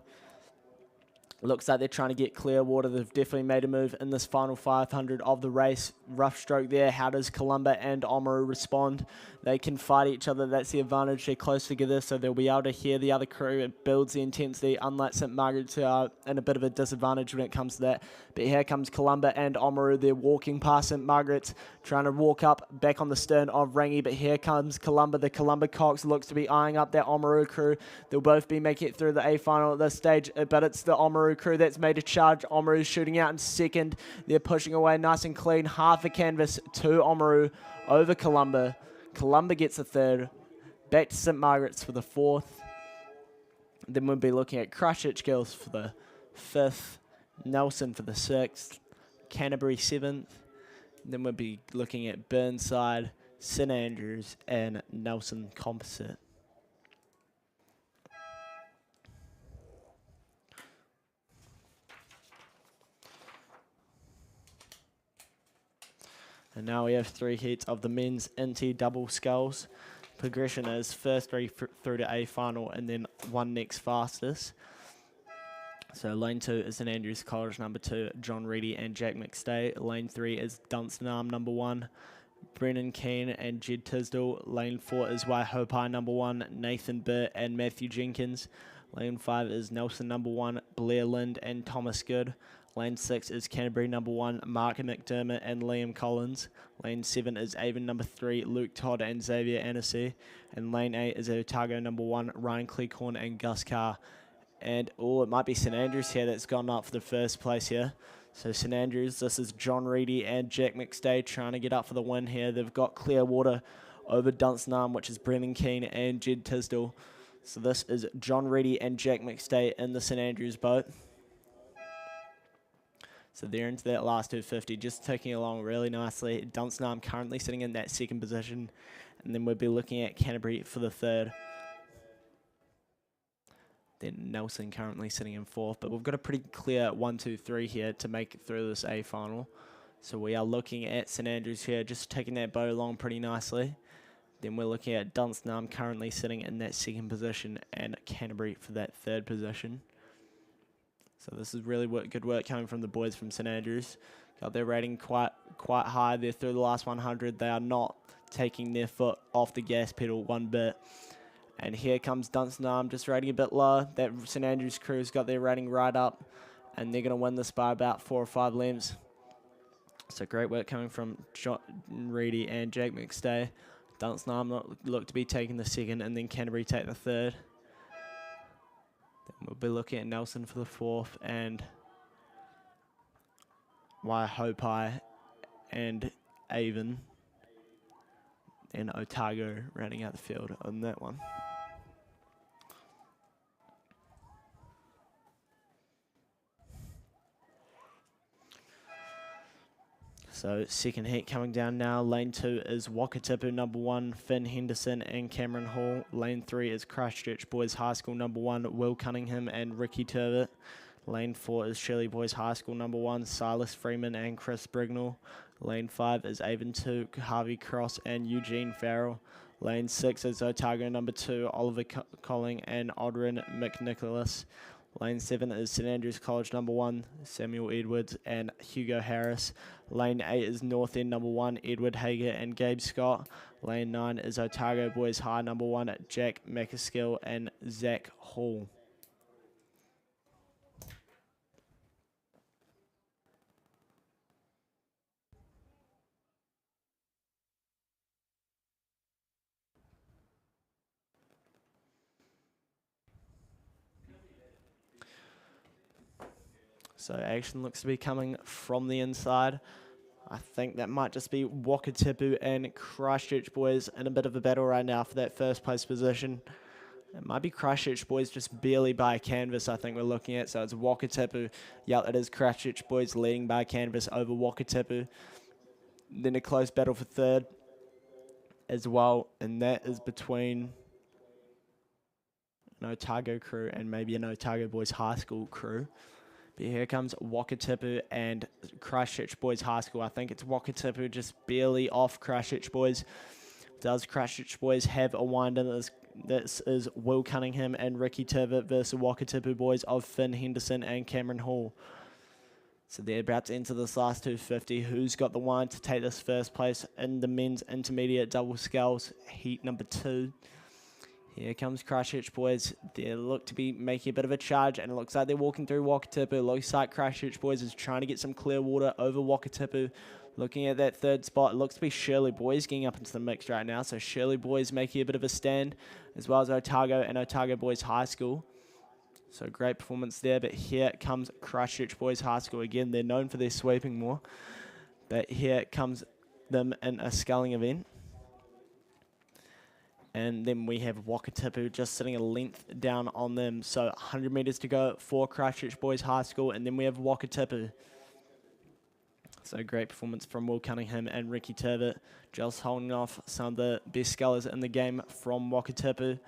S2: Looks like they're trying to get clear water. They've definitely made a move in this final 500 of the race. Rough stroke there. How does Columba and Oamaru respond? They can fight each other. That's the advantage. They're close together, so they'll be able to hear the other crew. It builds the intensity, unlike St Margaret's, who are in a bit of a disadvantage when it comes to that. But here comes Columba and Oamaru. They're walking past St Margaret's, trying to walk up back on the stern of Rangi. But here comes Columba. The Columba Cox looks to be eyeing up that Oamaru crew. They'll both be making it through the A final at this stage, but it's the Oamaru crew that's made a charge. Oamaru's shooting out in 2nd. They're pushing away nice and clean. Half a canvas to Oamaru over Columba. Columba gets a 3rd. Back to St Margaret's for the 4th. Then we'll be looking at Christchurch Girls for the 5th. Nelson for the 6th. Canterbury 7th. Then we'll be looking at Burnside, St Andrews, and Nelson Composite. And now we have 3 heats of the men's NT double sculls. Progression is first 3 through to A final, and then 1 next fastest. So lane 2 is St Andrews College, number 2, John Reedy and Jack McStay. Lane 3 is Dunstanarm, number 1, Brennan Keane and Jed Tisdall. Lane 4 is Waihopai, number 1, Nathan Burt and Matthew Jenkins. Lane 5 is Nelson, number 1, Blair Lind and Thomas Good. Lane 6 is Canterbury, number 1, Mark McDermott and Liam Collins. Lane 7 is Avon, number 3, Luke Todd and Xavier Annecy. And lane 8 is Otago, number 1, Ryan Cleghorn and Gus Carr. And, it might be St Andrews here that's gone up for the 1st place here. So St Andrews, this is John Reedy and Jack McStay trying to get up for the win here. They've got clear water over Dunstanarm, which is Brennan Keane and Jed Tisdall. So this is John Reedy and Jack McStay in the St Andrews boat. So they're into that last 250, just ticking along really nicely. Dunstanarm currently sitting in that 2nd position. And then we'll be looking at Canterbury for the 3rd. Then Nelson currently sitting in 4th. But we've got a pretty clear 1, 2, 3 here to make it through this A final. So we are looking at St Andrews here, just taking that boat along pretty nicely. Then we're looking at Dunstanarm currently sitting in that 2nd position, and Canterbury for that 3rd position. So this is really good work coming from the boys from St Andrews. Got their rating quite high. They're through the last 100. They are not taking their foot off the gas pedal one bit. And here comes Dunstanarm, just rating a bit lower. That St Andrews crew's got their rating right up, and they're going to win this by about 4 or 5 lengths. So great work coming from John Reedy and Jack McStay. Dunstanarm look to be taking the 2nd, and then Canterbury take the 3rd. Then we'll be looking at Nelson for the 4th, and Waihopai and Avon and Otago rounding out the field on that one. So second heat coming down now. Lane 2 is Wakatipu number 1, Finn Henderson and Cameron Hall. Lane 3 is Christchurch Boys High School number 1, Will Cunningham and Ricky Turbot. Lane 4 is Shirley Boys High School number 1, Silas Freeman and Chris Brignall. Lane 5 is Avon 2, Harvey Cross and Eugene Farrell. Lane 6 is Otago number 2, Oliver Colling and Odrin McNicholas. Lane 7 is St Andrews College number 1, Samuel Edwards and Hugo Harris. Lane 8 is North End number 1, Edward Hager and Gabe Scott. Lane 9 is Otago Boys High number 1, Jack McAskill and Zach Hall. So action looks to be coming from the inside. I think that might just be Wakatipu and Christchurch Boys in a bit of a battle right now for that first place position. It might be Christchurch Boys just barely by canvas, I think we're looking at. So it's Wakatipu. Yeah, it is Christchurch Boys leading by canvas over Wakatipu. Then a close battle for third as well. And that is between an Otago crew and maybe an Otago Boys High School crew. But here comes Wakatipu and Christchurch Boys High School. I think it's Wakatipu just barely off Christchurch Boys. Does Christchurch Boys have a wind in this? This is Will Cunningham and Ricky Turbot versus Wakatipu Boys of Finn Henderson and Cameron Hall. So they're about to enter this last 250. Who's got the wind to take this first place in the men's intermediate double sculls, heat number 2? Here comes Christchurch Boys. They look to be making a bit of a charge, and it looks like they're walking through Wakatipu. It looks like Christchurch Boys is trying to get some clear water over Wakatipu. Looking at that third spot, it looks to be Shirley Boys getting up into the mix right now. So Shirley Boys making a bit of a stand, as well as Otago and Otago Boys High School. So great performance there, but here comes Christchurch Boys High School. Again, they're known for their sweeping more, but here comes them in a sculling event. And then we have Wakatipu just sitting a length down on them. So 100 metres to go for Christchurch Boys High School. And then we have Wakatipu. So great performance from Will Cunningham and Ricky Turbot. Just holding off some of the best scullers in the game from Wakatipu.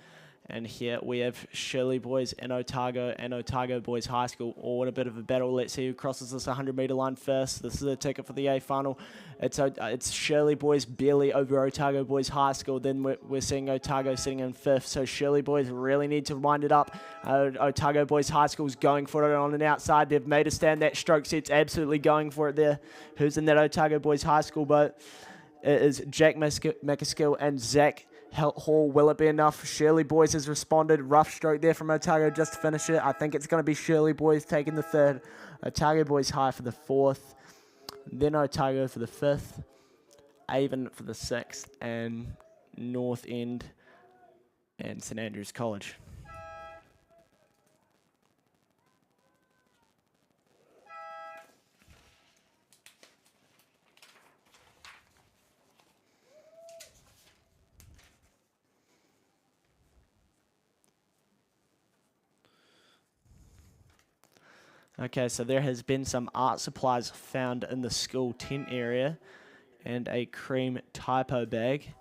S2: And here we have Shirley Boys and Otago Boys High School all in a bit of a battle. Let's see who crosses this 100-metre line first. This is a ticket for the A final. It's Shirley Boys barely over Otago Boys High School. Then we're seeing Otago sitting in 5th. So Shirley Boys really need to wind it up. Otago Boys High School is going for it on an outside. They've made a stand. That stroke set's absolutely going for it there. Who's in that Otago Boys High School boat? It is Jack McAskill and Zach Hall. Will it be enough? Shirley Boys has responded. Rough stroke there from Otago just to finish it. I think it's going to be Shirley Boys taking the 3rd. Otago Boys High for the 4th. Then Otago for the 5th. Avon for the 6th. And North End and St Andrews College. Okay, so there has been some art supplies found in the school tent area and a cream typo bag.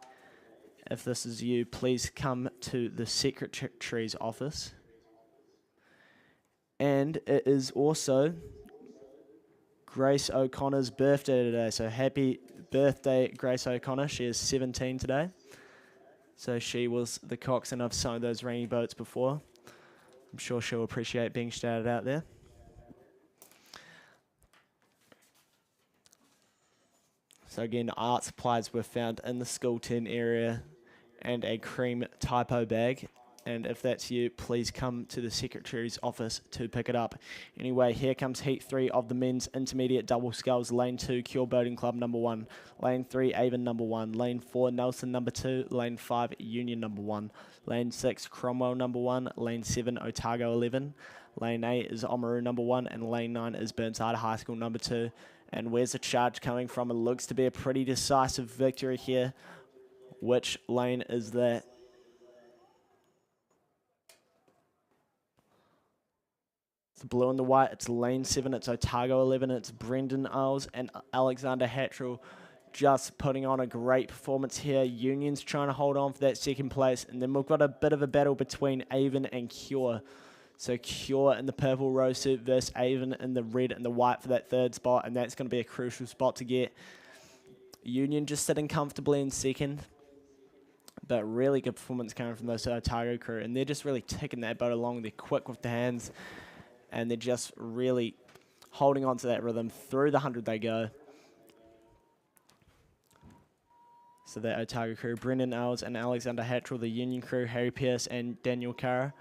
S2: If this is you, please come to the secretary's office. And it is also Grace O'Connor's birthday today. So happy birthday, Grace O'Connor. She is 17 today. So she was the coxswain of some of those rainy boats before. I'm sure she'll appreciate being shouted out there. So again, art supplies were found in the school tent area and a cream typo bag. And if that's you, please come to the secretary's office to pick it up. Anyway, here comes heat 3 of the men's intermediate double sculls. Lane 2, Cure Boating Club number 1. Lane 3, Avon number 1. Lane 4, Nelson number 2. Lane 5, Union number 1. Lane 6, Cromwell number 1. Lane 7, Otago 11. Lane 8 is Oamaru number 1. And Lane 9 is Burnside High School number 2. And where's the charge coming from? It looks to be a pretty decisive victory here. Which lane is that? It's the blue and the white, it's lane 7, it's Otago 11, it's Brendan Earls and Alexander Hattrell just putting on a great performance here. Union's trying to hold on for that second place, and then we've got a bit of a battle between Avon and Cure. So Cure in the purple rose suit versus Avon in the red and the white for that third spot, and that's going to be a crucial spot to get. Union just sitting comfortably in second, but really good performance coming from those Otago crew, and they're just really ticking that boat along. They're quick with the hands, and they're just really holding on to that rhythm. Through the 100 they go. So the Otago crew, Brendan Earls and Alexander Hattrell, the Union crew, Harry Pearce and Daniel Carr.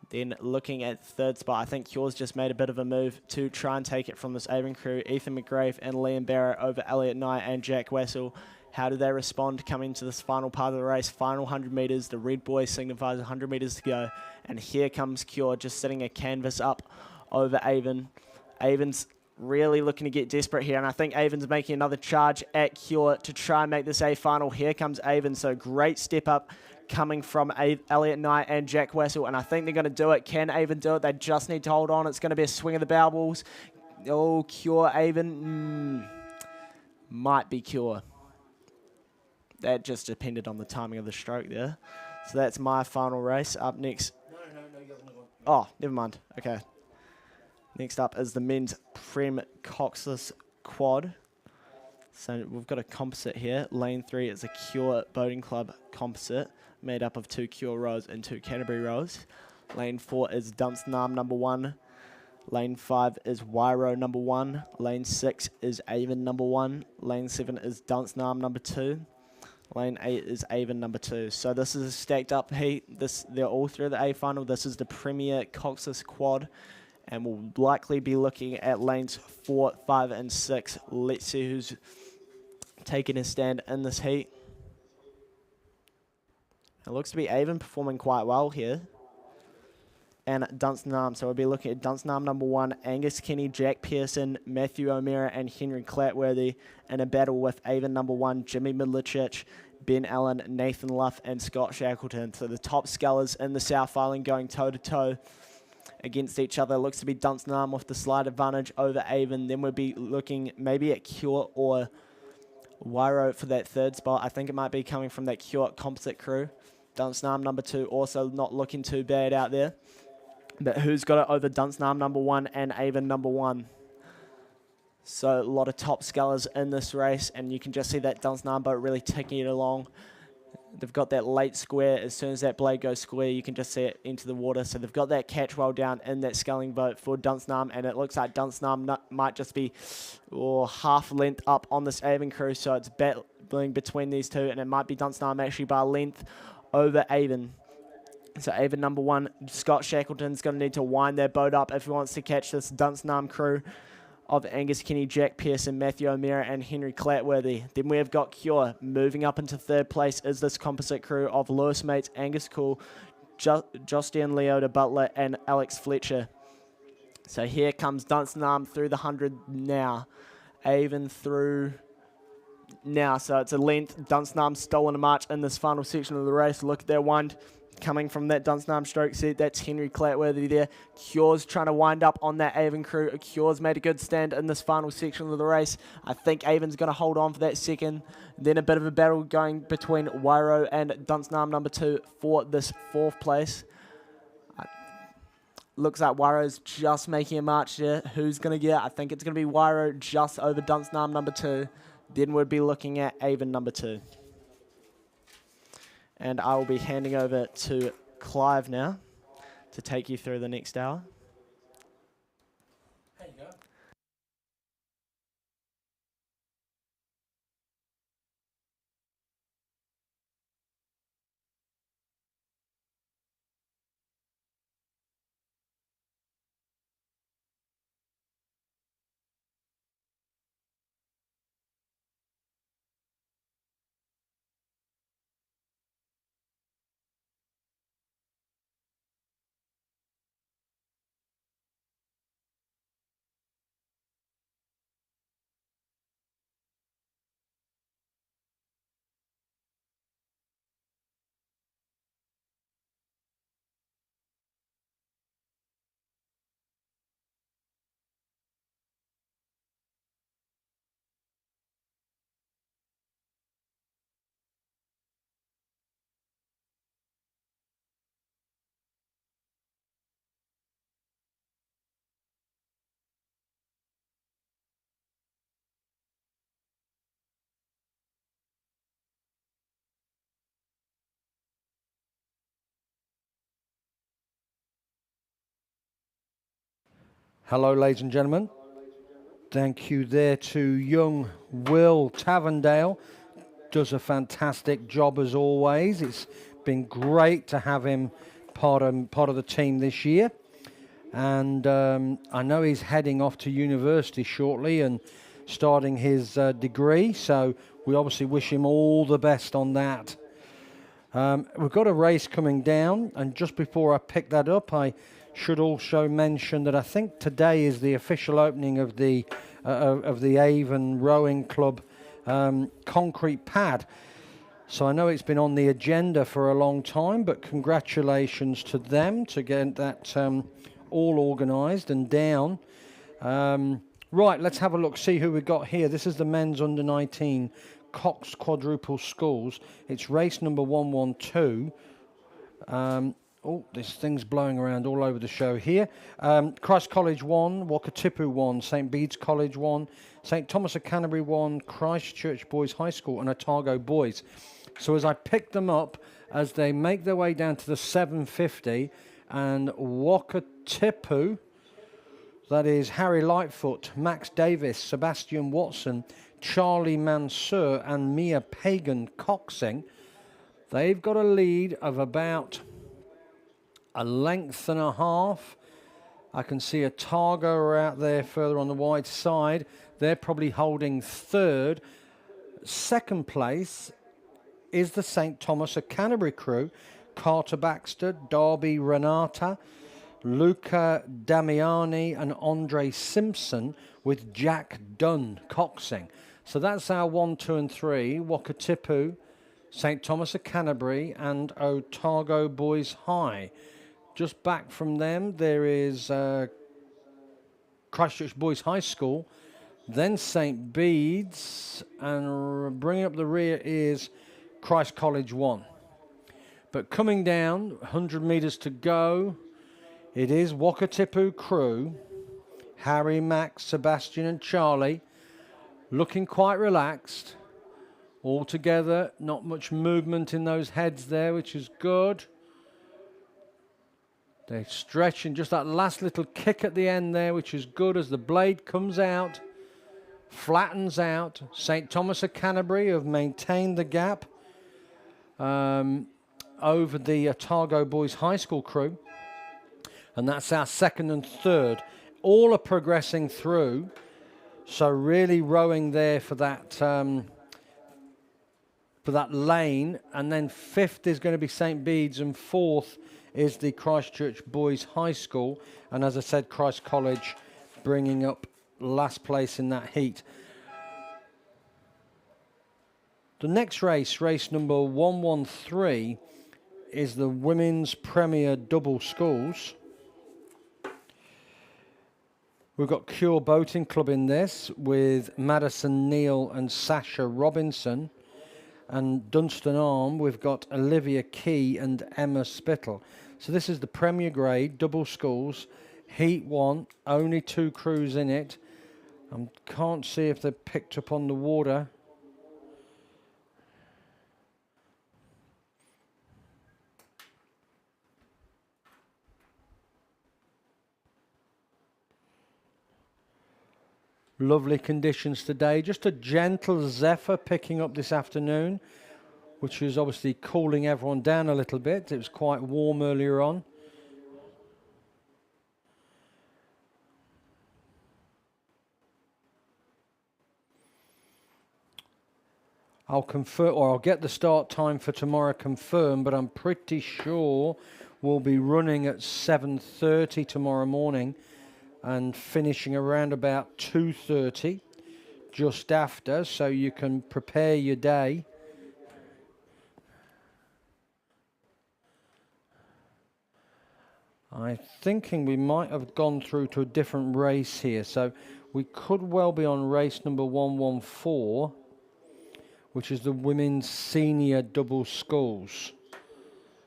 S2: Then looking at third spot, I think Cure's just made a bit of a move to try and take it from this Avon crew. Ethan McGrath and Liam Barrett over Elliot Knight and Jack Wessel. How do they respond coming to this final part of the race? Final 100 metres, the red boy signifies 100 metres to go. And here comes Cure just setting a canvas up over Avon. Avon's really looking to get desperate here, and I think Avon's making another charge at Cure to try and make this a final. Here comes Avon, so great step up coming from Elliot Knight and Jack Wessel, and I think they're going to do it. Can Avon do it? They just need to hold on. It's going to be a swing of the bow balls. Oh, Cure, Avon. Might be Cure. That just depended on the timing of the stroke there. So that's my final race. Up next.
S4: No, you haven't gone.
S2: Oh, never mind. Okay. Next up is the men's Prem coxless quad. So we've got a composite here. Lane 3 is a Cure Boating Club composite made up of 2 Cure rows and 2 Canterbury rows. Lane 4 is Dunstanarm number 1. Lane 5 is Wairo number 1. Lane 6 is Avon number 1. Lane 7 is Dunstanarm number 2. Lane 8 is Avon number 2. So this is a stacked up heat. They're all through the A final. This is the Premier Coxless quad. And we'll likely be looking at lanes 4, 5, and 6. Let's see who's taking a stand in this heat. It looks to be Avon performing quite well here. And Dunstanarm. So we'll be looking at Dunstanarm number 1, Angus Kenny, Jack Pearson, Matthew O'Meara, and Henry Clatworthy in a battle with Avon number 1, Jimmy Midlerchich, Ben Allen, Nathan Luff, and Scott Shackleton. So the top scullers in the South Island going toe-to-toe against each other. Looks to be Dunstanarm with the slight advantage over Avon. Then we'll be looking maybe at Cure or Wairo for that third spot. I think it might be coming from that Cure composite crew. Dunstanarm number 2 also not looking too bad out there. But who's got it over Dunstanarm number 1 and Avon number 1? So a lot of top scullers in this race, and you can just see that Dunstanarm boat really ticking it along. They've got that late square. As soon as that blade goes square, you can just see it into the water. So they've got that catch well down in that sculling boat for Dunstanarm, and it looks like Dunstanarm might just be half length up on this Avon crew. So it's battling between these two, and it might be Dunstanarm actually by a length over Avon. So Avon number 1, Scott Shackleton's going to need to wind their boat up if he wants to catch this Dunstanarm crew of Angus Kenny, Jack Pearson, Matthew O'Meara, and Henry Clatworthy. Then we have got Cure. Moving up into third place is this composite crew of Lewis Mates, Angus Cool, Jostian Leota Butler, and Alex Fletcher. So here comes Dunstanarm through the 100 now. Avon through now. So it's a length. Dunstanarm stolen a march in this final section of the race. Look at their wind coming from that Dunstanarm stroke set. That's Henry Clatworthy there. Cure's trying to wind up on that Avon crew. Cure's made a good stand in this final section of the race. I think Avon's going to hold on for that second. Then a bit of a battle going between Wairo and Dunstanarm number 2 for this fourth place. Looks like Wairo's just making a march there. Who's going to get it? I think it's going to be Wairo just over Dunstanarm number 2. Then we'd be looking at Avon number 2. And I will be handing over to Clive now to take you through the next hour.
S4: Hello, ladies and gentlemen. Thank you there to young Will Tavendale. Does a fantastic job as always. It's been great to have him part of the team this year. And I know he's heading off to university shortly and starting his degree. So we obviously wish him all the best on that. We've got a race coming down. And just before I pick that up, I should also mention that I think today is the official opening of the Avon Rowing Club concrete pad. So I know it's been on the agenda for a long time, but congratulations to them to get that all organised and down. Right, let's have a look, see who we've got here. This is the men's under 19 coxed quadruple sculls. It's race number 112. Oh, this thing's blowing around all over the show here. Christ College 1, Wakatipu 1, St. Bede's College 1, St. Thomas of Canterbury 1, Christchurch Boys High School and Otago Boys. So as I pick them up, as they make their way down to the 750, and Wakatipu, that is Harry Lightfoot, Max Davis, Sebastian Watson, Charlie Mansur and Mia Pagan coxing, they've got a lead of about a length and a half. I can see Otago out there further on the wide side. They're probably holding third. Second place is the St. Thomas of Canterbury crew. Carter Baxter, Darby Renata, Luca Damiani and Andre Simpson with Jack Dunn coxing. So that's our 1, 2 and 3. Wakatipu, St. Thomas of Canterbury and Otago Boys High. Just back from them, there is Christchurch Boys High School, then St. Bede's, and bringing up the rear is Christ College 1. But coming down, 100 metres to go, it is Wakatipu crew, Harry, Max, Sebastian and Charlie, looking quite relaxed. All together, not much movement in those heads there, which is good. They're stretching, just that last little kick at the end there, which is good as the blade comes out, flattens out. St. Thomas of Canterbury have maintained the gap over the Otago Boys High School crew. And that's our second and third. All are progressing through. So really rowing there for that lane. And then fifth is going to be St. Bede's and fourth is the Christchurch Boys High School. And as I said, Christ College bringing up last place in that heat. The next race, race number 113, is the Women's Premier Double Sculls. We've got Cure Boating Club in this with Madison Neal and Sasha Robinson. And Dunstan Arm, we've got Olivia Key and Emma Spittle. So this is the Premier Grade, double sculls, Heat 1, only 2 crews in it. I can't see if they're picked up on the water. Lovely conditions today. Just a gentle zephyr picking up this afternoon, which is obviously cooling everyone down a little bit. It was quite warm earlier on. I'll confirm, or I'll get the start time for tomorrow confirmed, but I'm pretty sure we'll be running at 7:30 tomorrow morning and finishing around about 2:30, just after, so you can prepare your day. I'm thinking we might have gone through to a different race here, so we could well be on race number 114, which is the Women's Senior Double Sculls,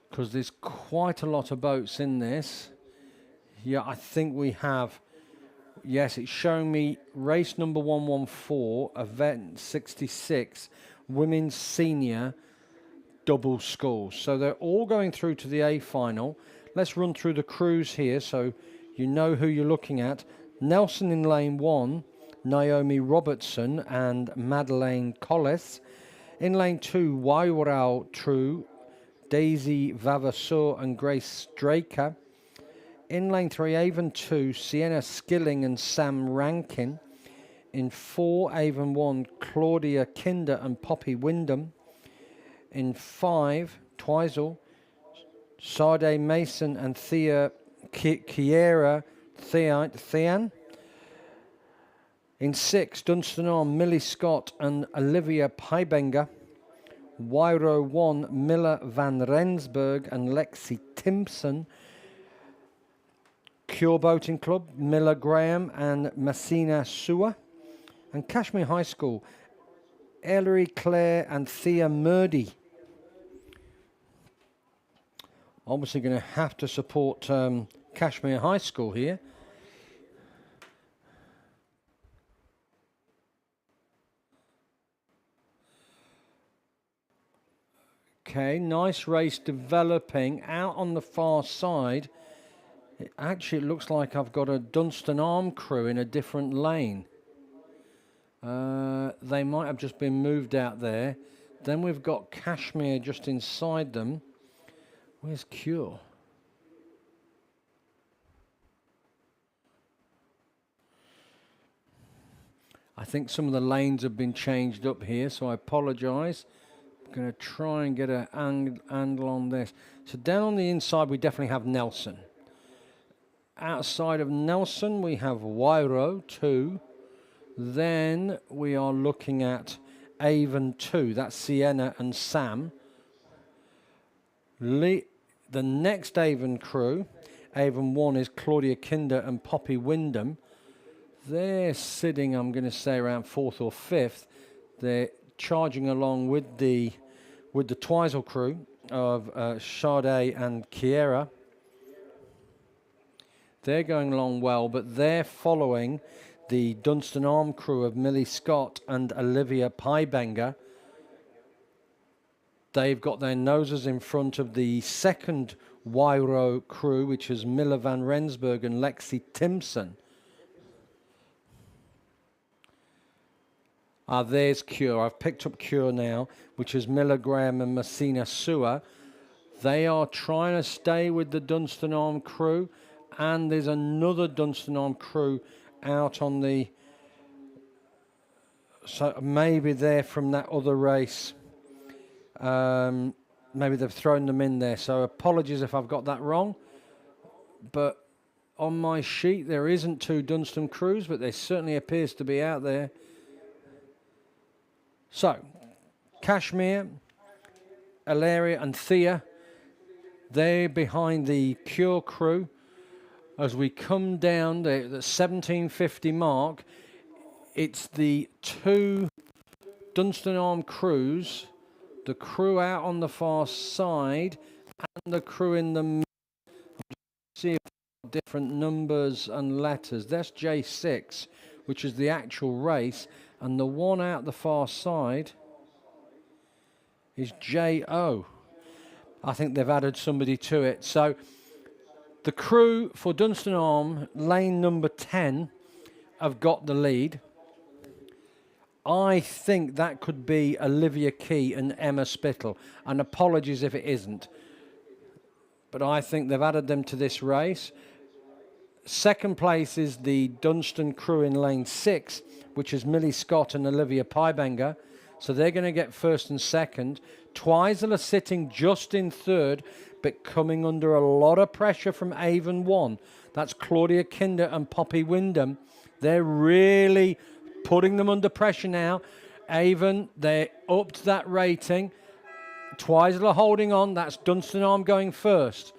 S4: because there's quite a lot of boats in this. Yeah, I think we have. Yes, it's showing me race number 114, event 66, Women's Senior Double Sculls. So they're all going through to the A final. Let's run through the crews here so you know who you're looking at. Nelson in lane 1, Naomi Robertson and Madeleine Collis. In lane 2, Wairau True, Daisy Vavasseur and Grace Straker. In lane 3, Avon 2, Sienna Skilling and Sam Rankin. In 4, Avon 1, Claudia Kinder and Poppy Wyndham. In 5, Twizel, Sade Mason and Thea Kiera Thean. In 6, Dunstanarm, Millie Scott and Olivia Pybenger. Wairo 1, Miller van Rensburg and Lexi Timpson. Cure Boating Club, Miller Graham and Messina Sua. And Kashmir High School, Ellery Clare and Thea Murdy. Obviously going to have to support Kashmir High School here. Okay, nice race developing out on the far side. It actually looks like I've got a Dunstanarm crew in a different lane. They might have just been moved out there. Then we've got Kashmir just inside them. Where's Cure? I think some of the lanes have been changed up here, so I apologise. Going to try and get a handle on this. So down on the inside we definitely have Nelson. Outside of Nelson we have Wairo 2. Then we are looking at Avon 2. That's Sienna and Sam. The next Avon crew, Avon 1, is Claudia Kinder and Poppy Wyndham. They're sitting, I'm going to say, around 4th or 5th. They're charging along with the Twizel crew of Sade and Kiera. They're going along well, but they're following the Dunstanarm crew of Millie Scott and Olivia Pybenger. They've got their noses in front of the second Wairo crew, which is Miller van Rensburg and Lexi Timpson. There's Cure. I've picked up Cure now, which is Miller Graham and Messina Sua. They are trying to stay with the Dunstanarm crew, and there's another Dunstanarm crew out on the... So maybe they're from that other race. Maybe they've thrown them in there. So apologies if I've got that wrong. But on my sheet, there isn't 2 Dunstan crews, but there certainly appears to be out there. So, Kashmir, Alaria and Thea, they're behind the Cure crew. As we come down the 1750 mark, it's the 2 Dunstanarm crews, the crew out on the far side and the crew in the middle. See if different numbers and letters. That's J6, which is the actual race. And the one out the far side is JO. I think they've added somebody to it. So the crew for Dunstanarm, lane number 10, have got the lead. I think that could be Olivia Key and Emma Spittle. And apologies if it isn't. But I think they've added them to this race. Second place is the Dunstan crew in lane 6, which is Millie Scott and Olivia Pybenger. So they're going to get first and second. Twizel are sitting just in third, but coming under a lot of pressure from Avon 1. That's Claudia Kinder and Poppy Wyndham. They're really putting them under pressure now. Avon, they're up to that rating. Twizel are holding on. That's Dunstanarm going first.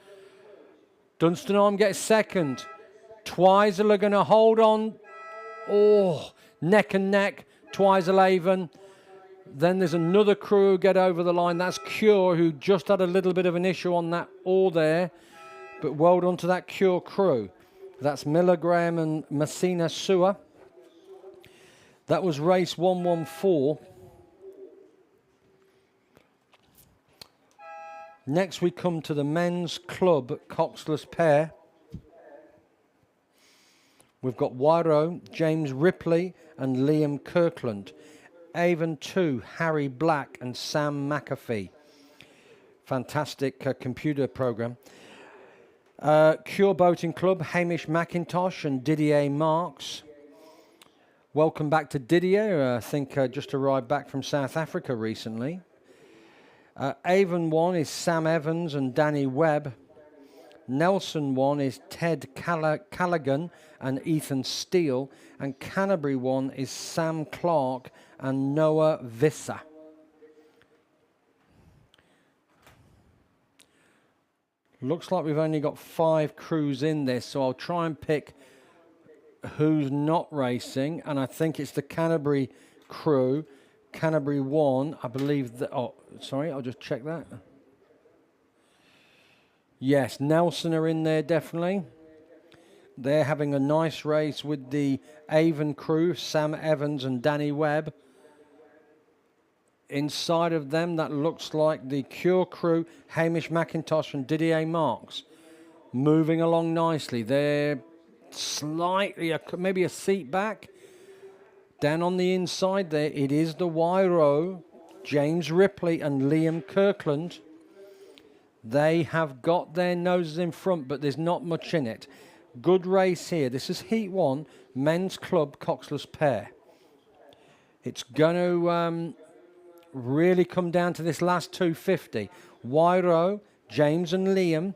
S4: Dunstanarm gets second. Twizel are going to hold on. Oh, neck and neck. Twizel Avon. Then there's another crew who get over the line. That's Cure, who just had a little bit of an issue on that oar there. But well done to that Cure crew. That's Miller Graham and Messina Sua. That was race 114. Next we come to the men's club coxless pair. We've got Wyro, James Ripley and Liam Kirkland. Avon 2, Harry Black and Sam McAfee. Fantastic computer program. Cure Boating Club, Hamish McIntosh and Didier Marks. Welcome back to Didier. I think just arrived back from South Africa recently. Avon 1 is Sam Evans and Danny Webb. Nelson 1 is Ted Callaghan and Ethan Steele. And Canterbury 1 is Sam Clark and Noah Visser. Looks like we've only got 5 crews in this, so I'll try and pick who's not racing. And I think it's the Canterbury crew. Canterbury 1, I believe that... Oh, sorry, I'll just check that. Yes, Nelson are in there, definitely. They're having a nice race with the Avon crew, Sam Evans and Danny Webb. Inside of them, that looks like the Cure crew, Hamish McIntosh and Didier Marks. Moving along nicely. They're slightly, maybe a seat back. Down on the inside there, it is the Wyro, James Ripley and Liam Kirkland. They have got their noses in front, but there's not much in it. Good race here. This is Heat 1, Men's Club Coxless Pair. It's going to really come down to this last 250. Wyro, James and Liam.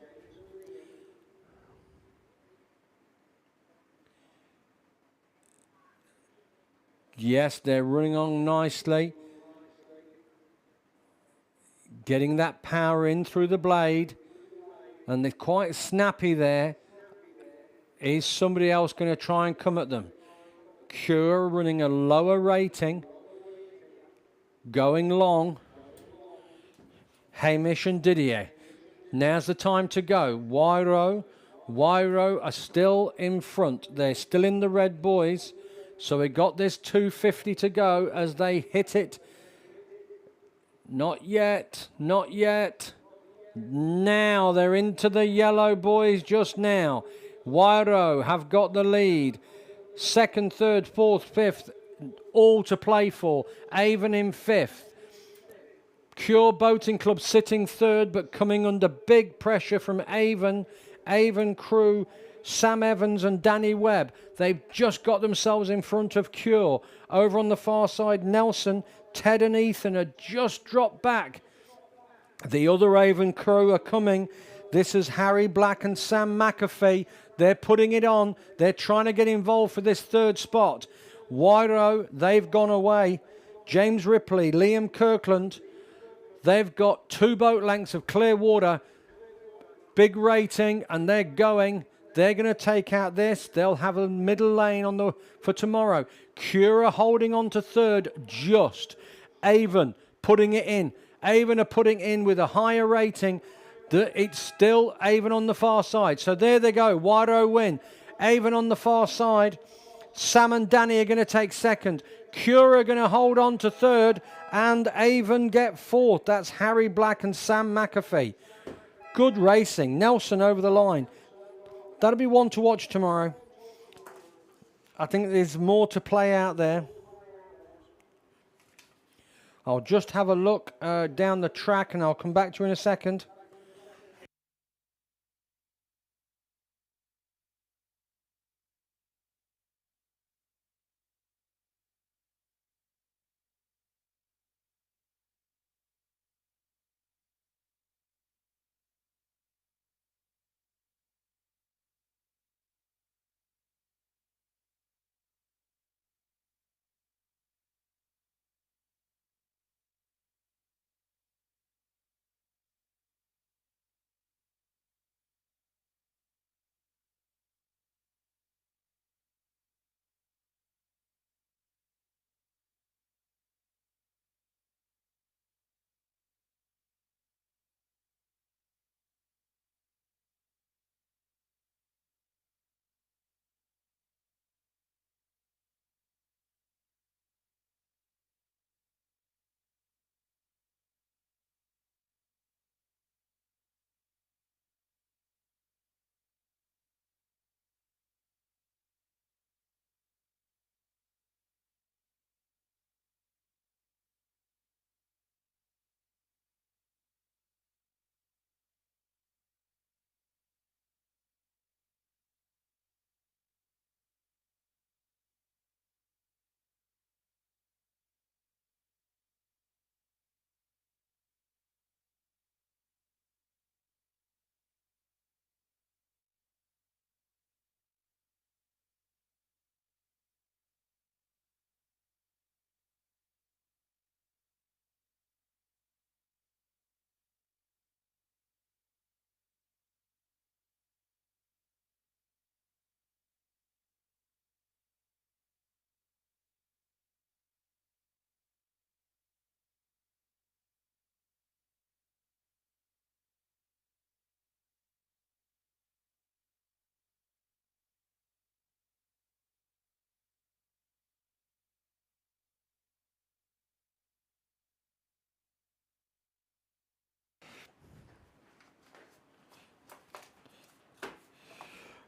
S4: Yes, they're running on nicely. Getting that power in through the blade. And they're quite snappy there. Is somebody else going to try and come at them? Cure running a lower rating. Going long. Hamish and Didier. Now's the time to go. Wyro are still in front. They're still in the red, boys. So we got this 250 to go as they hit it. Not yet. Not yet. Now they're into the yellow, boys, just now. Wyro have got the lead. Second, third, fourth, fifth, all to play for. Avon in fifth. Cure Boating Club sitting third, but coming under big pressure from Avon. Avon crew, Sam Evans and Danny Webb. They've just got themselves in front of Cure. Over on the far side, Nelson, Ted and Ethan are just dropped back. The other Avon crew are coming. This is Harry Black and Sam McAfee. They're putting it on. They're trying to get involved for this third spot. Wyro, they've gone away. James Ripley, Liam Kirkland. They've got 2 boat lengths of clear water. Big rating, and they're going. They're going to take out this. They'll have a middle lane for tomorrow. Cura holding on to third just. Avon putting it in. Avon are putting in with a higher rating. It's still Avon on the far side. So there they go. Wyro win. Avon on the far side. Sam and Danny are going to take second. Cura are going to hold on to third. And Avon get fourth. That's Harry Black and Sam McAfee. Good racing. Nelson over the line. That'll be one to watch tomorrow. I think there's more to play out there. I'll just have a look down the track and I'll come back to you in a second.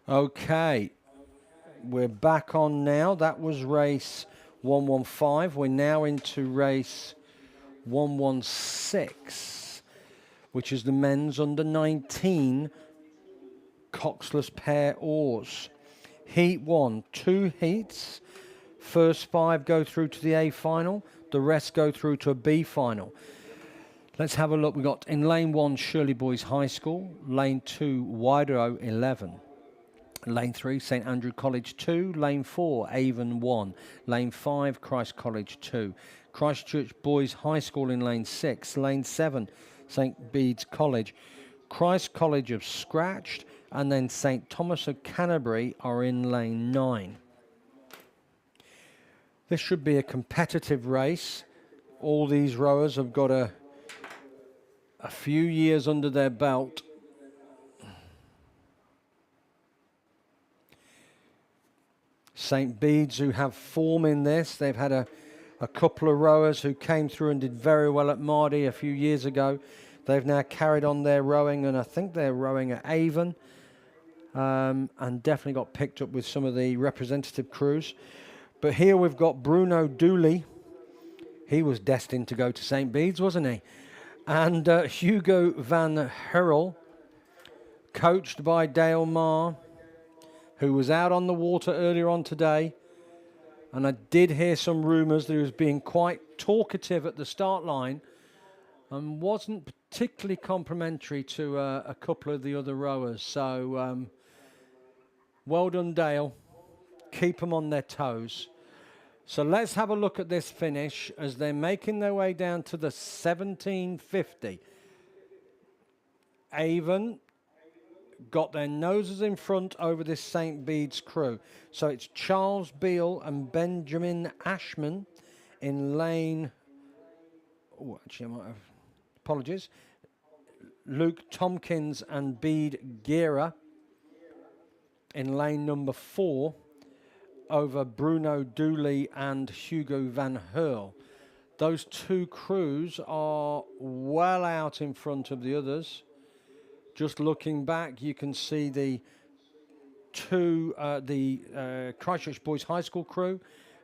S4: Okay, we're back on now. That was race 115. We're now into race 116, which is the men's under 19 coxless pair oars. Heat 1, 2 heats. First 5 go through to the A final. The rest go through to a B final. Let's have a look. We've got in lane 1, Shirley Boys High School. Lane 2, Widerow 11. Lane 3, St Andrew College 2. Lane 4, Avon 1. Lane 5, Christ College 2. Christchurch Boys High School in lane 6. Lane 7, St Bede's College. Christ College have scratched, and then St Thomas of Canterbury are in lane 9. This should be a competitive race. All these rowers have got a few years under their belt. St Bede's, who have form in this, they've had a couple of rowers who came through and did very well at Mardy a few years ago. They've now carried on their rowing, and I think they're rowing at Avon, and definitely got picked up with some of the representative crews. But here we've got Bruno Dooley. He was destined to go to St Bede's, wasn't he? And Hugo Van Hurl, coached by Dale Marr, who was out on the water earlier on today. And I did hear some rumours that he was being quite talkative at the start line and wasn't particularly complimentary to a couple of the other rowers. So well done, Dale. Keep them on their toes. So let's have a look at this finish as they're making their way down to the 1750. Avon got their noses in front over this St Bede's crew. So it's Charles Beale and Benjamin Ashman in lane... Oh, actually, I might have... Apologies. Luke Tompkins and Bede Guerra in lane number 4 over Bruno Dooley and Hugo Van Hurl. Those two crews are well out in front of the others. Just looking back, you can see the Christchurch Boys High School crew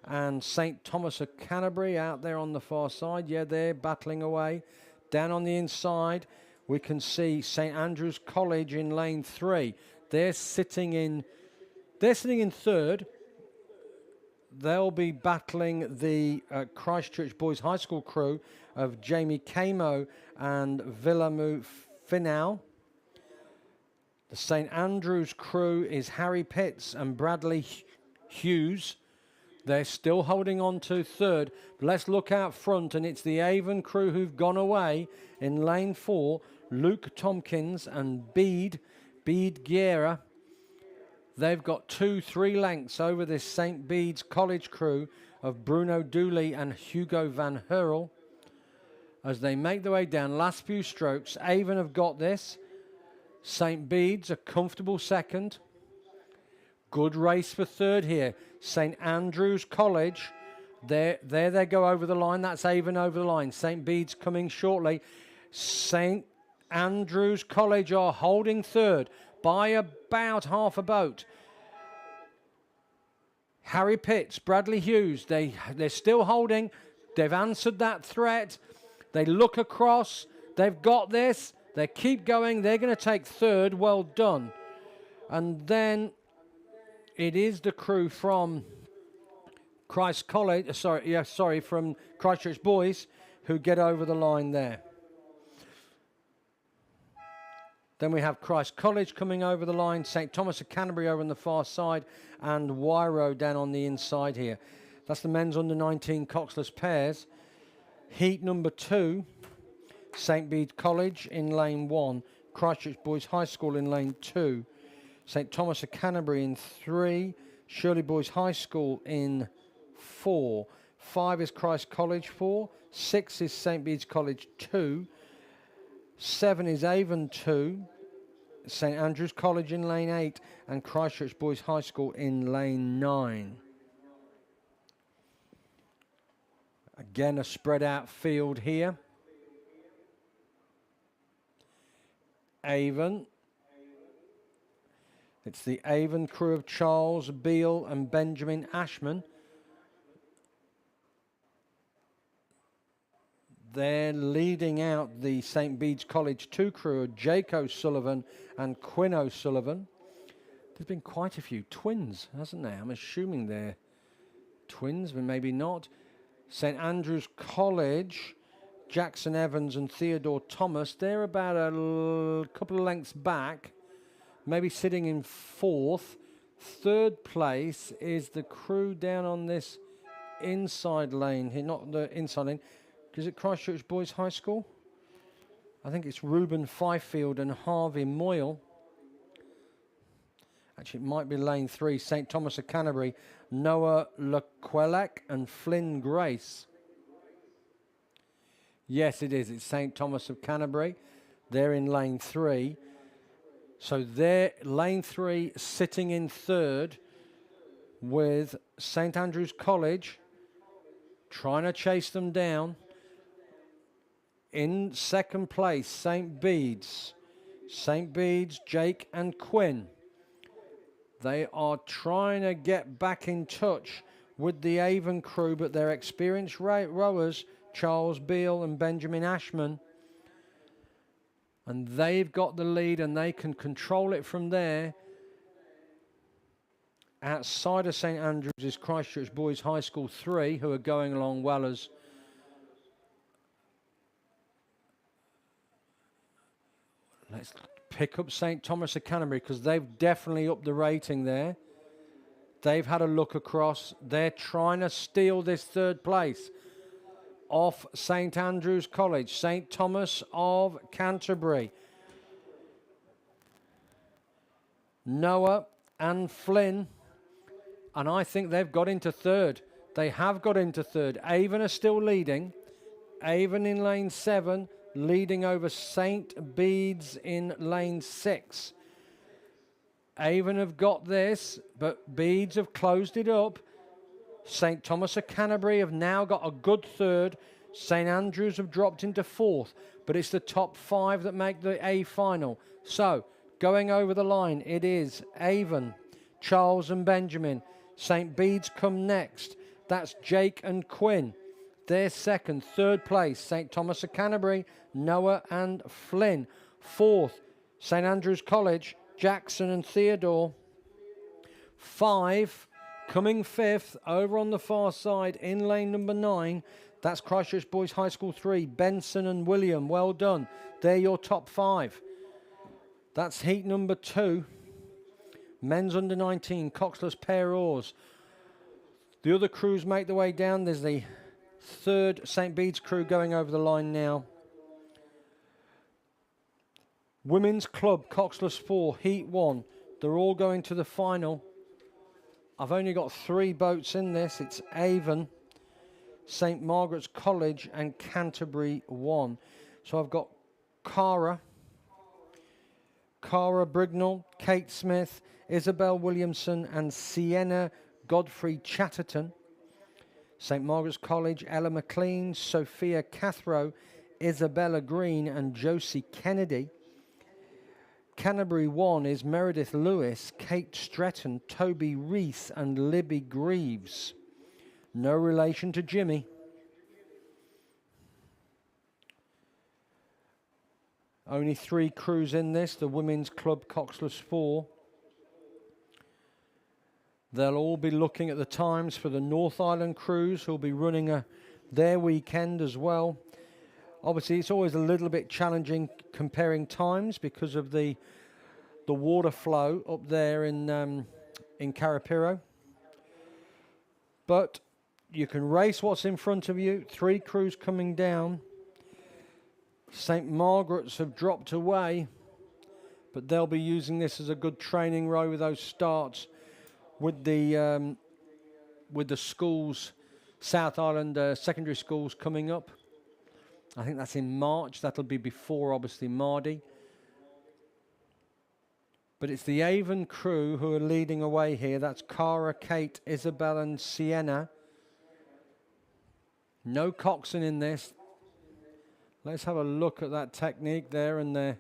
S4: and St Thomas of Canterbury out there on the far side. Yeah, they're battling away. Down on the inside, we can see St Andrew's College in lane 3. They're sitting in third. They'll be battling the Christchurch Boys High School crew of Jamie Camo and Villamu Finau. The St Andrews crew is Harry Pitts and Bradley Hughes. They're still holding on to third. But let's look out front, and it's the Avon crew who've gone away in lane 4. Luke Tompkins and Bede Guerra. They've got 2-3 lengths over this St Bede's College crew of Bruno Dooley and Hugo Van Hurl. As they make their way down, last few strokes, Avon have got this. St Bede's a comfortable second. Good race for third here. St Andrew's College, there they go over the line. That's Avon over the line. St Bede's coming shortly. St Andrew's College are holding third by about half a boat. Harry Pitts, Bradley Hughes, they're still holding. They've answered that threat. They look across. They've got this. They keep going. They're going to take third. Well done. And then it is the crew from Christ College, from Christchurch Boys who get over the line there. Then we have Christ College coming over the line, St Thomas of Canterbury over on the far side, and Wyro down on the inside here. That's the men's under 19 coxless pairs. Heat number 2, St Bede's College in lane 1, Christchurch Boys High School in lane 2, St Thomas of Canterbury in 3, Shirley Boys High School in 4, 5 is Christ College 4, 6 is St Bede's College 2, 7 is Avon 2, St Andrew's College in lane 8, and Christchurch Boys High School in lane 9. Again, a spread out field here. Avon It's the Avon crew of Charles Beale and Benjamin Ashman. They're leading out the St. Bede's College 2 crew of Jake O'Sullivan and Quinn O'Sullivan. There's been quite a few twins, hasn't there? I'm assuming they're twins, but maybe not. St. Andrew's College, Jackson Evans and Theodore Thomas, they're about a couple of lengths back, maybe sitting in fourth. Third place is the crew down on this inside lane here, not the inside lane. Is it Christchurch Boys High School? I think it's Reuben Fifield and Harvey Moyle. Actually, it might be lane 3, St. Thomas of Canterbury, Noah Lequelec and Flynn Grace. Yes, it is. It's St. Thomas of Canterbury. They're in lane 3. So they're lane 3 sitting in third with St. Andrew's College trying to chase them down. In second place, St. Bede's. St. Bede's, Jake and Quinn. They are trying to get back in touch with the Avon crew, but their experienced rowers, Charles Beale and Benjamin Ashman, and they've got the lead and they can control it from there. Outside of St. Andrews is Christchurch Boys High School 3, who are going along well as let's pick up St. Thomas of Canterbury, because they've definitely upped the rating there. They've had a look across. They're trying to steal this third place off St. Andrew's College. St. Thomas of Canterbury. Noah and Flynn. And I think they've got into third. They have got into third. Avon are still leading. Avon in lane 7. Leading over St. Bede's in lane 6. Avon have got this, but Bede's have closed it up. St. Thomas of Canterbury have now got a good third. St. Andrews have dropped into fourth, but it's the top 5 that make the A final. So, going over the line, it is Avon, Charles and Benjamin. St. Bede's come next. That's Jake and Quinn. They're second. Third place, St. Thomas of Canterbury, Noah and Flynn. Fourth, St. Andrew's College, Jackson and Theodore. 5, coming 5th, over on the far side in lane number 9. That's Christchurch Boys High School 3, Benson and William. Well done. They're your top 5. That's heat number 2. Men's under 19, coxless pair oars. The other crews make their way down. There's the third St. Bede's crew going over the line now. Women's Club, coxless 4, heat 1. They're all going to the final. I've only got 3 boats in this. It's Avon, St. Margaret's College and Canterbury 1. So I've got Cara Brignall, Kate Smith, Isabel Williamson and Sienna Godfrey Chatterton. St. Margaret's College, Ella McLean, Sophia Cathro, Isabella Green and Josie Kennedy. Canterbury 1 is Meredith Lewis, Kate Stretton, Toby Reese and Libby Greaves. No relation to Jimmy. Only 3 crews in this, the Women's Club Coxless 4. They'll all be looking at the times for the North Island crews, who'll be running their weekend as well. Obviously, it's always a little bit challenging comparing times because of the water flow up there in Karapiro. But you can race what's in front of you. 3 crews coming down. St. Margaret's have dropped away, but they'll be using this as a good training row with those starts with the schools, South Island secondary schools coming up. I think that's in March. That'll be before, obviously, Mardi. But it's the Avon crew who are leading away here. That's Cara, Kate, Isabel and Sienna. No coxswain in this. Let's have a look at that technique there and there.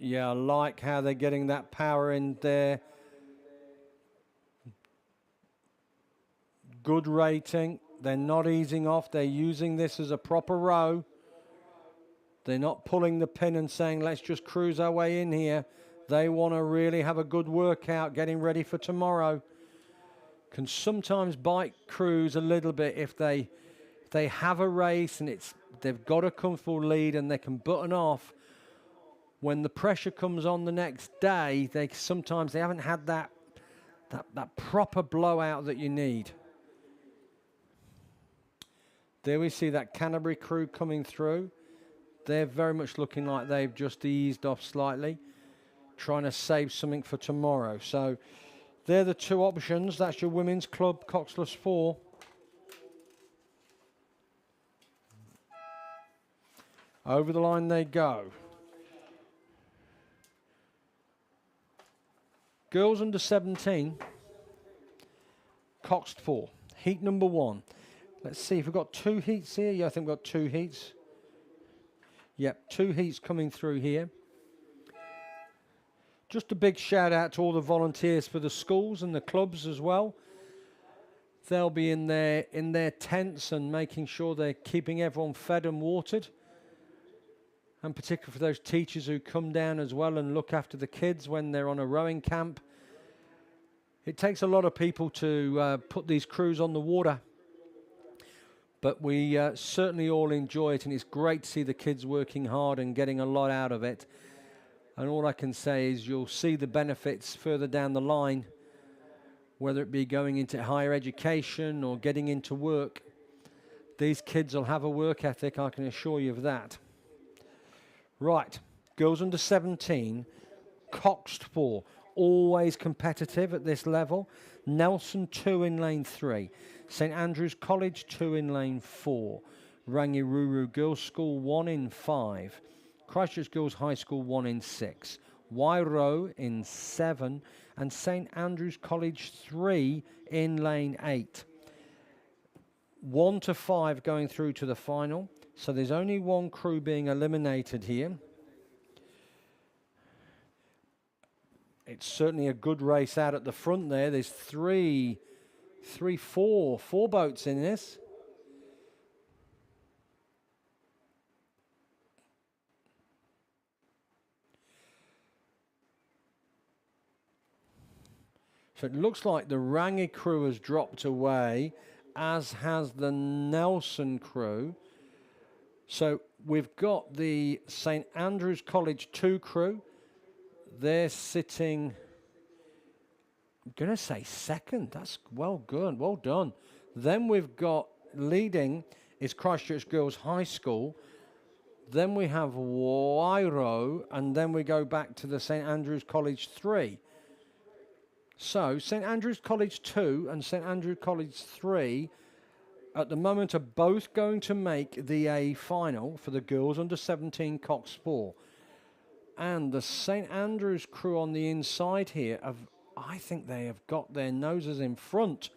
S4: Yeah, I like how they're getting that power in there. Good rating. They're not easing off. They're using this as a proper row. They're not pulling the pin and saying, let's just cruise our way in here. They want to really have a good workout, getting ready for tomorrow. Can sometimes bite crews a little bit if they have a race and they've got a comfortable lead and they can button off. When the pressure comes on the next day, they haven't had that proper blowout that you need. There we see that Canterbury crew coming through. They're very much looking like they've just eased off slightly, trying to save something for tomorrow. So they're the two options. That's your women's club, coxless 4. Over the line they go. Girls under 17, coxed 4, heat number 1. Let's see if we've got 2 heats here. Yeah, I think we've got 2 heats. Yep, 2 heats coming through here. Just a big shout out to all the volunteers for the schools and the clubs as well. They'll be in their tents and making sure they're keeping everyone fed and watered. And particularly for those teachers who come down as well and look after the kids when they're on a rowing camp. It takes a lot of people to put these crews on the water. But we certainly all enjoy it, and it's great to see the kids working hard and getting a lot out of it. And all I can say is you'll see the benefits further down the line, whether it be going into higher education or getting into work. These kids will have a work ethic, I can assure you of that. Right, girls under 17, coxed 4, always competitive at this level. Nelson 2 in lane 3. St Andrews College 2 in lane 4. Rangiruru Girls School 1 in 5. Christchurch Girls High School 1 in 6. Wairo in 7. And St Andrews College 3 in lane 8. 1 to 5 going through to the final. So there's only one crew being eliminated here. It's certainly a good race out at the front there. There's four boats in this. So it looks like the Rangi crew has dropped away, as has the Nelson crew. So we've got the St Andrews College 2 crew. They're sitting, I'm going to say second. That's well good, well done. Then we've got leading is Christchurch Girls High School. Then we have Wairo, and then we go back to the St Andrews College 3. So St Andrews College 2 and St Andrews College 3 at the moment are both going to make the A final for the girls under 17 Cox 4. And the St Andrews crew on the inside here, I think they have got their noses in front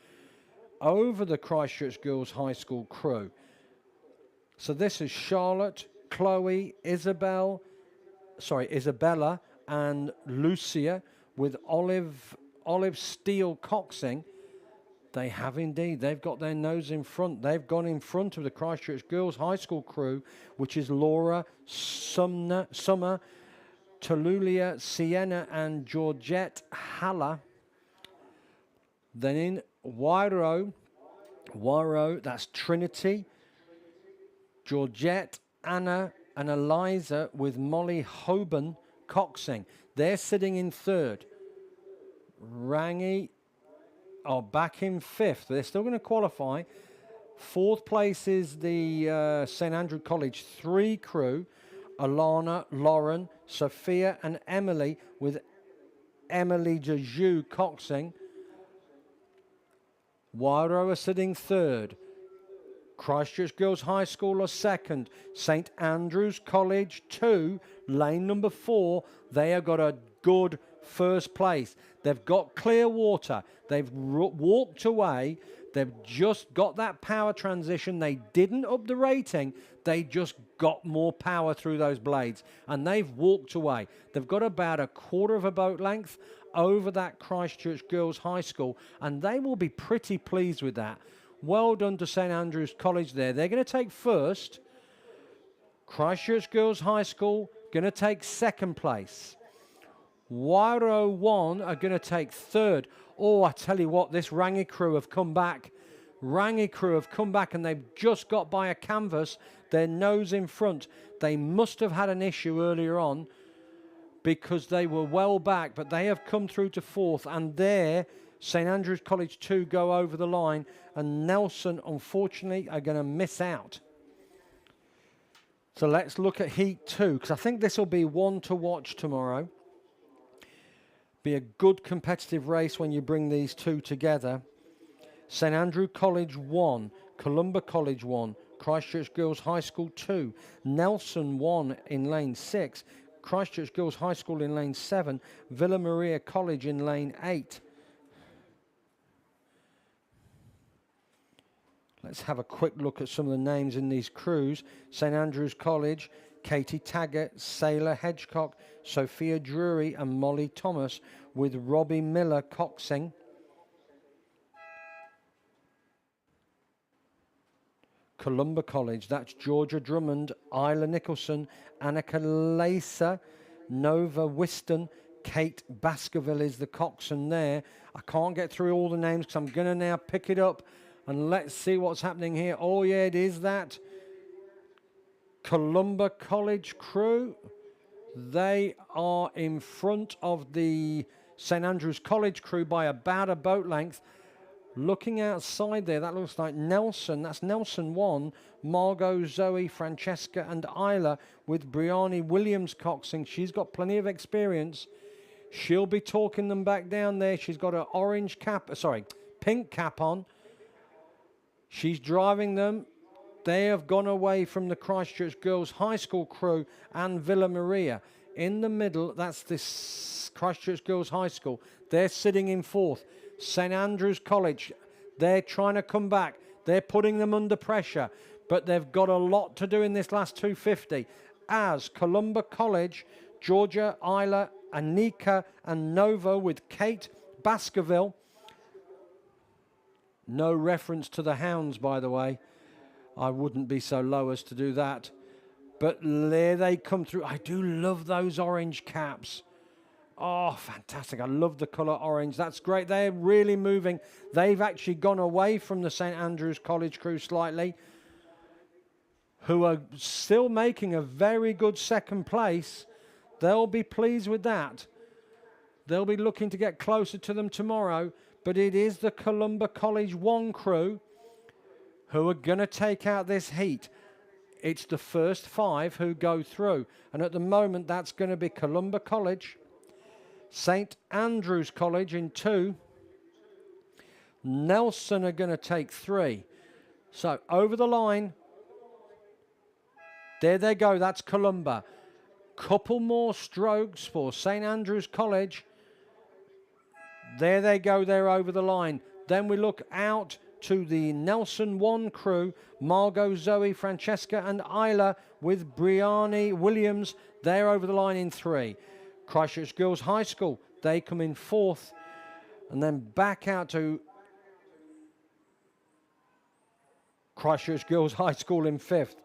S4: over the Christchurch Girls High School crew. So this is Charlotte, Chloe, Isabella, and Lucia with Olive Steele coxing. They have indeed. They've got their nose in front. They've gone in front of the Christchurch Girls High School crew, which is Laura, Summer, Talulia, Sienna, and Georgette Haller. Then in Wairo, that's Trinity, Georgette, Anna, and Eliza with Molly Hoban coxing. They're sitting in third. Rangi are back in fifth. They're still going to qualify. Fourth place is the St Andrew College 3 crew. Alana, Lauren, Sophia, and Emily with Emily Jaju coxing. Wairo are sitting third. Christchurch Girls High School are second. St Andrews College 2, lane number 4. They have got a good first place. They've got clear water. They've walked away. They've just got that power transition. They didn't up the rating. They just got more power through those blades. And they've walked away. They've got about a quarter of a boat length over that Christchurch Girls High School. And they will be pretty pleased with that. Well done to St Andrews College there. They're going to take first. Christchurch Girls High School going to take second place. Wairo 1 are going to take third. Oh, I tell you what, this Rangi crew have come back. Rangi crew have come back and they've just got by a canvas, their nose in front. They must have had an issue earlier on because they were well back, but they have come through to fourth. And there, St Andrews College 2 go over the line and Nelson, unfortunately, are going to miss out. So let's look at Heat 2, because I think this will be one to watch tomorrow. Be a good competitive race when you bring these two together. St Andrew College 1, Columba College 1, Christchurch Girls High School 2, Nelson 1 in lane 6, Christchurch Girls High School in lane 7, Villa Maria College in lane 8. Let's have a quick look at some of the names in these crews. St Andrews College, Katie Taggart, Sailor Hedgecock, Sophia Drury and Molly Thomas, with Robbie Miller coxing. Columba College, that's Georgia Drummond, Isla Nicholson, Annika Lacer, Nova Whiston, Kate Baskerville is the coxswain there. I can't get through all the names because I'm going to now pick it up and let's see what's happening here. Oh yeah, it is that Columba College crew. They are in front of the St Andrews College crew by about a boat length. Looking outside there, that looks like Nelson. That's Nelson 1, Margot, Zoe, Francesca and Isla with Brianni Williams coxing. She's got plenty of experience. She'll be talking them back down there. She's got an pink cap on. She's driving them. They have gone away from the Christchurch Girls High School crew and Villa Maria. In the middle, that's this Christchurch Girls High School. They're sitting in fourth. St Andrews College, they're trying to come back. They're putting them under pressure, but they've got a lot to do in this last 250. As Columba College, Georgia, Isla, Anika and Nova with Kate Baskerville. No reference to the hounds, by the way. I wouldn't be so low as to do that. But there they come through. I do love those orange caps. Oh, fantastic. I love the colour orange. That's great. They're really moving. They've actually gone away from the St Andrews College crew slightly, who are still making a very good second place. They'll be pleased with that. They'll be looking to get closer to them tomorrow. But it is the Columba College 1 crew who are going to take out this heat. It's the first 5 who go through. And at the moment, that's going to be Columba College, St Andrews College in 2. Nelson are going to take 3. So over the line. There they go. That's Columba. Couple more strokes for St Andrews College. There they go. They're over the line. Then we look out to the Nelson 1 crew, Margot, Zoe, Francesca and Isla with Brianni Williams. They're over the line in 3. Christchurch Girls High School, they come in 4th. And then back out to Christchurch Girls High School in 5th.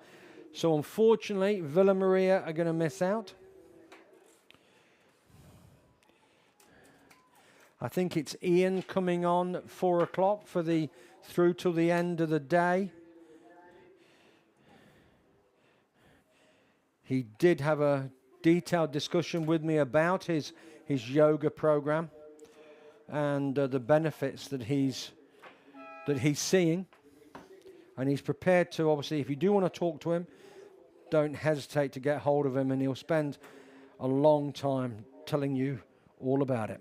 S4: So unfortunately, Villa Maria are going to miss out. I think it's Ian coming on at 4 o'clock for the through till the end of the day. He did have a detailed discussion with me about his yoga program and the benefits that he's seeing, and he's prepared to, obviously, if you do want to talk to him, don't hesitate to get hold of him, and he'll spend a long time telling you all about it.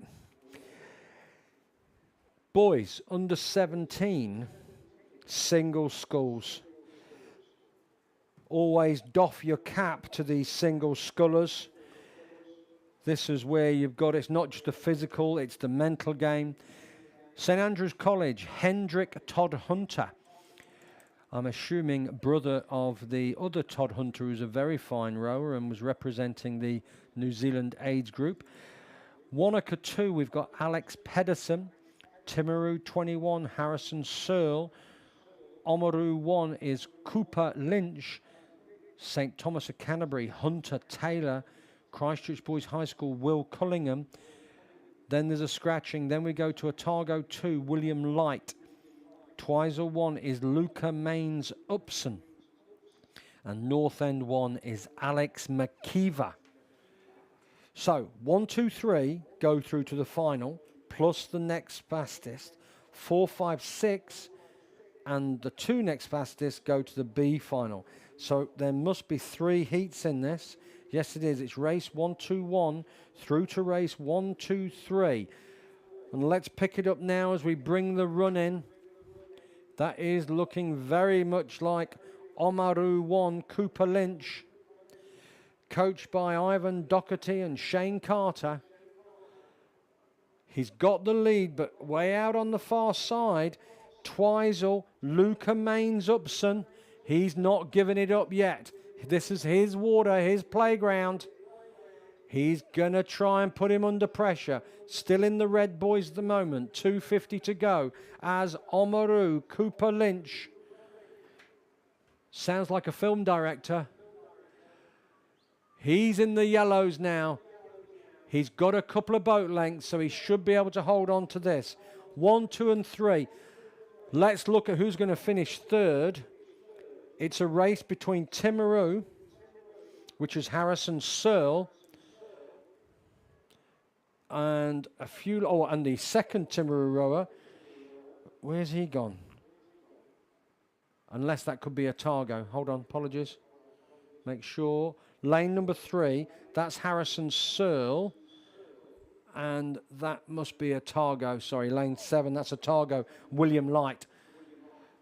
S4: Boys under 17 single sculls. Always doff your cap to these single scullers. This is where you've got, it's not just the physical, it's the mental game. St Andrews College, Hendrik Todd Hunter. I'm assuming brother of the other Todd Hunter, who's a very fine rower and was representing the New Zealand AIDS group. Wanaka 2, we've got Alex Pedersen. Timaru 21, Harrison Searle. Oamaru 1 is Cooper Lynch. St Thomas of Canterbury, Hunter Taylor. Christchurch Boys High School, Will Cullingham. Then there's a scratching. Then we go to Otago 2, William Light. Twizel 1 is Luca Mains Upson. And North End 1 is Alex McKeever. So 1, 2, 3 go through to the final, plus the next fastest. 4, 5, 6 and the 2 next fastest go to the B final. So there must be 3 heats in this. Yes, it is. It's race 1, 2, 1 through to race 1, 2, 3. And let's pick it up now as we bring the run in. That is looking very much like Oamaru 1, Cooper Lynch, coached by Ivan Doherty and Shane Carter. He's got the lead, but way out on the far side, Twizel, Luca Mains Upson. He's not given it up yet. This is his water, his playground. He's going to try and put him under pressure. Still in the red boys at the moment. 2:50 to go as Oamaru, Cooper Lynch. Sounds like a film director. He's in the yellows now. He's got a couple of boat lengths, so he should be able to hold on to this. 1, 2, and 3. Let's look at who's going to finish third. It's a race between Timaru, which is Harrison Searle, and a few. Oh, and the second Timaru rower. Where's he gone? Unless that could be a Targo. Hold on, apologies. Make sure. Lane number 3, that's Harrison Searle. And that must be a Targo. Sorry, lane 7, that's a Targo. William Light.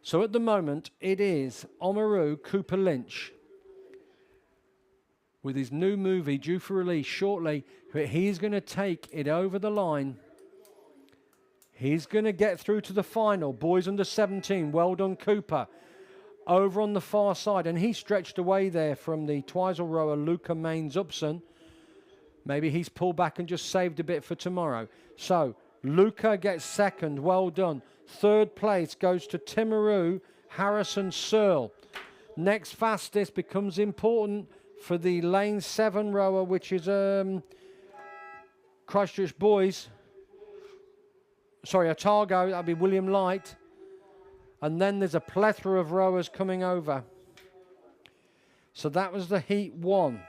S4: So at the moment, it is Oamaru, Cooper Lynch, with his new movie due for release shortly. He's going to take it over the line. He's going to get through to the final. Boys under 17, well done, Cooper. Over on the far side, and he stretched away there from the Twizel rower, Luca Mains Upson. Maybe he's pulled back and just saved a bit for tomorrow. So, Luca gets second, well done. Third place goes to Timaru, Harrison Searle. Next fastest becomes important for the lane 7 rower, which is Christchurch Boys. Sorry, Otago, that'll be William Light. And then there's a plethora of rowers coming over. So that was the heat 1.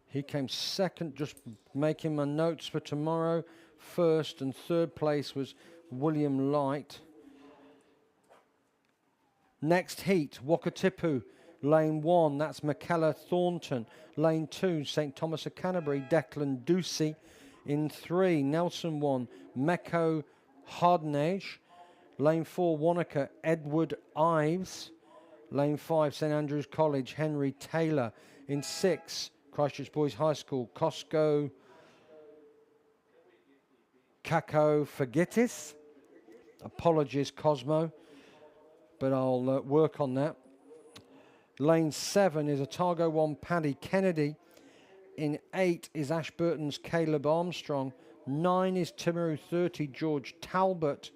S4: He came second, just making my notes for tomorrow. First and third place was William Light. Next heat, Wakatipu, lane 1, that's McKellar Thornton. Lane 2, St Thomas of Canterbury, Declan Ducey. In 3, Nelson 1, Meko Hardnage. Lane 4, Wanaka, Edward Ives. Lane 5, St Andrews College, Henry Taylor. In 6, Christchurch Boys High School, Costco Kako Fagitis. Apologies, Cosmo, but I'll work on that. Lane 7 is Otago 1, Paddy Kennedy. In 8 is Ashburton's Caleb Armstrong. 9 is Timaru 30, George Talbot.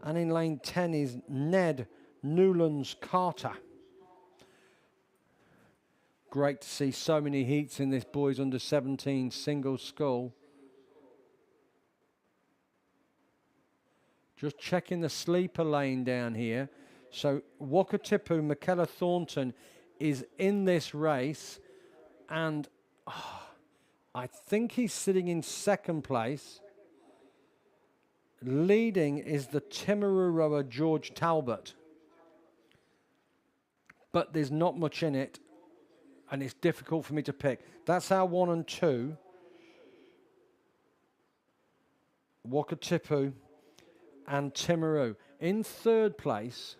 S4: And in lane 10 is Ned Newlands Carter. Great to see so many heats in this boys under 17 single scull. Just checking the sleeper lane down here. So Wakatipu, McKellar Thornton is in this race. And I think he's sitting in second place. Leading is the Timaru rower George Talbot. But there's not much in it, and it's difficult for me to pick. That's our 1 and 2. Wakatipu and Timaru. In third place,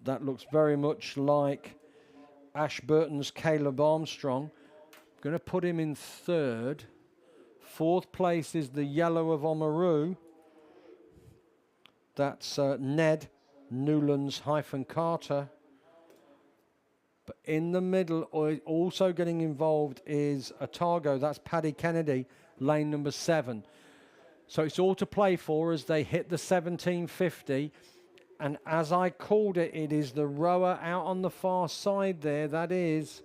S4: that looks very much like Ashburton's Caleb Armstrong. I'm going to put him in third. 4th place is the yellow of Oamaru. That's Ned Newlands-Carter. But in the middle, also getting involved is Otago. That's Paddy Kennedy, lane number 7. So it's all to play for as they hit the 1750. And as I called it, it is the rower out on the far side there. That is,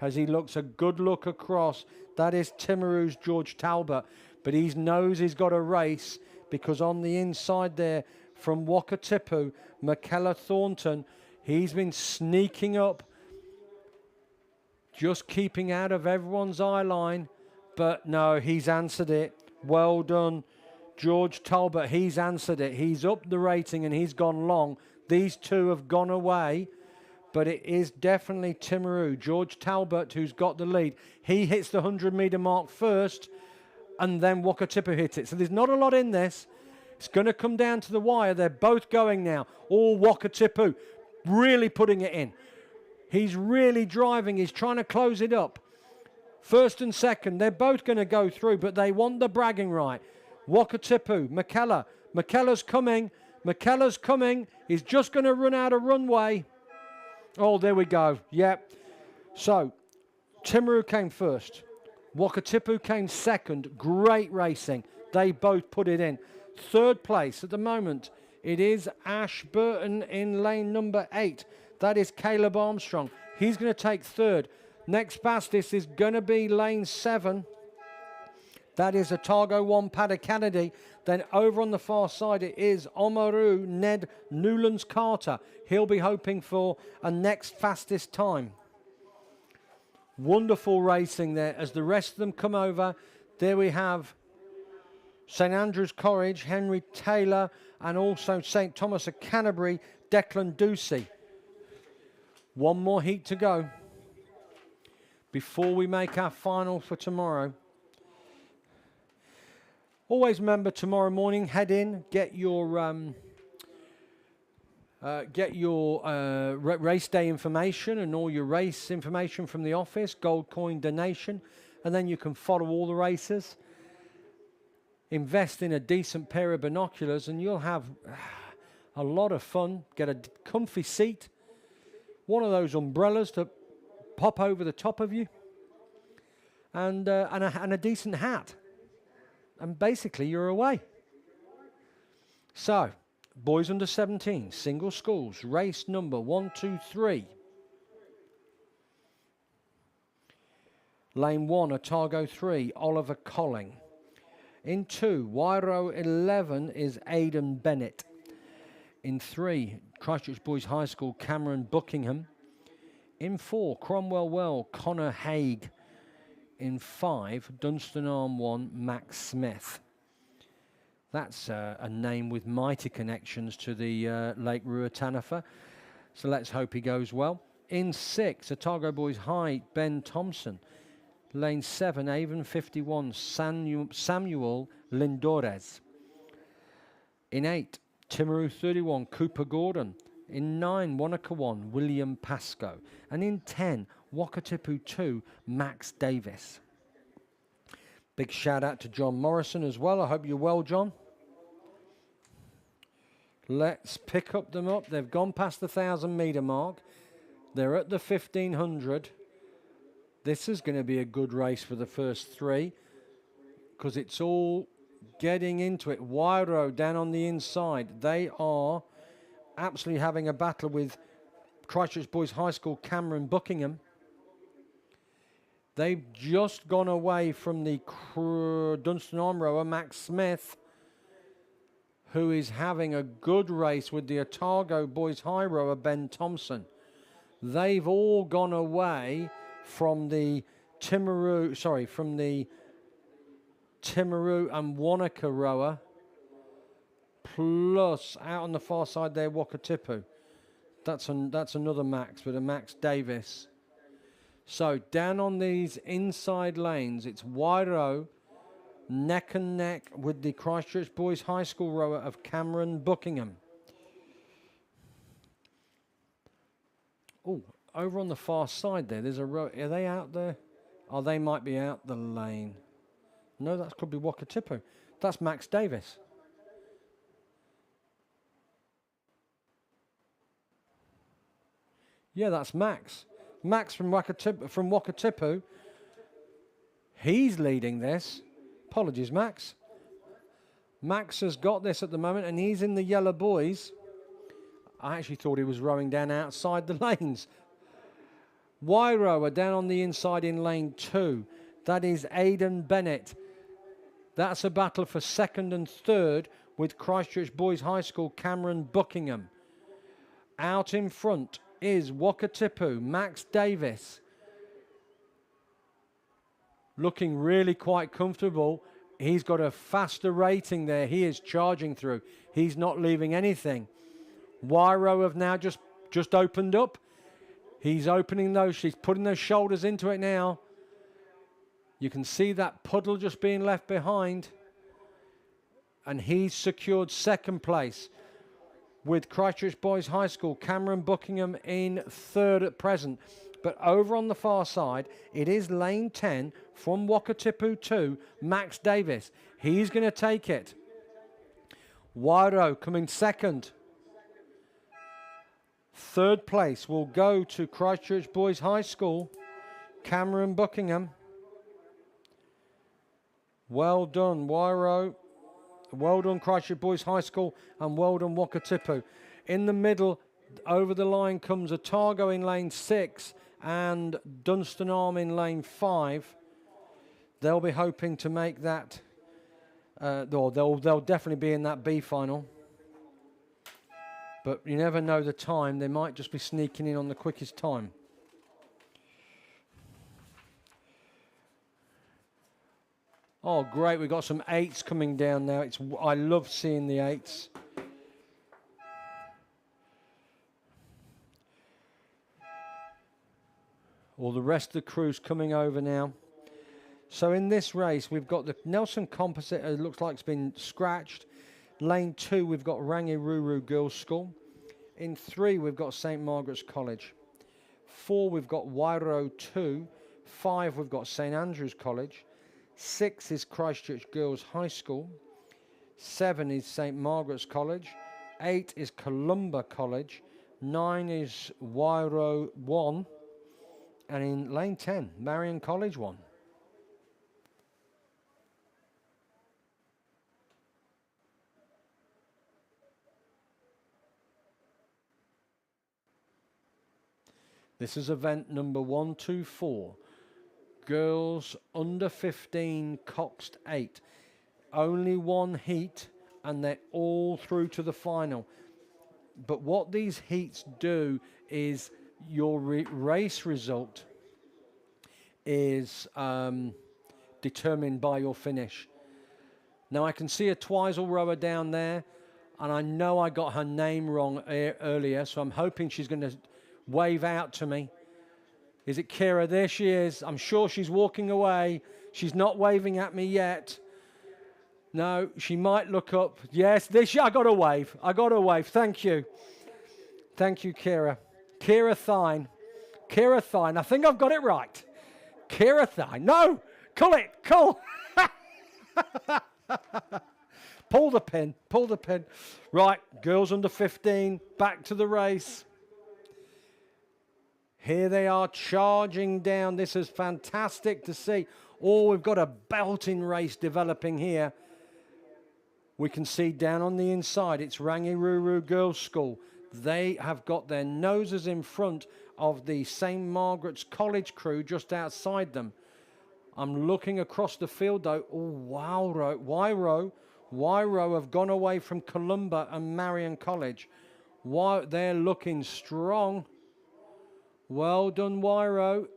S4: as he looks a good look across, that is Timaru's George Talbot. But he knows he's got a race because on the inside there from Wakatipu, McKellar Thornton, he's been sneaking up, just keeping out of everyone's eye line. But no, he's answered it. Well done, George Talbot. He's answered it. He's up the rating and he's gone long. These two have gone away, but it is definitely Timaru, George Talbot, who's got the lead. He hits the 100-meter mark first, and then Wakatipu hits it. So there's not a lot in this. It's going to come down to the wire. They're both going now. All Wakatipu really putting it in. He's really driving. He's trying to close it up. First and second, they're both going to go through, but they want the bragging right. Wakatipu, McKellar. McKellar's coming. McKellar's coming. He's just going to run out of runway. Oh, there we go. Yep. So, Timaru came first. Wakatipu came second. Great racing. They both put it in. 3rd place at the moment, it is Ash Burton in lane number 8. That is Caleb Armstrong. He's going to take 3rd. Next past this is going to be lane 7. That is Otago 1, Paddy Kennedy. Then over on the far side, it is Oamaru Ned Newlands-Carter. He'll be hoping for a next fastest time. Wonderful racing there as the rest of them come over. There we have St Andrews College, Henry Taylor, and also St Thomas of Canterbury, Declan Ducey. One more heat to go before we make our final for tomorrow. Always remember tomorrow morning, head in, get your race day information and all your race information from the office, gold coin donation, and then you can follow all the races. Invest in a decent pair of binoculars and you'll have a lot of fun. Get a comfy seat, one of those umbrellas to pop over the top of you, and a decent hat. And basically you're away. So, boys under 17, single schools, race number 1, 2, 3. Lane 1, Otago 3, Oliver Colling. In 2, Wairo 11 is Aidan Bennett. In 3, Christchurch Boys High School, Cameron Buckingham. In 4, Cromwell Well, Connor Haig. In 5, Dunstan Arm 1, Max Smith. That's a name with mighty connections to the Lake Ruatanifa. So let's hope he goes well. In 6, Otago Boys High, Ben Thompson. Lane 7, Avon 51, Samuel Lindores. In 8, Timaru 31, Cooper Gordon. In 9, Wanaka 1, William Pascoe. And in 10, Wakatipu 2, Max Davis. Big shout out to John Morrison as well. I hope you're well, John. Let's pick them up. They've gone past the 1,000-meter mark. They're at the 1,500. This is going to be a good race for the first 3 because it's all getting into it. Wairo down on the inside. They are absolutely having a battle with Christchurch Boys High School, Cameron Buckingham. They've just gone away from the Dunstan Arm rower, Max Smith, who is having a good race with the Otago Boys High rower, Ben Thompson. They've all gone away from the Timaru and Wanaka rower, plus out on the far side there, Wakatipu. That's another Max, but a Max Davis. So down on these inside lanes, it's Wairo neck and neck with the Christchurch Boys High School rower of Cameron Buckingham. Oh, over on the far side there's a row. Are they out there? Oh, they might be out the lane. No, that could be Wakatipu. That's Max Davis. Yeah, that's Max. Max from Wakatipu. He's leading this. Apologies, Max. Max has got this at the moment, and he's in the yellow buoys. I actually thought he was rowing down outside the lanes. Wairo are down on the inside in lane 2. That is Aidan Bennett. That's a battle for second and third with Christchurch Boys High School Cameron Buckingham. Out in front is Wakatipu, Max Davis. Looking really quite comfortable. He's got a faster rating there. He is charging through. He's not leaving anything. Wairo have now just opened up. He's opening those. She's putting those shoulders into it now. You can see that puddle just being left behind. And he's secured second place with Christchurch Boys High School. Cameron Buckingham in third at present. But over on the far side, it is lane 10 from Wakatipu 2, Max Davis. He's going to take it. Wairo coming second. Third place will go to Christchurch Boys High School, Cameron Buckingham. Well done, Wairo. Well done, Christchurch Boys High School, and well done, Wakatipu. In the middle, over the line comes Otago in lane 6 and Dunstan Arm in lane 5. They'll be hoping to make that, they'll definitely be in that B final. But you never know the time. They might just be sneaking in on the quickest time. Oh, great. We've got some 8s coming down now. I love seeing the 8s. All the rest of the crew's coming over now. So in this race, we've got the Nelson Composite. It looks like it's been scratched. Lane 2, we've got Rangiruru Girls' School. In 3, we've got St. Margaret's College. 4, we've got Wairo 2. 5, we've got St. Andrew's College. 6 is Christchurch Girls High School. 7 is St. Margaret's College. 8 is Columba College. 9 is Wairo 1. And in lane 10, Marion College 1. This is event number 124. Girls under 15 coxed 8. Only one heat and they're all through to the final. But what these heats do is your race result is determined by your finish. Now I can see a Twizel rower down there, and I know I got her name wrong earlier, so I'm hoping she's going to wave out to me. Is it Kira? There she is. I'm sure she's walking away. She's not waving at me yet. No, she might look up. Yes, I got a wave. I got a wave. Thank you. Thank you, Kira. Kira Thine. Kira Thine. I think I've got it right. Kira Thine. No! Cull it! Cull! Pull the pin. Pull the pin. Right, girls under 15. Back to the race. Here they are charging down. This is fantastic to see. Oh, we've got a belting race developing here. We can see down on the inside, it's Rangiruru Girls' School. They have got their noses in front of the St. Margaret's College crew just outside them. I'm looking across the field though. Oh, Wairo have gone away from Columba and Marion College. They're looking strong. Well done, Wairo.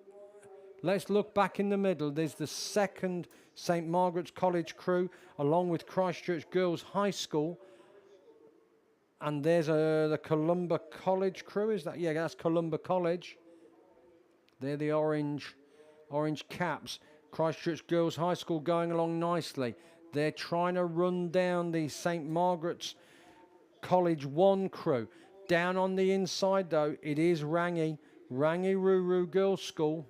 S4: Let's look back in the middle. There's the second St. Margaret's College crew, along with Christchurch Girls High School. And there's the Columba College crew. Is that? Yeah, that's Columba College. They're the orange caps. Christchurch Girls High School going along nicely. They're trying to run down the St. Margaret's College 1 crew. Down on the inside, though, it is Rangiruru Girls' School.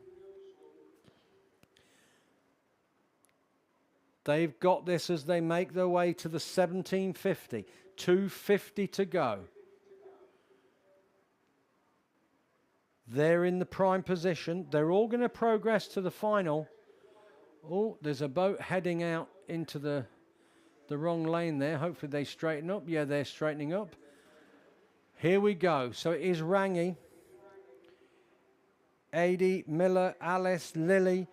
S4: They've got this as they make their way to the 1750. 250 to go. They're in the prime position. They're all going to progress to the final. Oh, there's a boat heading out into the wrong lane there. Hopefully they straighten up. Yeah, they're straightening up. Here we go. So it is Rangi, Adi, Miller, Alice, Lily,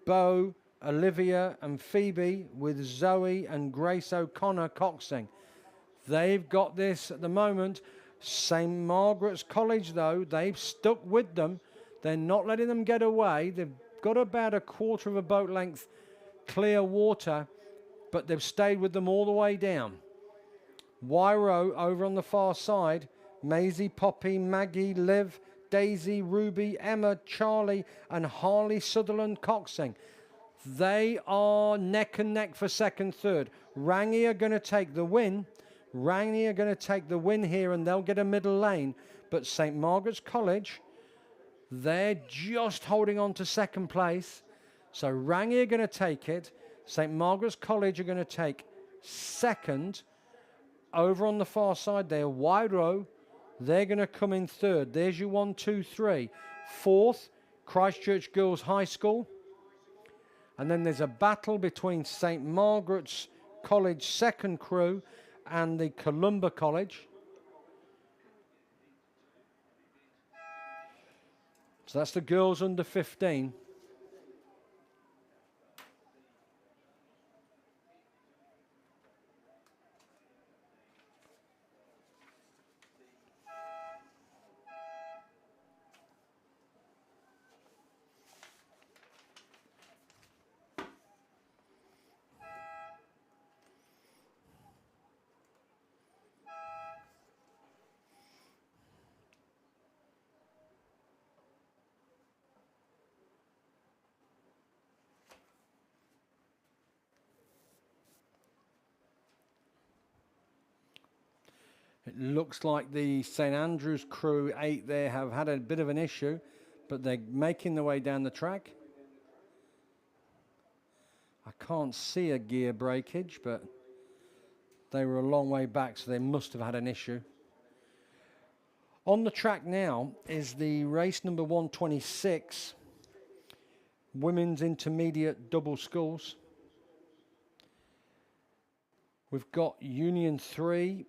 S4: Bo, Olivia and Phoebe, with Zoe and Grace O'Connor coxing. They've got this at the moment. St. Margaret's College, though, they've stuck with them. They're not letting them get away. They've got about a quarter of a boat length clear water, but they've stayed with them all the way down. Wyro over on the far side. Maisie, Poppy, Maggie, Liv, Daisy, Ruby, Emma, Charlie, and Harley Sutherland coxing. They are neck and neck for second, third. Rangi are going to take the win. Rangi are going to take the win here, and they'll get a middle lane. But St. Margaret's College, they're just holding on to second place. So Rangi are going to take it. St. Margaret's College are going to take second. Over on the far side there, Wyro, they're going to come in third. There's your 1, 2, 3. Fourth, Christchurch Girls High School. And then there's a battle between St. Margaret's College second crew and the Columba College. So that's the girls under 15. It looks like the St. Andrews crew 8 there have had a bit of an issue, but they're making their way down the track. I can't see a gear breakage, but they were a long way back, so they must have had an issue. On the track now is the race number 126, Women's Intermediate Double Sculls. We've got Union 3,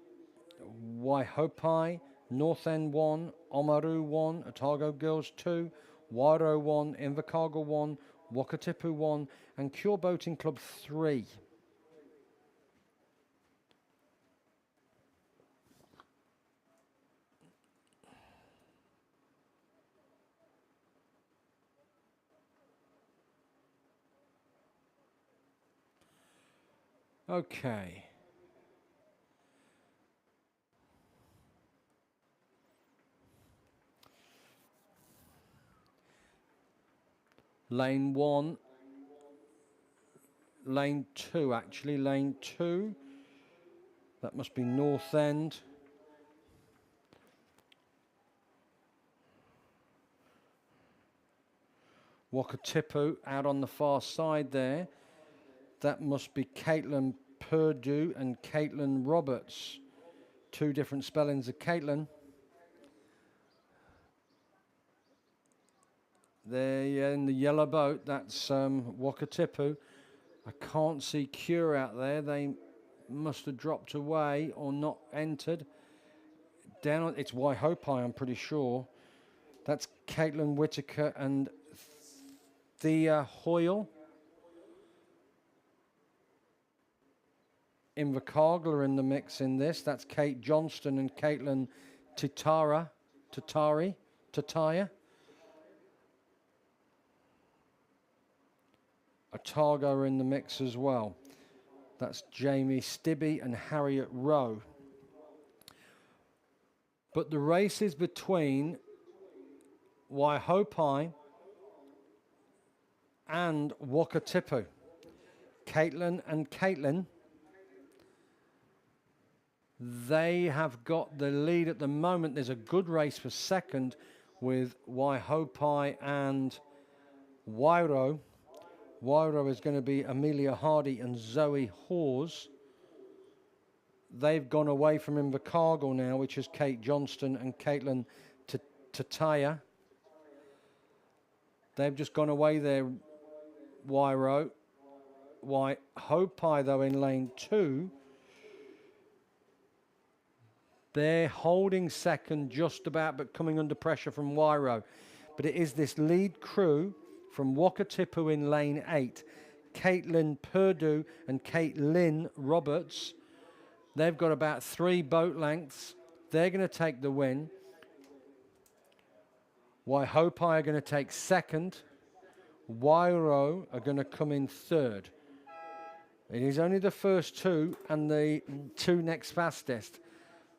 S4: Waihopai, North End 1, Oamaru 1, Otago Girls 2, Wairo 1, Invercargill 1, Wakatipu 1, and Cure Boating Club 3. Okay. Lane 1, lane 2 actually, lane 2. That must be North End. Wakatipu out on the far side there. That must be Caitlin Purdue and Caitlin Roberts. Two different spellings of Caitlin. There in the yellow boat, that's Wakatipu. I can't see Cure out there. They must have dropped away or not entered. Down on, it's Waihopai, I'm pretty sure. That's Caitlin Whitaker and Thea Hoyle. Invercargill are in the mix in this. That's Kate Johnston and Caitlin Tataya. Otago are in the mix as well. That's Jamie Stibby and Harriet Rowe. But the race is between Waihopai and Wakatipu. Caitlin and Caitlin, they have got the lead at the moment. There's a good race for second with Waihopai and Wairo. Wyro is going to be Amelia Hardy and Zoe Hawes. They've gone away from Invercargill now, which is Kate Johnston and Caitlin Tataya. They've just gone away there, Wyro. Hopi, though, in lane 2. They're holding second just about, but coming under pressure from Wyro. But it is this lead crew from Wakatipu in lane 8, Caitlin Purdue and Caitlin Roberts. They've got about 3 boat lengths. They're going to take the win. Waihopai are going to take second. Wairo are going to come in third. It is only the first 2 and the 2 next fastest.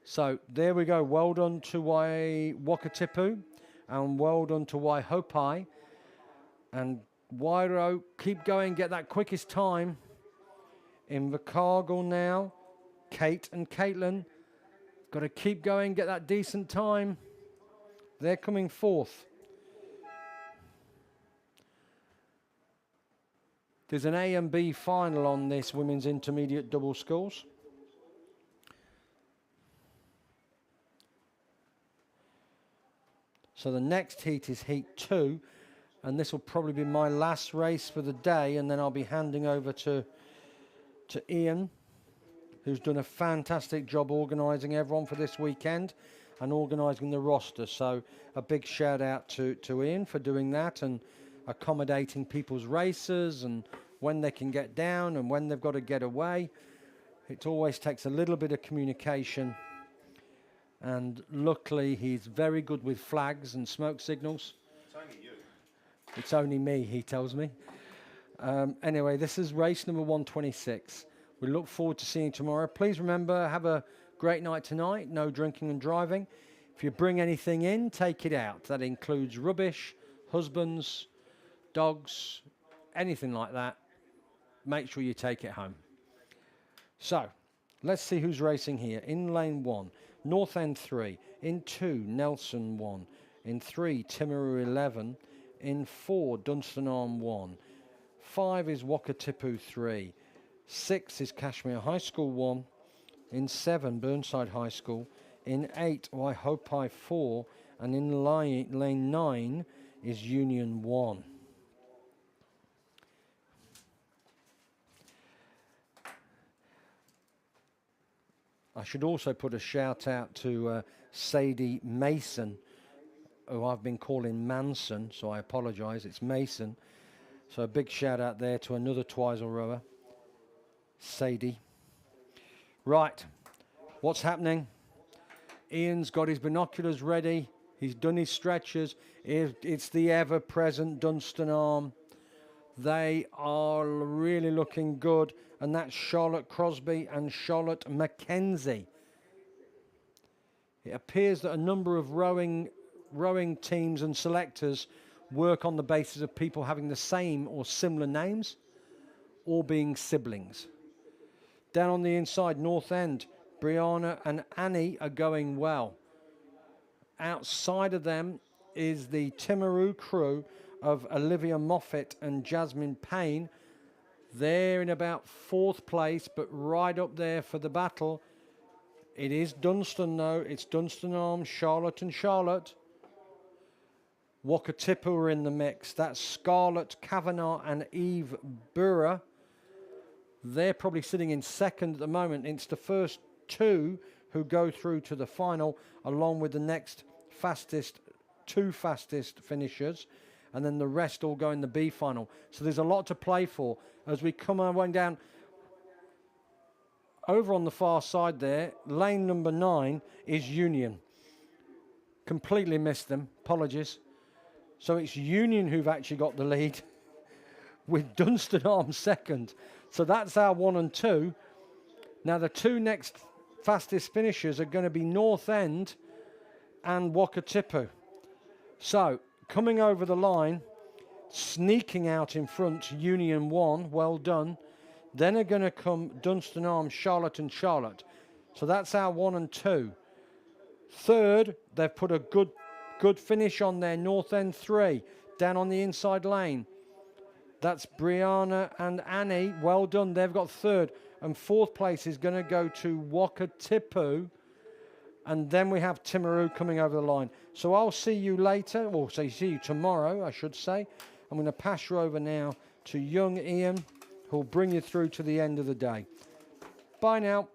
S4: So there we go. Well done to Wakatipu and well done to Waihopai. And Wairo, keep going, get that quickest time. Invercargill now. Kate and Caitlin, got to keep going, get that decent time. They're coming 4th. There's an A and B final on this women's intermediate double sculls. So the next heat is heat 2, and this will probably be my last race for the day, and then I'll be handing over to Ian, who's done a fantastic job organising everyone for this weekend and organising the roster. So a big shout out to Ian for doing that and accommodating people's races and when they can get down and when they've got to get away. It always takes a little bit of communication, and luckily he's very good with flags and smoke signals.
S3: It's only you.
S4: It's only me, he tells me. Anyway, this is race number 126. We look forward to seeing you tomorrow. Please remember, have a great night tonight. No drinking and driving. If you bring anything in, take it out. That includes rubbish, husbands, dogs, anything like that. Make sure you take it home. So, let's see who's racing here. In lane 1, North End 3. In 2, Nelson 1. In 3, Timaru 11. In 4, Dunstanarm 1. 5 is Wakatipu 3. 6 is Kashmir High School 1. In 7, Burnside High School. In 8, Waihopai 4. And in lane 9 is Union 1. I should also put a shout out to Sadie Mason, who I've been calling Manson, so I apologise, it's Mason. So a big shout out there to another Twizel rower, Sadie. Right, what's happening? Ian's got his binoculars ready. He's done his stretchers. It's the ever-present Dunstanarm. They are really looking good. And that's Charlotte Crosby and Charlotte Mackenzie. It appears that a number of rowing teams and selectors work on the basis of people having the same or similar names or being siblings. Down on the inside, North End, Brianna and Annie are going well. Outside of them is the Timaru crew of Olivia Moffat and Jasmine Payne. They're in about 4th place, but right up there for the battle. It is Dunstan, though. It's Dunstanarm, Charlotte and Charlotte. Wakatipu are in the mix. That's Scarlett Kavanagh and Eve Burra. They're probably sitting in 2nd at the moment. It's the first 2 who go through to the final, along with the next fastest, 2 fastest finishers. And then the rest all go in the B final. So there's a lot to play for as we come our way down. Over on the far side there, lane number 9 is Union. Completely missed them, apologies. So it's Union who've actually got the lead with Dunstanarm 2nd. So that's our 1 and 2. Now the 2 next fastest finishers are going to be North End and Wakatipu. So coming over the line, sneaking out in front, Union 1, well done. Then are going to come Dunstanarm, Charlotte and Charlotte. So that's our 1 and 2. Third, they've put a good finish on there, North End 3, down on the inside lane. That's Brianna and Annie. Well done. They've got third. And fourth place is going to go to Wakatipu. And then we have Timaru coming over the line. So I'll see you later. Or see you tomorrow, I should say. I'm going to pass you over now to young Ian, who'll bring you through to the end of the day. Bye now.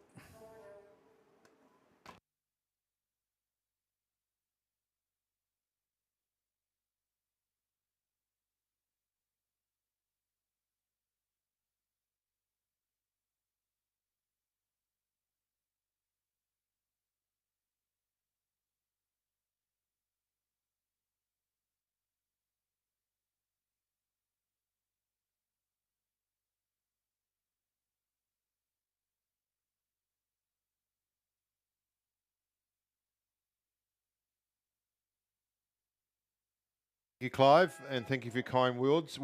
S3: Thank you, Clive, and thank you for your kind words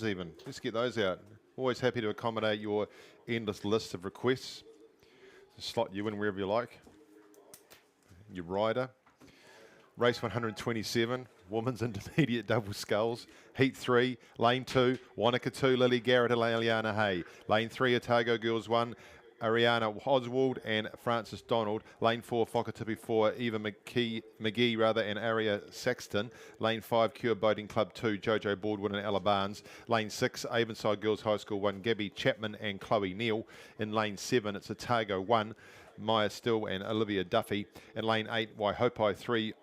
S3: even. Let's get those out. Always happy to accommodate your endless list of requests. Slot you in wherever you like. Your rider. Race 127, women's intermediate double sculls. Heat 3, lane 2, Wanaka 2, Lily Garrett and Eliana Hay. Lane 3, Otago Girls 1, Ariana Oswald and Frances Donald. Lane 4, Whakatipu 4, Eva McGee and Aria Saxton. Lane 5, Cure Boating Club 2, Jojo Baldwin and Ella Barnes. Lane 6, Avonside Girls High School 1, Gabby Chapman and Chloe Neal. In lane 7, it's Otago 1, Maya Still and Olivia Duffy. In lane 8, Waihopai 3,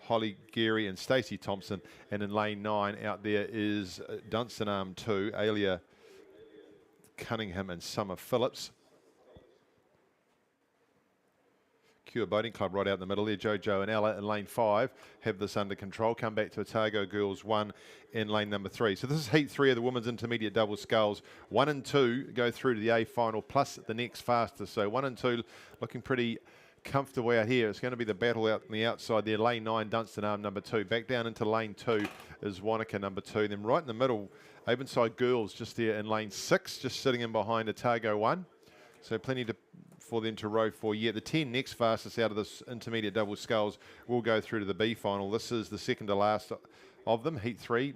S3: Holly Geary and Stacey Thompson. And in lane 9 out there is Dunstanarm 2, Alia Cunningham and Summer Phillips. Cure Boating Club right out in the middle there. Jojo and Ella in lane 5 have this under control. Come back to Otago Girls 1 in lane number 3. So this is heat 3 of the women's intermediate double sculls. 1 and 2 go through to the A final plus the next fastest. So 1 and 2 looking pretty comfortable out here. It's going to be the battle out on the outside there. Lane 9, Dunstanarm number 2. Back down into lane 2 is Wanaka number 2. Then right in the middle, Avonside Girls just there in lane 6, just sitting in behind Otago 1. So plenty for them to row for yet. The 10 next fastest out of this intermediate double sculls will go through to the B final. This is the second to last of them, heat 3.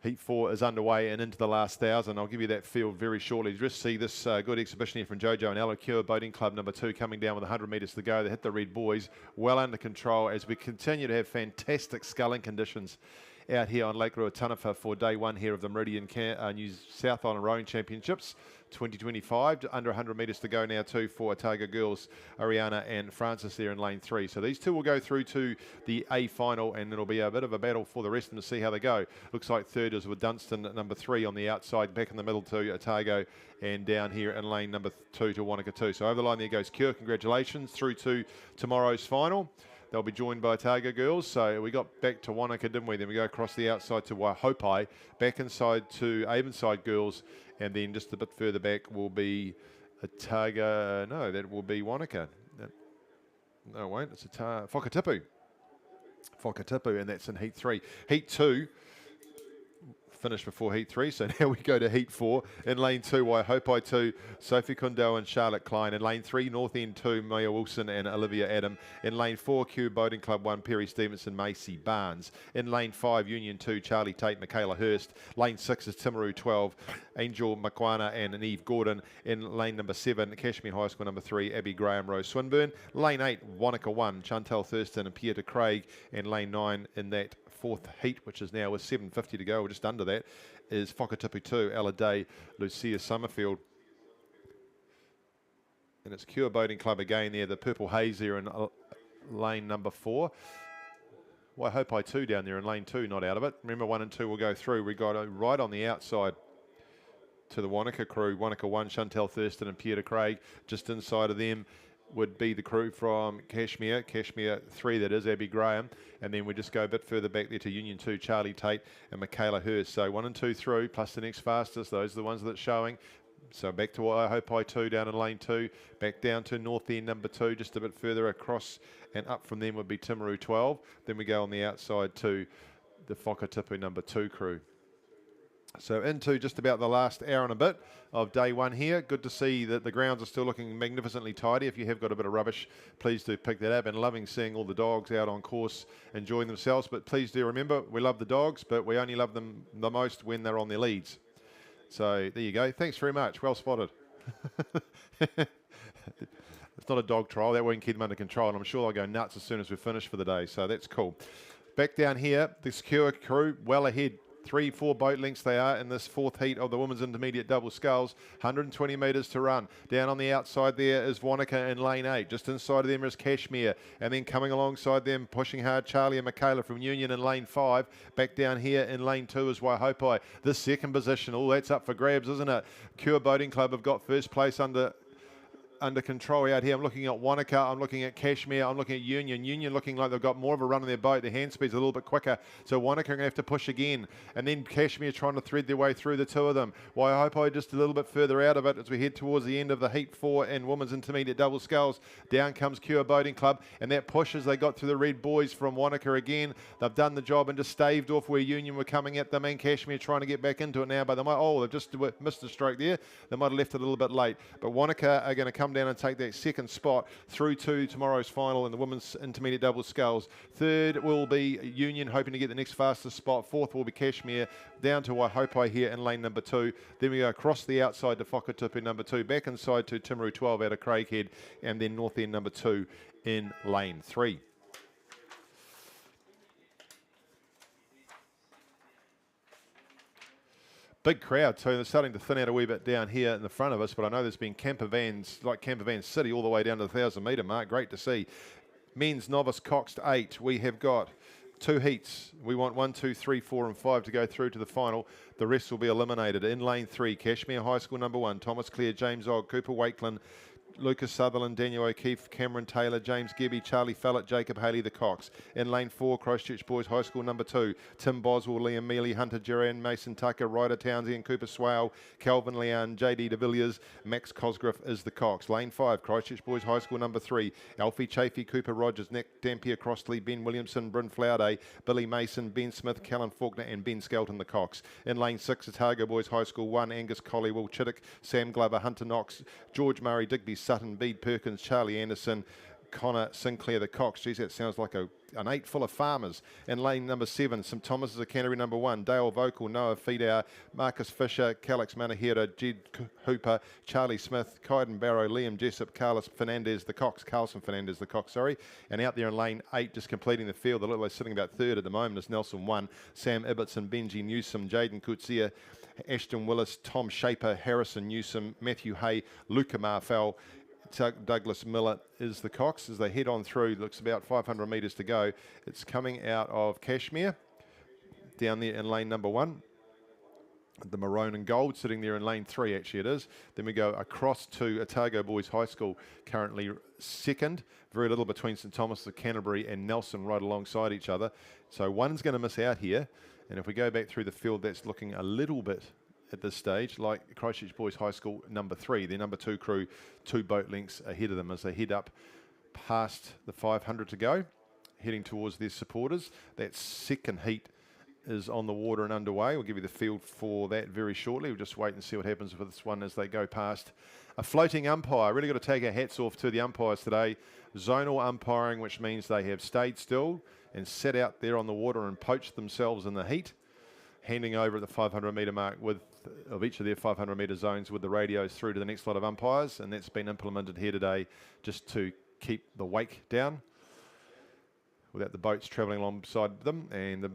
S3: Heat 4 is underway and into the last 1,000. I'll give you that field very shortly. Just see this good exhibition here from Jojo and Ella. Cure Boating Club number 2 coming down with 100 metres to go. They hit the red buoys well under control as we continue to have fantastic sculling conditions out here on Lake Ruataniwha for day 1 here of the Meridian New South Island Rowing Championships 2025. Under 100 metres to go now too for Otago Girls, Ariana and Frances there in lane 3. So these two will go through to the A final and it'll be a bit of a battle for the rest of them to see how they go. Looks like third is with Dunstan at number 3 on the outside, back in the middle to Otago, and down here in lane number 2 to Wanaka 2. So over the line there goes Cure. Congratulations through to tomorrow's final. They'll be joined by Otago Girls. So we got back to Wanaka, didn't we? Then we go across the outside to Waihopai, back inside to Avonside Girls, and then just a bit further back will be Otago. No, that will be Wanaka. No, wait, it's Whakatipu. Whakatipu, and that's in Heat 3. Heat 2 finished before Heat 3, so now we go to Heat 4. In lane 2, Waihopai 2, Sophie Kundell and Charlotte Klein. In lane 3, North End 2, Maya Wilson and Olivia Adam. In lane 4, Q Boating Club 1, Perry Stevenson, Macy Barnes. In lane 5, Union 2, Charlie Tate, Michaela Hurst. Lane 6 is Timaru 12, Angel Makwana and Eve Gordon. In lane number 7, Cashmere High School number 3, Abby Graham, Rose Swinburne. Lane 8, Wanaka 1, Chantel Thurston and Pieter Craig. And lane 9 in that fourth heat, which is now with 7:50 to go, or just under that, is Whakatipu 2, Ella Day, Lucia Summerfield. And it's Cure Boating Club again there, the Purple Haze there in lane number 4. Waihopai 2 down there in lane 2, not out of it. Remember 1 and 2 will go through. We got right on the outside to the Wanaka crew. Wanaka 1, Chantel Thurston and Pieter Craig. Just inside of them would be the crew from Cashmere 3, that is Abby Graham, and then we just go a bit further back there to Union 2, Charlie Tate and Michaela Hurst. So 1 and 2 through, plus the next fastest, those are the ones that's showing. So back to Waihopai 2 down in lane 2, back down to North End number 2, just a bit further across, and up from them would be Timaru 12. Then we go on the outside to the Whakatipu number 2 crew. So into just about the last hour and a bit of day one here. Good to see that the grounds are still looking magnificently tidy. If you have got a bit of rubbish, please do pick that up. And loving seeing all the dogs out on course enjoying themselves. But please do remember, we love the dogs, but we only love them the most when they're on their leads. So there you go. Thanks very much. Well spotted. It's not a dog trial. That won't keep them under control. And I'm sure they'll go nuts as soon as we're finished for the day. So that's cool. Back down here, the secure crew well ahead. 3-4 boat lengths they are in this fourth heat of the women's intermediate double sculls. 120 metres to run. Down on the outside there is Wanaka in lane 8. Just inside of them is Kashmir. And then coming alongside them, pushing hard, Charlie and Michaela from Union in lane 5. Back down here in lane 2 is Waihopai. This second position, oh, that's up for grabs, isn't it? Cure Boating Club have got first place under control out here. I'm looking at Wanaka, I'm looking at Kashmir, I'm looking at Union. Union looking like they've got more of a run on their boat. Their hand speed's a little bit quicker. So Wanaka are going to have to push again. And then Kashmir trying to thread their way through the two of them. Waihopai just a little bit further out of it as we head towards the end of the Heat 4 and Women's Intermediate Double Sculls. Down comes Cure Boating Club, and that push as they got through the red boys from Wanaka again. They've done the job and just staved off where Union were coming at them, and Kashmir trying to get back into it now, but they might, they've just missed a stroke there. They might have left it a little bit late. But Wanaka are going to come down and take that second spot through to tomorrow's final in the women's intermediate double sculls. Third will be Union, hoping to get the next fastest spot. Fourth will be Kashmir, down to Waihopai here in lane number 2. Then we go across the outside to Whakatupu number 2, back inside to Timaru 12 out of Craighead, and then North End number 2 in lane 3. Big crowd, so they're starting to thin out a wee bit down here in the front of us, but I know there's been camper vans, like Camper Van City, all the way down to the 1,000 metre mark. Great to see. Men's novice coxed 8. We have got 2 heats. We want 1, 2, 3, 4 and 5 to go through to the final. The rest will be eliminated. In lane 3, Kashmir High School number 1, Thomas Clear, James Ogg, Cooper Wakeland, Lucas Sutherland, Daniel O'Keefe, Cameron Taylor, James Gebby, Charlie Fallett, Jacob Haley, the Cox. In lane 4, Christchurch Boys High School number 2, Tim Boswell, Liam Mealy, Hunter Duran, Mason Tucker, Ryder Townsend, Cooper Swale, Calvin Leon, JD de Villiers, Max Cosgriff is the Cox. Lane 5, Christchurch Boys High School number 3, Alfie Chafee, Cooper Rogers, Nick Dampier, Crossley, Ben Williamson, Bryn Flowerday, Billy Mason, Ben Smith, Callan Faulkner and Ben Skelton the Cox. In lane 6, Otago Boys High School 1, Angus Colley, Will Chittick, Sam Glover, Hunter Knox, George Murray, Digby Sutton, Bede Perkins, Charlie Anderson, Connor Sinclair the Cox. Geez, that sounds like an 8 full of farmers. In lane number 7, St Thomas of Canterbury number 1, Dale Vocal, Noah Fidau, Marcus Fisher, Calix Manahira, Jed Hooper, Charlie Smith, Kyden Barrow, Liam Jessup, Carlson Fernandez the Cox, and out there in lane 8, just completing the field, the little sitting about third at the moment is Nelson 1, Sam Ibbotson, Benji Newsom, Jaden Kutsia, Ashton Willis, Tom Shaper, Harrison Newsom, Matthew Hay, Luca Marfell, Douglas Miller is the Cox as they head on through. Looks about 500 metres to go. It's coming out of Kashmir down there in lane number 1. The maroon and gold sitting there in lane 3, actually it is. Then we go across to Otago Boys High School, currently second. Very little between St Thomas of Canterbury and Nelson right alongside each other. So one's going to miss out here. And if we go back through the field, that's looking a little bit at this stage like Christchurch Boys High School number 3. Their number 2 crew 2 boat lengths ahead of them as they head up past the 500 to go, heading towards their supporters. That second heat is on the water and underway. We'll give you the field for that very shortly. We'll just wait and see what happens with this one as they go past a floating umpire. Really got to take our hats off to the umpires today. Zonal umpiring, which means they have stayed still and sat out there on the water and poached themselves in the heat, handing over at the 500 metre mark of each of their 500 metre zones with the radios through to the next lot of umpires, and that's been implemented here today just to keep the wake down without the boats travelling alongside them, and the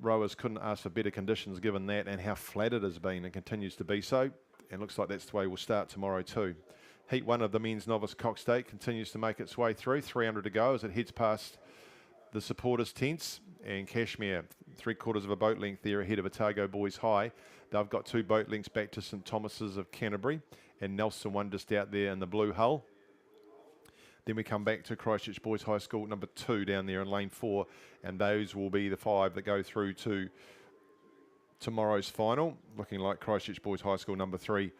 S3: rowers couldn't ask for better conditions given that and how flat it has been and continues to be so, and looks like that's the way we'll start tomorrow too. Heat 1 of the men's novice coxed 8 continues to make its way through, 300 to go as it heads past the supporters' tents, and Kashmir 3/4 of a boat length there ahead of Otago Boys High. They've got 2 boat lengths back to St Thomas's of Canterbury, and Nelson 1 just out there in the blue hull. Then we come back to Christchurch Boys High School number 2 down there in lane 4, and those will be the 5 that go through to tomorrow's final, looking like Christchurch Boys High School number 3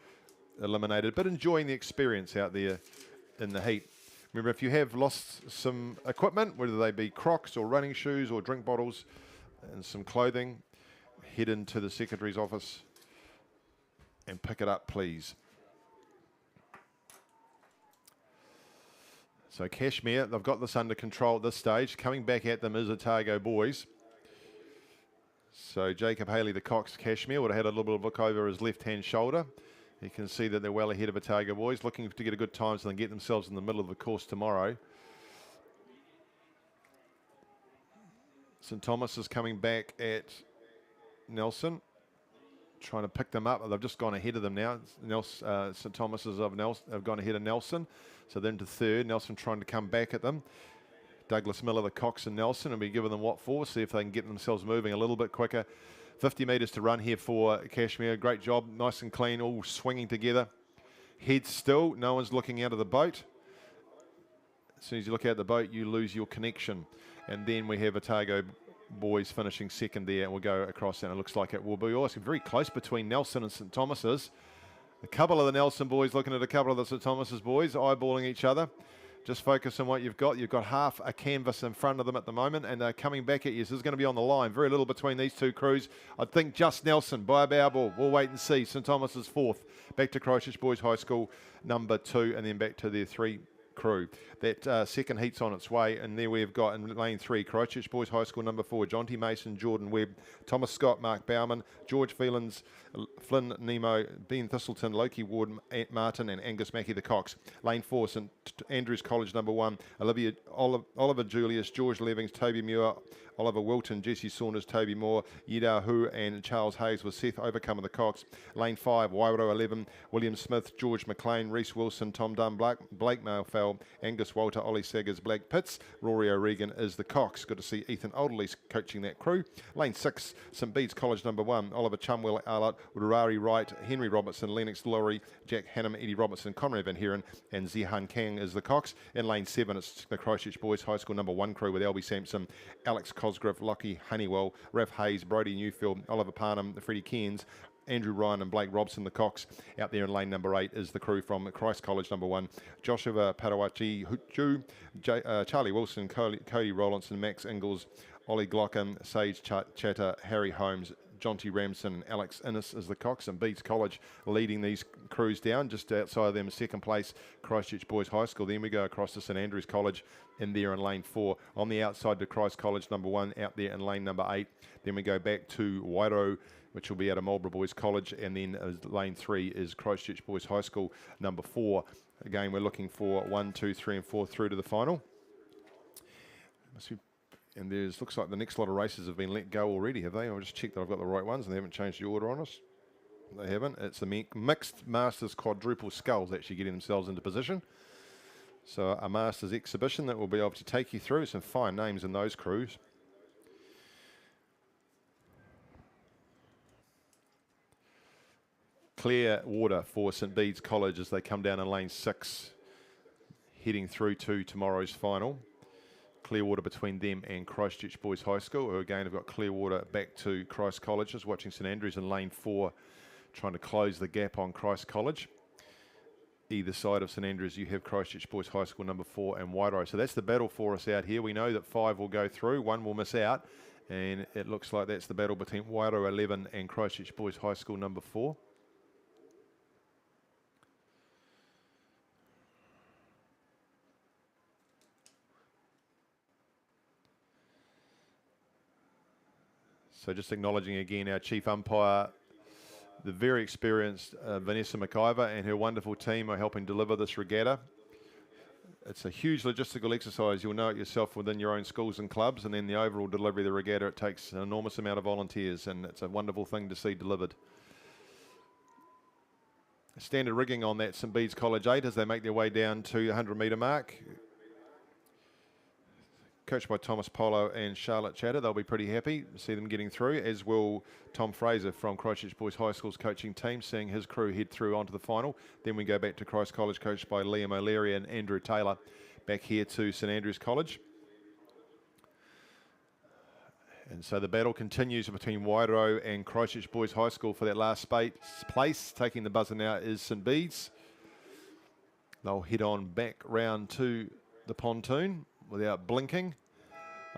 S3: eliminated, but enjoying the experience out there in the heat. Remember, if you have lost some equipment, whether they be Crocs or running shoes or drink bottles and some clothing, head into the Secretary's office and pick it up, please. So Cashmere, they've got this under control at this stage. Coming back at them is Otago boys. So Jacob Haley, the Cox Cashmere, would have had a little bit of look over his left-hand shoulder. You can see that they're well ahead of Otago boys, looking to get a good time so they can get themselves in the middle of the course tomorrow. St Thomas is coming back at Nelson, trying to pick them up. They've just gone ahead of them now. St Thomas's have gone ahead of Nelson. So they're into third. Nelson trying to come back at them. Douglas Miller, the Cox and Nelson, will be giving them what for. See if they can get themselves moving a little bit quicker. 50 metres to run here for Cashmere. Great job. Nice and clean, all swinging together. Head still. No one's looking out of the boat. As soon as you look out the boat, you lose your connection. And then we have Otago boys finishing second there, and we'll go across, and it looks like it will be awesome. Very close between Nelson and St Thomas's. A couple of the Nelson boys looking at a couple of the St Thomas's boys, eyeballing each other. Just focus on what you've got. You've got half a canvas in front of them at the moment, and they're coming back at you. So this is going to be on the line. Very little between these two crews. I think just Nelson by a bow ball. We'll wait and see. St Thomas's fourth. Back to Christchurch Boys High School, number 2, and then back to their 3 crew. That second heat's on its way, and there we've got in lane 3 Christchurch Boys High School number 4, Jonty Mason, Jordan Webb, Thomas Scott, Mark Bauman, George Phelans, Flynn Nemo, Ben Thistleton, Loki Ward, Martin, and Angus Mackey the Cox. Lane 4 St Andrews College number 1, Oliver Julius, George Levings, Toby Muir, Oliver Wilton, Jesse Saunders, Toby Moore, Yida Hu, and Charles Hayes with Seth Overcome of the Cox. Lane 5 Wairau 11, William Smith, George McLean, Reese Wilson, Tom Dunn, Blake Malfell, Angus Walter, Ollie Saggers, Black Pitts, Rory O'Regan is the Cox. Good to see Ethan Alderley coaching that crew. Lane 6 St Bede's College number 1, Oliver Chumwell, Arlott, Urari Wright, Henry Robertson, Lennox Laurie, Jack Hannum, Eddie Robertson, Conrad Van Heeren, and Zihan Kang is the Cox. In lane 7 it's the Christchurch Boys High School number 1 crew with Albie Sampson, Alex Cosgrove, Lockie Honeywell, Raph Hayes, Brodie Newfield, Oliver Parnham, Freddie Cairns, Andrew Ryan and Blake Robson, the Cox. Out there in lane number 8 is the crew from Christ College number 1, Joshua Parawachi Huchu, Charlie Wilson, Cody Rowlandson, Max Ingalls, Ollie Glocken, Sage Chatter, Harry Holmes, Jonty Ramson and Alex Innes is the Cox, and Beats College leading these crews down. Just outside of them, second place, Christchurch Boys High School. Then we go across to St Andrews College in there in lane 4. On the outside to Christ College number 1 out there in lane number 8. Then we go back to Wairau, which will be out of Marlborough Boys College, and then lane 3 is Christchurch Boys High School number 4. Again, we're looking for 1, 2, 3 and 4 through to the final. And there's looks like the next lot of races have been let go already, have they? I'll just check that I've got the right ones and they haven't changed the order on us. They haven't. It's the mixed Masters quadruple sculls actually getting themselves into position. So a Masters exhibition that will be able to take you through some fine names in those crews. Clear water for St Bede's College as they come down in lane 6, heading through to tomorrow's final. Clear water between them and Christchurch Boys High School, who again have got clear water back to Christ College. Just watching St Andrews in lane 4, trying to close the gap on Christ College. Either side of St Andrews, you have Christchurch Boys High School number 4 and Wairau. So that's the battle for us out here. We know that 5 will go through, 1 will miss out, and it looks like that's the battle between Wairau 11 and Christchurch Boys High School number 4. So just acknowledging again our chief umpire, the very experienced Vanessa McIver and her wonderful team are helping deliver this regatta. It's a huge logistical exercise. You'll know it yourself within your own schools and clubs, and then the overall delivery of the regatta, it takes an enormous amount of volunteers, and it's a wonderful thing to see delivered. Standard rigging on that St Bede's College 8 as they make their way down to the 100 metre mark. Coached by Thomas Polo and Charlotte Chatter. They'll be pretty happy to see them getting through, as will Tom Fraser from Christchurch Boys High School's coaching team, seeing his crew head through onto the final. Then we go back to Christ College, coached by Liam O'Leary and Andrew Taylor, back here to St Andrews College. And so the battle continues between Wairau and Christchurch Boys High School for that last place. Taking the buzzer now is St Bede's. They'll head on back round to the pontoon without blinking.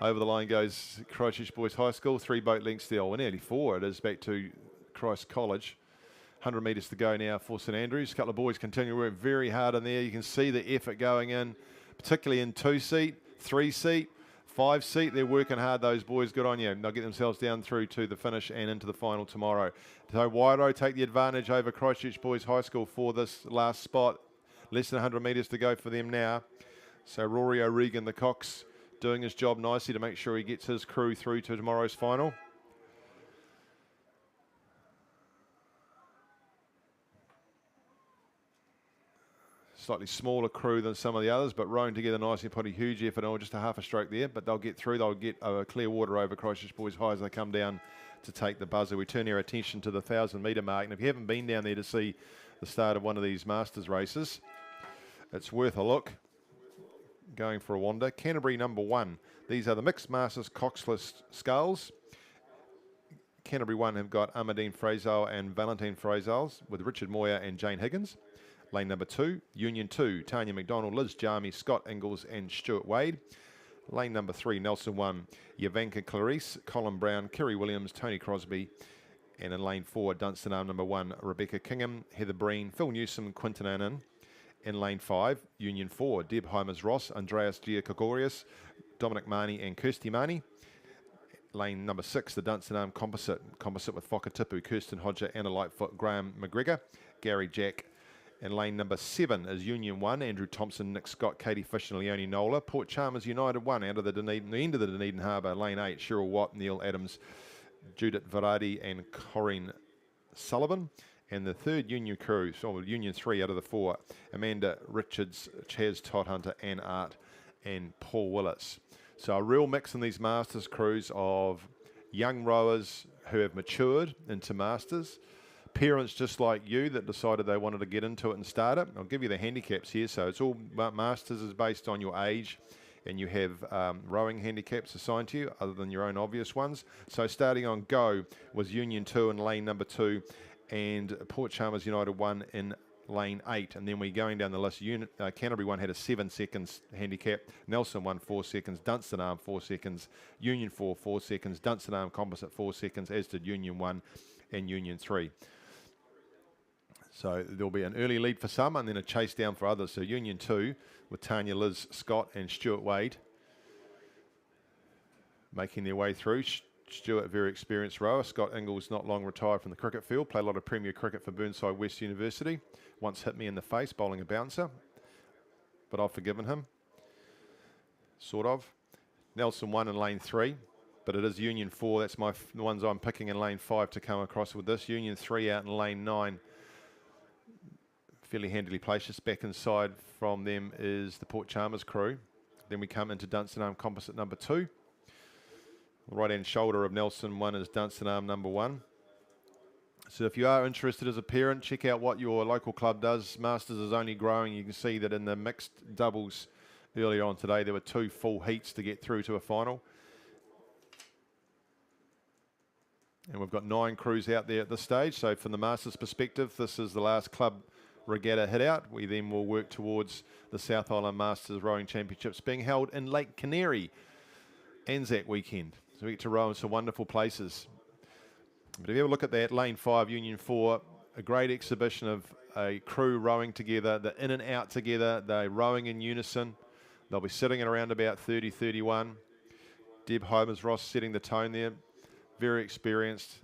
S3: Over the line goes Christchurch Boys High School, 3 boat lengths still, well, nearly 4 it is, back to Christ College. 100 metres to go now for St Andrews. A couple of boys continue to work very hard in there. You can see the effort going in, particularly in 2-seat, 3-seat, 5-seat. They're working hard, those boys. Good on you. They'll get themselves down through to the finish and into the final tomorrow. So Wairau take the advantage over Christchurch Boys High School for this last spot. Less than 100 metres to go for them now. So Rory O'Regan, the Cox, doing his job nicely to make sure he gets his crew through to tomorrow's final. Slightly smaller crew than some of the others, but rowing together nicely, put a huge effort on, just a half a stroke there, but they'll get through. They'll get clear water over Christchurch Boys High as they come down to take the buzzer. We turn our attention to the 1,000-metre mark, and if you haven't been down there to see the start of one of these Masters races, it's worth a look. Going for a wander. Canterbury number 1. These are the Mixed Masters coxless sculls. Canterbury 1 have got Amadine Frazell and Valentine Frazell with Richard Moyer and Jane Higgins. Lane number 2, Union 2, Tanya McDonald, Liz Jarmy, Scott Ingalls and Stuart Wade. Lane number 3, Nelson 1, Yavanka Clarice, Colin Brown, Kerry Williams, Tony Crosby. And in lane 4, Dunstan Arm number 1, Rebecca Kingham, Heather Breen, Phil Newsom, Quinton Annan. In lane 5, Union 4, Deb Heimers Ross, Andreas Giacogorius, Dominic Marnie and Kirsty Marnie. Lane number 6, the Dunstan Arm Composite with Whakatipu, Kirsten Hodger, Anna Lightfoot, Graham McGregor, Gary Jack. And lane number 7 is Union 1, Andrew Thompson, Nick Scott, Katie Fisher, Leonie Nola. Port Chalmers United 1 out of the end of the Dunedin Harbour. Lane 8, Cheryl Watt, Neil Adams, Judith Varadi and Corinne Sullivan. And the third Union crew, so Union 3 out of the 4, Amanda Richards, Chaz Todd Hunter, Ann Art and Paul Willis. So a real mix in these Masters crews of young rowers who have matured into Masters, parents just like you that decided they wanted to get into it and start it. I'll give you the handicaps here. So it's all Masters is based on your age, and you have rowing handicaps assigned to you other than your own obvious ones. So starting on go was Union 2 in lane number 2 and Port Chalmers United 1 in lane 8. And then we're going down the list. Canterbury 1 had a 7 seconds handicap. Nelson 1 4 seconds. Dunstan Arm 4 seconds. Union 4 4 seconds. Dunstan Arm Composite 4 seconds, as did Union 1 and Union 3. So there'll be an early lead for some and then a chase down for others. So Union 2 with Tanya, Liz, Scott and Stuart Wade making their way through. Stuart, very experienced rower. Scott Ingalls, not long retired from the cricket field. Played a lot of Premier cricket for Burnside West University. Once hit me in the face bowling a bouncer, but I've forgiven him. Sort of. Nelson 1 in lane 3, but it is Union 4. That's the ones I'm picking in lane 5 to come across with this. Union 3 out in lane 9. Fairly handily placed. Just back inside from them is the Port Chalmers crew. Then we come into Dunstan Arm Composite number 2. Right hand shoulder of Nelson 1 is Dunstan Arm number 1. So if you are interested as a parent, check out what your local club does. Masters is only growing. You can see that in the mixed doubles earlier on today, there were 2 full heats to get through to a final. And we've got 9 crews out there at this stage. So from the Masters perspective, this is the last club regatta hit out. We then will work towards the South Island Masters Rowing Championships being held in Lake Canary Anzac weekend. So we get to row in some wonderful places. But if you ever look at that, lane 5, Union 4, a great exhibition of a crew rowing together. They're in and out together. They're rowing in unison. They'll be sitting at around about 30-31. Deb Heimers Ross setting the tone there. Very experienced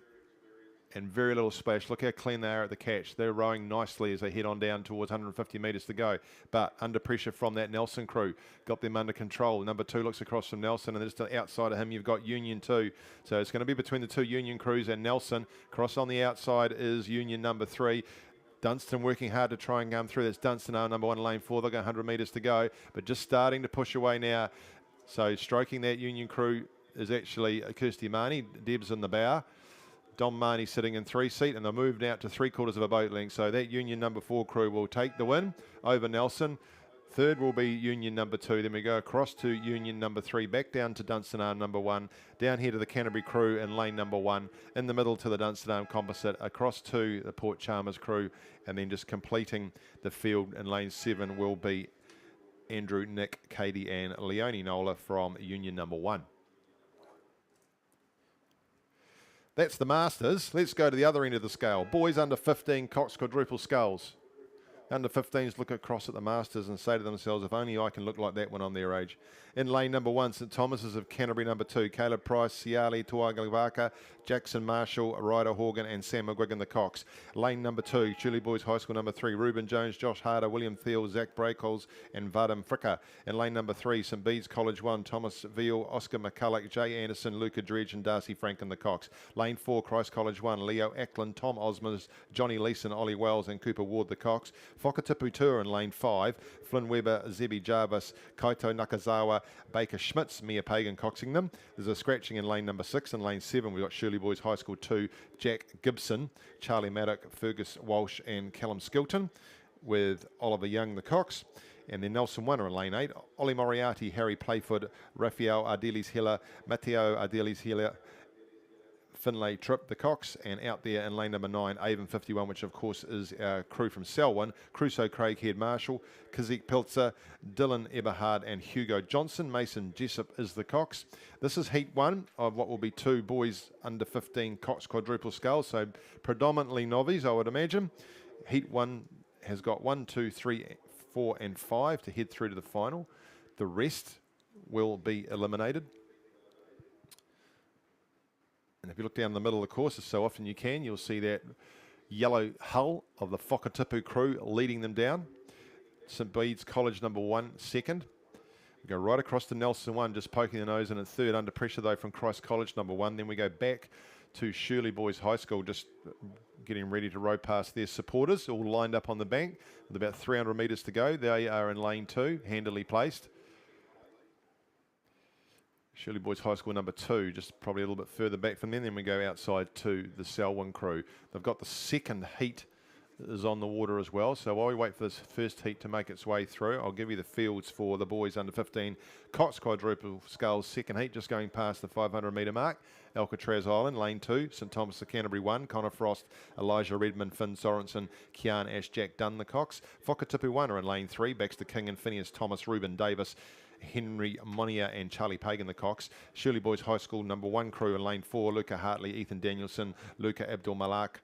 S3: and very little splash. Look how clean they are at the catch. They're rowing nicely as they head on down towards 150 metres to go. But under pressure from that Nelson crew, got them under control. Number 2 looks across from Nelson, and just outside of him, you've got Union 2. So it's going to be between the 2 Union crews and Nelson. Cross on the outside is Union number 3. Dunstan working hard to try and come through. That's Dunstan Arm number 1, lane 4. They've got 100 metres to go, but just starting to push away now. So stroking that Union crew is actually Kirsty Marnie. Deb's in the bow. Dom Marnie sitting in 3-seat, and they're moved out to 3/4 of a boat length. So that Union number 4 crew will take the win over Nelson. Third will be Union number 2. Then we go across to Union number 3, back down to Dunstan Arm number 1, down here to the Canterbury crew in lane number 1, in the middle to the Dunstan Arm Composite, across to the Port Chalmers crew, and then just completing the field in lane 7 will be Andrew, Nick, Katie and Leonie Nola from Union number 1. That's the Masters. Let's go to the other end of the scale. Boys under 15 coxed quadruple sculls. Under 15s look across at the Masters and say to themselves, if only I can look like that when I'm their age. In lane number 1, St Thomas's of Canterbury number 2, Caleb Price, Siali, Tuagalvaka, Jackson Marshall, Ryder Horgan and Sam McGuigan the Cox. Lane number 2, Shirley Boys High School number 3, Reuben Jones, Josh Harder, William Thiel, Zach Breakholes and Vadim Fricker. In lane number 3, St Bede's College 1, Thomas Veal, Oscar McCulloch, Jay Anderson, Luca Dredge and Darcy Franken the Cox. Lane 4, Christ College 1, Leo Ackland, Tom Osmers, Johnny Leeson, Ollie Wells and Cooper Ward the Cox. Whakatipu Tour in lane 5, Flynn Weber, Zebi Jarvis, Kaito Nakazawa, Baker Schmitz, Mia Pagan coxing them. There's a scratching in lane number 6. In lane 7, we've got Shirley Boys High School 2, Jack Gibson, Charlie Maddock, Fergus Walsh and Callum Skilton, with Oliver Young the Cox. And then Nelson Winner in lane 8, Ollie Moriarty, Harry Playford, Raphael Ardelis Hiller, Matteo Ardelis Hiller, Finlay Tripp the Cox, and out there in lane number 9, Avon 51, which of course is our crew from Selwyn, Crusoe Craighead Marshall, Kazik Pilzer, Dylan Eberhard and Hugo Johnson. Mason Jessup is the Cox. This is heat 1 of what will be 2 boys under 15 Cox quadruple sculls, so predominantly novice I would imagine. Heat 1 has got 1, 2, 3, 4 and 5 to head through to the final. The rest will be eliminated. And if you look down the middle of the course, as so often you can, you'll see that yellow hull of the Whakatipu crew leading them down. St Bede's College number 1, second. We go right across to Nelson 1, just poking the nose in at third, under pressure though from Christ College number 1. Then we go back to Shirley Boys High School, just getting ready to row past their supporters, all lined up on the bank with about 300 metres to go. They are in lane 2, handily placed. Shirley Boys High School number 2, just probably a little bit further back from them. Then we go outside to the Selwyn crew. They've got the second heat is on the water as well. So while we wait for this first heat to make its way through, I'll give you the fields for the boys under 15 Cox quadruple sculls second heat, just going past the 500 metre mark. Alcatraz Island, lane 2, St Thomas of Canterbury 1, Connor Frost, Elijah Redmond, Finn Sorensen, Kian Ash, Jack Dunn the Cox. Whakatipu 1 are in lane 3, Baxter King and Phineas Thomas, Ruben Davis, Henry Monia and Charlie Pagan the Cox. Shirley Boys High School number 1 crew in lane 4, Luca Hartley, Ethan Danielson, Luca Abdul Malak,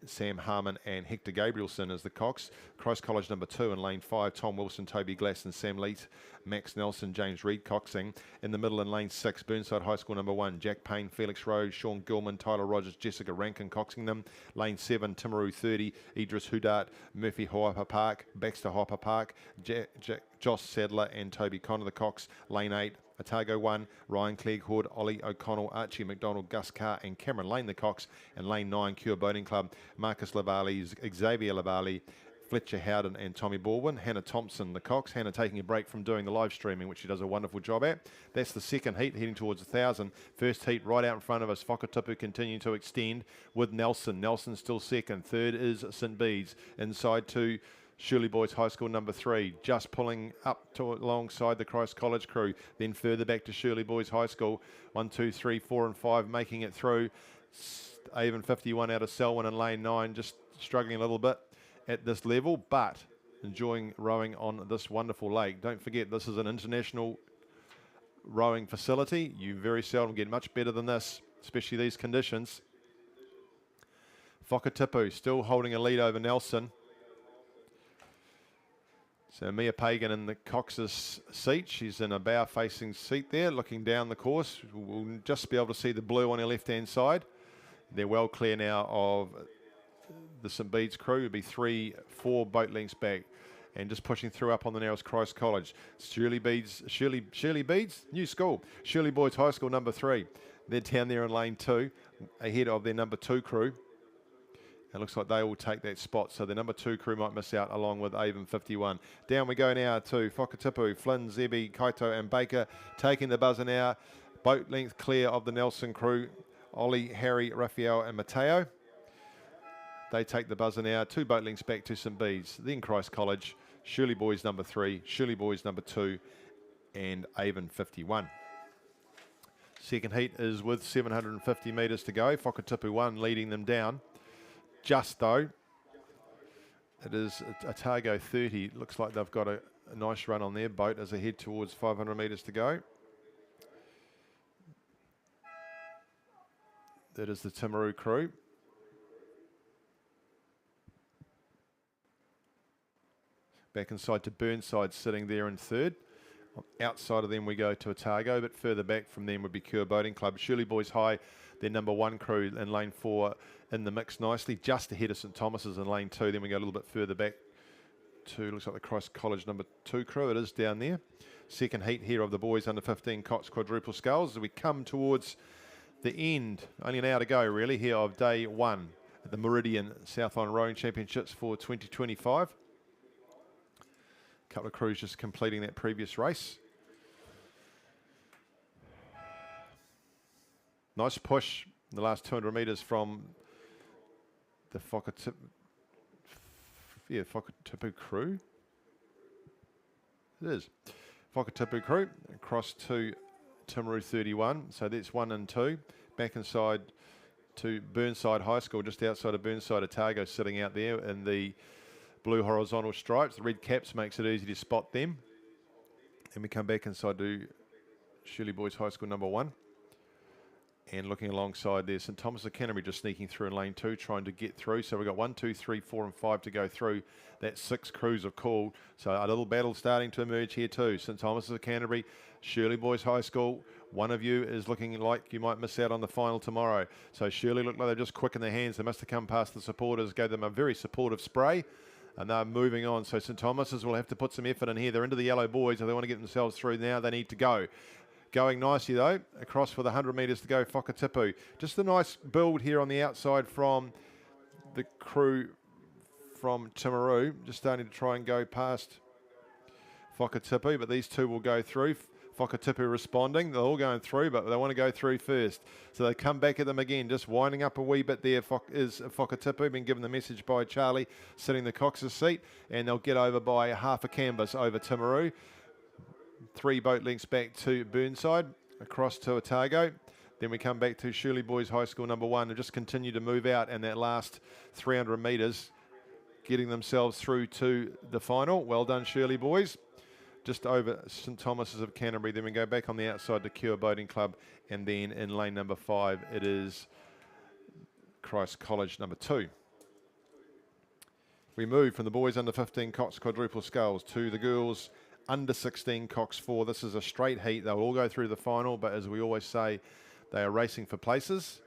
S3: Sam Harmon and Hector Gabrielson as the Cox. Christ College number 2 in lane 5, Tom Wilson, Toby Glass and Sam Leet, Max Nelson, James Reed coxing. In the middle in lane 6, Burnside High School number 1, Jack Payne, Felix Rose, Sean Gilman, Tyler Rogers, Jessica Rankin coxing them. Lane 7, Timaru 30, Idris Hudart, Murphy Hopper Park, Baxter Hopper Park, Josh Sadler and Toby Connor the Cox. Lane 8, Otago 1, Ryan Clegghood, Ollie O'Connell, Archie McDonald, Gus Carr and Cameron Lane the Cox. And lane 9, Cure Boating Club, Marcus Lavalley, Xavier Lavalley, Fletcher Howden and Tommy Baldwin. Hannah Thompson the Cox. Hannah taking a break from doing the live streaming, which she does a wonderful job at. That's the second heat, heading towards 1,000. First heat right out in front of us, Whakatipu continuing to extend with Nelson. Nelson still second. Third is St Bede's. Inside to Shirley Boys High School number 3, just pulling up to alongside the Christ College crew. Then further back to Shirley Boys High School. 1, 2, 3, 4 and 5 making it through. Avon 51 out of Selwyn in lane 9, just struggling a little bit at this level, but enjoying rowing on this wonderful lake. Don't forget, this is an international rowing facility. You very seldom get much better than this, especially these conditions. Whakatipu still holding a lead over Nelson. So Mia Pagan in the Cox's seat. She's in a bow-facing seat there, looking down the course. We'll just be able to see the blue on her left-hand side. They're well clear now of the St Bede's crew. It'll be 3, 4 boat lengths back, and just pushing through up on the narrows Christ College. Shirley Bede's, new school. Shirley Boys High School number 3. They're down there in lane 2, ahead of their number 2 crew. It looks like they will take that spot, so the number 2 crew might miss out along with Avon 51. Down we go now to Whakatipu, Flynn, Zebi, Kaito and Baker taking the buzzer now. Boat length clear of the Nelson crew, Ollie, Harry, Raphael and Matteo. They take the buzzer now, 2 boat lengths back to St Bede's, then Christ College, Shirley Boys number 3, Shirley Boys number 2 and Avon 51. Second heat is with 750 metres to go. Whakatipu 1 leading them down. Just though, it is Otago 30. Looks like they've got a nice run on their boat as they head towards 500 metres to go. That is the Timaru crew. Back inside to Burnside, sitting there in third. Outside of them we go to Otago, but further back from them would be Cure Boating Club. Shirley Boys High, their number 1 crew in lane 4 in the mix nicely, just ahead of St Thomas's in lane 2. Then we go a little bit further back to, looks like the Christ College number 2 crew. It is down there. Second heat here of the boys under 15 Cox quadruple sculls as we come towards the end. Only an hour to go really here of day 1 at the Meridian South Island Rowing Championships for 2025. Couple of crews just completing that previous race. Nice push in the last 200 metres from the Whakatipu crew. It is. Whakatipu crew across to Timaru 31. So that's 1 and 2. Back inside to Burnside High School, just outside of Burnside, Otago sitting out there in the blue horizontal stripes. The red caps makes it easy to spot them. Then we come back inside to Shirley Boys High School number 1. And looking alongside there, St Thomas of Canterbury just sneaking through in lane 2, trying to get through. So we've got 1, 2, 3, 4 and 5 to go through. That 6 crews have called. So a little battle starting to emerge here too. St Thomas of Canterbury, Shirley Boys High School. One of you is looking like you might miss out on the final tomorrow. So Shirley look like they're just quick in their hands. They must have come past the supporters, gave them a very supportive spray. And they're moving on. So St Thomas's will have to put some effort in here. They're into the yellow boys. If they want to get themselves through now, they need to go. Going nicely though, across for the 100 metres to go, Whakatipu. Just a nice build here on the outside from the crew from Timaru. Just starting to try and go past Whakatipu, but these two will go through. Whakatipu responding, they're all going through, but they want to go through first. So they come back at them again, just winding up a wee bit there. Is Whakatipu, been given the message by Charlie, sitting the Cox's seat, and they'll get over by half a canvas over Timaru. 3 boat lengths back to Burnside, across to Otago. Then we come back to Shirley Boys High School number 1 and just continue to move out, and that last 300 metres getting themselves through to the final. Well done, Shirley Boys. Just over St Thomas's of Canterbury. Then we go back on the outside to Cure Boating Club, and then in lane number 5 it is Christ College number 2. We move from the boys under 15 Cox quadruple sculls to the girls under 16 Cox 4. This is a straight heat. They'll all go through the final, but as we always say, they are racing for places.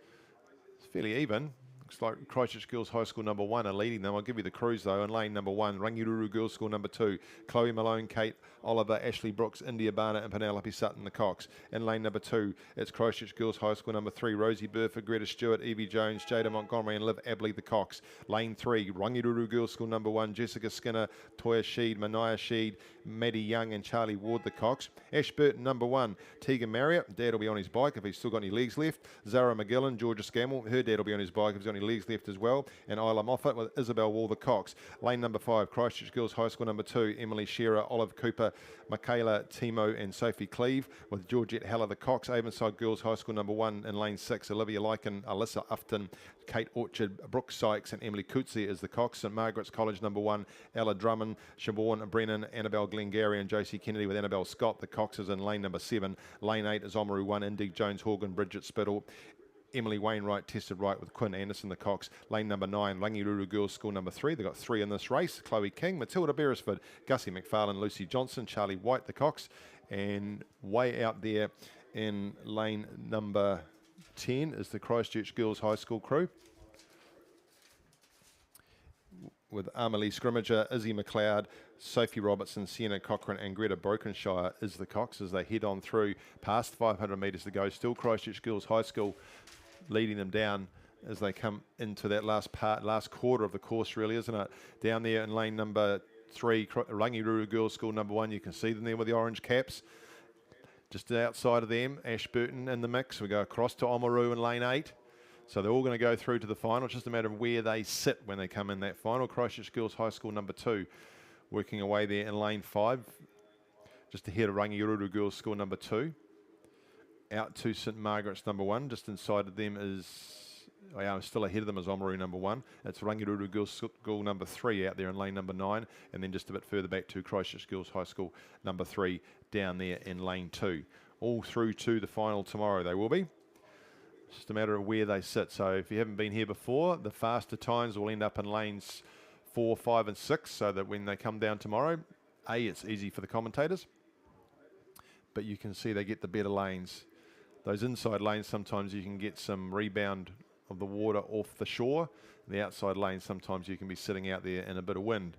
S3: It's fairly even. Looks like Christchurch Girls High School number 1 are leading them. I'll give you the crews though. In lane number 1, Rangiruru Girls School number 2, Chloe Malone, Kate Oliver, Ashley Brooks, India Barnett and Penelope Sutton, the Cox. In lane number 2, it's Christchurch Girls High School number 3, Rosie Burford, Greta Stewart, Evie Jones, Jada Montgomery and Liv Abley, the Cox. Lane 3, Rangiruru Girls School number 1, Jessica Skinner, Toya Sheed, Manaya Sheed, Maddie Young and Charlie Ward, the Cox. Ashburton number 1, Tegan Marriott, dad will be on his bike if he's still got any legs left. Zara McGillan, Georgia Scammell, her dad will be on his bike if he's got any legs left as well. And Isla Moffat with Isabel Wall, the Cox. Lane number 5, Christchurch Girls High School number 2, Emily Shearer, Olive Cooper, Michaela Timo and Sophie Cleve with Georgette Heller, the Cox. Avonside Girls High School number 1 in lane 6, Olivia Lycan, Alyssa Ufton, Kate Orchard, Brooke Sykes and Emily Coetzee is the Cox. St Margaret's College number 1, Ella Drummond, Siobhan Brennan, Annabelle Glengarry and Josie Kennedy with Annabelle Scott, the Cox is in lane number 7. Lane 8 is Oamaru 1, Indig Jones Horgan, Bridget Spittle, Emily Wainwright tested right with Quinn Anderson, the Cox. Lane number 9, Rangiruru Girls School number 3. They've got 3 in this race. Chloe King, Matilda Beresford, Gussie McFarlane, Lucy Johnson, Charlie White, the Cox. And way out there in lane number 10 is the Christchurch Girls High School crew, with Amelie Scrimmager, Izzy McLeod, Sophie Robertson, Sienna Cochran and Greta Brokenshire is the Cox as they head on through past 500 metres to go. Still Christchurch Girls High School leading them down as they come into that last quarter of the course, really, isn't it? Down there in lane number 3, Rangiruru Girls School number 1, you can see them there with the orange caps. Just outside of them, Ashburton in the mix. We go across to Oamaru in lane 8. So they're all going to go through to the final. It's just a matter of where they sit when they come in that final. Christchurch Girls High School number 2 working away there in lane 5. Just ahead of Rangiruru Girls School number 2. Out to St Margaret's number 1. Just inside of them is, still ahead of them is Oamaru number 1. It's Rangiruru Girls School number 3 out there in lane number 9. And then just a bit further back to Christchurch Girls High School number 3 down there in lane 2. All through to the final tomorrow they will be. Just a matter of where they sit. So if you haven't been here before, the faster times will end up in lanes 4, 5 and 6, so that when they come down tomorrow, it's easy for the commentators. But you can see they get the better lanes. Those inside lanes, sometimes you can get some rebound of the water off the shore. The outside lanes, sometimes you can be sitting out there in a bit of wind.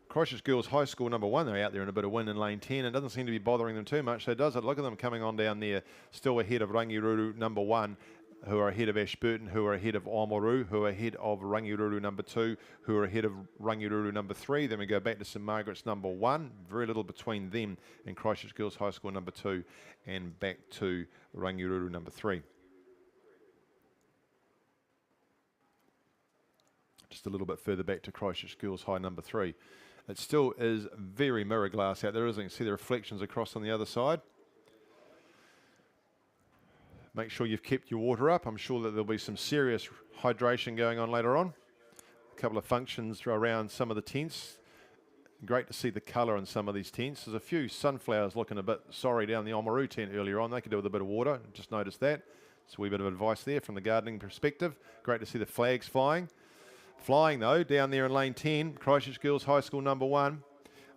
S3: Christchurch Girls High School number 1, they're out there in a bit of wind in lane 10. It doesn't seem to be bothering them too much. So does it? Look at them coming on down there, still ahead of Rangiruru number 1, who are ahead of Ashburton, who are ahead of Oamaru, who are ahead of Rangiruru number 2, who are ahead of Rangiruru number 3. Then we go back to St Margaret's number 1. Very little between them and Christchurch Girls High School number 2, and back to Rangiruru number 3. Just a little bit further back to Christchurch Girls High number 3. It still is very mirror glass out there, isn't it? You can see the reflections across on the other side. Make sure you've kept your water up. I'm sure that there'll be some serious hydration going on later on. A couple of functions around some of the tents. Great to see the colour in some of these tents. There's a few sunflowers looking a bit sorry down the Oamaru tent earlier on. They could do with a bit of water. Just noticed that. It's a wee bit of advice there from the gardening perspective. Great to see the flags flying. Flying though, down there in lane 10, Christchurch Girls High School number 1.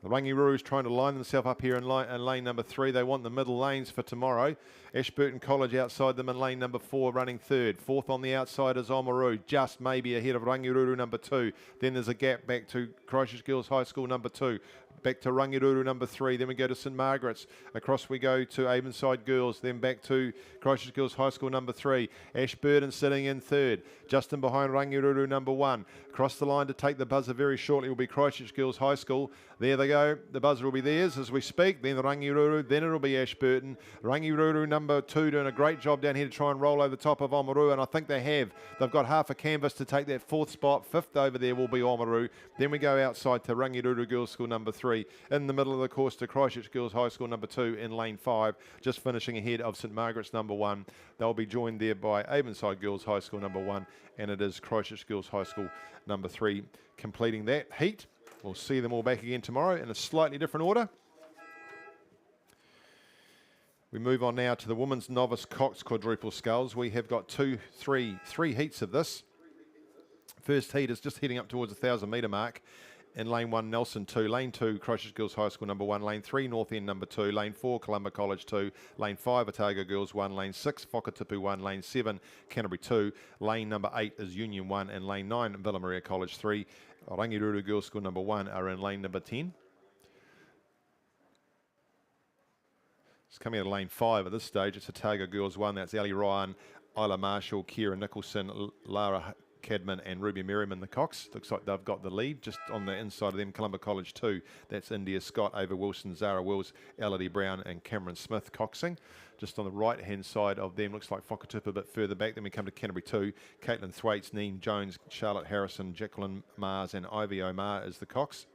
S3: The Rangiruru's trying to line themselves up here in lane number 3. They want the middle lanes for tomorrow. Ashburton College outside them in lane number 4, running 3rd. 4th on the outside is Oamaru, just maybe ahead of Rangiruru number 2. Then there's a gap back to Christchurch Girls High School number 2. Back to Rangiruru number 3. Then we go to St Margaret's. Across we go to Avonside Girls. Then back to Christchurch Girls High School number 3. Ashburton sitting in 3rd. Just in behind Rangiruru number 1. Across the line to take the buzzer very shortly will be Christchurch Girls High School. There they go. The buzzer will be theirs as we speak. Then Rangiruru. Then it'll be Ashburton. Rangiruru number 2 doing a great job down here to try and roll over the top of Oamaru, and I think they have. They've got half a canvas to take that 4th spot. 5th over there will be Oamaru. Then we go outside to Rangiruru Girls School number 3. In the middle of the course to Christchurch Girls High School number 2 in lane 5, just finishing ahead of St Margaret's number 1. They'll be joined there by Avonside Girls High School number 1, and it is Christchurch Girls High School number 3 completing that heat. We'll see them all back again tomorrow in a slightly different order. We move on now to the women's novice coxed quadruple sculls. We have got three heats of this. First heat is just heading up towards the 1,000 metre mark. In lane 1, Nelson 2, lane 2, Christchurch Girls High School number 1, lane 3, North End number 2, lane 4, Columba College 2, lane 5, Otago Girls 1, lane 6, Whakatipu 1, lane 7, Canterbury 2, lane number 8 is Union 1, and lane 9, Villa Maria College 3. Rangiruru Girls School number 1 are in lane number 10. It's coming out of lane 5 at this stage. It's Otago Girls 1, that's Ali Ryan, Isla Marshall, Kira Nicholson, Lara Cadman and Ruby Merriman, the Cox. Looks like they've got the lead. Just on the inside of them, Columba College 2. That's India Scott, Ava Wilson, Zara Wills, Elodie Brown and Cameron Smith coxing. Just on the right-hand side of them, looks like Whakatipu a bit further back. Then we come to Canterbury 2. Caitlin Thwaites, Neen Jones, Charlotte Harrison, Jacqueline Mars and Ivy Omar is the Cox.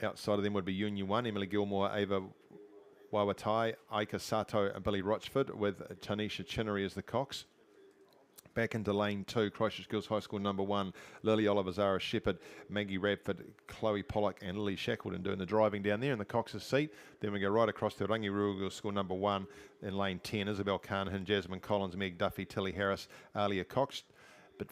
S3: Outside of them would be Union 1, Emily Gilmore, Ava Wawatai, Aika Sato and Billy Rochford, with Tanisha Chinnery as the Cox. Back into lane 2, Christchurch Girls High School number 1, Lily Oliver, Zara Shepherd, Maggie Radford, Chloe Pollock and Lily Shackleton doing the driving down there in the Cox's seat. Then we go right across to Rangiruru Girls School number 1 in lane 10, Isabel Carnahan, Jasmine Collins, Meg Duffy, Tilly Harris, Alia Cox. But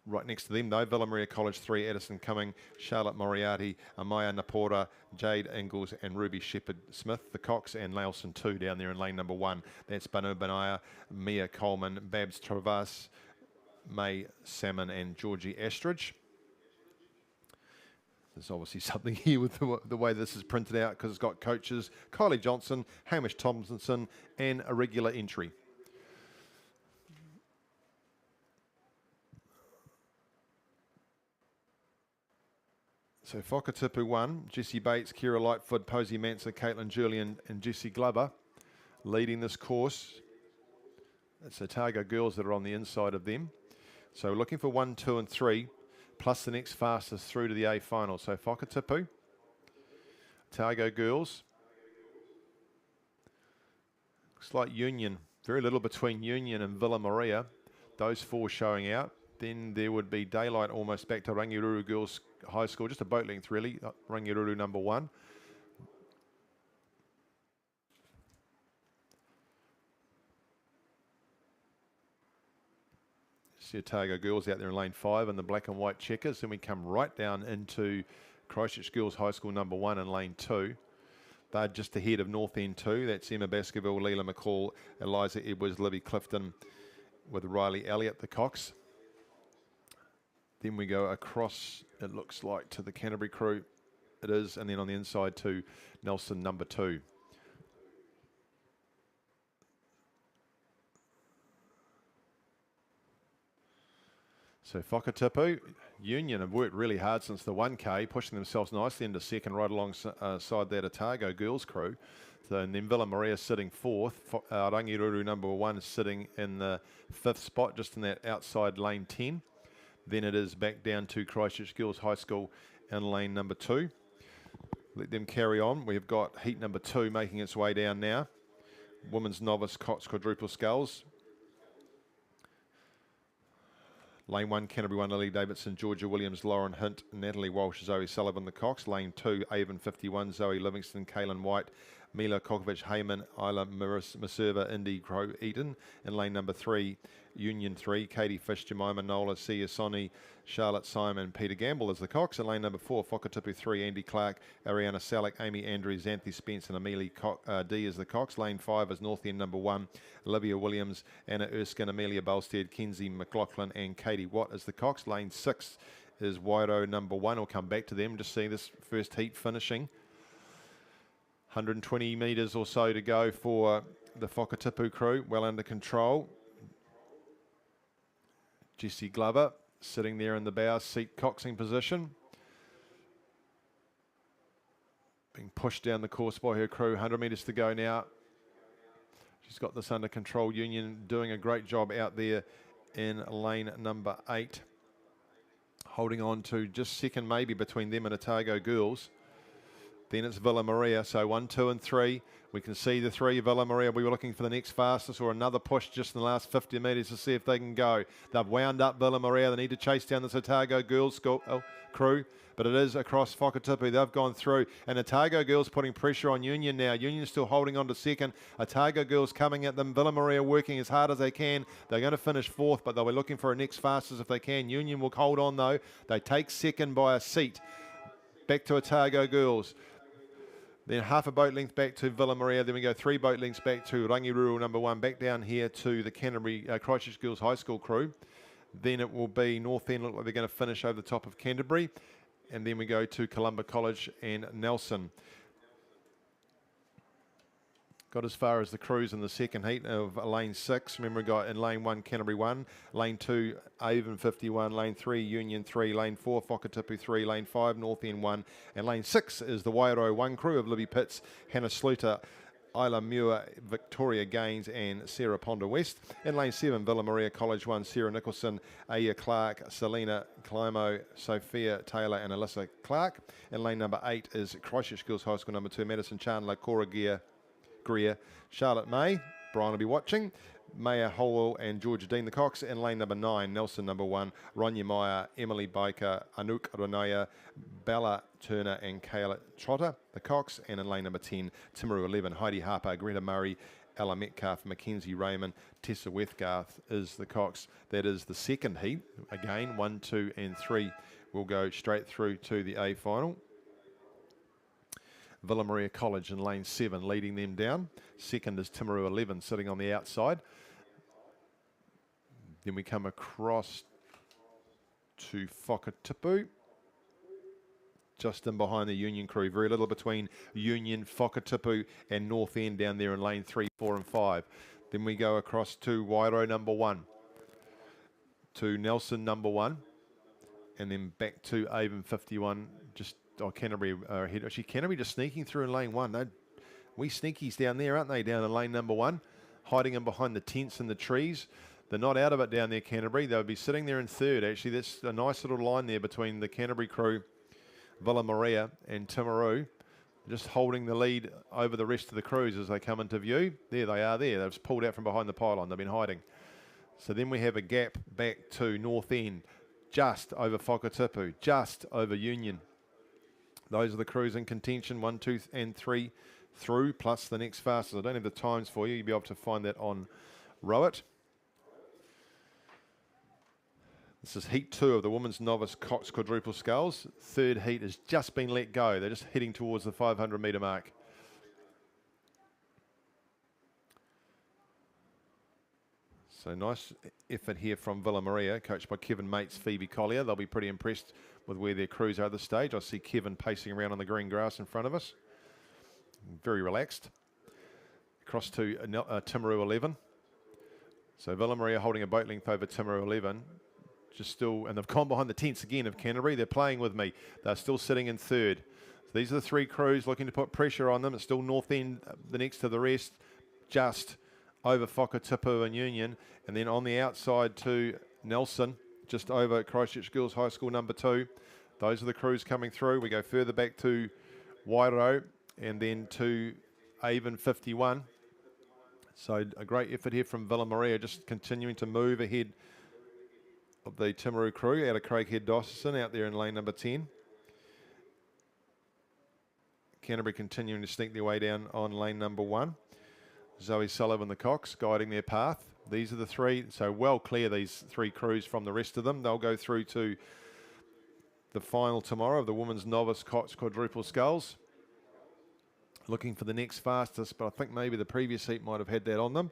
S3: right next to them though, Villa Maria College 3, Addison Cumming, Charlotte Moriarty, Amaya Napora, Jade Ingalls and Ruby Shepherd-Smith, the Cox, and Nelson 2 down there in lane number 1. That's Banu Benaya, Mia Coleman, Babs Travas, May Salmon and Georgie Astridge. There's obviously something here with the way this is printed out, because it's got coaches Kylie Johnson, Hamish Tomlinson and a regular entry. So Whakatipu 1, Jessie Bates, Kira Lightfoot, Posey Manson, Caitlin Julian and Jessie Glover leading this course. It's Otago Girls that are on the inside of them. So we're looking for 1, 2 and 3, plus the next fastest through to the A final. So Whakatipu, Otago Girls. Looks like Union, very little between Union and Villa Maria. Those 4 showing out. Then there would be daylight almost back to Rangiruru Girls High School, just a boat length really, Rangiruru number 1. see Otago Girls out there in lane 5 in the black and white checkers. Then we come right down into Christchurch Girls High School number 1 in lane 2. They're just ahead of North End 2. That's Emma Baskerville, Leela McCall, Eliza Edwards, Libby Clifton with Riley Elliott, the Cox. Then we go across, it looks like, to the Canterbury crew. It is, and then on the inside to Nelson number 2. So Whakatipu, Union have worked really hard since the 1K, pushing themselves nicely into second right alongside that Otago girls crew. So, and then Villa Maria sitting 4th. Rangiruru number 1 is sitting in the 5th spot, just in that outside lane 10. Then it is back down to Christchurch Girls High School in lane number 2. Let them carry on. We've got heat number 2 making its way down now. Women's Novice coxed quadruple sculls. Lane 1, Canterbury 1, Lily Davidson, Georgia Williams, Lauren Hint, Natalie Walsh, Zoe Sullivan, the Cox. Lane 2, Avon 51, Zoe Livingston, Kaylin White, Mila Kokovic, Heyman, Isla Maserva, Indy Crow Eaton. In lane number 3, Union 3, Katie Fish, Jemima Nola, Sia Sonny, Charlotte Simon, Peter Gamble as the Cox. In lane number 4, Whakatipu 3, Andy Clark, Ariana Salek, Amy Andrews, Xanthi Spence and Amelie D as the Cox. Lane 5 is North End number 1, Olivia Williams, Anna Erskine, Amelia Bolstead, Kenzie McLaughlin and Katie Watt as the Cox. Lane 6 is Wairo number 1. We'll come back to them. Just see this first heat finishing. 120 metres or so to go for the Whakatipu crew, well under control. Jessie Glover sitting there in the bow seat coxing position. Being pushed down the course by her crew, 100 metres to go now. She's got this under control. Union doing a great job out there in lane number 8. Holding on to just second maybe between them and Otago Girls. Then it's Villa Maria, so 1, 2 and 3. We can see the 3, Villa Maria. We were looking for the next fastest or another push just in the last 50 metres to see if they can go. They've wound up Villa Maria. They need to chase down this Otago Girls crew, but it is across Whakatipu. They've gone through, and Otago Girls putting pressure on Union now. Union still holding on to second. Otago Girls coming at them. Villa Maria working as hard as they can. They're going to finish 4th, but they'll be looking for a next fastest if they can. Union will hold on though. They take second by a seat. Back to Otago Girls. Then half a boat length back to Villa Maria. Then we go 3 boat lengths back to Rangiruru number 1. Back down here to the Canterbury Christchurch Girls High School crew. Then it will be North End. Look like they're going to finish over the top of Canterbury. And then we go to Columba College and Nelson. Got as far as the crews in the second heat of lane 6. Remember, we got in lane 1, Canterbury 1, lane 2, Avon 51, lane 3, Union 3, lane 4, Whakatipu 3, lane 5, North End 1, and lane 6 is the Wairo 1 crew of Libby Pitts, Hannah Sluter, Isla Muir, Victoria Gaines and Sarah Ponder West. In lane 7, Villa Maria College 1, Sarah Nicholson, Aya Clark, Selena Climo, Sophia Taylor and Alyssa Clark. In lane number 8 is Christchurch Girls High School number 2, Madison Chandler, Cora Greer, Charlotte May, Brian will be watching, Maya Holwell and Georgia Dean the Cox. In lane number 9, Nelson number 1, Ronya Meyer, Emily Baker, Anouk Ranaya, Bella Turner and Kayla Trotter the Cox. And in lane number 10, Timaru 11, Heidi Harper, Greta Murray, Ella Metcalf, Mackenzie Raymond, Tessa Wethgarth is the Cox. That is the second heat. Again, 1, 2 and 3 will go straight through to the A final. Villa Maria College in lane 7 leading them down. Second is Timaru 11 sitting on the outside. Then we come across to Whakatipu. Just in behind the Union crew. Very little between Union, Whakatipu and North End down there in lane 3, 4 and 5. Then we go across to Wairo number 1. To Nelson number 1. And then back to Avon 51. Just Canterbury ahead. Actually, Canterbury just sneaking through in lane 1. We sneakies down there, aren't they, down in lane number 1? Hiding in behind the tents and the trees. They're not out of it down there, Canterbury. They'll be sitting there in 3rd, actually. That's a nice little line there between the Canterbury crew, Villa Maria and Timaru. Just holding the lead over the rest of the crews as they come into view. There they are there. They've pulled out from behind the pylon. They've been hiding. So then we have a gap back to North End. Just over Whakatipu. Just over Union. Those are the crews in contention, 1, 2 and 3 through, plus the next fastest. I don't have the times for you. You'll be able to find that on Rowit. This is heat 2 of the women's novice coxed quadruple sculls. Third heat has just been let go. They're just heading towards the 500 metre mark. So nice effort here from Villa Maria, coached by Kevin Mates, Phoebe Collier. They'll be pretty impressed with where their crews are at this stage. I see Kevin pacing around on the green grass in front of us. Very relaxed. Across to Timaru 11. So Villa Maria holding a boat length over Timaru 11. Just still, and they've gone behind the tents again of Canterbury. They're playing with me. They're still sitting in third. So these are the three crews looking to put pressure on them. It's still North End, the next to the rest, just over Whakatipu and Union, and then on the outside to Nelson, just over Christchurch Girls High School number 2. Those are the crews coming through. We go further back to Wairau and then to Avon 51. So a great effort here from Villa Maria, just continuing to move ahead of the Timaru crew out of Craighead Dawson out there in lane number 10. Canterbury continuing to sneak their way down on lane number 1. Zoe Sullivan, the Cox, guiding their path. These are the three, so well clear these three crews from the rest of them. They'll go through to the final tomorrow of the women's novice Cox quadruple sculls. Looking for the next fastest, but I think maybe the previous heat might have had that on them.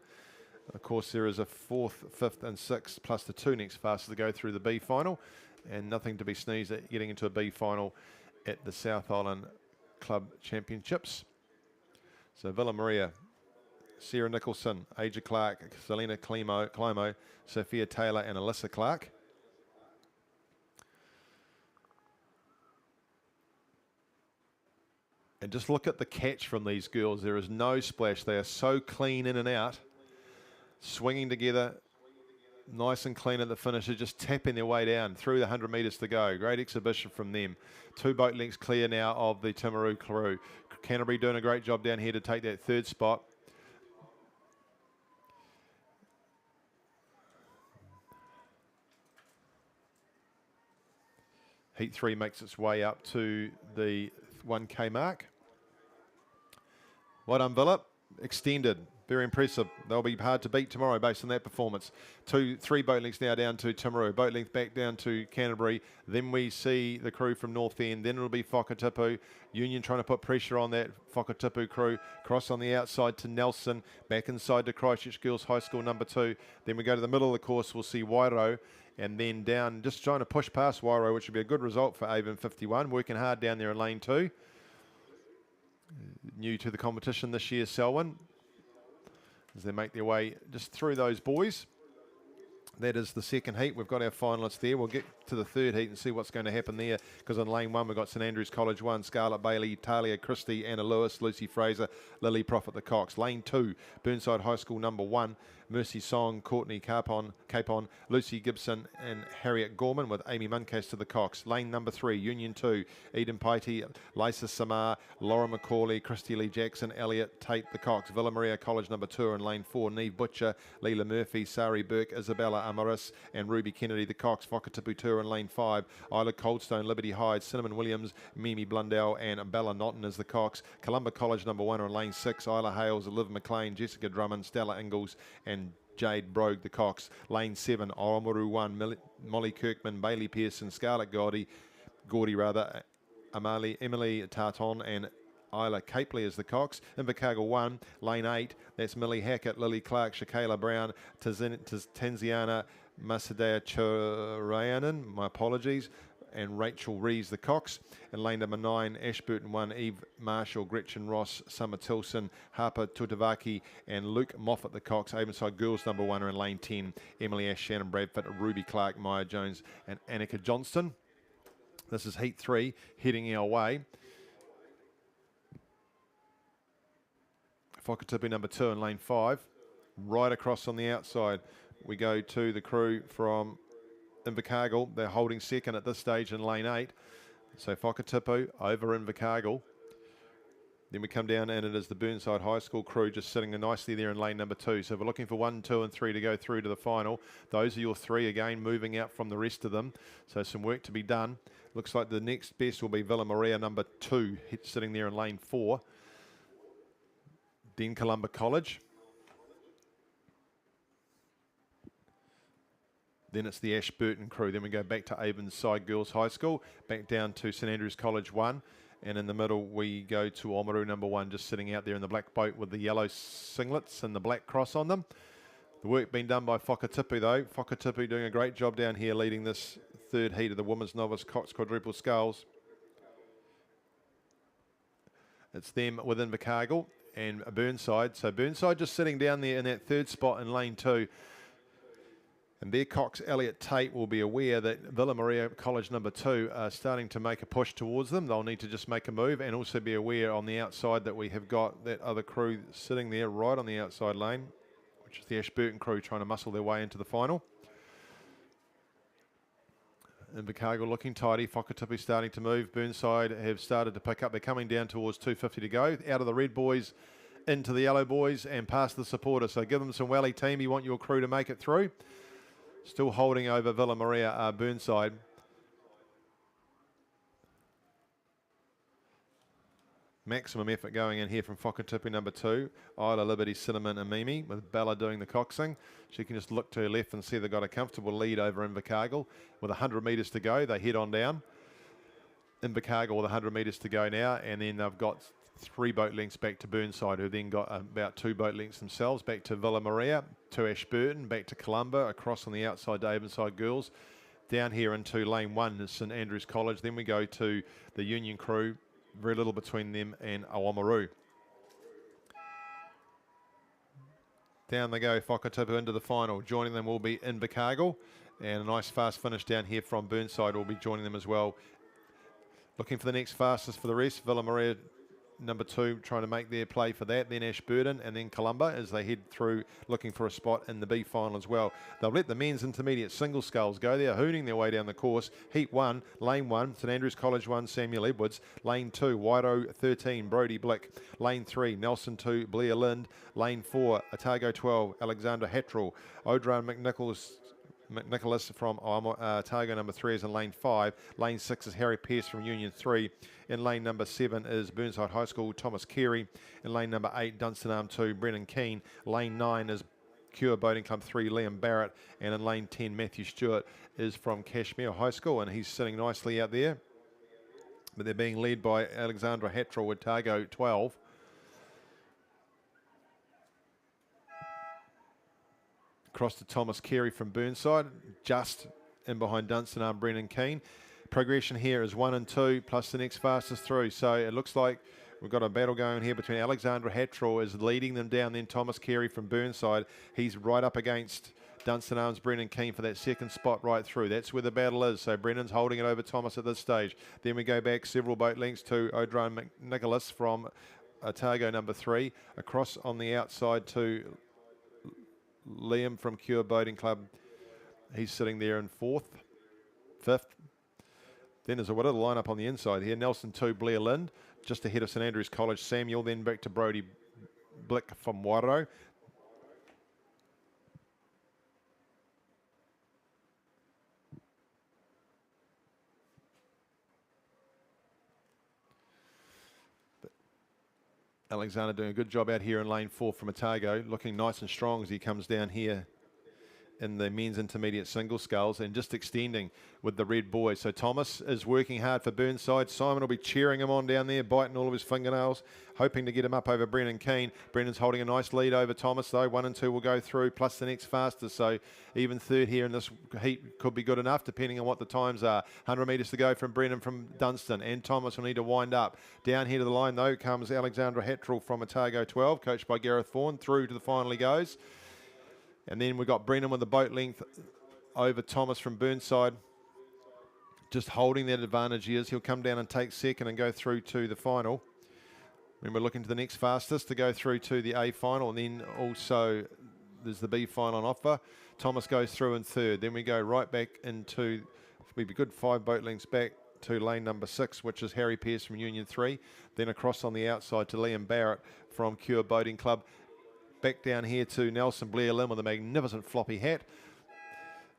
S3: Of course, there is a 4th, 5th and 6th plus the 2 next fastest to go through the B final, and nothing to be sneezed at getting into a B final at the South Island Club Championships. So Villa Maria, Sarah Nicholson, Aja Clark, Selena Climo, Sophia Taylor and Alyssa Clark. And just look at the catch from these girls. There is no splash. They are so clean in and out, swinging together, nice and clean at the finisher, just tapping their way down through the 100 metres to go. Great exhibition from them. 2 boat lengths clear now of the Timaru crew. Canterbury doing a great job down here to take that 3rd spot. Heat 3 makes its way up to the 1K mark. Well done, Villa. Extended. Very impressive. They'll be hard to beat tomorrow based on that performance. 3 boat lengths now down to Timaru. Boat length back down to Canterbury. Then we see the crew from North End. Then it'll be Whakatipu. Union trying to put pressure on that Whakatipu crew. Cross on the outside to Nelson. Back inside to Christchurch Girls High School number 2. Then we go to the middle of the course. We'll see Wairau. And then down, just trying to push past Wairau, which would be a good result for Avon 51. Working hard down there in lane 2. New to the competition this year, Selwyn, as they make their way just through those boys. That is the 2nd heat. We've got our finalists there. We'll get to the 3rd heat and see what's going to happen there, because on lane 1 we've got St Andrews College 1, Scarlett Bailey, Talia Christie, Anna Lewis, Lucy Fraser, Lily Prophet the Cox. Lane 2, Burnside High School number 1, Mercy Song, Courtney Capon, Lucy Gibson and Harriet Gorman with Amy Muncas to the Cox. Lane number 3, Union 2, Eden Piety, Lysa Samar, Laura McCauley, Christy Lee Jackson, Elliot Tate the Cox. Villa Maria College number 2 in lane 4, Neve Butcher, Leela Murphy, Sari Burke, Isabella Amaris and Ruby Kennedy the Cox. Whakatipu Tour in lane 5, Isla Coldstone, Liberty Hyde, Cinnamon Williams, Mimi Blundell and Bella Naughton as the Cox. Columba College number 1 in lane 6, Isla Hales, Liv McLean, Jessica Drummond, Stella Ingalls and Jade Brogue the Cox. Lane 7, Oromaru 1, Molly Kirkman, Bailey Pearson, Scarlett Gordy, Emily Tarton and Isla Capely as the Cox. Invercargill 1, lane 8, that's Millie Hackett, Lily Clark, Shakayla Brown, Tanziana Masadea Churayanan, my apologies, and Rachel Rees the Cox. And lane number 9, Ashburton 1, Eve Marshall, Gretchen Ross, Summer Tilson, Harper Tutavaki and Luke Moffat the Cox. Avonside Girls number 1 are in lane 10, Emily Ash, Shannon Bradford, Ruby Clark, Maya Jones and Annika Johnston. This is heat 3 heading our way. Whakatipu number 2 in lane 5. Right across on the outside we go to the crew from Invercargill. They're holding 2nd at this stage in lane 8. So Whakatipu over Invercargill. Then we come down and it is the Burnside High School crew just sitting nicely there in lane number 2. So we're looking for 1, 2 and 3 to go through to the final. Those are your 3 again, moving out from the rest of them. So some work to be done. Looks like the next best will be Villa Maria number 2 sitting there in lane 4. Then Columba College. Then it's the Ashburton crew. Then we go back to Avonside Girls High School, back down to St Andrews College 1. And in the middle, we go to Oamaru number 1, just sitting out there in the black boat with the yellow singlets and the black cross on them. The work being done by Whakatipu, though. Whakatipu doing a great job down here, leading this third heat of the women's novice coxed quadruple sculls. It's them with Invercargill and Burnside. So Burnside just sitting down there in that third spot in lane 2. And their Cox Elliott Tate will be aware that Villa Maria College number 2 are starting to make a push towards them. They'll need to just make a move, and also be aware on the outside that we have got that other crew sitting there right on the outside lane, which is the Ashburton crew trying to muscle their way into the final. Invercargill looking tidy. Whakatipu starting to move. Burnside have started to pick up. They're coming down towards 250 to go. Out of the red boys into the yellow boys and past the supporters. So give them some welly team. You want your crew to make it through. Still holding over Villa Maria Burnside. Maximum effort going in here from Whakatipu number 2. Isla Liberty, Cinnamon and Mimi, with Bella doing the coxing. She can just look to her left and see they've got a comfortable lead over Invercargill. With 100 metres to go, they head on down. Invercargill with 100 metres to go now, and then they've got 3 boat lengths back to Burnside, who then got about 2 boat lengths themselves, back to Villa Maria, to Ashburton, back to Columba, across on the outside to Avonside Girls, down here into lane 1 is St Andrews College. Then we go to the Union crew, very little between them and Oamaru. Down they go, Whakatipu into the final. Joining them will be Invercargill, and a nice fast finish down here from Burnside will be joining them as well. Looking for the next fastest for the rest, Villa Maria number 2 trying to make their play for that, then Ashburton and then Columba as they head through looking for a spot in the B final as well. They'll let the men's intermediate single sculls go. They're hooning their way down the course. Heat 1, lane 1, St Andrews College 1, Samuel Edwards. Lane 2, Wairo 13, Brody Blick. Lane 3, Nelson 2, Blair Lind. Lane 4, Otago 12, Alexandra Hattrell. Odran McNicholas from Otago number 3 is in lane 5. Lane 6 is Harry Pearce from Union 3. In lane number 7 is Burnside High School, Thomas Carey. In lane number 8, Dunstan Arm 2, Brennan Keane. Lane 9 is Cure Boating Club 3, Liam Barrett. And in lane 10, Matthew Stewart is from Cashmere High School, and he's sitting nicely out there. But they're being led by Alexandra Hattrell with Otago 12. Across to Thomas Carey from Burnside, just in behind Dunstan Arm, Brennan Keane. Progression here is 1 and 2 plus the next fastest through. So it looks like we've got a battle going here between Alexandra Hattrell is leading them down, then Thomas Carey from Burnside. He's right up against Dunstan Arms, Brennan Keane for that second spot right through. That's where the battle is. So Brennan's holding it over Thomas at this stage. Then we go back several boat lengths to Odran McNicholas from Otago number 3. Across on the outside to Liam from Cure Boating Club. He's sitting there in 5th. Then there's a little lineup on the inside here. Nelson 2, Blair Lind, just ahead of St Andrews College, Samuel, then back to Brody Blick from Wairo. Alexander doing a good job out here in lane 4 from Otago, looking nice and strong as he comes down here in the men's intermediate single sculls and just extending with the red boys. So Thomas is working hard for Burnside. Simon will be cheering him on down there, biting all of his fingernails, hoping to get him up over Brennan Keane. Brennan's holding a nice lead over Thomas though. 1 and 2 will go through, plus the next fastest. So even third here in this heat could be good enough, depending on what the times are. 100 metres to go from Brennan from Dunstan, and Thomas will need to wind up. Down here to the line though comes Alexandra Hattrell from Otago 12, coached by Gareth Vaughan. Through to the final he goes. And then we've got Brennan with the boat length over Thomas from Burnside. Just holding that advantage he is. He'll come down and take second and go through to the final. Then we're looking to the next fastest to go through to the A final. And then also there's the B final on offer. Thomas goes through in third. Then we go right back into, we'd be good 5 boat lengths back to lane number 6, which is Harry Pearce from Union 3. Then across on the outside to Liam Barrett from Cure Boating Club. Back down here to Nelson Blair Lim with a magnificent floppy hat.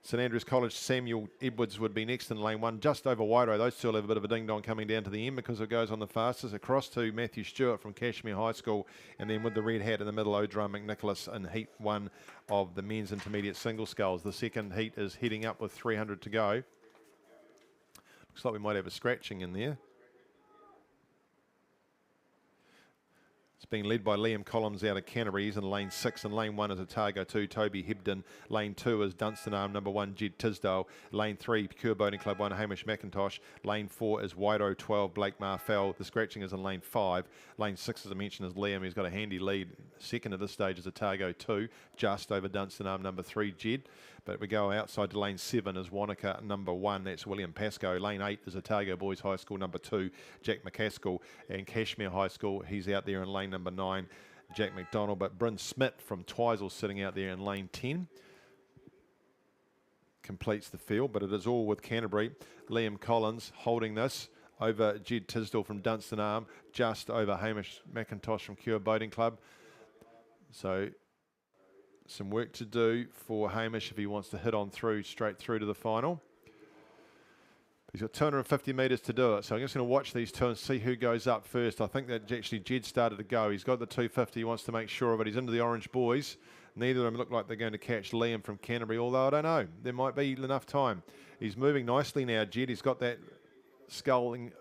S3: St Andrews College, Samuel Edwards would be next in lane 1, just over Wairo. Those two will have a bit of a ding-dong coming down to the end because it goes on the fastest. Across to Matthew Stewart from Cashmere High School, and then with the red hat in the middle, Odrum McNicholas in heat 1 of the men's intermediate single sculls. The second heat is heading up with 300 to go. Looks like we might have a scratching in there. It's being led by Liam Collins out of Canterbury. He's in lane 6, and lane 1 is Otago 2, Toby Hebden. Lane 2 is Dunstan Arm, number 1, Jed Tisdale. Lane 3, Pure Boating Club 1, Hamish McIntosh. Lane 4 is Wairo 12, Blake Marfell. The scratching is in lane 5. Lane 6, as I mentioned, is Liam. He's got a handy lead. Second at this stage is Otago 2, just over Dunstan Arm, number 3, Jed. But we go outside to lane 7 is Wanaka, number 1. That's William Pascoe. Lane 8 is Otago Boys High School, number 2, Jack McCaskill. And Cashmere High School, he's out there in lane number 9, Jack McDonald. But Bryn Smith from Twizel sitting out there in lane 10. Completes the field, but it is all with Canterbury. Liam Collins holding this over Jed Tisdale from Dunstan Arm, just over Hamish McIntosh from Cure Boating Club. So some work to do for Hamish if he wants to hit on through, straight through to the final. He's got 250 metres to do it, so I'm just going to watch these two and see who goes up first. I think that actually Jed started to go. He's got the 250, he wants to make sure of it. He's into the Orange Boys. Neither of them look like they're going to catch Liam from Canterbury, although I don't know. There might be enough time. He's moving nicely now, Jed. He's got that sculling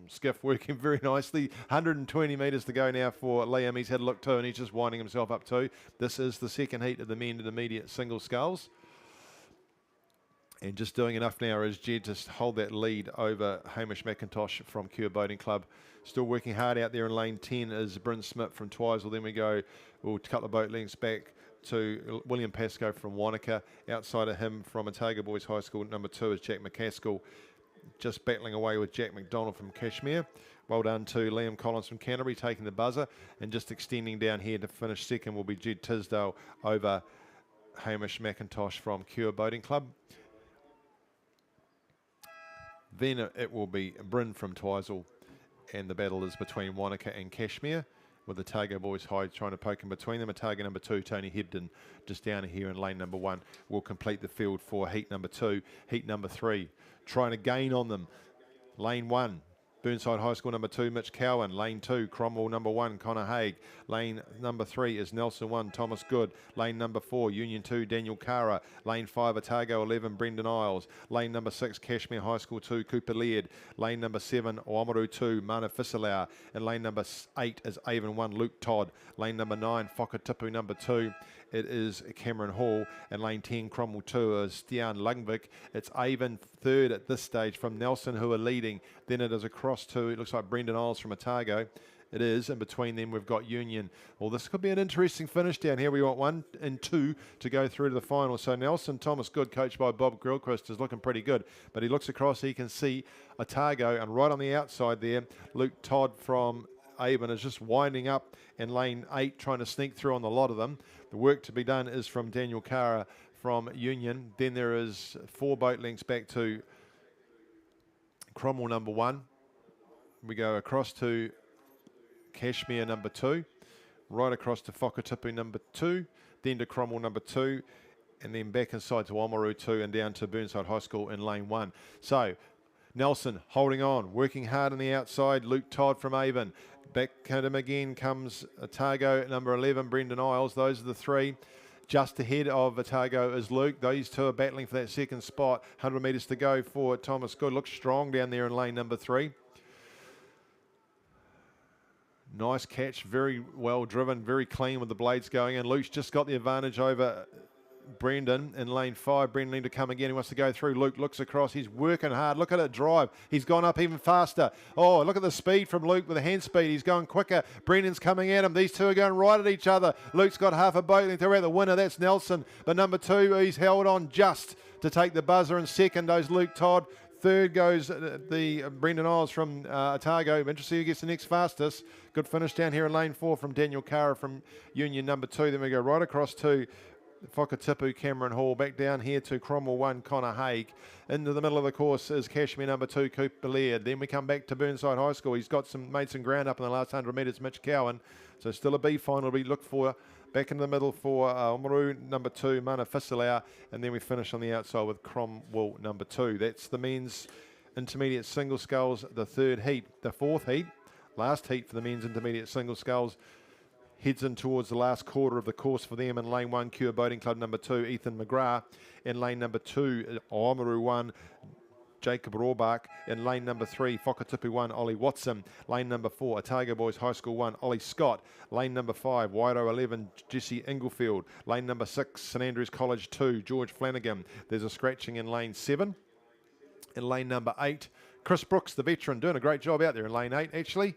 S3: skiff working very nicely. 120 metres to go now for Liam. He's had a look too, and he's just winding himself up too. This is the second heat of the men intermediate single sculls. And just doing enough now is Jed to hold that lead over Hamish McIntosh from Cure Boating Club. Still working hard out there in lane 10 is Bryn Smith from Twizel. Then we go, we'll cut the boat lengths back to William Pascoe from Wanaka. Outside of him from Otago Boys High School, number 2 is Jack McCaskill. Just battling away with Jack McDonald from Cashmere. Well done to Liam Collins from Canterbury taking the buzzer, and just extending down here to finish second will be Jed Tisdale over Hamish McIntosh from Cure Boating Club. Then it will be Bryn from Twizel, and the battle is between Wanaka and Cashmere, with the Otago Boys High trying to poke in between them. Otago number 2, Tony Hebden, just down here in lane number 1, will complete the field for heat number 2. Heat number 3, trying to gain on them. Lane 1, Burnside High School number 2, Mitch Cowan. Lane 2, Cromwell number 1, Connor Haig. Lane number 3 is Nelson 1, Thomas Good. Lane number 4, Union 2, Daniel Cara. Lane 5, Otago 11, Brendan Isles. Lane number 6, Cashmere High School 2, Cooper Laird. Lane number 7, Oamaru 2, Mana Fisalau. And lane number 8 is Avon 1, Luke Todd. Lane number 9, Whakatipu number 2. It is Cameron Hall, and lane 10, Cromwell 2 is Stian Lungvik. It's Avon third at this stage from Nelson, who are leading. Then it is across to, it looks like Brendan Isles from Otago. It is, and between them we've got Union. Well, this could be an interesting finish down here. We want 1 and 2 to go through to the final. So Nelson Thomas Good, coached by Bob Grillquist, is looking pretty good. But he looks across, he can see Otago, and right on the outside there, Luke Todd from Avon is just winding up in lane 8, trying to sneak through on the lot of them. The work to be done is from Daniel Cara from Union. Then there is 4 boat lengths back to Cromwell number 1. We go across to Cashmere number 2, right across to Whakatipu number 2, then to Cromwell number 2, and then back inside to Oamaru 2 and down to Burnside High School in lane 1. So Nelson holding on, working hard on the outside. Luke Todd from Avon. Back at him again comes Otago number 11, Brendan Isles. Those are the 3. Just ahead of Otago is Luke. These 2 are battling for that second spot. 100 metres to go for Thomas Good. Looks strong down there in lane number 3. Nice catch, very well driven, very clean with the blades going in. Luke's just got the advantage over Brendan in lane 5. Brendan need to come again. He wants to go through. Luke looks across. He's working hard. Look at it drive. He's gone up even faster. Oh, look at the speed from Luke with the hand speed. He's going quicker. Brendan's coming at him. These 2 are going right at each other. Luke's got half a boat length. They're at the winner. That's Nelson. But number 2, he's held on just to take the buzzer. And second goes Luke Todd. Third goes the Brendan Isles from Otago. Interesting who gets the next fastest. Good finish down here in lane 4 from Daniel Cara from Union number 2. Then we go right across to Whakatipu, Cameron Hall. Back down here to Cromwell 1, Connor Haig. Into the middle of the course is Cashmere number 2, Cooper Laird. Then we come back to Burnside High School. He's got made some ground up in the last 100 metres, Mitch Cowan. So still a B final we look for Back in the middle for Oamaru, number 2, Mana Fisilau, and then we finish on the outside with Cromwell, number 2. That's the men's intermediate single sculls, the third heat. The fourth heat, last heat for the men's intermediate single sculls, heads in towards the last quarter of the course for them. In lane 1, Cure Boating Club number 2, Ethan McGrath. In lane number 2, Oamaru 1, Jacob Rohrbach. In lane number 3, Whakatipu 1, Ollie Watson. Lane number 4, Otago Boys High School 1, Ollie Scott. Lane number 5, Wairo 11, Jesse Inglefield. Lane number 6, St Andrews College 2, George Flanagan. There's a scratching in lane 7. In lane number 8, Chris Brooks, the veteran, doing a great job out there in lane 8 actually.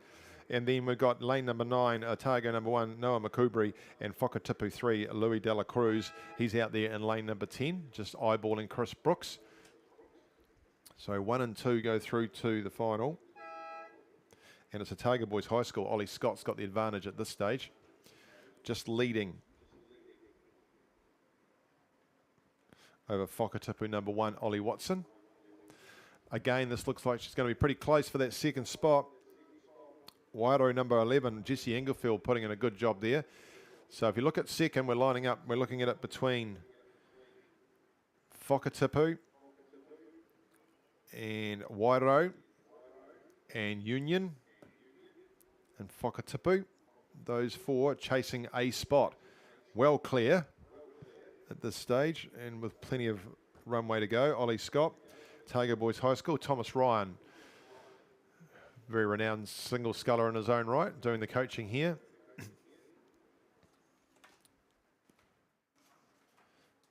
S3: And then we've got lane number 9, Otago number 1, Noah Makubri, and Whakatipu 3, Louis Dela Cruz. He's out there in lane number 10, just eyeballing Chris Brooks. So 1 and 2 go through to the final. And it's Otago Boys High School. Ollie Scott's got the advantage at this stage, just leading over Whakatipu number 1, Ollie Watson. Again, this looks like she's going to be pretty close for that second spot. Wairo number 11, Jesse Inglefield, putting in a good job there. So if you look at second, we're lining up, we're looking at it between Whakatipu and Wairo and Union and Whakatipu. Those 4 chasing a spot. Well clear at this stage and with plenty of runway to go. Ollie Scott, Otago Boys High School. Thomas Ryan, very renowned single sculler in his own right, doing the coaching here.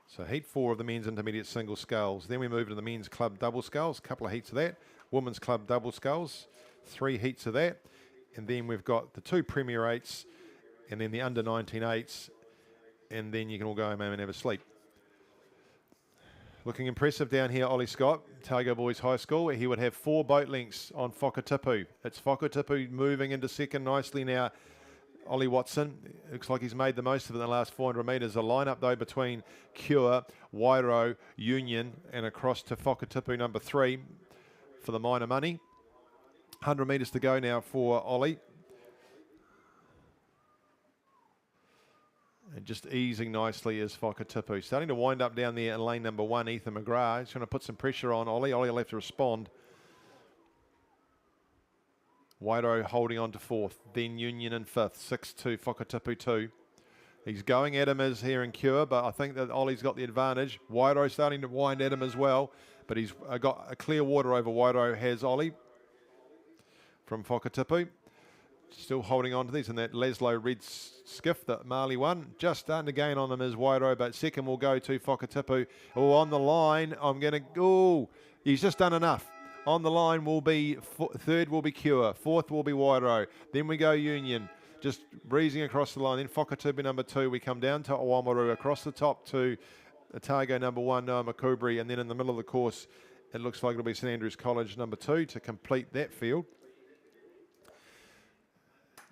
S3: So heat 4 of the men's intermediate single sculls. Then we move to the men's club double sculls, a couple of heats of that. Women's club double sculls, 3 heats of that. And then we've got the 2 Premier 8s and then the under 19 8s. And then you can all go home and have a sleep. Looking impressive down here, Ollie Scott, Otago Boys High School. He would have 4 boat lengths on Whakatipu. It's Whakatipu moving into second nicely now. Ollie Watson, looks like he's made the most of it in the last 400 metres. A line-up, though, between Cure, Wairo, Union, and across to Whakatipu number 3 for the minor money. 100 metres to go now for Ollie. And just easing nicely is Whakatipu. Starting to wind up down there in lane number 1, Ethan McGrath. He's trying to put some pressure on Ollie. Ollie will have to respond. Wairo holding on to 4th, then Union in 5th, 6-2, Whakatipu 2. He's going at him as here in Cure, but I think that Ollie's got the advantage. Wairo starting to wind at him as well, but he's got a clear water over Wairo, has Ollie from Whakatipu. Still holding on to these, and that Laszlo red skiff that Marley won. Just starting to gain on them is Wairo, but second will go to Whakatipu. Oh, on the line, I'm going to, oh, he's just done enough. On the line will be, 3rd will be Cure, 4th will be Wairo. Then we go Union, just breezing across the line. Then Whakatipu number 2, we come down to Oamaru, across the top to Otago number 1, Noah Makubri, and then in the middle of the course, it looks like it'll be St Andrews College number 2 to complete that field.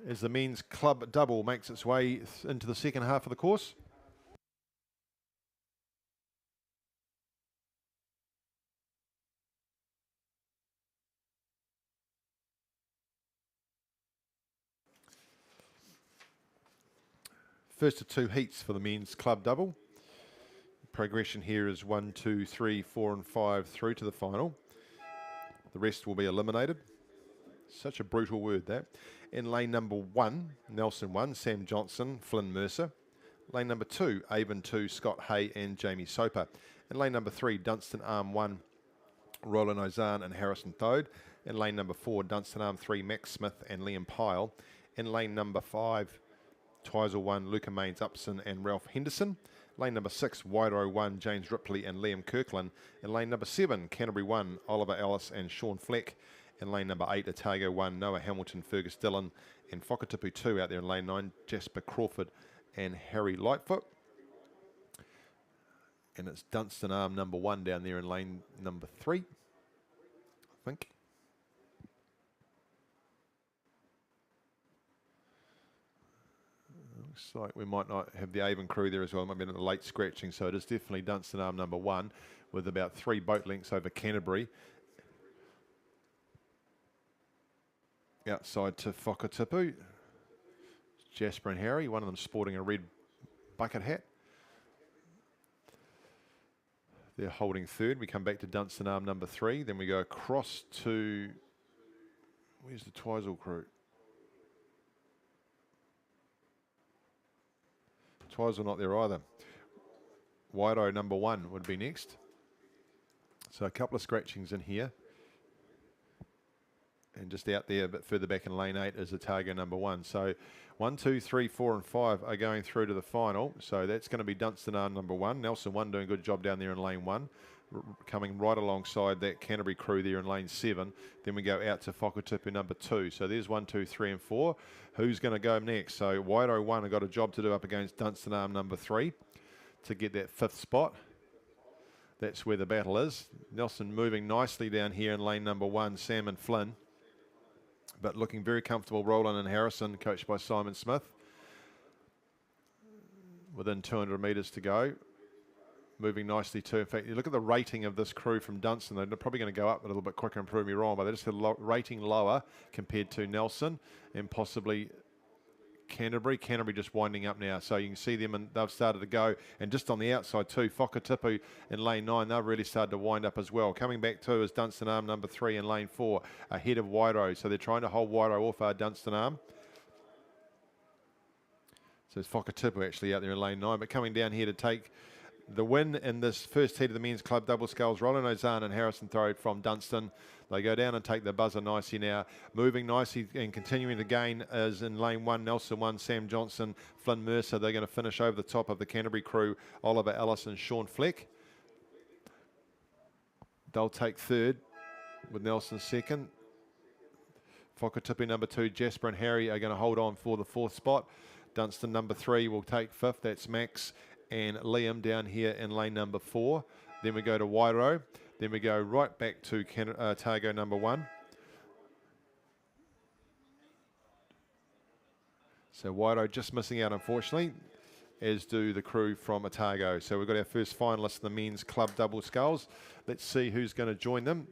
S3: As the men's club double makes its way into the second half of the course. First of 2 heats for the men's club double. Progression here is 1, 2, 3, 4 and 5 through to the final. The rest will be eliminated. Such a brutal word, that. In lane number 1, Nelson 1, Sam Johnson, Flynn Mercer. Lane number 2, Avon 2, Scott Hay and Jamie Soper. In lane number 3, Dunstan Arm 1, Roland Ozan and Harrison Thode. In lane number 4, Dunstan Arm 3, Max Smith and Liam Pyle. In lane number 5, Twizel 1, Luca Mains Upson and Ralph Henderson. Lane number 6, Wairo 1, James Ripley and Liam Kirkland. In lane number 7, Canterbury 1, Oliver Ellis and Sean Fleck. In lane number 8, Otago 1, Noah Hamilton, Fergus Dillon, and Whakatipu 2 out there in lane 9, Jasper Crawford and Harry Lightfoot. And it's Dunstan Arm number 1 down there in lane number 3, I think. Looks like we might not have the Avon crew there as well. It might be in the late scratching, so it is definitely Dunstan Arm number 1 with about 3 boat lengths over Canterbury. Outside to Whakatipu, Jasper and Harry, one of them sporting a red bucket hat. They're holding third. We come back to Dunstan Arm number 3. Then we go across to, where's the Twizel crew? Twizel not there either. Wairo number 1 would be next. So a couple of scratchings in here. And just out there a bit further back in lane 8 is Otago number 1. So 1, 2, 3, 4 and 5 are going through to the final. So that's going to be Dunstan Arm number 1. Nelson 1 doing a good job down there in lane 1. Coming right alongside that Canterbury crew there in lane 7. Then we go out to Whakatipu number 2. So there's 1, 2, 3 and 4. Who's going to go next? So Wairo 1 have got a job to do up against Dunstan Arm number 3 to get that 5th spot. That's where the battle is. Nelson moving nicely down here in lane number 1, Sam and Flynn. But looking very comfortable, Roland and Harrison, coached by Simon Smith. Within 200 metres to go. Moving nicely too. In fact, you look at the rating of this crew from Dunstan, they're probably going to go up a little bit quicker and prove me wrong, but they just had a rating lower compared to Nelson and possibly Canterbury. Canterbury just winding up now, so you can see them and they've started to go. And just on the outside too, Whakatipu in lane 9, they've really started to wind up as well. Coming back too is Dunstan Arm number 3 in lane 4, ahead of Wairo. So they're trying to hold Wairo off Dunstan Arm. So it's Whakatipu actually out there in lane 9, but coming down here to take the win in this first heat of the men's club double sculls. Roland Ozan and Harrison Throw from Dunstan. They go down and take the buzzer nicely now. Moving nicely and continuing to gain is in lane 1, Nelson 1, Sam Johnson, Flynn Mercer. They're going to finish over the top of the Canterbury crew, Oliver Ellis and Sean Fleck. They'll take third with Nelson second. Whakatipu number 2, Jasper and Harry are going to hold on for the 4th spot. Dunstan number 3 will take 5th. That's Max and Liam down here in lane number 4. Then we go to Wairo. Then we go right back to Otago number 1. So Wairo just missing out, unfortunately, as do the crew from Otago. So we've got our first finalists in the men's club double sculls. Let's see who's going to join them.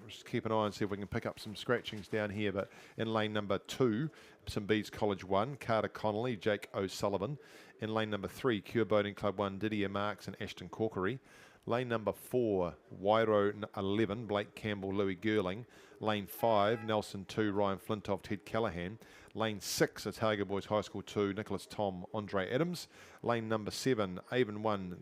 S3: Just keep an eye and see if we can pick up some scratchings down here. But in lane number 2, St Bede's College 1, Carter Connolly, Jake O'Sullivan. In lane number 3, Cure Boating Club 1, Didier Marks and Ashton Corkery. Lane number 4, Wairo 11, Blake Campbell, Louis Girling. Lane 5, Nelson 2, Ryan Flintoff, Ted Callahan. Lane 6, Otago Boys High School 2, Nicholas Tom, Andre Adams. Lane number 7, Avon 1,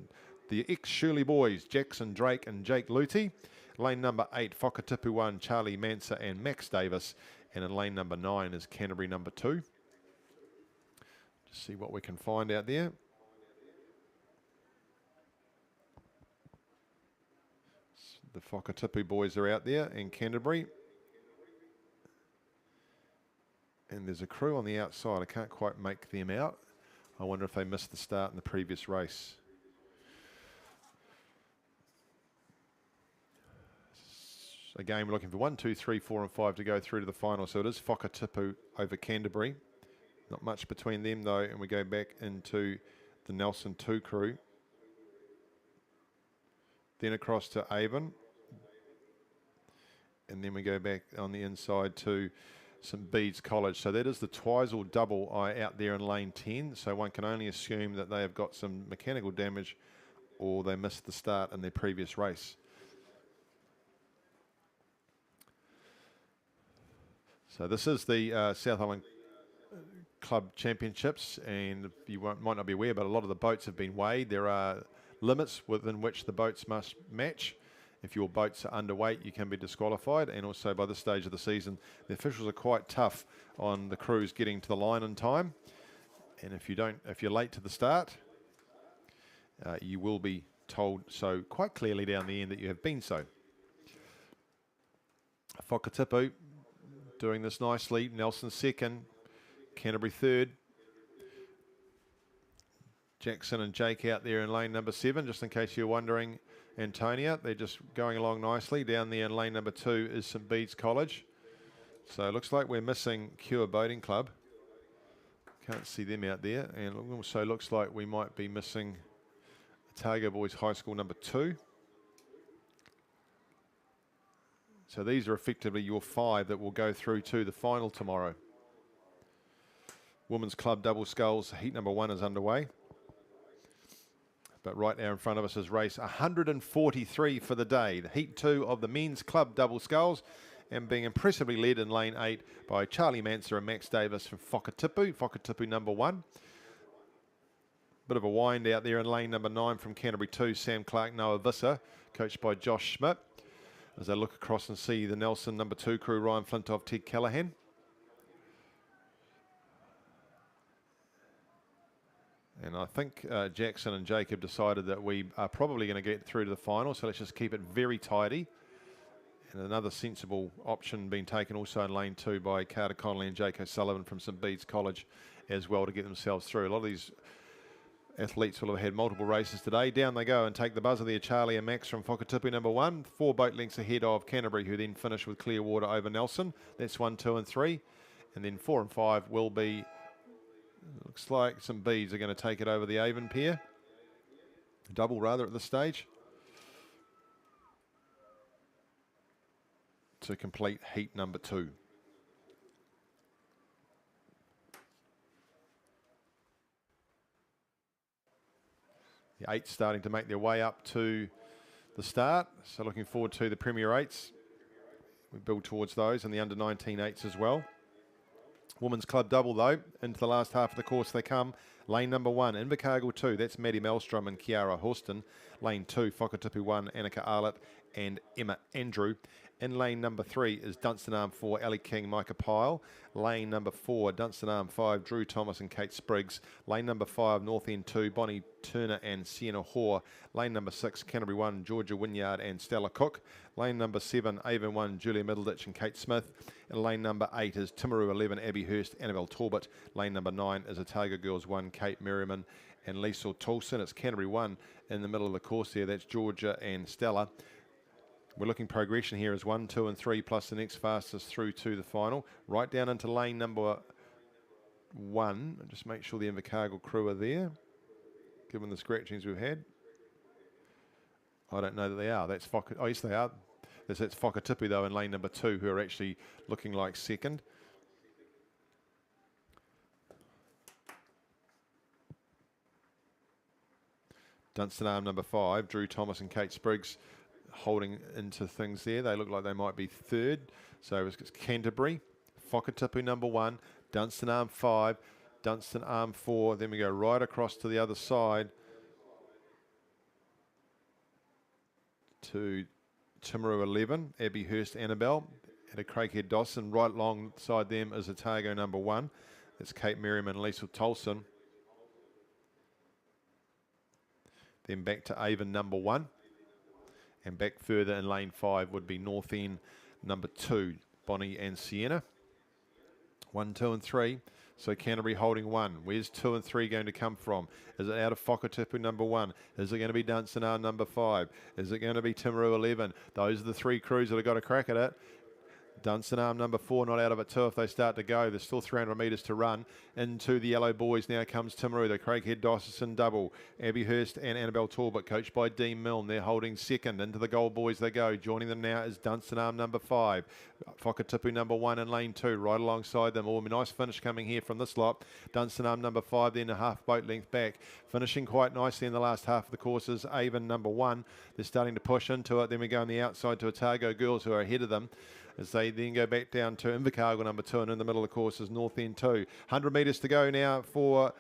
S3: the ex-Shirley Boys, Jackson Drake and Jake Luty. Lane number 8, Whakatipu 1, Charlie Manser and Max Davis. And in lane number 9 is Canterbury number 2. Just see what we can find out there. The Whakatipu boys are out there in Canterbury. And there's a crew on the outside. I can't quite make them out. I wonder if they missed the start in the previous race. Again, we're looking for 1, 2, 3, 4 and 5 to go through to the final. So it is Whakatipu over Canterbury. Not much between them though. And we go back into the Nelson 2 crew. Then across to Avon. And then we go back on the inside to St Bede's College. So that is the Twizel double eye out there in lane 10. So one can only assume that they have got some mechanical damage or they missed the start in their previous race. So this is the South Island Club Championships, and you might not be aware, but a lot of the boats have been weighed. There are limits within which the boats must match. If your boats are underweight, you can be disqualified. And also by this stage of the season, the officials are quite tough on the crews getting to the line in time. And if you're late to the start, you will be told so quite clearly down the end that you have been so. Whakatipu doing this nicely. Nelson second, Canterbury third. Jackson and Jake out there in lane number 7, just in case you're wondering, Antonia. They're just going along nicely. Down there in lane number 2 is St Bede's College. So it looks like we're missing Cure Boating Club. Can't see them out there. And it also looks like we might be missing Otago Boys High School number 2. So these are effectively your 5 that will go through to the final tomorrow. Women's Club double sculls, heat number 1 is underway. But right now in front of us is race 143 for the day. The Heat 2 of the men's club double sculls, and being impressively led in lane 8 by Charlie Manser and Max Davis from Whakatipu. Whakatipu number 1. Bit of a wind out there in lane number 9 from Canterbury 2, Sam Clark, Novice, coached by Josh Schmidt. As they look across and see the Nelson number 2 crew, Ryan Flintoff, Ted Callahan. And I think Jackson and Jacob decided that we are probably going to get through to the final, so let's just keep it very tidy. And another sensible option being taken also in lane 2 by Carter Connolly and Jake O'Sullivan from St Bede's College as well to get themselves through. A lot of these athletes will have had multiple races today. Down they go and take the buzzer there, Charlie and Max from Whakatipu number 1. 4 boat lengths ahead of Canterbury, who then finish with Clearwater over Nelson. That's 1, 2 and 3. And then 4 and 5 will be, looks like St Bede's are going to take it over the Avon pair. Double rather at this stage. To complete heat number 2. The 8s starting to make their way up to the start, so looking forward to the Premier 8s. We build towards those and the under 19 8s as well. Women's club double though, into the last half of the course they come. Lane number 1, Invercargill 2, that's Maddie Maelstrom and Kiara Horston. Lane 2, Whakatipu 1, Annika Arlett and Emma Andrew. In lane number 3 is Dunstan Arm 4, Ali King, Micah Pyle. Lane number 4, Dunstan Arm 5, Drew Thomas and Kate Spriggs. Lane number 5, North End 2, Bonnie Turner and Sienna Hoare. Lane number 6, Canterbury 1, Georgia Wynyard and Stella Cook. Lane number 7, Avon 1, Julia Middleditch and Kate Smith. And lane number 8 is Timaru 11, Abby Hurst, Annabelle Talbot. Lane number 9 is Otago Girls 1, Kate Merriman and Liesl Tolson. It's Canterbury 1 in the middle of the course there. That's Georgia and Stella. We're looking progression here as 1, 2 and 3 plus the next fastest through to the final. Right down into lane number 1. Just make sure the Invercargill crew are there, given the scratchings we've had. I don't know that they are. That's oh yes they are. That's Whakatipu though in lane number 2, who are actually looking like second. Dunstan Arm number 5, Drew Thomas and Kate Spriggs holding into things there. They look like they might be third. So it's Canterbury, Whakatipu number 1, Dunstan Arm 5, Dunstan Arm 4. Then we go right across to the other side to Timaru 11, Abby Hurst, Annabelle, and a Craighead Dawson. Right alongside them is Otago number 1. That's Kate Merriman and Liesl Tolson. Then back to Avon number 1. And back further in lane 5 would be North End number 2, Bonnie and Sienna. 1, 2 and 3. So Canterbury holding 1. Where's 2 and 3 going to come from? Is it out of Whakatipu number 1? Is it going to be Dunstan Arm number 5? Is it going to be Timaru 11? Those are the 3 crews that have got a crack at it. Dunstan Arm number 4 not out of it too if they start to go. There's still 300 metres to run. Into the yellow boys now comes Timaru, the Craighead Dawson double. Abby Hurst and Annabelle Talbot, coached by Dean Milne. They're holding second. Into the gold boys they go. Joining them now is Dunstan Arm number 5. Whakatipu number 1 in lane 2, right alongside them. Oh, a nice finish coming here from this lot. Dunstan Arm number 5, then a half boat length back. Finishing quite nicely in the last half of the courses. Avon number 1. They're starting to push into it. Then we go on the outside to Otago Girls, who are ahead of them, as they then go back down to Invercargill number 2, and in the middle of the course is North End 2. 100 metres to go now for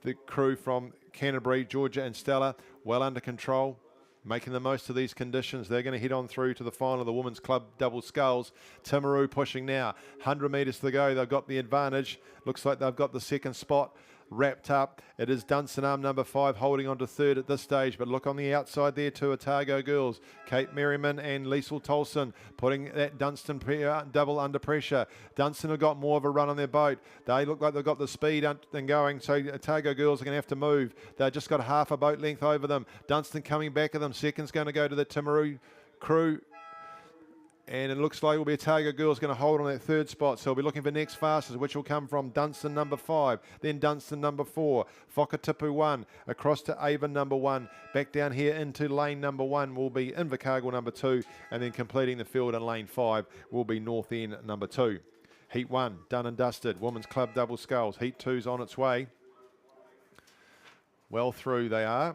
S3: the crew from Canterbury, Georgia and Stella. Well under control, making the most of these conditions. They're going to head on through to the final of the Women's Club Double Sculls. Timaru pushing now. 100 metres to go. They've got the advantage. Looks like they've got the second spot wrapped up. It is Dunstan Arm number 5 holding on to third at this stage, but look on the outside there to Otago Girls. Kate Merriman and Liesl Tolson putting that Dunstan double under pressure. Dunstan have got more of a run on their boat. They look like they've got the speed and going, so Otago Girls are going to have to move. They've just got half a boat length over them. Dunstan coming back at them. Second's going to go to the Timaru crew. And it looks like it will be Otago Girls going to hold on that third spot. So we'll be looking for next fastest, which will come from Dunstan number 5, then Dunstan number 4, Whakatipu 1, across to Avon number 1, back down here into lane number 1 will be Invercargill number 2, and then completing the field in lane 5 will be North End number 2. Heat 1, done and dusted. Women's Club Double Sculls. Heat 2's on its way. Well through they are.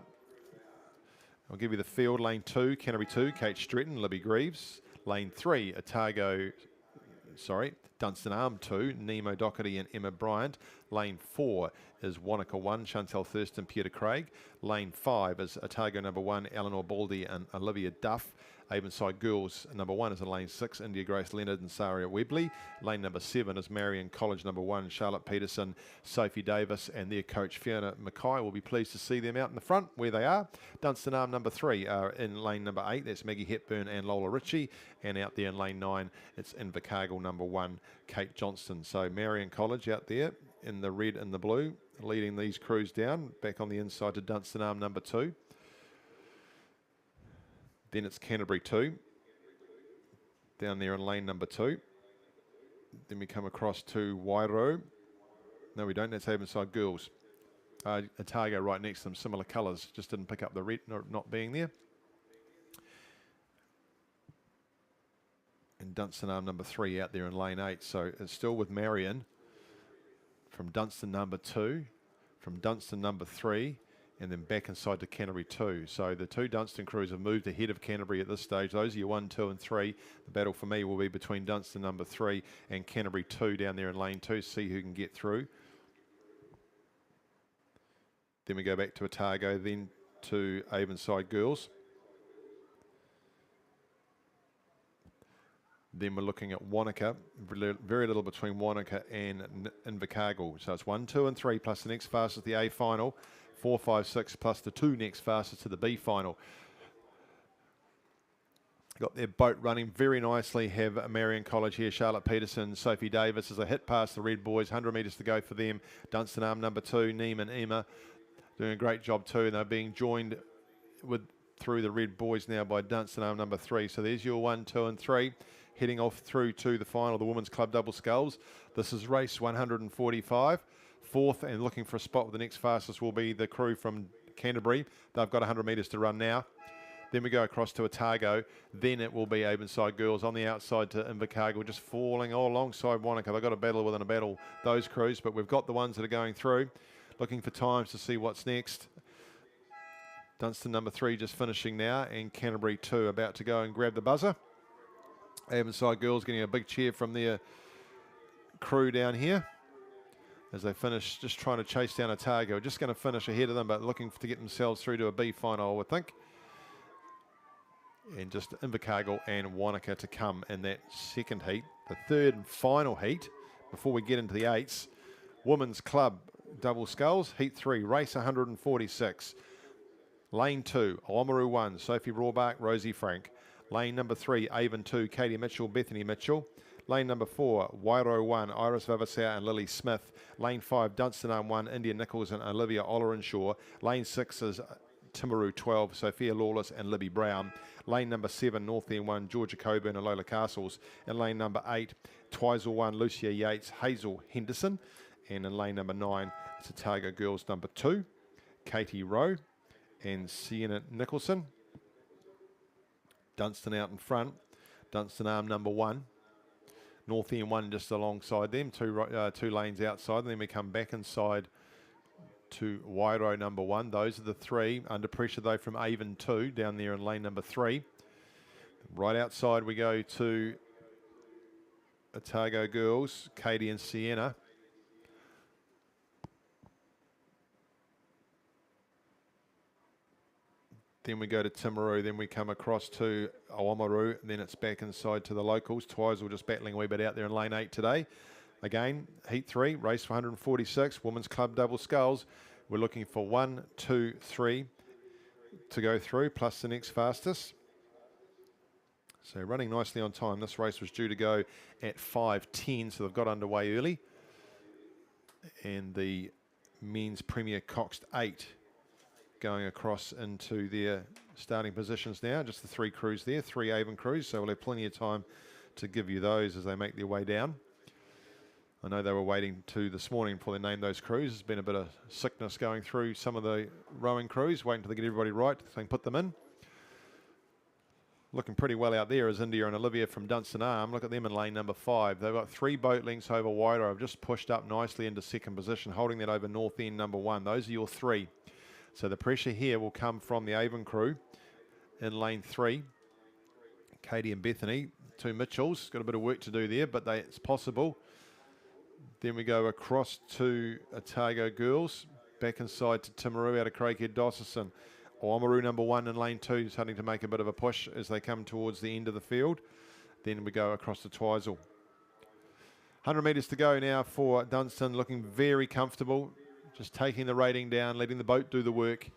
S3: I'll give you the field. Lane 2, Canterbury 2, Kate Stretton, Libby Greaves. Lane 3, Dunstan Arm 2, Nemo Doherty and Emma Bryant. Lane 4 is Wanaka 1, Chantel Thurston, Peter Craig. Lane 5 is Otago number 1, Eleanor Baldy and Olivia Duff. Avonside Girls number 1 is in lane 6, India Grace Leonard and Saria Webley. Lane number 7 is Marion College number 1, Charlotte Peterson, Sophie Davis, and their coach Fiona Mackay. Will be pleased to see them out in the front where they are. Dunstan Arm number 3 are in lane number 8. That's Maggie Hepburn and Lola Ritchie. And out there in lane 9, it's Invercargill number 1, Kate Johnston. So Marion College out there in the red and the blue, leading these crews down. Back on the inside to Dunstan Arm number 2. Then it's Canterbury 2, down there in lane number 2. Then we come across to Wairau. No, we don't. That's Avonside Girls. Otago right next to them, similar colours. Just didn't pick up the red not being there. And Dunstan Arm number 3 out there in lane 8. So it's still with Marion from Dunstan number 2, from Dunstan number 3, and then back inside to Canterbury 2. So the 2 Dunstan crews have moved ahead of Canterbury at this stage. Those are your 1, 2 and 3. The battle for me will be between Dunstan number 3 and Canterbury 2 down there in lane 2. See who can get through. Then we go back to Otago, then to Avonside Girls. Then we're looking at Wanaka, very little between Wanaka and Invercargill. So it's 1, 2 and 3 plus the next fastest, the A final. 4, 5, 6 plus the 2 next fastest to the B final. Got their boat running very nicely. Have Marion College here, Charlotte Peterson, Sophie Davis as a hit past the Red Boys. 100 metres to go for them. Dunstan Arm number 2, Neem and Emma doing a great job too. And they're being joined through the Red Boys now by Dunstan Arm number 3. So there's your 1, 2 and 3. Heading off through to the final, the Women's Club Double Sculls. This is race 145. Fourth and looking for a spot with the next fastest will be the crew from Canterbury. They've got 100 metres to run now. Then we go across to Otago. Then it will be Avonside Girls on the outside to Invercargill, just falling all alongside Wanaka. They've got a battle within a battle, those crews, but we've got the ones that are going through. Looking for times to see what's next. Dunstan number 3 just finishing now, and Canterbury 2 about to go and grab the buzzer. Avonside Girls getting a big cheer from their crew down here as they finish, just trying to chase down Otago. Just going to finish ahead of them, but looking to get themselves through to a B final, I would think. And just Invercargill and Wanaka to come in that second heat. The third and final heat before we get into the 8s. Women's Club Double Sculls, Heat 3, race 146. Lane 2, Oamaru 1, Sophie Rawbach, Rosie Frank. Lane number 3, Avon 2, Katie Mitchell, Bethany Mitchell. Lane number 4, Wairau 1, Iris Vavasau and Lily Smith. Lane 5, Dunstan Arm 1, India Nichols and Olivia Ollerenshaw. Lane 6 is Timaru 12, Sophia Lawless and Libby Brown. Lane number 7, North End 1, Georgia Coburn and Lola Castles. And lane number 8, Twizel 1, Lucia Yates, Hazel Henderson. And in lane number 9, it's Otago Girls number 2, Katie Rowe and Sienna Nicholson. Dunstan out in front, Dunstan Arm number 1. North End 1 just alongside them, two lanes outside. And then we come back inside to Wairau number 1. Those are the 3. Under pressure though from Avon 2 down there in lane number 3. Right outside we go to Otago Girls, Katie and Sienna. Then we go to Timaru, then we come across to Oamaru, then it's back inside to the locals. Twizel just battling a wee bit out there in lane 8 today. Again, Heat 3, race 146, Women's Club Double Sculls. We're looking for 1, 2, 3 to go through, plus the next fastest. So running nicely on time. This race was due to go at 5:10, so they've got underway early. And the men's Premier Coxed 8 going across into their starting positions now. Just the 3 crews there, 3 Avon crews, so we'll have plenty of time to give you those as they make their way down. I know they were waiting this morning before they named those crews. There's been a bit of sickness going through some of the rowing crews, waiting until they get everybody right so they can put them in. Looking pretty well out there is India and Olivia from Dunstan Arm. Look at them in lane number 5. They've got 3 boat lengths over Wairau. I've just pushed up nicely into second position, holding that over North End number 1. Those are your 3. So the pressure here will come from the Avon crew in lane 3. Katie and Bethany, 2 Mitchells, got a bit of work to do there, but it's possible. Then we go across to Otago Girls, back inside to Timaru out of Craighead Dosserson. Oamaru number 1 in lane 2, starting to make a bit of a push as they come towards the end of the field. Then we go across to Twizel. 100 metres to go now for Dunstan, looking very comfortable, just taking the rating down, letting the boat do the work.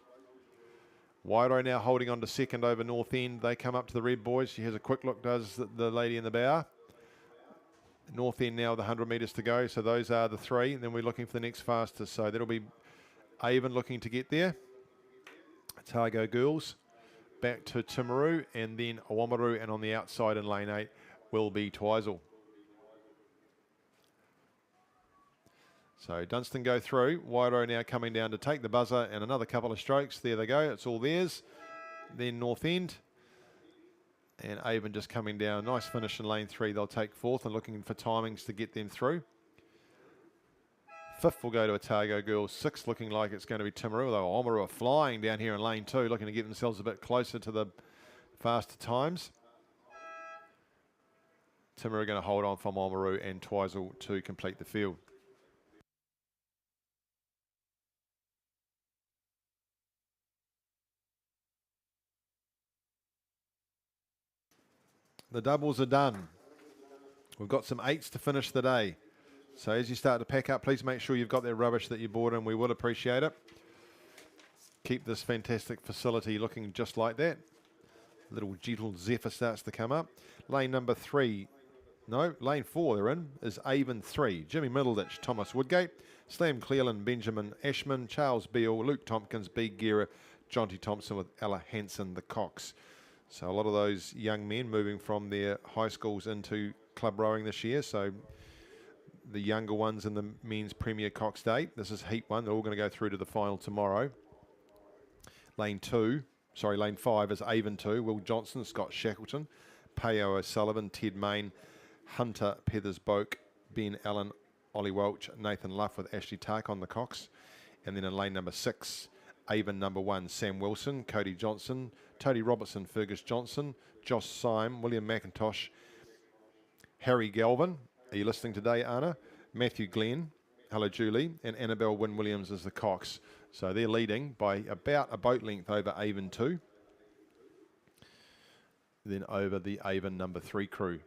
S3: Wairo now holding on to second over North End. They come up to the red boys. She has a quick look, does the lady in the bow. North End now with 100 metres to go, so those are the 3. And then we're looking for the next fastest, so that'll be Avon looking to get there. Otago Girls back to Timaru, and then Oamaru, and on the outside in lane 8 will be Twizel. So Dunstan go through. Wairo now coming down to take the buzzer, and another couple of strokes. There they go. It's all theirs. Then North End. And Avon just coming down. Nice finish in lane 3. They'll take 4th and looking for timings to get them through. 5th will go to Otago Girls. 6th looking like it's going to be Timaru, though Oamaru are flying down here in lane 2, looking to get themselves a bit closer to the faster times. Timaru going to hold on from Oamaru and Twizel to complete the field. The doubles are done. We've got some 8s to finish the day. So as you start to pack up, please make sure you've got that rubbish that you bought in. We will appreciate it. Keep this fantastic facility looking just like that. A little gentle zephyr starts to come up. Lane number 3, no, lane 4 they're in, is Avon 3. Jimmy Middleditch, Thomas Woodgate, Slam Cleland, Benjamin Ashman, Charles Beale, Luke Tompkins, Big Guerra, Jonty Thompson with Ella Hansen, the Cox. So a lot of those young men moving from their high schools into club rowing this year. So the younger ones in the men's Premier Coxed 8. This is Heat 1. They're all going to go through to the final tomorrow. Lane 5 is Avon 2. Will Johnson, Scott Shackleton, Payo O'Sullivan, Ted Main, Hunter Pethersboke, Ben Allen, Ollie Welch, Nathan Luff with Ashley Tark on the Cox. And then in lane number 6, Avon number 1, Sam Wilson, Cody Johnson, Tony Robertson, Fergus Johnson, Josh Syme, William McIntosh, Harry Galvin. Are you listening today, Anna? Matthew Glenn, hello Julie, and Annabelle Wynne-Williams is the Cox. So they're leading by about a boat length over Avon 2. Then over the Avon number 3 crew.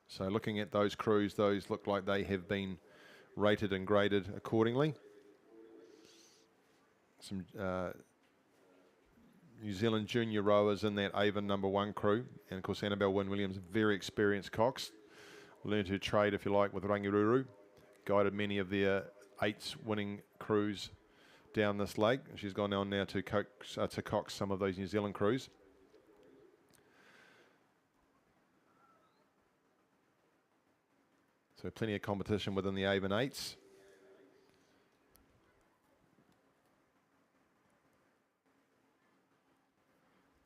S3: So looking at those crews, those look like they have been rated and graded accordingly. Some New Zealand junior rowers in that Avon number 1 crew. And of course Annabelle Wynne-Williams, very experienced Cox. Learned her trade, if you like, with Rangiruru. Guided many of their 8s winning crews down this lake. She's gone on now to Cox some of those New Zealand crews. So plenty of competition within the Avon 8s.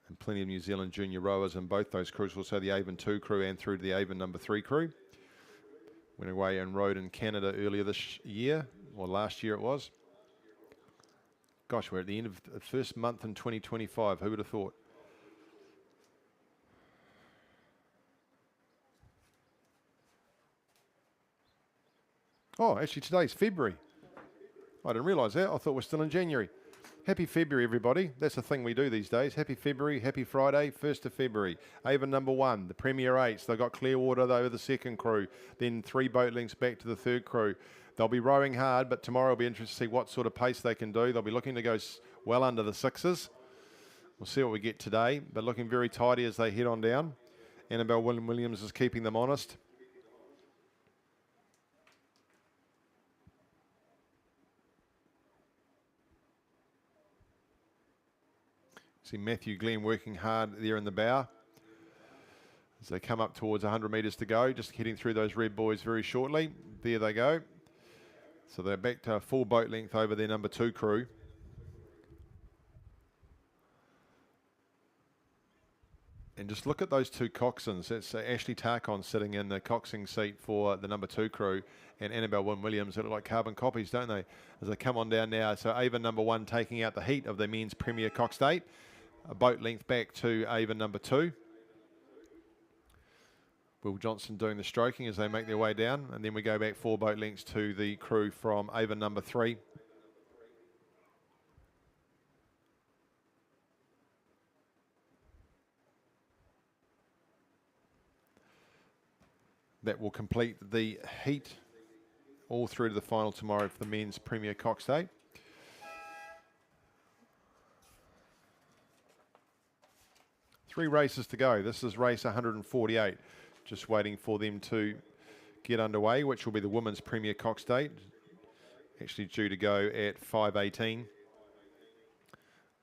S3: And plenty of New Zealand junior rowers in both those crews, also the Avon 2 crew and through to the Avon number 3 crew. Went away and rowed in Canada earlier this year, or last year it was. Gosh, we're at the end of the first month in 2025. Who would have thought? Oh, actually today's February. I didn't realise that. I thought we're still in January. Happy February, everybody. That's the thing we do these days. Happy February, happy Friday, 1st of February. Avon number 1, the Premier 8s. They've got Clearwater over the 2nd crew. Then 3 boat links back to the 3rd crew. They'll be rowing hard, but tomorrow will be interesting to see what sort of pace they can do. They'll be looking to go well under the 6s. We'll see what we get today, but looking very tidy as they head on down. Annabelle Wynne-Williams is keeping them honest. See Matthew Glenn working hard there in the bow as they come up towards 100 metres to go, just heading through those red boys very shortly. There they go. So they're back to a full boat length over their number 2 crew. And just look at those 2 coxswains. It's Ashley Tarkon sitting in the coxing seat for the number 2 crew, and Annabelle Wynne-Williams. They look like carbon copies, don't they, as they come on down now. So Avon number 1 taking out the heat of the men's Premier Coxed 8. a boat length back to Avon number 2. Will Johnson doing the stroking as they make their way down, and then we go back 4 boat lengths to the crew from Avon number 3. That will complete the heat all through to the final tomorrow for the men's Premier Cox Day. Three races to go. This is race 148. Just waiting for them to get underway, which will be the women's Premier Cox Day. Actually due to go at 5:18.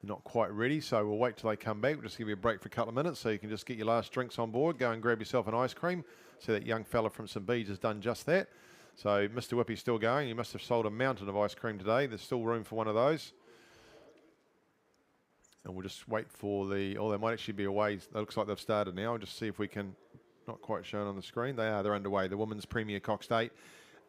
S3: They're not quite ready, so we'll wait till they come back. We'll just give you a break for a couple of minutes so you can just get your last drinks on board. Go and grab yourself an ice cream. So that young fella from St. Bede's has done just that. So Mr. Whippy's still going. He must have sold a mountain of ice cream today. There's still room for one of those. And we'll just wait for the... Oh, they might actually be away. It looks like they've started now. I'll just see if we can... Not quite shown on the screen. They are. They're underway. The women's Premier Cox Day.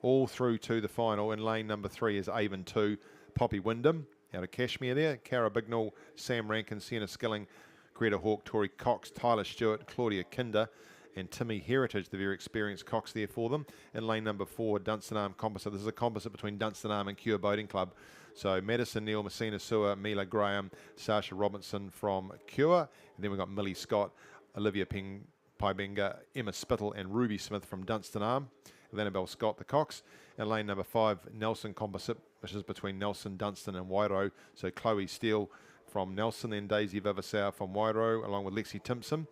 S3: All through to the final. In lane number 3 is Avon 2. Poppy Wyndham out of Cashmere there. Cara Bignell, Sam Rankin, Sienna Skilling, Greta Hawke, Tori Cox, Tyler Stewart, Claudia Kinder, and Timmy Heritage, the very experienced Cox there for them. In lane number 4, Dunstanarm Composite. This is a composite between Dunstanarm and Cure Boating Club. So Madison, Neil, Messina Sewer, Mila Graham, Sasha Robinson from Cure. And then we've got Millie Scott, Olivia Piebenga, Emma Spittle, and Ruby Smith from Dunstanarm. And then Annabelle Scott, the Cox. In lane number 5, Nelson Composite, which is between Nelson, Dunstan, and Wairau. So Chloe Steele from Nelson, then Daisy Vivasau from Wairau, along with Lexi Timpson.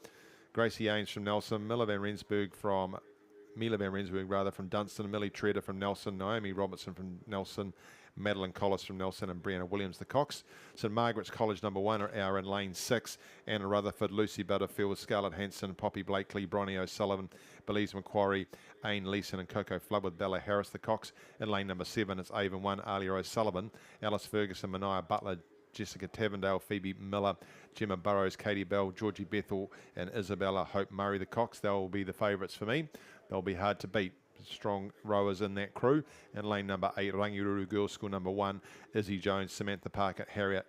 S3: Gracie Ains from Nelson, Mila Van Rensburg from Dunstan, Millie Treader from Nelson, Naomi Robertson from Nelson, Madeline Collis from Nelson, and Brianna Williams, the Cox. St Margaret's College number 1 are in lane 6. Anna Rutherford, Lucy Butterfield, Scarlett Hanson, Poppy Blakely, Bronnie O'Sullivan, Belize Macquarie, Ain Leeson, and Coco Flood with Bella Harris, the Cox. In lane number 7, it's Avon 1, Alia O'Sullivan, Alice Ferguson, Mania Butler, Jessica Tavendale, Phoebe Miller, Gemma Burrows, Katie Bell, Georgie Bethel, and Isabella Hope Murray, the Cox. They'll be the favourites for me. They'll be hard to beat. Strong rowers in that crew. In lane number 8, Rangiruru Girls School number 1, Izzy Jones, Samantha Parker, Harriet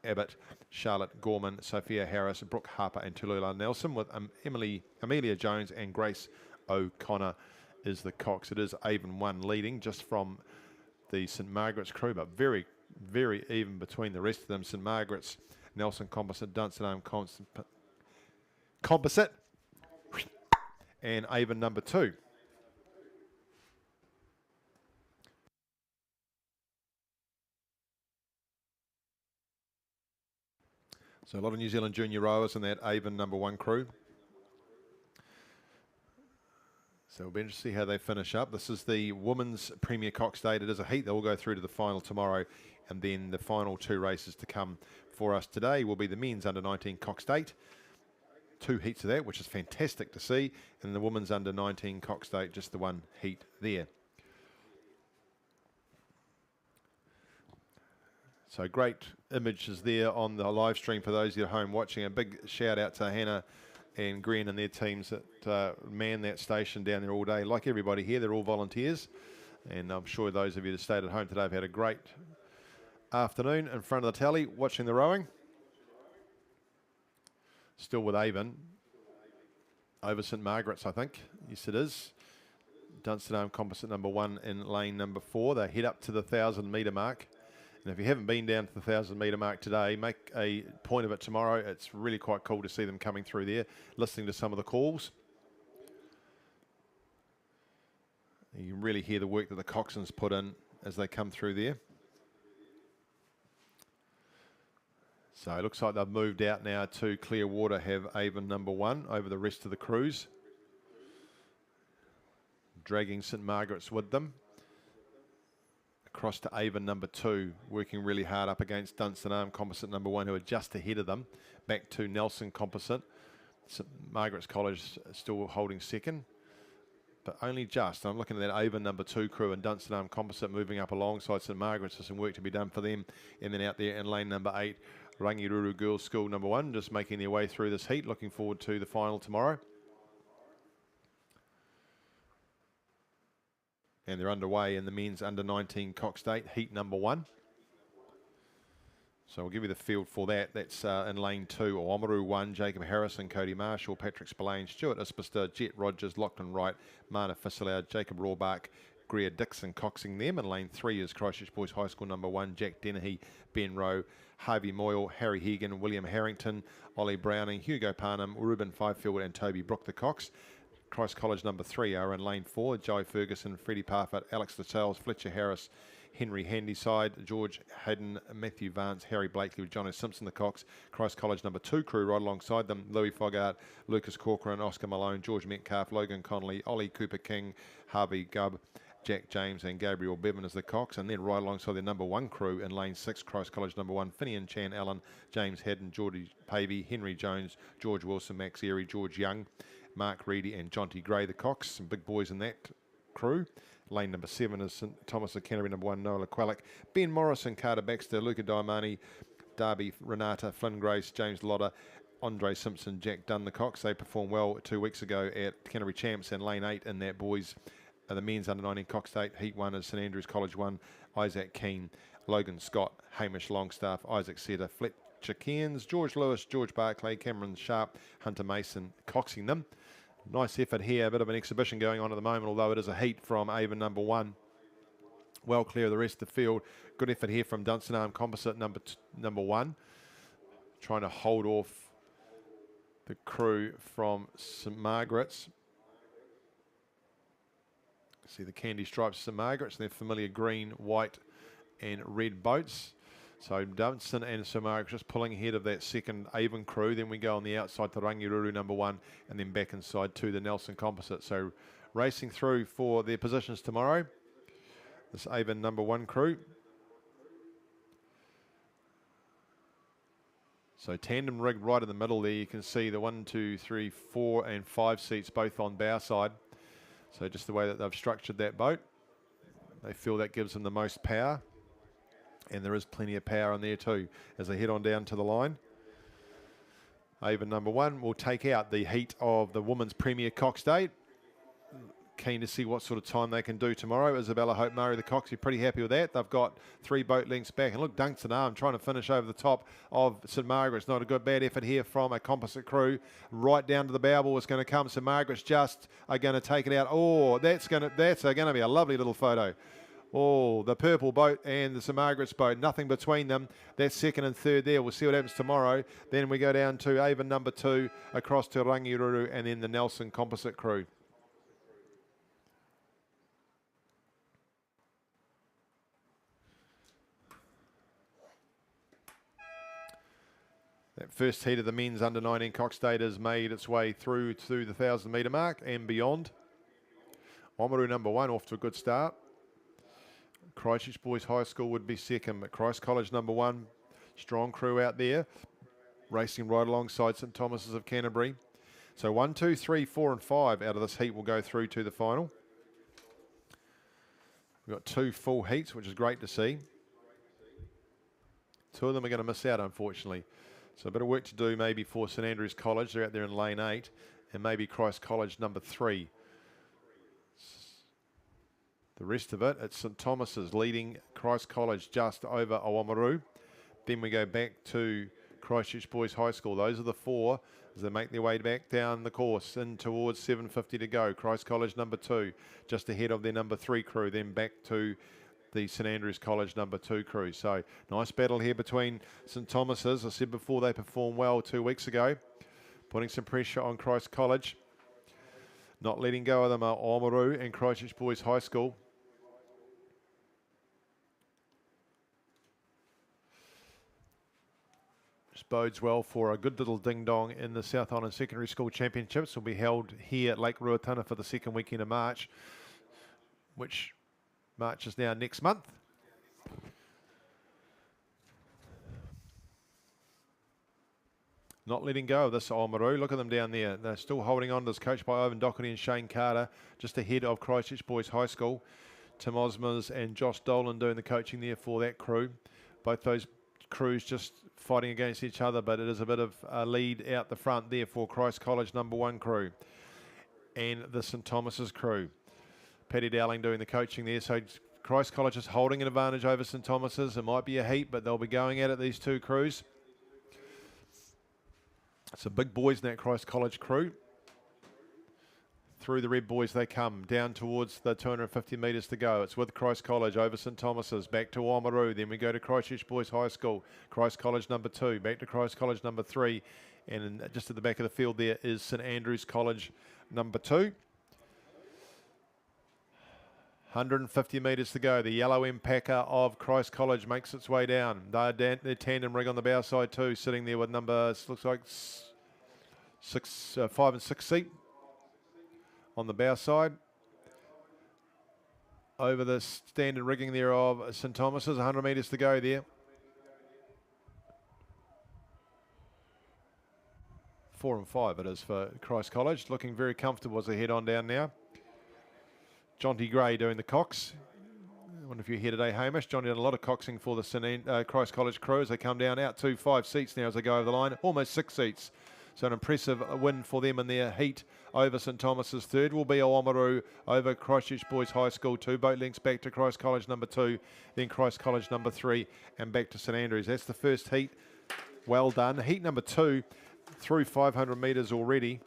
S3: Abbott, Charlotte Gorman, Sophia Harris, Brooke Harper, and Tulula Nelson, with Amelia Jones and Grace O'Connor is the Cox. It is Avon 1 leading just from the St Margaret's crew, but very, very even between the rest of them. St Margaret's, Nelson Composite, Dunstanarm Composite, and Avon number 2. So a lot of New Zealand junior rowers in that Avon number 1 crew. So we'll be interested to see how they finish up. This is the Women's Premier Cox Day. It is a heat. They'll go through to the final tomorrow. And then the final 2 races to come for us today will be the men's under-19 Cox Date. 2 heats of that, which is fantastic to see. And the women's under-19 Cox Date, just the 1 heat there. So great images there on the live stream for those of you at home watching. A big shout out to Hannah and Gren and their teams that man that station down there all day. Like everybody here, they're all volunteers. And I'm sure those of you that stayed at home today have had a great afternoon in front of the tally watching the rowing. Still with Avon. Over St Margaret's, I think. Yes, it is. Dunstanarm Composite number 1 in lane number 4. They head up to the 1,000 metre mark. And if you haven't been down to the 1,000 metre mark today, make a point of it tomorrow. It's really quite cool to see them coming through there, listening to some of the calls. You can really hear the work that the coxswains put in as they come through there. So it looks like they've moved out now to clear water, have Avon number 1 over the rest of the crews. Dragging St Margaret's with them. Across to Avon number 2, working really hard up against Dunstanarm Composite number 1, who are just ahead of them. Back to Nelson Composite. St Margaret's College still holding second, but only just. I'm looking at that Avon number 2 crew and Dunstanarm Composite moving up alongside St Margaret's. There's some work to be done for them. And then out there in lane number 8, Rangiruru Girls School number 1, just making their way through this heat. Looking forward to the final tomorrow. And they're underway in the men's under-19 Cox Date, heat number 1. So we'll give you the field for that. That's in lane 2, Oamaru 1, Jacob Harrison, Cody Marshall, Patrick Spillane, Stuart Ispister, Jet Rogers, Lachlan Wright, Mana Fisselow, Jacob Rawbach, Greer Dixon coxing them. In lane 3 is Christchurch Boys High School number 1, Jack Dennehy, Ben Rowe, Harvey Moyle, Harry Hegan, William Harrington, Ollie Browning, Hugo Parnham, Ruben Fifield and Toby Brook the Cox. Christ College number 3 are in lane 4, Joe Ferguson, Freddie Parfitt, Alex Lascelles, Fletcher Harris, Henry Handyside, George Hayden, Matthew Vance, Harry Blakely, Johnny Simpson the Cox. Christ College number 2 crew right alongside them, Louis Foggart, Lucas Corcoran, Oscar Malone, George Metcalf, Logan Connolly, Ollie Cooper King, Harvey Gubb, Jack James and Gabriel Bevan as the Cox, and then right alongside their number 1 crew in lane 6, Christ College number 1, Finian Chan Allen, James Haddon, Geordie Pavey, Henry Jones, George Wilson, Max Erie, George Young, Mark Reedy and Jonty Gray the Cox. Some big boys in that crew. Lane number 7 is St Thomas of Canterbury number 1, Noah Quallick, Ben Morrison, Carter Baxter, Luca Diamani, Darby Renata, Flynn Grace, James Lotter, Andre Simpson, Jack Dunn the Cox. They performed well 2 weeks ago at Canterbury Champs, and lane 8 in that boys. The men's under 19 Cox 8, Heat 1 is St Andrews College 1, Isaac Keane, Logan Scott, Hamish Longstaff, Isaac Setter, Fletcher Cairns, George Lewis, George Barclay, Cameron Sharp, Hunter Mason coxing them. Nice effort here, a bit of an exhibition going on at the moment, although it is a heat from Avon number 1. Well clear of the rest of the field. Good effort here from Dunstan Arm Composite number 1. Trying to hold off the crew from St Margaret's. See the candy stripes of St Margaret's, their familiar green, white and red boats. So Dunstan and St Margaret's just pulling ahead of that second Avon crew. Then we go on the outside to Rangiruru number 1 and then back inside to the Nelson Composite. So racing through for their positions tomorrow, this Avon number 1 crew. So tandem rig right in the middle there. You can see the 1, 2, 3, 4 and 5 seats both on bow side. So just the way that they've structured that boat, they feel that gives them the most power. And there is plenty of power in there too as they head on down to the line. Avon number 1 will take out the heat of the Women's Premier Cox Day. Keen to see what sort of time they can do tomorrow. Isabella Hope Murray, the Cox, you're pretty happy with that. They've got 3 boat lengths back. And look, Dunstan Arm trying to finish over the top of St Margaret's. Not a good bad effort here from a composite crew. Right down to the bow ball is going to come. St Margaret's just are going to take it out. Oh, that's going to be a lovely little photo. Oh, the purple boat and the St Margaret's boat, nothing between them. That's second and third there. We'll see what happens tomorrow. Then we go down to Avon number 2, across to Rangiruru, and then the Nelson Composite crew. That first heat of the men's under 19 Cox State has made its way through to the 1,000 metre mark and beyond. Oamaru number 1 off to a good start. Christchurch Boys High School would be second, but Christ College number 1, strong crew out there, racing right alongside St Thomas's of Canterbury. So 1, 2, 3, 4 and 5 out of this heat will go through to the final. We've got 2 full heats, which is great to see. 2 of them are going to miss out, unfortunately. So a bit of work to do maybe for St Andrews College. They're out there in lane 8, and maybe Christ College number 3. The rest of it, it's St Thomas's leading Christ College just over Oamaru. Then we go back to Christchurch Boys High School. Those are the 4 as they make their way back down the course in towards 7:50 to go. Christ College number 2 just ahead of their number 3 crew. Then back to the St Andrews College number 2 crew. So nice battle here between St Thomas's. I said before they performed well 2 weeks ago, putting some pressure on Christ College. Not letting go of them are Oamaru and Christchurch Boys High School. This bodes well for a good little ding-dong in the South Island Secondary School Championships. Will be held here at Lake Ruatana for the second weekend of March, which March is now next month. Not letting go of this Oamaru. Look at them down there. They're still holding on to this, coached by Ivan Doherty and Shane Carter, just ahead of Christchurch Boys High School. Tim Osmers and Josh Dolan doing the coaching there for that crew. Both those crews just fighting against each other, but it is a bit of a lead out the front there for Christ College number 1 crew and the St Thomas's crew. Paddy Dowling doing the coaching there, so Christ College is holding an advantage over St Thomas's. It might be a heat, but they'll be going at it, these two crews. Some big boys in that Christ College crew. Through the red boys they come, down towards the 250 metres to go. It's with Christ College over St Thomas's, back to Oamaru. Then we go to Christchurch Boys High School. Christ College number 2, back to Christ College number 3. And just at the back of the field there is St Andrews College number 2. 150 metres to go. The yellow Empacker of Christ College makes its way down. They're tandem rig on the bow side too, sitting there with number, looks like 5 and 6 seat on the bow side. Over the standard rigging there of St Thomas's, 100 metres to go there. 4 and 5 it is for Christ College. Looking very comfortable as they head on down now. Jonty Gray doing the cox. I wonder if you're here today, Hamish. Johnny did a lot of coxing for the Christ College crew as they come down out to 5 seats now as they go over the line. Almost 6 seats. So an impressive win for them in their heat over St Thomas's. Third will be Oamaru over Christchurch Boys High School. 2 boat links back to Christ College number 2, then Christ College number 3, and back to St Andrews. That's the first heat. Well done. Heat number 2 through 500 metres already.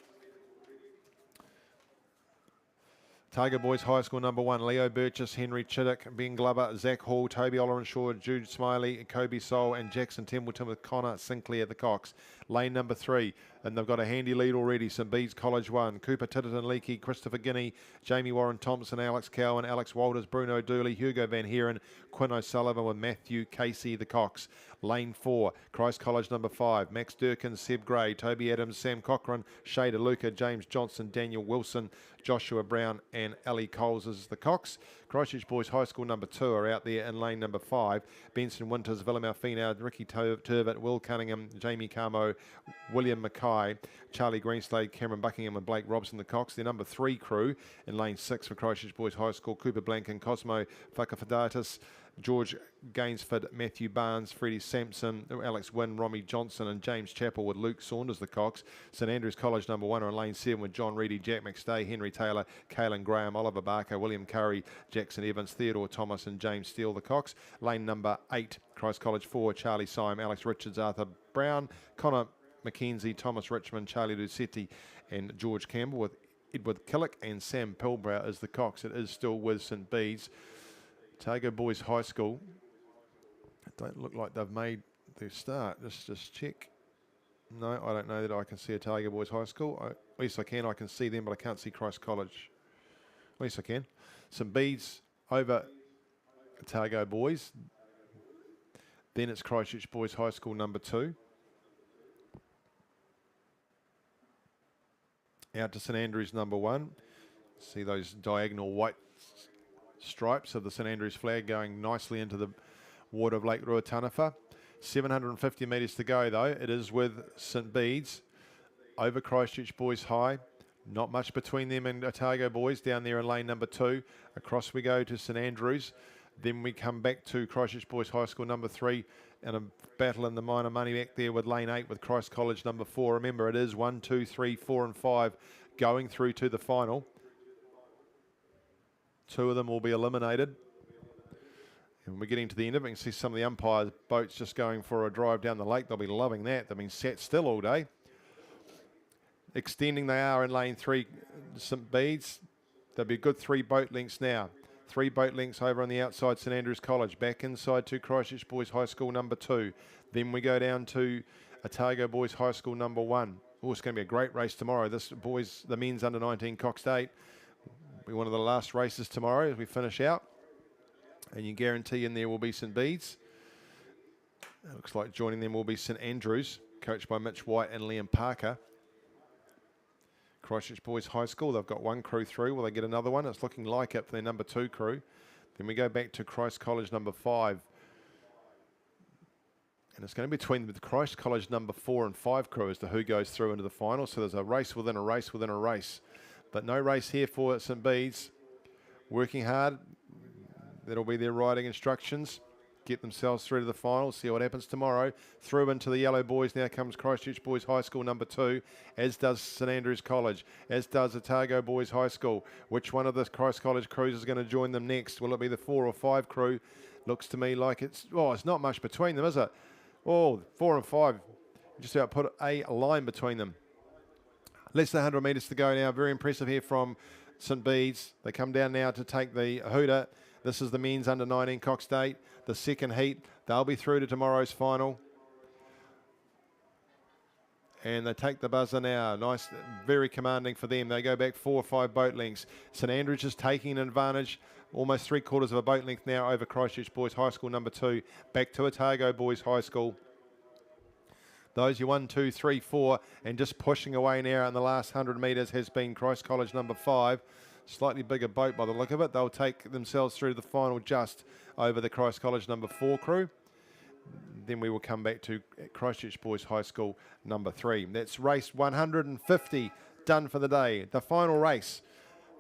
S3: Otago Boys High School number 1, Leo Burgess, Henry Chiddick, Ben Glover, Zach Hall, Toby Ollerenshaw, Jude Smiley, Kobe Soul, and Jackson Templeton with Connor Sinclair at the cox. Lane number 3, and they've got a handy lead already. St Bede's College 1, Cooper Titterton Leakey, Christopher Guinea, Jamie Warren Thompson, Alex Cowan, Alex Walters, Bruno Dooley, Hugo Van Heeren, Quinn O'Sullivan with Matthew Casey the cox. Lane 4, Christ College number 5, Max Durkin, Seb Gray, Toby Adams, Sam Cochran, Shea DeLuca, James Johnson, Daniel Wilson, Joshua Brown, and Ali Coles is the cox. Christchurch Boys High School number 2 are out there in lane number 5. Benson Winters, Villamel Finau, Ricky Turvitt, Will Cunningham, Jamie Carmo, William Mackay, Charlie Greenslade, Cameron Buckingham, and Blake Robson the cox. Their number 3 crew in lane 6 for Christchurch Boys High School, Cooper Blanken, Cosmo Fakafadatis, George Gainsford, Matthew Barnes, Freddie Sampson, Alex Wynn, Romy Johnson, and James Chappell with Luke Saunders the cox. St Andrews College number 1 are in lane 7 with John Reedy, Jack McStay, Henry Taylor, Caelan Graham, Oliver Barker, William Curry, Jackson Evans, Theodore Thomas, and James Steele the cox. Lane number 8, Christ College 4, Charlie Syme, Alex Richards, Arthur Brown, Connor McKenzie, Thomas Richmond, Charlie Lucetti, and George Campbell with Edward Killick and Sam Pilbrow as the cox. It is still with St Bede's. Otago Boys High School, it don't look like they've made their start. Just check. No, I don't know that I can see Otago Boys High School. At least I can see them, but I can't see Christ College. At least I can. St Bede's over Otago Boys. Then it's Christchurch Boys High School number 2. Out to St Andrews number 1. See those diagonal white stripes of the St Andrews flag going nicely into the water of Lake Ruataniwha. 750 metres to go though. It is with St Bede's over Christchurch Boys High. Not much between them and Otago Boys down there in lane number 2. Across we go to St Andrews. Then we come back to Christchurch Boys High School number 3 and a battle in the minor money back there with lane 8 with Christ College number 4. Remember, it is 1, 2, 3, 4 and 5 going through to the final. 2 of them will be eliminated. And we're getting to the end of it. You can see some of the umpires' boats just going for a drive down the lake. They'll be loving that. They've been sat still all day. Extending they are in lane 3, St Bede's. There'll be a good 3 boat links now. 3 boat links over on the outside St Andrews College. Back inside to Christchurch Boys High School number 2. Then we go down to Otago Boys High School number 1. Oh, it's going to be a great race tomorrow. This boys, the men's under 19 coxed 8. Be one of the last races tomorrow as we finish out. And you guarantee in there will be St Bede's. It looks like joining them will be St Andrews, coached by Mitch White and Liam Parker. Christchurch Boys High School, they've got 1 crew through. Will they get another one? It's looking like it for their number 2 crew. Then we go back to Christ College number 5. And it's going to be between the Christ College number 4 and 5 crew as to who goes through into the final. So there's a race within a race within a race. But no race here for St Bede's. Working hard. That'll be their riding instructions. get themselves through to the final. See what happens tomorrow. Through into the yellow boys. Now comes Christchurch Boys High School number 2, as does St Andrews College, as does Otago Boys High School. Which one of the Christ College crews is going to join them next? Will it be the 4 or 5 crew? Looks to me like it's not much between them, is it? Oh, 4 and 5. Just about put a line between them. Less than 100 metres to go now. Very impressive here from St Bede's. They come down now to take the hooter. This is the men's under 19 coxed 8. The second heat. They'll be through to tomorrow's final. And they take the buzzer now. Nice, very commanding for them. They go back 4 or 5 boat lengths. St Andrews is taking an advantage. Almost 3/4 of a boat length now over Christchurch Boys High School number 2. Back to Otago Boys High School. Those you 1, 2, 3, 4, and just pushing away now in the last 100 metres has been Christ College number 5. Slightly bigger boat by the look of it. They'll take themselves through to the final just over the Christ College number 4 crew. Then we will come back to Christchurch Boys High School number 3. That's race 150 done for the day. The final race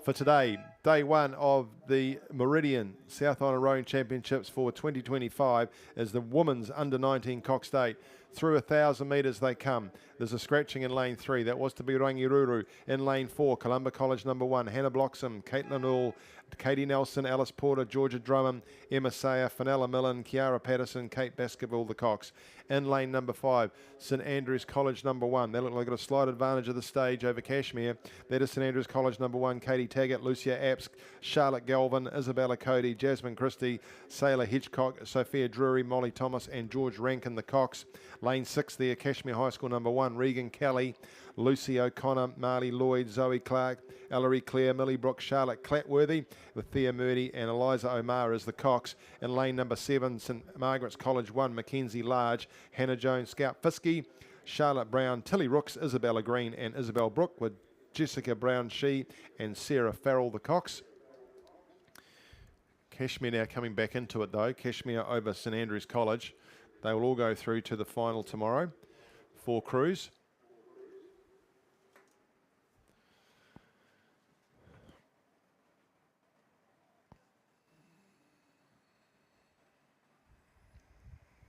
S3: for today, day 1 of the Meridian South Island Rowing Championships for 2025, is the women's under 19 coxed 8. Through 1,000 metres they come. There's a scratching in lane 3. That was to be Rangiruru. In lane 4, Columba College number 1, Hannah Bloxham, Caitlin All, Katie Nelson, Alice Porter, Georgia Drummond, Emma Sayer, Fenella Millen, Kiara Patterson, Kate Baskerville, the Cox. In lane number 5, St Andrews College number 1. They look like they've got a slight advantage of the stage over Cashmere. That is St Andrews College number 1, Katie Taggart, Lucia Apps, Charlotte Galvin, Isabella Cody, Jasmine Christie, Sailor Hitchcock, Sophia Drury, Molly Thomas, and George Rankin, the Cox. Lane 6 there, Cashmere High School number 1, Regan Kelly, Lucy O'Connor, Marley Lloyd, Zoe Clark, Ellery Clare, Millie Brooks, Charlotte Clatworthy, with Thea Murdy and Eliza Omar as the Cox. In lane number 7, St Margaret's College 1, Mackenzie Large, Hannah Jones, Scout Fiskey, Charlotte Brown, Tilly Rooks, Isabella Green, and Isabel Brook, with Jessica Brown She and Sarah Farrell, the Cox. Cashmere now coming back into it though. Cashmere over St Andrews College. They will all go through to the final tomorrow. 4 crews.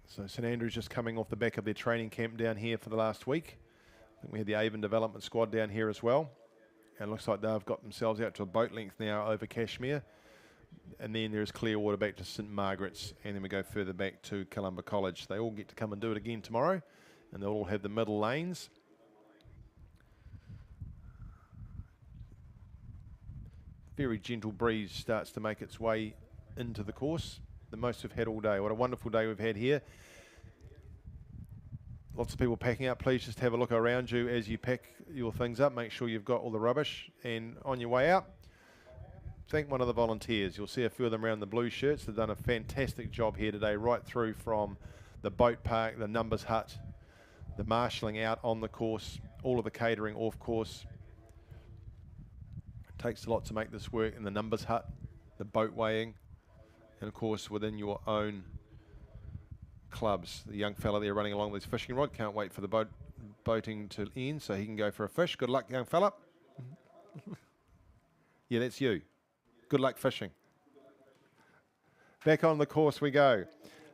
S3: So St Andrews just coming off the back of their training camp down here for the last week. I think we had the Avon Development Squad down here as well. And it looks like they've got themselves out to a boat length now over Cashmere. And then there's Clearwater back to St Margaret's, and then we go further back to Columba College. They all get to come and do it again tomorrow, and they'll all have the middle lanes. Very gentle breeze starts to make its way into the course. The most we've had all day. What a wonderful day we've had here. Lots of people packing up. Please just have a look around you as you pack your things up. Make sure you've got all the rubbish, and on your way out, thank one of the volunteers. You'll see a few of them around the blue shirts. They've done a fantastic job here today, right through from the boat park, the numbers hut, the marshalling out on the course, all of the catering off course. It takes a lot to make this work in the numbers hut, the boat weighing, and of course within your own clubs. The young fella there running along with his fishing rod can't wait for the boating to end so he can go for a fish. Good luck, young fella. Yeah, that's you. Good luck fishing. Back on the course we go.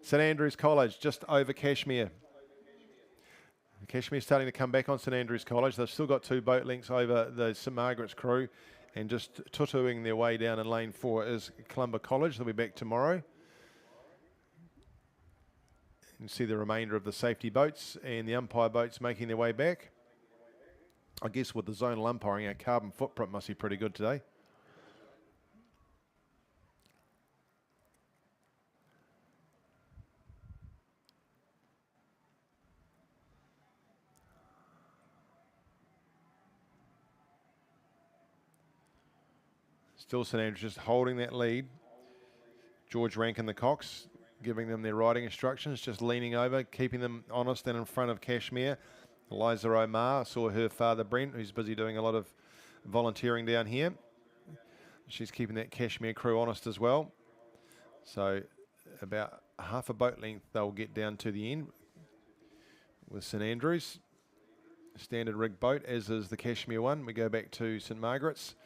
S3: St Andrews College just over Cashmere. Cashmere's starting to come back on St Andrews College. They've still got 2 boat lengths over the St Margaret's crew, and just tutuing their way down in lane 4 is Columba College. They'll be back tomorrow. You can see the remainder of the safety boats and the umpire boats making their way back. I guess with the zonal umpiring, our carbon footprint must be pretty good today. Still St Andrews just holding that lead. George Rankin, the Cox, giving them their riding instructions, just leaning over, keeping them honest and in front of Cashmere. Eliza Omar, saw her father Brent, who's busy doing a lot of volunteering down here. She's keeping that Cashmere crew honest as well. So about half a boat length they'll get down to the end with St Andrews. Standard rig boat, as is the Cashmere one. We go back to St Margaret's,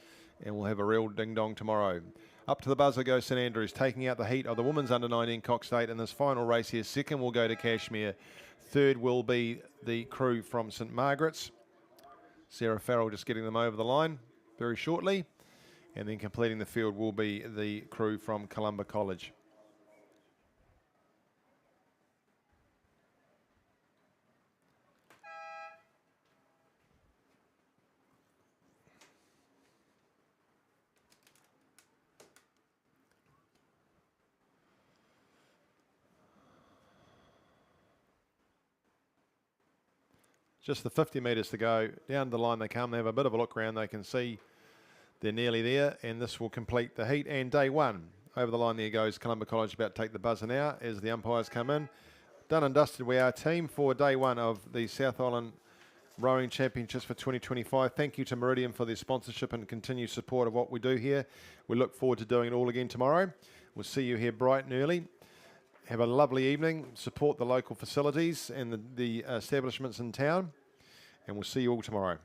S3: and we'll have a real ding-dong tomorrow. Up to the buzzer goes St Andrews, taking out the heat of the women's under 19 coxed 8 in this final race here. Second will go to Cashmere. Third will be the crew from St Margaret's. Sarah Farrell just getting them over the line very shortly. And then completing the field will be the crew from Columba College. Just the 50 metres to go. Down the line they come. They have a bit of a look around. They can see they're nearly there, and this will complete the heat. And day one, over the line there goes Columba College, about to take the buzzer now as the umpires come in. Done and dusted, we are team for day one of the South Island Rowing Championships for 2025. Thank you to Meridian for their sponsorship and continued support of what we do here. We look forward to doing it all again tomorrow. We'll see you here bright and early. Have a lovely evening. Support the local facilities and the establishments in town. And we'll see you all tomorrow.